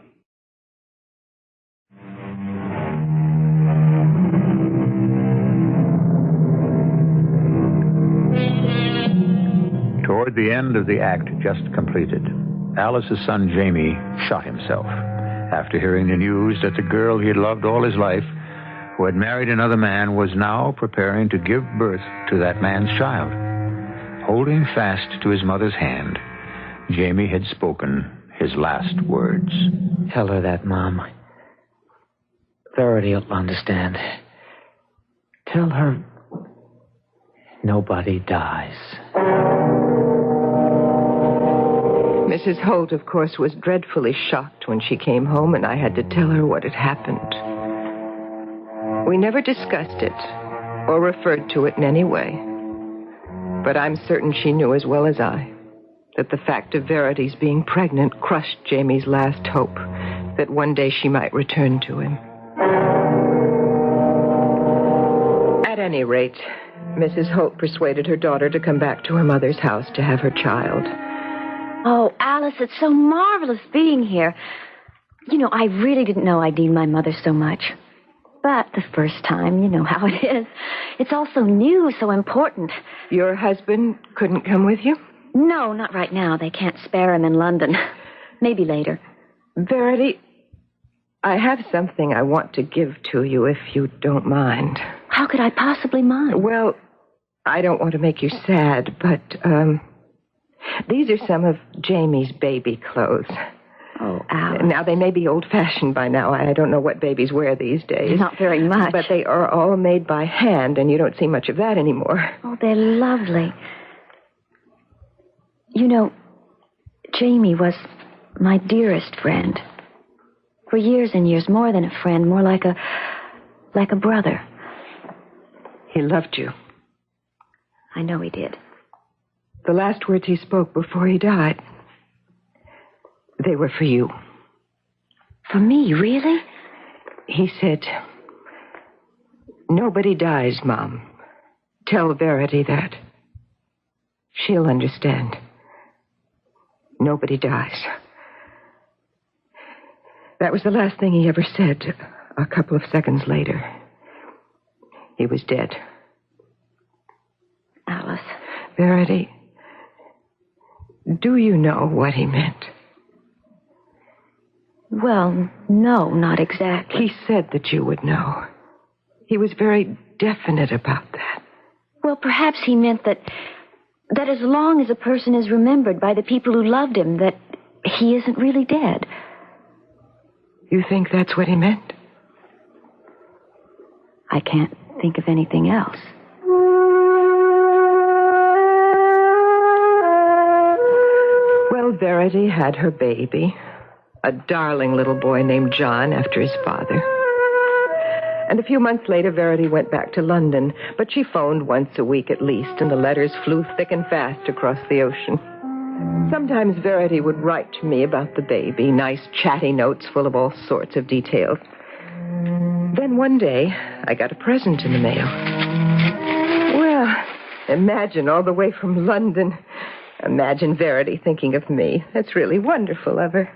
Toward the end of the act just completed, Alice's son Jamie shot himself after hearing the news that the girl he had loved all his life, who had married another man, was now preparing to give birth to that man's child. Holding fast to his mother's hand, Jamie had spoken his last words. Tell her that, Mom. Verity will understand. Tell her nobody dies. Mrs. Holt, of course, was dreadfully shocked when she came home, and I had to tell her what had happened. We never discussed it or referred to it in any way. But I'm certain she knew as well as I that the fact of Verity's being pregnant crushed Jamie's last hope that one day she might return to him. At any rate, Mrs. Holt persuaded her daughter to come back to her mother's house to have her child. Oh, Alice, it's so marvelous being here. You know, I really didn't know I'd need my mother so much. But the first time, you know how it is. It's all so new, so important. Your husband couldn't come with you? No, not right now. They can't spare him in London. Maybe later. Verity, I have something I want to give to you, if you don't mind. How could I possibly mind? Well, I don't want to make you sad, but, these are some of Jamie's baby clothes. Oh, Alice. Now, they may be old-fashioned by now. I don't know what babies wear these days. Not very much. But they are all made by hand, and you don't see much of that anymore. Oh, they're lovely. You know, Jamie was my dearest friend. For years and years, more than a friend, more like a brother. He loved you. I know he did. The last words he spoke before he died, they were for you. For me, really? He said, "Nobody dies, Mom. Tell Verity that. She'll understand. Nobody dies." That was the last thing he ever said. A couple of seconds later, he was dead. Alice. Verity, do you know what he meant? Well, no, not exactly. He said that you would know. He was very definite about that. Well, perhaps he meant that as long as a person is remembered by the people who loved him, that he isn't really dead. You think that's what he meant? I can't think of anything else. Well, Verity had her baby, a darling little boy named John, after his father. And a few months later, Verity went back to London, but she phoned once a week at least, and the letters flew thick and fast across the ocean. Sometimes Verity would write to me about the baby, nice chatty notes full of all sorts of details. Then one day, I got a present in the mail. Well, imagine all the way from London. Imagine Verity thinking of me. That's really wonderful of her.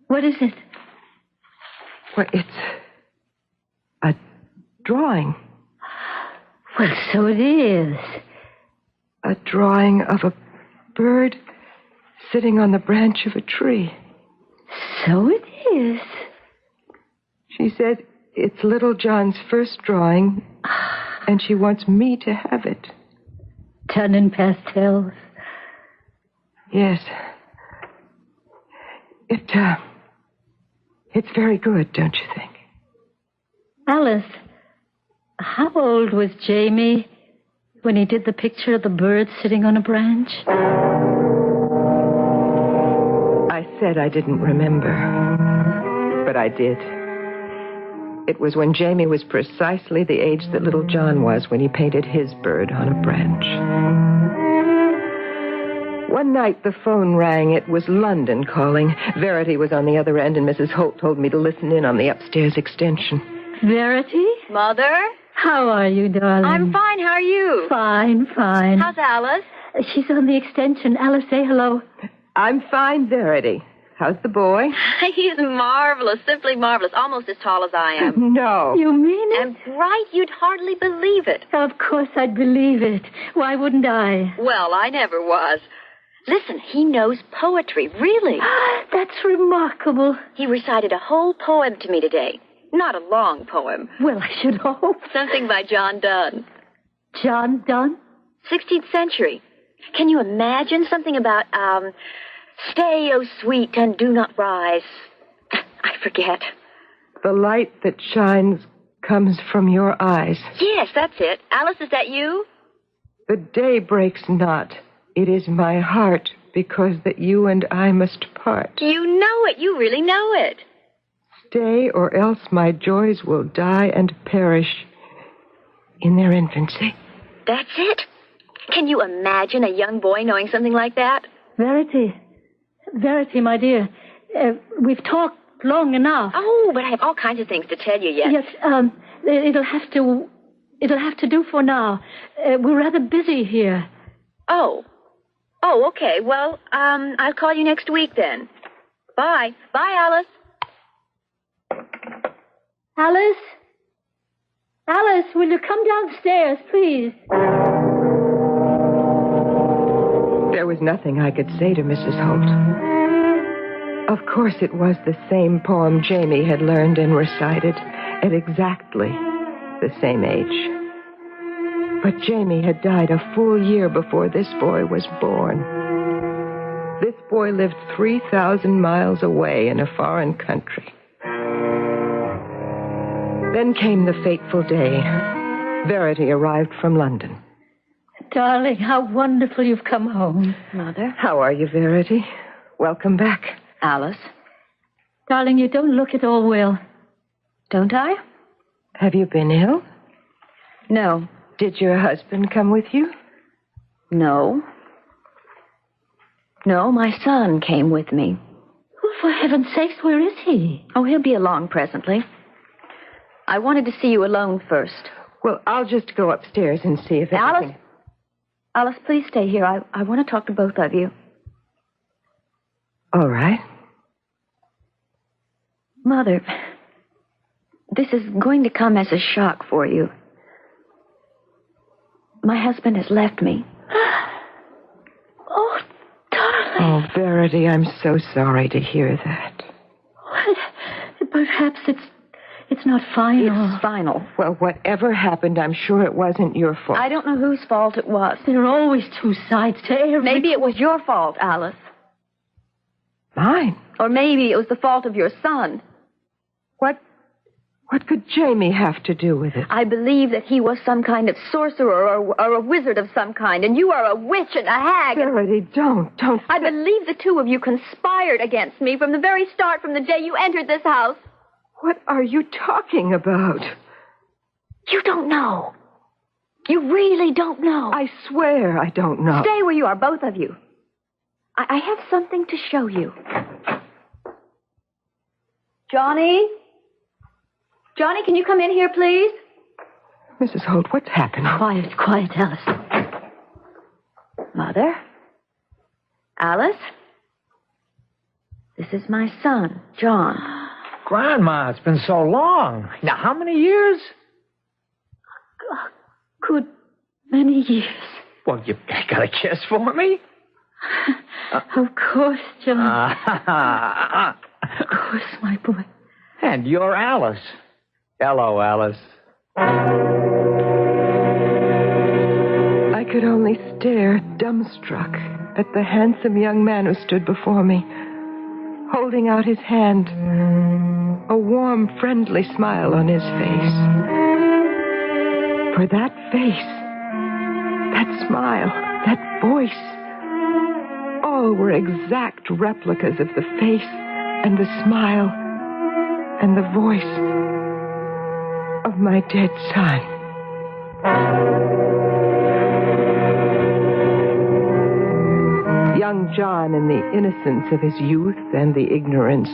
What is it? Well, it's a drawing. Well, so it is. A drawing of a bird sitting on the branch of a tree. So it is. She said it's little John's first drawing, and she wants me to have it. Done in pastels? Yes. It's very good, don't you think? Alice, how old was Jamie when he did the picture of the bird sitting on a branch? I said I didn't remember, but I did. It was when Jamie was precisely the age that little John was when he painted his bird on a branch. One night the phone rang. It was London calling. Verity was on the other end, and Mrs. Holt told me to listen in on the upstairs extension. Verity? Mother? How are you, darling? I'm fine. How are you? Fine, fine. How's Alice? She's on the extension. Alice, say hello. I'm fine, Verity. How's the boy? He's marvelous, simply marvelous, almost as tall as I am. No. You mean it? And bright, you'd hardly believe it. Of course I'd believe it. Why wouldn't I? Well, I never was. Listen, he knows poetry, really. That's remarkable. He recited a whole poem to me today. Not a long poem. Well, I should hope. Something by John Donne. John Donne? 16th century. Can you imagine something about, stay, O sweet, and do not rise. I forget. The light that shines comes from your eyes. Yes, that's it. Alice, is that you? The day breaks not. It is my heart because that you and I must part. You know it. You really know it. Stay, or else my joys will die and perish in their infancy. That's it? Can you imagine a young boy knowing something like that? Verity, my dear, we've talked long enough. Oh, but I have all kinds of things to tell you yet. Yes, it'll have to do for now. We're rather busy here. Oh, okay. Well, I'll call you next week then. Bye. Bye, Alice. Alice, will you come downstairs, please? There was nothing I could say to Mrs. Holt. Of course, it was the same poem Jamie had learned and recited at exactly the same age. But Jamie had died a full year before this boy was born. This boy lived 3,000 miles away in a foreign country. Then came the fateful day. Verity arrived from London. Darling, how wonderful you've come home. Mother? How are you, Verity? Welcome back. Alice? Darling, you don't look at all well. Don't I? Have you been ill? No. Did your husband come with you? No. No, my son came with me. Well, for heaven's sakes, where is he? Oh, he'll be along presently. I wanted to see you alone first. Well, I'll just go upstairs and see if everything... Alice, please stay here. I want to talk to both of you. All right. Mother, this is going to come as a shock for you. My husband has left me. Oh, darling. Oh, Verity, I'm so sorry to hear that. Well, perhaps it's not final. It's final. Well, whatever happened, I'm sure it wasn't your fault. I don't know whose fault it was. There are always two sides to every... Maybe it was your fault, Alice. Mine? Or maybe it was the fault of your son. What could Jamie have to do with it? I believe that he was some kind of sorcerer or a wizard of some kind, and you are a witch and a hag. Verity, don't. I believe the two of you conspired against me from the very start, from the day you entered this house. What are you talking about? You don't know. You really don't know. I swear I don't know. Stay where you are, both of you. I have something to show you. Johnny? Johnny, can you come in here, please? Mrs. Holt, what's happening? Quiet, Alice. Mother? Alice? This is my son, John. Grandma, it's been so long. Now, how many years? Good many years. Well, you got a kiss for me? Of course, John. Of course, my boy. And you're Alice. Hello, Alice. I could only stare, dumbstruck, at the handsome young man who stood before me, holding out his hand, a warm, friendly smile on his face. For that face, that smile, that voice, all were exact replicas of the face and the smile and the voice of my dead son. Young John, in the innocence of his youth and the ignorance,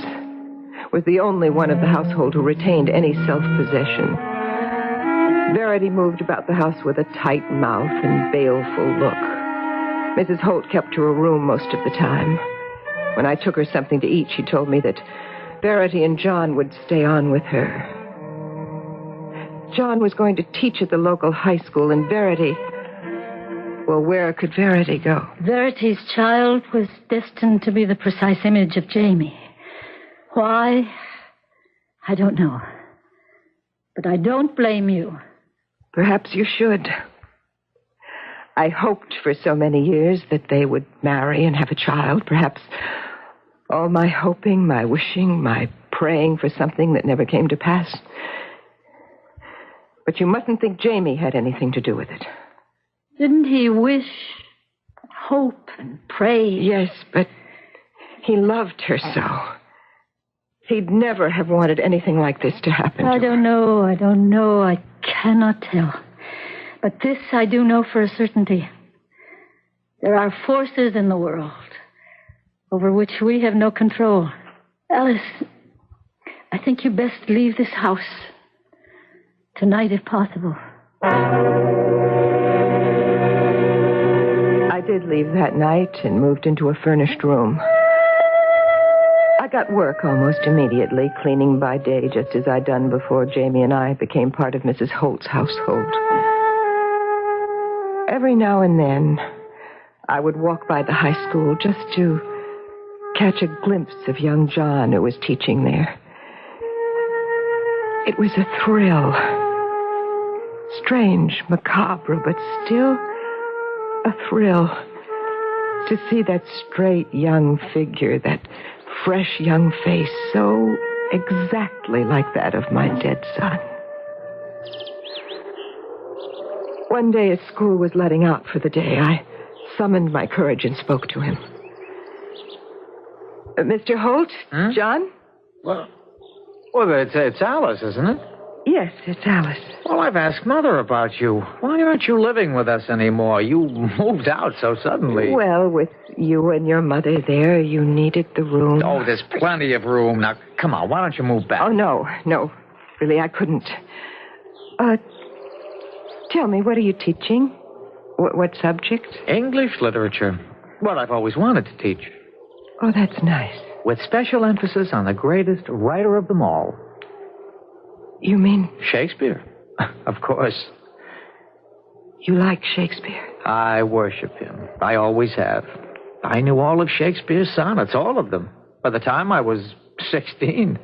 was the only one of the household who retained any self-possession. Verity moved about the house with a tight mouth and baleful look. Mrs. Holt kept to her room most of the time. When I took her something to eat, she told me that Verity and John would stay on with her. John was going to teach at the local high school, and Verity... Well, where could Verity go? Verity's child was destined to be the precise image of Jamie. Why? I don't know. But I don't blame you. Perhaps you should. I hoped for so many years that they would marry and have a child. Perhaps all my hoping, my wishing, my praying for something that never came to pass. But you mustn't think Jamie had anything to do with it. Didn't he wish, hope and praise. Yes, but he loved her so. He'd never have wanted anything like this to happen to her. I don't know. I cannot tell. But this I do know for a certainty. There are forces in the world over which we have no control. Alice, I think you best leave this house. Tonight, if possible. I did leave that night and moved into a furnished room. I got work almost immediately, cleaning by day, just as I'd done before Jamie and I became part of Mrs. Holt's household. Every now and then, I would walk by the high school just to catch a glimpse of young John, who was teaching there. It was a thrill. Strange, macabre, but still a thrill to see that straight young figure, that fresh young face, so exactly like that of my dead son. One day as school was letting out for the day, I summoned my courage and spoke to him. Mr. Holt? John? Well, it's Alice, isn't it? Yes, it's Alice. Well, I've asked Mother about you. Why aren't you living with us anymore? You moved out so suddenly. Well, with you and your mother there, you needed the room. Oh, there's plenty of room. Now, come on, why don't you move back? Oh, no. Really, I couldn't. Tell me, what are you teaching? What subject? English literature. What I've always wanted to teach. Oh, that's nice. With special emphasis on the greatest writer of them all. You mean? Shakespeare. Of course. You like Shakespeare? I worship him. I always have. I knew all of Shakespeare's sonnets, all of them, by the time I was 16.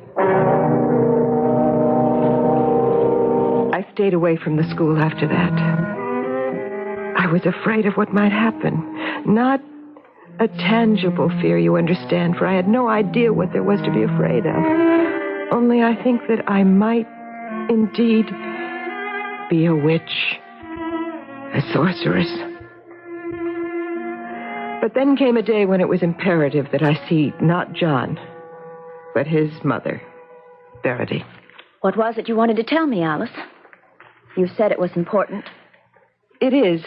I stayed away from the school after that. I was afraid of what might happen. Not a tangible fear, you understand, for I had no idea what there was to be afraid of. Only I think that I might indeed be a witch, a sorceress. But then came a day when it was imperative that I see not John, but his mother, Verity. What was it you wanted to tell me, Alice? You said it was important. It is.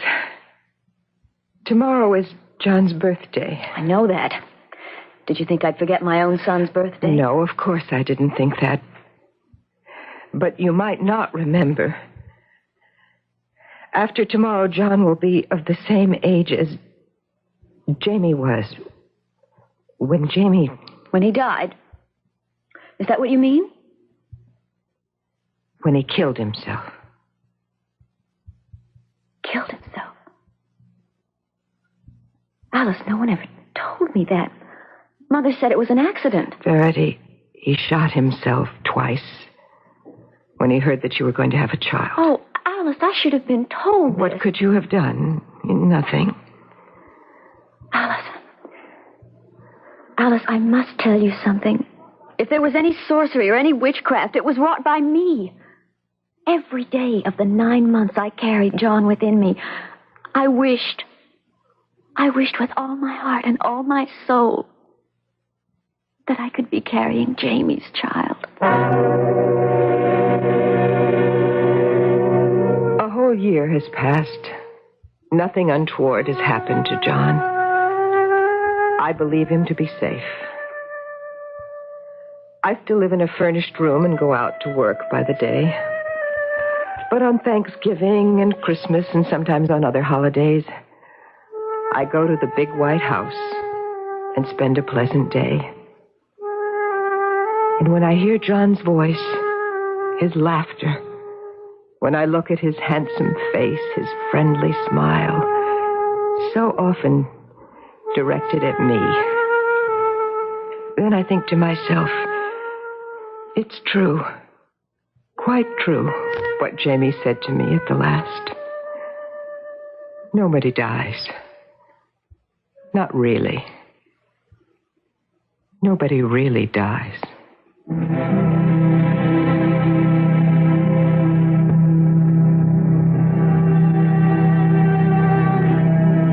Tomorrow is John's birthday. I know that. Did you think I'd forget my own son's birthday? No, of course I didn't think that. But you might not remember. After tomorrow, John will be of the same age as Jamie was. When he died? Is that what you mean? When he killed himself. Killed himself? Alice, no one ever told me that. Mother said it was an accident. Verity, he shot himself twice when he heard that you were going to have a child. Oh, Alice, I should have been told. What could you have done? Nothing. Alice, I must tell you something. If there was any sorcery or any witchcraft, it was wrought by me. Every day of the 9 months I carried John within me, I wished with all my heart and all my soul that I could be carrying Jamie's child. A whole year has passed. Nothing untoward has happened to John. I believe him to be safe. I still live in a furnished room and go out to work by the day. But on Thanksgiving and Christmas and sometimes on other holidays, I go to the big white house and spend a pleasant day. And when I hear John's voice, his laughter, when I look at his handsome face, his friendly smile, so often directed at me, then I think to myself, it's true, quite true, what Jamie said to me at the last. Nobody dies. Not really. Nobody really dies.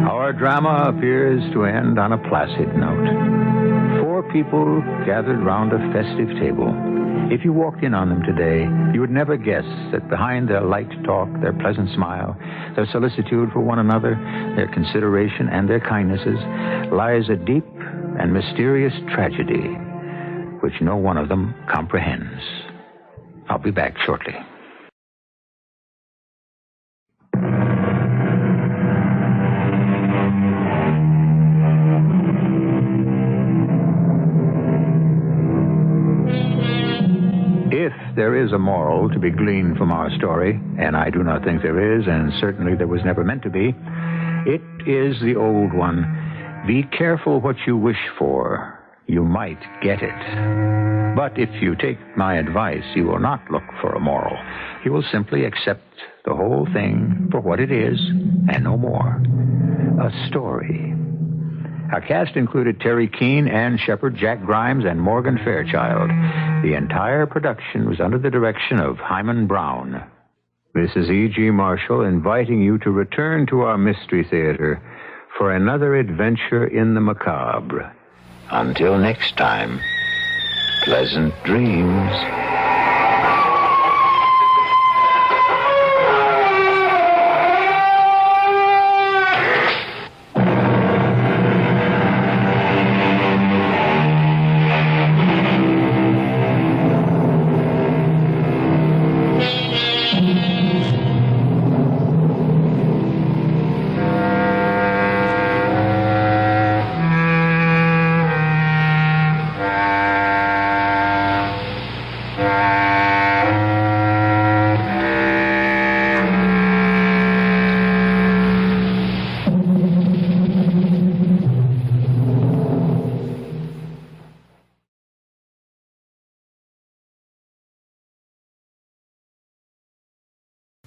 Our drama appears to end on a placid note. 4 people gathered round a festive table. If you walked in on them today, you would never guess that behind their light talk, their pleasant smile, their solicitude for one another, their consideration and their kindnesses, lies a deep and mysterious tragedy which no one of them comprehends. I'll be back shortly. If there is a moral to be gleaned from our story, and I do not think there is, and certainly there was never meant to be, it is the old one. Be careful what you wish for. You might get it. But if you take my advice, you will not look for a moral. You will simply accept the whole thing for what it is, and no more. A story. Our cast included Terry Keane, Ann Shepard, Jack Grimes, and Morgan Fairchild. The entire production was under the direction of Hyman Brown. This is E.G. Marshall inviting you to return to our Mystery Theater for another adventure in the macabre. Until next time, pleasant dreams.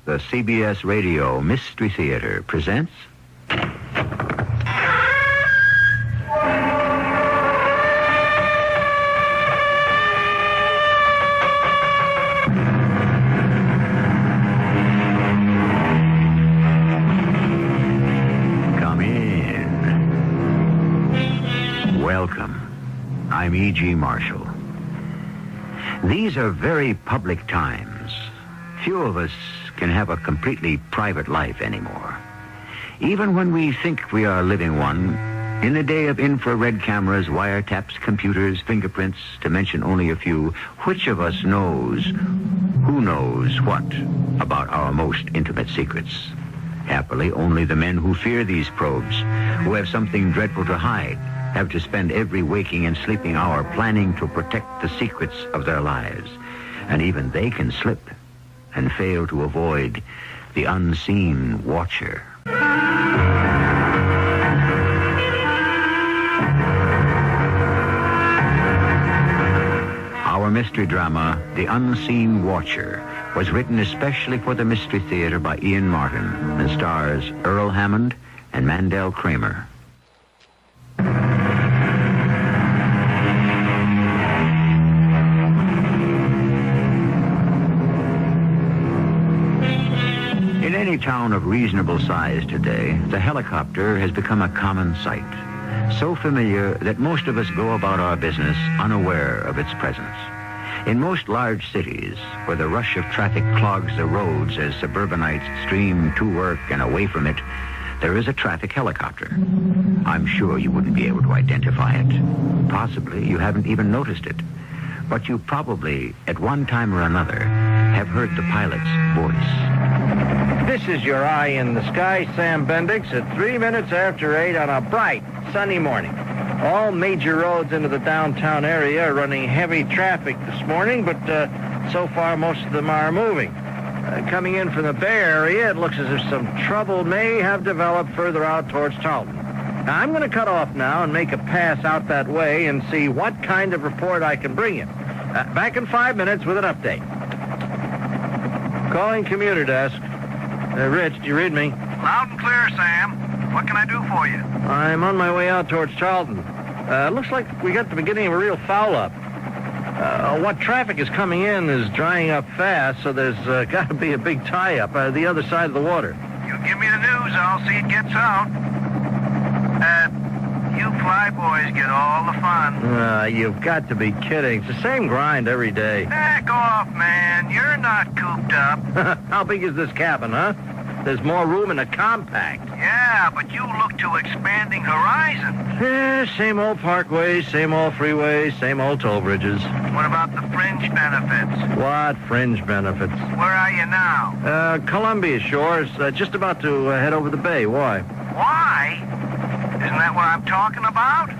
The CBS Radio Mystery Theater presents... Come in. Welcome. I'm E.G. Marshall. These are very public times. Few of us can have a completely private life anymore. Even when we think we are living one, in the day of infrared cameras, wiretaps, computers, fingerprints, to mention only a few, which of us knows, who knows what about our most intimate secrets? Happily, only the men who fear these probes, who have something dreadful to hide, have to spend every waking and sleeping hour planning to protect the secrets of their lives. And even they can slip and fail to avoid the unseen watcher. Our mystery drama, The Unseen Watcher, was written especially for the Mystery Theater by Ian Martin and stars Earl Hammond and Mandel Kramer. In any town of reasonable size today, the helicopter has become a common sight, so familiar that most of us go about our business unaware of its presence. In most large cities, where the rush of traffic clogs the roads as suburbanites stream to work and away from it, there is a traffic helicopter. I'm sure you wouldn't be able to identify it. Possibly you haven't even noticed it. But you probably, at one time or another, have heard the pilot's voice. This is your eye in the sky, Sam Bendix, at 3 minutes after 8 on a bright, sunny morning. All major roads into the downtown area are running heavy traffic this morning, but so far most of them are moving. Coming in from the Bay Area, it looks as if some trouble may have developed further out towards Taunton. Now, I'm going to cut off now and make a pass out that way and see what kind of report I can bring you. Back in 5 minutes with an update. Calling commuter desk. Rich, do you read me? Loud and clear, Sam. What can I do for you? I'm on my way out towards Charlton. Looks like we got the beginning of a real foul-up. What traffic is coming in is drying up fast, so there's got to be a big tie-up the other side of the water. You give me the news, I'll see it gets out. flyboys get all the fun. You've got to be kidding. It's the same grind every day. Back off, man. You're not cooped up. How big is this cabin, huh? There's more room in a compact. Yeah, but you look to expanding horizons. Yeah, same old parkways, same old freeways, same old toll bridges. What about the fringe benefits? What fringe benefits? Where are you now? Columbia Shores, just about to head over the bay. Why? Why? Isn't that what I'm talking about?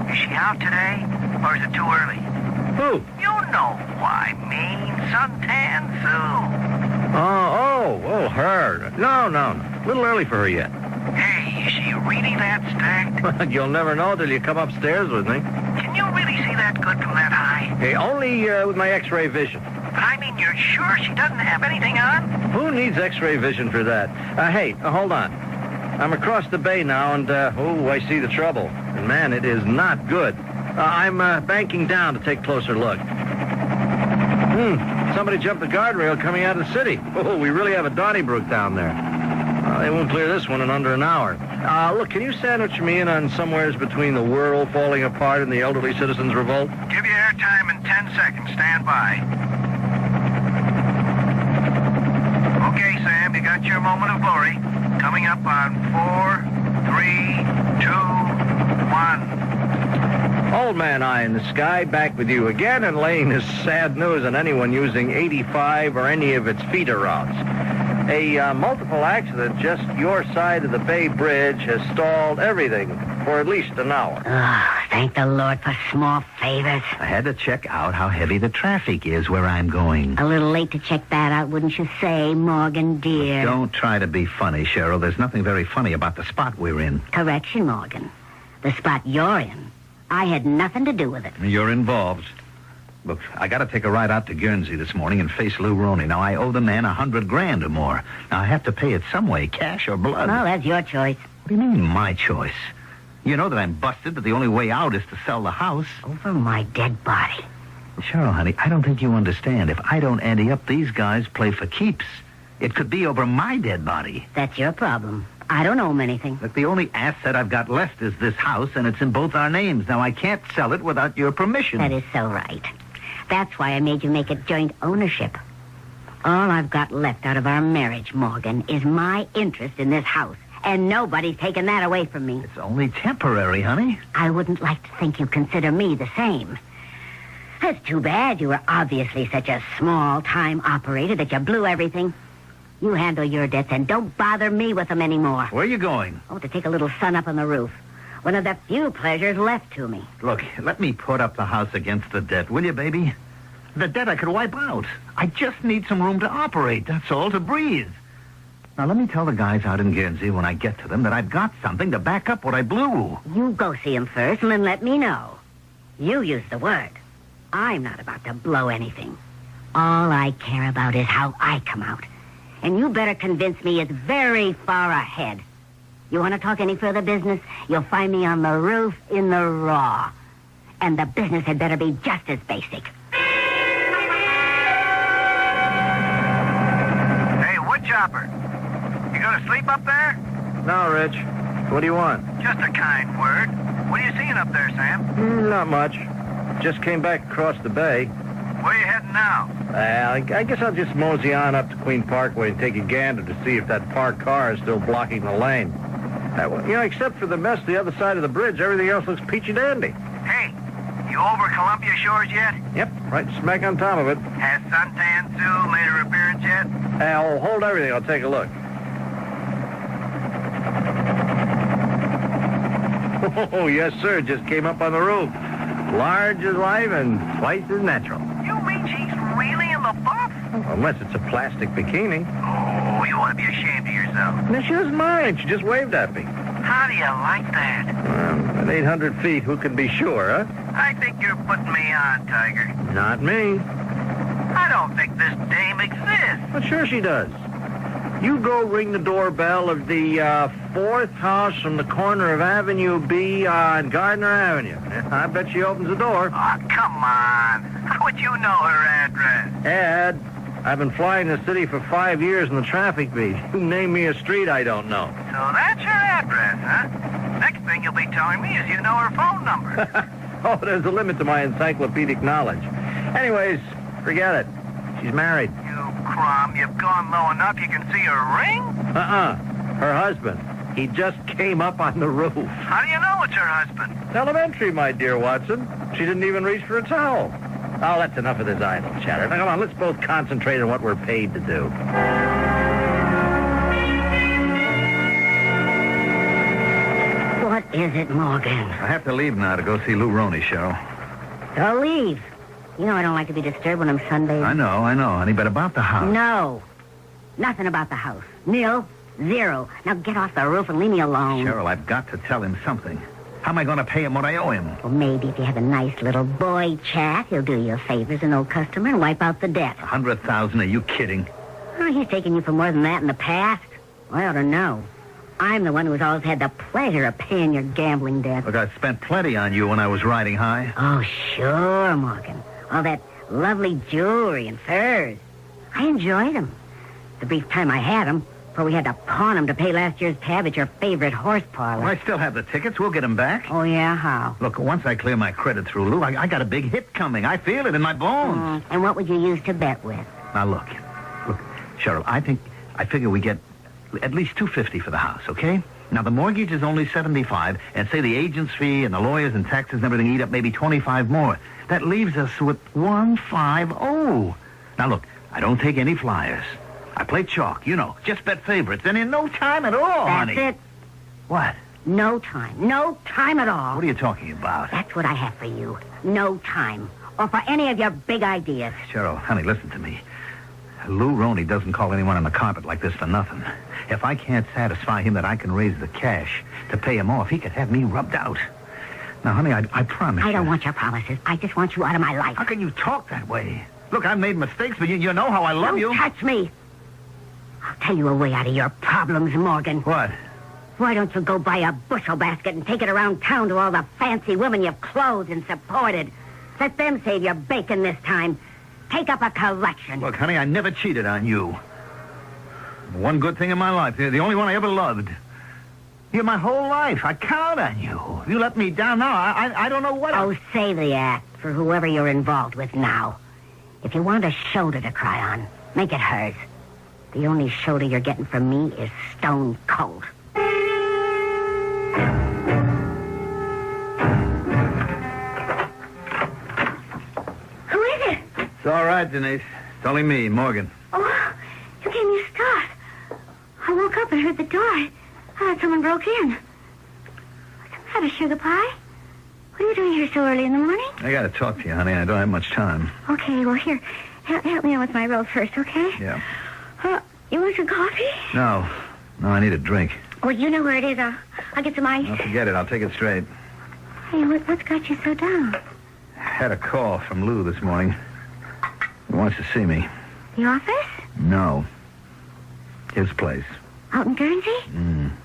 Is she out today, or is it too early? Who? You know who I mean. Suntan Sue. Oh, her. No. A little early for her yet. Hey, is she really that stacked? You'll never know till you come upstairs with me. Can you really see that good from that high? Hey, only with my X-ray vision. But I mean, you're sure she doesn't have anything on? Who needs X-ray vision for that? Hey, hold on. I'm across the bay now, and, I see the trouble. And, man, it is not good. I'm banking down to take a closer look. Somebody jumped the guardrail coming out of the city. Oh, we really have a Donnybrook down there. They won't clear this one in under an hour. Look, can you sandwich me in on somewheres between the world falling apart and the elderly citizens' revolt? Give you airtime in 10 seconds. Stand by. Okay, Sam, you got your moment of glory. Coming up on 4, 3, 2, 1. Old man eye in the sky, back with you again and laying this sad news on anyone using 85 or any of its feeder routes. A multiple accident just your side of the Bay Bridge has stalled everything for at least an hour. Thank the Lord for small favors. I had to check out how heavy the traffic is where I'm going. A little late to check that out, wouldn't you say, Morgan, dear? Don't try to be funny, Cheryl. There's nothing very funny about the spot we're in. Correction, Morgan. The spot you're in. I had nothing to do with it. You're involved. Look, I got to take a ride out to Guernsey this morning and face Lou Roney. Now, I owe the man $100,000 or more. Now, I have to pay it some way, cash or blood. Well, that's your choice. What do you mean, my choice? You know that I'm busted, that the only way out is to sell the house. Over my dead body. Cheryl, honey, I don't think you understand. If I don't ante up, these guys play for keeps. It could be over my dead body. That's your problem. I don't owe him anything. Look, the only asset I've got left is this house, and it's in both our names. Now, I can't sell it without your permission. That is so right. That's why I made you make it joint ownership. All I've got left out of our marriage, Morgan, is my interest in this house. And nobody's taken that away from me. It's only temporary, honey. I wouldn't like to think you consider me the same. That's too bad. You were obviously such a small-time operator that you blew everything. You handle your debts and don't bother me with them anymore. Where are you going? Oh, to take a little sun up on the roof. One of the few pleasures left to me. Look, let me put up the house against the debt, will you, baby? The debt I could wipe out. I just need some room to operate, that's all, to breathe. Now, let me tell the guys out in Guernsey when I get to them that I've got something to back up what I blew. You go see him first and then let me know. You use the word. I'm not about to blow anything. All I care about is how I come out. And you better convince me it's very far ahead. You want to talk any further business? You'll find me on the roof in the raw. And the business had better be just as basic. Hey, woodchopper. You gonna sleep up there? No, Rich. What do you want? Just a kind word. What are you seeing up there, Sam? Not much. Just came back across the bay. Where are you heading now? I guess I'll just mosey on up to Queen Parkway and take a gander to see if that parked car is still blocking the lane. Except for the mess the other side of the bridge, everything else looks peachy dandy. Hey, you over Columbia Shores yet? Yep, right smack on top of it. Has Suntan Sue made her appearance yet? I'll hold everything. I'll take a look. Oh, yes, sir. Just came up on the roof. Large as life and twice as natural. You mean she's really in the buff? Unless it's a plastic bikini. Oh, you ought to be ashamed of yourself. No, she doesn't mind. She just waved at me. How do you like that? At 800 feet, who can be sure, huh? I think you're putting me on, Tiger. Not me. I don't think this dame exists. But sure she does. You go ring the doorbell of the fourth house from the corner of Avenue B on Gardner Avenue. I bet she opens the door. Oh, come on. How would you know her address? Ed, I've been flying the city for 5 years in the traffic beat. You name me a street I don't know. So that's your address, huh? Next thing you'll you'll be telling me is you know her phone number. Oh, there's a limit to my encyclopedic knowledge. Anyways, forget it. She's married. You crumb, you've gone low enough you can see her ring? Her husband. He just came up on the roof. How do you know it's her husband? Elementary, my dear Watson. She didn't even reach for a towel. Oh, that's enough of this idle chatter. Now, come on, let's both concentrate on what we're paid to do. What is it, Morgan? I have to leave now to go see Lou Roney, Cheryl. Go leave. You know I don't like to be disturbed when I'm sunbathing. I know, honey, but about the house. No. Nothing about the house. Nil. Zero. Now get off the roof and leave me alone. Cheryl, I've got to tell him something. How am I going to pay him what I owe him? Well, maybe if you have a nice little boy chat, he'll do you a favor as an old customer and wipe out the debt. 100,000? Are you kidding? Oh, he's taken you for more than that in the past. I ought to know. I'm the one who's always had the pleasure of paying your gambling debt. Look, I spent plenty on you when I was riding high. Oh, sure, Morgan. All that lovely jewelry and furs. I enjoyed them. The brief time I had them, before we had to pawn them to pay last year's tab at your favorite horse parlor. Well, I still have the tickets. We'll get them back. Oh, yeah? How? Look, once I clear my credit through Lou, I got a big hit coming. I feel it in my bones. And what would you use to bet with? Now, look, Cheryl, I figure we get at least $250 for the house, okay? Now, the mortgage is only $75, and say the agent's fee and the lawyers and taxes and everything eat up maybe $25 more. That leaves us with $150. Now, look, I don't take any flyers. I play chalk, just bet favorites, and in no time at all, honey. That's it. What? No time. No time at all. What are you talking about? That's what I have for you. No time. Or for any of your big ideas. Cheryl, honey, listen to me. Lou Roney doesn't call anyone on the carpet like this for nothing. If I can't satisfy him that I can raise the cash to pay him off, he could have me rubbed out. Now, honey, I promise I don't want your promises. I just want you out of my life. How can you talk that way? Look, I've made mistakes, but you know how I love you. Don't touch me. I'll tell you a way out of your problems, Morgan. What? Why don't you go buy a bushel basket and take it around town to all the fancy women you've clothed and supported? Let them save your bacon this time. Take up a collection. Look, honey, I never cheated on you. One good thing in my life. You're the only one I ever loved. You're my whole life. I count on you. If you let me down now, I don't know what... Oh, save the act for whoever you're involved with now. If you want a shoulder to cry on, make it hers. The only shoulder you're getting from me is stone cold. Who is it? It's all right, Denise. It's only me, Morgan. Oh, you gave me a start. I woke up and heard the door. I thought someone broke in. What's the matter, Sugar Pie? What are you doing here so early in the morning? I got to talk to you, honey. I don't have much time. Okay, well, here. Help me out with my roll first, okay? Yeah. You want some coffee? No, I need a drink. Well, you know where it is. I'll get some ice. I'll forget it. I'll take it straight. Hey, what's got you so down? I had a call from Lou this morning. He wants to see me. The office? No. His place. Out in Guernsey?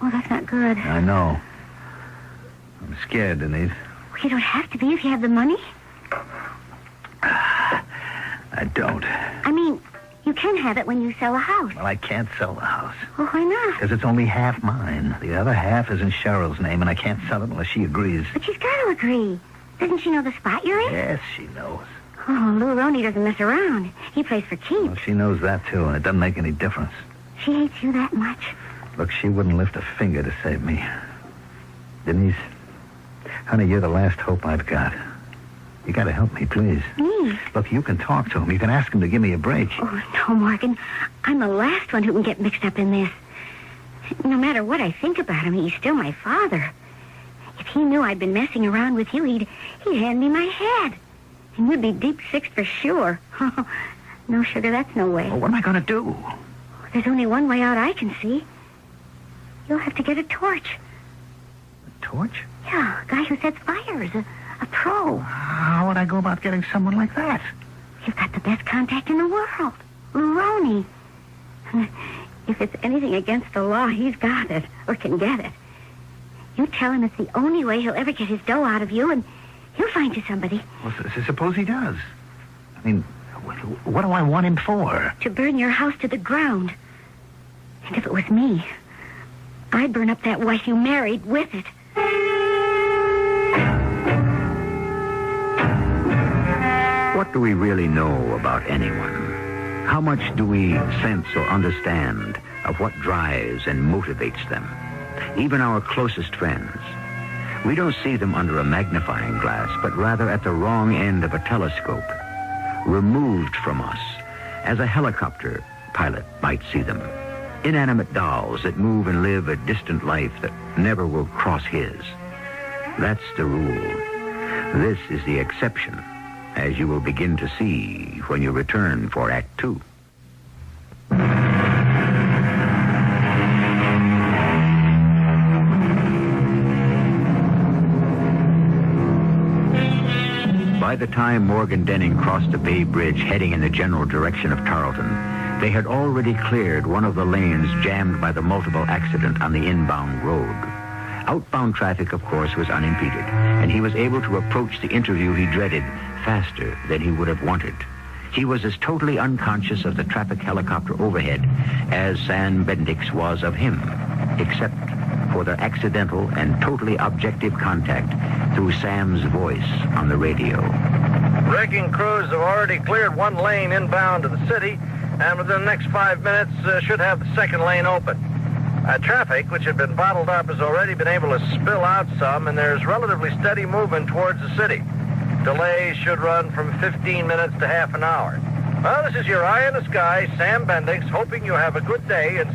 Oh, that's not good. I know. I'm scared, Denise. Well, you don't have to be if you have the money. I don't. I mean, you can have it when you sell a house. Well, I can't sell the house. Well, why not? Because it's only half mine. The other half is in Cheryl's name, and I can't sell it unless she agrees. But she's got to agree. Doesn't she know the spot you're in? Yes, she knows. Oh, Lou Roney doesn't mess around. He plays for keeps. Well, she knows that, too, and it doesn't make any difference. She hates you that much? Look, she wouldn't lift a finger to save me. Denise, honey, you're the last hope I've got. You got to help me, please. Me? Look, you can talk to him. You can ask him to give me a break. Oh, no, Morgan. I'm the last one who can get mixed up in this. No matter what I think about him, he's still my father. If he knew I'd been messing around with you, he'd hand me my head. And you'd be deep six for sure. No, Sugar, that's no way. Well, what am I going to do? There's only one way out I can see. You'll have to get a torch. A torch? Yeah, a guy who sets fires. A pro. How would I go about getting someone like that? You've got the best contact in the world. Lou Roney. If it's anything against the law, he's got it, or can get it. You tell him it's the only way he'll ever get his dough out of you, and he'll find you somebody. Well, suppose he does. I mean, what do I want him for? To burn your house to the ground. And if it was me, I'd burn up that wife you married with it. do we really know about anyone? How much do we sense or understand of what drives and motivates them? Even our closest friends. We don't see them under a magnifying glass, but rather at the wrong end of a telescope, removed from us, as a helicopter pilot might see them. Inanimate dolls that move and live a distant life that never will cross his. That's the rule. This is the exception, as you will begin to see when you return for Act 2. By the time Morgan Denning crossed the Bay Bridge heading in the general direction of Tarleton, they had already cleared one of the lanes jammed by the multiple accident on the inbound road. Outbound traffic, of course, was unimpeded, and he was able to approach the interview he dreaded faster than he would have wanted. He was as totally unconscious of the traffic helicopter overhead as Sam Bendix was of him, except for their accidental and totally objective contact through Sam's voice on the radio. Wrecking crews have already cleared one lane inbound to the city, and within the next 5 minutes should have the second lane open. Traffic, which had been bottled up, has already been able to spill out some, and there's relatively steady movement towards the city. Delays should run from 15 minutes to half an hour. Well, this is your eye in the sky, Sam Bendix, hoping you have a good day and...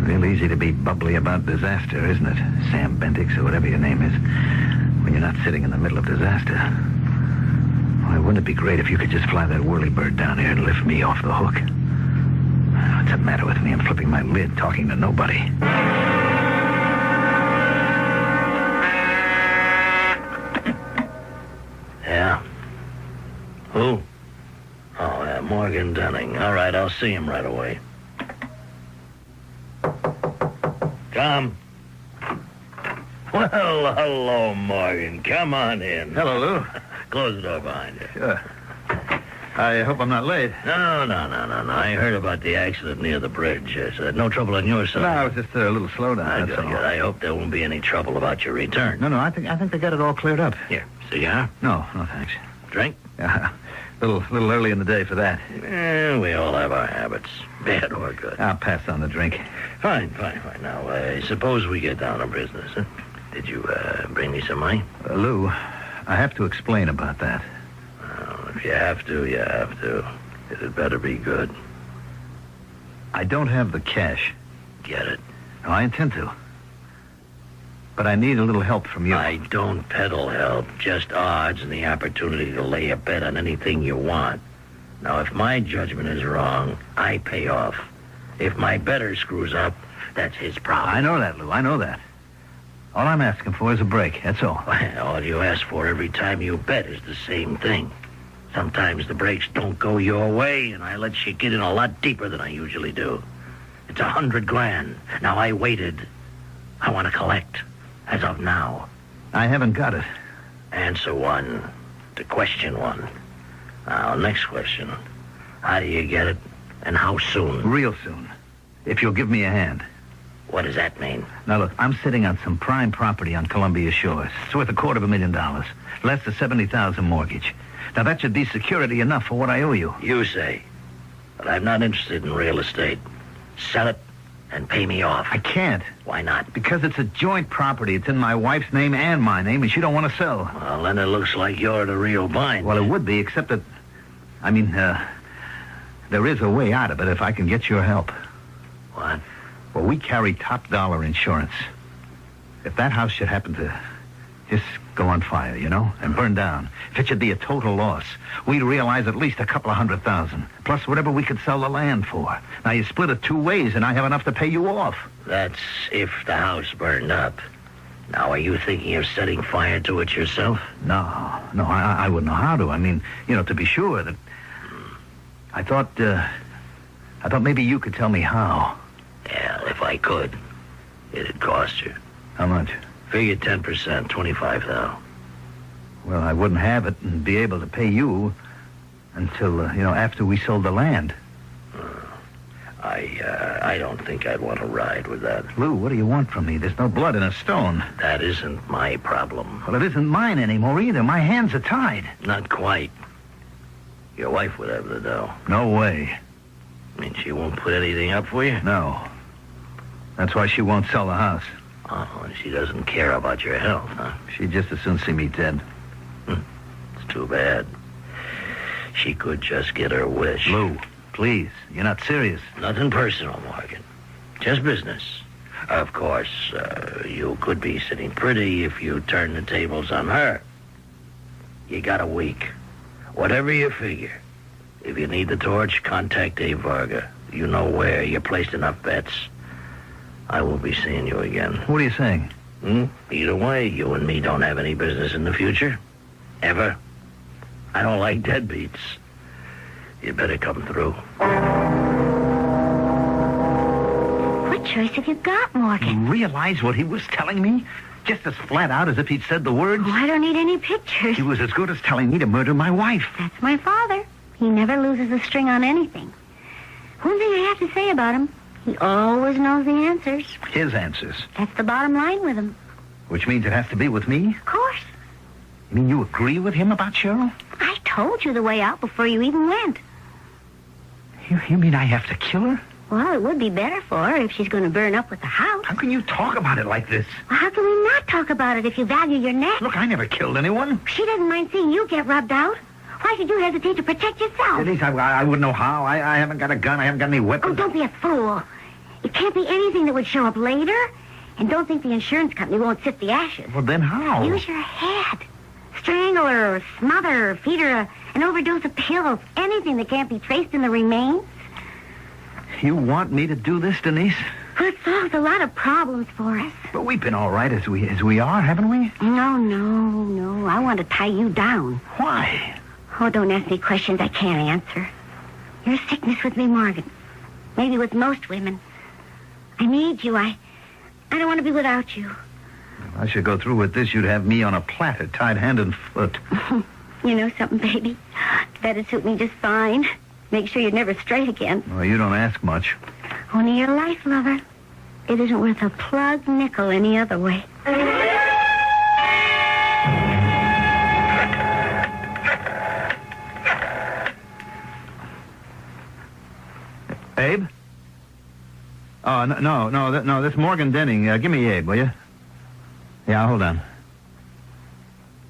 Real easy to be bubbly about disaster, isn't it? Sam Bendix, or whatever your name is, when you're not sitting in the middle of disaster. Why, wouldn't it be great if you could just fly that whirlybird down here and lift me off the hook? What's the matter with me? I'm flipping my lid, talking to nobody. Yeah? Who? Oh, yeah, Morgan Denning. All right, I'll see him right away. Tom? Well, hello, Morgan. Come on in. Hello, Lou. Close the door behind you. Sure. I hope I'm not late. No. I heard about the accident near the bridge. No trouble on your side. No, it was just a little slowdown. That's all. I hope there won't be any trouble about your return. No, I think they got it all cleared up. Here, cigar? No, thanks. Drink? Yeah, little early in the day for that. We all have our habits, bad or good. I'll pass on the drink. Fine. Now, suppose we get down to business. Huh? Did you bring me some money? Lou, I have to explain about that. Well, if you have to, you have to. It had better be good. I don't have the cash. Get it? No, I intend to. But I need a little help from you. I don't peddle help, just odds and the opportunity to lay a bet on anything you want. Now, if my judgment is wrong, I pay off. If my bettor screws up, that's his problem. I know that, Lou. I know that. All I'm asking for is a break, that's all. All you ask for every time you bet is the same thing. Sometimes the breaks don't go your way, and I let you get in a lot deeper than I usually do. It's $100,000. Now, I waited. I want to collect. As of now. I haven't got it. Answer one to question one. Now, next question. How do you get it, and how soon? Real soon. If you'll give me a hand. What does that mean? Now, look, I'm sitting on some prime property on Columbia Shores. It's worth $250,000. Less the $70,000 mortgage. Now, that should be security enough for what I owe you. You say. But I'm not interested in real estate. Sell it and pay me off. I can't. Why not? Because it's a joint property. It's in my wife's name and my name, and she don't want to sell. Well, then it looks like you're the real bind. Well, it would be, except that... there is a way out of it if I can get your help. What? Well, we carry top dollar insurance. If that house should happen to just go on fire, and burn down, if it should be a total loss, we'd realize at least $200,000, plus whatever we could sell the land for. Now, you split it 2 ways, and I have enough to pay you off. That's if the house burned up. Now, are you thinking of setting fire to it yourself? No, I wouldn't know how to. To be sure that... I thought maybe you could tell me how. Yeah, if I could. It'd cost you. How much? Figure 10%, $25,000. Well, I wouldn't have it and be able to pay you until, after we sold the land. I don't think I'd want to ride with that. Lou, what do you want from me? There's no blood in a stone. That isn't my problem. Well, it isn't mine anymore either. My hands are tied. Not quite. Your wife would have the dough. No way. I mean, she won't put anything up for you? No. That's why she won't sell the house. Oh, and she doesn't care about your health, huh? She'd just as soon see me dead. It's too bad. She could just get her wish. Lou, please. You're not serious. Nothing personal, Morgan. Just business. Of course, you could be sitting pretty if you turn the tables on her. You got a week. Whatever you figure. If you need the torch, contact Dave Varga. You know where. You placed enough bets. I won't be seeing you again. What are you saying? Either way, you and me don't have any business in the future. Ever. I don't like deadbeats. You better come through. What choice have you got, Morgan? You realize what he was telling me? Just as flat out as if he'd said the words? Oh, I don't need any pictures. He was as good as telling me to murder my wife. That's my father. He never loses a string on anything. One thing I have to say about him, he always knows the answers. His answers. That's the bottom line with him. Which means it has to be with me? Of course. You mean you agree with him about Cheryl? I told you the way out before you even went. You mean I have to kill her? Well, it would be better for her if she's going to burn up with the house. How can you talk about it like this? Well, how can we not talk about it if you value your neck? Look, I never killed anyone. She doesn't mind seeing you get rubbed out. Why should you hesitate to protect yourself? Denise, I wouldn't know how. I haven't got a gun. I haven't got any weapons. Oh, don't be a fool. It can't be anything that would show up later. And don't think the insurance company won't sift the ashes. Well, then how? Use your head. Strangle her or smother her, feed her an overdose of pills. Anything that can't be traced in the remains. You want me to do this, Denise? Well, it solves a lot of problems for us. But we've been all right as we are, haven't we? No. I want to tie you down. Why? Oh, don't ask me questions I can't answer. Your sickness with me, Morgan. Maybe with most women. I need you. I don't want to be without you. If I should go through with this, you'd have me on a platter, tied hand and foot. You know something, baby? That'd suit me just fine. Make sure you're never straight again. Well, you don't ask much. Only your life, lover. It isn't worth a plug nickel any other way. Abe? Oh, no, that's Morgan Denning. Give me Abe, will you? Yeah, hold on.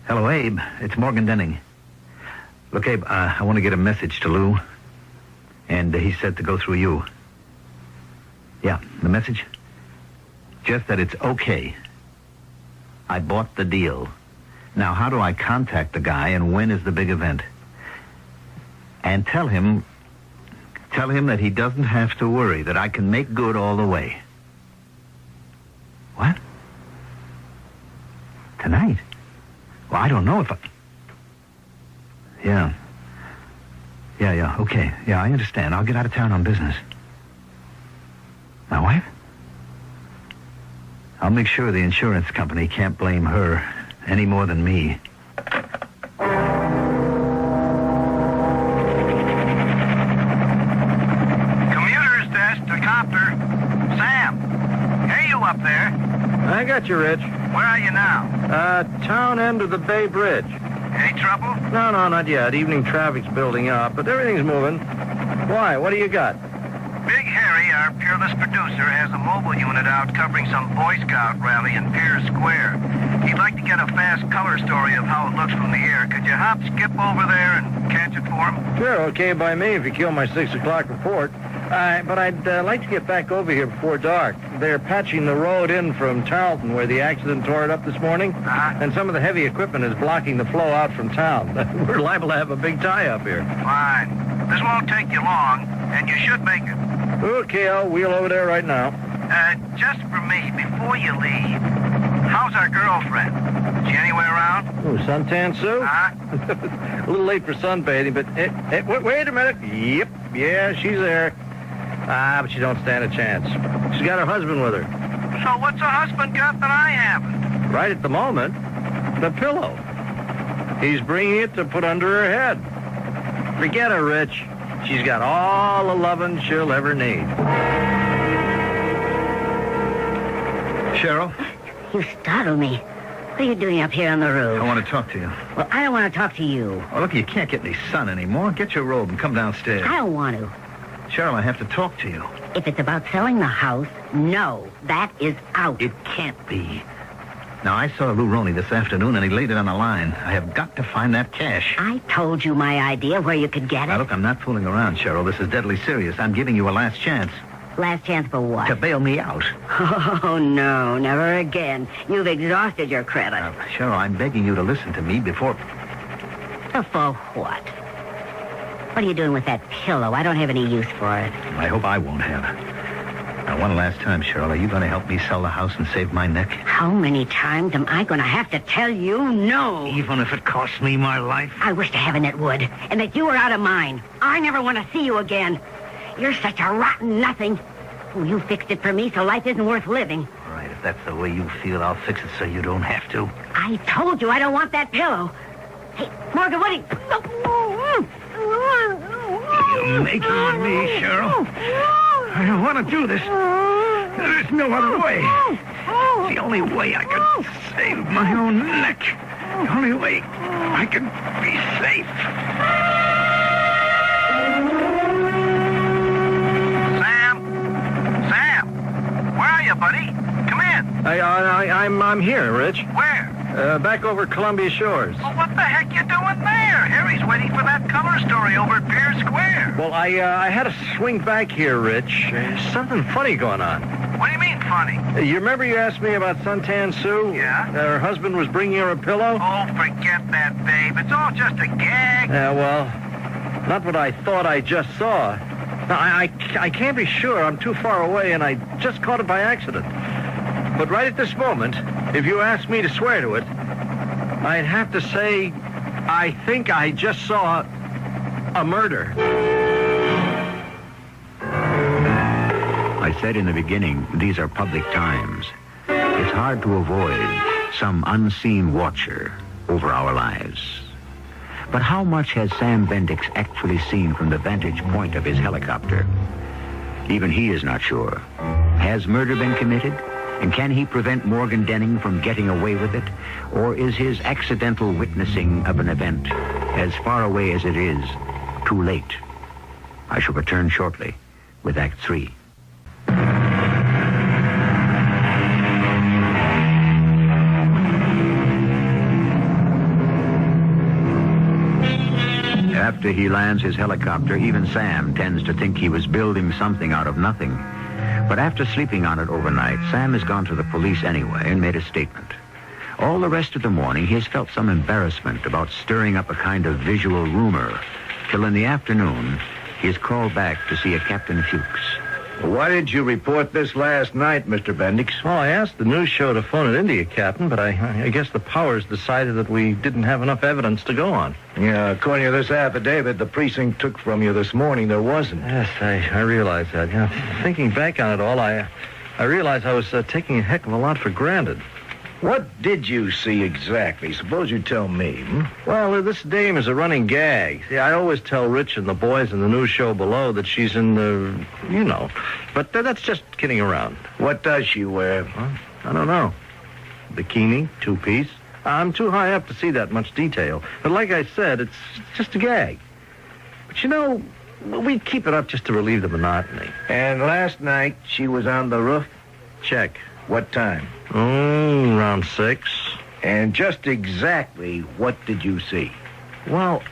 Hello, Abe. It's Morgan Denning. Look, Abe, I want to get a message to Lou. And he said to go through you. Yeah, the message? Just that it's okay. I bought the deal. Now, how do I contact the guy and when is the big event? And tell him that he doesn't have to worry, that I can make good all the way. What? Tonight? Well, I don't know if I... Yeah, okay. Yeah, I understand. I'll get out of town on business. My wife? I'll make sure the insurance company can't blame her any more than me. Commuter's desk to copter. Sam, hey, you up there? I got you, Rich. Where are you now? Town end of the Bay Bridge. Any trouble? No, not yet. Evening traffic's building up, but everything's moving. Why? What do you got? Big Harry, our peerless producer, has a mobile unit out covering some Boy Scout rally in Pier Square. He'd like to get a fast color story of how it looks from the air. Could you skip over there and catch it for him? Sure, okay by me if you kill my 6 o'clock report. But I'd like to get back over here before dark. They're patching the road in from Tarleton where the accident tore it up this morning. And some of the heavy equipment is blocking the flow out from town. We're liable to have a big tie-up here. Fine. This won't take you long, and you should make it. Okay, I'll wheel over there right now. Just for me, before you leave, how's our girlfriend? She anywhere around? Oh, suntan Sue? A little late for sunbathing, but wait a minute. Yep, yeah, she's there. But she don't stand a chance. She's got her husband with her. So what's her husband got that I haven't? Right at the moment, the pillow. He's bringing it to put under her head. Forget her, Rich. She's got all the loving she'll ever need. Cheryl? You startled me. What are you doing up here on the roof? I want to talk to you. Well, I don't want to talk to you. Oh, look, you can't get any sun anymore. Get your robe and come downstairs. I don't want to. Cheryl, I have to talk to you. If it's about selling the house, no, that is out. It can't be. Now, I saw Lou Roney this afternoon, and he laid it on the line. I have got to find that cash. I told you my idea where you could get it. Now, look, I'm not fooling around, Cheryl. This is deadly serious. I'm giving you a last chance. Last chance for what? To bail me out. Oh, no, never again. You've exhausted your credit. Now, Cheryl, I'm begging you to listen to me before... For what? What are you doing with that pillow? I don't have any use for it. I hope I won't have it. Now, one last time, Cheryl, are you going to help me sell the house and save my neck? How many times am I going to have to tell you no? Even if it costs me my life? I wish to heaven it would, and that you were out of mine. I never want to see you again. You're such a rotten nothing. Oh, you fixed it for me, so life isn't worth living. All right, if that's the way you feel, I'll fix it so you don't have to. I told you I don't want that pillow. Hey, Morgan, what are you... You're making me, Cheryl. I don't want to do this. There's no other way. It's the only way I can save my own neck. The only way I can be safe. Sam, where are you, buddy? Come in. I'm here, Rich. Where? Back over Columbia Shores. Well, what the heck you doing there? Harry's waiting for that cover story over at Pier Square. Well, I had to swing back here, Rich. Something funny going on. What do you mean, funny? You remember you asked me about Suntan Sue? Yeah? Her husband was bringing her a pillow? Oh, forget that, babe. It's all just a gag. Yeah, well, not what I thought I just saw. Now, I can't be sure. I'm too far away, and I just caught it by accident. But right at this moment, if you ask me to swear to it, I'd have to say I think I just saw a murder. I said in the beginning, these are public times. It's hard to avoid some unseen watcher over our lives. But how much has Sam Bendix actually seen from the vantage point of his helicopter? Even he is not sure. Has murder been committed? And can he prevent Morgan Denning from getting away with it? Or is his accidental witnessing of an event, as far away as it is, too late? I shall return shortly with Act 3. After he lands his helicopter, even Sam tends to think he was building something out of nothing. But after sleeping on it overnight, Sam has gone to the police anyway and made a statement. All the rest of the morning, he has felt some embarrassment about stirring up a kind of visual rumor, till in the afternoon, he is called back to see a Captain Fuchs. Why did you report this last night, Mr. Bendix? Well, I asked the news show to phone it into you, Captain, but I guess the powers decided that we didn't have enough evidence to go on. Yeah, according to this affidavit the precinct took from you this morning, there wasn't. Yes, I realize that. Yeah, thinking back on it all, I realized I was taking a heck of a lot for granted. What did you see exactly? Suppose you tell me. Well, this dame is a running gag. See, I always tell Rich and the boys in the news show below that she's in the, But that's just kidding around. What does she wear? I don't know. Bikini, two-piece. I'm too high up to see that much detail. But like I said, it's just a gag. But we keep it up just to relieve the monotony. And last night she was on the roof? Check. What time? Around 6. And just exactly what did you see? Well,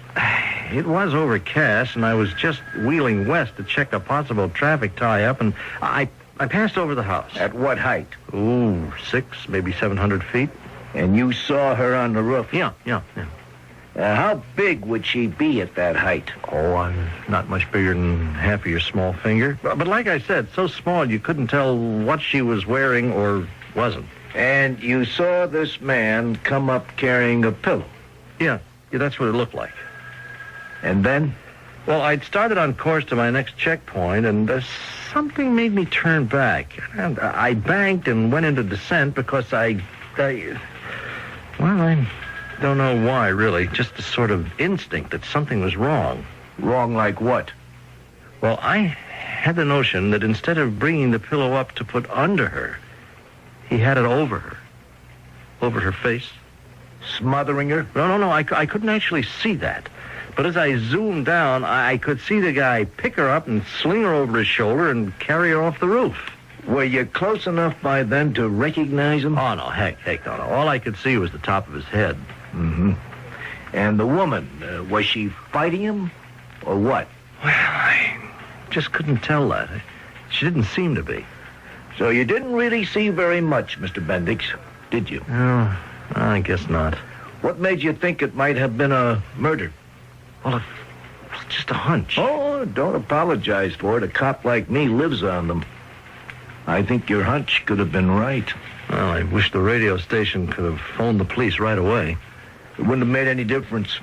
it was overcast, and I was just wheeling west to check a possible traffic tie-up, and I passed over the house. At what height? 6, maybe 700 feet. And you saw her on the roof? Yeah. How big would she be at that height? Oh, I'm not much bigger than half of your small finger. But like I said, so small you couldn't tell what she was wearing or wasn't. And you saw this man come up carrying a pillow? Yeah, that's what it looked like. And then? Well, I'd started on course to my next checkpoint, and something made me turn back. And I banked and went into descent because I don't know why, really. Just a sort of instinct that something was wrong. Wrong like what? Well, I had the notion that instead of bringing the pillow up to put under her, he had it over her. over her face. Smothering her? No, I couldn't actually see that. But as I zoomed down, I could see the guy pick her up and sling her over his shoulder and carry her off the roof. Were you close enough by then to recognize him? Oh, no, heck, no. All I could see was the top of his head. Mm-hmm. And the woman, was she fighting him or what? Well, I just couldn't tell that. She didn't seem to be. So you didn't really see very much, Mr. Bendix, did you? No, I guess not. What made you think it might have been a murder? Well, it was just a hunch. Oh, don't apologize for it. A cop like me lives on them. I think your hunch could have been right. Well, I wish the radio station could have phoned the police right away. It wouldn't have made any difference.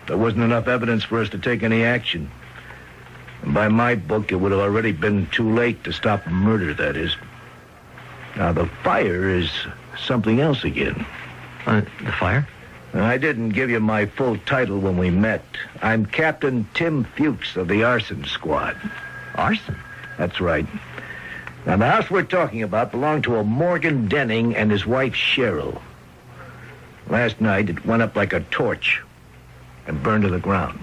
There wasn't enough evidence for us to take any action. And by my book, it would have already been too late to stop a murder, that is. Now, the fire is something else again. The fire? I didn't give you my full title when we met. I'm Captain Tim Fuchs of the Arson Squad. Arson? That's right. Now, the house we're talking about belonged to a Morgan Denning and his wife, Cheryl. Last night, it went up like a torch and burned to the ground.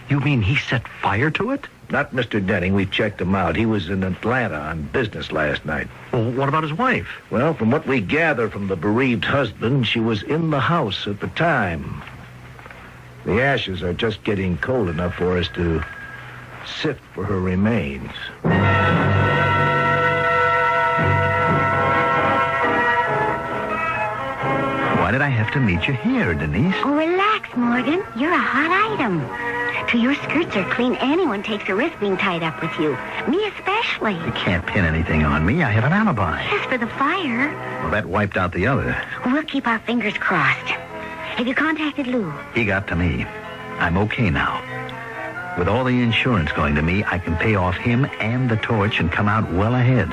You mean he set fire to it? Not Mr. Denning. We checked him out. He was in Atlanta on business last night. Well, what about his wife? Well, from what we gather from the bereaved husband, she was in the house at the time. The ashes are just getting cold enough for us to sift for her remains. Why did I have to meet you here, Denise? Oh, relax, Morgan. You're a hot item. Till your skirts are clean, anyone takes a risk being tied up with you. Me especially. You can't pin anything on me. I have an alibi. As for the fire... Well, that wiped out the other. We'll keep our fingers crossed. Have you contacted Lou? He got to me. I'm okay now. With all the insurance going to me, I can pay off him and the torch and come out well ahead.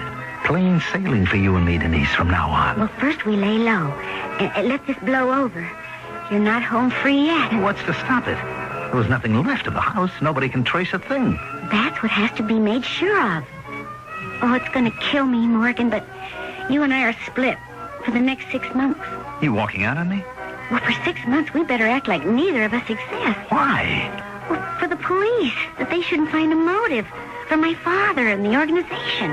Plain sailing for you and me, Denise, from now on. Well, first we lay low and let this blow over. You're not home free yet. What's to stop it? There was nothing left of the house. Nobody can trace a thing. That's what has to be made sure of. Oh, it's going to kill me, Morgan, but you and I are split for the next 6 months. You walking out on me? Well, for 6 months, we better act like neither of us exists. Why? Well, for the police, that they shouldn't find a motive. For my father and the organization.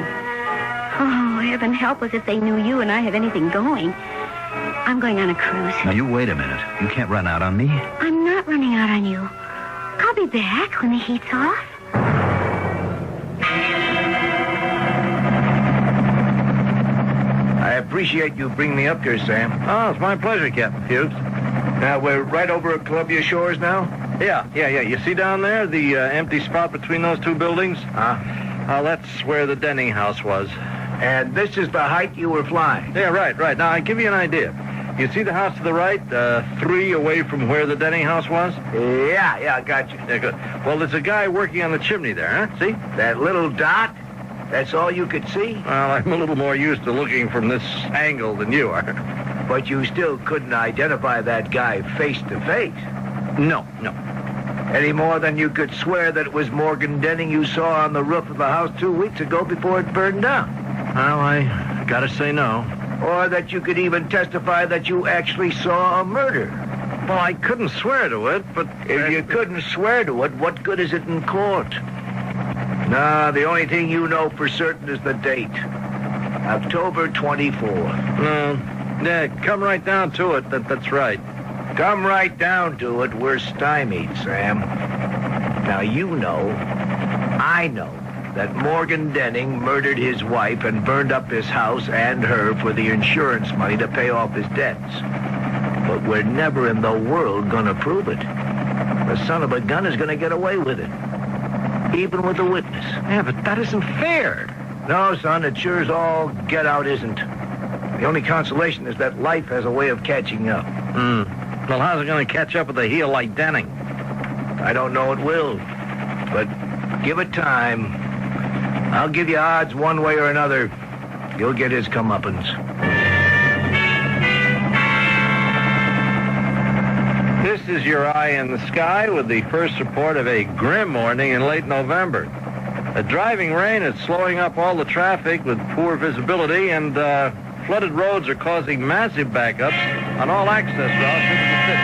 Oh, heaven help us if they knew you and I have anything going. I'm going on a cruise. Now, you wait a minute. You can't run out on me. I'm not running out on you. I'll be back when the heat's off. I appreciate you bringing me up here, Sam. Oh, it's my pleasure, Captain Fuchs. Now, we're right over at Columbia Shores now? Yeah. You see down there, the empty spot between those two buildings? That's where the Denning house was. And this is the height you were flying? Yeah, right. Now, I'll give you an idea. You see the house to the right, 3 away from where the Denning house was? Yeah, got you. Yeah, good. Well, there's a guy working on the chimney there, huh? See? That little dot? That's all you could see? Well, I'm a little more used to looking from this angle than you are. But you still couldn't identify that guy face to face? No. Any more than you could swear that it was Morgan Denning you saw on the roof of the house 2 weeks ago before it burned down? Well, I gotta say no. Or that you could even testify that you actually saw a murder? Well, I couldn't swear to it, but... If you couldn't swear to it, what good is it in court? Nah, the only thing you know for certain is the date. October 24th. Yeah, come right down to it. That's right. Come right down to it. We're stymied, Sam. Now, you know, I know, that Morgan Denning murdered his wife and burned up his house and her for the insurance money to pay off his debts. But we're never in the world going to prove it. The son of a gun is going to get away with it. Even with a witness. Yeah, but that isn't fair. No, son, it sure as all get out isn't. The only consolation is that life has a way of catching up. Well, how's it going to catch up with a heel like Denning? I don't know it will. But give it time. I'll give you odds one way or another. You'll get his comeuppance. This is your eye in the sky with the first report of a grim morning in late November. A driving rain is slowing up all the traffic with poor visibility, and flooded roads are causing massive backups on all access routes into the city.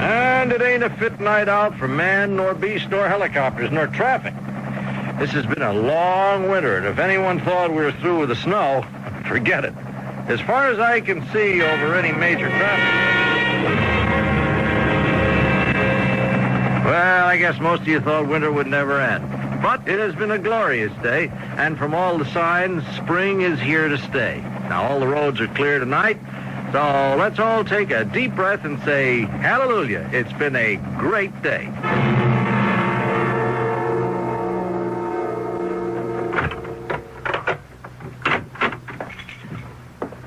And it ain't a fit night out for man, nor beast, nor helicopters, nor traffic. This has been a long winter, and if anyone thought we were through with the snow, forget it. As far as I can see over any major traffic. Well, I guess most of you thought winter would never end. But it has been a glorious day, and from all the signs, spring is here to stay. Now, all the roads are clear tonight, so let's all take a deep breath and say, hallelujah, it's been a great day.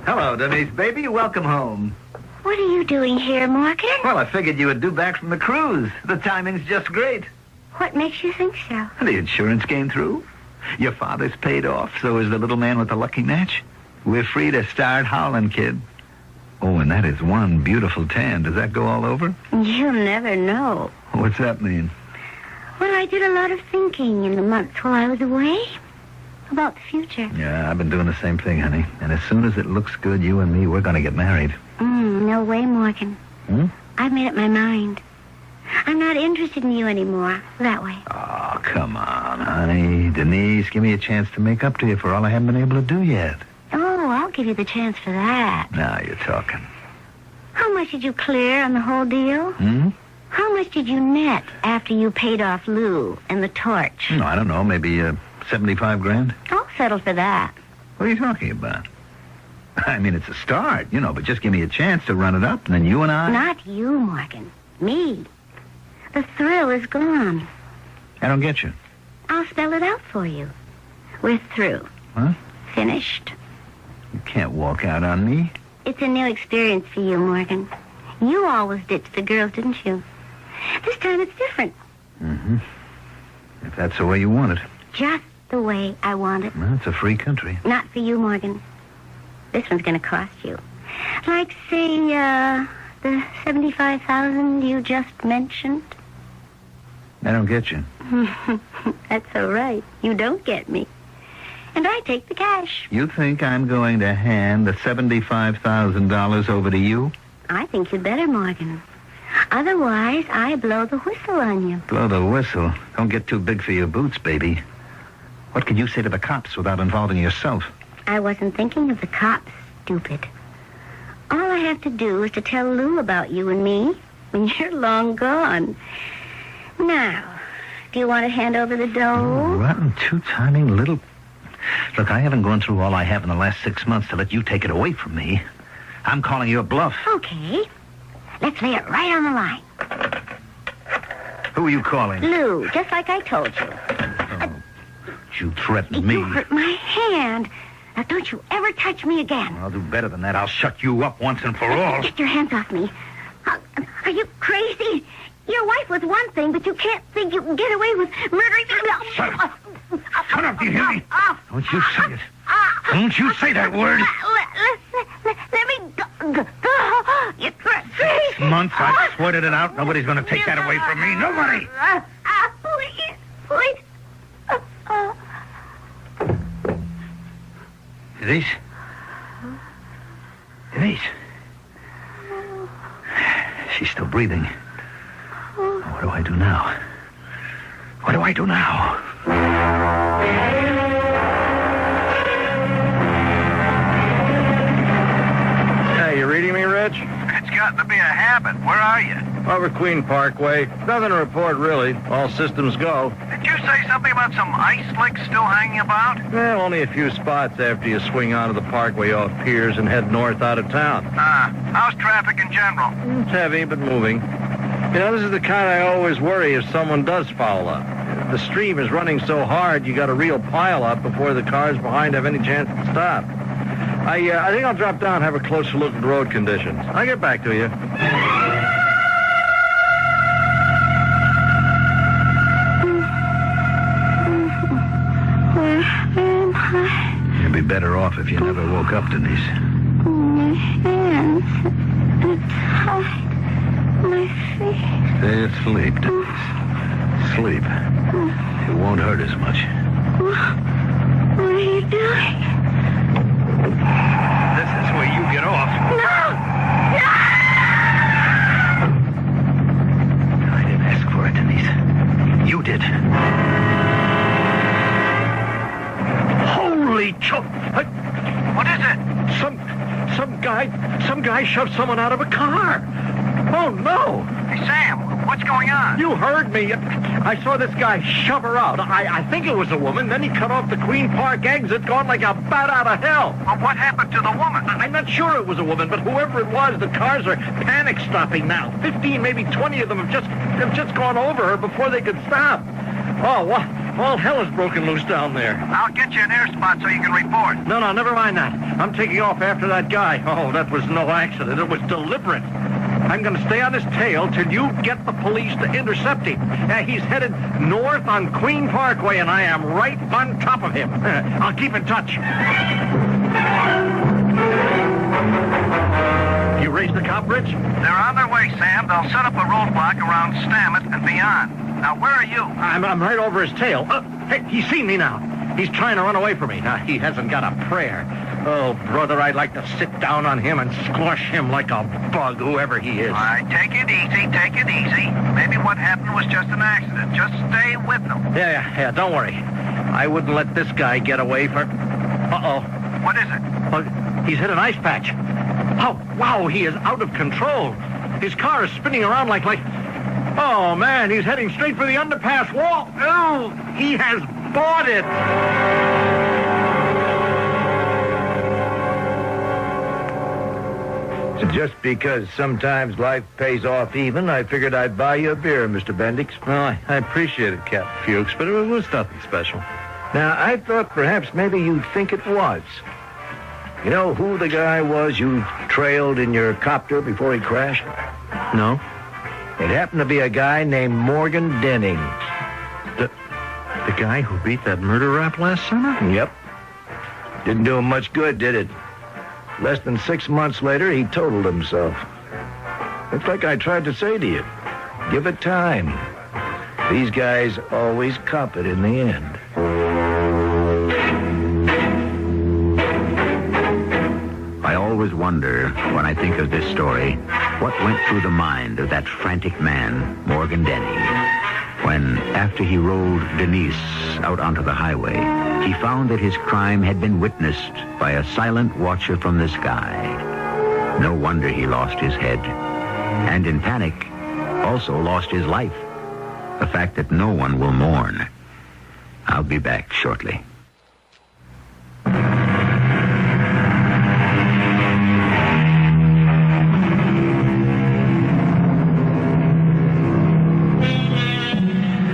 Hello, Denise, baby. Welcome home. What are you doing here, Morgan? Well, I figured you would do back from the cruise. The timing's just great. What makes you think so? The insurance came through. Your father's paid off, so is the little man with the lucky match. We're free to start howling, kid. Oh, and that is one beautiful tan. Does that go all over? You'll never know. What's that mean? Well, I did a lot of thinking in the months while I was away about the future. Yeah, I've been doing the same thing, honey. And as soon as it looks good, you and me, we're going to get married. No way, Morgan. I've made up my mind. I'm not interested in you anymore. That way. Oh, come on, honey. Denise, give me a chance to make up to you for all I haven't been able to do yet. Oh, I'll give you the chance for that. Now you're talking. How much did you clear on the whole deal? How much did you net after you paid off Lou and the torch? No, I don't know. Maybe 75 grand? I'll settle for that. What are you talking about? I mean, it's a start, but just give me a chance to run it up, and then you and I... Not you, Morgan. Me. The thrill is gone. I don't get you. I'll spell it out for you. We're through. Huh? Finished. You can't walk out on me. It's a new experience for you, Morgan. You always ditched the girls, didn't you? This time it's different. If that's the way you want it. Just the way I want it. Well, it's a free country. Not for you, Morgan. This one's going to cost you. Like, say, the $75,000 you just mentioned. I don't get you. That's all right. You don't get me. And I take the cash. You think I'm going to hand the $75,000 over to you? I think you'd better, Morgan. Otherwise, I blow the whistle on you. Blow the whistle? Don't get too big for your boots, baby. What could you say to the cops without involving yourself? I wasn't thinking of the cops, stupid. All I have to do is to tell Lou about you and me when you're long gone. Now, do you want to hand over the dough? Rotten, two-timing little... Look, I haven't gone through all I have in the last 6 months to let you take it away from me. I'm calling you a bluff. Okay. Let's lay it right on the line. Who are you calling? Lou, just like I told you. You threatened me. You hurt my hand. Now, don't you ever touch me again. I'll do better than that. I'll shut you up once and for all. Get your hands off me. Are you crazy? Your wife was one thing, but you can't think you can get away with murdering... Shut up. Shut up, do you hear me? Don't you say it. Don't you say that word. Let me go. You're crazy. 6 months, I've sweated it out. Nobody's going to take that away from me. Nobody. Please. Denise? Denise? She's still breathing. What do I do now? What do I do now? Hey, you reading me, Rich? It's gotten to be a habit. Where are you? Over Queen Parkway. Nothing to report, really. All systems go. Did you say something about some ice slicks still hanging about? Well, only a few spots after you swing onto the parkway off Piers and head north out of town. How's traffic in general? It's heavy, but moving. This is the kind I always worry if someone does foul up. The stream is running so hard, you got a real pile up before the cars behind have any chance to stop. I think I'll drop down and have a closer look at the road conditions. I'll get back to you. You'd be better off if you never woke up, Denise. My hands. It's hot. My feet. Stay asleep, Denise. Sleep. It won't hurt as much. What are you doing? This is where you get off. No! I didn't ask for it, Denise. You did. Holy choke! What is it? Some guy shoved someone out of a car. Oh, no! Hey, Sam, what's going on? You heard me. I saw this guy shove her out. I think it was a woman. Then he cut off the Queen Park exit, going like a bat out of hell. Well, what happened to the woman? I'm not sure it was a woman, but whoever it was, the cars are panic stopping now. 15, maybe 20 of them have just gone over her before they could stop. Oh, what? All hell is broken loose down there. I'll get you an air spot so you can report. No, never mind that. I'm taking off after that guy. Oh, that was no accident. It was deliberate. I'm going to stay on his tail till you get the police to intercept him. He's headed north on Queen Parkway, and I am right on top of him. I'll keep in touch. You raised the cop bridge? They're on their way, Sam. They'll set up a roadblock around Stammet and beyond. Now, where are you? I'm right over his tail. Hey, he's seen me now. He's trying to run away from me. He hasn't got a prayer. Oh, brother, I'd like to sit down on him and squash him like a bug, whoever he is. All right, take it easy, take it easy. Maybe what happened was just an accident. Just stay with them. Yeah, don't worry. I wouldn't let this guy get away for... Uh-oh. What is it? Oh, he's hit an ice patch. Oh, wow, he is out of control. His car is spinning around like... Oh, man, he's heading straight for the underpass wall. Oh, he has bought it. Just because sometimes life pays off even, I figured I'd buy you a beer, Mr. Bendix. Well, I appreciate it, Captain Fuchs, but it was nothing special. Now, I thought perhaps maybe you'd think it was. You know who the guy was you trailed in your copter before he crashed? No. It happened to be a guy named Morgan Denning. The guy who beat that murder rap last summer? Yep. Didn't do him much good, did it? Less than 6 months later, he totaled himself. It's like I tried to say to you. Give it time. These guys always cop it in the end. I always wonder, when I think of this story, what went through the mind of that frantic man, Morgan Denning, when, after he rolled Denise out onto the highway, he found that his crime had been witnessed by a silent watcher from the sky. No wonder he lost his head, and in panic, also lost his life, a fact that no one will mourn. I'll be back shortly.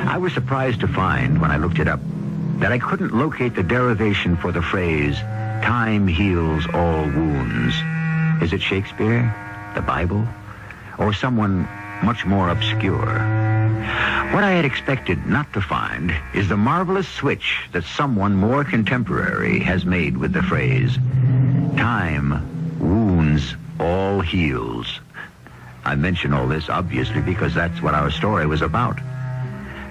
I was surprised to find, when I looked it up, that I couldn't locate the derivation for the phrase, time heals all wounds. Is it Shakespeare, the Bible, or someone much more obscure? What I had expected not to find is the marvelous switch that someone more contemporary has made with the phrase, time wounds all heals. I mention all this obviously because that's what our story was about.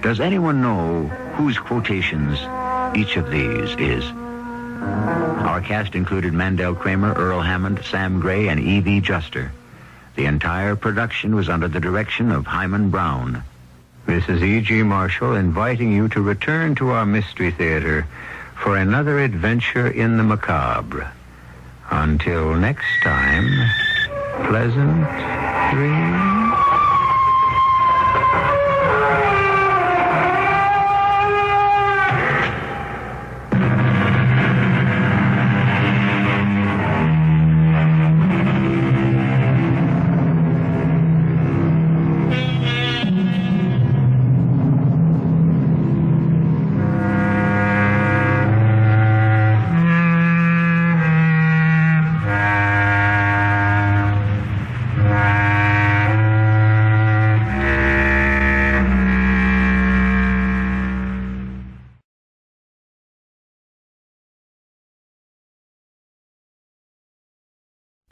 Does anyone know whose quotations each of these is? Our cast included Mandel Kramer, Earl Hammond, Sam Gray, and E.V. Juster. The entire production was under the direction of Hyman Brown. This is E.G. Marshall inviting you to return to our Mystery Theater for another adventure in the macabre. Until next time, pleasant dreams.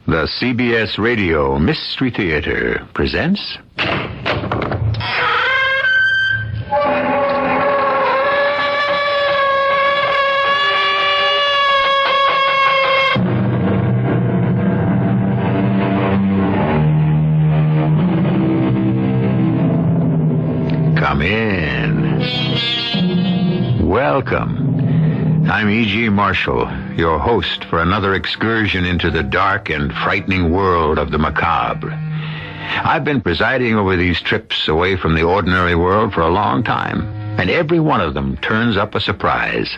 The CBS Radio Mystery Theater presents... Welcome. I'm E.G. Marshall, your host for another excursion into the dark and frightening world of the macabre. I've been presiding over these trips away from the ordinary world for a long time, and every one of them turns up a surprise.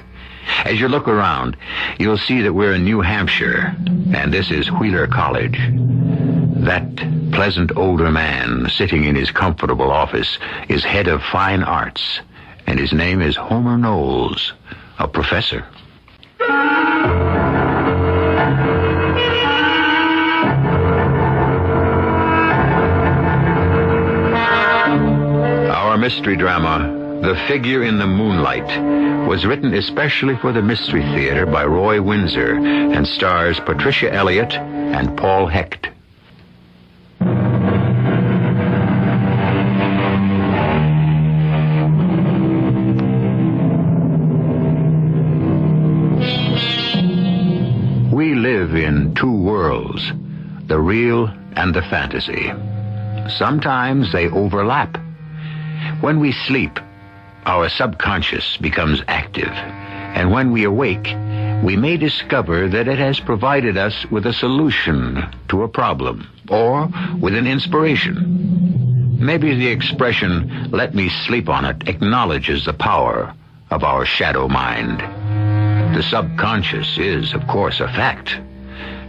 As you look around, you'll see that we're in New Hampshire, and this is Wheeler College. That pleasant older man sitting in his comfortable office is head of fine arts, and his name is Homer Knowles, a professor. Our mystery drama, The Figure in the Moonlight, was written especially for the Mystery Theater by Roy Windsor and stars Patricia Elliott and Paul Hecht. We live in two worlds, the real and the fantasy. Sometimes they overlap. When we sleep, our subconscious becomes active, and when we awake, we may discover that it has provided us with a solution to a problem, or with an inspiration. Maybe the expression, "let me sleep on it," acknowledges the power of our shadow mind. The subconscious is, of course, a fact.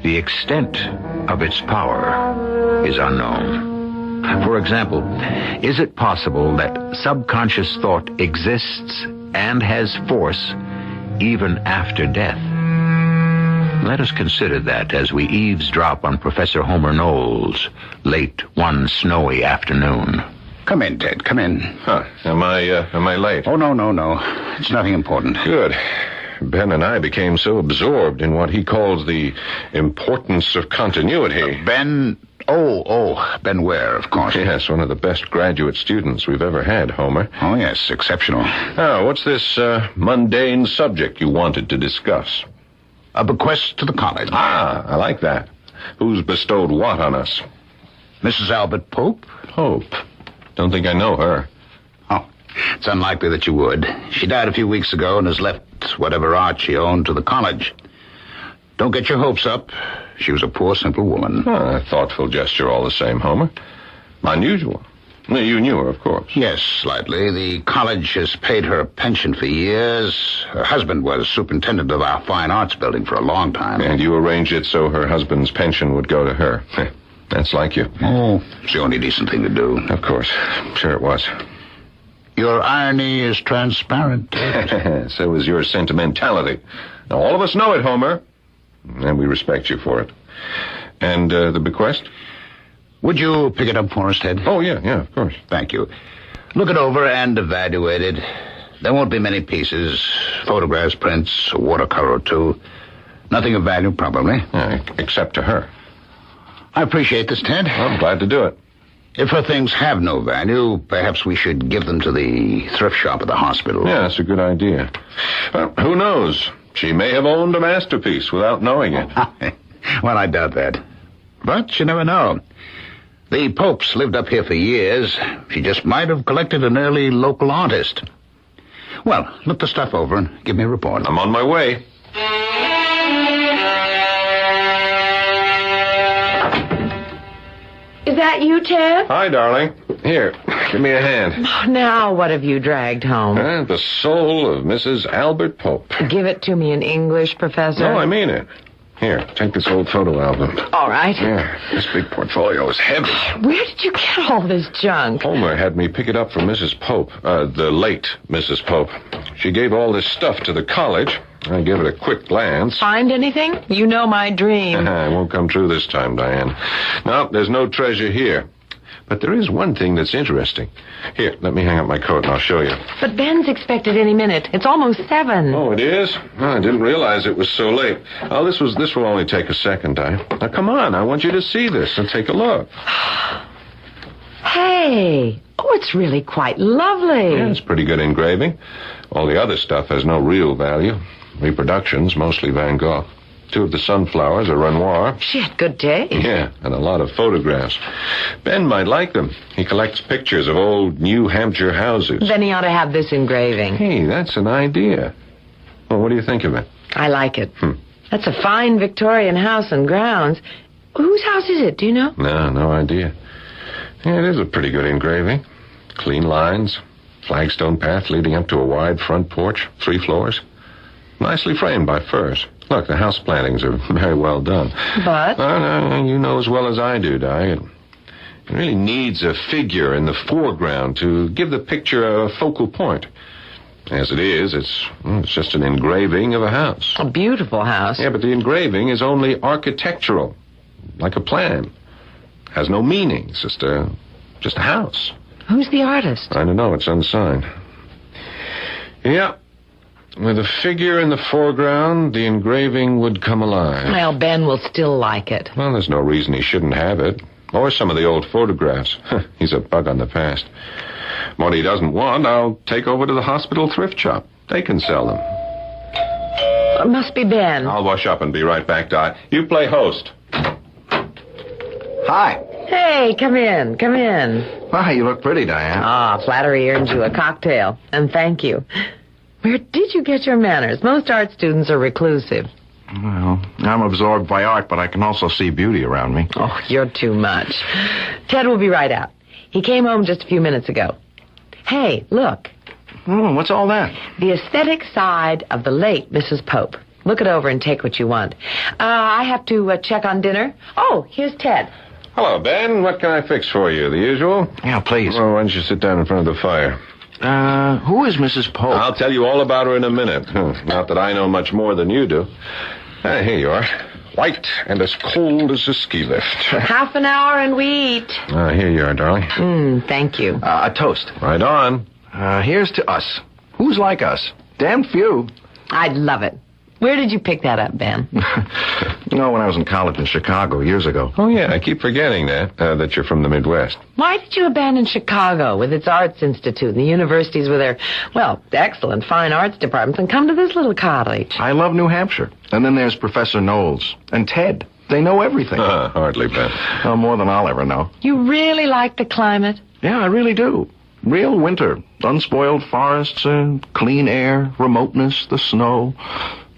The extent of its power is unknown. For example, is it possible that subconscious thought exists and has force even after death? Let us consider that as we eavesdrop on Professor Homer Knowles late one snowy afternoon. Come in, Ted. Come in. Huh. Am I late? Oh, no. It's nothing important. Good. Ben and I became so absorbed in what he calls the importance of continuity. Ben... Oh, Ben Ware, of course. Yes, one of the best graduate students we've ever had, Homer. Oh, yes, exceptional. Now, what's this mundane subject you wanted to discuss? A bequest to the college. Ah, I like that. Who's bestowed what on us? Mrs. Albert Pope. Pope? Don't think I know her. Oh, it's unlikely that you would. She died a few weeks ago and has left whatever art she owned to the college. Don't get your hopes up. She was a poor, simple woman. A thoughtful gesture all the same, Homer. Unusual. You knew her, of course. Yes, slightly. The college has paid her a pension for years. Her husband was superintendent of our fine arts building for a long time. And you arranged it so her husband's pension would go to her. That's like you. Oh, it's the only decent thing to do. Of course. Sure it was. Your irony is transparent. So is your sentimentality. Now, all of us know it, Homer. And we respect you for it. And the bequest? Would you pick it up for us, Ted? Oh, yeah, of course. Thank you. Look it over and evaluate it. There won't be many pieces. Photographs, prints, a watercolor or two. Nothing of value, probably. Except to her. I appreciate this, Ted. I'm glad to do it. If her things have no value, perhaps we should give them to the thrift shop at the hospital. Yeah, that's a good idea. Well, who knows? She may have owned a masterpiece without knowing it. Well, I doubt that. But you never know. The Popes lived up here for years. She just might have collected an early local artist. Well, look the stuff over and give me a report. I'm on my way. Is that you, Ted? Hi, darling. Here, give me a hand. Now what have you dragged home? The soul of Mrs. Albert Pope. Give it to me in English, Professor. No, I mean it. Here, take this old photo album. All right. Yeah, this big portfolio is heavy. Where did you get all this junk? Homer had me pick it up from Mrs. Pope, the late Mrs. Pope. She gave all this stuff to the college. I gave it a quick glance. Find anything? You know my dream. It won't come true this time, Diane. No, there's no treasure here. But there is one thing that's interesting. Here, let me hang up my coat and I'll show you. But Ben's expected any minute. It's almost 7. Oh, it is? Oh, I didn't realize it was so late. Oh, this will only take a second, Diane. Now, come on. I want you to see this and take a look. Hey. Oh, it's really quite lovely. Yeah, it's pretty good engraving. All the other stuff has no real value. Reproductions, mostly Van Gogh. 2 of the sunflowers are Renoir. She had good taste. Yeah, and a lot of photographs. Ben might like them. He collects pictures of old New Hampshire houses. Then he ought to have this engraving. Hey, that's an idea. Well, what do you think of it? I like it. That's a fine Victorian house and grounds. Whose house is it? Do you know? No idea. Yeah, it is a pretty good engraving. Clean lines, flagstone path leading up to a wide front porch, 3 floors. Nicely framed by firs. Look, the house plantings are very well done. But? No, you know as well as I do, Di. It really needs a figure in the foreground to give the picture a focal point. As it is, it's just an engraving of a house. A beautiful house. Yeah, but the engraving is only architectural, like a plan. Has no meaning. It's just a house. Who's the artist? I don't know. It's unsigned. Yeah. With a figure in the foreground, the engraving would come alive. Well, Ben will still like it. Well, there's no reason he shouldn't have it. Or some of the old photographs. He's a bug on the past. What he doesn't want, I'll take over to the hospital thrift shop. They can sell them. It must be Ben. I'll wash up and be right back, Di. You play host. Hi. Hey, come in. Why, you look pretty, Diane. Flattery earns you a cocktail. And thank you. Where did you get your manners? Most art students are reclusive. Well, I'm absorbed by art, but I can also see beauty around me. Oh, you're too much. Ted will be right out. He came home just a few minutes ago. Hey, look. Oh, what's all that? The aesthetic side of the late Mrs. Pope. Look it over and take what you want. I have to check on dinner. Oh, here's Ted. Hello, Ben. What can I fix for you? The usual? Yeah, please. Well, why don't you sit down in front of the fire? Who is Mrs. Pope? I'll tell you all about her in a minute. Not that I know much more than you do. Here you are. White and as cold as a ski lift. Half an hour and we eat. Here you are, darling. Thank you. A toast. Right on. Here's to us. Who's like us? Damn few. I'd love it. Where did you pick that up, Ben? When I was in college in Chicago years ago. Oh, yeah, I keep forgetting that you're from the Midwest. Why did you abandon Chicago with its arts institute and the universities with their, excellent fine arts departments and come to this little cottage? I love New Hampshire. And then there's Professor Knowles and Ted. They know everything. Hardly, Ben. Oh, more than I'll ever know. You really like the climate? Yeah, I really do. Real winter. Unspoiled forests, clean air, remoteness, the snow.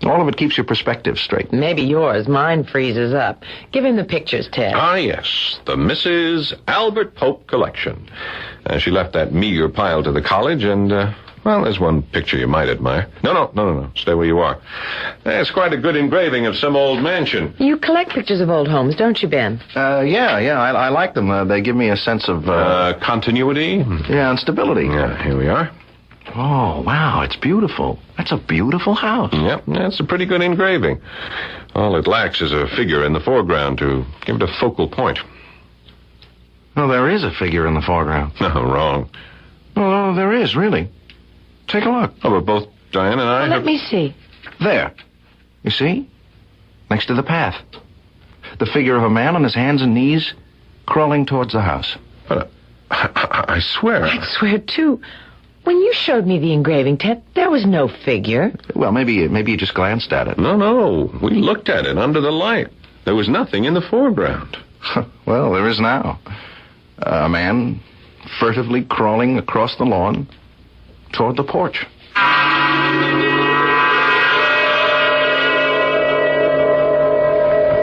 All of it keeps your perspective straight. Maybe yours. Mine freezes up. Give him the pictures, Ted. Yes. The Mrs. Albert Pope collection. She left that meager pile to the college, and, there's one picture you might admire. No. Stay where you are. It's quite a good engraving of some old mansion. You collect pictures of old homes, don't you, Ben? Yeah. I like them. They give me a sense of... continuity? Yeah, and stability. Yeah, here we are. Oh, wow, it's beautiful. That's a beautiful house. Yep, that's a pretty good engraving. All it lacks is a figure in the foreground to give it a focal point. No, there is a figure in the foreground. No, wrong. Oh, there is, really. Take a look. Oh, but both Diane and I Let me see. There. You see? Next to the path. The figure of a man on his hands and knees crawling towards the house. But I swear... I'd swear, too. When you showed me the engraving, Ted, there was no figure. Well, maybe you just glanced at it. No. We looked at it under the light. There was nothing in the foreground. Well, there is now. A man furtively crawling across the lawn toward the porch.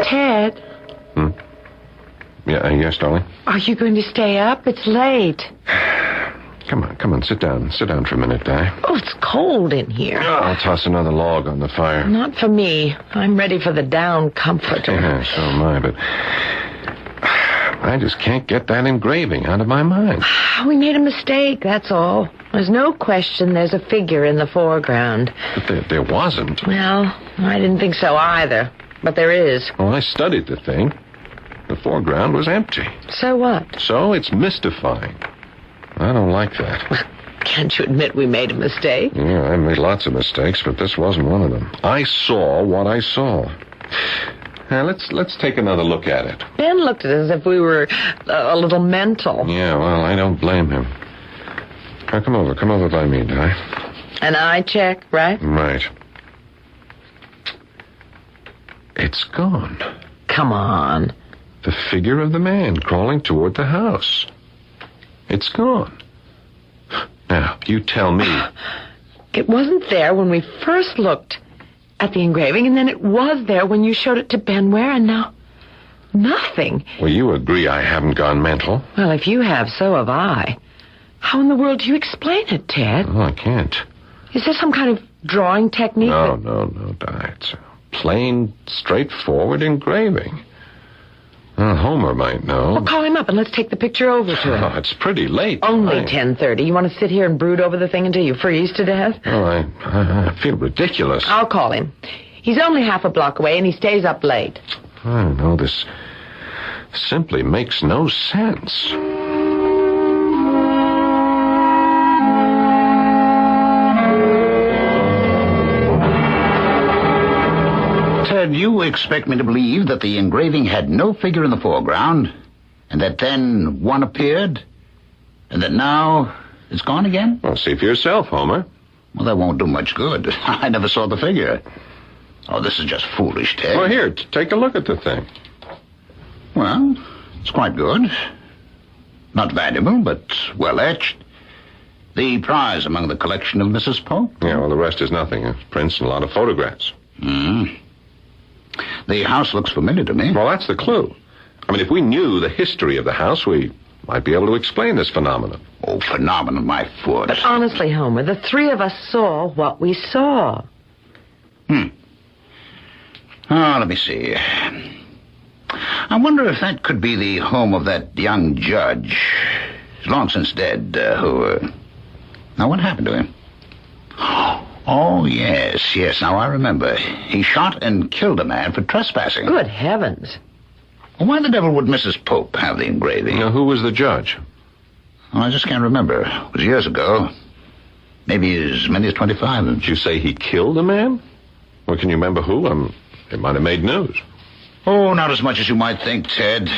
Ted? Yeah, yes, darling? Are you going to stay up? It's late. Come on, sit down. Sit down for a minute, Di. Oh, it's cold in here. I'll toss another log on the fire. Not for me. I'm ready for the down comforter. Yeah, so am I, but I just can't get that engraving out of my mind. We made a mistake, that's all. There's no question there's a figure in the foreground. But there wasn't. Well, I didn't think so either. But there is. Well, I studied the thing. The foreground was empty. So what? So it's mystifying. I don't like that. Can't you admit we made a mistake? Yeah, I made lots of mistakes, but this wasn't one of them. I saw what I saw. Now, let's take another look at it. Ben looked at us as if we were a little mental. Yeah, well, I don't blame him. Now, come over by me, Di. An eye check, right? Right. It's gone. Come on. The figure of the man crawling toward the house. It's gone. Now, you tell me. It wasn't there when we first looked at the engraving, and then it was there when you showed it to Ben Ware, and now nothing. Well, you agree I haven't gone mental. Well, if you have, so have I. How in the world do you explain it, Ted? Oh, I can't. Is there some kind of drawing technique? No, Di. It's a plain, straightforward engraving. Homer might know. Well, call him up and let's take the picture over to him. Oh, it's pretty late. Only 10:30. You want to sit here and brood over the thing until you freeze to death? Oh, I feel ridiculous. I'll call him. He's only half a block away and he stays up late. I don't know. This simply makes no sense. Ted, you expect me to believe that the engraving had no figure in the foreground, and that then one appeared, and that now it's gone again? Well, see for yourself, Homer. Well, that won't do much good. I never saw the figure. Oh, this is just foolish, Ted. Well, here, take a look at the thing. Well, it's quite good. Not valuable, but well etched. The prize among the collection of Mrs. Pope? Yeah, well, the rest is nothing. Prints and a lot of photographs. The house looks familiar to me. Well, that's the clue. I mean, if we knew the history of the house, we might be able to explain this phenomenon. Oh, phenomenon, my foot. But honestly, Homer, the three of us saw what we saw. Oh, let me see. I wonder if that could be the home of that young judge, long since dead, Now, what happened to him? Oh, yes. Now I remember. He shot and killed a man for trespassing. Good heavens. Well, why the devil would Mrs. Pope have the engraving? Now, who was the judge? Oh, I just can't remember. It was years ago. Maybe as many as 25. Did you say he killed a man? Well, can you remember who? It might have made news. Oh, not as much as you might think, Ted.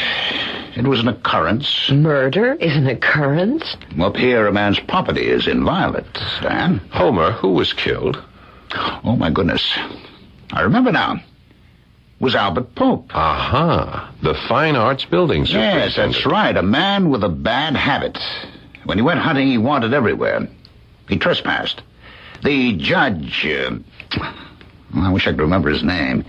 It was an occurrence. Murder is an occurrence? Up here, a man's property is inviolate, Stan. Homer, who was killed? Oh, my goodness. I remember now. It was Albert Pope. Aha. The Fine Arts Building Yes, that's right. A man with a bad habit. When he went hunting, he wandered everywhere. He trespassed. The judge... I wish I could remember his name.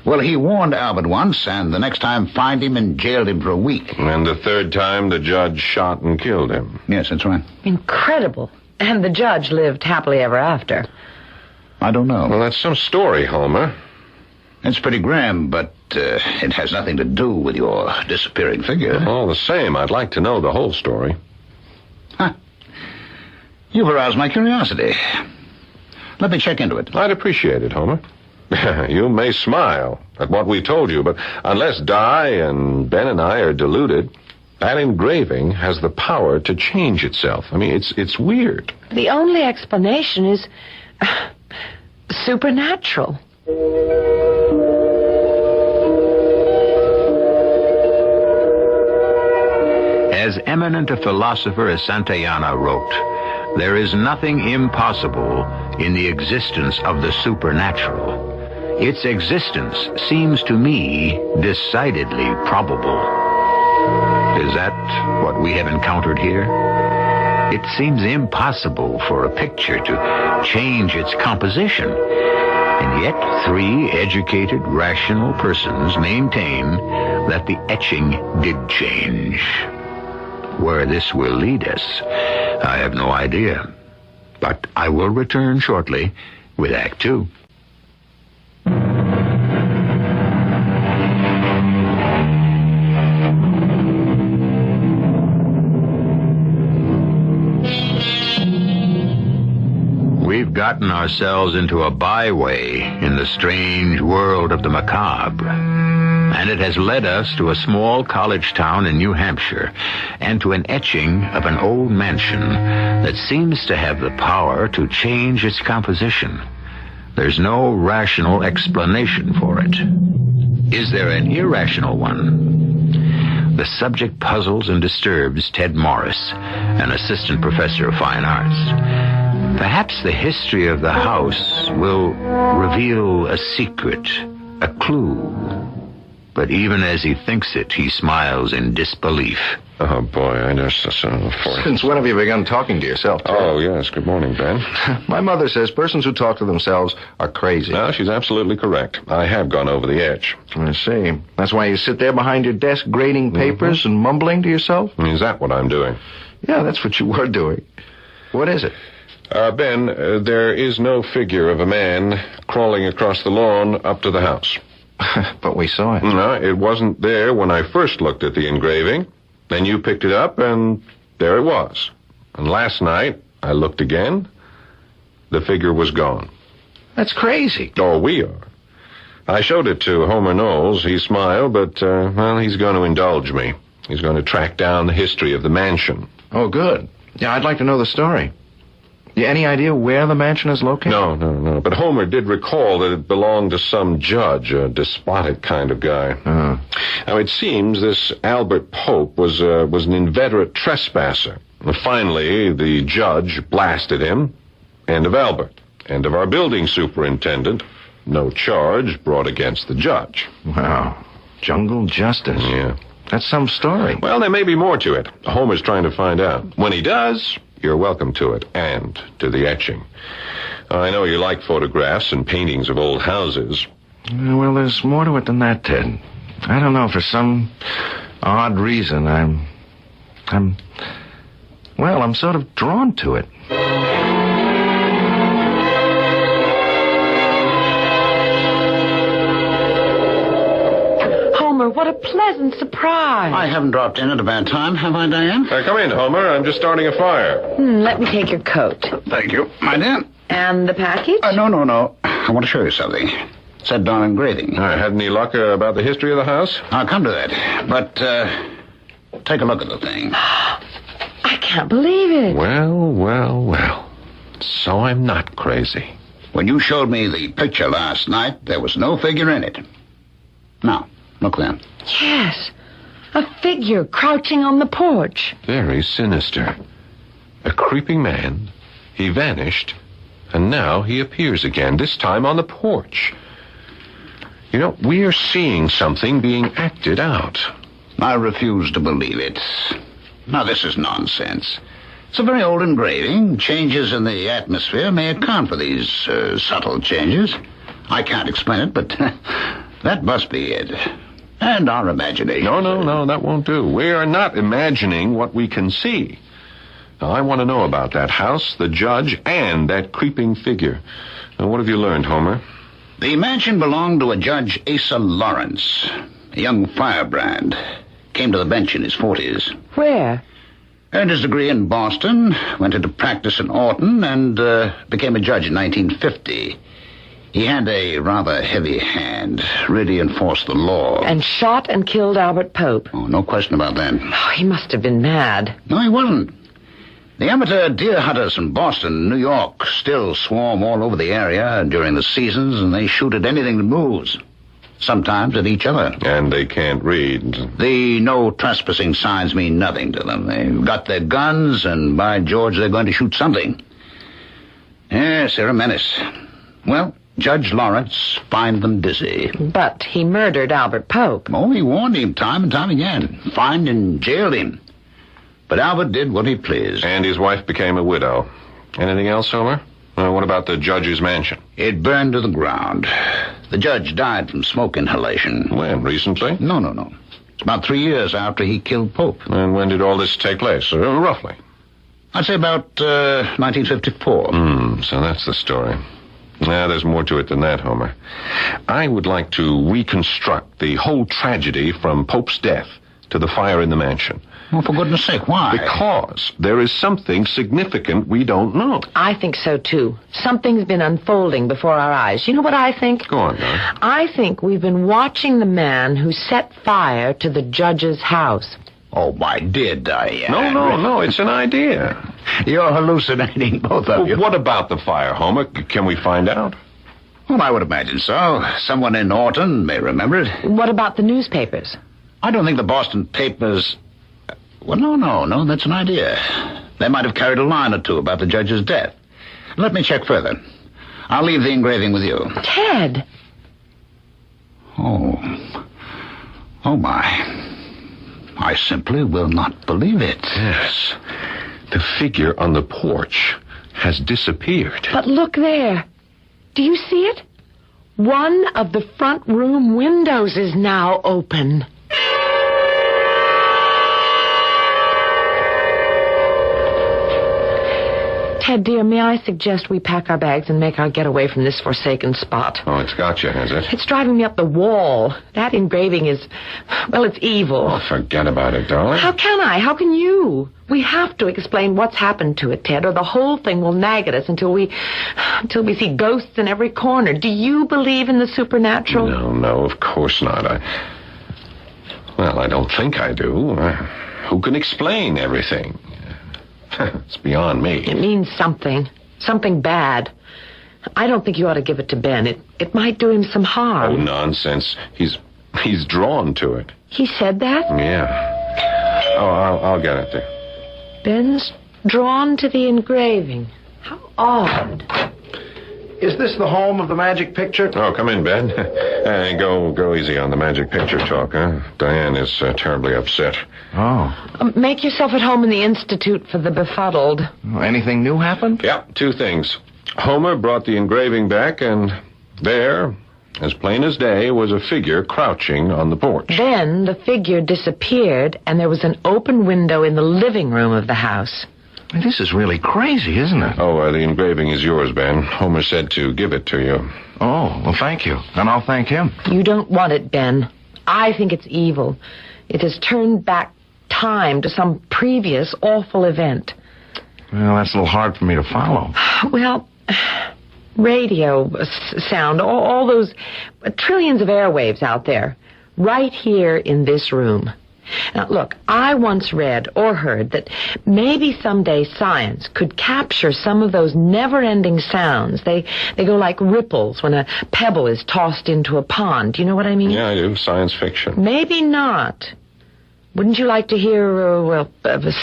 Well, he warned Albert once, and the next time fined him and jailed him for a week. And the third time, the judge shot and killed him. Yes, that's right. Incredible. And the judge lived happily ever after. I don't know. Well, that's some story, Homer. It's pretty grim, but it has nothing to do with your disappearing figure. All the same, I'd like to know the whole story. Huh. You've aroused my curiosity. Let me check into it. I'd appreciate it, Homer. You may smile at what we told you, but unless Di and Ben and I are deluded, that engraving has the power to change itself. I mean, it's weird. The only explanation is supernatural. As eminent a philosopher as Santayana wrote, there is nothing impossible in the existence of the supernatural. Its existence seems to me decidedly probable. Is that what we have encountered here? It seems impossible for a picture to change its composition. And yet, three educated, rational persons maintain that the etching did change. Where this will lead us, I have no idea. But I will return shortly with Act Two. We've gotten ourselves into a byway in the strange world of the macabre. And it has led us to a small college town in New Hampshire and to an etching of an old mansion that seems to have the power to change its composition. There's no rational explanation for it. Is there an irrational one? The subject puzzles and disturbs Ted Morris, an assistant professor of fine arts. Perhaps the history of the house will reveal a secret, a clue. But even as he thinks it, he smiles in disbelief. Oh, boy, I just... Since when have you begun talking to yourself, Ted? Oh, yes. Good morning, Ben. My mother says persons who talk to themselves are crazy. No, she's absolutely correct. I have gone over the edge. I see. That's why you sit there behind your desk grading papers and mumbling to yourself? Is that what I'm doing? Yeah, that's what you were doing. What is it? Ben, there is no figure of a man crawling across the lawn up to the house. But we saw it. No, it wasn't there when I first looked at the engraving. Then you picked it up, and there it was. And last night, I looked again. The figure was gone. That's crazy. Oh, we are. I showed it to Homer Knowles. He smiled, but, he's going to indulge me. He's going to track down the history of the mansion. Oh, good. Yeah, I'd like to know the story. Any idea where the mansion is located? No. But Homer did recall that it belonged to some judge, a despotic kind of guy. Now, it seems this Albert Pope was an inveterate trespasser. Finally, the judge blasted him. End of Albert. End of our building superintendent. No charge brought against the judge. Wow. Jungle justice. Yeah. That's some story. Well, there may be more to it. Homer's trying to find out. When he does, you're welcome to it, and to the etching. I know you like photographs and paintings of old houses. Well, there's more to it than that, Ted. I don't know, for some odd reason, I'm sort of drawn to it. What a pleasant surprise. I haven't dropped in at a bad time, have I, Diane? Come in, Homer. I'm just starting a fire. Let me take your coat. Thank you, my dear. And the package? No. I want to show you something. Set down engraving. Had any luck about the history of the house? I'll come to that. But, take a look at the thing. I can't believe it. Well. So I'm not crazy. When you showed me the picture last night, there was no figure in it. Now, look then. Yes. A figure crouching on the porch. Very sinister. A creeping man. He vanished, and now he appears again, this time on the porch. You know, we're seeing something being acted out. I refuse to believe it. Now, this is nonsense. It's a very old engraving. Changes in the atmosphere may account for these subtle changes. I can't explain it, but that must be it. And our imagination. No, that won't do. We are not imagining what we can see. Now, I want to know about that house, the judge, and that creeping figure. Now, what have you learned, Homer? The mansion belonged to a Judge Asa Lawrence, a young firebrand. Came to the bench in his 40s. Where? Earned his degree in Boston, went into practice in Orton, and became a judge in 1950. He had a rather heavy hand, really enforced the law. And shot and killed Albert Pope. Oh, no question about that. Oh, he must have been mad. No, he wasn't. The amateur deer hunters from Boston and New York still swarm all over the area during the seasons, and they shoot at anything that moves. Sometimes at each other. And they can't read. The no trespassing signs mean nothing to them. They've got their guns, and by George, they're going to shoot something. Yes, they're a menace. Well, Judge Lawrence fined them dizzy. But he murdered Albert Pope. Oh, he warned him time and time again. Fined and jailed him. But Albert did what he pleased. And his wife became a widow. Anything else, Homer? What about the judge's mansion? It burned to the ground. The judge died from smoke inhalation. When? Recently? No. It's about 3 years after he killed Pope. And when did all this take place? Roughly? I'd say about 1954. So that's the story. There's more to it than that, Homer. I would like to reconstruct the whole tragedy from Pope's death to the fire in the mansion. Well, for goodness sake, why? Because there is something significant we don't know. I think so, too. Something's been unfolding before our eyes. You know what I think? Go on, Doc. I think we've been watching the man who set fire to the judge's house. Oh, my dear Diane. No, it's an idea. You're hallucinating, both of you. What about the fire, Homer? Can we find out? Well, I would imagine so. Someone in Orton may remember it. What about the newspapers? I don't think the Boston papers... Well, no, that's an idea. They might have carried a line or two about the judge's death. Let me check further. I'll leave the engraving with you. Ted! Oh, my. I simply will not believe it. Yes. The figure on the porch has disappeared. But look there. Do you see it? One of the front room windows is now open. Ted, dear, may I suggest we pack our bags and make our getaway from this forsaken spot? Oh, it's got you, has it? It's driving me up the wall. That engraving is, well, it's evil. Oh, forget about it, darling. How can I? How can you? We have to explain what's happened to it, Ted, or the whole thing will nag at us until we see ghosts in every corner. Do you believe in the supernatural? No, of course not. I don't think I do. Who can explain everything? It's beyond me. It means something. Something bad. I don't think you ought to give it to Ben. It might do him some harm. Oh, nonsense. He's drawn to it. He said that? Yeah. Oh, I'll get it there. Ben's drawn to the engraving. How odd. Is this the home of the magic picture? Oh, come in, Ben. Hey, go easy on the magic picture talk, huh? Diane is terribly upset. Oh. Make yourself at home in the Institute for the Befuddled. Anything new happened? Yeah, two things. Homer brought the engraving back, and there, as plain as day, was a figure crouching on the porch. Then the figure disappeared, and there was an open window in the living room of the house. This is really crazy, isn't it? Oh, the engraving is yours, Ben. Homer said to give it to you. Oh, well, thank you. And I'll thank him. You don't want it, Ben. I think it's evil. It has turned back time to some previous awful event. Well, that's a little hard for me to follow. Well, radio sound, all those trillions of airwaves out there, right here in this room. Now, look, I once read or heard that maybe someday science could capture some of those never-ending sounds. They go like ripples when a pebble is tossed into a pond. Do you know what I mean? Yeah, I do. Science fiction. Maybe not. Wouldn't you like to hear,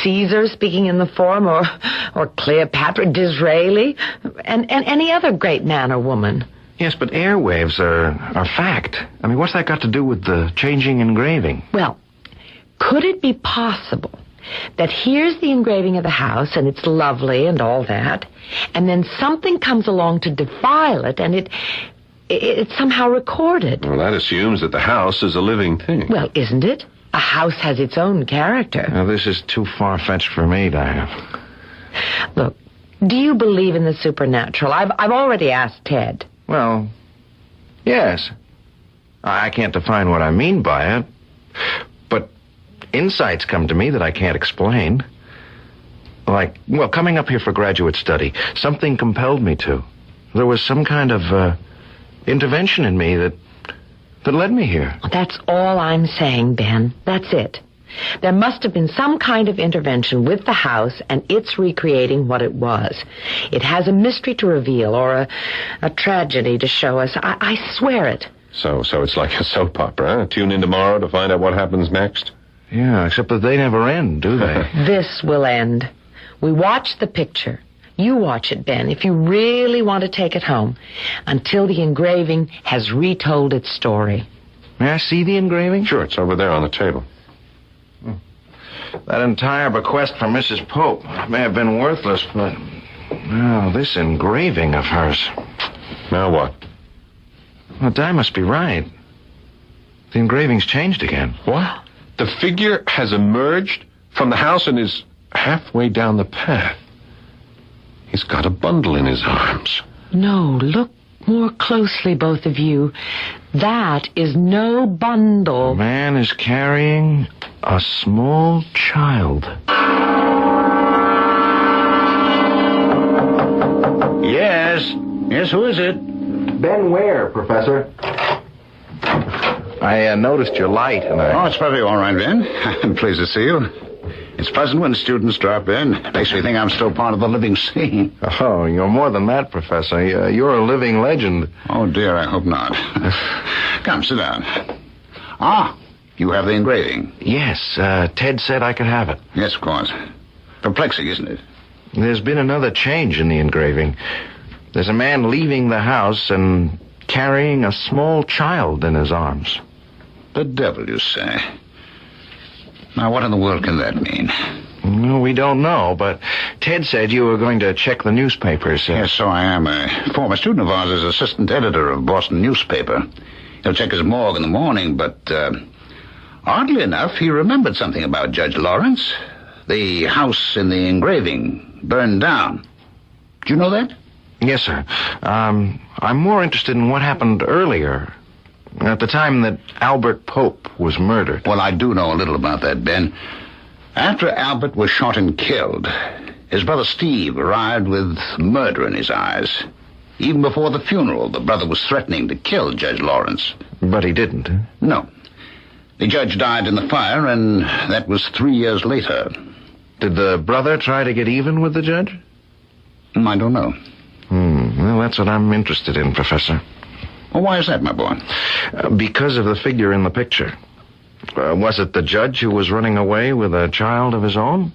Caesar speaking in the Forum, or Cleopatra, Disraeli, and any other great man or woman? Yes, but airwaves are fact. I mean, what's that got to do with the changing engraving? Well, could it be possible that here's the engraving of the house, and it's lovely and all that, and then something comes along to defile it, and it's somehow recorded? Well, that assumes that the house is a living thing. Well, isn't it? A house has its own character. Now, this is too far-fetched for me, Diane. Look, do you believe in the supernatural? I've already asked Ted. Well, yes. I can't define what I mean by it, but insights come to me that I can't explain. Like, well, coming up here for graduate study, something compelled me to. There was some kind of intervention in me that led me here. That's all I'm saying, Ben. That's it. There must have been some kind of intervention with the house, and it's recreating what it was. It has a mystery to reveal, or a tragedy to show us. I swear it. So it's like a soap opera, huh? Tune in tomorrow to find out what happens next? Yeah, except that they never end, do they? This will end. We watch the picture. You watch it, Ben, if you really want to take it home, until the engraving has retold its story. May I see the engraving? Sure, it's over there on the table. That entire bequest from Mrs. Pope may have been worthless, but now this engraving of hers. Now what? Well, Di must be right. The engraving's changed again. What? The figure has emerged from the house and is halfway down the path. He's got a bundle in his arms. No, look more closely, both of you. That is no bundle. The man is carrying a small child. Yes, who is it? Ben Ware, Professor. I noticed your light, and Oh, it's probably all right, Ben. I'm pleased to see you. It's pleasant when students drop in. Makes me think I'm still part of the living scene. Oh, you're more than that, Professor. You're a living legend. Oh, dear, I hope not. Come, sit down. Ah, you have the engraving. Yes, Ted said I could have it. Yes, of course. Perplexing, isn't it? There's been another change in the engraving. There's a man leaving the house and carrying a small child in his arms. The devil, you say? Now, what in the world can that mean? Well, we don't know, but Ted said you were going to check the newspapers. Yes, so I am. A former student of ours is assistant editor of Boston newspaper. He'll check his morgue in the morning, but oddly enough, he remembered something about Judge Lawrence. The house in the engraving burned down. Did you know that? Yes, sir. I'm more interested in what happened earlier, at the time that Albert Pope was murdered. Well, I do know a little about that, Ben. After Albert was shot and killed, his brother Steve arrived with murder in his eyes. Even before the funeral, the brother was threatening to kill Judge Lawrence. But he didn't? No. The judge died in the fire, and that was 3 years later. Did the brother try to get even with the judge? I don't know. Well, that's what I'm interested in, Professor. Well, why is that, my boy? Because of the figure in the picture. Was it the judge who was running away with a child of his own?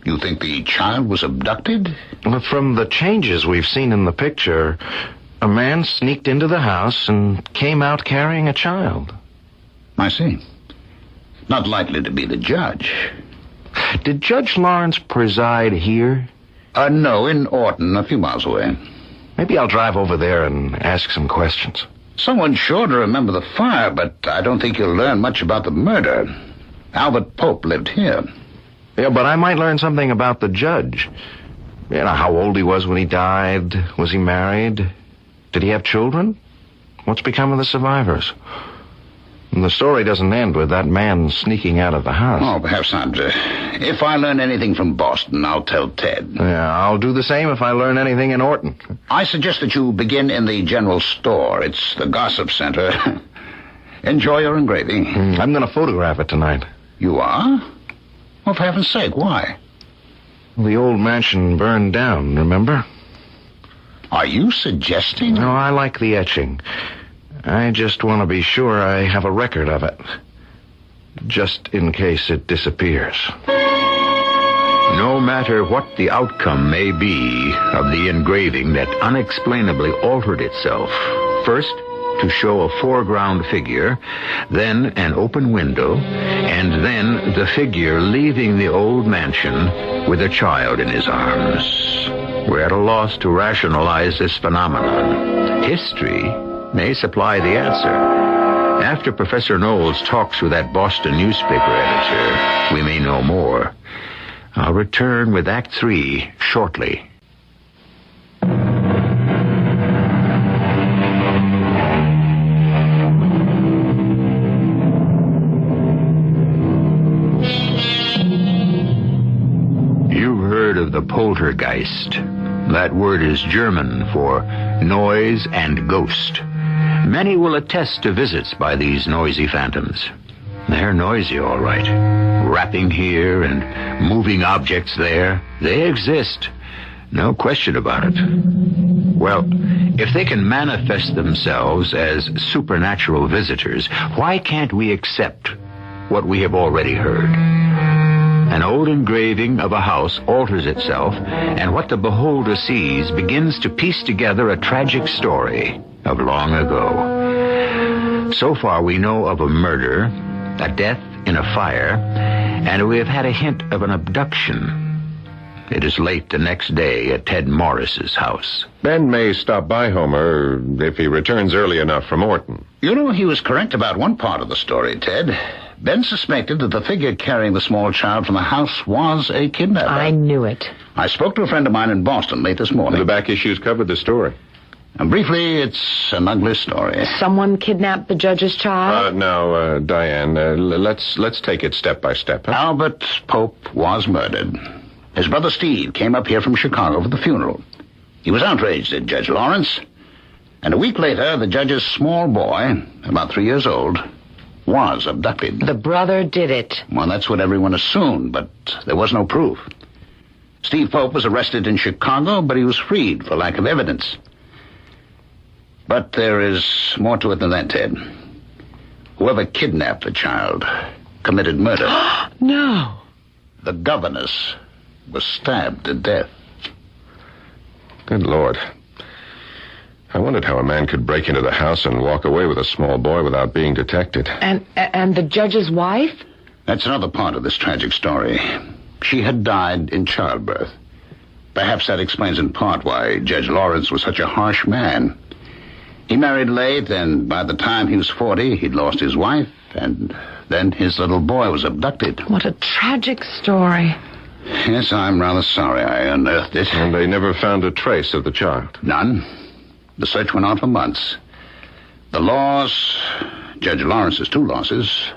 You think the child was abducted? Well, from the changes we've seen in the picture, a man sneaked into the house and came out carrying a child. I see. Not likely to be the judge. Did Judge Lawrence preside here? No, in Orton, a few miles away. Maybe I'll drive over there and ask some questions. Someone's sure to remember the fire, but I don't think you'll learn much about the murder. Albert Pope lived here. Yeah, but I might learn something about the judge. You know, how old he was when he died. Was he married? Did he have children? What's become of the survivors? And the story doesn't end with that man sneaking out of the house. Oh, perhaps not. If I learn anything from Boston, I'll tell Ted. Yeah, I'll do the same if I learn anything in Orton. I suggest that you begin in the general store. It's the gossip center. Enjoy your engraving. I'm going to photograph it tonight. You are? Well, for heaven's sake, why? The old mansion burned down, remember? Are you suggesting? No, I like the etching. I just want to be sure I have a record of it. Just in case it disappears. No matter what the outcome may be of the engraving that unexplainably altered itself, first to show a foreground figure, then an open window, and then the figure leaving the old mansion with a child in his arms. We're at a loss to rationalize this phenomenon. History may supply the answer. After Professor Knowles talks with that Boston newspaper editor, we may know more. I'll return with Act 3 shortly. You've heard of the poltergeist. That word is German for noise and ghost. Many will attest to visits by these noisy phantoms. They're noisy, all right. Rapping here and moving objects there. They exist. No question about it. Well, if they can manifest themselves as supernatural visitors, why can't we accept what we have already heard? An old engraving of a house alters itself, and what the beholder sees begins to piece together a tragic story of long ago. So far, we know of a murder, a death in a fire, and we have had a hint of an abduction. It is late the next day at Ted Morris's house. Ben may stop by Homer if he returns early enough from Orton. You know, he was correct about one part of the story, Ted. Ben suspected that the figure carrying the small child from the house was a kidnapper. I knew it. I spoke to a friend of mine in Boston late this morning. The back issues covered the story. And briefly, it's an ugly story. Someone kidnapped the judge's child? Now, Diane, let's take it step by step. Huh? Albert Pope was murdered. His brother Steve came up here from Chicago for the funeral. He was outraged at Judge Lawrence. And a week later, the judge's small boy, about 3 years old, was abducted. The brother did it. Well, that's what everyone assumed, but there was no proof. Steve Pope was arrested in Chicago, but he was freed for lack of evidence. But there is more to it than that, Ted. Whoever kidnapped the child committed murder. No. The governess was stabbed to death. Good Lord. I wondered how a man could break into the house and walk away with a small boy without being detected. And the judge's wife? That's another part of this tragic story. She had died in childbirth. Perhaps that explains in part why Judge Lawrence was such a harsh man. He married late, and by the time he was 40, he'd lost his wife, and then his little boy was abducted. What a tragic story. Yes, I'm rather sorry I unearthed it. And they never found a trace of the child? None. The search went on for months. The loss, Judge Lawrence's 2 losses,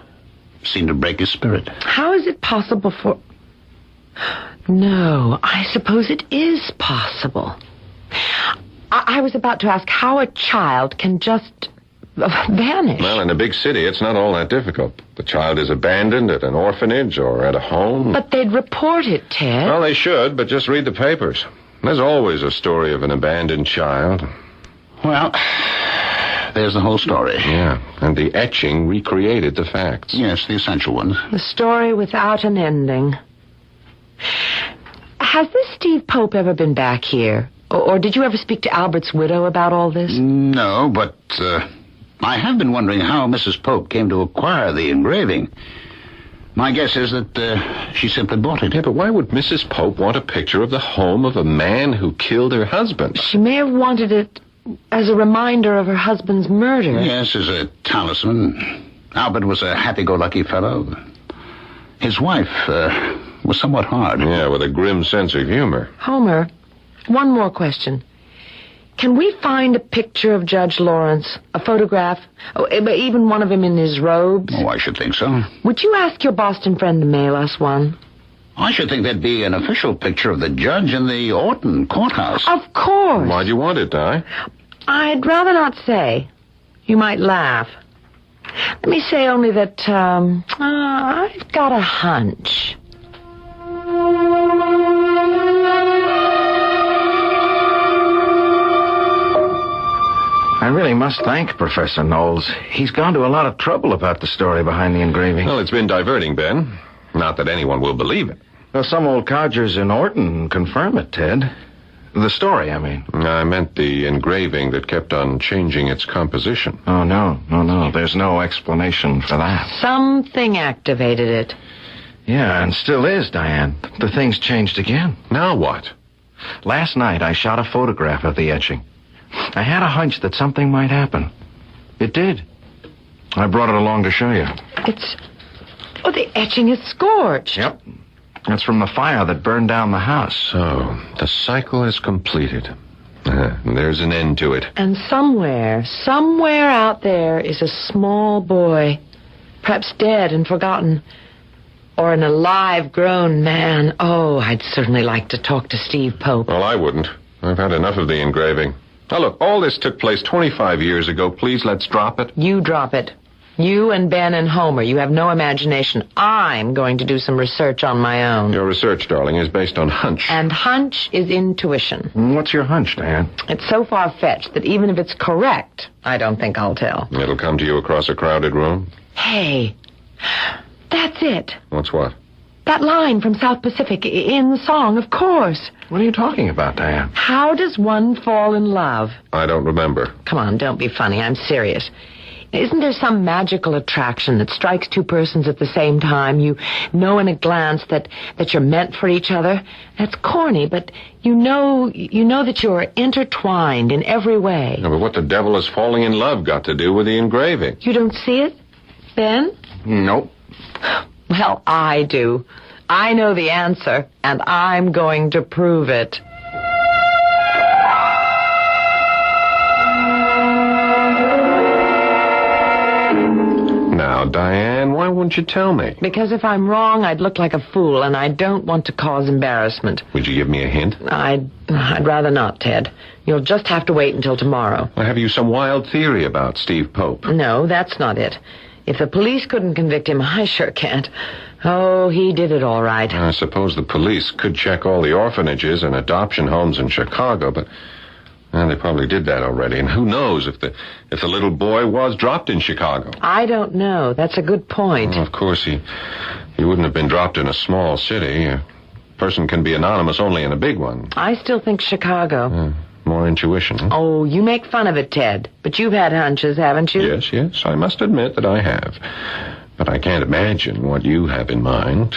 seemed to break his spirit. How is it possible for... No, I suppose it is possible. I was about to ask how a child can just vanish. Well, in a big city, it's not all that difficult. The child is abandoned at an orphanage or at a home. But they'd report it, Ted. Well, they should, but just read the papers. There's always a story of an abandoned child. Well, there's the whole story. Yeah, and the etching recreated the facts. Yes, the essential ones. The story without an ending. Has this Steve Pope ever been back here? Or did you ever speak to Albert's widow about all this? No, but I have been wondering how Mrs. Pope came to acquire the engraving. My guess is that she simply bought it. Yeah, but why would Mrs. Pope want a picture of the home of a man who killed her husband? She may have wanted it as a reminder of her husband's murder. Yes, as a talisman. Albert was a happy-go-lucky fellow. His wife was somewhat hard. Yeah, with a grim sense of humor. Homer, one more question. Can we find a picture of Judge Lawrence? A photograph? Even one of him in his robes? Oh, I should think so. Would you ask your Boston friend to mail us one? I should think there'd be an official picture of the judge in the Orton courthouse. Of course. Why'd you want it, Di? I'd rather not say. You might laugh. Let me say only that, I've got a hunch. I really must thank Professor Knowles. He's gone to a lot of trouble about the story behind the engraving. Well, it's been diverting, Ben. Not that anyone will believe it. Well, some old codgers in Orton confirm it, Ted. The story, I mean. I meant the engraving that kept on changing its composition. Oh, no. There's no explanation for that. Something activated it. Yeah, and still is, Diane. The thing's changed again. Now what? Last night, I shot a photograph of the etching. I had a hunch that something might happen. It did. I brought it along to show you. The etching is scorched. Yep. That's from the fire that burned down the house. So, the cycle is completed. There's an end to it. And somewhere out there is a small boy, perhaps dead and forgotten, or an alive, grown man. Oh, I'd certainly like to talk to Steve Pope. Well, I wouldn't. I've had enough of the engraving. Now, look, all this took place 25 years ago. Please, let's drop it. You drop it. You and Ben and Homer, you have no imagination. I'm going to do some research on my own. Your research, darling, is based on hunch. And hunch is intuition. What's your hunch, Diane? It's so far-fetched that even if it's correct, I don't think I'll tell. It'll come to you across a crowded room? Hey, that's it. What's what? That line from South Pacific in the song, of course. What are you talking about, Diane? How does one fall in love? I don't remember. Come on, don't be funny. I'm serious. Isn't there some magical attraction that strikes two persons at the same time? You know in a glance that you're meant for each other. That's corny, but you know that you're intertwined in every way. Yeah, but what the devil has falling in love got to do with the engraving? You don't see it, Ben? Nope. Well, I do. I know the answer, and I'm going to prove it. Now, Diane, why won't you tell me? Because if I'm wrong, I'd look like a fool, and I don't want to cause embarrassment. Would you give me a hint? I'd rather not, Ted. You'll just have to wait until tomorrow. Have you some wild theory about Steve Pope? No, that's not it. If the police couldn't convict him, I sure can't. Oh, he did it all right. I suppose the police could check all the orphanages and adoption homes in Chicago, but they probably did that already. And who knows if the little boy was dropped in Chicago? I don't know. That's a good point. Well, of course, he wouldn't have been dropped in a small city. A person can be anonymous only in a big one. I still think Chicago. More intuition. Huh? Oh, you make fun of it, Ted. But you've had hunches, haven't you? Yes, I must admit that I have. But I can't imagine what you have in mind.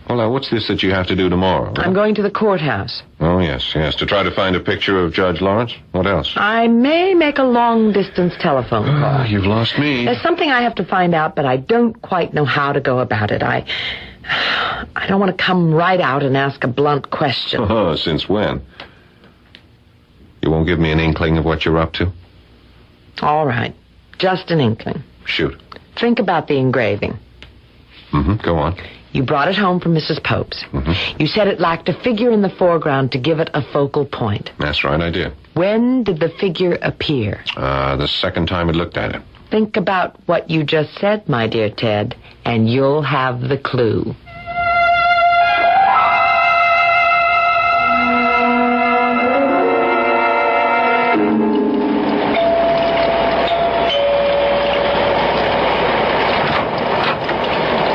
Well, now, what's this that you have to do tomorrow? I'm going to the courthouse. Oh, yes, to try to find a picture of Judge Lawrence. What else? I may make a long-distance telephone call. You've lost me. There's something I have to find out, but I don't quite know how to go about it. I don't want to come right out and ask a blunt question. Oh, since when? You won't give me an inkling of what you're up to? All right. Just an inkling. Shoot. Think about the engraving. Go on. You brought it home from Mrs. Pope's. You said it lacked a figure in the foreground to give it a focal point. That's right, I did. When did the figure appear? The second time I looked at it. Think about what you just said, my dear Ted, and you'll have the clue.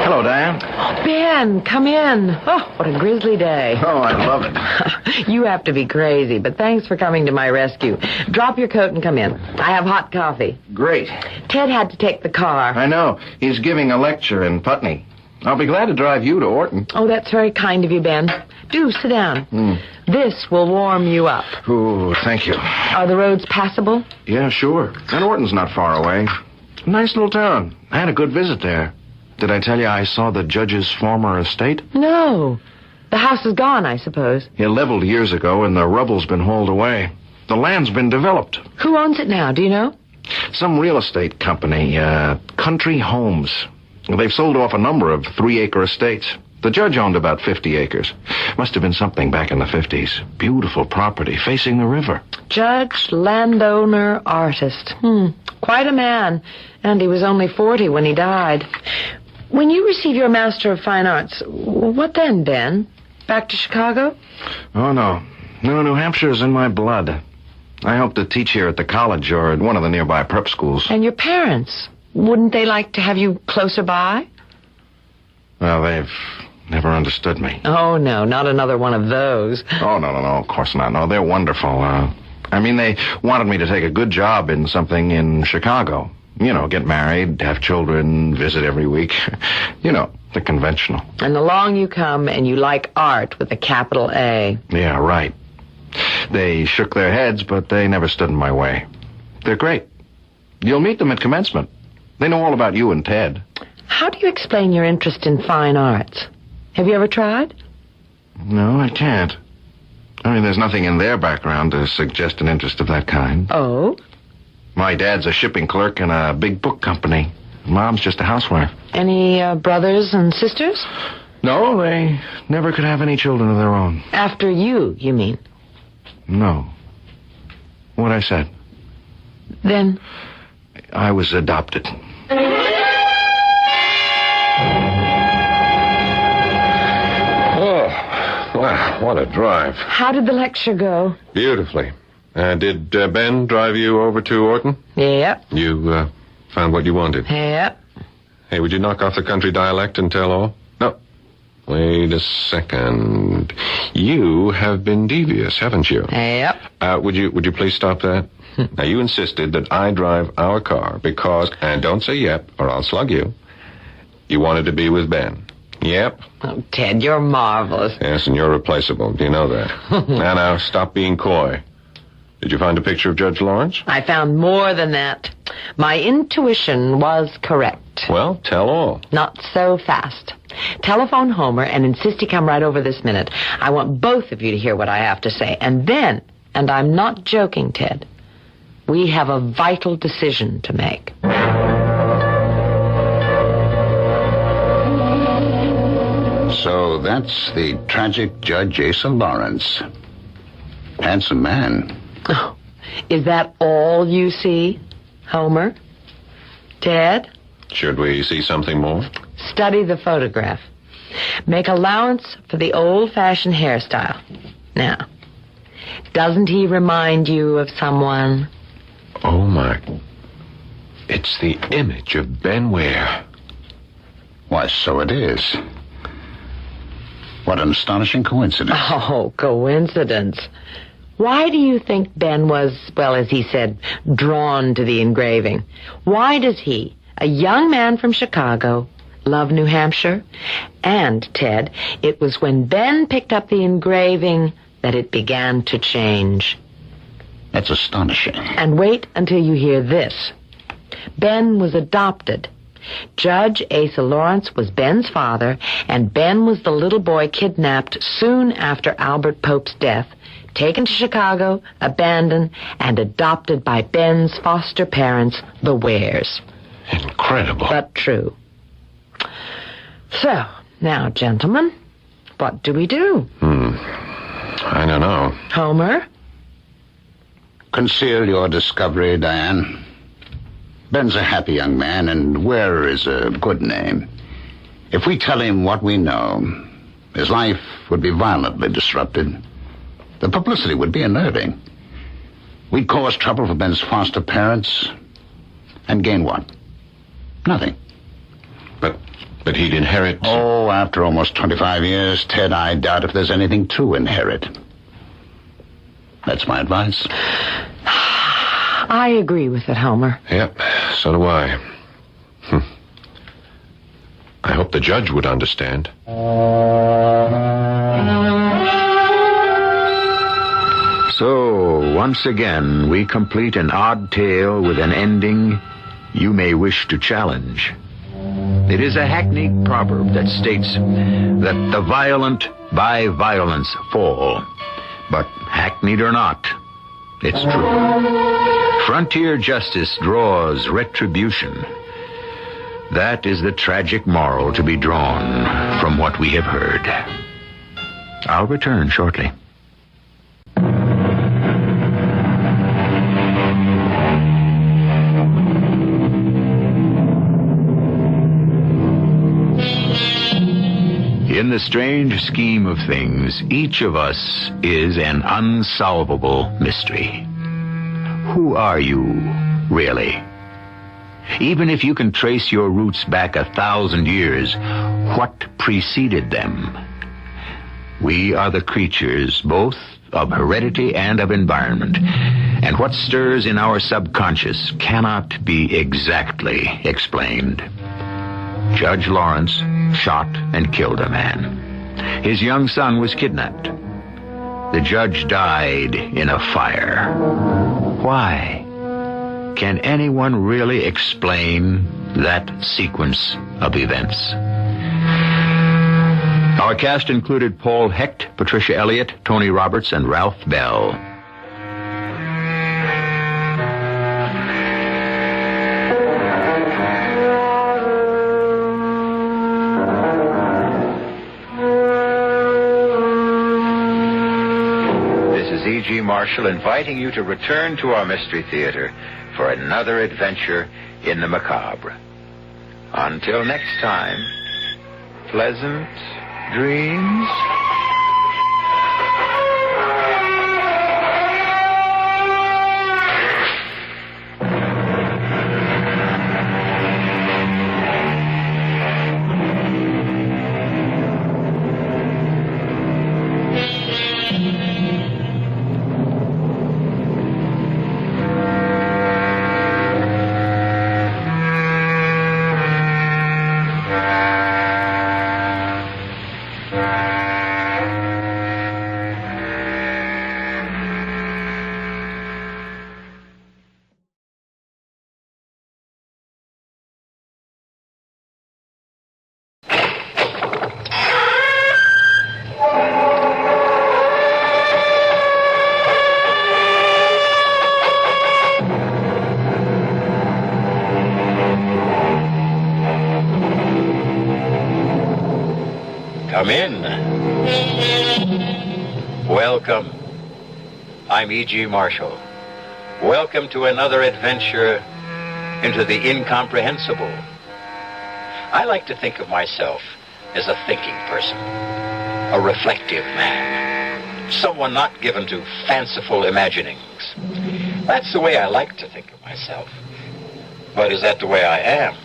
Hello, Diane. Ben, come in. Oh, what a grisly day. Oh, I love it. You have to be crazy, but thanks for coming to my rescue. Drop your coat and come in. I have hot coffee. Great. Ted had to take the car. I know. He's giving a lecture in Putney. I'll be glad to drive you to Orton. Oh, that's very kind of you, Ben. Do sit down. This will warm you up. Oh, thank you. Are the roads passable? Yeah, sure. And Orton's not far away. Nice little town. I had a good visit there. Did I tell you I saw the judge's former estate? No. The house is gone, I suppose. It leveled years ago, and the rubble's been hauled away. The land's been developed. Who owns it now, do you know? Some real estate company, Country Homes. They've sold off a number of 3-acre estates. The judge owned about 50 acres. Must have been something back in the 50s. Beautiful property facing the river. Judge, landowner, artist. Quite a man. And he was only 40 when he died. When you receive your Master of Fine Arts, what then, Ben? Back to Chicago? Oh, no. No, New Hampshire's in my blood. I hope to teach here at the college or at one of the nearby prep schools. And your parents? Wouldn't they like to have you closer by? Well, they've never understood me. Oh, no, not another one of those. Oh, no, of course not. No, they're wonderful. They wanted me to take a good job in something in Chicago. You know, get married, have children, visit every week. You know, the conventional. And along you come and you like art with a capital A. Yeah, right. They shook their heads, but they never stood in my way. They're great. You'll meet them at commencement. They know all about you and Ted. How do you explain your interest in fine arts? Have you ever tried? No, I can't. There's nothing in their background to suggest an interest of that kind. Oh? My dad's a shipping clerk in a big book company. Mom's just a housewife. Any brothers and sisters? No, they never could have any children of their own. After you mean? No. What I said. Then? I was adopted. Oh, wow, what a drive. How did the lecture go? Beautifully. Did Ben drive you over to Orton? Yep. You found what you wanted? Yep. Hey, would you knock off the country dialect and tell all? No. Wait a second. You have been devious, haven't you? Yep. Would you please stop that? Now, you insisted that I drive our car because, and don't say yep, or I'll slug you, you wanted to be with Ben. Yep. Oh, Ted, you're marvelous. Yes, and you're replaceable. Do you know that? Now, stop being coy. Did you find a picture of Judge Lawrence? I found more than that. My intuition was correct. Well, tell all. Not so fast. Telephone Homer and insist he come right over this minute. I want both of you to hear what I have to say. And then, and I'm not joking, Ted, we have a vital decision to make. So that's the tragic Judge Asa Lawrence. Handsome man. Oh, is that all you see, Homer? Ted? Should we see something more? Study the photograph. Make allowance for the old-fashioned hairstyle. Now, doesn't he remind you of someone? Oh, my. It's the image of Ben Ware. Why, so it is. What an astonishing coincidence. Oh, coincidence. Why do you think Ben was, well, as he said, drawn to the engraving? Why does he, a young man from Chicago, Love, New Hampshire. And, Ted, it was when Ben picked up the engraving that it began to change. That's astonishing. And wait until you hear this. Ben was adopted. Judge Asa Lawrence was Ben's father, and Ben was the little boy kidnapped soon after Albert Pope's death, taken to Chicago, abandoned, and adopted by Ben's foster parents, the Wares. Incredible. But true. So, now, gentlemen, what do we do? I don't know. Homer? Conceal your discovery, Diane. Ben's a happy young man, and Ware is a good name. If we tell him what we know, his life would be violently disrupted. The publicity would be unnerving. We'd cause trouble for Ben's foster parents, and gain what? Nothing. But he'd inherit... Oh, after almost 25 years, Ted, I doubt if there's anything to inherit. That's my advice. I agree with it, Homer. Yep, so do I. I hope the judge would understand. So, once again, we complete an odd tale with an ending you may wish to challenge. It is a hackneyed proverb that states that the violent by violence fall. But hackneyed or not, it's true. Frontier justice draws retribution. That is the tragic moral to be drawn from what we have heard. I'll return shortly. In the strange scheme of things, each of us is an unsolvable mystery. Who are you, really? Even if you can trace your roots back 1,000 years, what preceded them? We are the creatures both of heredity and of environment, and what stirs in our subconscious cannot be exactly explained. Judge Lawrence shot and killed a man. His young son was kidnapped. The judge died in a fire. Why? Can anyone really explain that sequence of events? Our cast included Paul Hecht, Patricia Elliott, Tony Roberts, and Ralph Bell. E.G. Marshall inviting you to return to our Mystery Theater for another adventure in the macabre. Until next time, pleasant dreams. Come in. Welcome. I'm E.G. Marshall. Welcome to another adventure into the incomprehensible. I like to think of myself as a thinking person, a reflective man, someone not given to fanciful imaginings. That's the way I like to think of myself. But is that the way I am?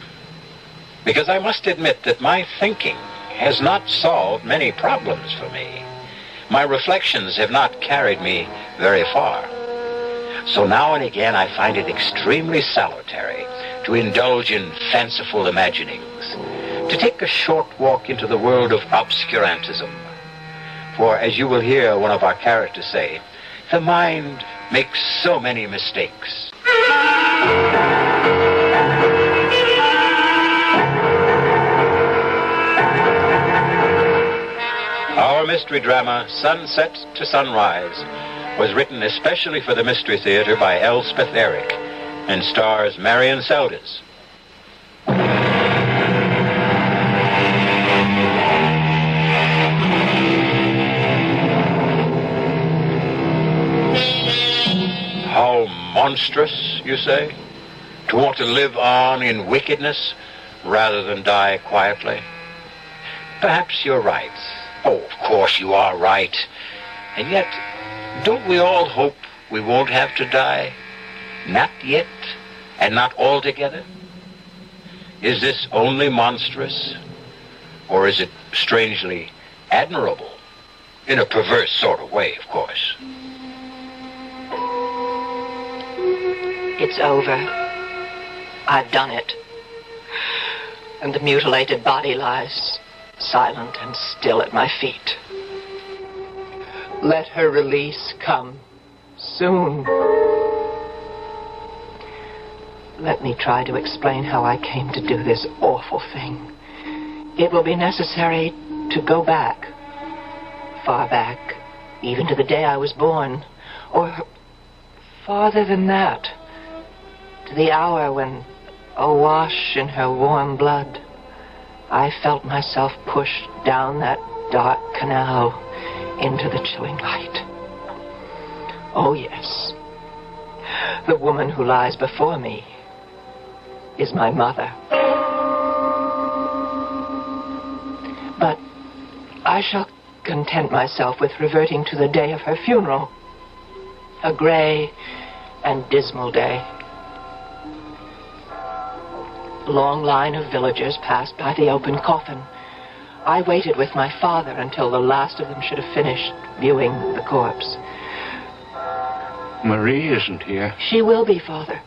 Because I must admit that my thinking has not solved many problems for me. My reflections have not carried me very far. So now and again I find it extremely salutary to indulge in fanciful imaginings, to take a short walk into the world of obscurantism. For, as you will hear one of our characters say, the mind makes so many mistakes. Our mystery drama, Sunset to Sunrise, was written especially for the Mystery Theater by Elspeth Eric and stars Marion Seldes. How monstrous, you say? To want to live on in wickedness rather than die quietly? Perhaps you're right. Oh, of course you are right. And yet, don't we all hope we won't have to die? Not yet, and not altogether? Is this only monstrous? Or is it strangely admirable? In a perverse sort of way, of course. It's over. I've done it. And the mutilated body lies silent and still at my feet. Let her release come soon. Let me try to explain how I came to do this awful thing. It will be necessary to go back, far back, even to the day I was born, or farther than that, to the hour when, awash in her warm blood, I felt myself pushed down that dark canal into the chilling light. Oh, yes. The woman who lies before me is my mother. But I shall content myself with reverting to the day of her funeral. A gray and dismal day. A long line of villagers passed by the open coffin. I waited with my father until the last of them should have finished viewing the corpse. Marie isn't here. She will be, Father.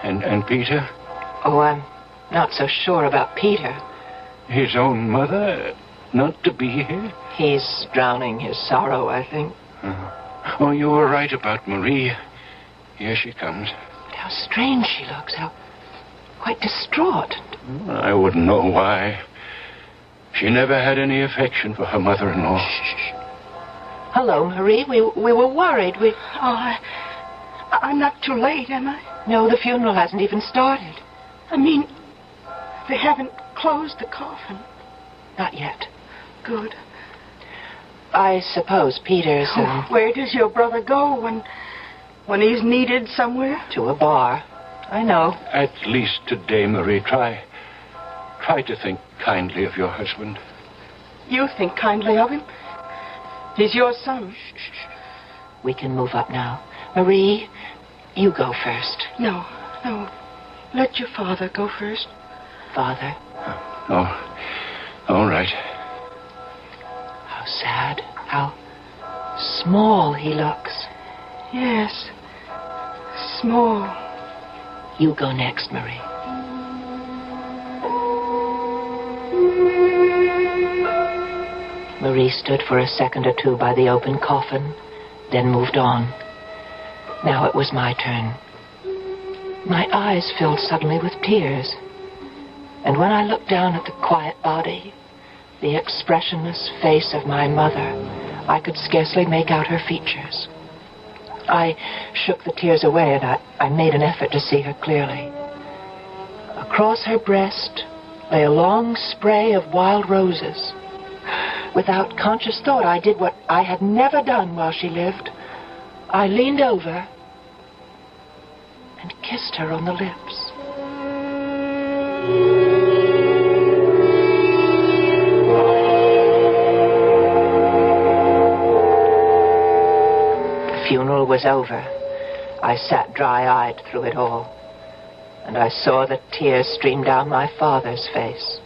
And Peter? Oh, I'm not so sure about Peter. His own mother not to be here? He's drowning his sorrow, I think. Oh, you were right about Marie. Here she comes. But how strange she looks. How quite distraught. I wouldn't know why. She never had any affection for her mother-in-law. Shh. Hello, Marie. We were worried. Oh, I'm not too late, am I? No, the funeral hasn't even started. I mean, they haven't closed the coffin. Not yet. Good. I suppose Peter's... Where does your brother go when he's needed somewhere? To a bar. I know. At least today, Marie, try to think kindly of your husband. You think kindly of him? He's your son. Shh. We can move up now. Marie, you go first. No. Let your father go first. Father? Oh, all right. How sad. How small he looks. Yes. Small. You go next, Marie. Marie stood for a second or two by the open coffin, then moved on. Now it was my turn. My eyes filled suddenly with tears. And when I looked down at the quiet body, the expressionless face of my mother, I could scarcely make out her features. I shook the tears away, and I made an effort to see her clearly. Across her breast lay a long spray of wild roses. Without conscious thought, I did what I had never done while she lived. I leaned over and kissed her on the lips. The funeral was over. I sat dry-eyed through it all, and I saw the tears stream down my father's face.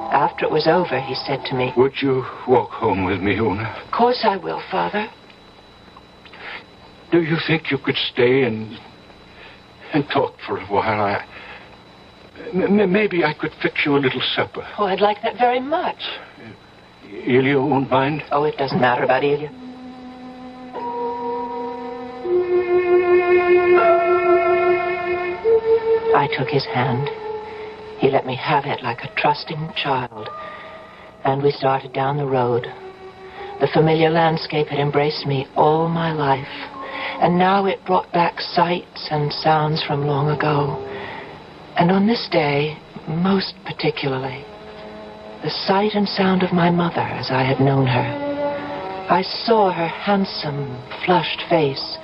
After it was over, he said to me, "Would you walk home with me, Una?" "Of course I will, Father." Do you think you could stay and talk for a while? Maybe I could fix you a little supper. Oh, I'd like that very much. Ilya won't mind? Oh, it doesn't matter about Ilya. I took his hand. He let me have it like a trusting child. And we started down the road. The familiar landscape had embraced me all my life. And now it brought back sights and sounds from long ago. And on this day, most particularly, the sight and sound of my mother as I had known her. I saw her handsome, flushed face.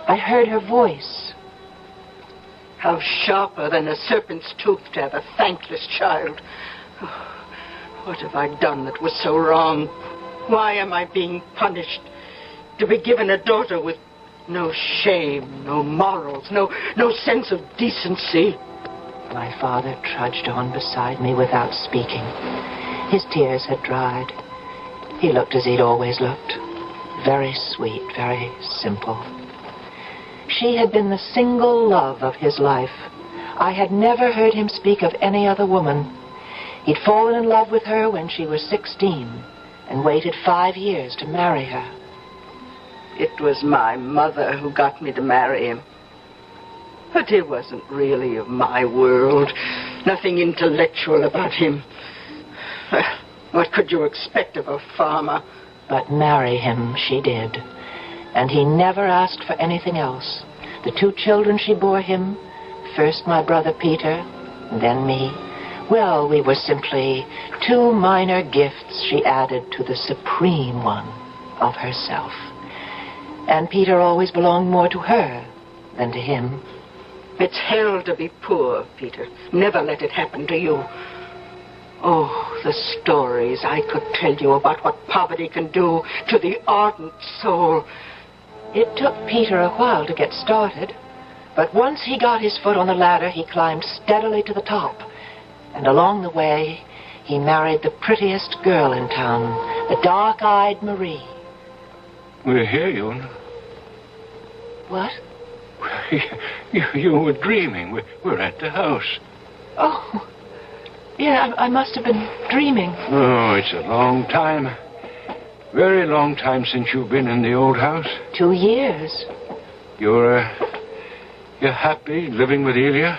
I heard her voice. How sharper than a serpent's tooth to have a thankless child. Oh, what have I done that was so wrong? Why am I being punished? To be given a daughter with no shame, no morals, no sense of decency. My father trudged on beside me without speaking. His tears had dried. He looked as he'd always looked. Very sweet, very simple. She had been the single love of his life. I had never heard him speak of any other woman. He'd fallen in love with her when she was 16 and waited 5 years to marry her. It was my mother who got me to marry him. But he wasn't really of my world. Nothing intellectual about him. What could you expect of a farmer? But marry him she did. And he never asked for anything else. The 2 children she bore him, first my brother Peter, then me. Well, we were simply 2 minor gifts she added to the supreme one of herself. And Peter always belonged more to her than to him. It's hell to be poor, Peter. Never let it happen to you. Oh, the stories I could tell you about what poverty can do to the ardent soul. It took Peter a while to get started, but once he got his foot on the ladder, he climbed steadily to the top. And along the way, he married the prettiest girl in town, the dark-eyed Marie. We're here, Ewan. What? You were dreaming. We're at the house. Oh, yeah, I must have been dreaming. Oh, it's a long time. Very long time since you've been in the old house. 2 years. You're happy living with Ilya?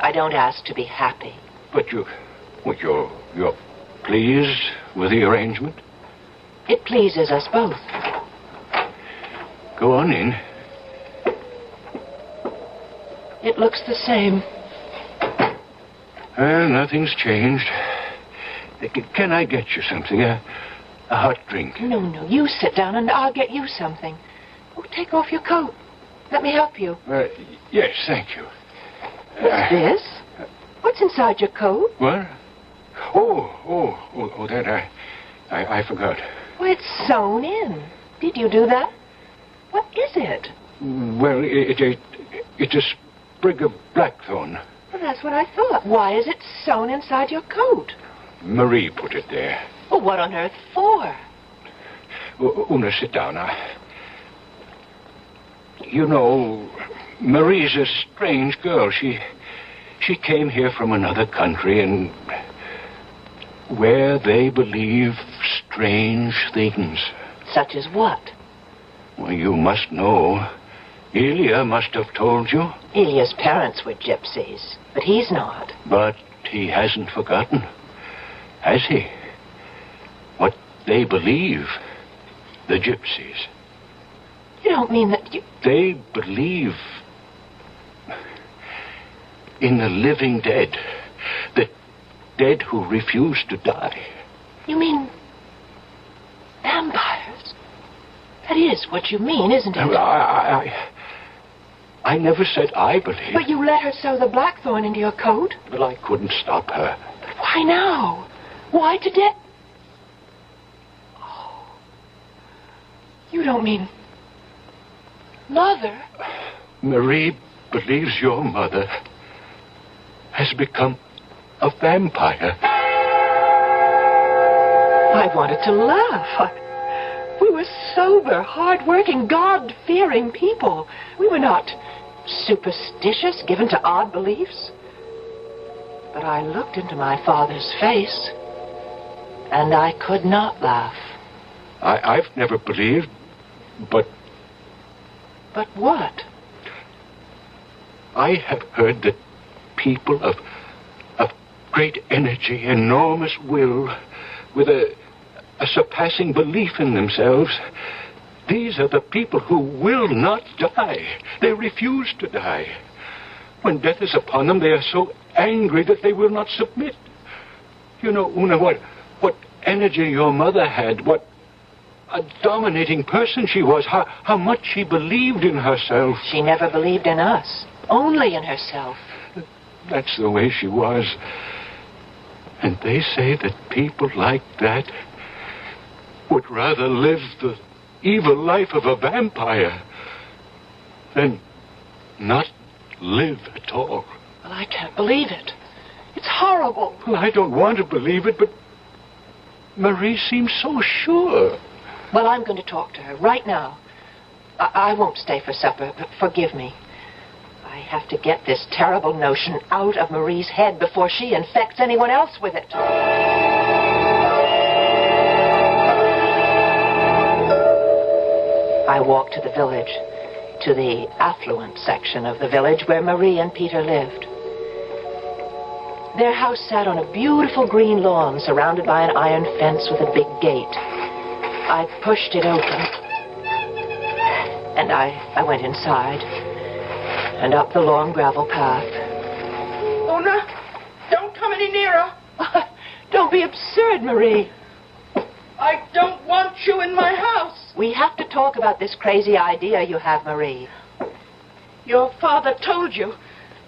I don't ask to be happy. But you're pleased with the arrangement? It pleases us both. Go on in. It looks the same. Well, nothing's changed. Can I get you something? A hot drink? No. You sit down and I'll get you something. Oh, take off your coat. Let me help you. Yes, thank you. What's this? What's inside your coat? What? Oh, that I forgot. Well, it's sewn in. Did you do that? What is it? Well, it's a sprig of blackthorn. Well, that's what I thought. Why is it sewn inside your coat? Marie put it there. Well, what on earth for? Una, sit down now. You know, Marie's a strange girl. She came here from another country and where they believe strange things. Such as what? Well, you must know. Ilya must have told you. Ilya's parents were gypsies, but he's not. But he hasn't forgotten, has he? What they believe, the gypsies. You don't mean that you... They believe in the living dead. The dead who refuse to die. You mean vampires? That is what you mean, isn't it? I never said I believe. But you let her sew the blackthorn into your coat? But I couldn't stop her. But why now? Why today? Oh. You don't mean... Mother? Marie believes your mother has become a vampire. I wanted to laugh. We were sober, hard-working, God-fearing people. We were not superstitious, given to odd beliefs. But I looked into my father's face, and I could not laugh. I've never believed, but... But what? I have heard that people of great energy, enormous will, with a surpassing belief in themselves, these are the people who will not die. They refuse to die. When death is upon them, they are so angry that they will not submit. You know, Una, what energy your mother had, what a dominating person she was, how much she believed in herself. She never believed in us, only in herself. That's the way she was. And they say that people like that would rather live the evil life of a vampire than not live at all. Well, I can't believe it. It's horrible. Well, I don't want to believe it, but Marie seems so sure. Well, I'm going to talk to her right now. I won't stay for supper, but forgive me. I have to get this terrible notion out of Marie's head before she infects anyone else with it. I walked to the village, to the affluent section of the village where Marie and Peter lived. Their house sat on a beautiful green lawn surrounded by an iron fence with a big gate. I pushed it open, and I went inside and up the long gravel path. Una, don't come any nearer. Don't be absurd, Marie. I don't want you in my house. We have to talk about this crazy idea you have, Marie. Your father told you.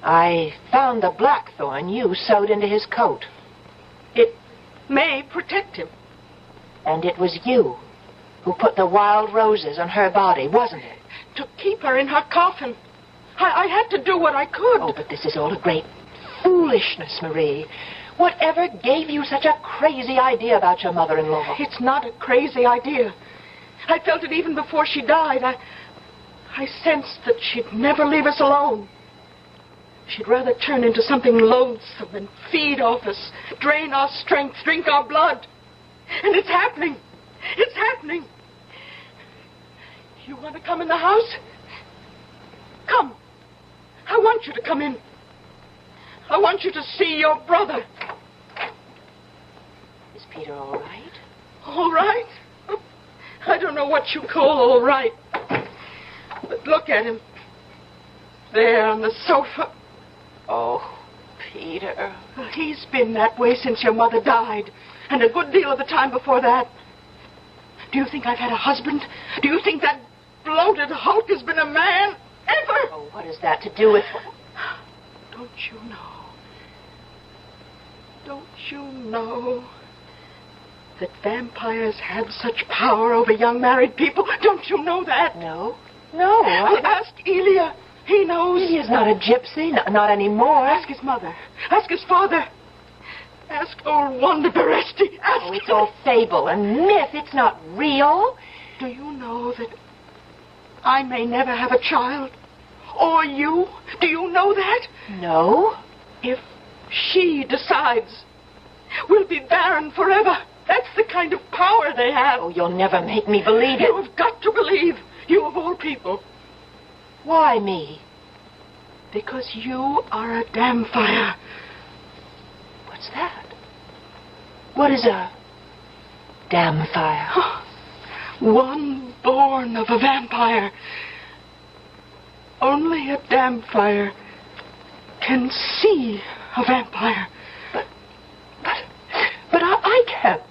I found the blackthorn you sewed into his coat. It may protect him. And it was you who put the wild roses on her body, wasn't it? To keep her in her coffin. I had to do what I could. Oh, but this is all a great foolishness, Marie. Whatever gave you such a crazy idea about your mother-in-law? It's not a crazy idea. I felt it even before she died. I sensed that she'd never leave us alone. She'd rather turn into something loathsome and feed off us, drain our strength, drink our blood. And it's happening. It's happening. You want to come in the house? Come. I want you to come in. I want you to see your brother. Is Peter all right? All right? I don't know what you call all right. But look at him. There on the sofa. Oh, Peter. He's been that way since your mother died. And a good deal of the time before that. Do you think I've had a husband? Do you think that bloated hulk has been a man? Ever? Oh, what has that to do with... Don't you know? Don't you know that vampires have such power over young married people? Don't you know that? No. No. Ask Elia. He knows. Elia's not a gypsy. Not anymore. Ask his mother. Ask his father. Ask old Wanda Beresti. Ask Oh, it's all fable and myth. It's not real. Do you know that I may never have a child? Or you? Do you know that? No. If she decides, we'll be barren forever. That's the kind of power they have. Oh, you'll never make me believe it. You have got to believe. You of all people. Why me? Because you are a damn fire. What's that? What is a damn fire? One born of a vampire. Only a damn fire can see a vampire. But I can't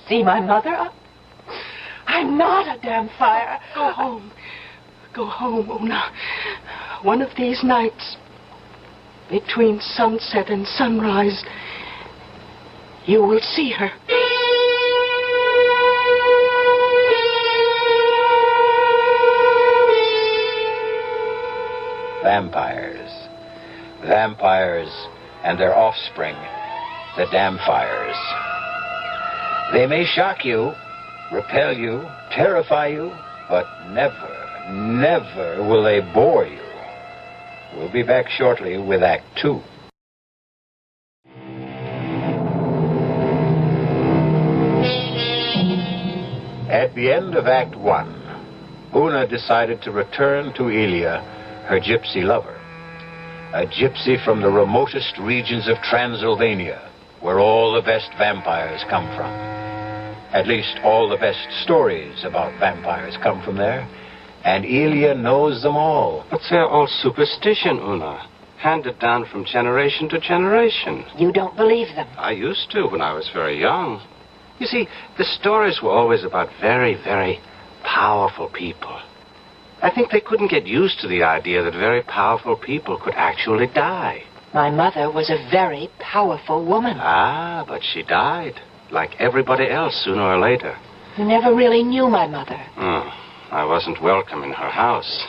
see my mother. I'm not a damn fire. Go home. Go home, Una. One of these nights, between sunset and sunrise, you will see her. Vampires. Vampires and their offspring, the Damfires. They may shock you, repel you, terrify you, but never, never will they bore you. We'll be back shortly with Act 2. At the end of Act 1, Una decided to return to Ilya, her gypsy lover. A gypsy from the remotest regions of Transylvania, where all the best vampires come from. At least all the best stories about vampires come from there, and Ilya knows them all. But they're all superstition, Una. Handed down from generation to generation. You don't believe them? I used to when I was very young. You see, the stories were always about very, very powerful people. I think they couldn't get used to the idea that very powerful people could actually die. My mother was a very powerful woman. Ah, but she died, like everybody else, sooner or later. You never really knew my mother. I wasn't welcome in her house.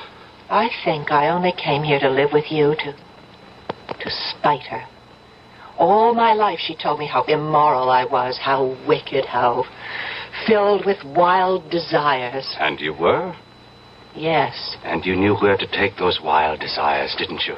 I think I only came here to live with you to spite her. All my life she told me how immoral I was, how wicked, how filled with wild desires. And you were? Yes. And you knew where to take those wild desires, didn't you?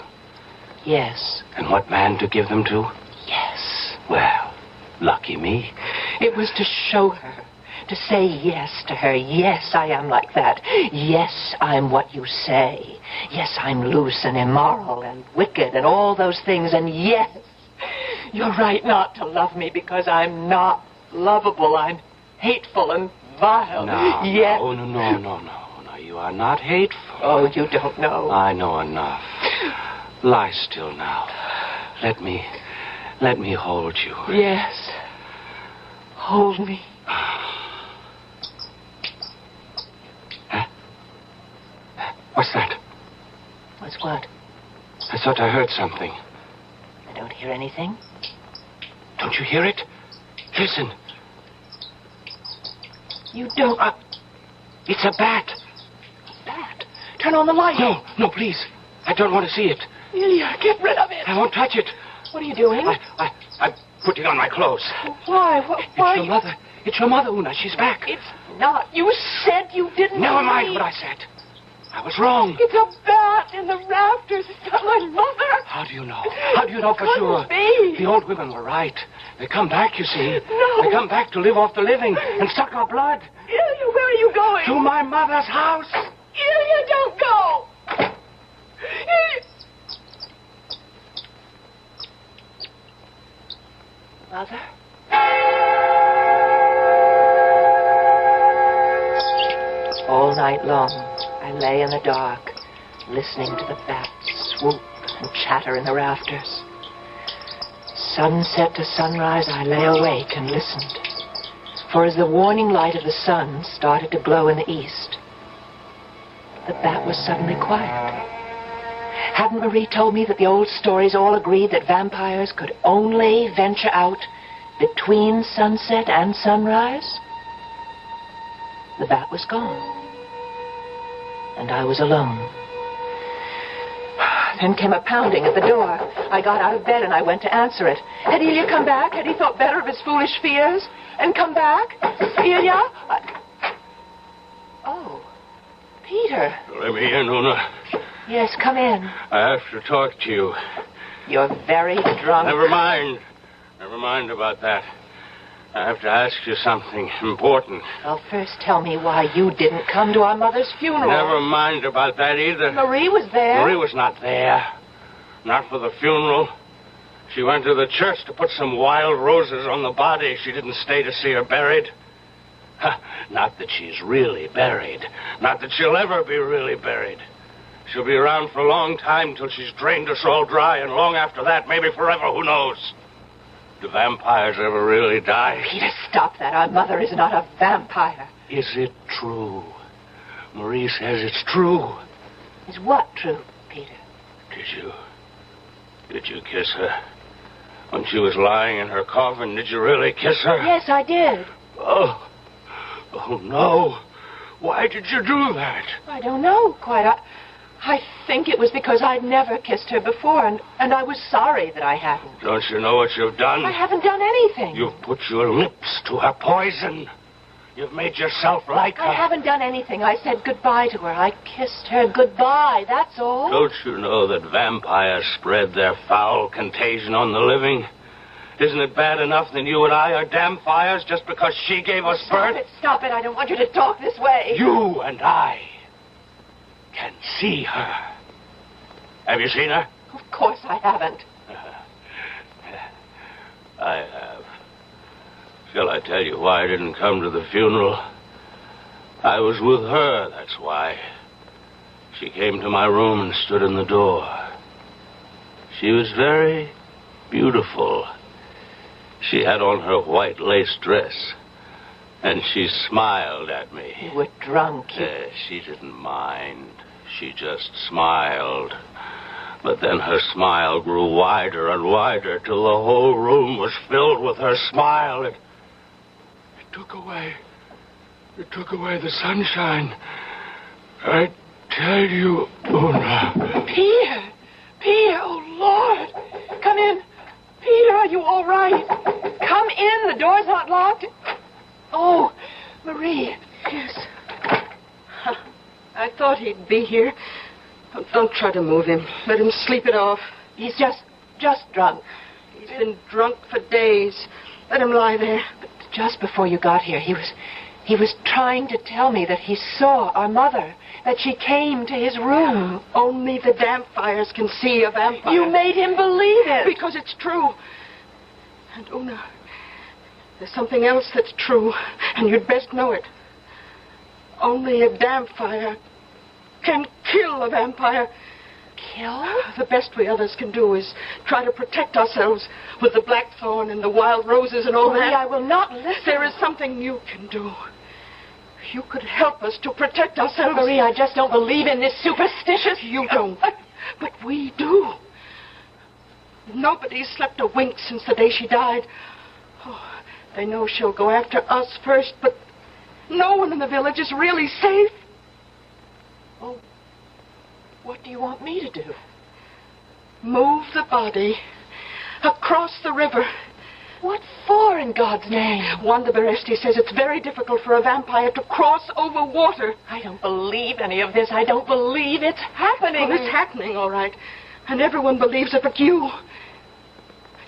Yes. And what man to give them to? Yes. Well, lucky me. It was to show her, to say yes to her. Yes, I am like that. Yes, I'm what you say. Yes, I'm loose and immoral and wicked and all those things. And yes, you're right not to love me because I'm not lovable. I'm hateful and vile. No, yes. No. You are not hateful. Oh, you don't know. I know enough. Lie still now. Let me hold you. Yes. Hold me. Huh? What's that? What's what? I thought I heard something. I don't hear anything. Don't you hear it? Listen. You don't... It's a bat. Bat? Turn on the light. No, please. I don't want to see it. Ilya, get rid of it. I won't touch it. What are you doing? I'm putting on my clothes. Why? Why? It's your mother. It's your mother, Una. She's back. It's not. You said you didn't. Never mind what I said. I was wrong. It's a bat in the rafters. It's not my mother. How do you know? How do you know for sure? Be. The old women were right. They come back, you see. No. They come back to live off the living and suck our blood. Ilya, where are you going? To my mother's house. Ilya, don't go. Ilya. Mother? All night long, I lay in the dark, listening to the bats swoop and chatter in the rafters. Sunset to sunrise, I lay awake and listened. For as the warning light of the sun started to glow in the east, the bat was suddenly quiet. Hadn't Marie told me that the old stories all agreed that vampires could only venture out between sunset and sunrise? The bat was gone. And I was alone. Then came a pounding at the door. I got out of bed and I went to answer it. Had Ilya come back? Had he thought better of his foolish fears and come back? Ilya? Oh, Peter. Let me in, Una. Yes, come in. I have to talk to you. You're very drunk. Never mind. Never mind about that. I have to ask you something important. Well, first tell me why you didn't come to our mother's funeral. Never mind about that either. Marie was there. Marie was not there. Not for the funeral. She went to the church to put some wild roses on the body. She didn't stay to see her buried. Not that she's really buried. Not that she'll ever be really buried. She'll be around for a long time till she's drained us all dry, and long after that, maybe forever, who knows? Do vampires ever really die? Peter, stop that. Our mother is not a vampire. Is it true? Marie says it's true. Is what true, Peter? Did you kiss her? When she was lying in her coffin, did you really kiss her? Yes, I did. Oh no. Why did you do that? I don't know quite. I think it was because I'd never kissed her before, and I was sorry that I hadn't. Don't you know what you've done? I haven't done anything. You've put your lips to her poison. You've made yourself like her. I haven't done anything. I said goodbye to her. I kissed her goodbye, that's all. Don't you know that vampires spread their foul contagion on the living? Isn't it bad enough that you and I are damn fires just because she gave us birth? Stop it. I don't want you to talk this way. You and I can see her. Have you seen her? Of course I haven't. I have. Shall I tell you why I didn't come to the funeral? I was with her, that's why. She came to my room and stood in the door. She was very beautiful. She had on her white lace dress, and she smiled at me. You were drunk. She didn't mind. She just smiled. But then her smile grew wider and wider till the whole room was filled with her smile. It took away the sunshine. I tell you, Una. Peter, oh, Lord. Come in. Peter, are you all right? Come in. The door's not locked. Oh, Marie. Yes. I thought he'd be here. Don't try to move him. Let him sleep it off. He's just drunk. He's been drunk for days. Let him lie there. But just before you got here, he was trying to tell me that he saw our mother, that she came to his room. Only the damp fires can see a vampire. You made him believe it. Because it's true. And Una, there's something else that's true, and you'd best know it. Only a damp fire can kill a vampire. Kill? The best we others can do is try to protect ourselves with the blackthorn and the wild roses and all that. I will not listen. There is something you can do. You could help us to protect ourselves. Marie, I just don't believe in this superstitious... You don't. But we do. Nobody's slept a wink since the day she died. Oh, they know she'll go after us first, but no one in the village is really safe. Oh, what do you want me to do? Move the body across the river. What for, in God's name? Wanda Beresti says it's very difficult for a vampire to cross over water. I don't believe any of this. I don't believe it's happening. Well, it's happening, all right. And everyone believes it but you.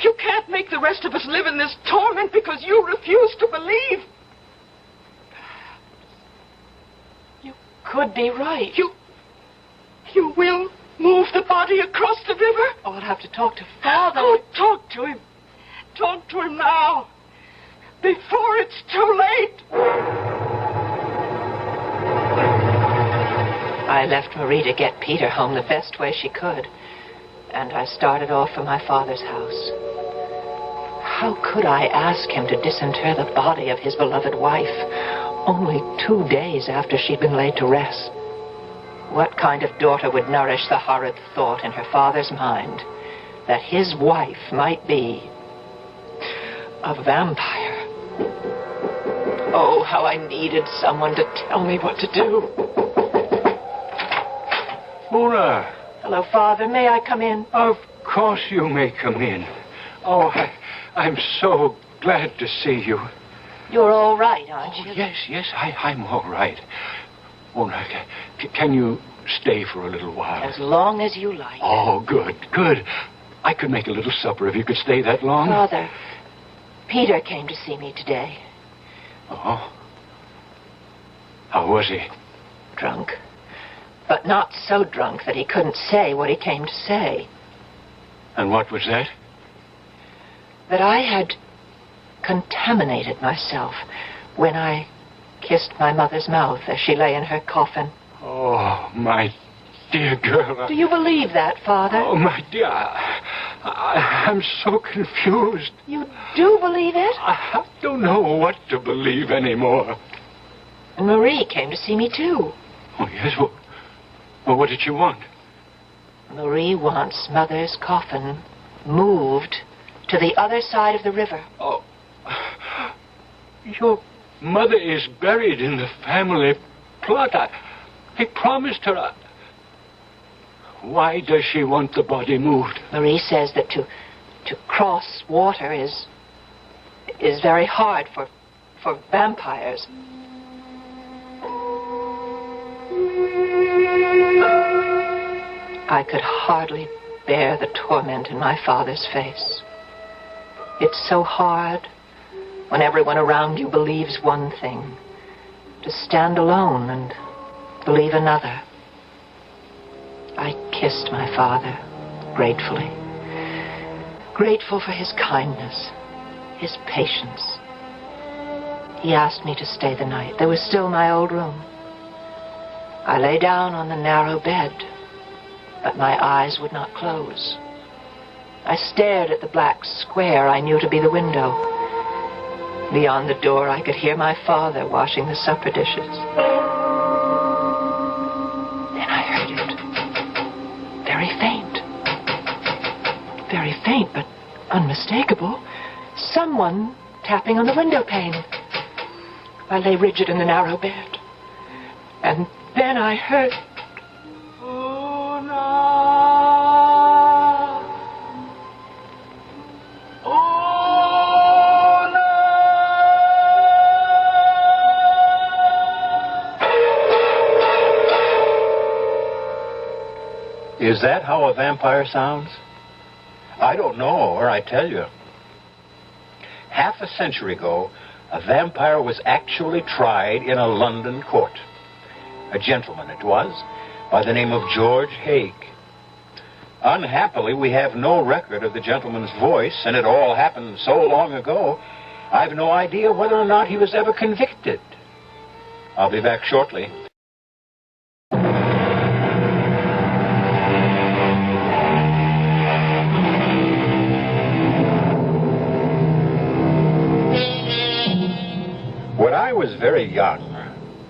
You can't make the rest of us live in this torment because you refuse to believe. You could be right. You will move the body across the river? Oh, I'll have to talk to Father. Oh, talk to him. Talk to him now, before it's too late. I left Marie to get Peter home the best way she could, and I started off for my father's house. How could I ask him to disinter the body of his beloved wife, only 2 days after she'd been laid to rest? What kind of daughter would nourish the horrid thought in her father's mind that his wife might be a vampire? Oh, how I needed someone to tell me what to do. Una. Hello, Father. May I come in? Of course you may come in. Oh, I'm so glad to see you. You're all right, aren't you? Yes, I'm all right. Una, can you stay for a little while? As long as you like. Oh, good. I could make a little supper if you could stay that long. Father, Peter came to see me today. Oh? How was he? Drunk. But not so drunk that he couldn't say what he came to say. And what was that? That I had contaminated myself when I kissed my mother's mouth as she lay in her coffin. Oh, my dear girl. Do you believe that, Father? Oh, my dear, I'm so confused. You do believe it? I don't know what to believe anymore. And Marie came to see me, too. Oh, yes? Well, what did she want? Marie wants Mother's coffin moved to the other side of the river. Oh, your mother is buried in the family plot. I promised her. Why does she want the body moved? Marie says that to cross water is very hard for vampires. I could hardly bear the torment in my father's face. It's so hard when everyone around you believes one thing, to stand alone and believe another. I kissed my father gratefully. Grateful for his kindness, his patience. He asked me to stay the night. There was still my old room. I lay down on the narrow bed, but my eyes would not close. I stared at the black square I knew to be the window. Beyond the door, I could hear my father washing the supper dishes. Then I heard it. Very faint, but unmistakable. Someone tapping on the window pane. I lay rigid in the narrow bed. And then I heard... Is that how a vampire sounds? I don't know, or I tell you. Half a century ago, a vampire was actually tried in a London court. A gentleman it was, by the name of George Haig. Unhappily, we have no record of the gentleman's voice, and it all happened so long ago, I've no idea whether or not he was ever convicted. I'll be back shortly. When I was very young,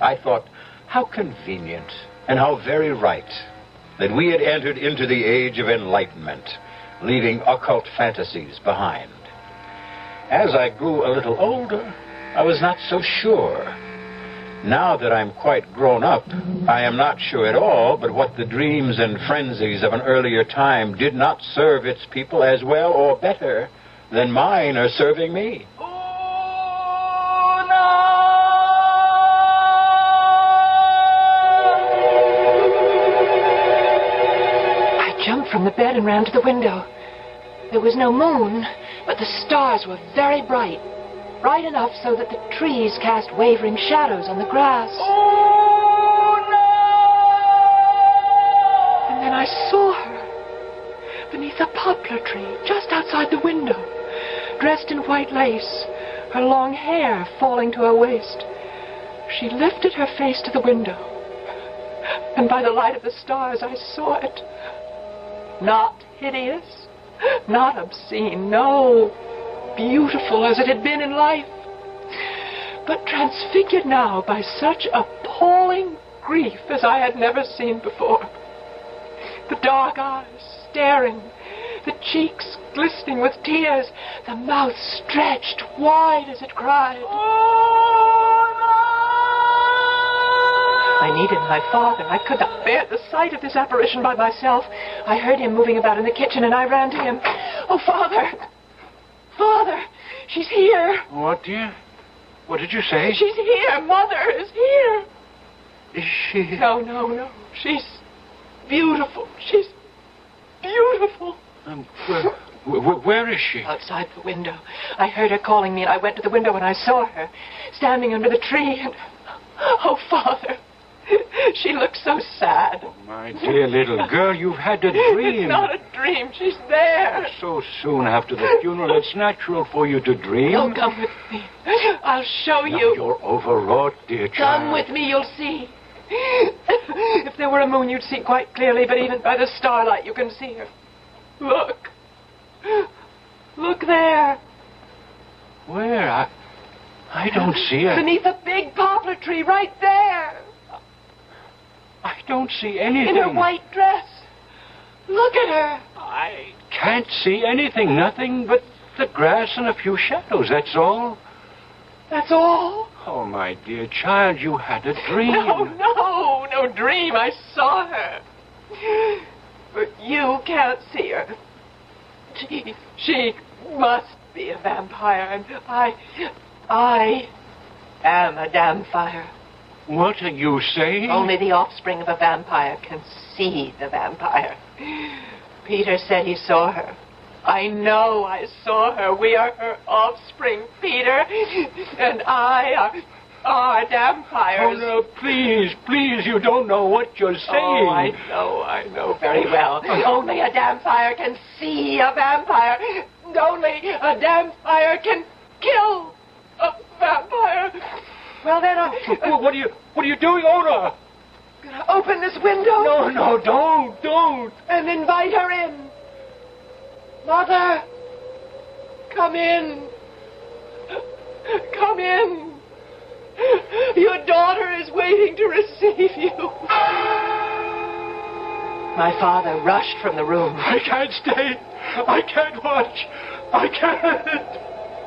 I thought how convenient and how very right that we had entered into the age of enlightenment, leaving occult fantasies behind. As I grew a little older, I was not so sure. Now that I'm quite grown up, I am not sure at all but what the dreams and frenzies of an earlier time did not serve its people as well or better than mine are serving me. From the bed and ran to the window. There was no moon, but the stars were very bright. Bright enough so that the trees cast wavering shadows on the grass. Oh, no! And then I saw her beneath a poplar tree just outside the window, dressed in white lace, her long hair falling to her waist. She lifted her face to the window, and by the light of the stars I saw it. Not hideous, not obscene, no, beautiful as it had been in life, but transfigured now by such appalling grief as I had never seen before. The dark eyes staring, the cheeks glistening with tears, the mouth stretched wide as it cried. I needed my father. I could not bear the sight of this apparition by myself. I heard him moving about in the kitchen, and I ran to him. Oh, Father! Father! She's here! What, dear? What did you say? She's here! Mother is here! Is she? No. She's beautiful. She's beautiful. Where is she? Outside the window. I heard her calling me, and I went to the window, and I saw her standing under the tree, and... Oh, Father! She looks so sad. Oh, my dear little girl, you've had a dream. It's not a dream. She's there. So soon after the funeral, it's natural for you to dream. Oh, come with me. I'll show you. Now, you're overwrought, dear child. Come with me, you'll see. If there were a moon, you'd see quite clearly, but even by the starlight, you can see her. Look. Look there. Where? I don't see her. Beneath a big poplar tree, right there. I don't see anything. In her white dress. Look at her. I can't see anything. Nothing but the grass and a few shadows, that's all. That's all? Oh, my dear child, you had a dream. No dream. I saw her. But you can't see her. She must be a vampire, and I am a damn fire. What are you saying? Only the offspring of a vampire can see the vampire. Peter said he saw her. I know I saw her. We are her offspring, Peter. And I are vampires. Oh, no, please, you don't know what you're saying. Oh, I know very well. Only a vampire can see a vampire. Only a vampire can kill a vampire. Well, then What are you doing, Ona? Gonna open this window? No, don't. And invite her in. Mother, come in. Come in. Your daughter is waiting to receive you. My father rushed from the room. I can't stay. I can't watch. I can't.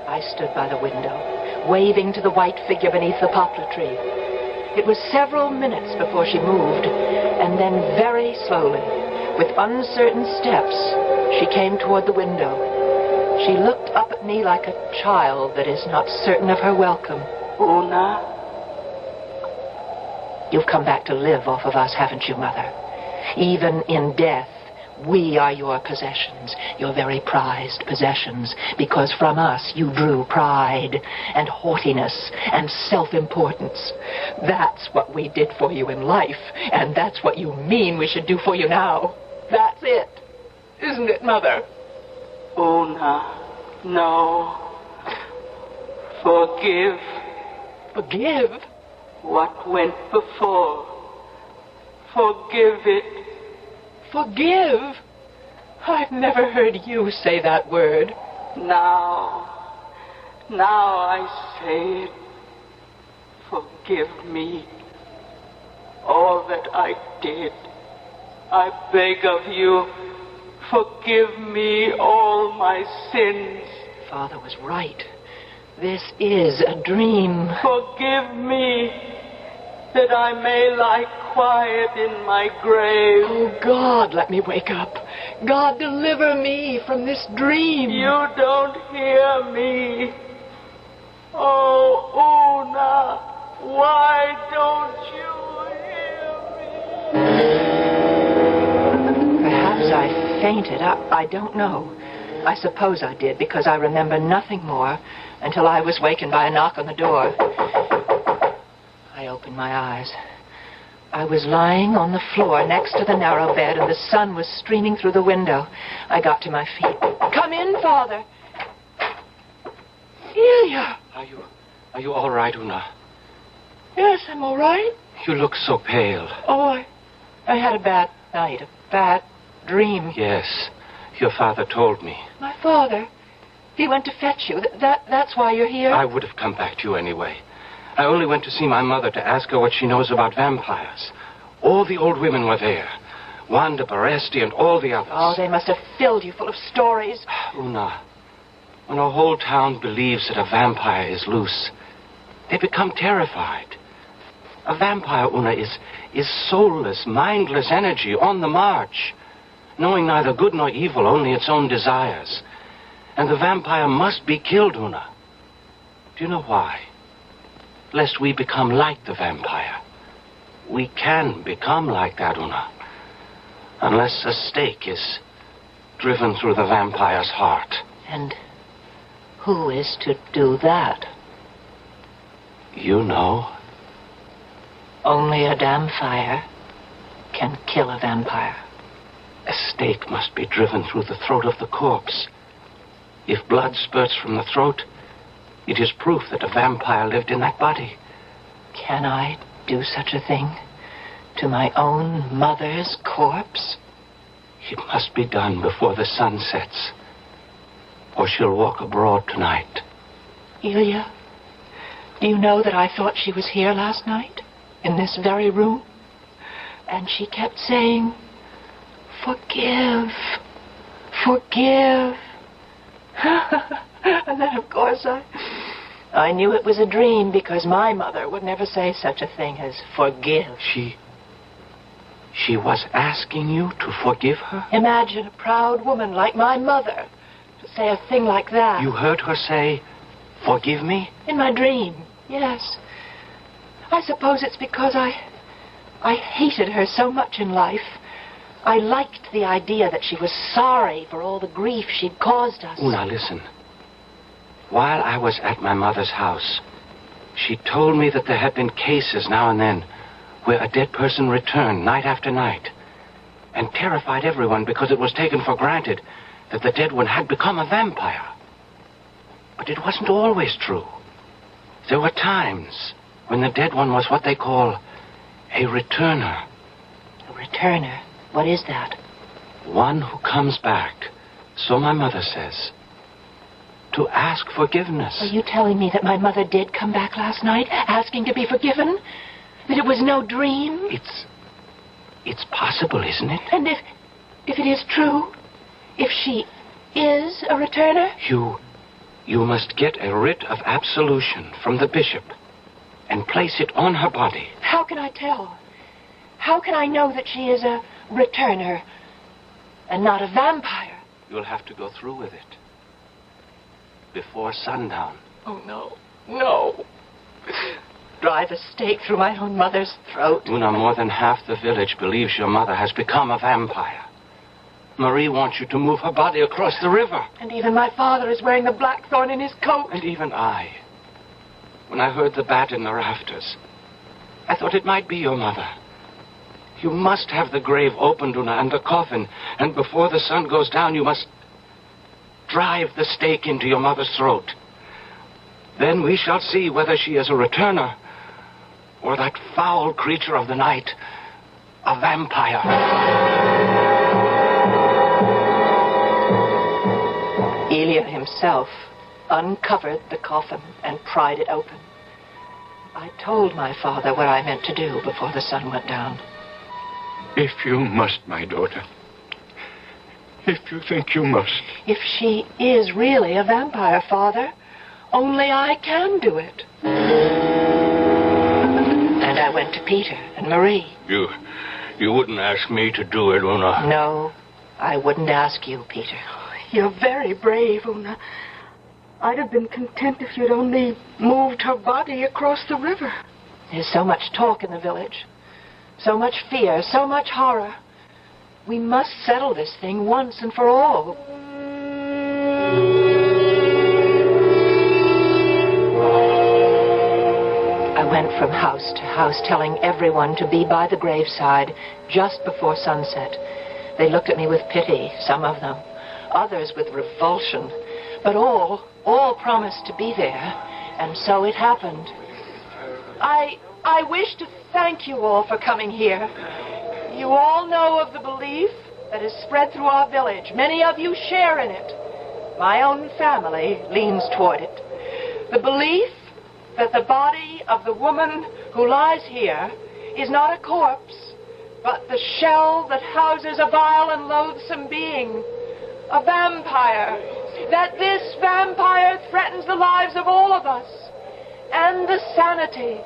I stood by the window, waving to the white figure beneath the poplar tree. It was several minutes before she moved, and then very slowly, with uncertain steps, she came toward the window. She looked up at me like a child that is not certain of her welcome. Una? You've come back to live off of us, haven't you, Mother? Even in death, we are your possessions, your very prized possessions, because from us you drew pride and haughtiness and self-importance. That's what we did for you in life, and that's what you mean we should do for you now. That's it. Isn't it, Mother? Una, no. Forgive. Forgive? What went before. Forgive it. Forgive? I've never heard you say that word. Now I say it. Forgive me. All that I did. I beg of you, forgive me all my sins. Father was right. This is a dream. Forgive me, that I may lie quiet in my grave. Oh, God, let me wake up. God, deliver me from this dream. You don't hear me. Oh, Una, why don't you hear me? Perhaps I fainted. I don't know. I suppose I did, because I remember nothing more until I was wakened by a knock on the door. I opened my eyes. I was lying on the floor next to the narrow bed, and the sun was streaming through the window. I got to my feet. Come in, Father. Ilya. Are you all right, Una? Yes, I'm all right. You look so pale. Oh, I had a bad night, a bad dream. Yes, your father told me. My father? He went to fetch you. That's why you're here? I would have come back to you anyway. I only went to see my mother to ask her what she knows about vampires. All the old women were there. Wanda, Baresti, and all the others. Oh, they must have filled you full of stories. Una, when a whole town believes that a vampire is loose, they become terrified. A vampire, Una, is soulless, mindless energy on the march, knowing neither good nor evil, only its own desires. And the vampire must be killed, Una. Do you know why? Lest we become like the vampire. We can become like that, Una, unless a stake is driven through the vampire's heart. And who is to do that? You know. Only a damn fire can kill a vampire. A stake must be driven through the throat of the corpse. If blood spurts from the throat, it is proof that a vampire lived in that body. Can I do such a thing to my own mother's corpse? It must be done before the sun sets, or she'll walk abroad tonight. Ilya, do you know that I thought she was here last night, in this very room? And she kept saying, forgive, forgive. And then, of course, I knew it was a dream, because my mother would never say such a thing as forgive. She was asking you to forgive her? Imagine a proud woman like my mother to say a thing like that. You heard her say, forgive me? In my dream, yes. I suppose it's because I hated her so much in life. I liked the idea that she was sorry for all the grief she'd caused us. Una, listen. While I was at my mother's house, she told me that there had been cases now and then where a dead person returned night after night and terrified everyone because it was taken for granted that the dead one had become a vampire. But it wasn't always true. There were times when the dead one was what they call a returner. A returner? What is that? One who comes back, so my mother says, to ask forgiveness. Are you telling me that my mother did come back last night, asking to be forgiven? That it was no dream? It's possible, isn't it? And if it is true, if she is a returner? You must get a writ of absolution from the bishop and place it on her body. How can I tell? How can I know that she is a returner and not a vampire? You'll have to go through with it before sundown. Oh, no. No. Drive a stake through my own mother's throat. Una, more than half the village believes your mother has become a vampire. Marie wants you to move her body across the river. And even my father is wearing the blackthorn in his coat. And even I. When I heard the bat in the rafters, I thought it might be your mother. You must have the grave opened, Una, and the coffin. And before the sun goes down, you must drive the stake into your mother's throat. Then we shall see whether she is a returner or that foul creature of the night, a vampire. Elia himself uncovered the coffin and pried it open. I told my father what I meant to do before the sun went down. If you must, my daughter. If you think you must. If she is really a vampire, Father, only I can do it. And I went to Peter and Marie. You wouldn't ask me to do it, Una. No, I wouldn't ask you, Peter. You're very brave, Una. I'd have been content if you'd only moved her body across the river. There's so much talk in the village. So much fear, so much horror. We must settle this thing once and for all. I went from house to house telling everyone to be by the graveside just before sunset. They looked at me with pity, some of them. Others with revulsion. But all promised to be there, and so it happened. I wish to thank you all for coming here. You all know of the belief that is spread through our village. Many of you share in it. My own family leans toward it. The belief that the body of the woman who lies here is not a corpse, but the shell that houses a vile and loathsome being, a vampire. That this vampire threatens the lives of all of us, and the sanity,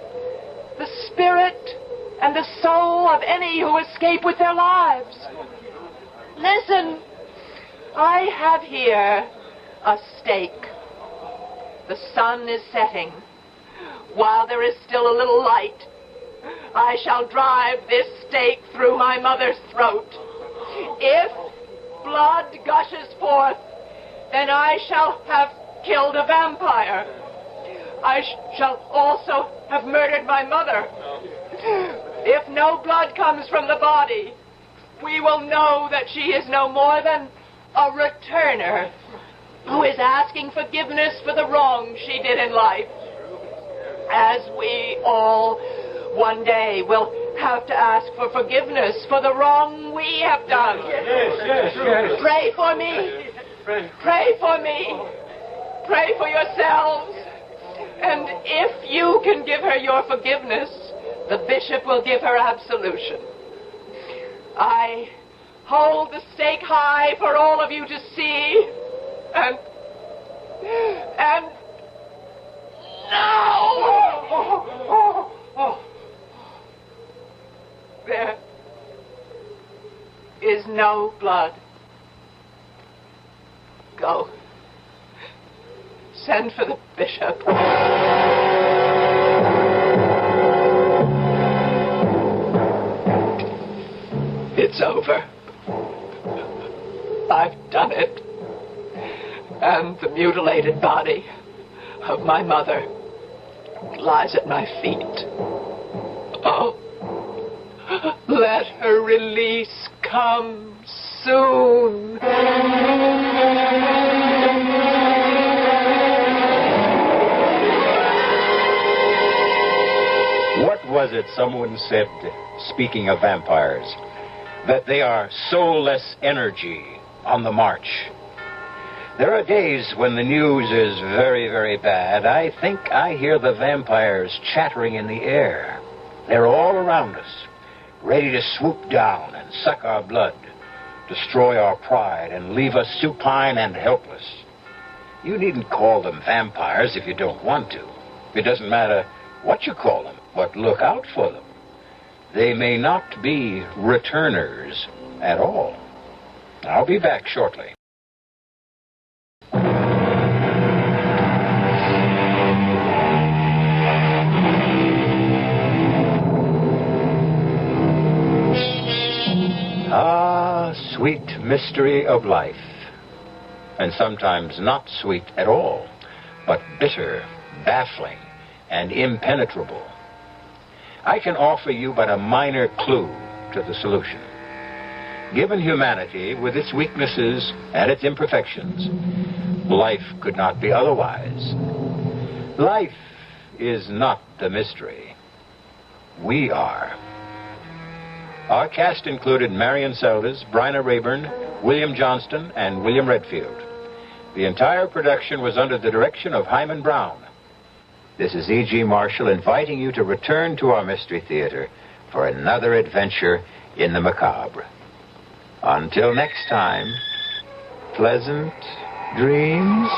the spirit, and the soul of any who escape with their lives. Listen, I have here a stake. The sun is setting. While there is still a little light, I shall drive this stake through my mother's throat. If blood gushes forth, then I shall have killed a vampire. I shall also have murdered my mother. If no blood comes from the body, we will know that she is no more than a returner who is asking forgiveness for the wrong she did in life. As we all one day will have to ask for forgiveness for the wrong we have done. Yes. Pray for me. Pray for me. Pray for yourselves. And if you can give her your forgiveness, the bishop will give her absolution. I hold the stake high for all of you to see. And now! There is no blood. Go. Send for the bishop. It's over. And the mutilated body of my mother lies at my feet. Oh, let her release come soon. What was it someone said, speaking of vampires, that they are soulless energy on the march? There are days when the news is very, very bad. I think I hear the vampires chattering in the air. They're all around us, ready to swoop down and suck our blood, destroy our pride, and leave us supine and helpless. You needn't call them vampires if you don't want to. It doesn't matter what you call them, but look out for them. They may not be returners at all. I'll be back shortly. Ah, sweet mystery of life. And sometimes not sweet at all, but bitter, baffling, and impenetrable. I can offer you but a minor clue to the solution. Given humanity with its weaknesses and its imperfections, life could not be otherwise. Life is not the mystery. We are. Our cast included Marion Seldes, Bryna Rayburn, William Johnston, and William Redfield. The entire production was under the direction of Hyman Brown. This is E.G. Marshall inviting you to return to our Mystery Theater for another adventure in the macabre. Until next time, pleasant dreams.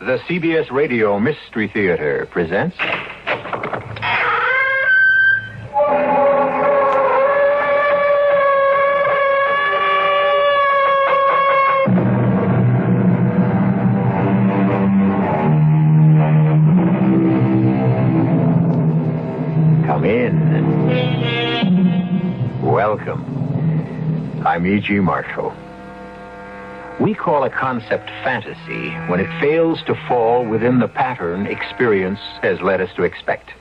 The CBS Radio Mystery Theater presents... Come in. Welcome. I'm E.G. Marshall. We call a concept fantasy when it fails to fall within the pattern experience has led us to expect.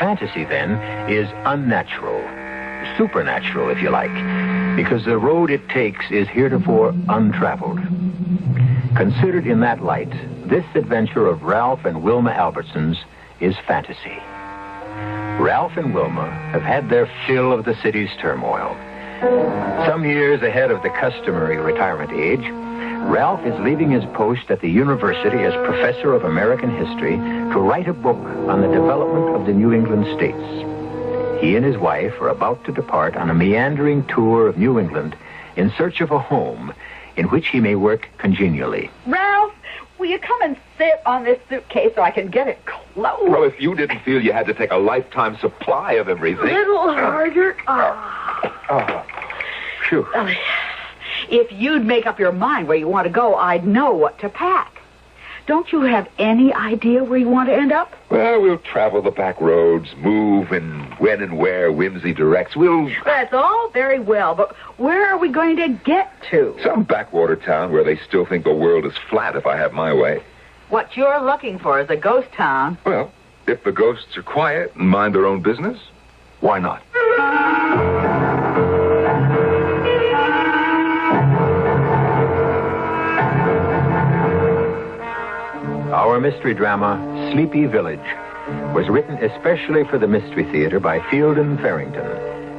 Fantasy, then, is unnatural, supernatural, if you like, because the road it takes is heretofore untraveled. Considered in that light, this adventure of Ralph and Wilma Albertson's is fantasy. Ralph and Wilma have had their fill of the city's turmoil. Some years ahead of the customary retirement age, Ralph is leaving his post at the university as professor of American history to write a book on the development of the New England states. He and his wife are about to depart on a meandering tour of New England in search of a home in which he may work congenially. Ralph, will you come and sit on this suitcase so I can get it closed? Well, if you didn't feel you had to take a lifetime supply of everything... A little harder. Phew. Well, if you'd make up your mind where you want to go, I'd know what to pack. Don't you have any idea where you want to end up? Well, we'll travel the back roads, move and when and where whimsy directs. That's all very well, but where are we going to get to? Some backwater town where they still think the world is flat if I have my way. What you're looking for is a ghost town. Well, if the ghosts are quiet and mind their own business, why not? Our mystery drama, Sleepy Village, was written especially for the Mystery Theater by Fielden Farrington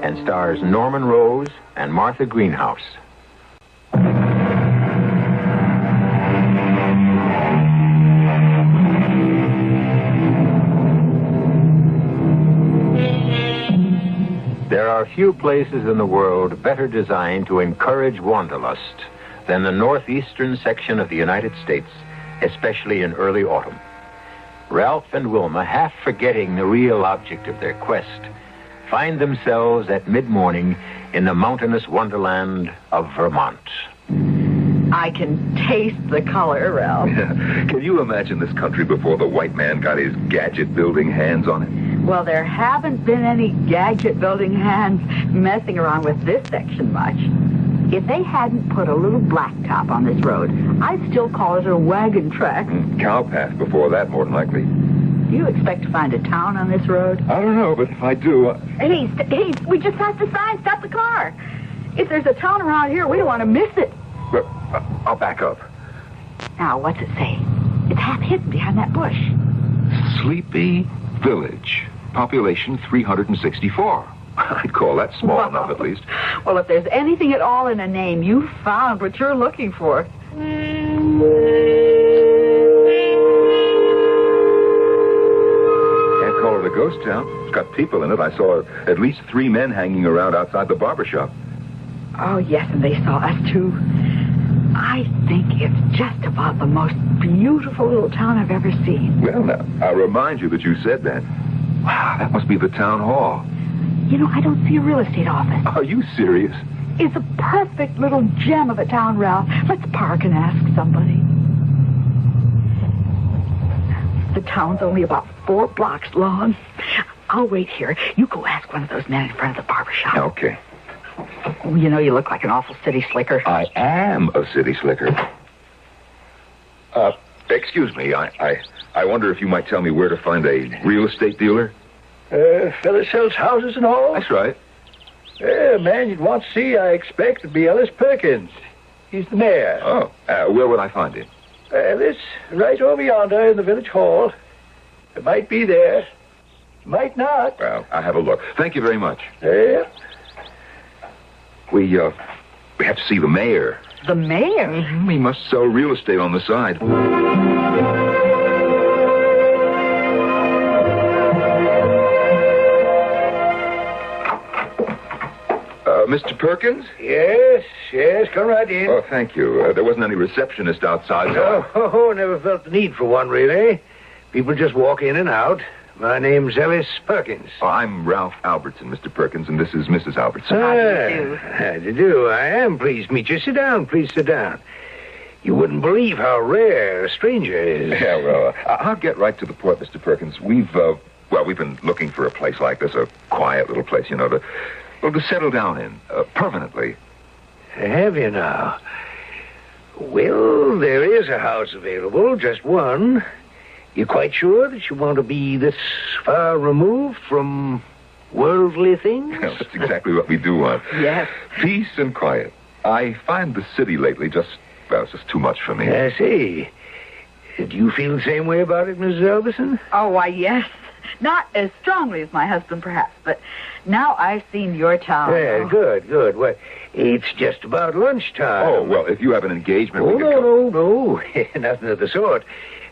and stars Norman Rose and Martha Greenhouse. There are few places in the world better designed to encourage wanderlust than the northeastern section of the United States, especially in early autumn. Ralph and Wilma, half forgetting the real object of their quest, find themselves at mid-morning in the mountainous wonderland of Vermont. I can taste the color, Ralph. Can you imagine this country before the white man got his gadget-building hands on it? Well, there haven't been any gadget-building hands messing around with this section much. If they hadn't put a little blacktop on this road, I'd still call it a wagon track. Cow path before that, more than likely. Do you expect to find a town on this road? I don't know, but if I do... Hey, we just passed the sign. Stop the car. If there's a town around here, we don't want to miss it. Well, I'll back up. Now, what's it say? It's half hidden behind that bush. Sleepy Village. Population 364. I'd call that small enough, at least. Well, if there's anything at all in a name, you've found what you're looking for. Can't call it a ghost town. It's got people in it. I saw at least 3 men hanging around outside the barber shop. Oh, yes, and they saw us, too. I think it's just about the most beautiful little town I've ever seen. Well, now, I'll remind you that you said that. Wow, that must be the town hall. You know, I don't see a real estate office. Are you serious? It's a perfect little gem of a town, Ralph. Let's park and ask somebody. The town's only about 4 blocks long. I'll wait here. You go ask one of those men in front of the barber shop. Okay. Oh, you know, you look like an awful city slicker. I am a city slicker. Excuse me. I wonder if you might tell me where to find a real estate dealer? Fella sells houses and all? That's right. Man you'd want to see, I expect, would be Ellis Perkins. He's the mayor. Oh, where would I find him? This, right over yonder in the village hall. It might be there. Might not. Well, I'll have a look. Thank you very much. We have to see the mayor. The mayor? He must sell real estate on the side. Mr. Perkins? Yes, come right in. Oh, thank you. There wasn't any receptionist outside. No, never felt the need for one, really. People just walk in and out. My name's Ellis Perkins. Oh, I'm Ralph Albertson, Mr. Perkins, and this is Mrs. Albertson. How do you do? How do you do? I am pleased to meet you. Sit down, please sit down. You wouldn't believe how rare a stranger is. Yeah, well, I'll get right to the point, Mr. Perkins. We've been looking for a place like this, a quiet little place, you know, to settle down in, permanently. Have you now? Well, there is a house available, just one. You quite sure that you want to be this far removed from worldly things? Well, that's exactly what we do want. Yes. Peace and quiet. I find the city lately it's just too much for me. I see. Do you feel the same way about it, Mrs. Albertson? Oh, why, yes. Not as strongly as my husband, perhaps, but now I've seen your town. Yeah, good. Well, it's just about lunchtime. Oh, well, if you have an engagement... No. Nothing of the sort.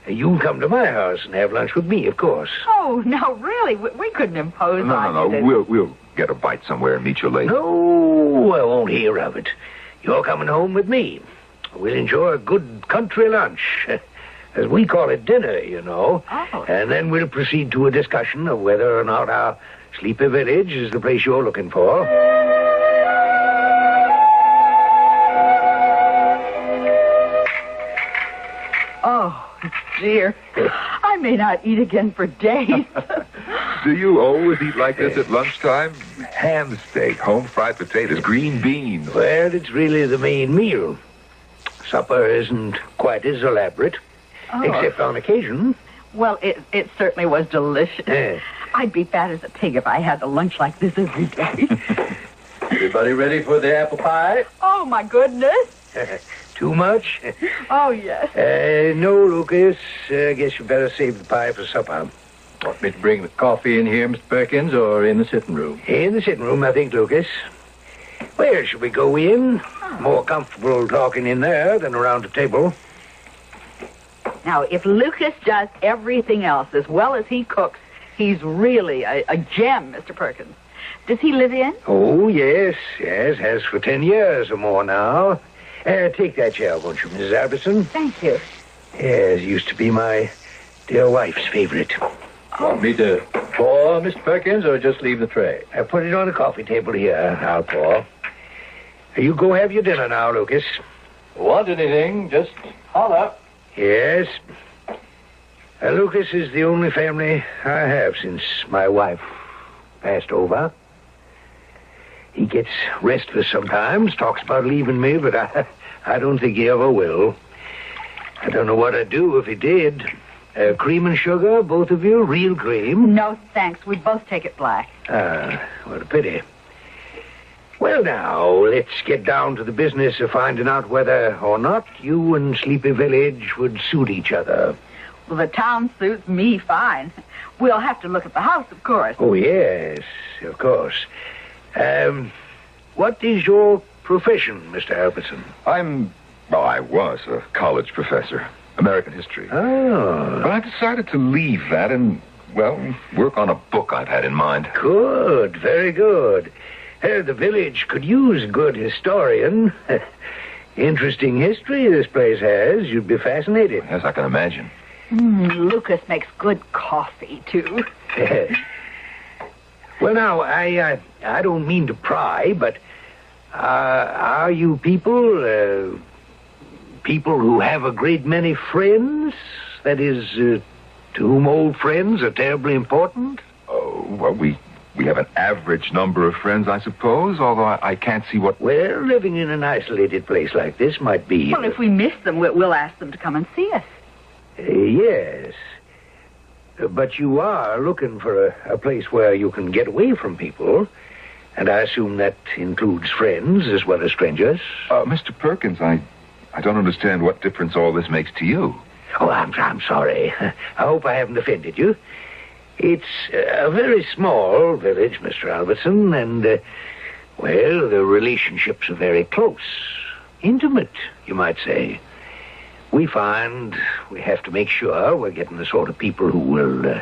You can come to my house and have lunch with me, of course. Oh, no, really? We couldn't impose on you. No. We'll get a bite somewhere and meet you later. No, I won't hear of it. You're coming home with me. We'll enjoy a good country lunch. As we call it, dinner, you know. Oh. And then we'll proceed to a discussion of whether or not our Sleepy Village is the place you're looking for. Oh, dear. I may not eat again for days. Do you always eat like this at lunchtime? Ham steak, home fried potatoes, green beans. Well, it's really the main meal. Supper isn't quite as elaborate, except on occasion. Well, it certainly was delicious. I'd be fat as a pig if I had a lunch like this every day. Everybody ready for the apple pie? Oh, my goodness. Too much? Oh, yes. No, Lucas. I guess you better save the pie for supper. Want me to bring the coffee in here, Mr. Perkins, or in the sitting room? In the sitting room, I think, Lucas. Where should we go in? More comfortable talking in there than around the table. Now, if Lucas does everything else as well as he cooks, he's really a gem, Mr. Perkins. Does he live in? Oh, yes, has for 10 years or more now. Take that chair, won't you, Mrs. Albertson? Thank you. Yes, used to be my dear wife's favorite. Want me to pour, Mr. Perkins, or just leave the tray? Put it on the coffee table here. I'll pour. You go have your dinner now, Lucas. Want anything, just holler. Yes. Lucas is the only family I have since my wife passed over. He gets restless sometimes, talks about leaving me, but I don't think he ever will. I don't know what I'd do if he did. Cream and sugar, both of you? Real cream? No, thanks. We both take it black. What a pity. Well, now, let's get down to the business of finding out whether or not you and Sleepy Village would suit each other. Well, the town suits me fine. We'll have to look at the house, of course. Oh, yes, of course. What is your profession, Mr. Albertson? I was a college professor, American history. Oh. But I decided to leave that and, work on a book I've had in mind. Good, very good. The village could use a good historian. Interesting history this place has. You'd be fascinated. Yes, I can imagine. Lucas makes good coffee, too. Well, now, I don't mean to pry, but are you people who have a great many friends? That is, to whom old friends are terribly important? Oh, well, we have an average number of friends, I suppose, although I can't see what... Well, living in an isolated place like this might be... Well, if we miss them, we'll ask them to come and see us. Yes. But you are looking for a place where you can get away from people, and I assume that includes friends as well as strangers. Mr. Perkins, I don't understand what difference all this makes to you. Oh, I'm sorry. I hope I haven't offended you. It's a very small village, Mr. Albertson, and, the relationships are very close. Intimate, you might say. We find we have to make sure we're getting the sort of people who will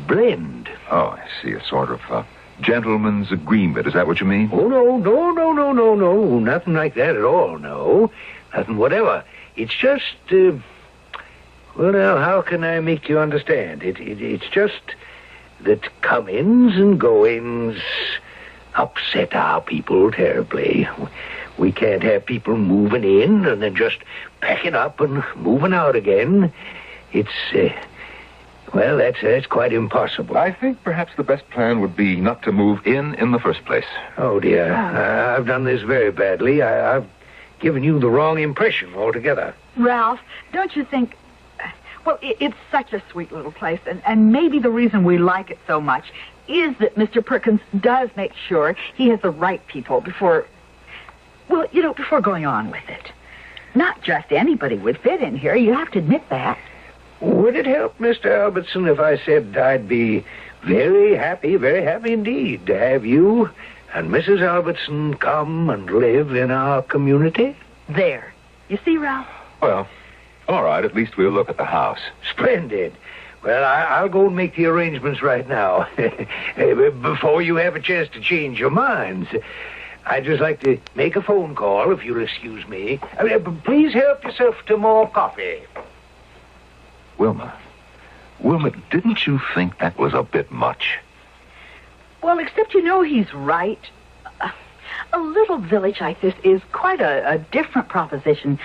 blend. Oh, I see. A sort of gentleman's agreement. Is that what you mean? Oh, no. Nothing like that at all, no. Nothing whatever. It's just, how can I make you understand? It's just that come-ins and go-ins upset our people terribly. We can't have people moving in and then just packing up and moving out again. It's, that's quite impossible. I think perhaps the best plan would be not to move in the first place. Oh, dear. I've done this very badly. I've given you the wrong impression altogether. Ralph, don't you think... Well, it's such a sweet little place, and maybe the reason we like it so much is that Mr. Perkins does make sure he has the right people before going on with it. Not just anybody would fit in here. You have to admit that. Would it help, Mr. Albertson, if I said I'd be very happy indeed to have you and Mrs. Albertson come and live in our community? There. You see, Ralph? Well, all right. At least we'll look at the house. Splendid. Well, I'll go and make the arrangements right now. Before you have a chance to change your minds. I'd just like to make a phone call, if you'll excuse me. Please help yourself to more coffee. Wilma, didn't you think that was a bit much? Well, except he's right. A little village like this is quite a different proposition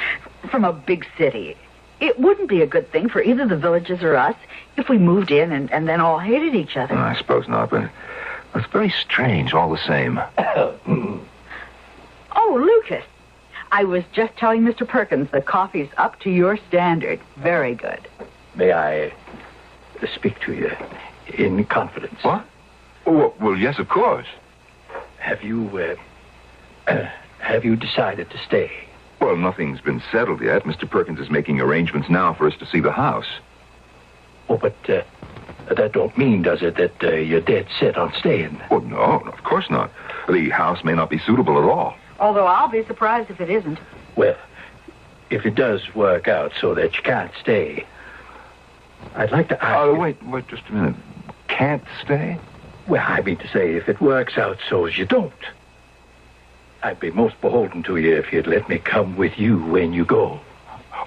from a big city. It wouldn't be a good thing for either the villages or us if we moved in and then all hated each other. I suppose not, but it's very strange all the same. Oh, Lucas, I was just telling Mr. Perkins the coffee's up to your standard. Very good. May I speak to you in confidence? What? Oh, well, yes, of course. Have you decided to stay? Well, nothing's been settled yet. Mr. Perkins is making arrangements now for us to see the house. Oh, but that don't mean, does it, that you're dead set on staying? Oh, no, of course not. The house may not be suitable at all. Although I'll be surprised if it isn't. Well, if it does work out so that you can't stay, I'd like to ask Wait just a minute. Can't stay? Well, I mean to say, if it works out so as you don't, I'd be most beholden to you if you'd let me come with you when you go.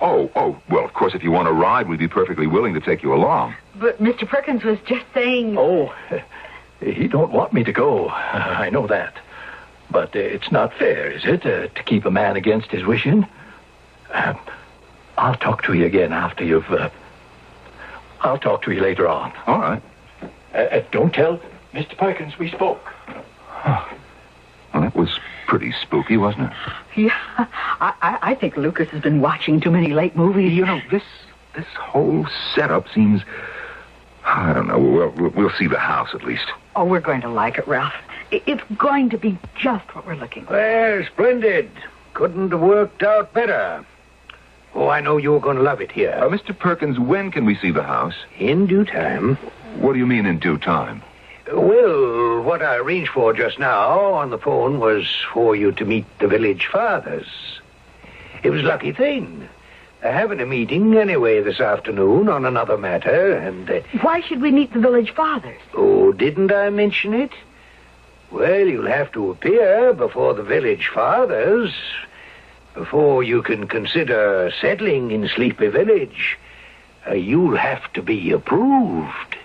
Oh, well, of course, if you want to ride, we'd be perfectly willing to take you along. But Mr. Perkins was just saying... Oh, he don't want me to go. I know that. But it's not fair, is it, to keep a man against his wishing? I'll talk to you again after you've... I'll talk to you later on. All right. Don't tell Mr. Perkins we spoke. Well, that was pretty spooky, wasn't it? Yeah, I think Lucas has been watching too many late movies. You know, this whole setup seems... I don't know. We'll see the house, at least. Oh, we're going to like it, Ralph. It's going to be just what we're looking for. Well, splendid. Couldn't have worked out better. Oh, I know you're going to love it here. Mr. Perkins, when can we see the house? In due time. What do you mean, in due time? Well, what I arranged for just now on the phone was for you to meet the village fathers. It was a lucky thing. They're having a meeting anyway this afternoon on another matter, and... Why should we meet the village fathers? Oh, didn't I mention it? Well, you'll have to appear before the village fathers before you can consider settling in Sleepy Village. You'll have to be approved.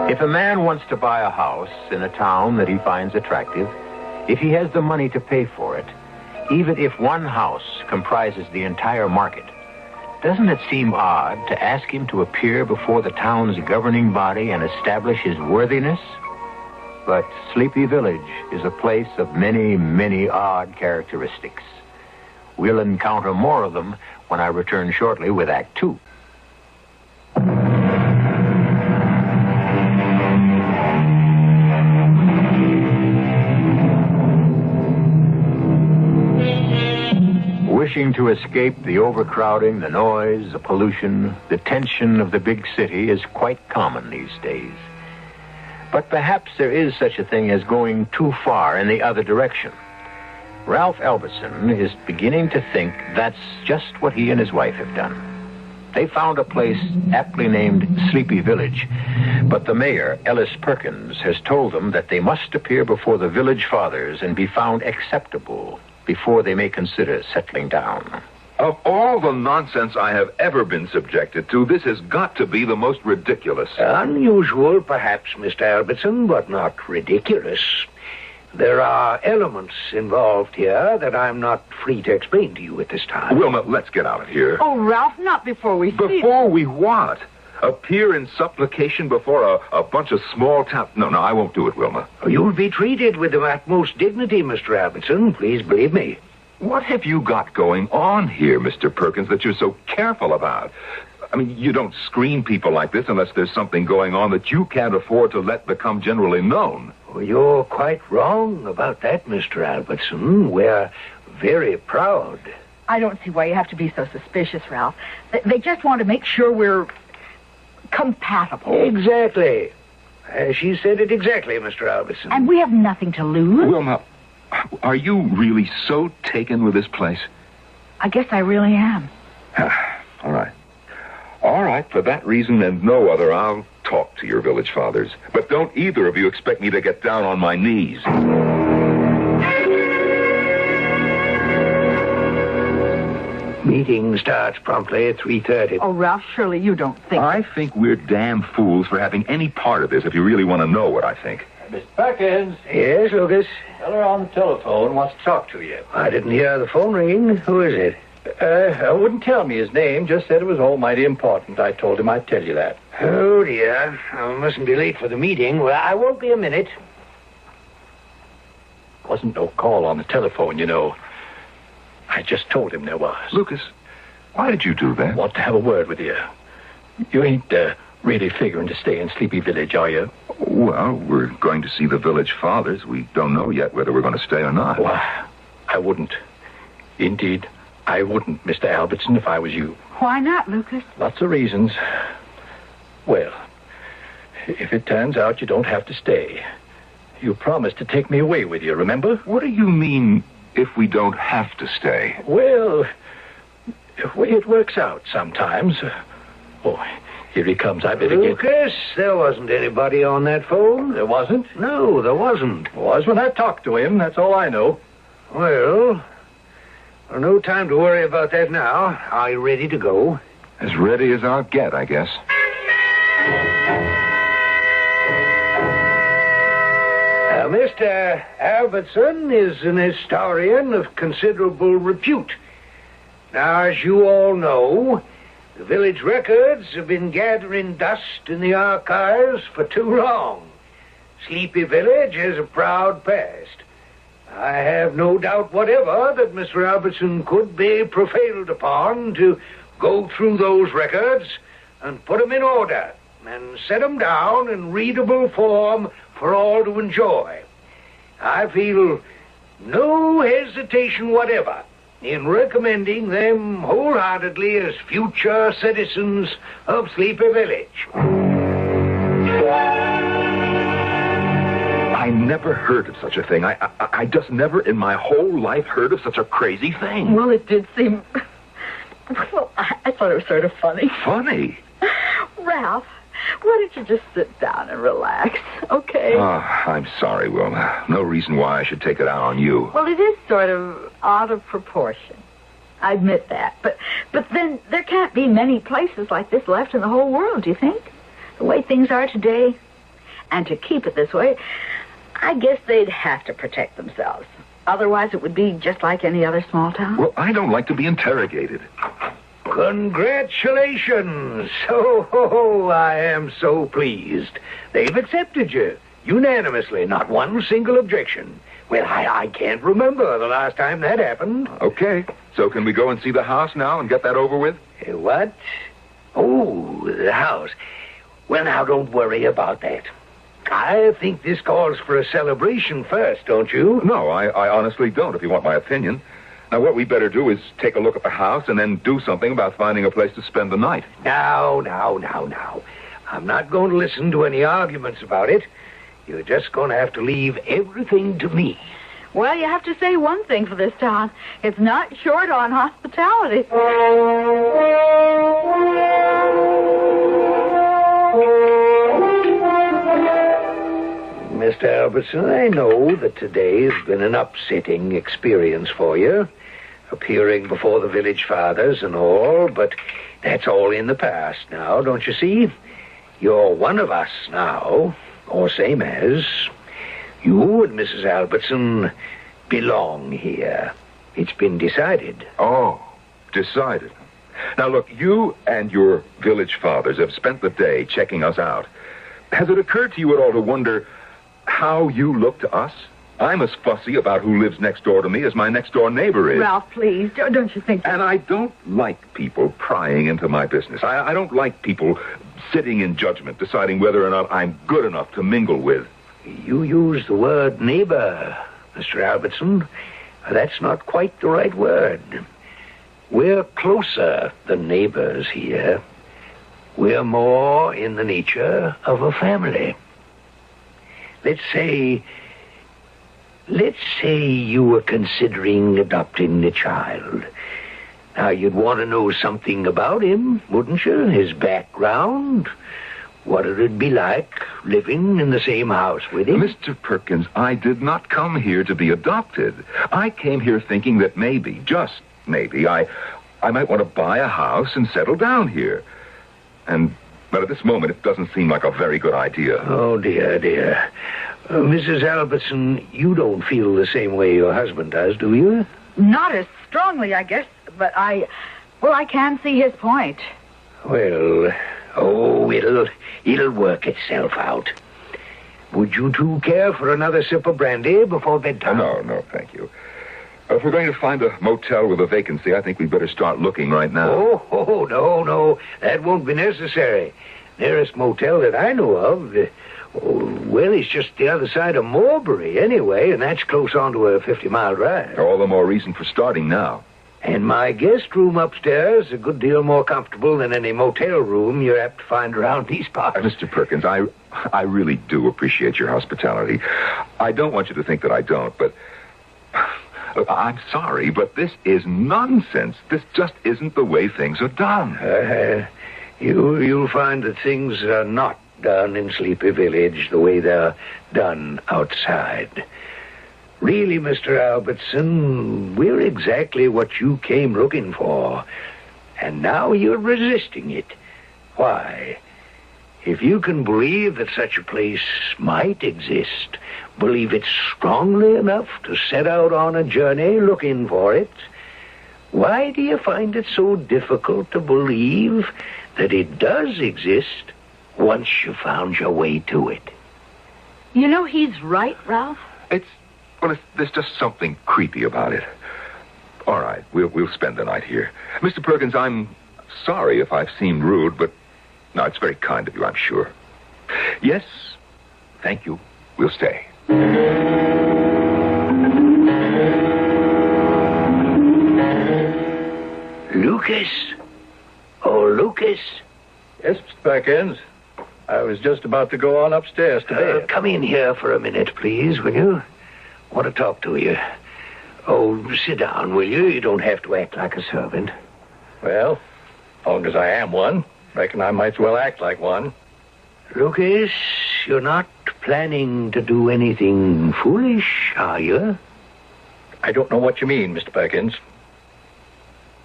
If a man wants to buy a house in a town that he finds attractive, if he has the money to pay for it, even if one house comprises the entire market, doesn't it seem odd to ask him to appear before the town's governing body and establish his worthiness? But Sleepy Village is a place of many, many odd characteristics. We'll encounter more of them when I return shortly with Act 2. Wishing to escape the overcrowding, the noise, the pollution, the tension of the big city is quite common these days. But perhaps there is such a thing as going too far in the other direction. Ralph Albertson is beginning to think that's just what he and his wife have done. They found a place aptly named Sleepy Village, but the mayor, Ellis Perkins, has told them that they must appear before the village fathers and be found acceptable before they may consider settling down. Of all the nonsense I have ever been subjected to, this has got to be the most ridiculous. Unusual, perhaps, Mr. Albertson, but not ridiculous. There are elements involved here that I'm not free to explain to you at this time. Wilma, let's get out of here. Oh, Ralph, not before we see... Before we what? Appear in supplication before a bunch of small town... No, I won't do it, Wilma. You'll be treated with the utmost dignity, Mr. Albertson. Please believe me. What have you got going on here, Mr. Perkins, that you're so careful about? I mean, you don't screen people like this unless there's something going on that you can't afford to let become generally known. Well, you're quite wrong about that, Mr. Albertson. We're very proud. I don't see why you have to be so suspicious, Ralph. They just want to make sure we're compatible. Exactly. She said it exactly, Mr. Albertson. And we have nothing to lose. Wilma, are you really so taken with this place? I guess I really am. All right. All right, for that reason and no other, I'll talk to your village fathers. But don't either of you expect me to get down on my knees. Meeting starts promptly at 3:30. Oh, Ralph, surely you don't think... I think we're damn fools for having any part of this, if you really want to know what I think. Mr. Perkins. Yes, Lucas? Tell her on the telephone wants to talk to you. I didn't hear the phone ring. Who is it? Wouldn't tell me his name, just said it was almighty important. I told him I'd tell you that. Oh, dear. I mustn't be late for the meeting. Well, I won't be a minute. Wasn't no call on the telephone, you know. I just told him there was. Lucas, why did you do that? Want to have a word with you. You ain't really figuring to stay in Sleepy Village, are you? Well, we're going to see the village fathers. We don't know yet whether we're going to stay or not. Well, I wouldn't. Indeed, I wouldn't, Mr. Albertson, if I was you. Why not, Lucas? Lots of reasons. Well, if it turns out you don't have to stay, you promised to take me away with you, remember? What do you mean, if we don't have to stay? Well, it works out sometimes. Oh, Here he comes. I better get... Lucas, there wasn't anybody on that phone. There wasn't? No, there wasn't. Was when I talked to him. That's all I know. Well, no time to worry about that now. Are you ready to go? As ready as I'll get, I guess. Mr. Albertson is an historian of considerable repute. Now, as you all know, the village records have been gathering dust in the archives for too long. Sleepy Village has a proud past. I have no doubt whatever that Mr. Albertson could be prevailed upon to go through those records and put them in order and set them down in readable form for all to enjoy. I feel no hesitation whatever in recommending them wholeheartedly as future citizens of Sleepy Village. I never heard of such a thing. I just never in my whole life heard of such a crazy thing. Well, it did seem... Well, I thought it was sort of funny. Funny? Ralph, why don't you just sit down and relax, okay? Oh, I'm sorry, Wilma. No reason why I should take it out on you. Well, it is sort of out of proportion. I admit that. But then there can't be many places like this left in the whole world, do you think? The way things are today. And to keep it this way, I guess they'd have to protect themselves. Otherwise, it would be just like any other small town. Well, I don't like to be interrogated. Congratulations! Oh, I am so pleased. They've accepted you, unanimously, not one single objection. Well, I can't remember the last time that happened. Okay, so can we go and see the house now and get that over with? What? Oh, the house. Well, now, don't worry about that. I think this calls for a celebration first, don't you? No, I honestly don't, if you want my opinion. Now, what we better do is take a look at the house and then do something about finding a place to spend the night. Now. I'm not going to listen to any arguments about it. You're just going to have to leave everything to me. Well, you have to say one thing for this town. It's not short on hospitality. Mr. Albertson, I know that today has been an upsetting experience for you, appearing before the village fathers and all, but that's all in the past now, don't you see? You're one of us now, or same as. You and Mrs. Albertson belong here. It's been decided. Oh, decided. Now, look, you and your village fathers have spent the day checking us out. Has it occurred to you at all to wonder how you look to us? I'm as fussy about who lives next door to me as my next door neighbor is. Ralph, please, don't you think... And I don't like people prying into my business. I don't like people sitting in judgment, deciding whether or not I'm good enough to mingle with. You use the word neighbor, Mr. Albertson. That's not quite the right word. We're closer than neighbors here. We're more in the nature of a family. Let's say you were considering adopting the child. Now, you'd want to know something about him, wouldn't you? His background, what it'd be like living in the same house with him. Mr. Perkins, I did not come here to be adopted. I came here thinking that maybe, just maybe, I might want to buy a house and settle down here. But at this moment, it doesn't seem like a very good idea. Oh, dear. Mrs. Albertson, you don't feel the same way your husband does, do you? Not as strongly, I guess, but I can see his point. Well, it'll work itself out. Would you two care for another sip of brandy before bedtime? No, thank you. If we're going to find a motel with a vacancy, I think we'd better start looking right now. Oh, no. That won't be necessary. Nearest motel that I know of, it's just the other side of Morebury anyway, and that's close onto a 50-mile drive. All the more reason for starting now. And my guest room upstairs is a good deal more comfortable than any motel room you're apt to find around these parts. Mr. Perkins, I really do appreciate your hospitality. I don't want you to think that I don't, but... Look, I'm sorry, but this is nonsense. This just isn't the way things are done. You'll find that things are not done in Sleepy Village the way they're done outside. Really, Mr. Albertson, we're exactly what you came looking for. And now you're resisting it. Why? If you can believe that such a place might exist, believe it strongly enough to set out on a journey looking for it, why do you find it so difficult to believe that it does exist once you found your way to it? You know, he's right, Ralph. There's just something creepy about it. All right, we'll spend the night here. Mr. Perkins, I'm sorry if I've seemed rude, but no, it's very kind of you, I'm sure. Yes, thank you. We'll stay. Lucas? Oh, Lucas? Yes, Mr. Perkins. I was just about to go on upstairs to bed. Come in here for a minute, please, will you? Want to talk to you. Oh, sit down, will you? You don't have to act like a servant. Well, as long as I am one, reckon I might as well act like one. Lucas, you're not planning to do anything foolish, are you? I don't know what you mean, Mr. Perkins.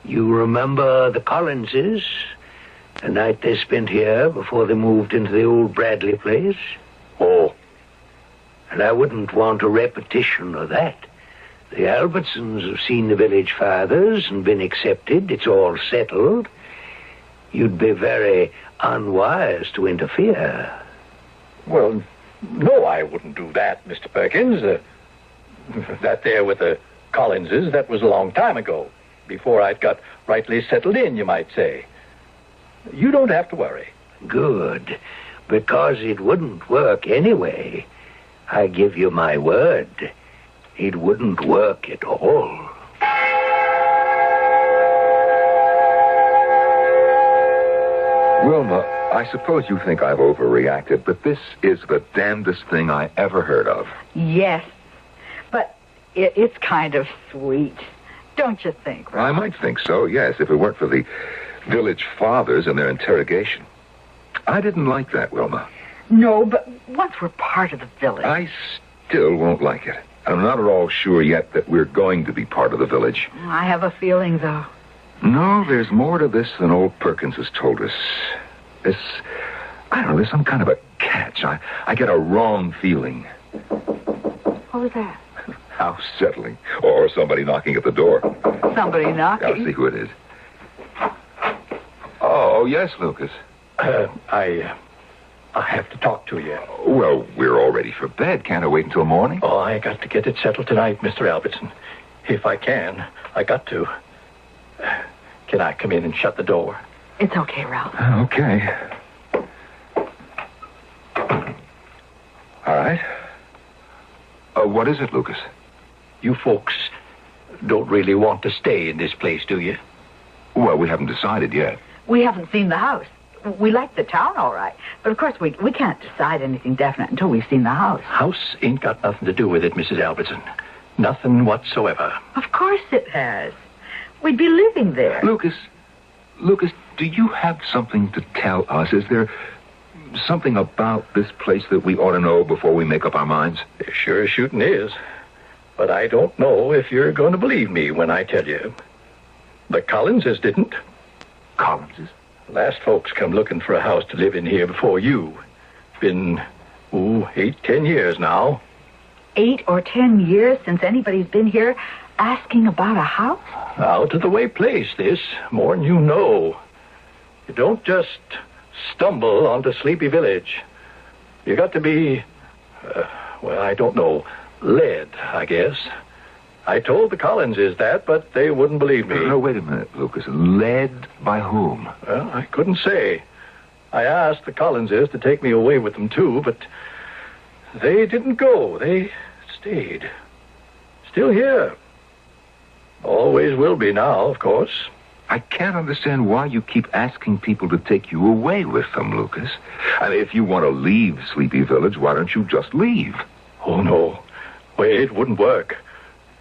You remember the Collinses? The night they spent here before they moved into the old Bradley place? Oh. And I wouldn't want a repetition of that. The Albertsons have seen the village fathers and been accepted. It's all settled. You'd be very unwise to interfere. Well, no, I wouldn't do that, Mr. Perkins. That there with the Collinses, that was a long time ago. Before I'd got rightly settled in, you might say. You don't have to worry. Good. Because it wouldn't work anyway. I give you my word. It wouldn't work at all. Wilma, I suppose you think I've overreacted, but this is the damnedest thing I ever heard of. Yes, but it's kind of sweet. Don't you think, Ralph? I might think so, yes, if it weren't for the village fathers and their interrogation. I didn't like that, Wilma. No, but once we're part of the village... I still won't like it. I'm not at all sure yet that we're going to be part of the village. I have a feeling, though. No, there's more to this than old Perkins has told us. I don't know, there's some kind of a catch. I get a wrong feeling. What was that? How settling. Or somebody knocking at the door. Somebody knocking? I'll see who it is. Oh, yes, Lucas. I have to talk to you. Well, we're all ready for bed. Can't I wait until morning? Oh, I got to get it settled tonight, Mr. Albertson. If I can, I got to. Can I come in and shut the door? It's okay, Ralph. Okay. All right. What is it, Lucas? You folks don't really want to stay in this place, do you? Well, we haven't decided yet. We haven't seen the house. We like the town, all right. But, of course, we can't decide anything definite until we've seen the house. House ain't got nothing to do with it, Mrs. Albertson. Nothing whatsoever. Of course it has. We'd be living there. Lucas, do you have something to tell us? Is there something about this place that we ought to know before we make up our minds? There sure as shooting is. But I don't know if you're going to believe me when I tell you. The Collinses didn't. Collinses? Last folks come looking for a house to live in here before you. Been, 8, 10 years now. 8 or 10 years since anybody's been here asking about a house? Out of the way place, this. More than you know. You don't just stumble onto Sleepy Village. You got to be, I don't know, led, I guess. I told the Collinses that, but they wouldn't believe me. No, wait a minute, Lucas. Led by whom? Well, I couldn't say. I asked the Collinses to take me away with them, too, but they didn't go. They stayed. Still here. Always will be now, of course. I can't understand why you keep asking people to take you away with them, Lucas. I mean, if you want to leave Sleepy Village, why don't you just leave? Oh, no. Wait, it wouldn't work.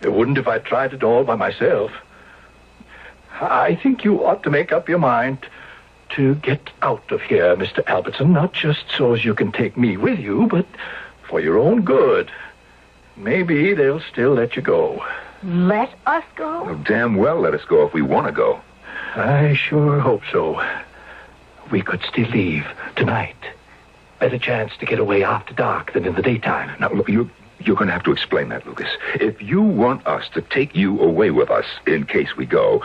It wouldn't if I tried it all by myself. I think you ought to make up your mind to get out of here, Mr. Albertson, not just so as you can take me with you, but for your own good. Maybe they'll still let you go. Let us go? Well, damn well let us go if we want to go. I sure hope so. We could still leave tonight. Better chance to get away after dark than in the daytime. Now, look, you're going to have to explain that, Lucas. If you want us to take you away with us in case we go,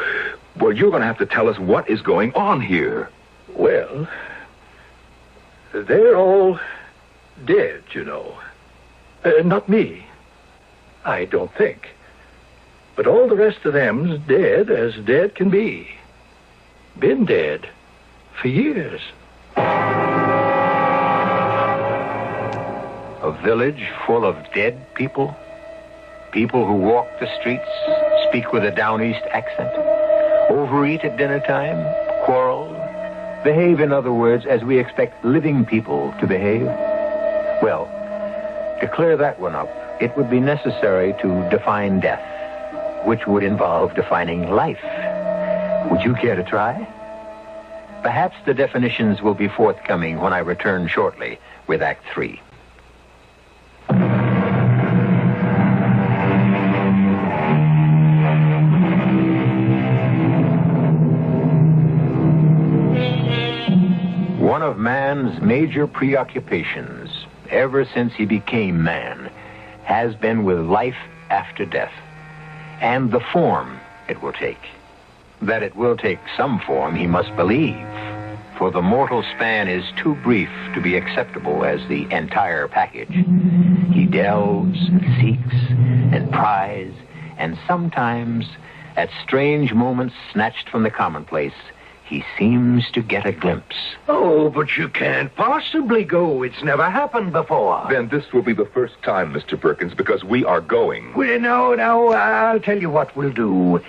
well, you're going to have to tell us what is going on here. Well, they're all dead, you know. Not me. I don't think. But all the rest of them's dead as dead can be. Been dead for years. A village full of dead people? People who walk the streets, speak with a down east accent, overeat at dinner time, quarrel, behave, in other words, as we expect living people to behave? Well, to clear that one up, it would be necessary to define death, which would involve defining life. Would you care to try? Perhaps the definitions will be forthcoming when I return shortly with Act 3. One of man's major preoccupations, ever since he became man, has been with life after death, and the form it will take. That it will take some form, he must believe, for the mortal span is too brief to be acceptable as the entire package. He delves and seeks and pries, and sometimes, at strange moments snatched from the commonplace, he seems to get a glimpse. Oh, but you can't possibly go. It's never happened before. Then this will be the first time, Mr. Perkins, because we are going. Well, now, I'll tell you what we'll do.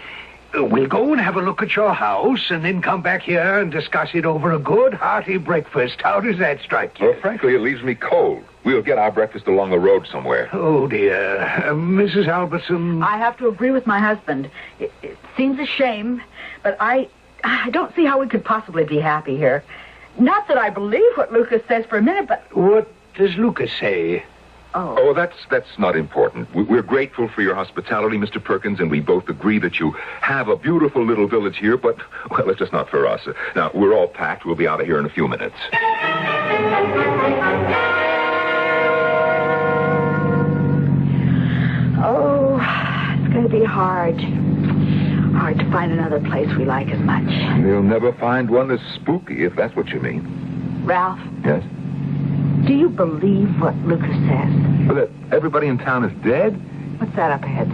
We'll go and have a look at your house, and then come back here and discuss it over a good, hearty breakfast. How does that strike you? Well, frankly, it leaves me cold. We'll get our breakfast along the road somewhere. Oh, dear. Mrs. Albertson? I have to agree with my husband. It seems a shame, but I don't see how we could possibly be happy here. Not that I believe what Lucas says for a minute, but... What does Lucas say? Oh, that's not important. We're grateful for your hospitality, Mr. Perkins, and we both agree that you have a beautiful little village here, but, well, it's just not for us. Now, we're all packed. We'll be out of here in a few minutes. Oh, it's going to be hard. Hard to find another place we like as much. You'll never find one that's spooky, if that's what you mean. Ralph? Yes? Do you believe what Lucas says? Well, that everybody in town is dead? What's that up ahead?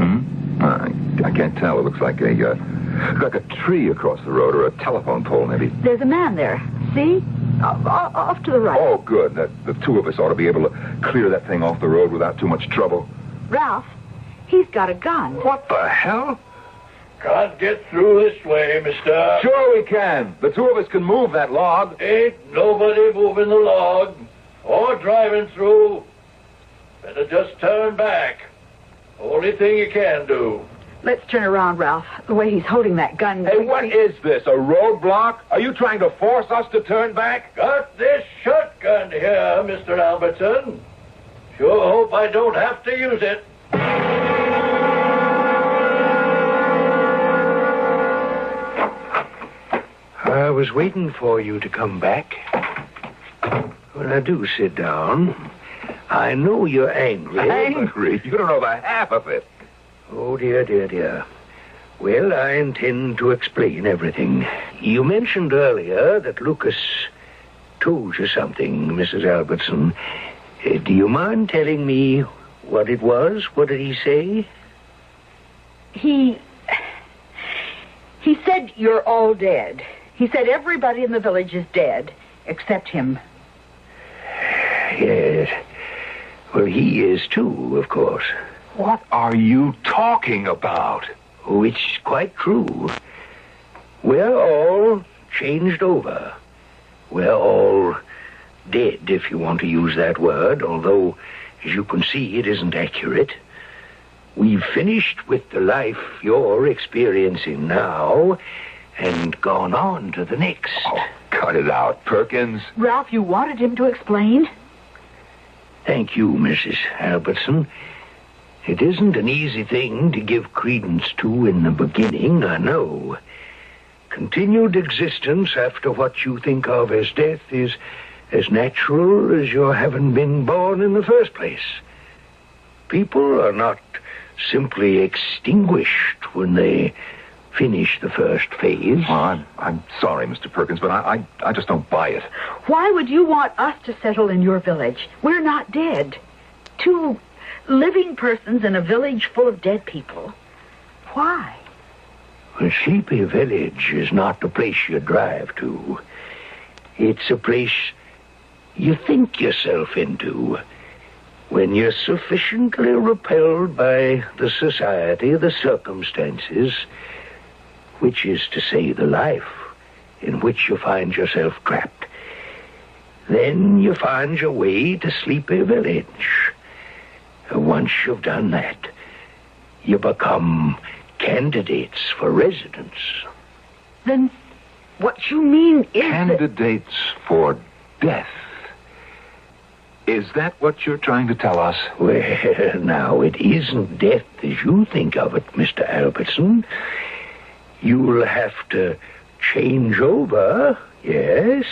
I can't tell. It looks like a tree across the road, or a telephone pole, maybe. There's a man there. See? Off to the right. Oh, good. The two of us ought to be able to clear that thing off the road without too much trouble. Ralph, he's got a gun. What the hell? Can't get through this way, mister. Sure we can. The two of us can move that log. Ain't nobody moving the log. Or driving through. Better just turn back. Only thing you can do. Let's turn around, Ralph. The way he's holding that gun... Hey, what is this, a roadblock? Are you trying to force us to turn back? Got this shotgun here, Mr. Albertson. Sure hope I don't have to use it. I was waiting for you to come back. Well, now, do sit down. I know you're angry. Angry? You don't know the half of it. Oh, dear. Well, I intend to explain everything. You mentioned earlier that Lucas told you something, Mrs. Albertson. Do you mind telling me what it was? What did he say? He said you're all dead. He said everybody in the village is dead, except him. Yes. Well, he is too, of course. What are you talking about? Oh, it's quite true. We're all changed over. We're all dead, if you want to use that word, although, as you can see, it isn't accurate. We've finished with the life you're experiencing now and gone on to the next. Oh, Cut it out, Perkins. Ralph, you wanted him to explain? Thank you, Mrs. Albertson. It isn't an easy thing to give credence to in the beginning, I know. Continued existence after what you think of as death is as natural as your having been born in the first place. People are not simply extinguished when they finish the first phase. Well, I'm sorry, Mr. Perkins, but I just don't buy it. Why would you want us to settle in your village? We're not dead. 2 living persons in a village full of dead people. Why? A sleepy village is not the place you drive to. It's a place you think yourself into when you're sufficiently repelled by the society, the circumstances, which is to say the life in which you find yourself trapped. Then you find your way to Sleepy Village. Once you've done that, you become candidates for residence. Then what you mean is Candidates for death. Is that what you're trying to tell us? Well, now, it isn't death as you think of it, Mr. Albertson. You'll have to change over, yes,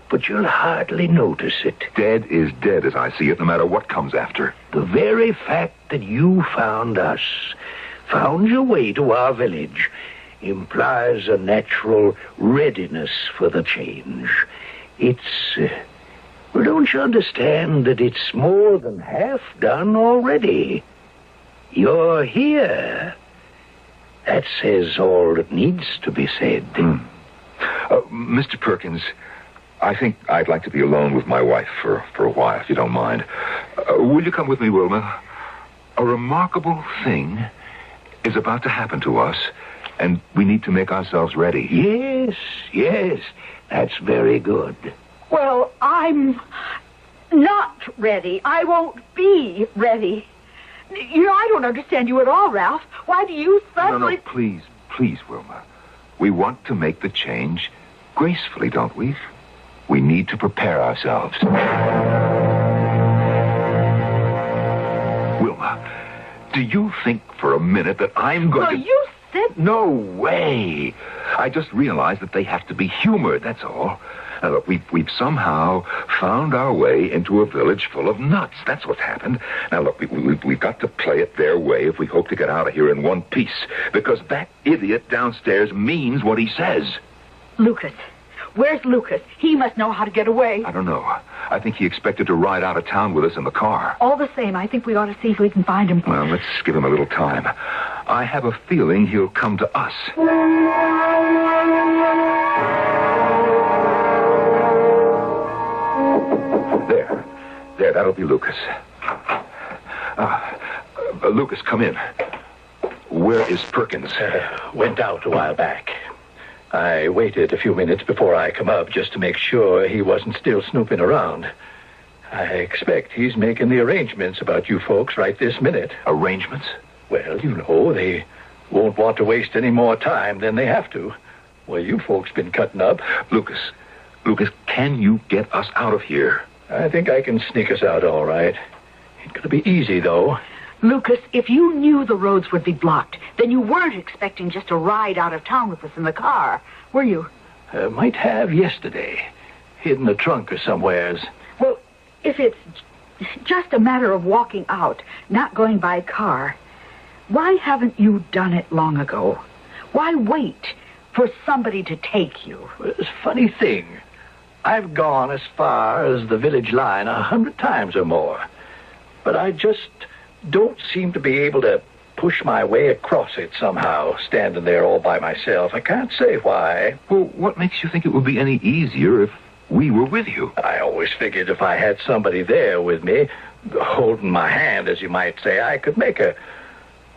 but you'll hardly notice it. Dead is dead as I see it, no matter what comes after. The very fact that you found us, found your way to our village, implies a natural readiness for the change. It's, well, don't you understand that it's more than half done already? You're here. That says all that needs to be said. Mr. Perkins, I think I'd like to be alone with my wife for a while, if you don't mind. Will you come with me, Wilma? A remarkable thing is about to happen to us, and we need to make ourselves ready. Yes, that's very good. Well, I'm not ready. I won't be ready. You know, I don't understand you at all, Ralph. Why do you suddenly... No, please, Wilma. We want to make the change gracefully, don't we? We need to prepare ourselves. Wilma, do you think for a minute that I'm going to... you said... No way. I just realized that they have to be humored, that's all. Now, look, we've somehow found our way into a village full of nuts. That's what's happened. Now, look, we've got to play it their way if we hope to get out of here in one piece. Because that idiot downstairs means what he says. Lucas. Where's Lucas? He must know how to get away. I don't know. I think he expected to ride out of town with us in the car. All the same, I think we ought to see if we can find him. Well, let's give him a little time. I have a feeling he'll come to us. There, that'll be Lucas. Lucas, come in. Where is Perkins? Went out a while back. I waited a few minutes before I come up just to make sure he wasn't still snooping around. I expect he's making the arrangements about you folks right this minute. Arrangements? Well, you know, they won't want to waste any more time than they have to. Well, you folks been cutting up. Lucas, can you get us out of here? I think I can sneak us out all right. Ain't gonna be easy, though. Lucas, if you knew the roads would be blocked, then you weren't expecting just to ride out of town with us in the car, were you? Might have yesterday. Hid in the trunk or somewheres. Well, if it's just a matter of walking out, not going by car, why haven't you done it long ago? Why wait for somebody to take you? It's a funny thing. I've gone as far as the village line 100 times or more. But I just don't seem to be able to push my way across it somehow, standing there all by myself. I can't say why. Well, what makes you think it would be any easier if we were with you? I always figured if I had somebody there with me, holding my hand, as you might say, I could make her.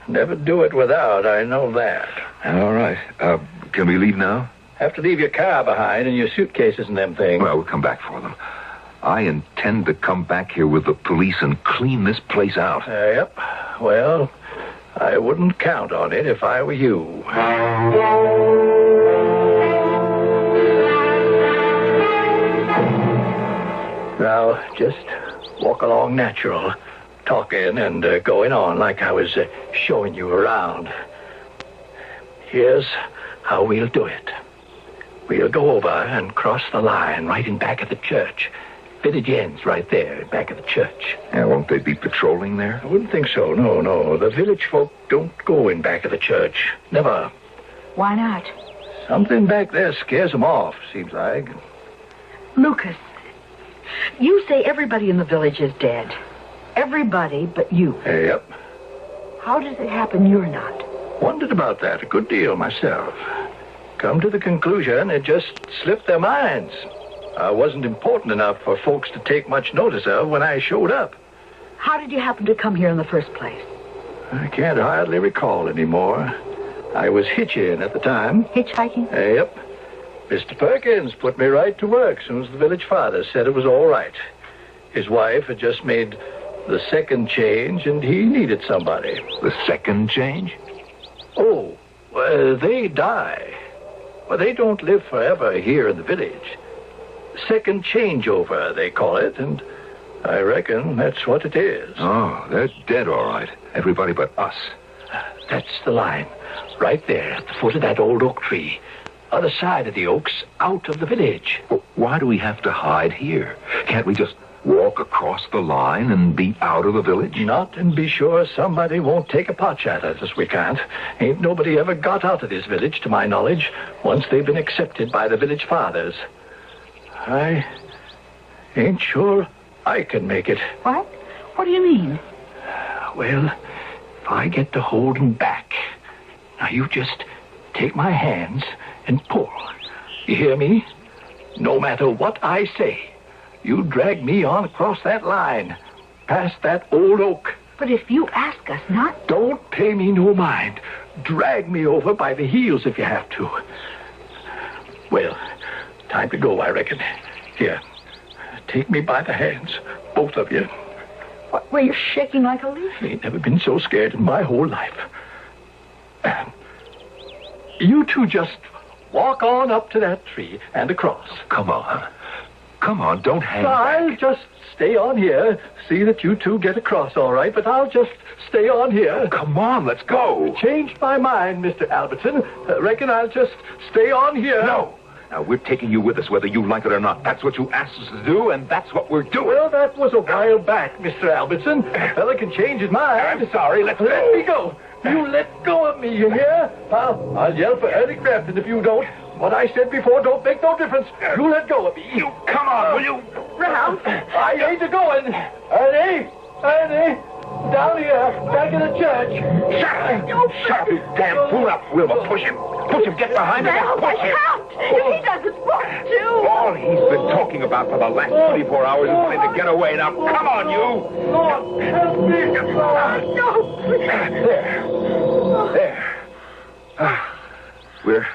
Never do it without, I know that. All right. Can we leave now? Have to leave your car behind and your suitcases and them things. Well, we'll come back for them. I intend to come back here with the police and clean this place out. Yep. Well, I wouldn't count on it if I were you. Now, just walk along natural, talking and going on like I was showing you around. Here's how we'll do it. We'll go over and cross the line right in back of the church. Village ends right there, back of the church. Yeah, won't they be patrolling there? I wouldn't think so, no. The village folk don't go in back of the church. Never. Why not? Something back there scares them off, seems like. Lucas, you say everybody in the village is dead. Everybody but you. Yep. How does it happen you're not? Wondered about that a good deal myself. Come to the conclusion it just slipped their minds. I wasn't important enough for folks to take much notice of when I showed up. How did you happen to come here in the first place? I can't hardly recall anymore. I was hitching at the time. Hitchhiking? Yep. Mr. Perkins put me right to work as soon as the village father said it was all right. His wife had just made the second change, and he needed somebody. The second change? Oh, well, they die. Well, they don't live forever here in the village. Second changeover, they call it, and I reckon that's what it is. Oh, they're dead, all right. Everybody but us. That's the line. Right there, at the foot of that old oak tree. Other side of the oaks, out of the village. Well, why do we have to hide here? Can't we just walk across the line and be out of the village? Not and be sure somebody won't take a pot at us. We can't. Ain't nobody ever got out of this village, to my knowledge, once they've been accepted by the village fathers. I ain't sure I can make it. What? What do you mean? Well, if I get to holding back, now you just take my hands and pull. You hear me? No matter what I say, you drag me on across that line, past that old oak. But if you ask us not... Don't pay me no mind. Drag me over by the heels if you have to. Well, time to go, I reckon. Here, take me by the hands, both of you. What, were you shaking like a leaf? Ain't never been so scared in my whole life. You two just walk on up to that tree and across. Come on. Come on, don't hang back. I'll just stay on here. See that you two get across all right, but I'll just stay on here. Oh, come on, let's go. Changed my mind, Mr. Albertson. Reckon I'll just stay on here. No. Now, we're taking you with us, whether you like it or not. That's what you asked us to do, and that's what we're doing. Well, that was a while back, Mr. Albertson. A fella can change his mind. I'm sorry. Let me go. You let go of me, you hear? I'll yell for Ernie Crampton if you don't. What I said before don't make no difference. You let go of me. You come on, will you? Ralph. I ain't a-going. Ernie, down here, back in the church. Shut up, you damn fool. Up, Wilma. Push him. Get behind him. Push him. If he doesn't want to. All he's been talking about for the last 24 hours is wanting to get away. Now, come on, you. Lord, help me. No, please. There.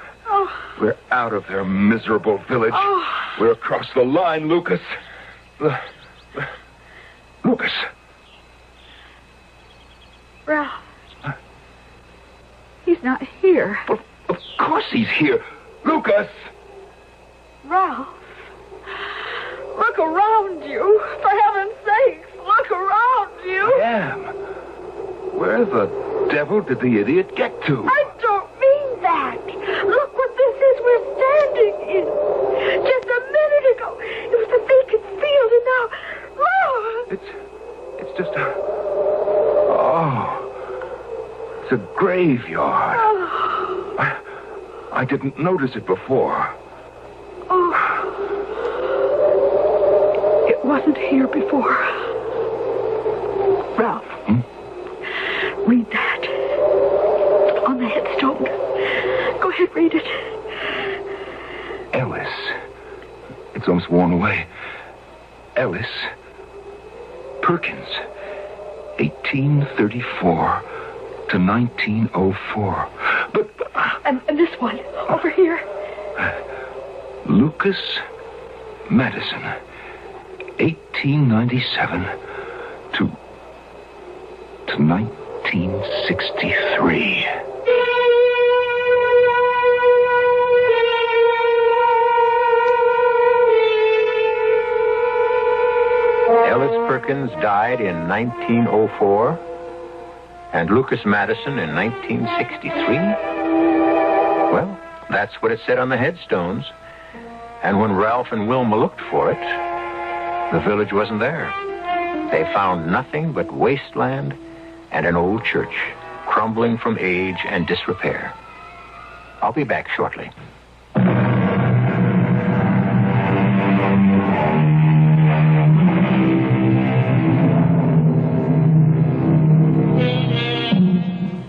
We're out of their miserable village. We're across the line, Lucas. Lucas. Ralph. He's not here. Well, of course he's here. Lucas! Ralph. Look around you. For heaven's sakes, look around you. I am. Where the devil did the idiot get to? I don't mean that. Look what this is we're standing in. Just a minute ago, it was a vacant field, and now... It's just a... Oh. It's a graveyard. I didn't notice it before. It wasn't here before. Ralph. Read that. On the headstone. Go ahead, read it. Ellis. It's almost worn away. Ellis Perkins. 1834 to 1904. But... And this one, over here. Lucas Madison. 1897 to 1963. Alice Perkins died in 1904 and Lucas Madison in 1963? Well, that's what it said on the headstones. And when Ralph and Wilma looked for it, the village wasn't there. They found nothing but wasteland and an old church, crumbling from age and disrepair. I'll be back shortly.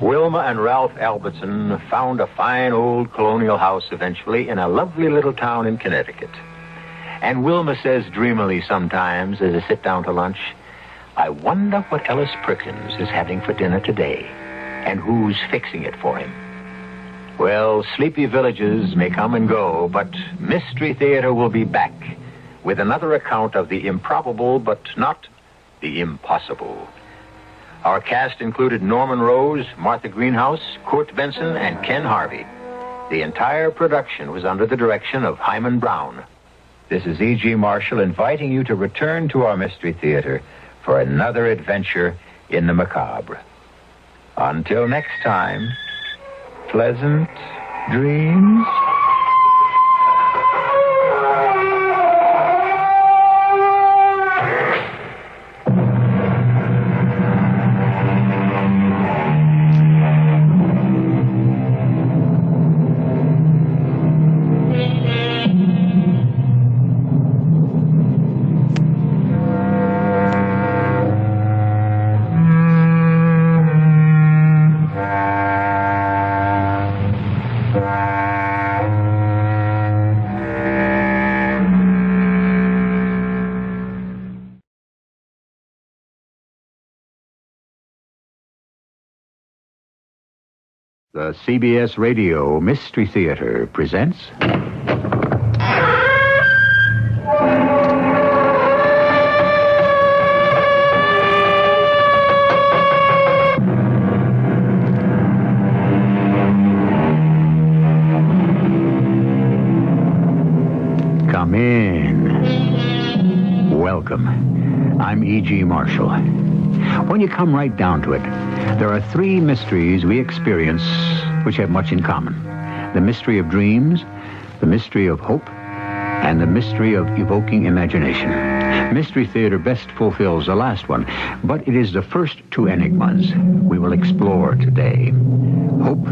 Wilma and Ralph Albertson found a fine old colonial house eventually in a lovely little town in Connecticut. And Wilma says dreamily sometimes as they sit down to lunch, I wonder what Ellis Perkins is having for dinner today and who's fixing it for him. Well, sleepy villages may come and go, but Mystery Theater will be back with another account of the improbable but not the impossible. Our cast included Norman Rose, Martha Greenhouse, Kurt Benson, and Ken Harvey. The entire production was under the direction of Hyman Brown. This is E.G. Marshall inviting you to return to our Mystery Theater for another adventure in the macabre. Until next time, pleasant dreams. The CBS Radio Mystery Theater presents... Come in. Welcome. I'm E.G. Marshall. When you come right down to it, there are three mysteries we experience which have much in common. The mystery of dreams, the mystery of hope, and the mystery of evoking imagination. Mystery Theater best fulfills the last one, but it is the first two enigmas we will explore today. Hope,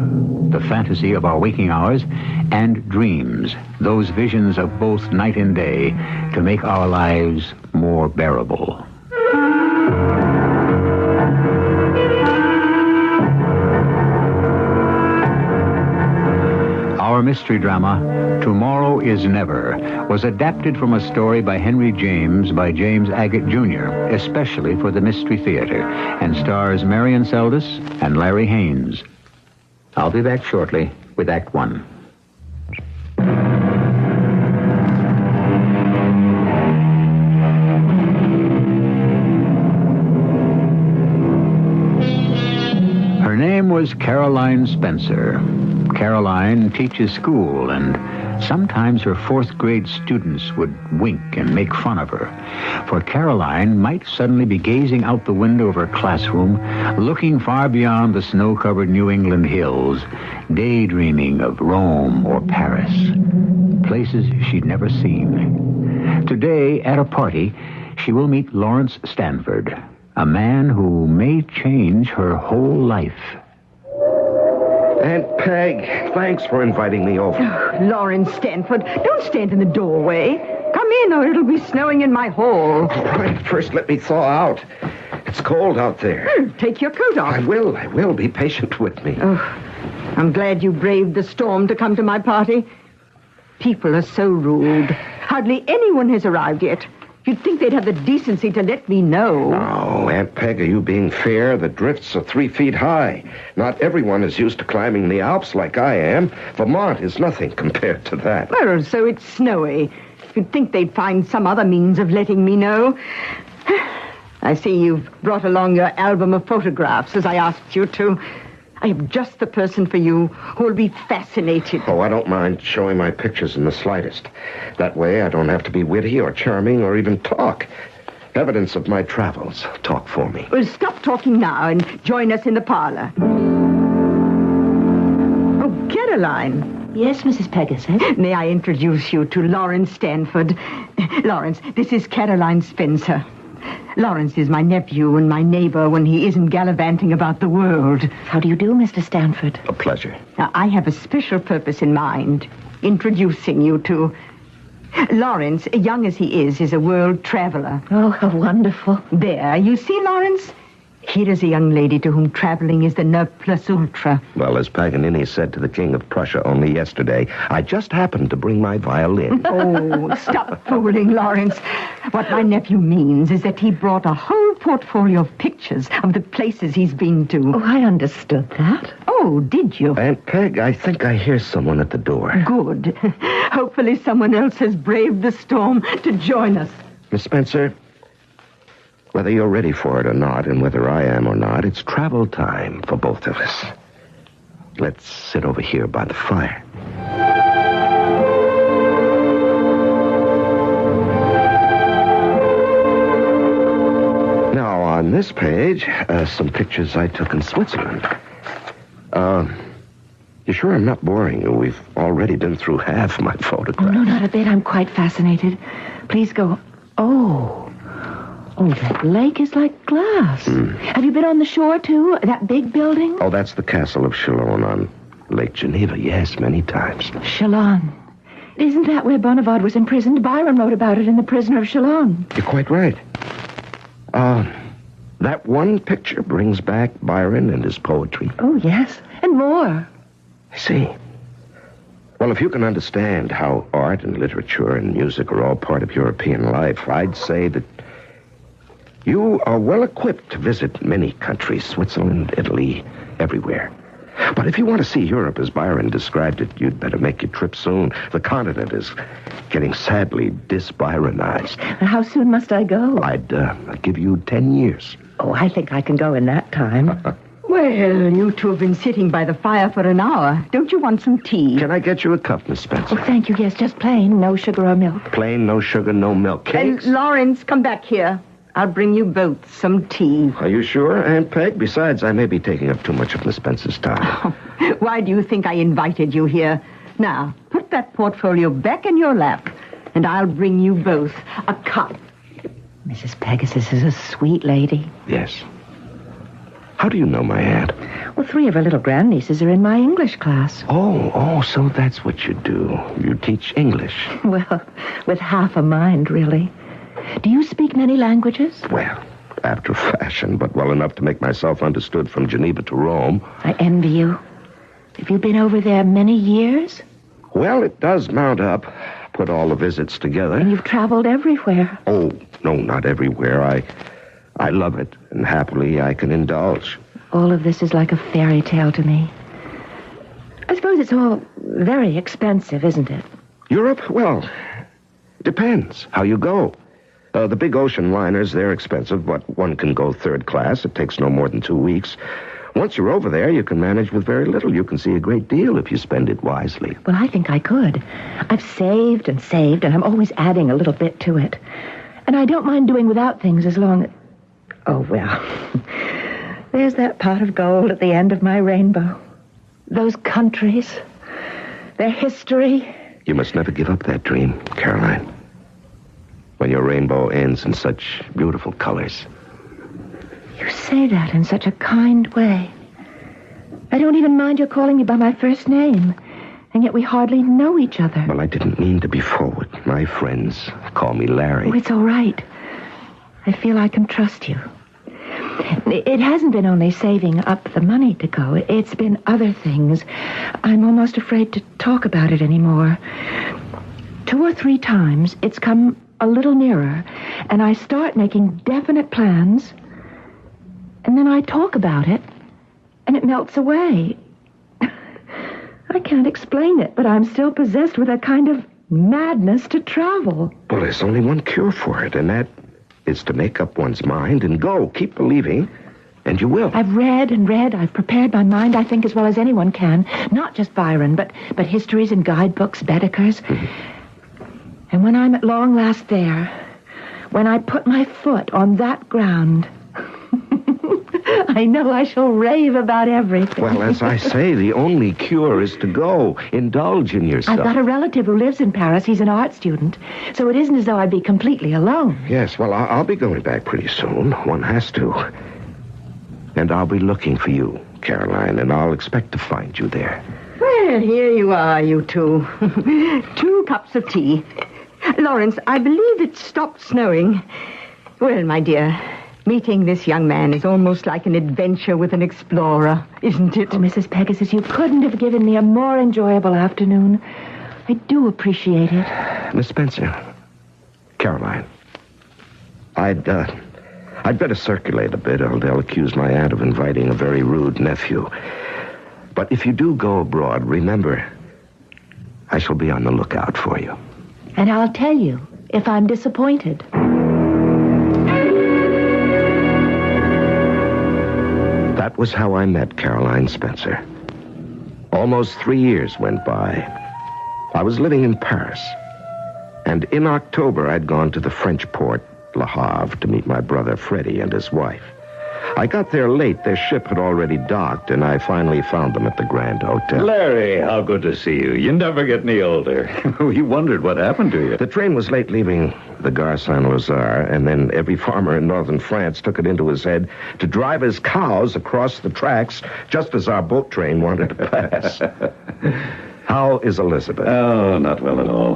the fantasy of our waking hours, and dreams, those visions of both night and day to make our lives more bearable. Our mystery drama, Tomorrow Is Never, was adapted from a story by Henry James by James Agate Jr., especially for the Mystery Theater, and stars Marion Seldes and Larry Haynes. I'll be back shortly with Act One. Her name was Caroline Spencer. Caroline teaches school, and sometimes her fourth-grade students would wink and make fun of her. For Caroline might suddenly be gazing out the window of her classroom, looking far beyond the snow-covered New England hills, daydreaming of Rome or Paris, places she'd never seen. Today, at a party, she will meet Lawrence Stanford, a man who may change her whole life. Aunt Peg, thanks for inviting me over. Oh, Lawrence Stanford, don't stand in the doorway. Come in or it'll be snowing in my hall. First, let me thaw out. It's cold out there. Take your coat off. I will. Be patient with me. Oh, I'm glad you braved the storm to come to my party. People are so rude. Hardly anyone has arrived yet. You'd think they'd have the decency to let me know. Oh, Aunt Peg, are you being fair? The drifts are 3 feet high. Not everyone is used to climbing the Alps like I am. Vermont is nothing compared to that. Well, so it's snowy. You'd think they'd find some other means of letting me know. I see you've brought along your album of photographs, as I asked you to. I am just the person for you who will be fascinated. Oh, I don't mind showing my pictures in the slightest. That way I don't have to be witty or charming or even talk. Evidence of my travels. Talk for me. Well, stop talking now and join us in the parlor. Oh, Caroline. Yes, Mrs. Pegasus? May I introduce you to Lawrence Stanford? Lawrence, this is Caroline Spencer. Lawrence is my nephew and my neighbor when he isn't gallivanting about the world. How do you do, Mr. Stanford? A pleasure. Now, I have a special purpose in mind. Introducing you to... Lawrence, young as he is a world traveler. Oh, how wonderful. There, you see, Lawrence? Here is a young lady to whom traveling is the ne plus ultra. Well, as Paganini said to the King of Prussia only yesterday, I just happened to bring my violin. Oh, stop fooling, Lawrence. What my nephew means is that he brought a whole portfolio of pictures of the places he's been to. Oh, I understood that. Oh, did you? Aunt Peg, I think I hear someone at the door. Good. Hopefully someone else has braved the storm to join us. Miss Spencer, whether you're ready for it or not, and whether I am or not, it's travel time for both of us. Let's sit over here by the fire. Now, on this page, some pictures I took in Switzerland. You sure I'm not boring you? We've already been through half my photographs. Oh, no, not a bit. I'm quite fascinated. Please go. Oh, that lake is like glass. Have you been on the shore, too? That big building? Oh, that's the castle of Chalon on Lake Geneva. Yes, many times. Chalon. Isn't that where Bonaparte was imprisoned? Byron wrote about it in The Prisoner of Chalon. You're quite right. That one picture brings back Byron and his poetry. Oh, yes. And more. I see. Well, if you can understand how art and literature and music are all part of European life, I'd say that you are well equipped to visit many countries, Switzerland, Italy, everywhere. But if you want to see Europe as Byron described it, you'd better make your trip soon. The continent is getting sadly dis-Byronized. How soon must I go? I'd give you 10 years. Oh, I think I can go in that time. Well, you two have been sitting by the fire for an hour. Don't you want some tea? Can I get you a cup, Miss Spencer? Oh, thank you. Yes, just plain. No sugar or milk. Plain, no sugar, no milk. Cakes? Lawrence, come back here. I'll bring you both some tea. Are you sure, Aunt Peg? Besides, I may be taking up too much of Miss Spencer's time. Oh, why do you think I invited you here? Now, put that portfolio back in your lap, and I'll bring you both a cup. Mrs. Pegasus is a sweet lady. Yes. How do you know my aunt? Well, 3 of her little grandnieces are in my English class. Oh, so that's what you do. You teach English. Well, with half a mind, really. Do you speak many languages? Well, after fashion, but well enough to make myself understood from Geneva to Rome. I envy you. Have you been over there many years? Well, it does mount up. Put all the visits together. And you've traveled everywhere. Oh, no, not everywhere. I love it, and happily I can indulge. All of this is like a fairy tale to me. I suppose it's all very expensive, isn't it? Europe? Well, depends how you go. The big ocean liners, they're expensive, but one can go third class. It takes no more than 2 weeks. Once you're over there, you can manage with very little. You can see a great deal if you spend it wisely. Well, I think I could. I've saved, and I'm always adding a little bit to it. And I don't mind doing without things as long as... Oh, well, there's that pot of gold at the end of my rainbow. Those countries, their history. You must never give up that dream, Caroline. When your rainbow ends in such beautiful colors. You say that in such a kind way. I don't even mind your calling me by my first name, and yet we hardly know each other. Well, I didn't mean to be forward. My friends call me Larry. Oh, it's all right. I feel I can trust you. It hasn't been only saving up the money to go. It's been other things. I'm almost afraid to talk about it anymore. 2 or 3 times, it's come a little nearer, and I start making definite plans, and then I talk about it, and it melts away. I can't explain it, but I'm still possessed with a kind of madness to travel. Well, there's only one cure for it, and that is to make up one's mind and go. Keep believing, and you will. I've read and read. I've prepared my mind, I think, as well as anyone can. Not just Byron, but histories and guidebooks, Baedeker's. Mm-hmm. And when I'm at long last there, When I put my foot on that ground, I know I shall rave about everything. Well, as I say, the only cure is to go. Indulge in yourself. I've got a relative who lives in Paris. He's an art student. So it isn't as though I'd be completely alone. Yes, well, I'll be going back pretty soon. One has to. And I'll be looking for you, Caroline, and I'll expect to find you there. Well, here you are, you two. 2 cups of tea. Lawrence, I believe it stopped snowing. Well, my dear, meeting this young man is almost like an adventure with an explorer, isn't it? Oh, Mrs. Pegasus, you couldn't have given me a more enjoyable afternoon. I do appreciate it. Miss Spencer, Caroline, I'd better circulate a bit, or they'll accuse my aunt of inviting a very rude nephew. But if you do go abroad, remember, I shall be on the lookout for you. And I'll tell you if I'm disappointed. That was how I met Caroline Spencer. Almost 3 years went by. I was living in Paris. And in October, I'd gone to the French port, Le Havre, to meet my brother Freddie and his wife. I got there late. Their ship had already docked, and I finally found them at the Grand Hotel. Larry, how good to see you. You never get any older. We wondered what happened to you. The train was late leaving the Gare Saint-Lazare, and then every farmer in northern France took it into his head to drive his cows across the tracks just as our boat train wanted to pass. How is Elizabeth? Oh, not well at all.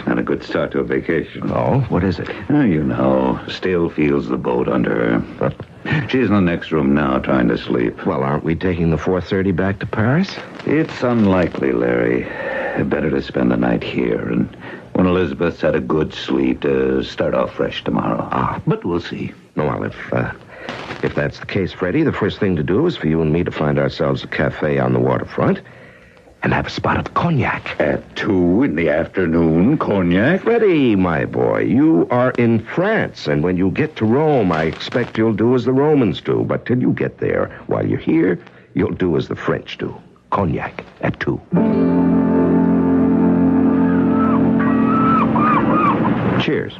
Not a good start to a vacation. Oh, what is it? Oh, you know, still feels the boat under her. She's in the next room now, trying to sleep. Well, aren't we taking the 4:30 back to Paris? It's unlikely, Larry. Better to spend the night here, and when Elizabeth's had a good sleep, to start off fresh tomorrow. But we'll see. Well, if that's the case, Freddie, the first thing to do is for you and me to find ourselves a cafe on the waterfront and have a spot of cognac. At 2 in the afternoon, cognac? Freddie, my boy, you are in France, and when you get to Rome, I expect you'll do as the Romans do. But till you get there, while you're here, you'll do as the French do. Cognac at 2. Cheers.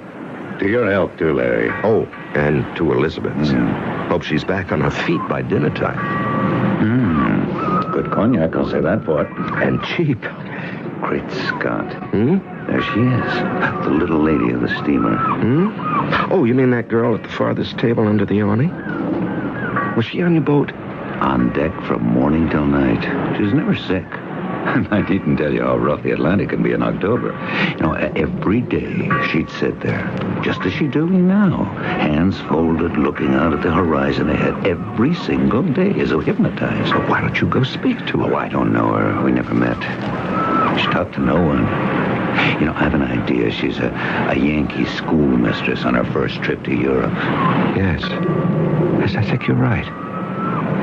To your health, too, Larry. Oh, and to Elizabeth's. Hope she's back on her feet by dinner time. Good cognac, I'll say that for it. And cheap. Great Scott. There she is. The little lady of the steamer. Oh, you mean that girl at the farthest table under the awning? Was she on your boat? On deck from morning till night. She was never sick. And I needn't tell you how rough the Atlantic can be in October. You know, every day she'd sit there, just as she's doing now, hands folded, looking out at the horizon ahead, every single day, as though hypnotized. So why don't you go speak to her? Oh, I don't know her. We never met. She talked to no one. You know, I have an idea. She's a Yankee schoolmistress on her first trip to Europe. Yes, I think you're right.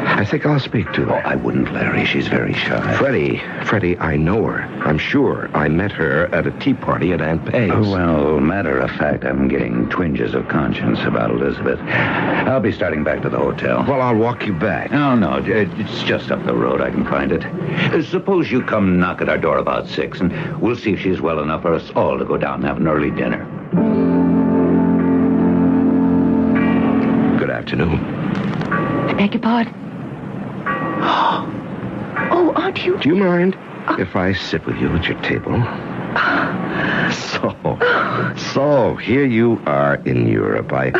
I think I'll speak to her. Oh, I wouldn't, Larry. She's very shy. Freddie, I know her. I'm sure I met her at a tea party at Aunt Peg's. Oh, well, matter of fact, I'm getting twinges of conscience about Elizabeth. I'll be starting back to the hotel. Well, I'll walk you back. No, it's just up the road. I can find it. Suppose you come knock at our door about 6, and we'll see if she's well enough for us all to go down and have an early dinner. Good afternoon. I beg your pardon? Oh, aren't you? Do you mind if I sit with you at your table? So, here you are in Europe. I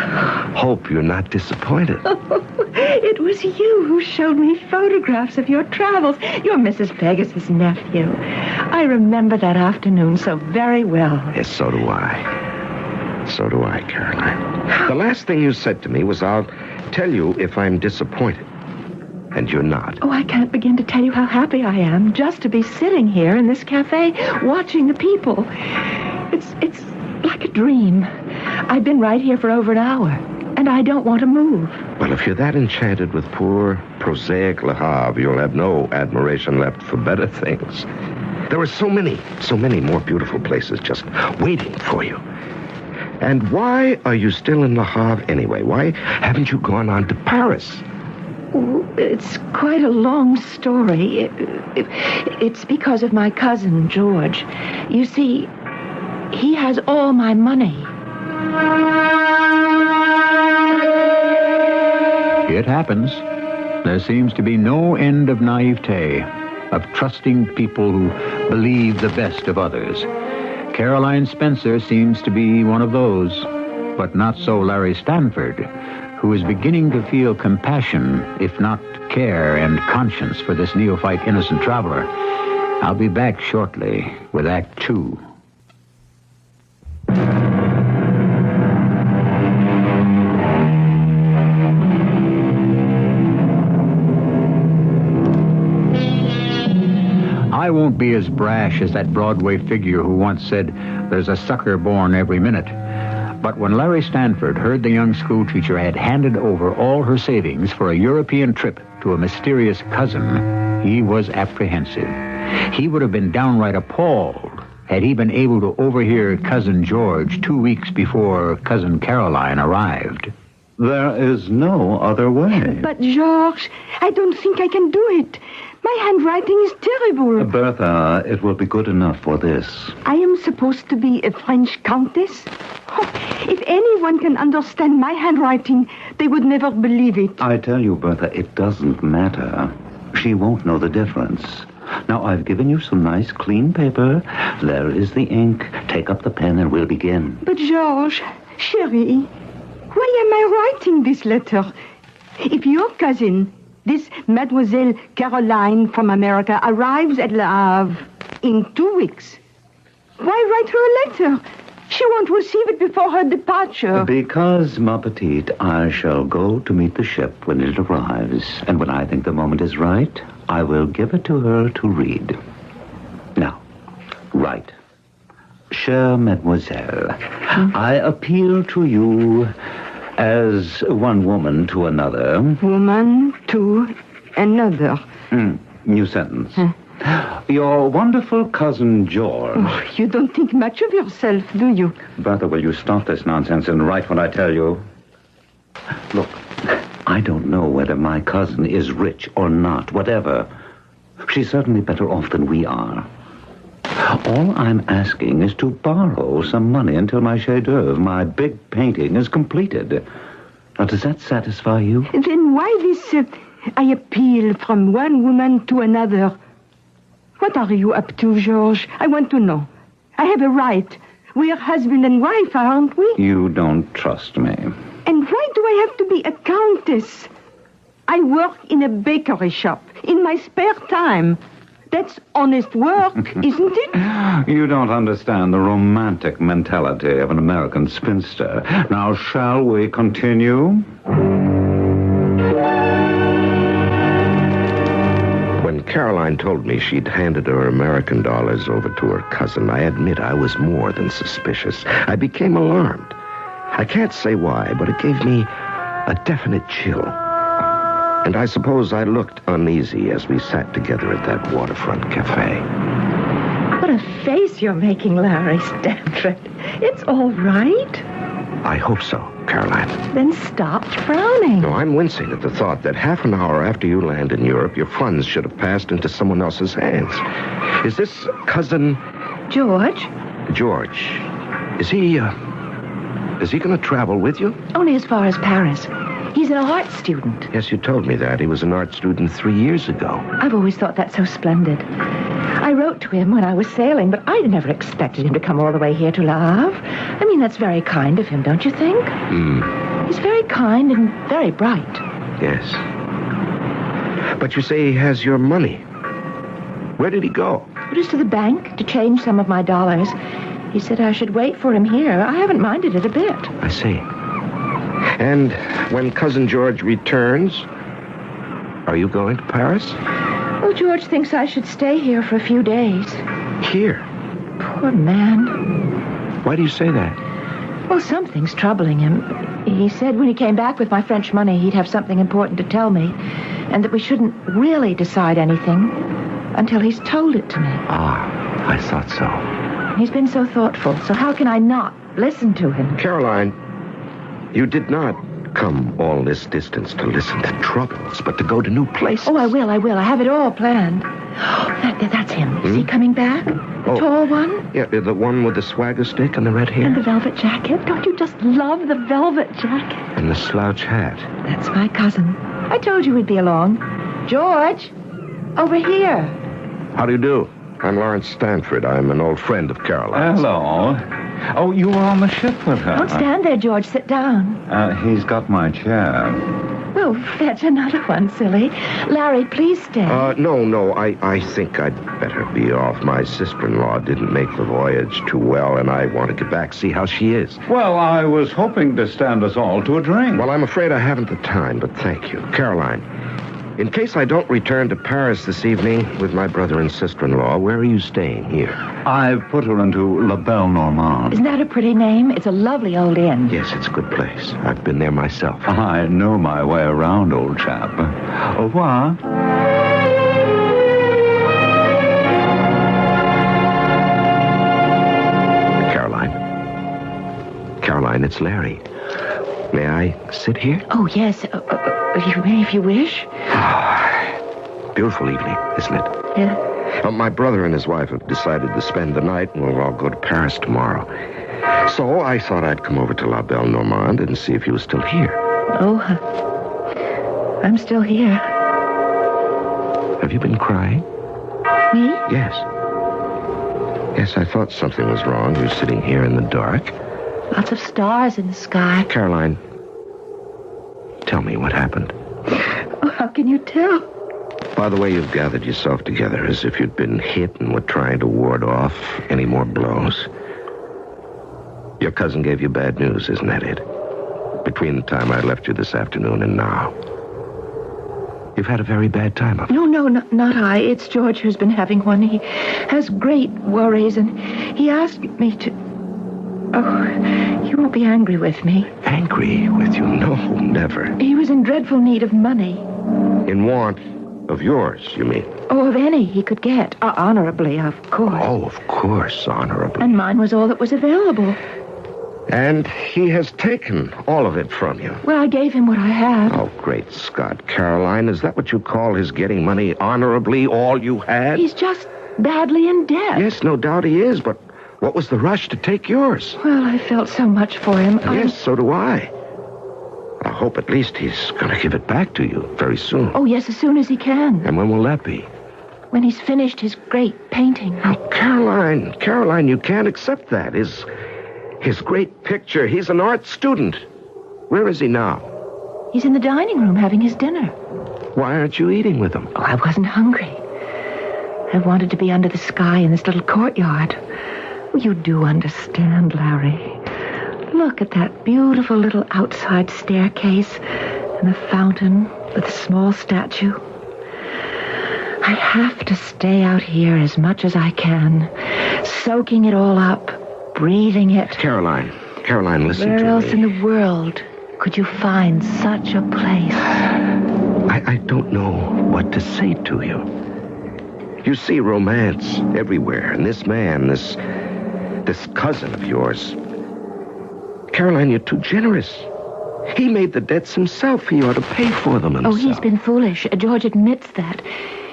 hope you're not disappointed. It was you who showed me photographs of your travels. You're Mrs. Pegasus' nephew. I remember that afternoon so very well. Yes, so do I. So do I, Caroline. The last thing you said to me was, I'll tell you if I'm disappointed. And you're not. Oh, I can't begin to tell you how happy I am just to be sitting here in this cafe watching the people. It's like a dream. I've been right here for over an hour, and I don't want to move. Well, if you're that enchanted with poor, prosaic Le Havre, you'll have no admiration left for better things. There are so many more beautiful places just waiting for you. And why are you still in Le Havre anyway? Why haven't you gone on to Paris? It's quite a long story. It's because of my cousin, George. You see, he has all my money. It happens. There seems to be no end of naivete, of trusting people who believe the best of others. Caroline Spencer seems to be one of those, but not so Larry Stanford, who is beginning to feel compassion, if not care and conscience for this neophyte innocent traveler. I'll be back shortly with Act 2. I won't be as brash as that Broadway figure who once said, "There's a sucker born every minute." But when Larry Stanford heard the young schoolteacher had handed over all her savings for a European trip to a mysterious cousin, he was apprehensive. He would have been downright appalled had he been able to overhear Cousin George 2 weeks before Cousin Caroline arrived. There is no other way. But, George, I don't think I can do it. My handwriting is terrible. Bertha, it will be good enough for this. I am supposed to be a French countess? Oh, if anyone can understand my handwriting, they would never believe it. I tell you, Bertha, it doesn't matter. She won't know the difference. Now, I've given you some nice, clean paper. There is the ink. Take up the pen and we'll begin. But, George, chérie, why am I writing this letter? If your cousin, this Mademoiselle Caroline from America, arrives at Le Havre in 2 weeks, why write her a letter? She won't receive it before her departure. Because, ma petite, I shall go to meet the ship when it arrives. And when I think the moment is right, I will give it to her to read. Now, write. Chère Mademoiselle, I appeal to you as one woman to another. Woman to another. New sentence. Your wonderful cousin George. Oh, you don't think much of yourself, do you? Bertha, will you stop this nonsense and write what I tell you? Look, I don't know whether my cousin is rich or not, whatever. She's certainly better off than we are. All I'm asking is to borrow some money until my chef-d'oeuvre, my big painting, is completed. Now, does that satisfy you? Then why this, I appeal from one woman to another? What are you up to, George? I want to know. I have a right. We are husband and wife, aren't we? You don't trust me. And why do I have to be a countess? I work in a bakery shop in my spare time. That's honest work, isn't it? You don't understand the romantic mentality of an American spinster. Now, shall we continue? When Caroline told me she'd handed her American dollars over to her cousin, I admit I was more than suspicious. I became alarmed. I can't say why, but it gave me a definite chill. And I suppose I looked uneasy as we sat together at that waterfront cafe. What a face you're making, Larry Stanford. It's all right. I hope so, Caroline. Then stop frowning. No, I'm wincing at the thought that half an hour after you land in Europe, your funds should have passed into someone else's hands. Is this cousin... George? George. Is he going to travel with you? Only as far as Paris. He's an art student. Yes, you told me that. He was an art student 3 years ago. I've always thought that so splendid. I wrote to him when I was sailing, but I never expected him to come all the way here to Le Havre. I mean, that's very kind of him, don't you think? He's very kind and very bright. Yes. But you say he has your money. Where did he go? Just to the bank to change some of my dollars. He said I should wait for him here. I haven't minded it a bit. I see. And when Cousin George returns, are you going to Paris? Well, George thinks I should stay here for a few days. Here? Poor man. Why do you say that? Well, something's troubling him. He said when he came back with my French money, he'd have something important to tell me, and that we shouldn't really decide anything until he's told it to me. Ah, I thought so. He's been so thoughtful, so how can I not listen to him? Caroline, you did not come all this distance to listen to troubles, but to go to new places. Oh, I will. I have it all planned. That's him. Is he coming back? The tall one? Yeah, the one with the swagger stick and the red hair. And the velvet jacket. Don't you just love the velvet jacket? And the slouch hat. That's my cousin. I told you we'd be along. George, over here. How do you do? I'm Lawrence Stanford. I'm an old friend of Caroline's. Hello. Oh, you were on the ship with her. Don't stand there, George. Sit down. He's got my chair. Well, fetch another one, silly. Larry, please stay. No. I think I'd better be off. My sister-in-law didn't make the voyage too well, and I want to get back, see how she is. Well, I was hoping to stand us all to a drink. Well, I'm afraid I haven't the time, but thank you. Caroline, in case I don't return to Paris this evening with my brother and sister-in-law, where are you staying here? I've put her into La Belle Normande. Isn't that a pretty name? It's a lovely old inn. Yes, it's a good place. I've been there myself. I know my way around, old chap. Au revoir. Caroline, it's Larry. May I sit here? Oh, yes. You may if you wish. Beautiful evening, isn't it? Yeah. My brother and his wife have decided to spend the night, and we'll all go to Paris tomorrow. So I thought I'd come over to La Belle Normande and see if you were still here. Oh, I'm still here. Have you been crying? Me? Yes. Yes, I thought something was wrong. You're sitting here in the dark. Lots of stars in the sky. Caroline, tell me what happened. Oh, how can you tell? By the way, you've gathered yourself together as if you'd been hit and were trying to ward off any more blows. Your cousin gave you bad news, isn't that it? Between the time I left you this afternoon and now. You've had a very bad time of it. No, not I. It's George who's been having one. He has great worries, and he asked me to... Oh, you won't be angry with me. Angry with you? No, never. He was in dreadful need of money. In want of yours, you mean? Oh, of any he could get. Honorably, of course. Oh, of course, honorably. And mine was all that was available. And he has taken all of it from you. Well, I gave him what I had. Oh, great Scott, Caroline. Is that what you call his getting money honorably, all you had? He's just badly in debt. Yes, no doubt he is, but what was the rush to take yours? Well, I felt so much for him. Yes, so do I. I hope at least he's going to give it back to you very soon. Oh, yes, as soon as he can. And when will that be? When he's finished his great painting. Oh, Caroline, you can't accept that. His great picture. He's an art student. Where is he now? He's in the dining room having his dinner. Why aren't you eating with him? Oh, I wasn't hungry. I wanted to be under the sky in this little courtyard. Well, you do understand, Larry. Look at that beautiful little outside staircase and the fountain with a small statue. I have to stay out here as much as I can, soaking it all up, breathing it. Caroline, listen to me. Where else in the world could you find such a place? I don't know what to say to you. You see romance everywhere, and this man, this cousin of yours... Caroline, you're too generous. He made the debts himself. He ought to pay for them himself. Oh, he's been foolish. George admits that.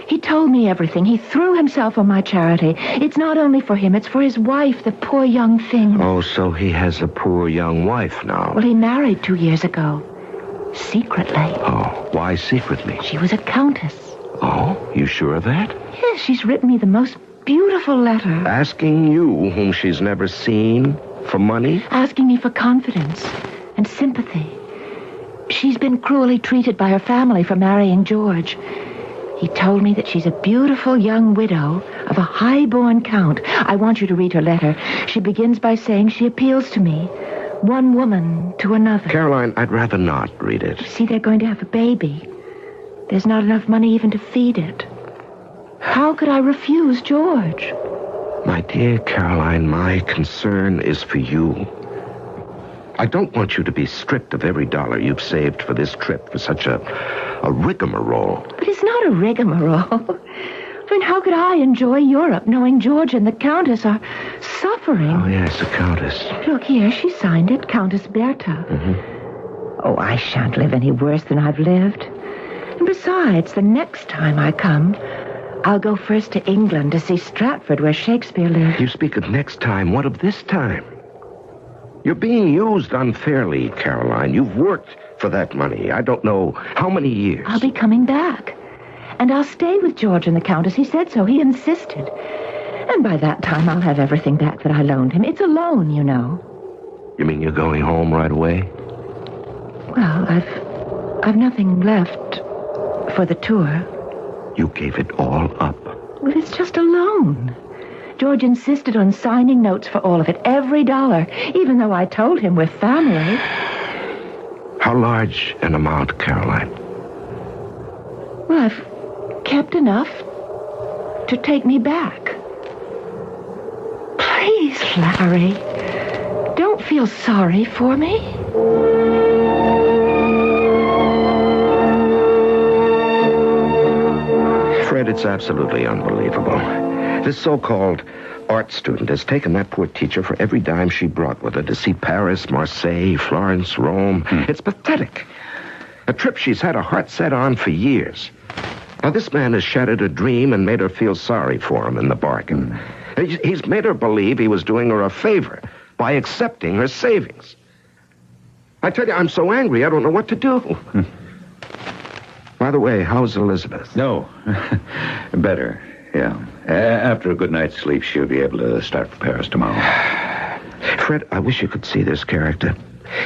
He told me everything. He threw himself on my charity. It's not only for him, it's for his wife, the poor young thing. Oh, so he has a poor young wife now. Well, he married 2 years ago. Secretly. Oh, why secretly? She was a countess. Oh, you sure of that? Yes, she's written me the most beautiful letter. Asking you, whom she's never seen, for money? Asking me for confidence and sympathy. She's been cruelly treated by her family for marrying George. He told me that she's a beautiful young widow of a high-born count. I want you to read her letter. She begins by saying she appeals to me. One woman to another. Caroline, I'd rather not read it. You see, they're going to have a baby. There's not enough money even to feed it. How could I refuse George? My dear Caroline, my concern is for you. I don't want you to be stripped of every dollar you've saved for this trip for such a rigmarole. But it's not a rigmarole. I mean, how could I enjoy Europe knowing George and the Countess are suffering? Oh, yes, the Countess. Look here, she signed it, Countess Bertha. Mm-hmm. Oh, I shan't live any worse than I've lived. And besides, the next time I come, I'll go first to England to see Stratford, where Shakespeare lived. You speak of next time. What of this time? You're being used unfairly, Caroline. You've worked for that money. I don't know how many years. I'll be coming back. And I'll stay with George and the Countess. He said so. He insisted. And by that time, I'll have everything back that I loaned him. It's a loan, you know. You mean you're going home right away? Well, I've nothing left for the tour. You gave it all up. Well, it's just a loan. George insisted on signing notes for all of it, every dollar, even though I told him we're family. How large an amount, Caroline? Well, I've kept enough to take me back. Please, Larry, don't feel sorry for me. Fred, it's absolutely unbelievable. This so-called art student has taken that poor teacher for every dime she brought with her to see Paris, Marseille, Florence, Rome. It's pathetic. A trip she's had her heart set on for years. Now, this man has shattered her dream and made her feel sorry for him in the bargain. He's made her believe he was doing her a favor by accepting her savings. I tell you, I'm so angry, I don't know what to do. By the way, how's Elizabeth? No. Better, yeah. After a good night's sleep, she'll be able to start for Paris tomorrow. Fred, I wish you could see this character.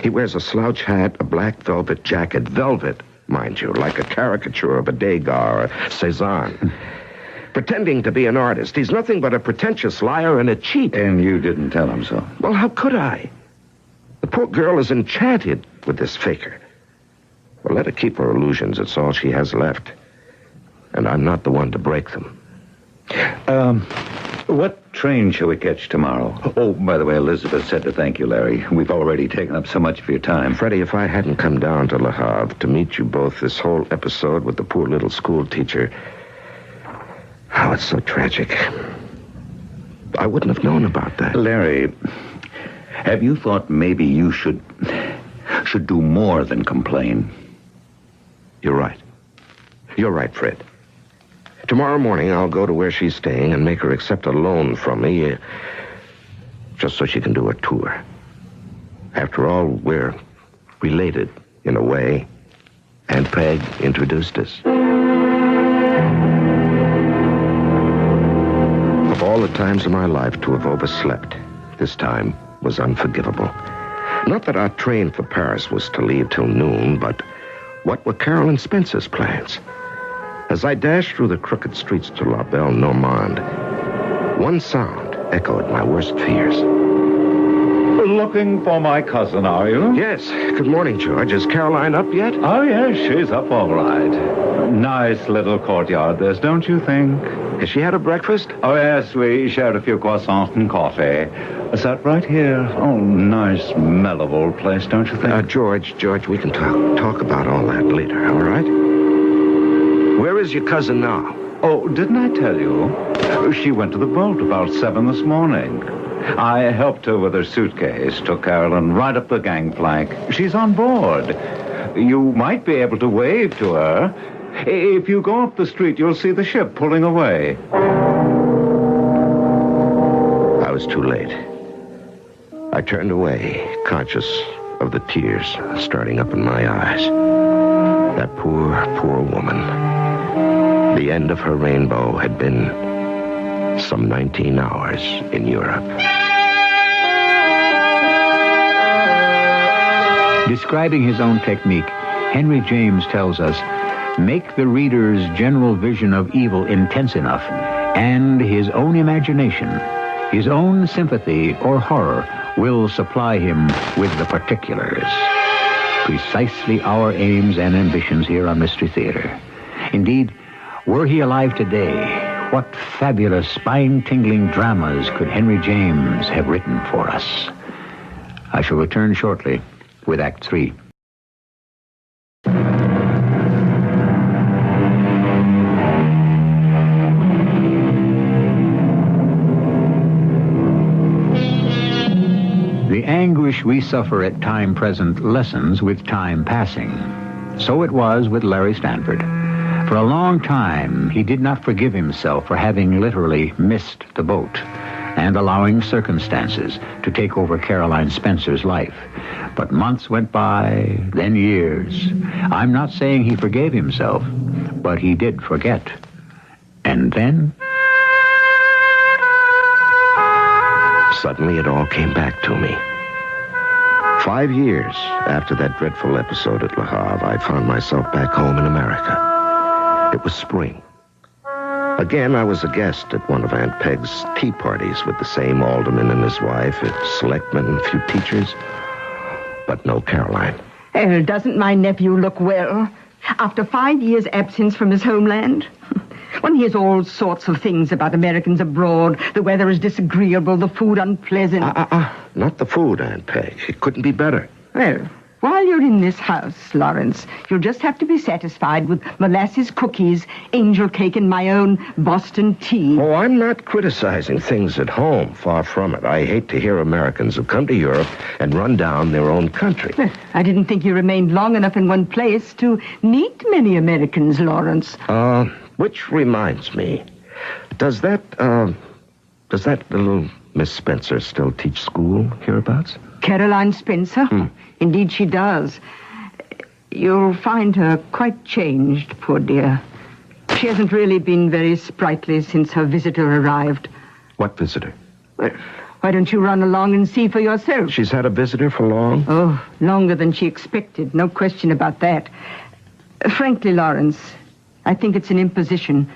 He wears a slouch hat, a black velvet jacket. Velvet, mind you, like a caricature of a Degas or Cézanne. Pretending to be an artist. He's nothing but a pretentious liar and a cheat. And you didn't tell him so? Well, how could I? The poor girl is enchanted with this faker. Well, let her keep her illusions. It's all she has left. And I'm not the one to break them. What train shall we catch tomorrow? Oh, by the way, Elizabeth said to thank you, Larry. We've already taken up so much of your time. Freddie, if I hadn't come down to Le Havre to meet you both, this whole episode with the poor little school teacher... Oh, it's so tragic. I wouldn't have known about that. Larry, have you thought maybe you should do more than complain? You're right. You're right, Fred. Tomorrow morning, I'll go to where she's staying and make her accept a loan from me, just so she can do her tour. After all, we're related in a way, and Peg introduced us. Of all the times in my life to have overslept, this time was unforgivable. Not that our train for Paris was to leave till noon, but what were Carolyn Spencer's plans? As I dashed through the crooked streets to La Belle Normande, one sound echoed my worst fears. Looking for my cousin, are you? Yes. Good morning, George. Is Caroline up yet? Oh, yes, she's up all right. Nice little courtyard this, don't you think? Has she had a breakfast? Oh, yes, we shared a few croissants and coffee. Sat right here. Oh, nice, mellow old place, don't you think? George, we can talk about all that later, all right? Where is your cousin now? Oh, didn't I tell you? She went to the boat about 7 this morning. I helped her with her suitcase, took Carolyn right up the gangplank. She's on board. You might be able to wave to her. If you go up the street, you'll see the ship pulling away. I was too late. I turned away, conscious of the tears starting up in my eyes. That poor woman. The end of her rainbow had been some 19 hours in Europe. Describing his own technique, Henry James tells us, make the reader's general vision of evil intense enough, and his own imagination, his own sympathy or horror will supply him with the particulars. Precisely our aims and ambitions here on Mystery Theater. Indeed, were he alive today, what fabulous, spine-tingling dramas could Henry James have written for us? I shall return shortly with Act 3. The anguish wish we suffer at time present lessens with time passing. So it was with Larry Stanford. For a long time, he did not forgive himself for having literally missed the boat and allowing circumstances to take over Caroline Spencer's life. But months went by, then years. I'm not saying he forgave himself, but he did forget. And then... Suddenly, it all came back to me. 5 years after that dreadful episode at Le Havre, I found myself back home in America. It was spring. Again, I was a guest at one of Aunt Peg's tea parties with the same alderman and his wife, a selectman, a few teachers, but no Caroline. Oh, doesn't my nephew look well? After 5 years' absence from his homeland? One hears all sorts of things about Americans abroad. The weather is disagreeable, the food unpleasant. Not the food, Aunt Peg. It couldn't be better. Well, while you're in this house, Lawrence, you'll just have to be satisfied with molasses cookies, angel cake, and my own Boston tea. Oh, I'm not criticizing things at home. Far from it. I hate to hear Americans who come to Europe and run down their own country. I didn't think you remained long enough in one place to meet many Americans, Lawrence. Which reminds me, does that little Miss Spencer still teach school hereabouts? Caroline Spencer? Indeed she does. You'll find her quite changed, poor dear. She hasn't really been very sprightly since her visitor arrived. What visitor? Well, why don't you run along and see for yourself? She's had a visitor for long? Oh, longer than she expected. No question about that. Frankly, Lawrence, I think it's an imposition.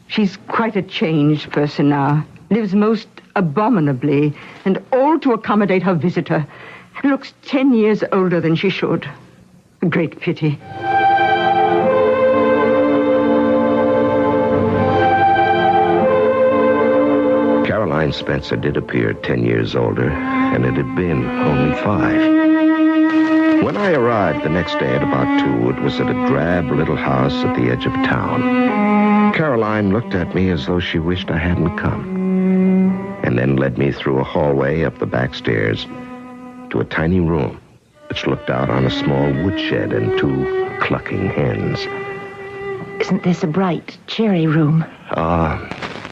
She's quite a changed person now. Lives most abominably, and all to accommodate her visitor. Looks 10 years older than she should. A great pity. Caroline Spencer did appear 10 years older, and it had been only 5. When I arrived the next day at about 2, it was at a drab little house at the edge of town. Caroline looked at me as though she wished I hadn't come, and then led me through a hallway up the back stairs to a tiny room which looked out on a small woodshed and 2 clucking hens. Isn't this a bright, cheery room?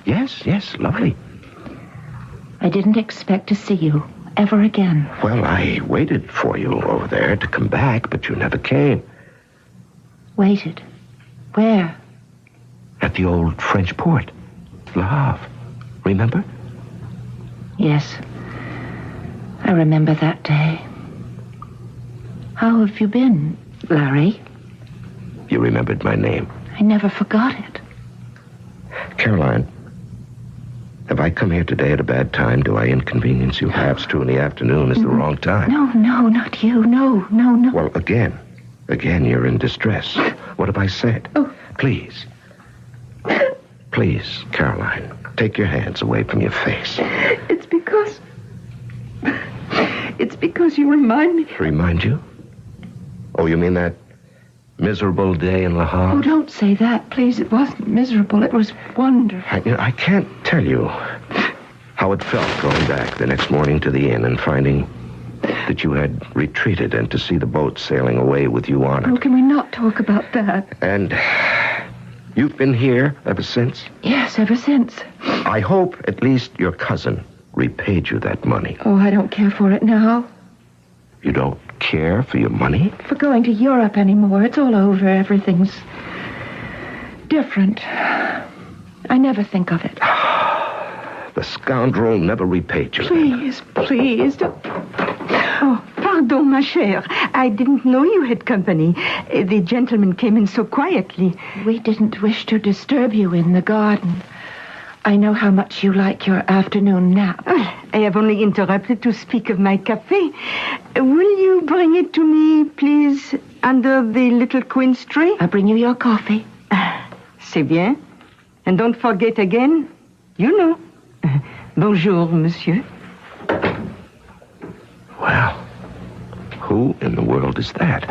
Yes, lovely. I didn't expect to see you ever again. Well, I waited for you over there to come back, but you never came. Waited? Where? At the old French port, Le Havre. Remember? Yes. I remember that day. How have you been, Larry? You remembered my name. I never forgot it. Caroline, have I come here today at a bad time? Do I inconvenience you? Perhaps 2 in the afternoon is the wrong time. No, not you. No. Well, again, you're in distress. What have I said? Oh. Please, Caroline, take your hands away from your face. It's because you remind me. Remind you? Oh, you mean that miserable day in Le Havre? Oh, don't say that, please. It wasn't miserable. It was wonderful. I can't tell you how it felt going back the next morning to the inn and finding that you had retreated and to see the boat sailing away with you on it. Oh, can we not talk about that? And you've been here ever since? Yes, ever since. I hope at least your cousin repaid you that money. Oh, I don't care for it now. You don't care for your money? For going to Europe anymore. It's all over. Everything's different. I never think of it. The scoundrel never repaid you. Please. Oh, pardon, ma chère. I didn't know you had company. The gentleman came in so quietly. We didn't wish to disturb you in the garden. I know how much you like your afternoon nap. I have only interrupted to speak of my café. Will you bring it to me, please, under the little quince tree? I'll bring you your coffee. C'est bien. And don't forget again, you know. Bonjour, monsieur. Well, who in the world is that?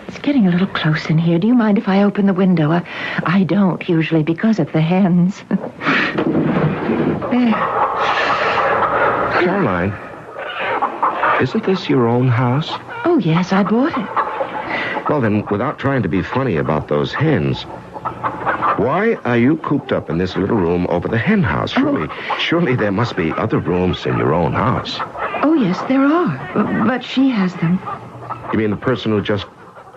It's getting a little close in here. Do you mind if I open the window? I don't usually because of the hens. Caroline, Isn't this your own house? Oh, yes, I bought it. Well, then, without trying to be funny about those hens, why are you cooped up in this little room over the hen house? Surely there must be other rooms in your own house. Oh, yes, there are. But she has them. You mean the person who just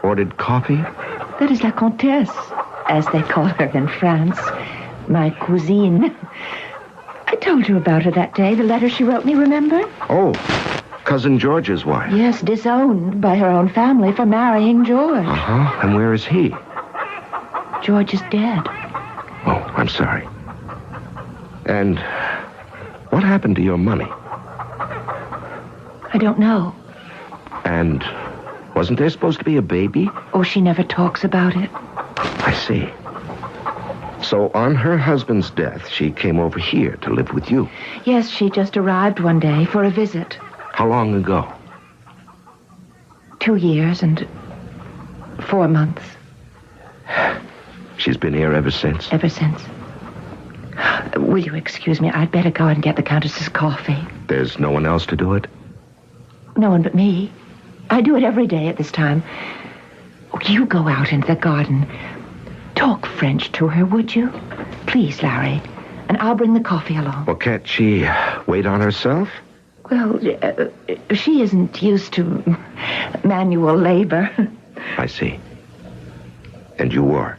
ordered coffee? That is la comtesse, as they call her in France. My cousine. I told you about her that day, the letter she wrote me, remember? Oh, Cousin George's wife. Yes, disowned by her own family for marrying George. Uh-huh. And where is he? George is dead. Oh, I'm sorry. And what happened to your money? I don't know. And wasn't there supposed to be a baby? Oh, she never talks about it. I see. So on her husband's death, she came over here to live with you. Yes, she just arrived one day for a visit. How long ago? 2 years and 4 months. She's been here ever since? Ever since. Will you excuse me? I'd better go and get the Countess's coffee. There's no one else to do it? No one but me. I do it every day at this time. Oh, you go out into the garden. Talk French to her, would you? Please, Larry. And I'll bring the coffee along. Well, can't she wait on herself? Well, she isn't used to manual labor. I see. And you were.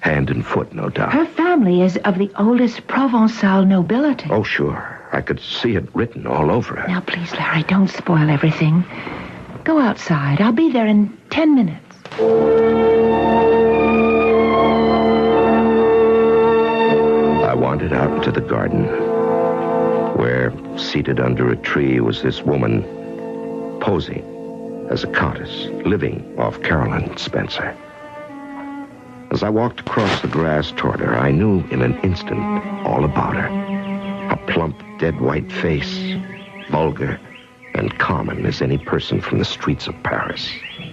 Hand and foot, no doubt. Her family is of the oldest Provençal nobility. Oh, sure. I could see it written all over her. Now, please, Larry, don't spoil everything. Go outside. I'll be there in 10 minutes. I wandered out into the garden, where, seated under a tree, was this woman posing as a countess, living off Caroline Spencer. As I walked across the grass toward her, I knew in an instant all about her. A plump, dead white face, vulgar and common as any person from the streets of Paris.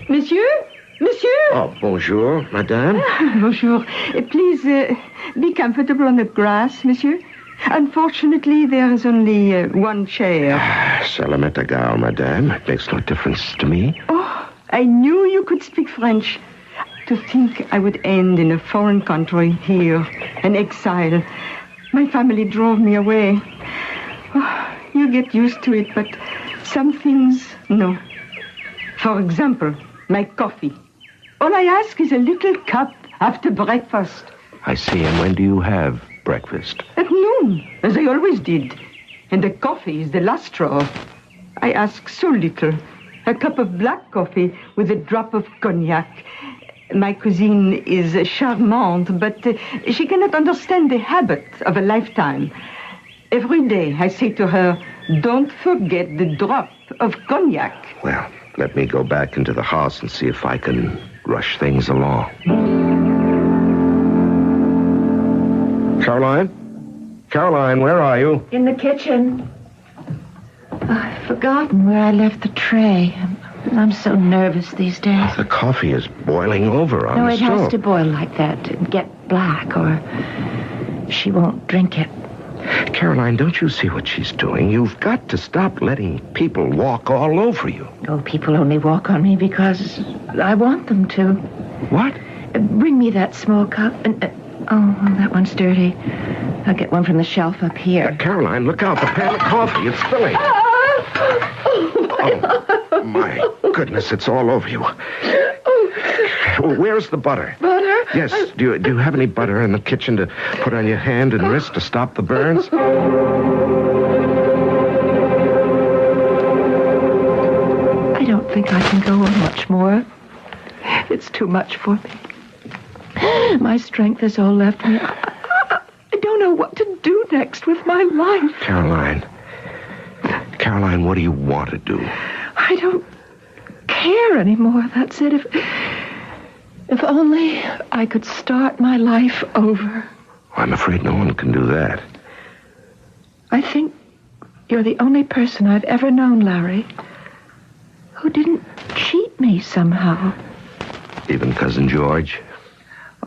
Monsieur? Monsieur? Oh, bonjour, madame. Bonjour. Please, be comfortable on the grass, monsieur. Unfortunately, there is only one chair. Ça la met égal, madame. It makes no difference to me. Oh, I knew you could speak French. To think I would end in a foreign country here, an exile. My family drove me away. Oh, you get used to it, but some things, no. For example, my coffee. All I ask is a little cup after breakfast. I see. And when do you have breakfast? At noon, as I always did. And the coffee is the last straw. I ask so little. A cup of black coffee with a drop of cognac. My cousine is charmante, but she cannot understand the habit of a lifetime. Every day I say to her, don't forget the drop of cognac. Well, let me go back into the house and see if I can rush things along. Caroline? Caroline, where are you? In the kitchen. I've forgotten where I left the tray. I'm so nervous these days. The coffee is boiling over on the stove. No, it has to boil like that to get black, or she won't drink it. Caroline, don't you see what she's doing? You've got to stop letting people walk all over you. Oh, people only walk on me because I want them to. What? Bring me that small cup. Oh, that one's dirty. I'll get one from the shelf up here. Caroline, look out. The pan of coffee. It's spilling. Oh, my goodness. It's all over you. Where's the butter? Butter? Yes. Do you have any butter in the kitchen to put on your hand and wrist to stop the burns? I don't think I can go on much more. It's too much for me. My strength has all left me. I don't know what to do next with my life. Caroline, what do you want to do? I don't care anymore. That's it. If only I could start my life over. I'm afraid no one can do that. I think you're the only person I've ever known, Larry, who didn't cheat me somehow. Even Cousin George?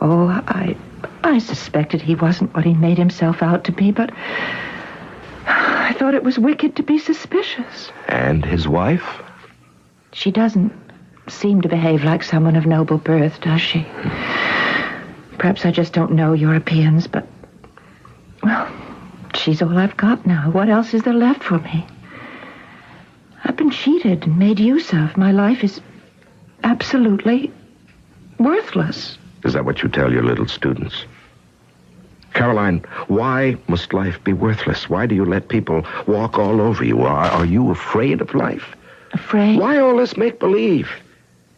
Oh, I suspected he wasn't what he made himself out to be, but I thought it was wicked to be suspicious. And his wife? She doesn't seem to behave like someone of noble birth, does she? Perhaps I just don't know Europeans, but... Well, she's all I've got now. What else is there left for me? I've been cheated and made use of. My life is absolutely worthless. Is that what you tell your little students? Caroline, why must life be worthless? Why do you let people walk all over you? Are you afraid of life? Afraid? Why all this make-believe?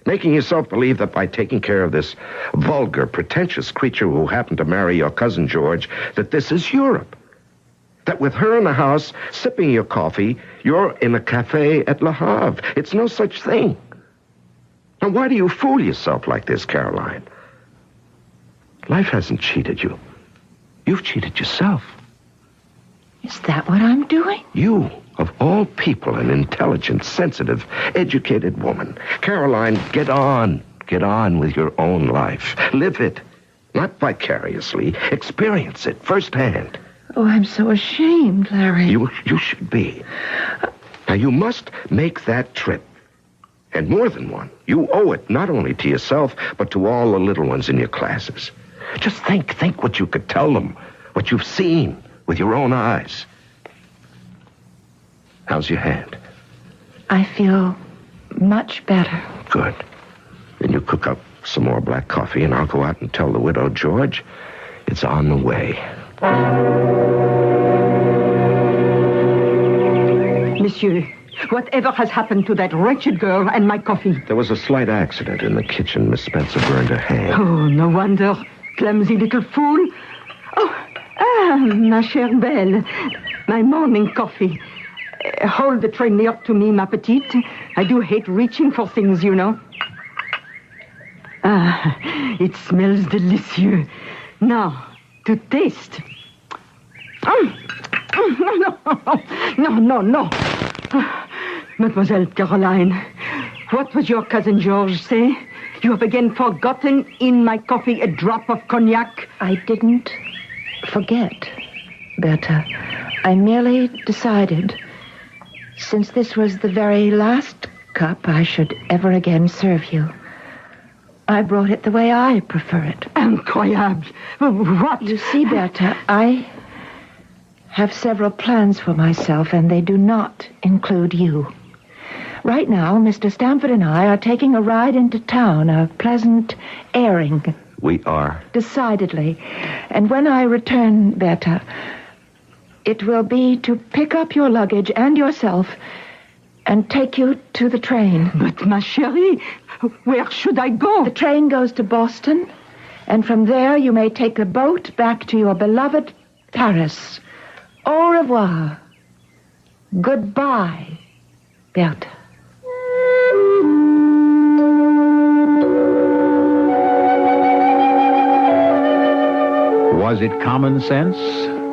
Making yourself believe that by taking care of this vulgar, pretentious creature who happened to marry your cousin George, that this is Europe. That with her in the house, sipping your coffee, you're in a cafe at Le Havre. It's no such thing. Now, why do you fool yourself like this, Caroline? Life hasn't cheated you. You've cheated yourself. Is that what I'm doing? You, of all people, an intelligent, sensitive, educated woman. Caroline, get on. Get on with your own life. Live it. Not vicariously. Experience it firsthand. Oh, I'm so ashamed, Larry. You should be. Now, you must make that trip. And more than one. You owe it not only to yourself, but to all the little ones in your classes. Just think what you could tell them, what you've seen with your own eyes. How's your hand? I feel much better. Good. Then you cook up some more black coffee, and I'll go out and tell the widow George it's on the way. Monsieur, whatever has happened to that wretched girl and my coffee? There was a slight accident in the kitchen. Miss Spencer burned her hand. Oh, no wonder. Clumsy little fool. Ma chère belle. My morning coffee. Hold the tray near to me, ma petite. I do hate reaching for things, you know. It smells delicious. Now, to taste. No. Mademoiselle Caroline, what was your cousin George say? You have again forgotten in my coffee a drop of cognac. I didn't forget, Berta. I merely decided, since this was the very last cup I should ever again serve you, I brought it the way I prefer it. Incroyable. What? You see, Berta, I have several plans for myself, and they do not include you. Right now, Mr. Stamford and I are taking a ride into town, a pleasant airing. We are. Decidedly. And when I return, Berta, it will be to pick up your luggage and yourself and take you to the train. But, ma chérie, where should I go? The train goes to Boston, and from there you may take a boat back to your beloved Paris. Au revoir. Goodbye, Berta. Was it common sense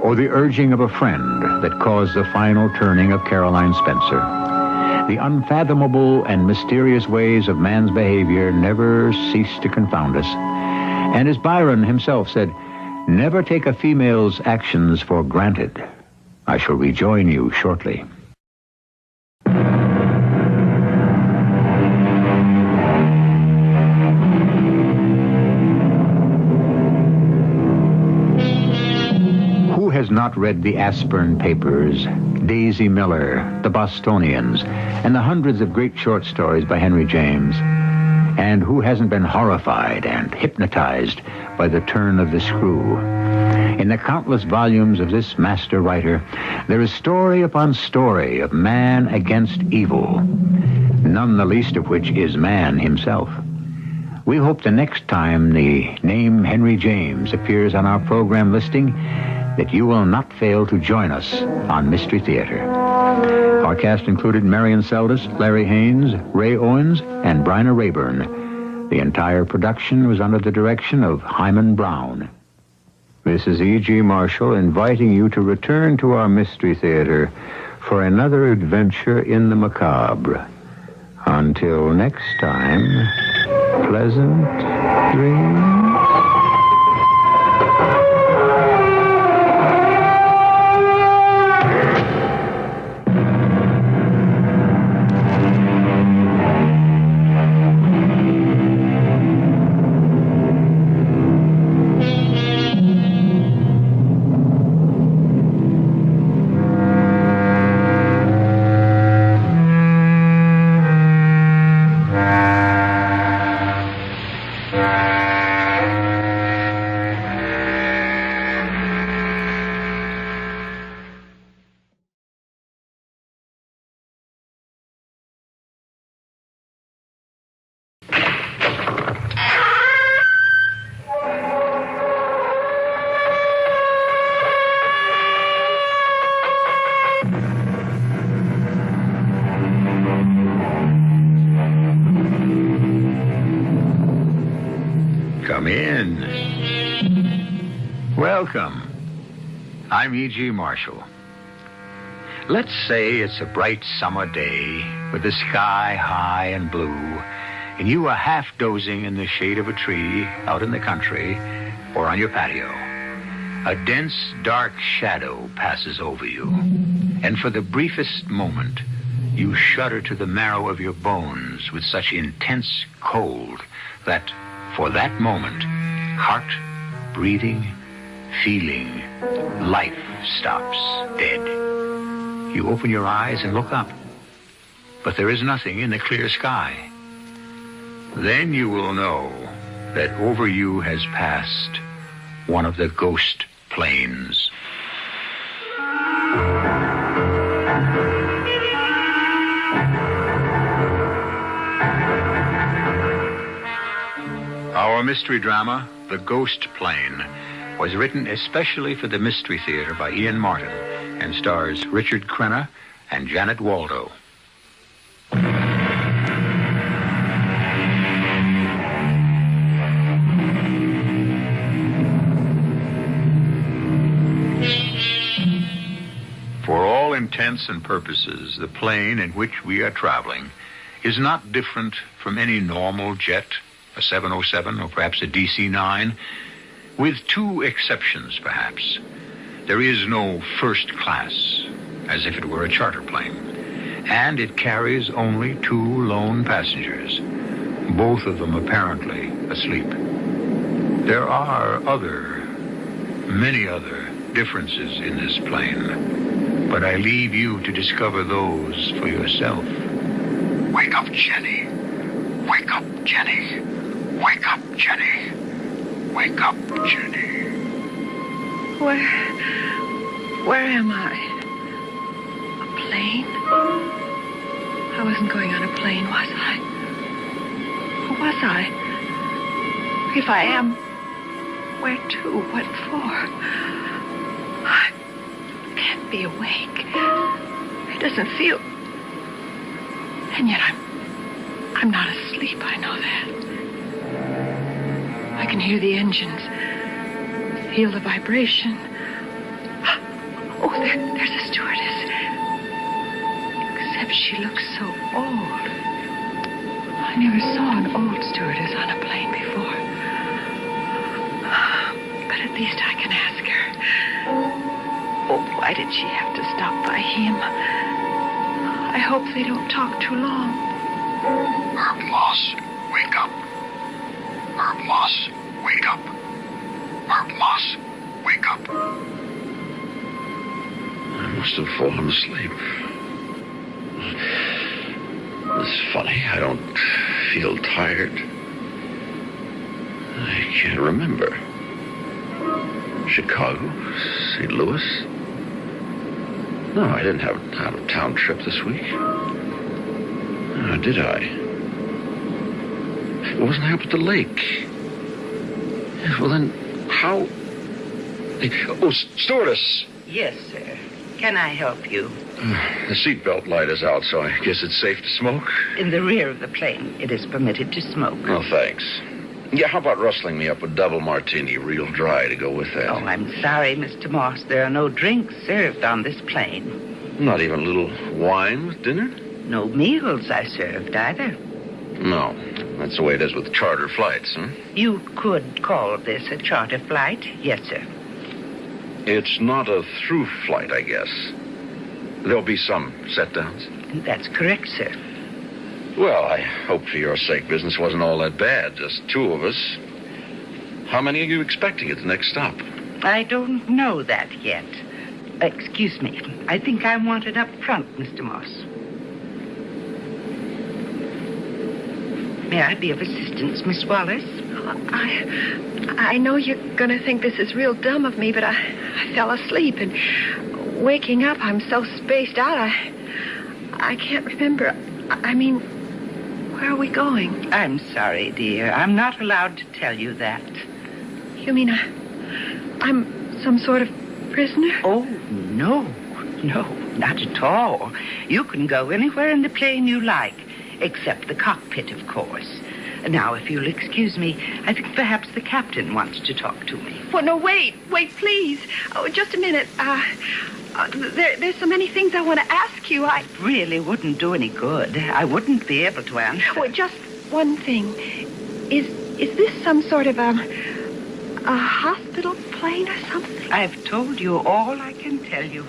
or the urging of a friend that caused the final turning of Caroline Spencer? The unfathomable and mysterious ways of man's behavior never cease to confound us. And as Byron himself said, never take a female's actions for granted. I shall rejoin you shortly. Who has not read the Aspern Papers, Daisy Miller, The Bostonians, and the hundreds of great short stories by Henry James? And who hasn't been horrified and hypnotized by the turn of the screw? In the countless volumes of this master writer, there is story upon story of man against evil, none the least of which is man himself. We hope the next time the name Henry James appears on our program listing, that you will not fail to join us on Mystery Theater. Our cast included Marion Seldes, Larry Haynes, Ray Owens, and Bryna Rayburn. The entire production was under the direction of Hyman Brown. This is E.G. Marshall inviting you to return to our Mystery Theater for another adventure in the macabre. Until next time, pleasant dreams. Come in. Welcome. I'm E.G. Marshall. Let's say it's a bright summer day with the sky high and blue, and you are half dozing in the shade of a tree out in the country or on your patio. A dense, dark shadow passes over you, and for the briefest moment, you shudder to the marrow of your bones with such intense cold that, for that moment, heart, breathing, feeling, life stops dead. You open your eyes and look up, but there is nothing in the clear sky. Then you will know that over you has passed one of the ghost planes. Our mystery drama, The Ghost Plane, was written especially for the Mystery Theater by Ian Martin and stars Richard Crenna and Janet Waldo. For all intents and purposes, the plane in which we are traveling is not different from any normal jet, a 707 or perhaps a DC-9, with two exceptions, perhaps. There is no first class, as if it were a charter plane, and it carries only two lone passengers, both of them apparently asleep. There are many other differences in this plane, but I leave you to discover those for yourself. Wake up, Jenny. Wake up, Jenny. Wake up, Jenny. Wake up, Jenny. Where am I? A plane? I wasn't going on a plane, was I? Or was I? If I am, where to? What for? I can't be awake. It doesn't feel... And yet I'm not asleep, I know that. I can hear the engines, feel the vibration. Oh, there's a stewardess. Except she looks so old. I never saw an old stewardess on a plane before. But at least I can ask her. Oh, why did she have to stop by him? I hope they don't talk too long. Herb Moss, wake up. Herb Moss, wake up. Herb Moss, wake up. I must have fallen asleep. It's funny, I don't feel tired. I can't remember. Chicago? St. Louis? No, I didn't have an out-of-town trip this week. Did I? Wasn't I up at the lake? Well, then, how... Oh, stewardess! Yes, sir. Can I help you? The seatbelt light is out, so I guess it's safe to smoke? In the rear of the plane, it is permitted to smoke. Oh, thanks. Yeah, how about rustling me up a double martini, real dry, to go with that? Oh, I'm sorry, Mr. Moss. There are no drinks served on this plane. Not even a little wine with dinner? No meals are served either. No. That's the way it is with charter flights, huh? You could call this a charter flight. Yes, sir. It's not a through flight, I guess. There'll be some set-downs. That's correct, sir. Well, I hope for your sake business wasn't all that bad. Just two of us. How many are you expecting at the next stop? I don't know that yet. Excuse me. I think I want it up front, Mr. Moss. May I be of assistance, Miss Wallace? I know you're going to think this is real dumb of me, but I fell asleep, and waking up, I'm so spaced out, I can't remember. I mean, where are we going? I'm sorry, dear. I'm not allowed to tell you that. You mean I'm some sort of prisoner? Oh, no, not at all. You can go anywhere in the plane you like, except the cockpit, of course. Now, if you'll excuse me, I think perhaps the captain wants to talk to me. Well, no, wait, please. Oh, just a minute. There's so many things I want to ask you. It really wouldn't do any good. I wouldn't be able to answer. Well, just one thing. Is this some sort of a hospital plane or something? I've told you all I can tell you.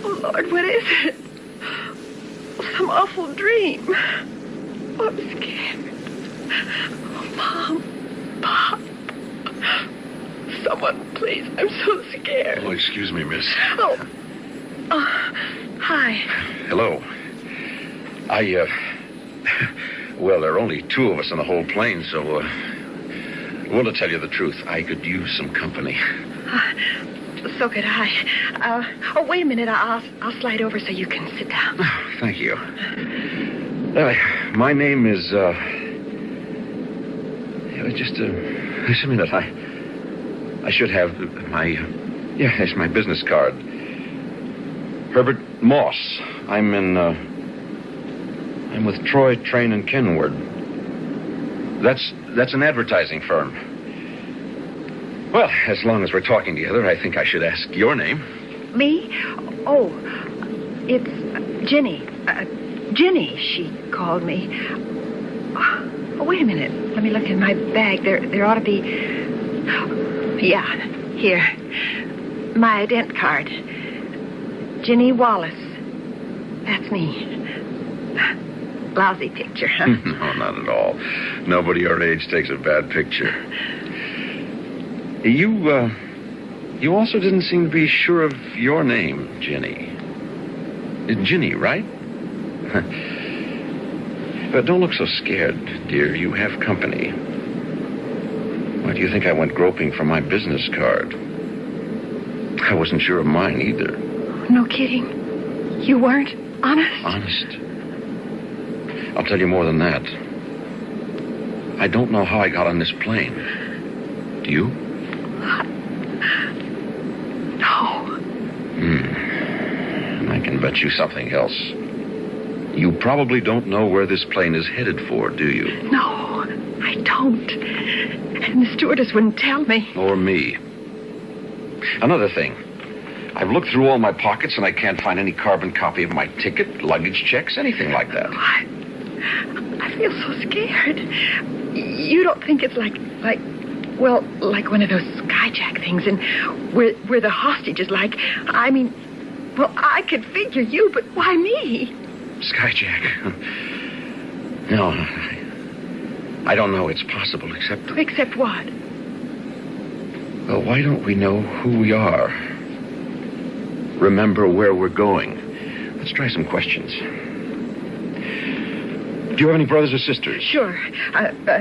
Oh, Lord, what is it? Some awful dream. Oh, I'm scared. Oh, Mom, Pop. Someone, please. I'm so scared. Oh, excuse me, miss. Oh. Hi. Hello. Well, there are only two of us on the whole plane, so, well, to tell you the truth, I could use some company. So could I. Wait a minute. I'll slide over so you can sit down. Oh, thank you. My name is, just a minute. I should have it's my business card. Herbert Moss. I'm with Troy, Train, and Kenward. That's an advertising firm. Well, as long as we're talking together, I think I should ask your name. Me? Oh, it's Ginny. Ginny, she called me. Oh, wait a minute. Let me look in my bag. There ought to be... Yeah, here. My ident card. Ginny Wallace. That's me. Lousy picture, huh? No, not at all. Nobody our age takes a bad picture. You also didn't seem to be sure of your name, Ginny. Ginny, right? But don't look so scared, dear. You have company. Why do you think I went groping for my business card? I wasn't sure of mine either. No kidding. You weren't? Honest? Honest. I'll tell you more than that. I don't know how I got on this plane. Do you? No. And I can bet you something else. You probably don't know where this plane is headed for, do you? No, I don't. And the stewardess wouldn't tell me. Or me. Another thing. I've looked through all my pockets and I can't find any carbon copy of my ticket, luggage checks, anything like that. I feel so scared. You don't think it's like one of those skyjack things, and where the hostage is like, I mean, well, I could figure you, but why me? Skyjack? No, I don't know it's possible, except... Except what? Well, why don't we know who we are? Remember where we're going. Let's try some questions. Do you have any brothers or sisters? Sure.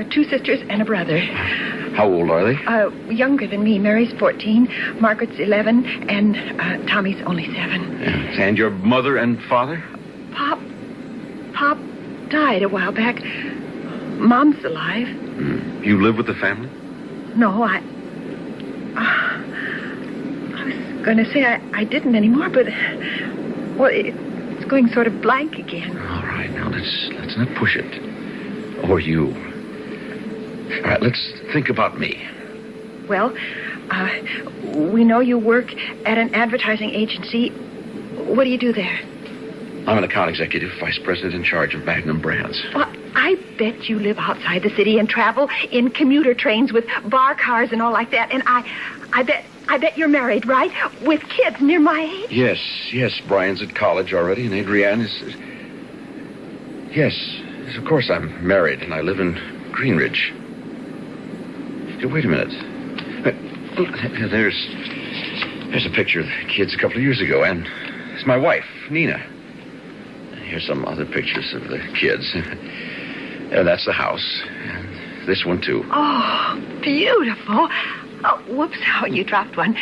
2 sisters and a brother. How old are they? Younger than me. Mary's 14, Margaret's 11, and Tommy's only 7. Yeah. And your mother and father? Pop died a while back. Mom's alive. You live with the family? No, I was going to say I didn't anymore, but, well, it's going sort of blank again. All right, now let's not push it. Or you. All right, let's think about me. Well, we know you work at an advertising agency. What do you do there? I'm an account executive, vice president in charge of Magnum Brands. Well, I bet you live outside the city and travel in commuter trains with bar cars and all like that. And I bet you're married, right? With kids near my age? Yes. Brian's at college already, and Adrienne is... Yes, of course I'm married, and I live in Greenridge. Wait a minute. There's a picture of the kids a couple of years ago, and it's my wife, Nina. Here's some other pictures of the kids. And that's the house. And this one, too. Oh, beautiful. Oh, whoops. Oh, you dropped one.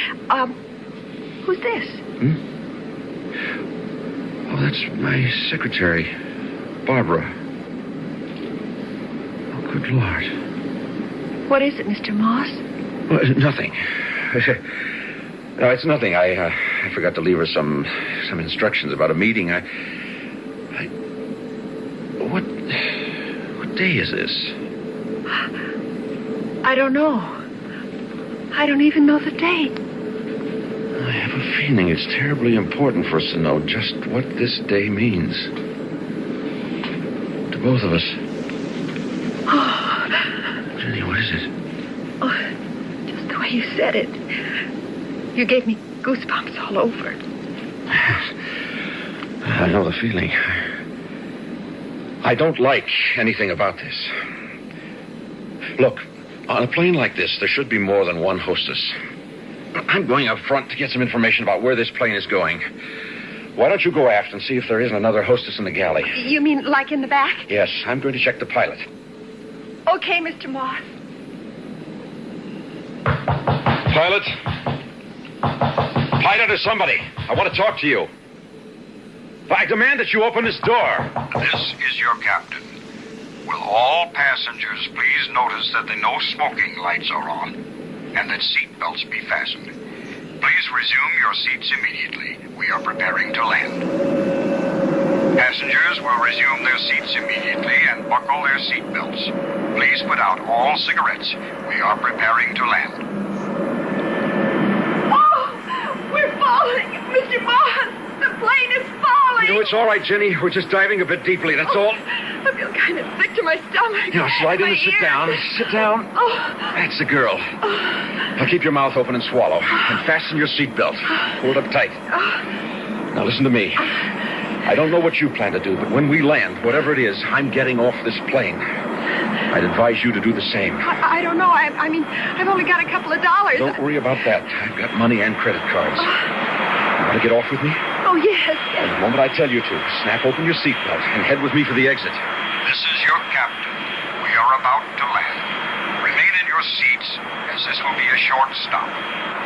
Who's this? Oh, that's my secretary, Barbara. Oh, good Lord. What is it, Mr. Moss? Well, nothing. No, it's nothing. I forgot to leave her some Some instructions about a meeting. What day is this? I don't know. I don't even know the date. I have a feeling it's terribly important for us to know just what this day means. To both of us. Oh. Jenny, what is it? Oh, just the way you said it. You gave me goosebumps all over. I know the feeling. I don't like anything about this. Look, on a plane like this, there should be more than one hostess. I'm going up front to get some information about where this plane is going. Why don't you go aft and see if there isn't another hostess in the galley? You mean like in the back? Yes, I'm going to check the pilot. Okay, Mr. Moss. Pilot? Pilot or somebody. I want to talk to you. I demand that you open this door. This is your captain. Will all passengers please notice that the no smoking lights are on and that seat belts be fastened. Please resume your seats immediately. We are preparing to land. Passengers will resume their seats immediately and buckle their seat belts. Please put out all cigarettes. We are preparing to land. Oh, we're falling, Mr. Moss. The plane is falling. You know, it's all right, Jenny. We're just diving a bit deeply, that's all. I feel kind of sick to my stomach. Now, slide in and sit down. Sit down. Oh. That's the girl. Now, keep your mouth open and swallow. And fasten your seatbelt. Hold up tight. Now, listen to me. I don't know what you plan to do, but when we land, whatever it is, I'm getting off this plane. I'd advise you to do the same. I don't know. I mean, I've only got a couple of dollars. Don't worry about that. I've got money and credit cards. You want to get off with me? Oh, yes. And the moment I tell you to, snap open your seatbelt and head with me for the exit. This is your captain. We are about to land. Remain in your seats, as this will be a short stop.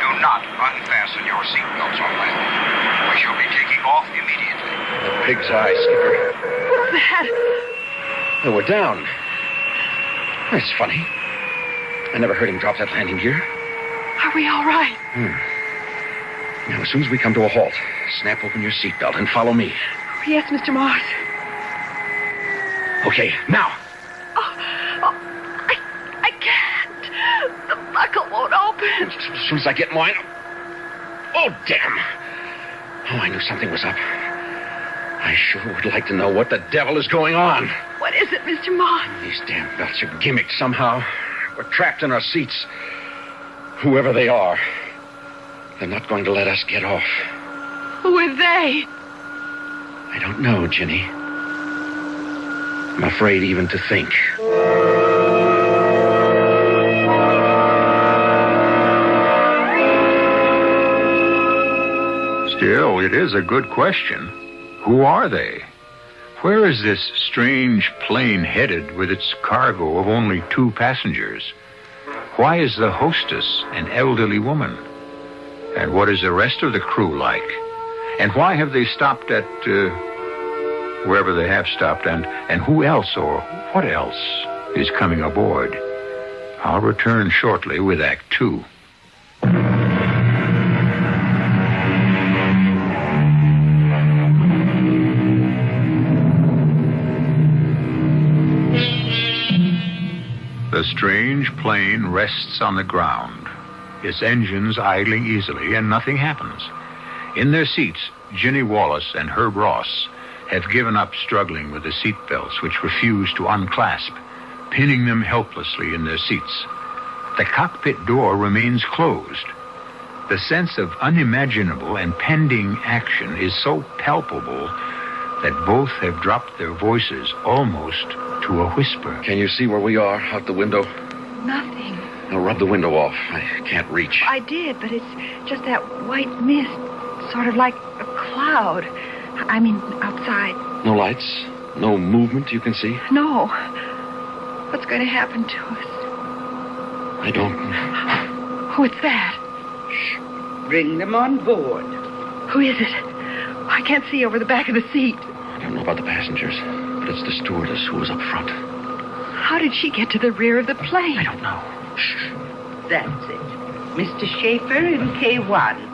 Do not unfasten your seatbelts on landing. We shall be taking off immediately. The pig's eye, Skipper. What's that? Oh, we're down. That's funny. I never heard him drop that landing gear. Are we all right? Now, as soon as we come to a halt, snap open your seatbelt and follow me. Oh, yes, Mr. Moss. Okay, now. I can't. The buckle won't open. As soon as I get mine. Oh, damn. Oh, I knew something was up. I sure would like to know what the devil is going on. What is it, Mr. Moss? These damn belts are gimmicked somehow. We're trapped in our seats. Whoever they are, they're not going to let us get off. Who are they? I don't know, Ginny. I'm afraid even to think. Still, it is a good question. Who are they? Where is this strange plane headed with its cargo of only 2 passengers? Why is the hostess an elderly woman? And what is the rest of the crew like? And why have they stopped at, wherever they have stopped? And who else or what else is coming aboard? I'll return shortly with Act 2. The strange plane rests on the ground, its engines idling easily, and nothing happens. In their seats, Ginny Wallace and Herb Ross have given up struggling with the seat belts, which refuse to unclasp, pinning them helplessly in their seats. The cockpit door remains closed. The sense of unimaginable and pending action is so palpable that both have dropped their voices almost to a whisper. Can you see where we are out the window? Nothing. Now rub the window off. I can't reach. I did, but it's just that white mist, sort of like a cloud. I mean, outside. No lights? No movement you can see? No. What's going to happen to us? I don't. What's that? Shh. Bring them on board. Who is it? I can't see over the back of the seat. I don't know about the passengers, but it's the stewardess who was up front. How did she get to the rear of the plane? I don't know. Shh. That's it. Mr. Schaefer in K1.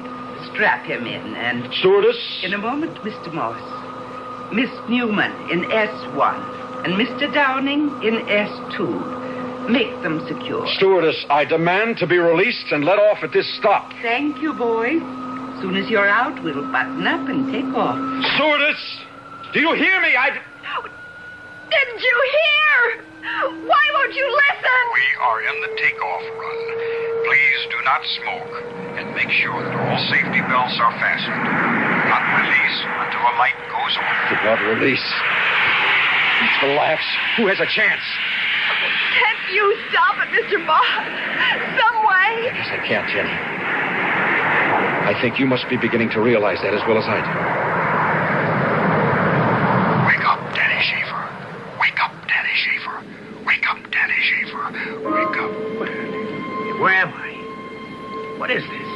Strap him in and... Stewardess? In a moment, Mr. Moss. Miss Newman in S1. And Mr. Downing in S2. Make them secure. Stewardess, I demand to be released and let off at this stop. Thank you, boys. As soon as you're out, we'll button up and take off. Stewardess, do you hear me? Didn't you hear? Why won't you listen? We are in the takeoff run. Please do not smoke and make sure that all safety belts are fastened. Not release until a light goes off. Did not release. It's the laughs. Who has a chance? Can't you stop it, Mr. Moss? Some way? Yes, I can't, Jenny. I think you must be beginning to realize that as well as I do. Wake up, Danny Schaefer. Wake up, Danny Schaefer. Wake up, Danny Schaefer. Wake up. Where am I? What is this?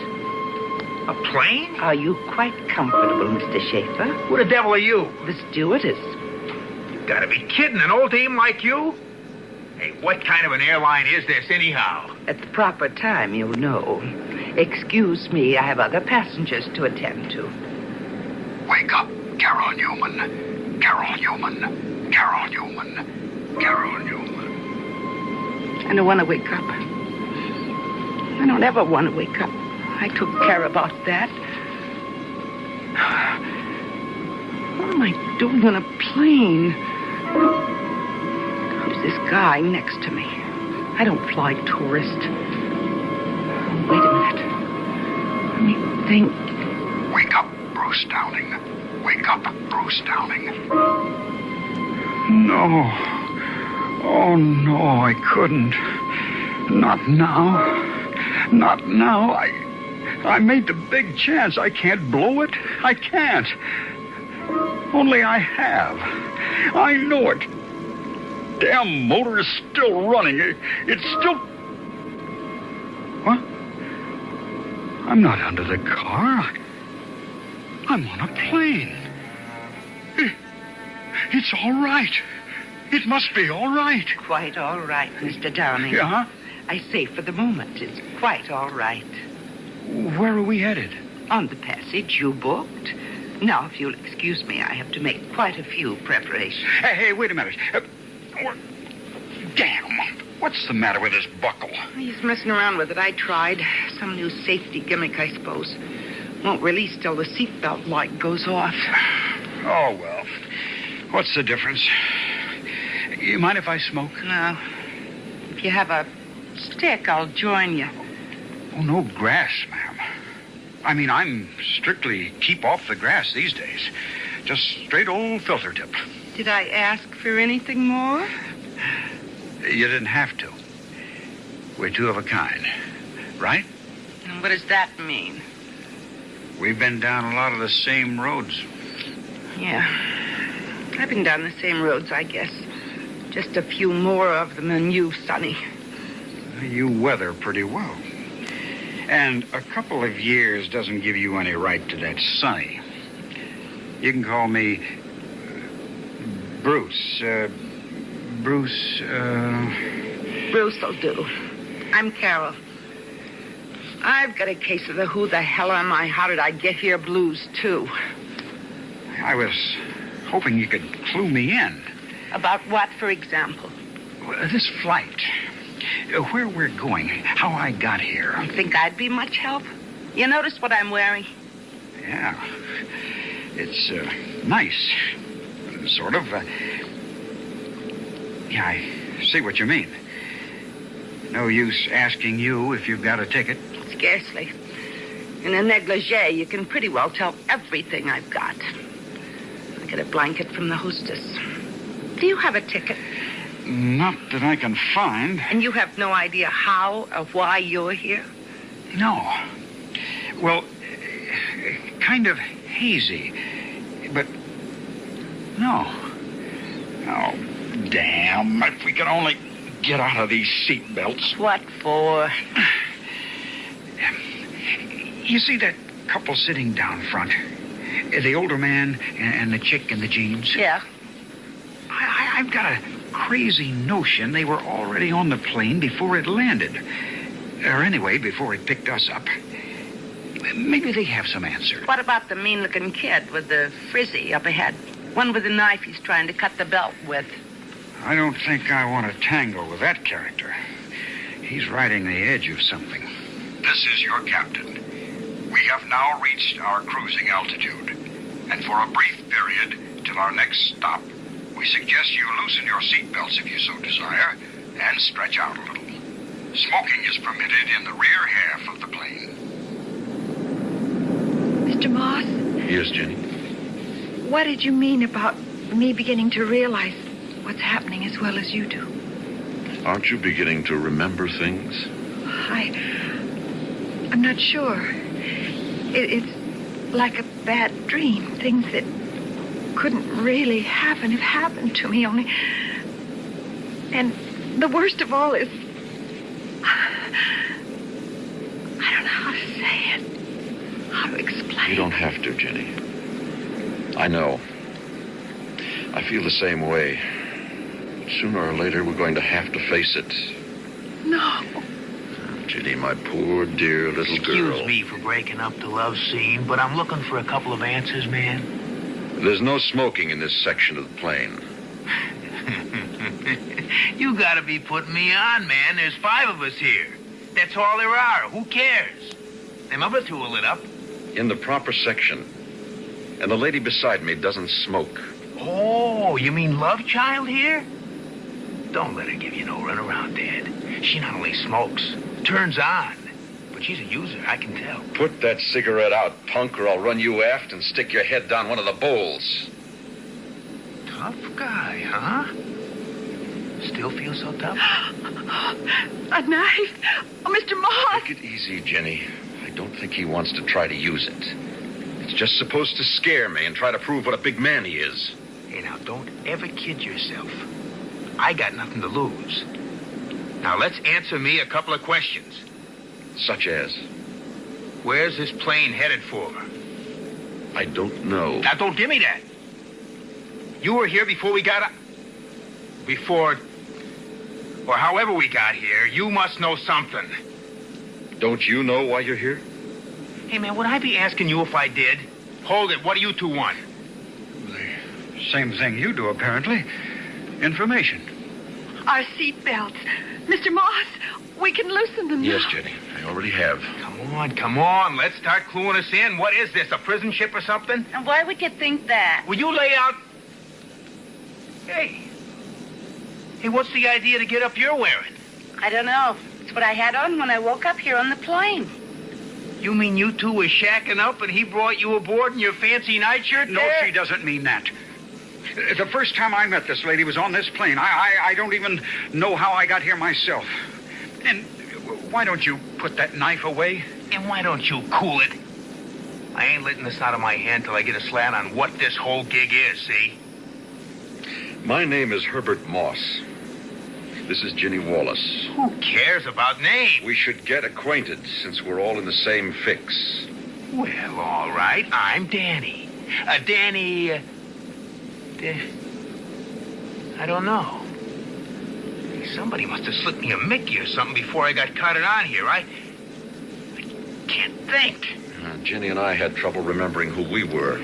A plane? Are you quite comfortable, Mr. Schaefer? Who the devil are you? The stewardess. You gotta be kidding. An old dame like you? Hey, what kind of an airline is this, anyhow? At the proper time, you'll know. Excuse me, I have other passengers to attend to. Wake up, Carol Newman. Carol Newman. Carol Newman. Carol Newman. I don't want to wake up. I don't ever want to wake up. I took care about that. What am I doing on a plane? Who's this guy next to me? I don't fly tourist. Wait a minute. Let me think. Wake up, Bruce Downing. Wake up, Bruce Downing. No. Oh, no, I couldn't. Not now. Not now. I made the big chance. I can't blow it. I can't. Only I have. I know it. Damn motor is still running. It's still... What? I'm not under the car. I'm on a plane. It's all right. It must be all right. Quite all right, Mr. Downing. Yeah? I say for the moment, it's quite all right. Where are we headed? On the passage you booked. Now, if you'll excuse me, I have to make quite a few preparations. Hey, wait a minute. Damn. What's the matter with this buckle? He's messing around with it. I tried. Some new safety gimmick, I suppose. Won't release till the seatbelt light goes off. Oh, well. What's the difference? You mind if I smoke? No. If you have a stick, I'll join you. Oh, no grass, ma'am. I mean, I'm strictly keep off the grass these days. Just straight old filter tip. Did I ask for anything more? You didn't have to. We're two of a kind, right? And what does that mean? We've been down a lot of the same roads. Yeah. I've been down the same roads, I guess. Just a few more of them than you, Sonny. You weather pretty well. And a couple of years doesn't give you any right to that Sonny. You can call me Bruce. Bruce will do. I'm Carol. I've got a case of the who the hell am I, how did I get here blues, too. I was hoping you could clue me in. About what, for example? This flight. Where we're going. How I got here. You think I'd be much help? You notice what I'm wearing? Yeah. It's nice. Sort of. Yeah, I see what you mean. No use asking you if you've got a ticket. Scarcely. In a negligee, you can pretty well tell everything I've got. I'll get a blanket from the hostess. Do you have a ticket? Not that I can find. And you have no idea how or why you're here? No. Well, kind of hazy. But, no. Oh, damn. If we could only get out of these seat belts. What for? You see that couple sitting down front? The older man and the chick in the jeans? Yeah. I've got a crazy notion they were already on the plane before it landed. Or anyway, before it picked us up. Maybe they have some answer. What about the mean-looking kid with the frizzy up ahead? One with a knife he's trying to cut the belt with. I don't think I want to tangle with that character. He's riding the edge of something. This is your captain. We have now reached our cruising altitude. And for a brief period, till our next stop, we suggest you loosen your seatbelts if you so desire, and stretch out a little. Smoking is permitted in the rear half of the plane. Mr. Moss, Yes, Jenny? what did you mean about me beginning to realize what's happening as well as you do? Aren't you beginning to remember things? I'm not sure. It's like a bad dream. Things that couldn't really happen have happened to me only. And the worst of all is, I don't know how to say it, how to explain. You don't have to, Jenny. I know. I feel the same way. Sooner or later, we're going to have to face it. No. Jenny, my poor, dear little girl. Excuse me for breaking up the love scene, but I'm looking for a couple of answers, man. There's no smoking in this section of the plane. You gotta be putting me on, man. There's 5 of us here. That's all there are. Who cares? Them other 2 are lit up. In the proper section. And the lady beside me doesn't smoke. Oh, you mean love child here? Don't let her give you no runaround, Dad. She not only smokes, turns on, but she's a user, I can tell. Put that cigarette out, punk, or I'll run you aft and stick your head down one of the bowls. Tough guy, huh? Still feel so tough? A knife? Oh, Mr. Moss! Take it easy, Jenny. I don't think he wants to try to use it. It's just supposed to scare me and try to prove what a big man he is. Hey, now, don't ever kid yourself. I got nothing to lose. Now, let's answer me a couple of questions. Such as? Where's this plane headed for? I don't know. Now, don't give me that. You were here before we got up. Before, or however we got here, you must know something. Don't you know why you're here? Hey, man, would I be asking you if I did? Hold it. What do you 2 want? Same thing you do, apparently. Information. Our seatbelts. Mr. Moss, we can loosen them now. Yes, Jenny. I already have. Come on. Let's start cluing us in. What is this, a prison ship or something? And why would you think that? Will you lay out... Hey, what's the idea to get up you're wearing? I don't know. It's what I had on when I woke up here on the plane. You mean you 2 were shacking up and he brought you aboard in your fancy nightshirt? No, there? she doesn't mean that. The first time I met this lady was on this plane. I don't even know how I got here myself. And why don't you put that knife away? And why don't you cool it? I ain't letting this out of my hand till I get a slant on what this whole gig is, see? My name is Herbert Moss. This is Ginny Wallace. Who cares about names? We should get acquainted since we're all in the same fix. Well, all right. I'm Danny. Danny... I don't know. Somebody must have slipped me a Mickey or something before I got carted on here. I can't think. Jenny and I had trouble remembering who we were.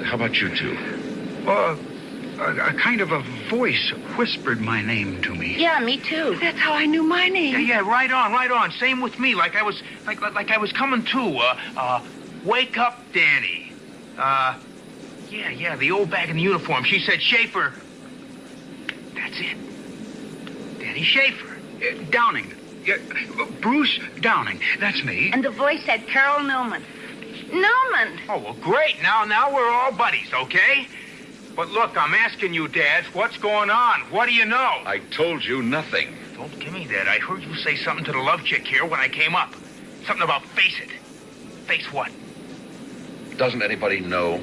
How about you 2? A kind of a voice whispered my name to me. Yeah, me too. That's how I knew my name. Yeah, right on. Same with me. Like I was coming to. Wake up, Danny. Yeah, the old bag in the uniform. She said Schaefer. That's it. Danny Schaefer. Downing. Bruce Downing. That's me. And the voice said Carol Newman. Newman! Oh, well, great. Now we're all buddies, okay? But look, I'm asking you, Dad, what's going on? What do you know? I told you nothing. Don't give me that. I heard you say something to the love chick here when I came up. Something about face it. Face what? Doesn't anybody know?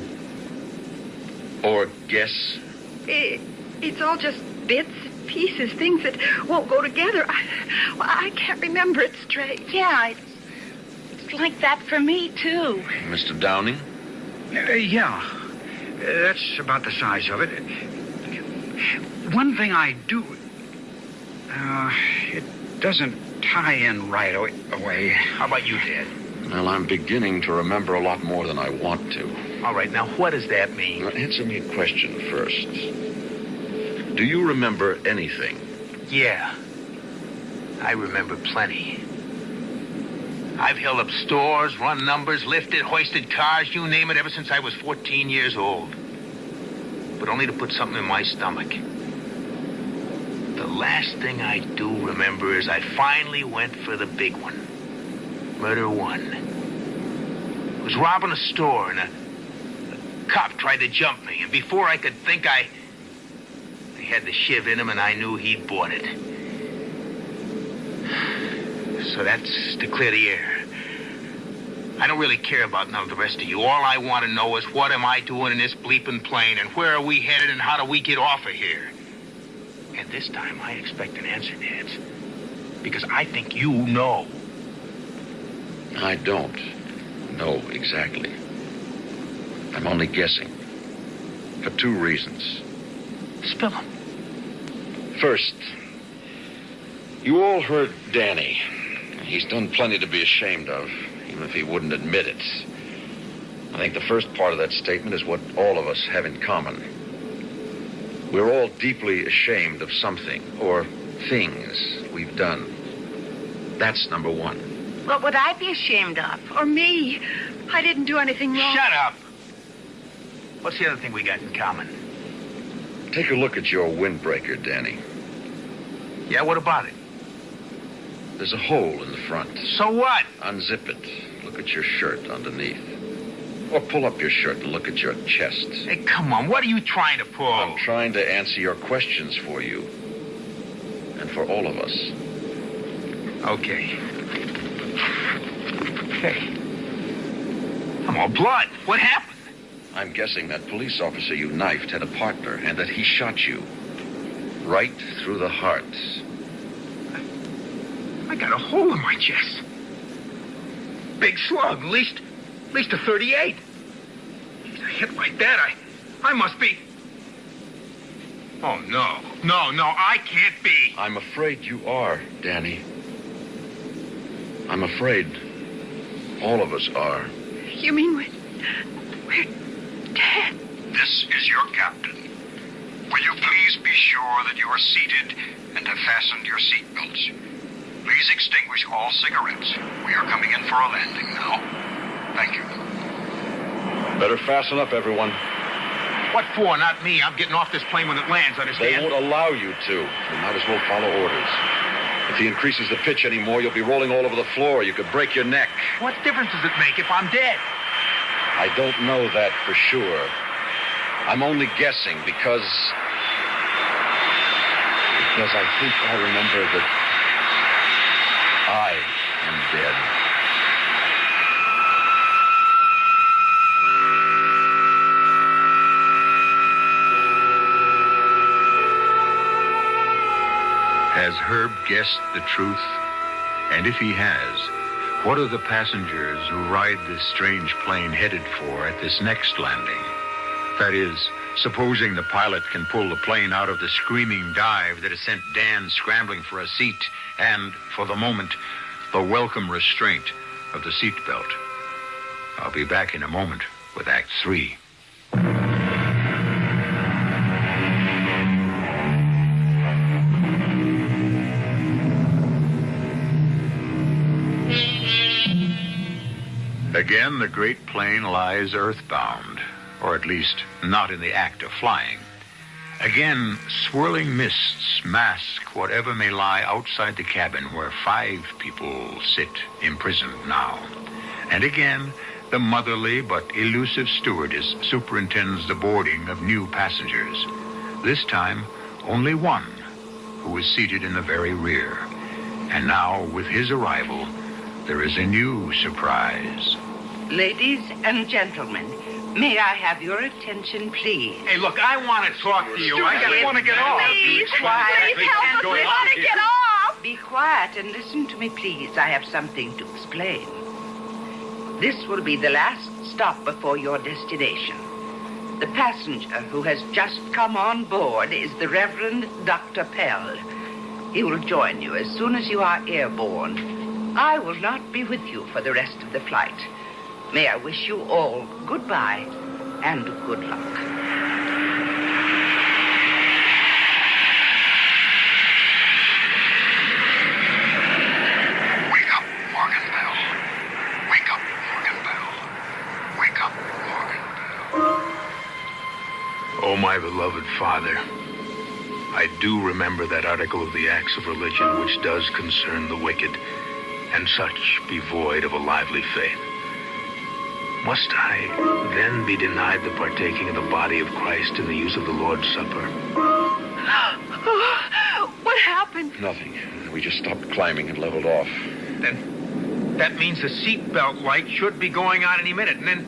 Or guess? It's all just bits, pieces, things that won't go together. I can't remember it straight. Yeah, it's like that for me, too. Mr. Downing? Yeah. That's about the size of it. One thing I do... it doesn't tie in right away. How about you, Dad? Well, I'm beginning to remember a lot more than I want to. All right, now what does that mean? Now, answer me a question first. Do you remember anything? Yeah. I remember plenty. I've held up stores, run numbers, lifted, hoisted cars, you name it, ever since I was 14 years old. But only to put something in my stomach. The last thing I do remember is I finally went for the big one. Murder one. I was robbing a store and a cop tried to jump me. And before I could think, I had the shiv in him and I knew he'd bought it. So that's to clear the air. I don't really care about none of the rest of you. All I want to know is what am I doing in this bleeping plane and where are we headed and how do we get off of here? And this time I expect an answer, Nance. Because I think you know. I don't know exactly. I'm only guessing. For two reasons. Spill them. First, you all heard Danny. He's done plenty to be ashamed of, even if he wouldn't admit it. I think the first part of that statement is what all of us have in common. We're all deeply ashamed of something or things we've done. That's number one. What would I be ashamed of? Or me? I didn't do anything wrong. Shut up! What's the other thing we got in common? Take a look at your windbreaker, Danny. Yeah, what about it? There's a hole in the front. So what? Unzip it. Look at your shirt underneath. Or pull up your shirt and look at your chest. Hey, come on. What are you trying to pull? I'm trying to answer your questions for you. And for all of us. Okay. Hey. I'm all blood. What happened? I'm guessing that police officer you knifed had a partner and that he shot you. Right through the heart. I got a hole in my chest. Big slug, at least a 38. Jeez, a hit like that, I must be... Oh, no, I can't be. I'm afraid you are, Danny. I'm afraid all of us are. You mean we're dead? This is your captain. Will you please be sure that you are seated and have fastened your seatbelts? Please extinguish all cigarettes. We are coming in for a landing now. Thank you. Better fasten up, everyone. What for? Not me. I'm getting off this plane when it lands, understand? They won't allow you to. You might as well follow orders. If he increases the pitch anymore, you'll be rolling all over the floor. You could break your neck. What difference does it make if I'm dead? I don't know that for sure. I'm only guessing because I think I remember that I am dead. Has Herb guessed the truth? And if he has, what are the passengers who ride this strange plane headed for at this next landing? That is, supposing the pilot can pull the plane out of the screaming dive that has sent Dan scrambling for a seat and, for the moment, the welcome restraint of the seatbelt. I'll be back in a moment with Act 3. Again, the great plane lies earthbound, or at least not in the act of flying. Again, swirling mists mask whatever may lie outside the cabin where 5 people sit imprisoned now. And again, the motherly but elusive stewardess superintends the boarding of new passengers. This time, only one, who is seated in the very rear. And now, with his arrival, there is a new surprise. Ladies and gentlemen, may I have your attention, please? Hey, look, I want to talk to you. I want to get off. Please, quiet. Please help us. We want to get off. Be quiet and listen to me, please. I have something to explain. This will be the last stop before your destination. The passenger who has just come on board is the Reverend Dr. Pell. He will join you as soon as you are airborne. I will not be with you for the rest of the flight. May I wish you all goodbye and good luck. beloved father, I do remember that article of the Acts of Religion which does concern the wicked, and such be void of a lively faith. Must I then be denied the partaking of the body of Christ in the use of the Lord's Supper? What happened? Nothing. We just stopped climbing and leveled off. Then that means the seatbelt light should be going on any minute, and then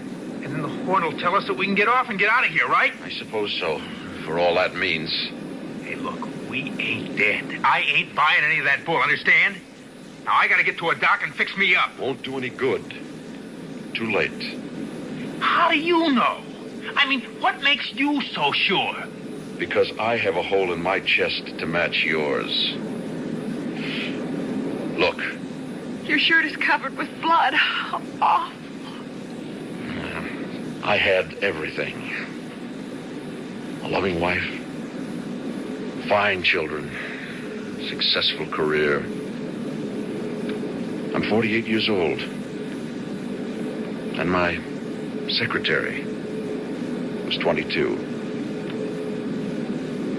the horn will tell us that we can get off and get out of here, right? I suppose so, for all that means. Hey, look, we ain't dead. I ain't buying any of that bull, understand? Now, I gotta get to a dock and fix me up. Won't do any good. Too late. How do you know? I mean, what makes you so sure? Because I have a hole in my chest to match yours. Look. Your shirt is covered with blood. Oh. I had everything. A loving wife, fine children, successful career. I'm 48 years old. And my secretary was 22.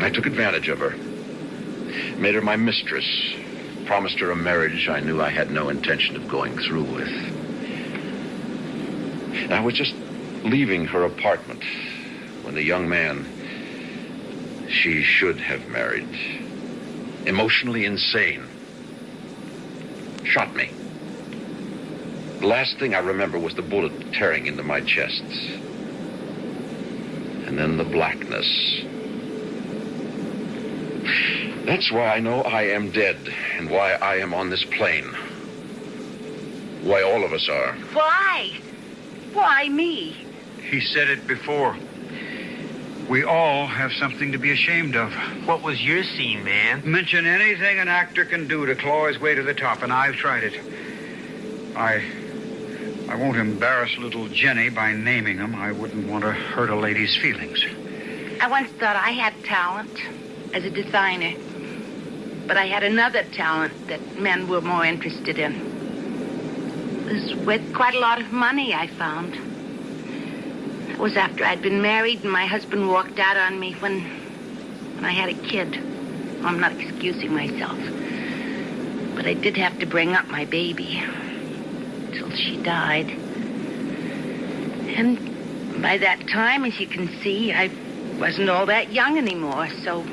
I took advantage of her. Made her my mistress. Promised her a marriage I knew I had no intention of going through with. And I was just leaving her apartment when the young man she should have married, emotionally insane, shot me. The last thing I remember was the bullet tearing into my chest. And then the blackness. That's why I know I am dead, and why I am on this plane. Why all of us are. Why? Why me? He said it before. We all have something to be ashamed of. What was your scene, man? Mention anything an actor can do to claw his way to the top, and I've tried it. I won't embarrass little Jenny by naming him. I wouldn't want to hurt a lady's feelings. I once thought I had talent as a designer, but I had another talent that men were more interested in. It was worth quite a lot of money, I found. It was after I'd been married and my husband walked out on me when I had a kid. I'm not excusing myself, but I did have to bring up my baby till she died. And by that time, as you can see, I wasn't all that young anymore, so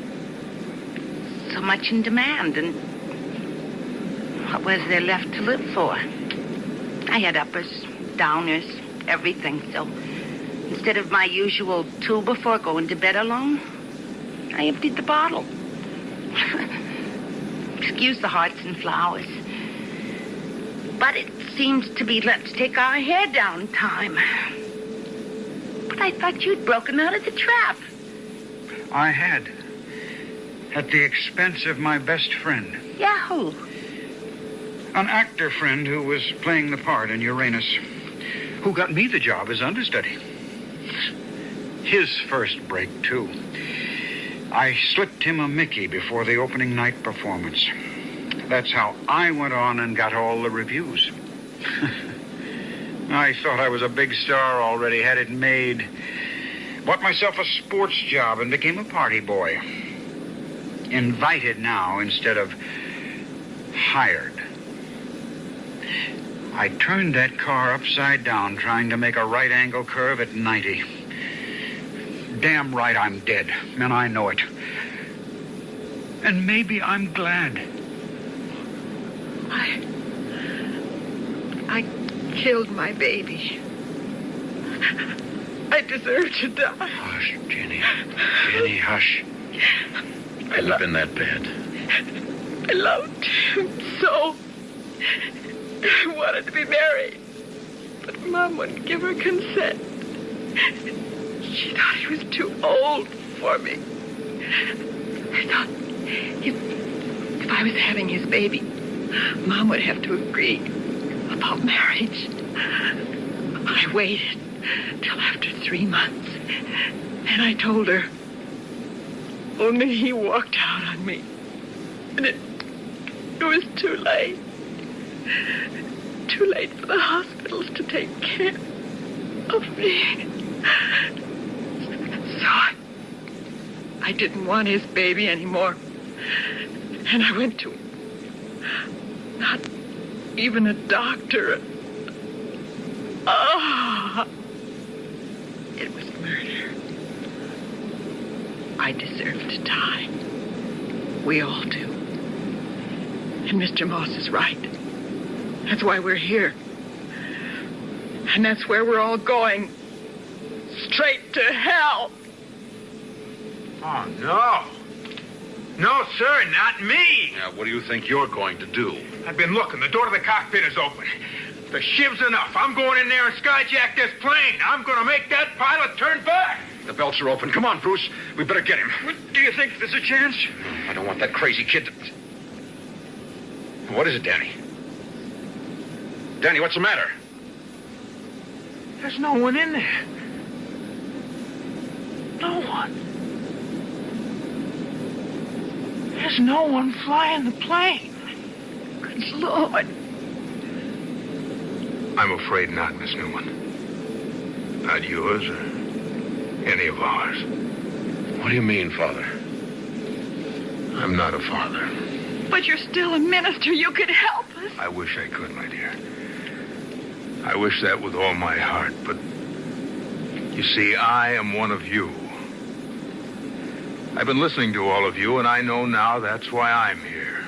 much in demand, and what was there left to live for? I had uppers, downers, everything, so instead of my usual 2 before going to bed alone, I emptied the bottle. Excuse the hearts and flowers. But it seems to be let's take our hair down time. But I thought you'd broken out of the trap. I had. At the expense of my best friend. Yahoo! An actor friend who was playing the part in Uranus, who got me the job as understudy. His first break, too. I slipped him a Mickey before the opening night performance. That's how I went on and got all the reviews. I thought I was a big star already, had it made. Bought myself a sports job and became a party boy. Invited now instead of hired. I turned that car upside down trying to make a right angle curve at 90. Damn right I'm dead, and I know it. And maybe I'm glad. I killed my baby. I deserve to die. Hush, Jenny. Jenny, hush. Hasn't it been that bad? I loved him so. I wanted to be married, but Mom wouldn't give her consent. She thought he was too old for me. I thought if I was having his baby, Mom would have to agree about marriage. I waited till after 3 months, and I told her. Only he walked out on me, and it was too late. Too late for the hospitals to take care of me. So I didn't want his baby anymore. And I went to not even a doctor. Oh, it was murder. I deserve to die. We all do. And Mr. Moss is right. That's why we're here. And that's where we're all going. Straight to hell. Oh, no. No, sir, not me. Now, what do you think you're going to do? I've been looking. The door to the cockpit is open. The shiv's enough. I'm going in there and skyjack this plane. I'm going to make that pilot turn back. The belts are open. Come on, Bruce. We better get him. Do you think there's a chance? I don't want that crazy kid to... What is it, Danny? Danny, what's the matter? There's no one in there. No one. There's no one flying the plane. Good Lord. I'm afraid not, Miss Newman. Not yours or any of ours. What do you mean, Father? I'm not a father. But you're still a minister. You could help us. I wish I could, my dear. I wish that with all my heart, but you see, I am one of you. I've been listening to all of you, and I know now that's why I'm here.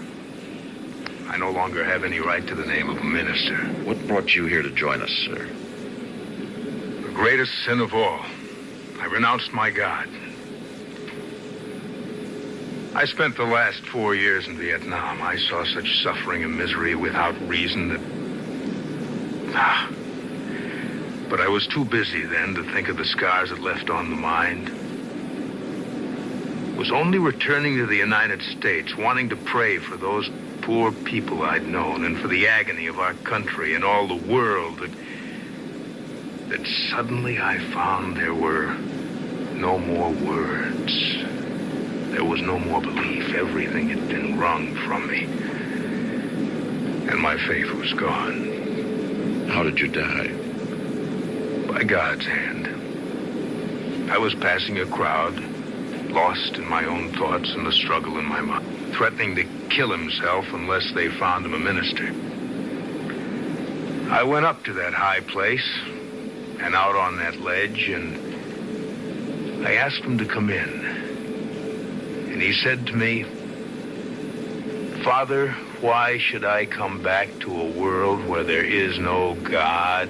I no longer have any right to the name of a minister. What brought you here to join us, sir? The greatest sin of all. I renounced my God. I spent the last 4 years in Vietnam. I saw such suffering and misery without reason that... But I was too busy then to think of the scars it left on the mind. It was only returning to the United States, wanting to pray for those poor people I'd known and for the agony of our country and all the world that suddenly I found there were no more words. There was no more belief. Everything had been wrung from me. And my faith was gone. How did you die? By God's hand. I was passing a crowd, lost in my own thoughts and the struggle in my mind, threatening to kill himself unless they found him a minister. I went up to that high place and out on that ledge, and I asked him to come in. And he said to me, "Father, why should I come back to a world where there is no God?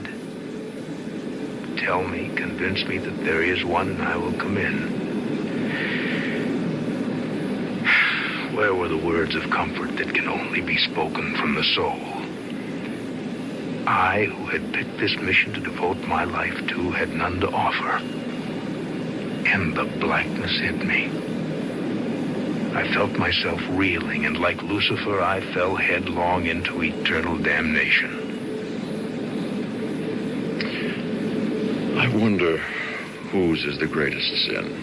Tell me, convince me that there is one, and I will come in." Where were the words of comfort that can only be spoken from the soul? I, who had picked this mission to devote my life to, had none to offer. And the blackness hit me. I felt myself reeling, and like Lucifer, I fell headlong into eternal damnation. I wonder whose is the greatest sin.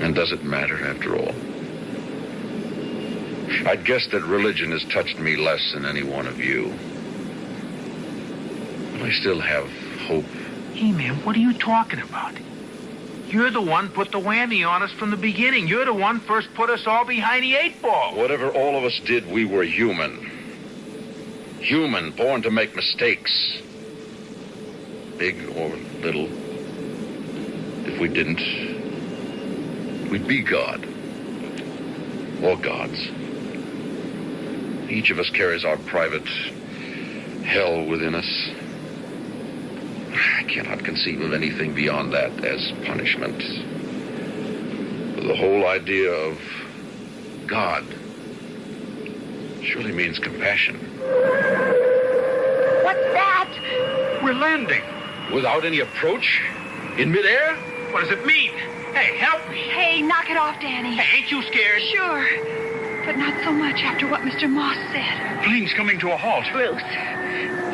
And does it matter after all? I'd guess that religion has touched me less than any one of you. But I still have hope. Hey, man, what are you talking about? You're the one put the whammy on us from the beginning. You're the one first put us all behind the 8 ball. Whatever all of us did, we were human. Human, born to make mistakes. Big or little. If we didn't, we'd be God. Or gods. Each of us carries our private hell within us. I cannot conceive of anything beyond that as punishment. The whole idea of God surely means compassion. What's that? We're landing. Without any approach? In midair? What does it mean? Hey, help me. Hey, knock it off, Danny. Hey, ain't you scared? Sure. But not so much after what Mr. Moss said. Plane's coming to a halt. Bruce,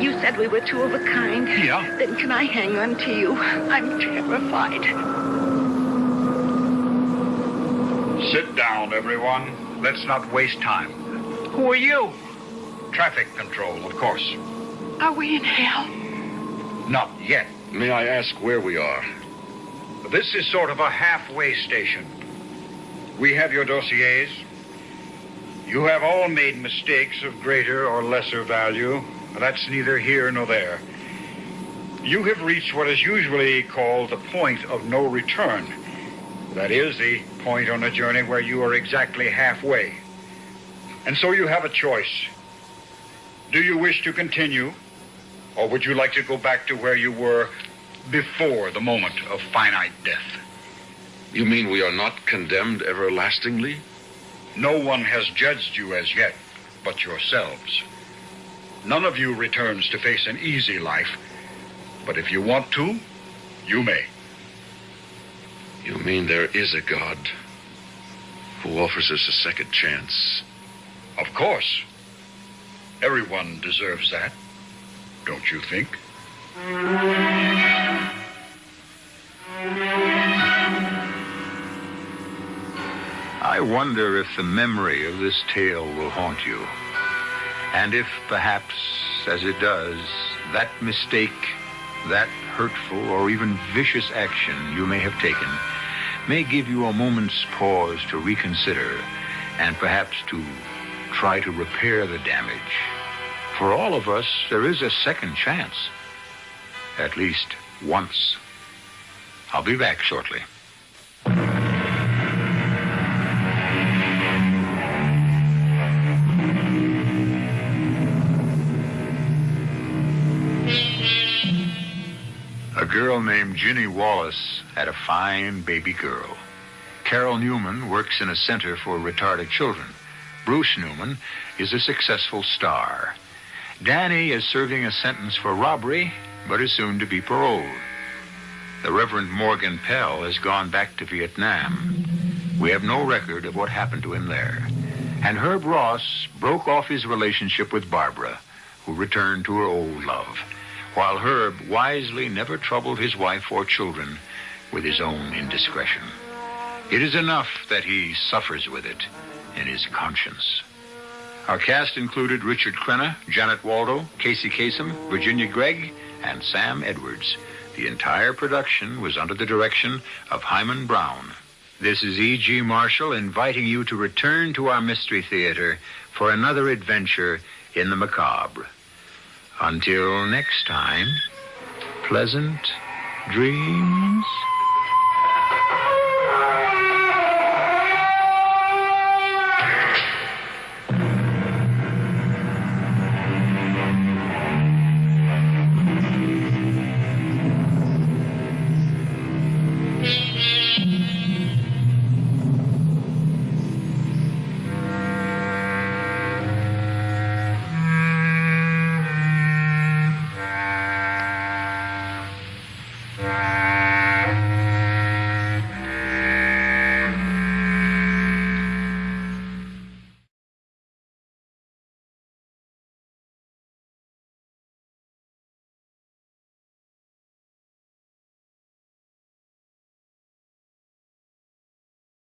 you said we were two of a kind. Yeah. Then can I hang on to you? I'm terrified. Sit down, everyone. Let's not waste time. Who are you? Traffic control, of course. Are we in hell? Not yet. May I ask where we are? This is sort of a halfway station. We have your dossiers. You have all made mistakes of greater or lesser value. That's neither here nor there. You have reached what is usually called the point of no return. That is, the point on a journey where you are exactly halfway. And so you have a choice. Do you wish to continue, or would you like to go back to where you were before the moment of finite death? You mean we are not condemned everlastingly? No one has judged you as yet, but yourselves. None of you returns to face an easy life, but if you want to, you may. You mean there is a God who offers us a second chance? Of course. Everyone deserves that, don't you think? I wonder if the memory of this tale will haunt you. And if perhaps, as it does, that mistake, that hurtful or even vicious action you may have taken may give you a moment's pause to reconsider and perhaps to try to repair the damage. For all of us, there is a second chance. At least once. I'll be back shortly. A girl named Ginny Wallace had a fine baby girl. Carol Newman works in a center for retarded children. Bruce Newman is a successful star. Danny is serving a sentence for robbery, but is soon to be paroled. The Reverend Morgan Pell has gone back to Vietnam. We have no record of what happened to him there. And Herb Ross broke off his relationship with Barbara, who returned to her old love, while Herb wisely never troubled his wife or children with his own indiscretion. It is enough that he suffers with it in his conscience. Our cast included Richard Crenna, Janet Waldo, Casey Kasem, Virginia Gregg, and Sam Edwards. The entire production was under the direction of Hyman Brown. This is E.G. Marshall inviting you to return to our Mystery Theater for another adventure in the macabre. Until next time, pleasant dreams.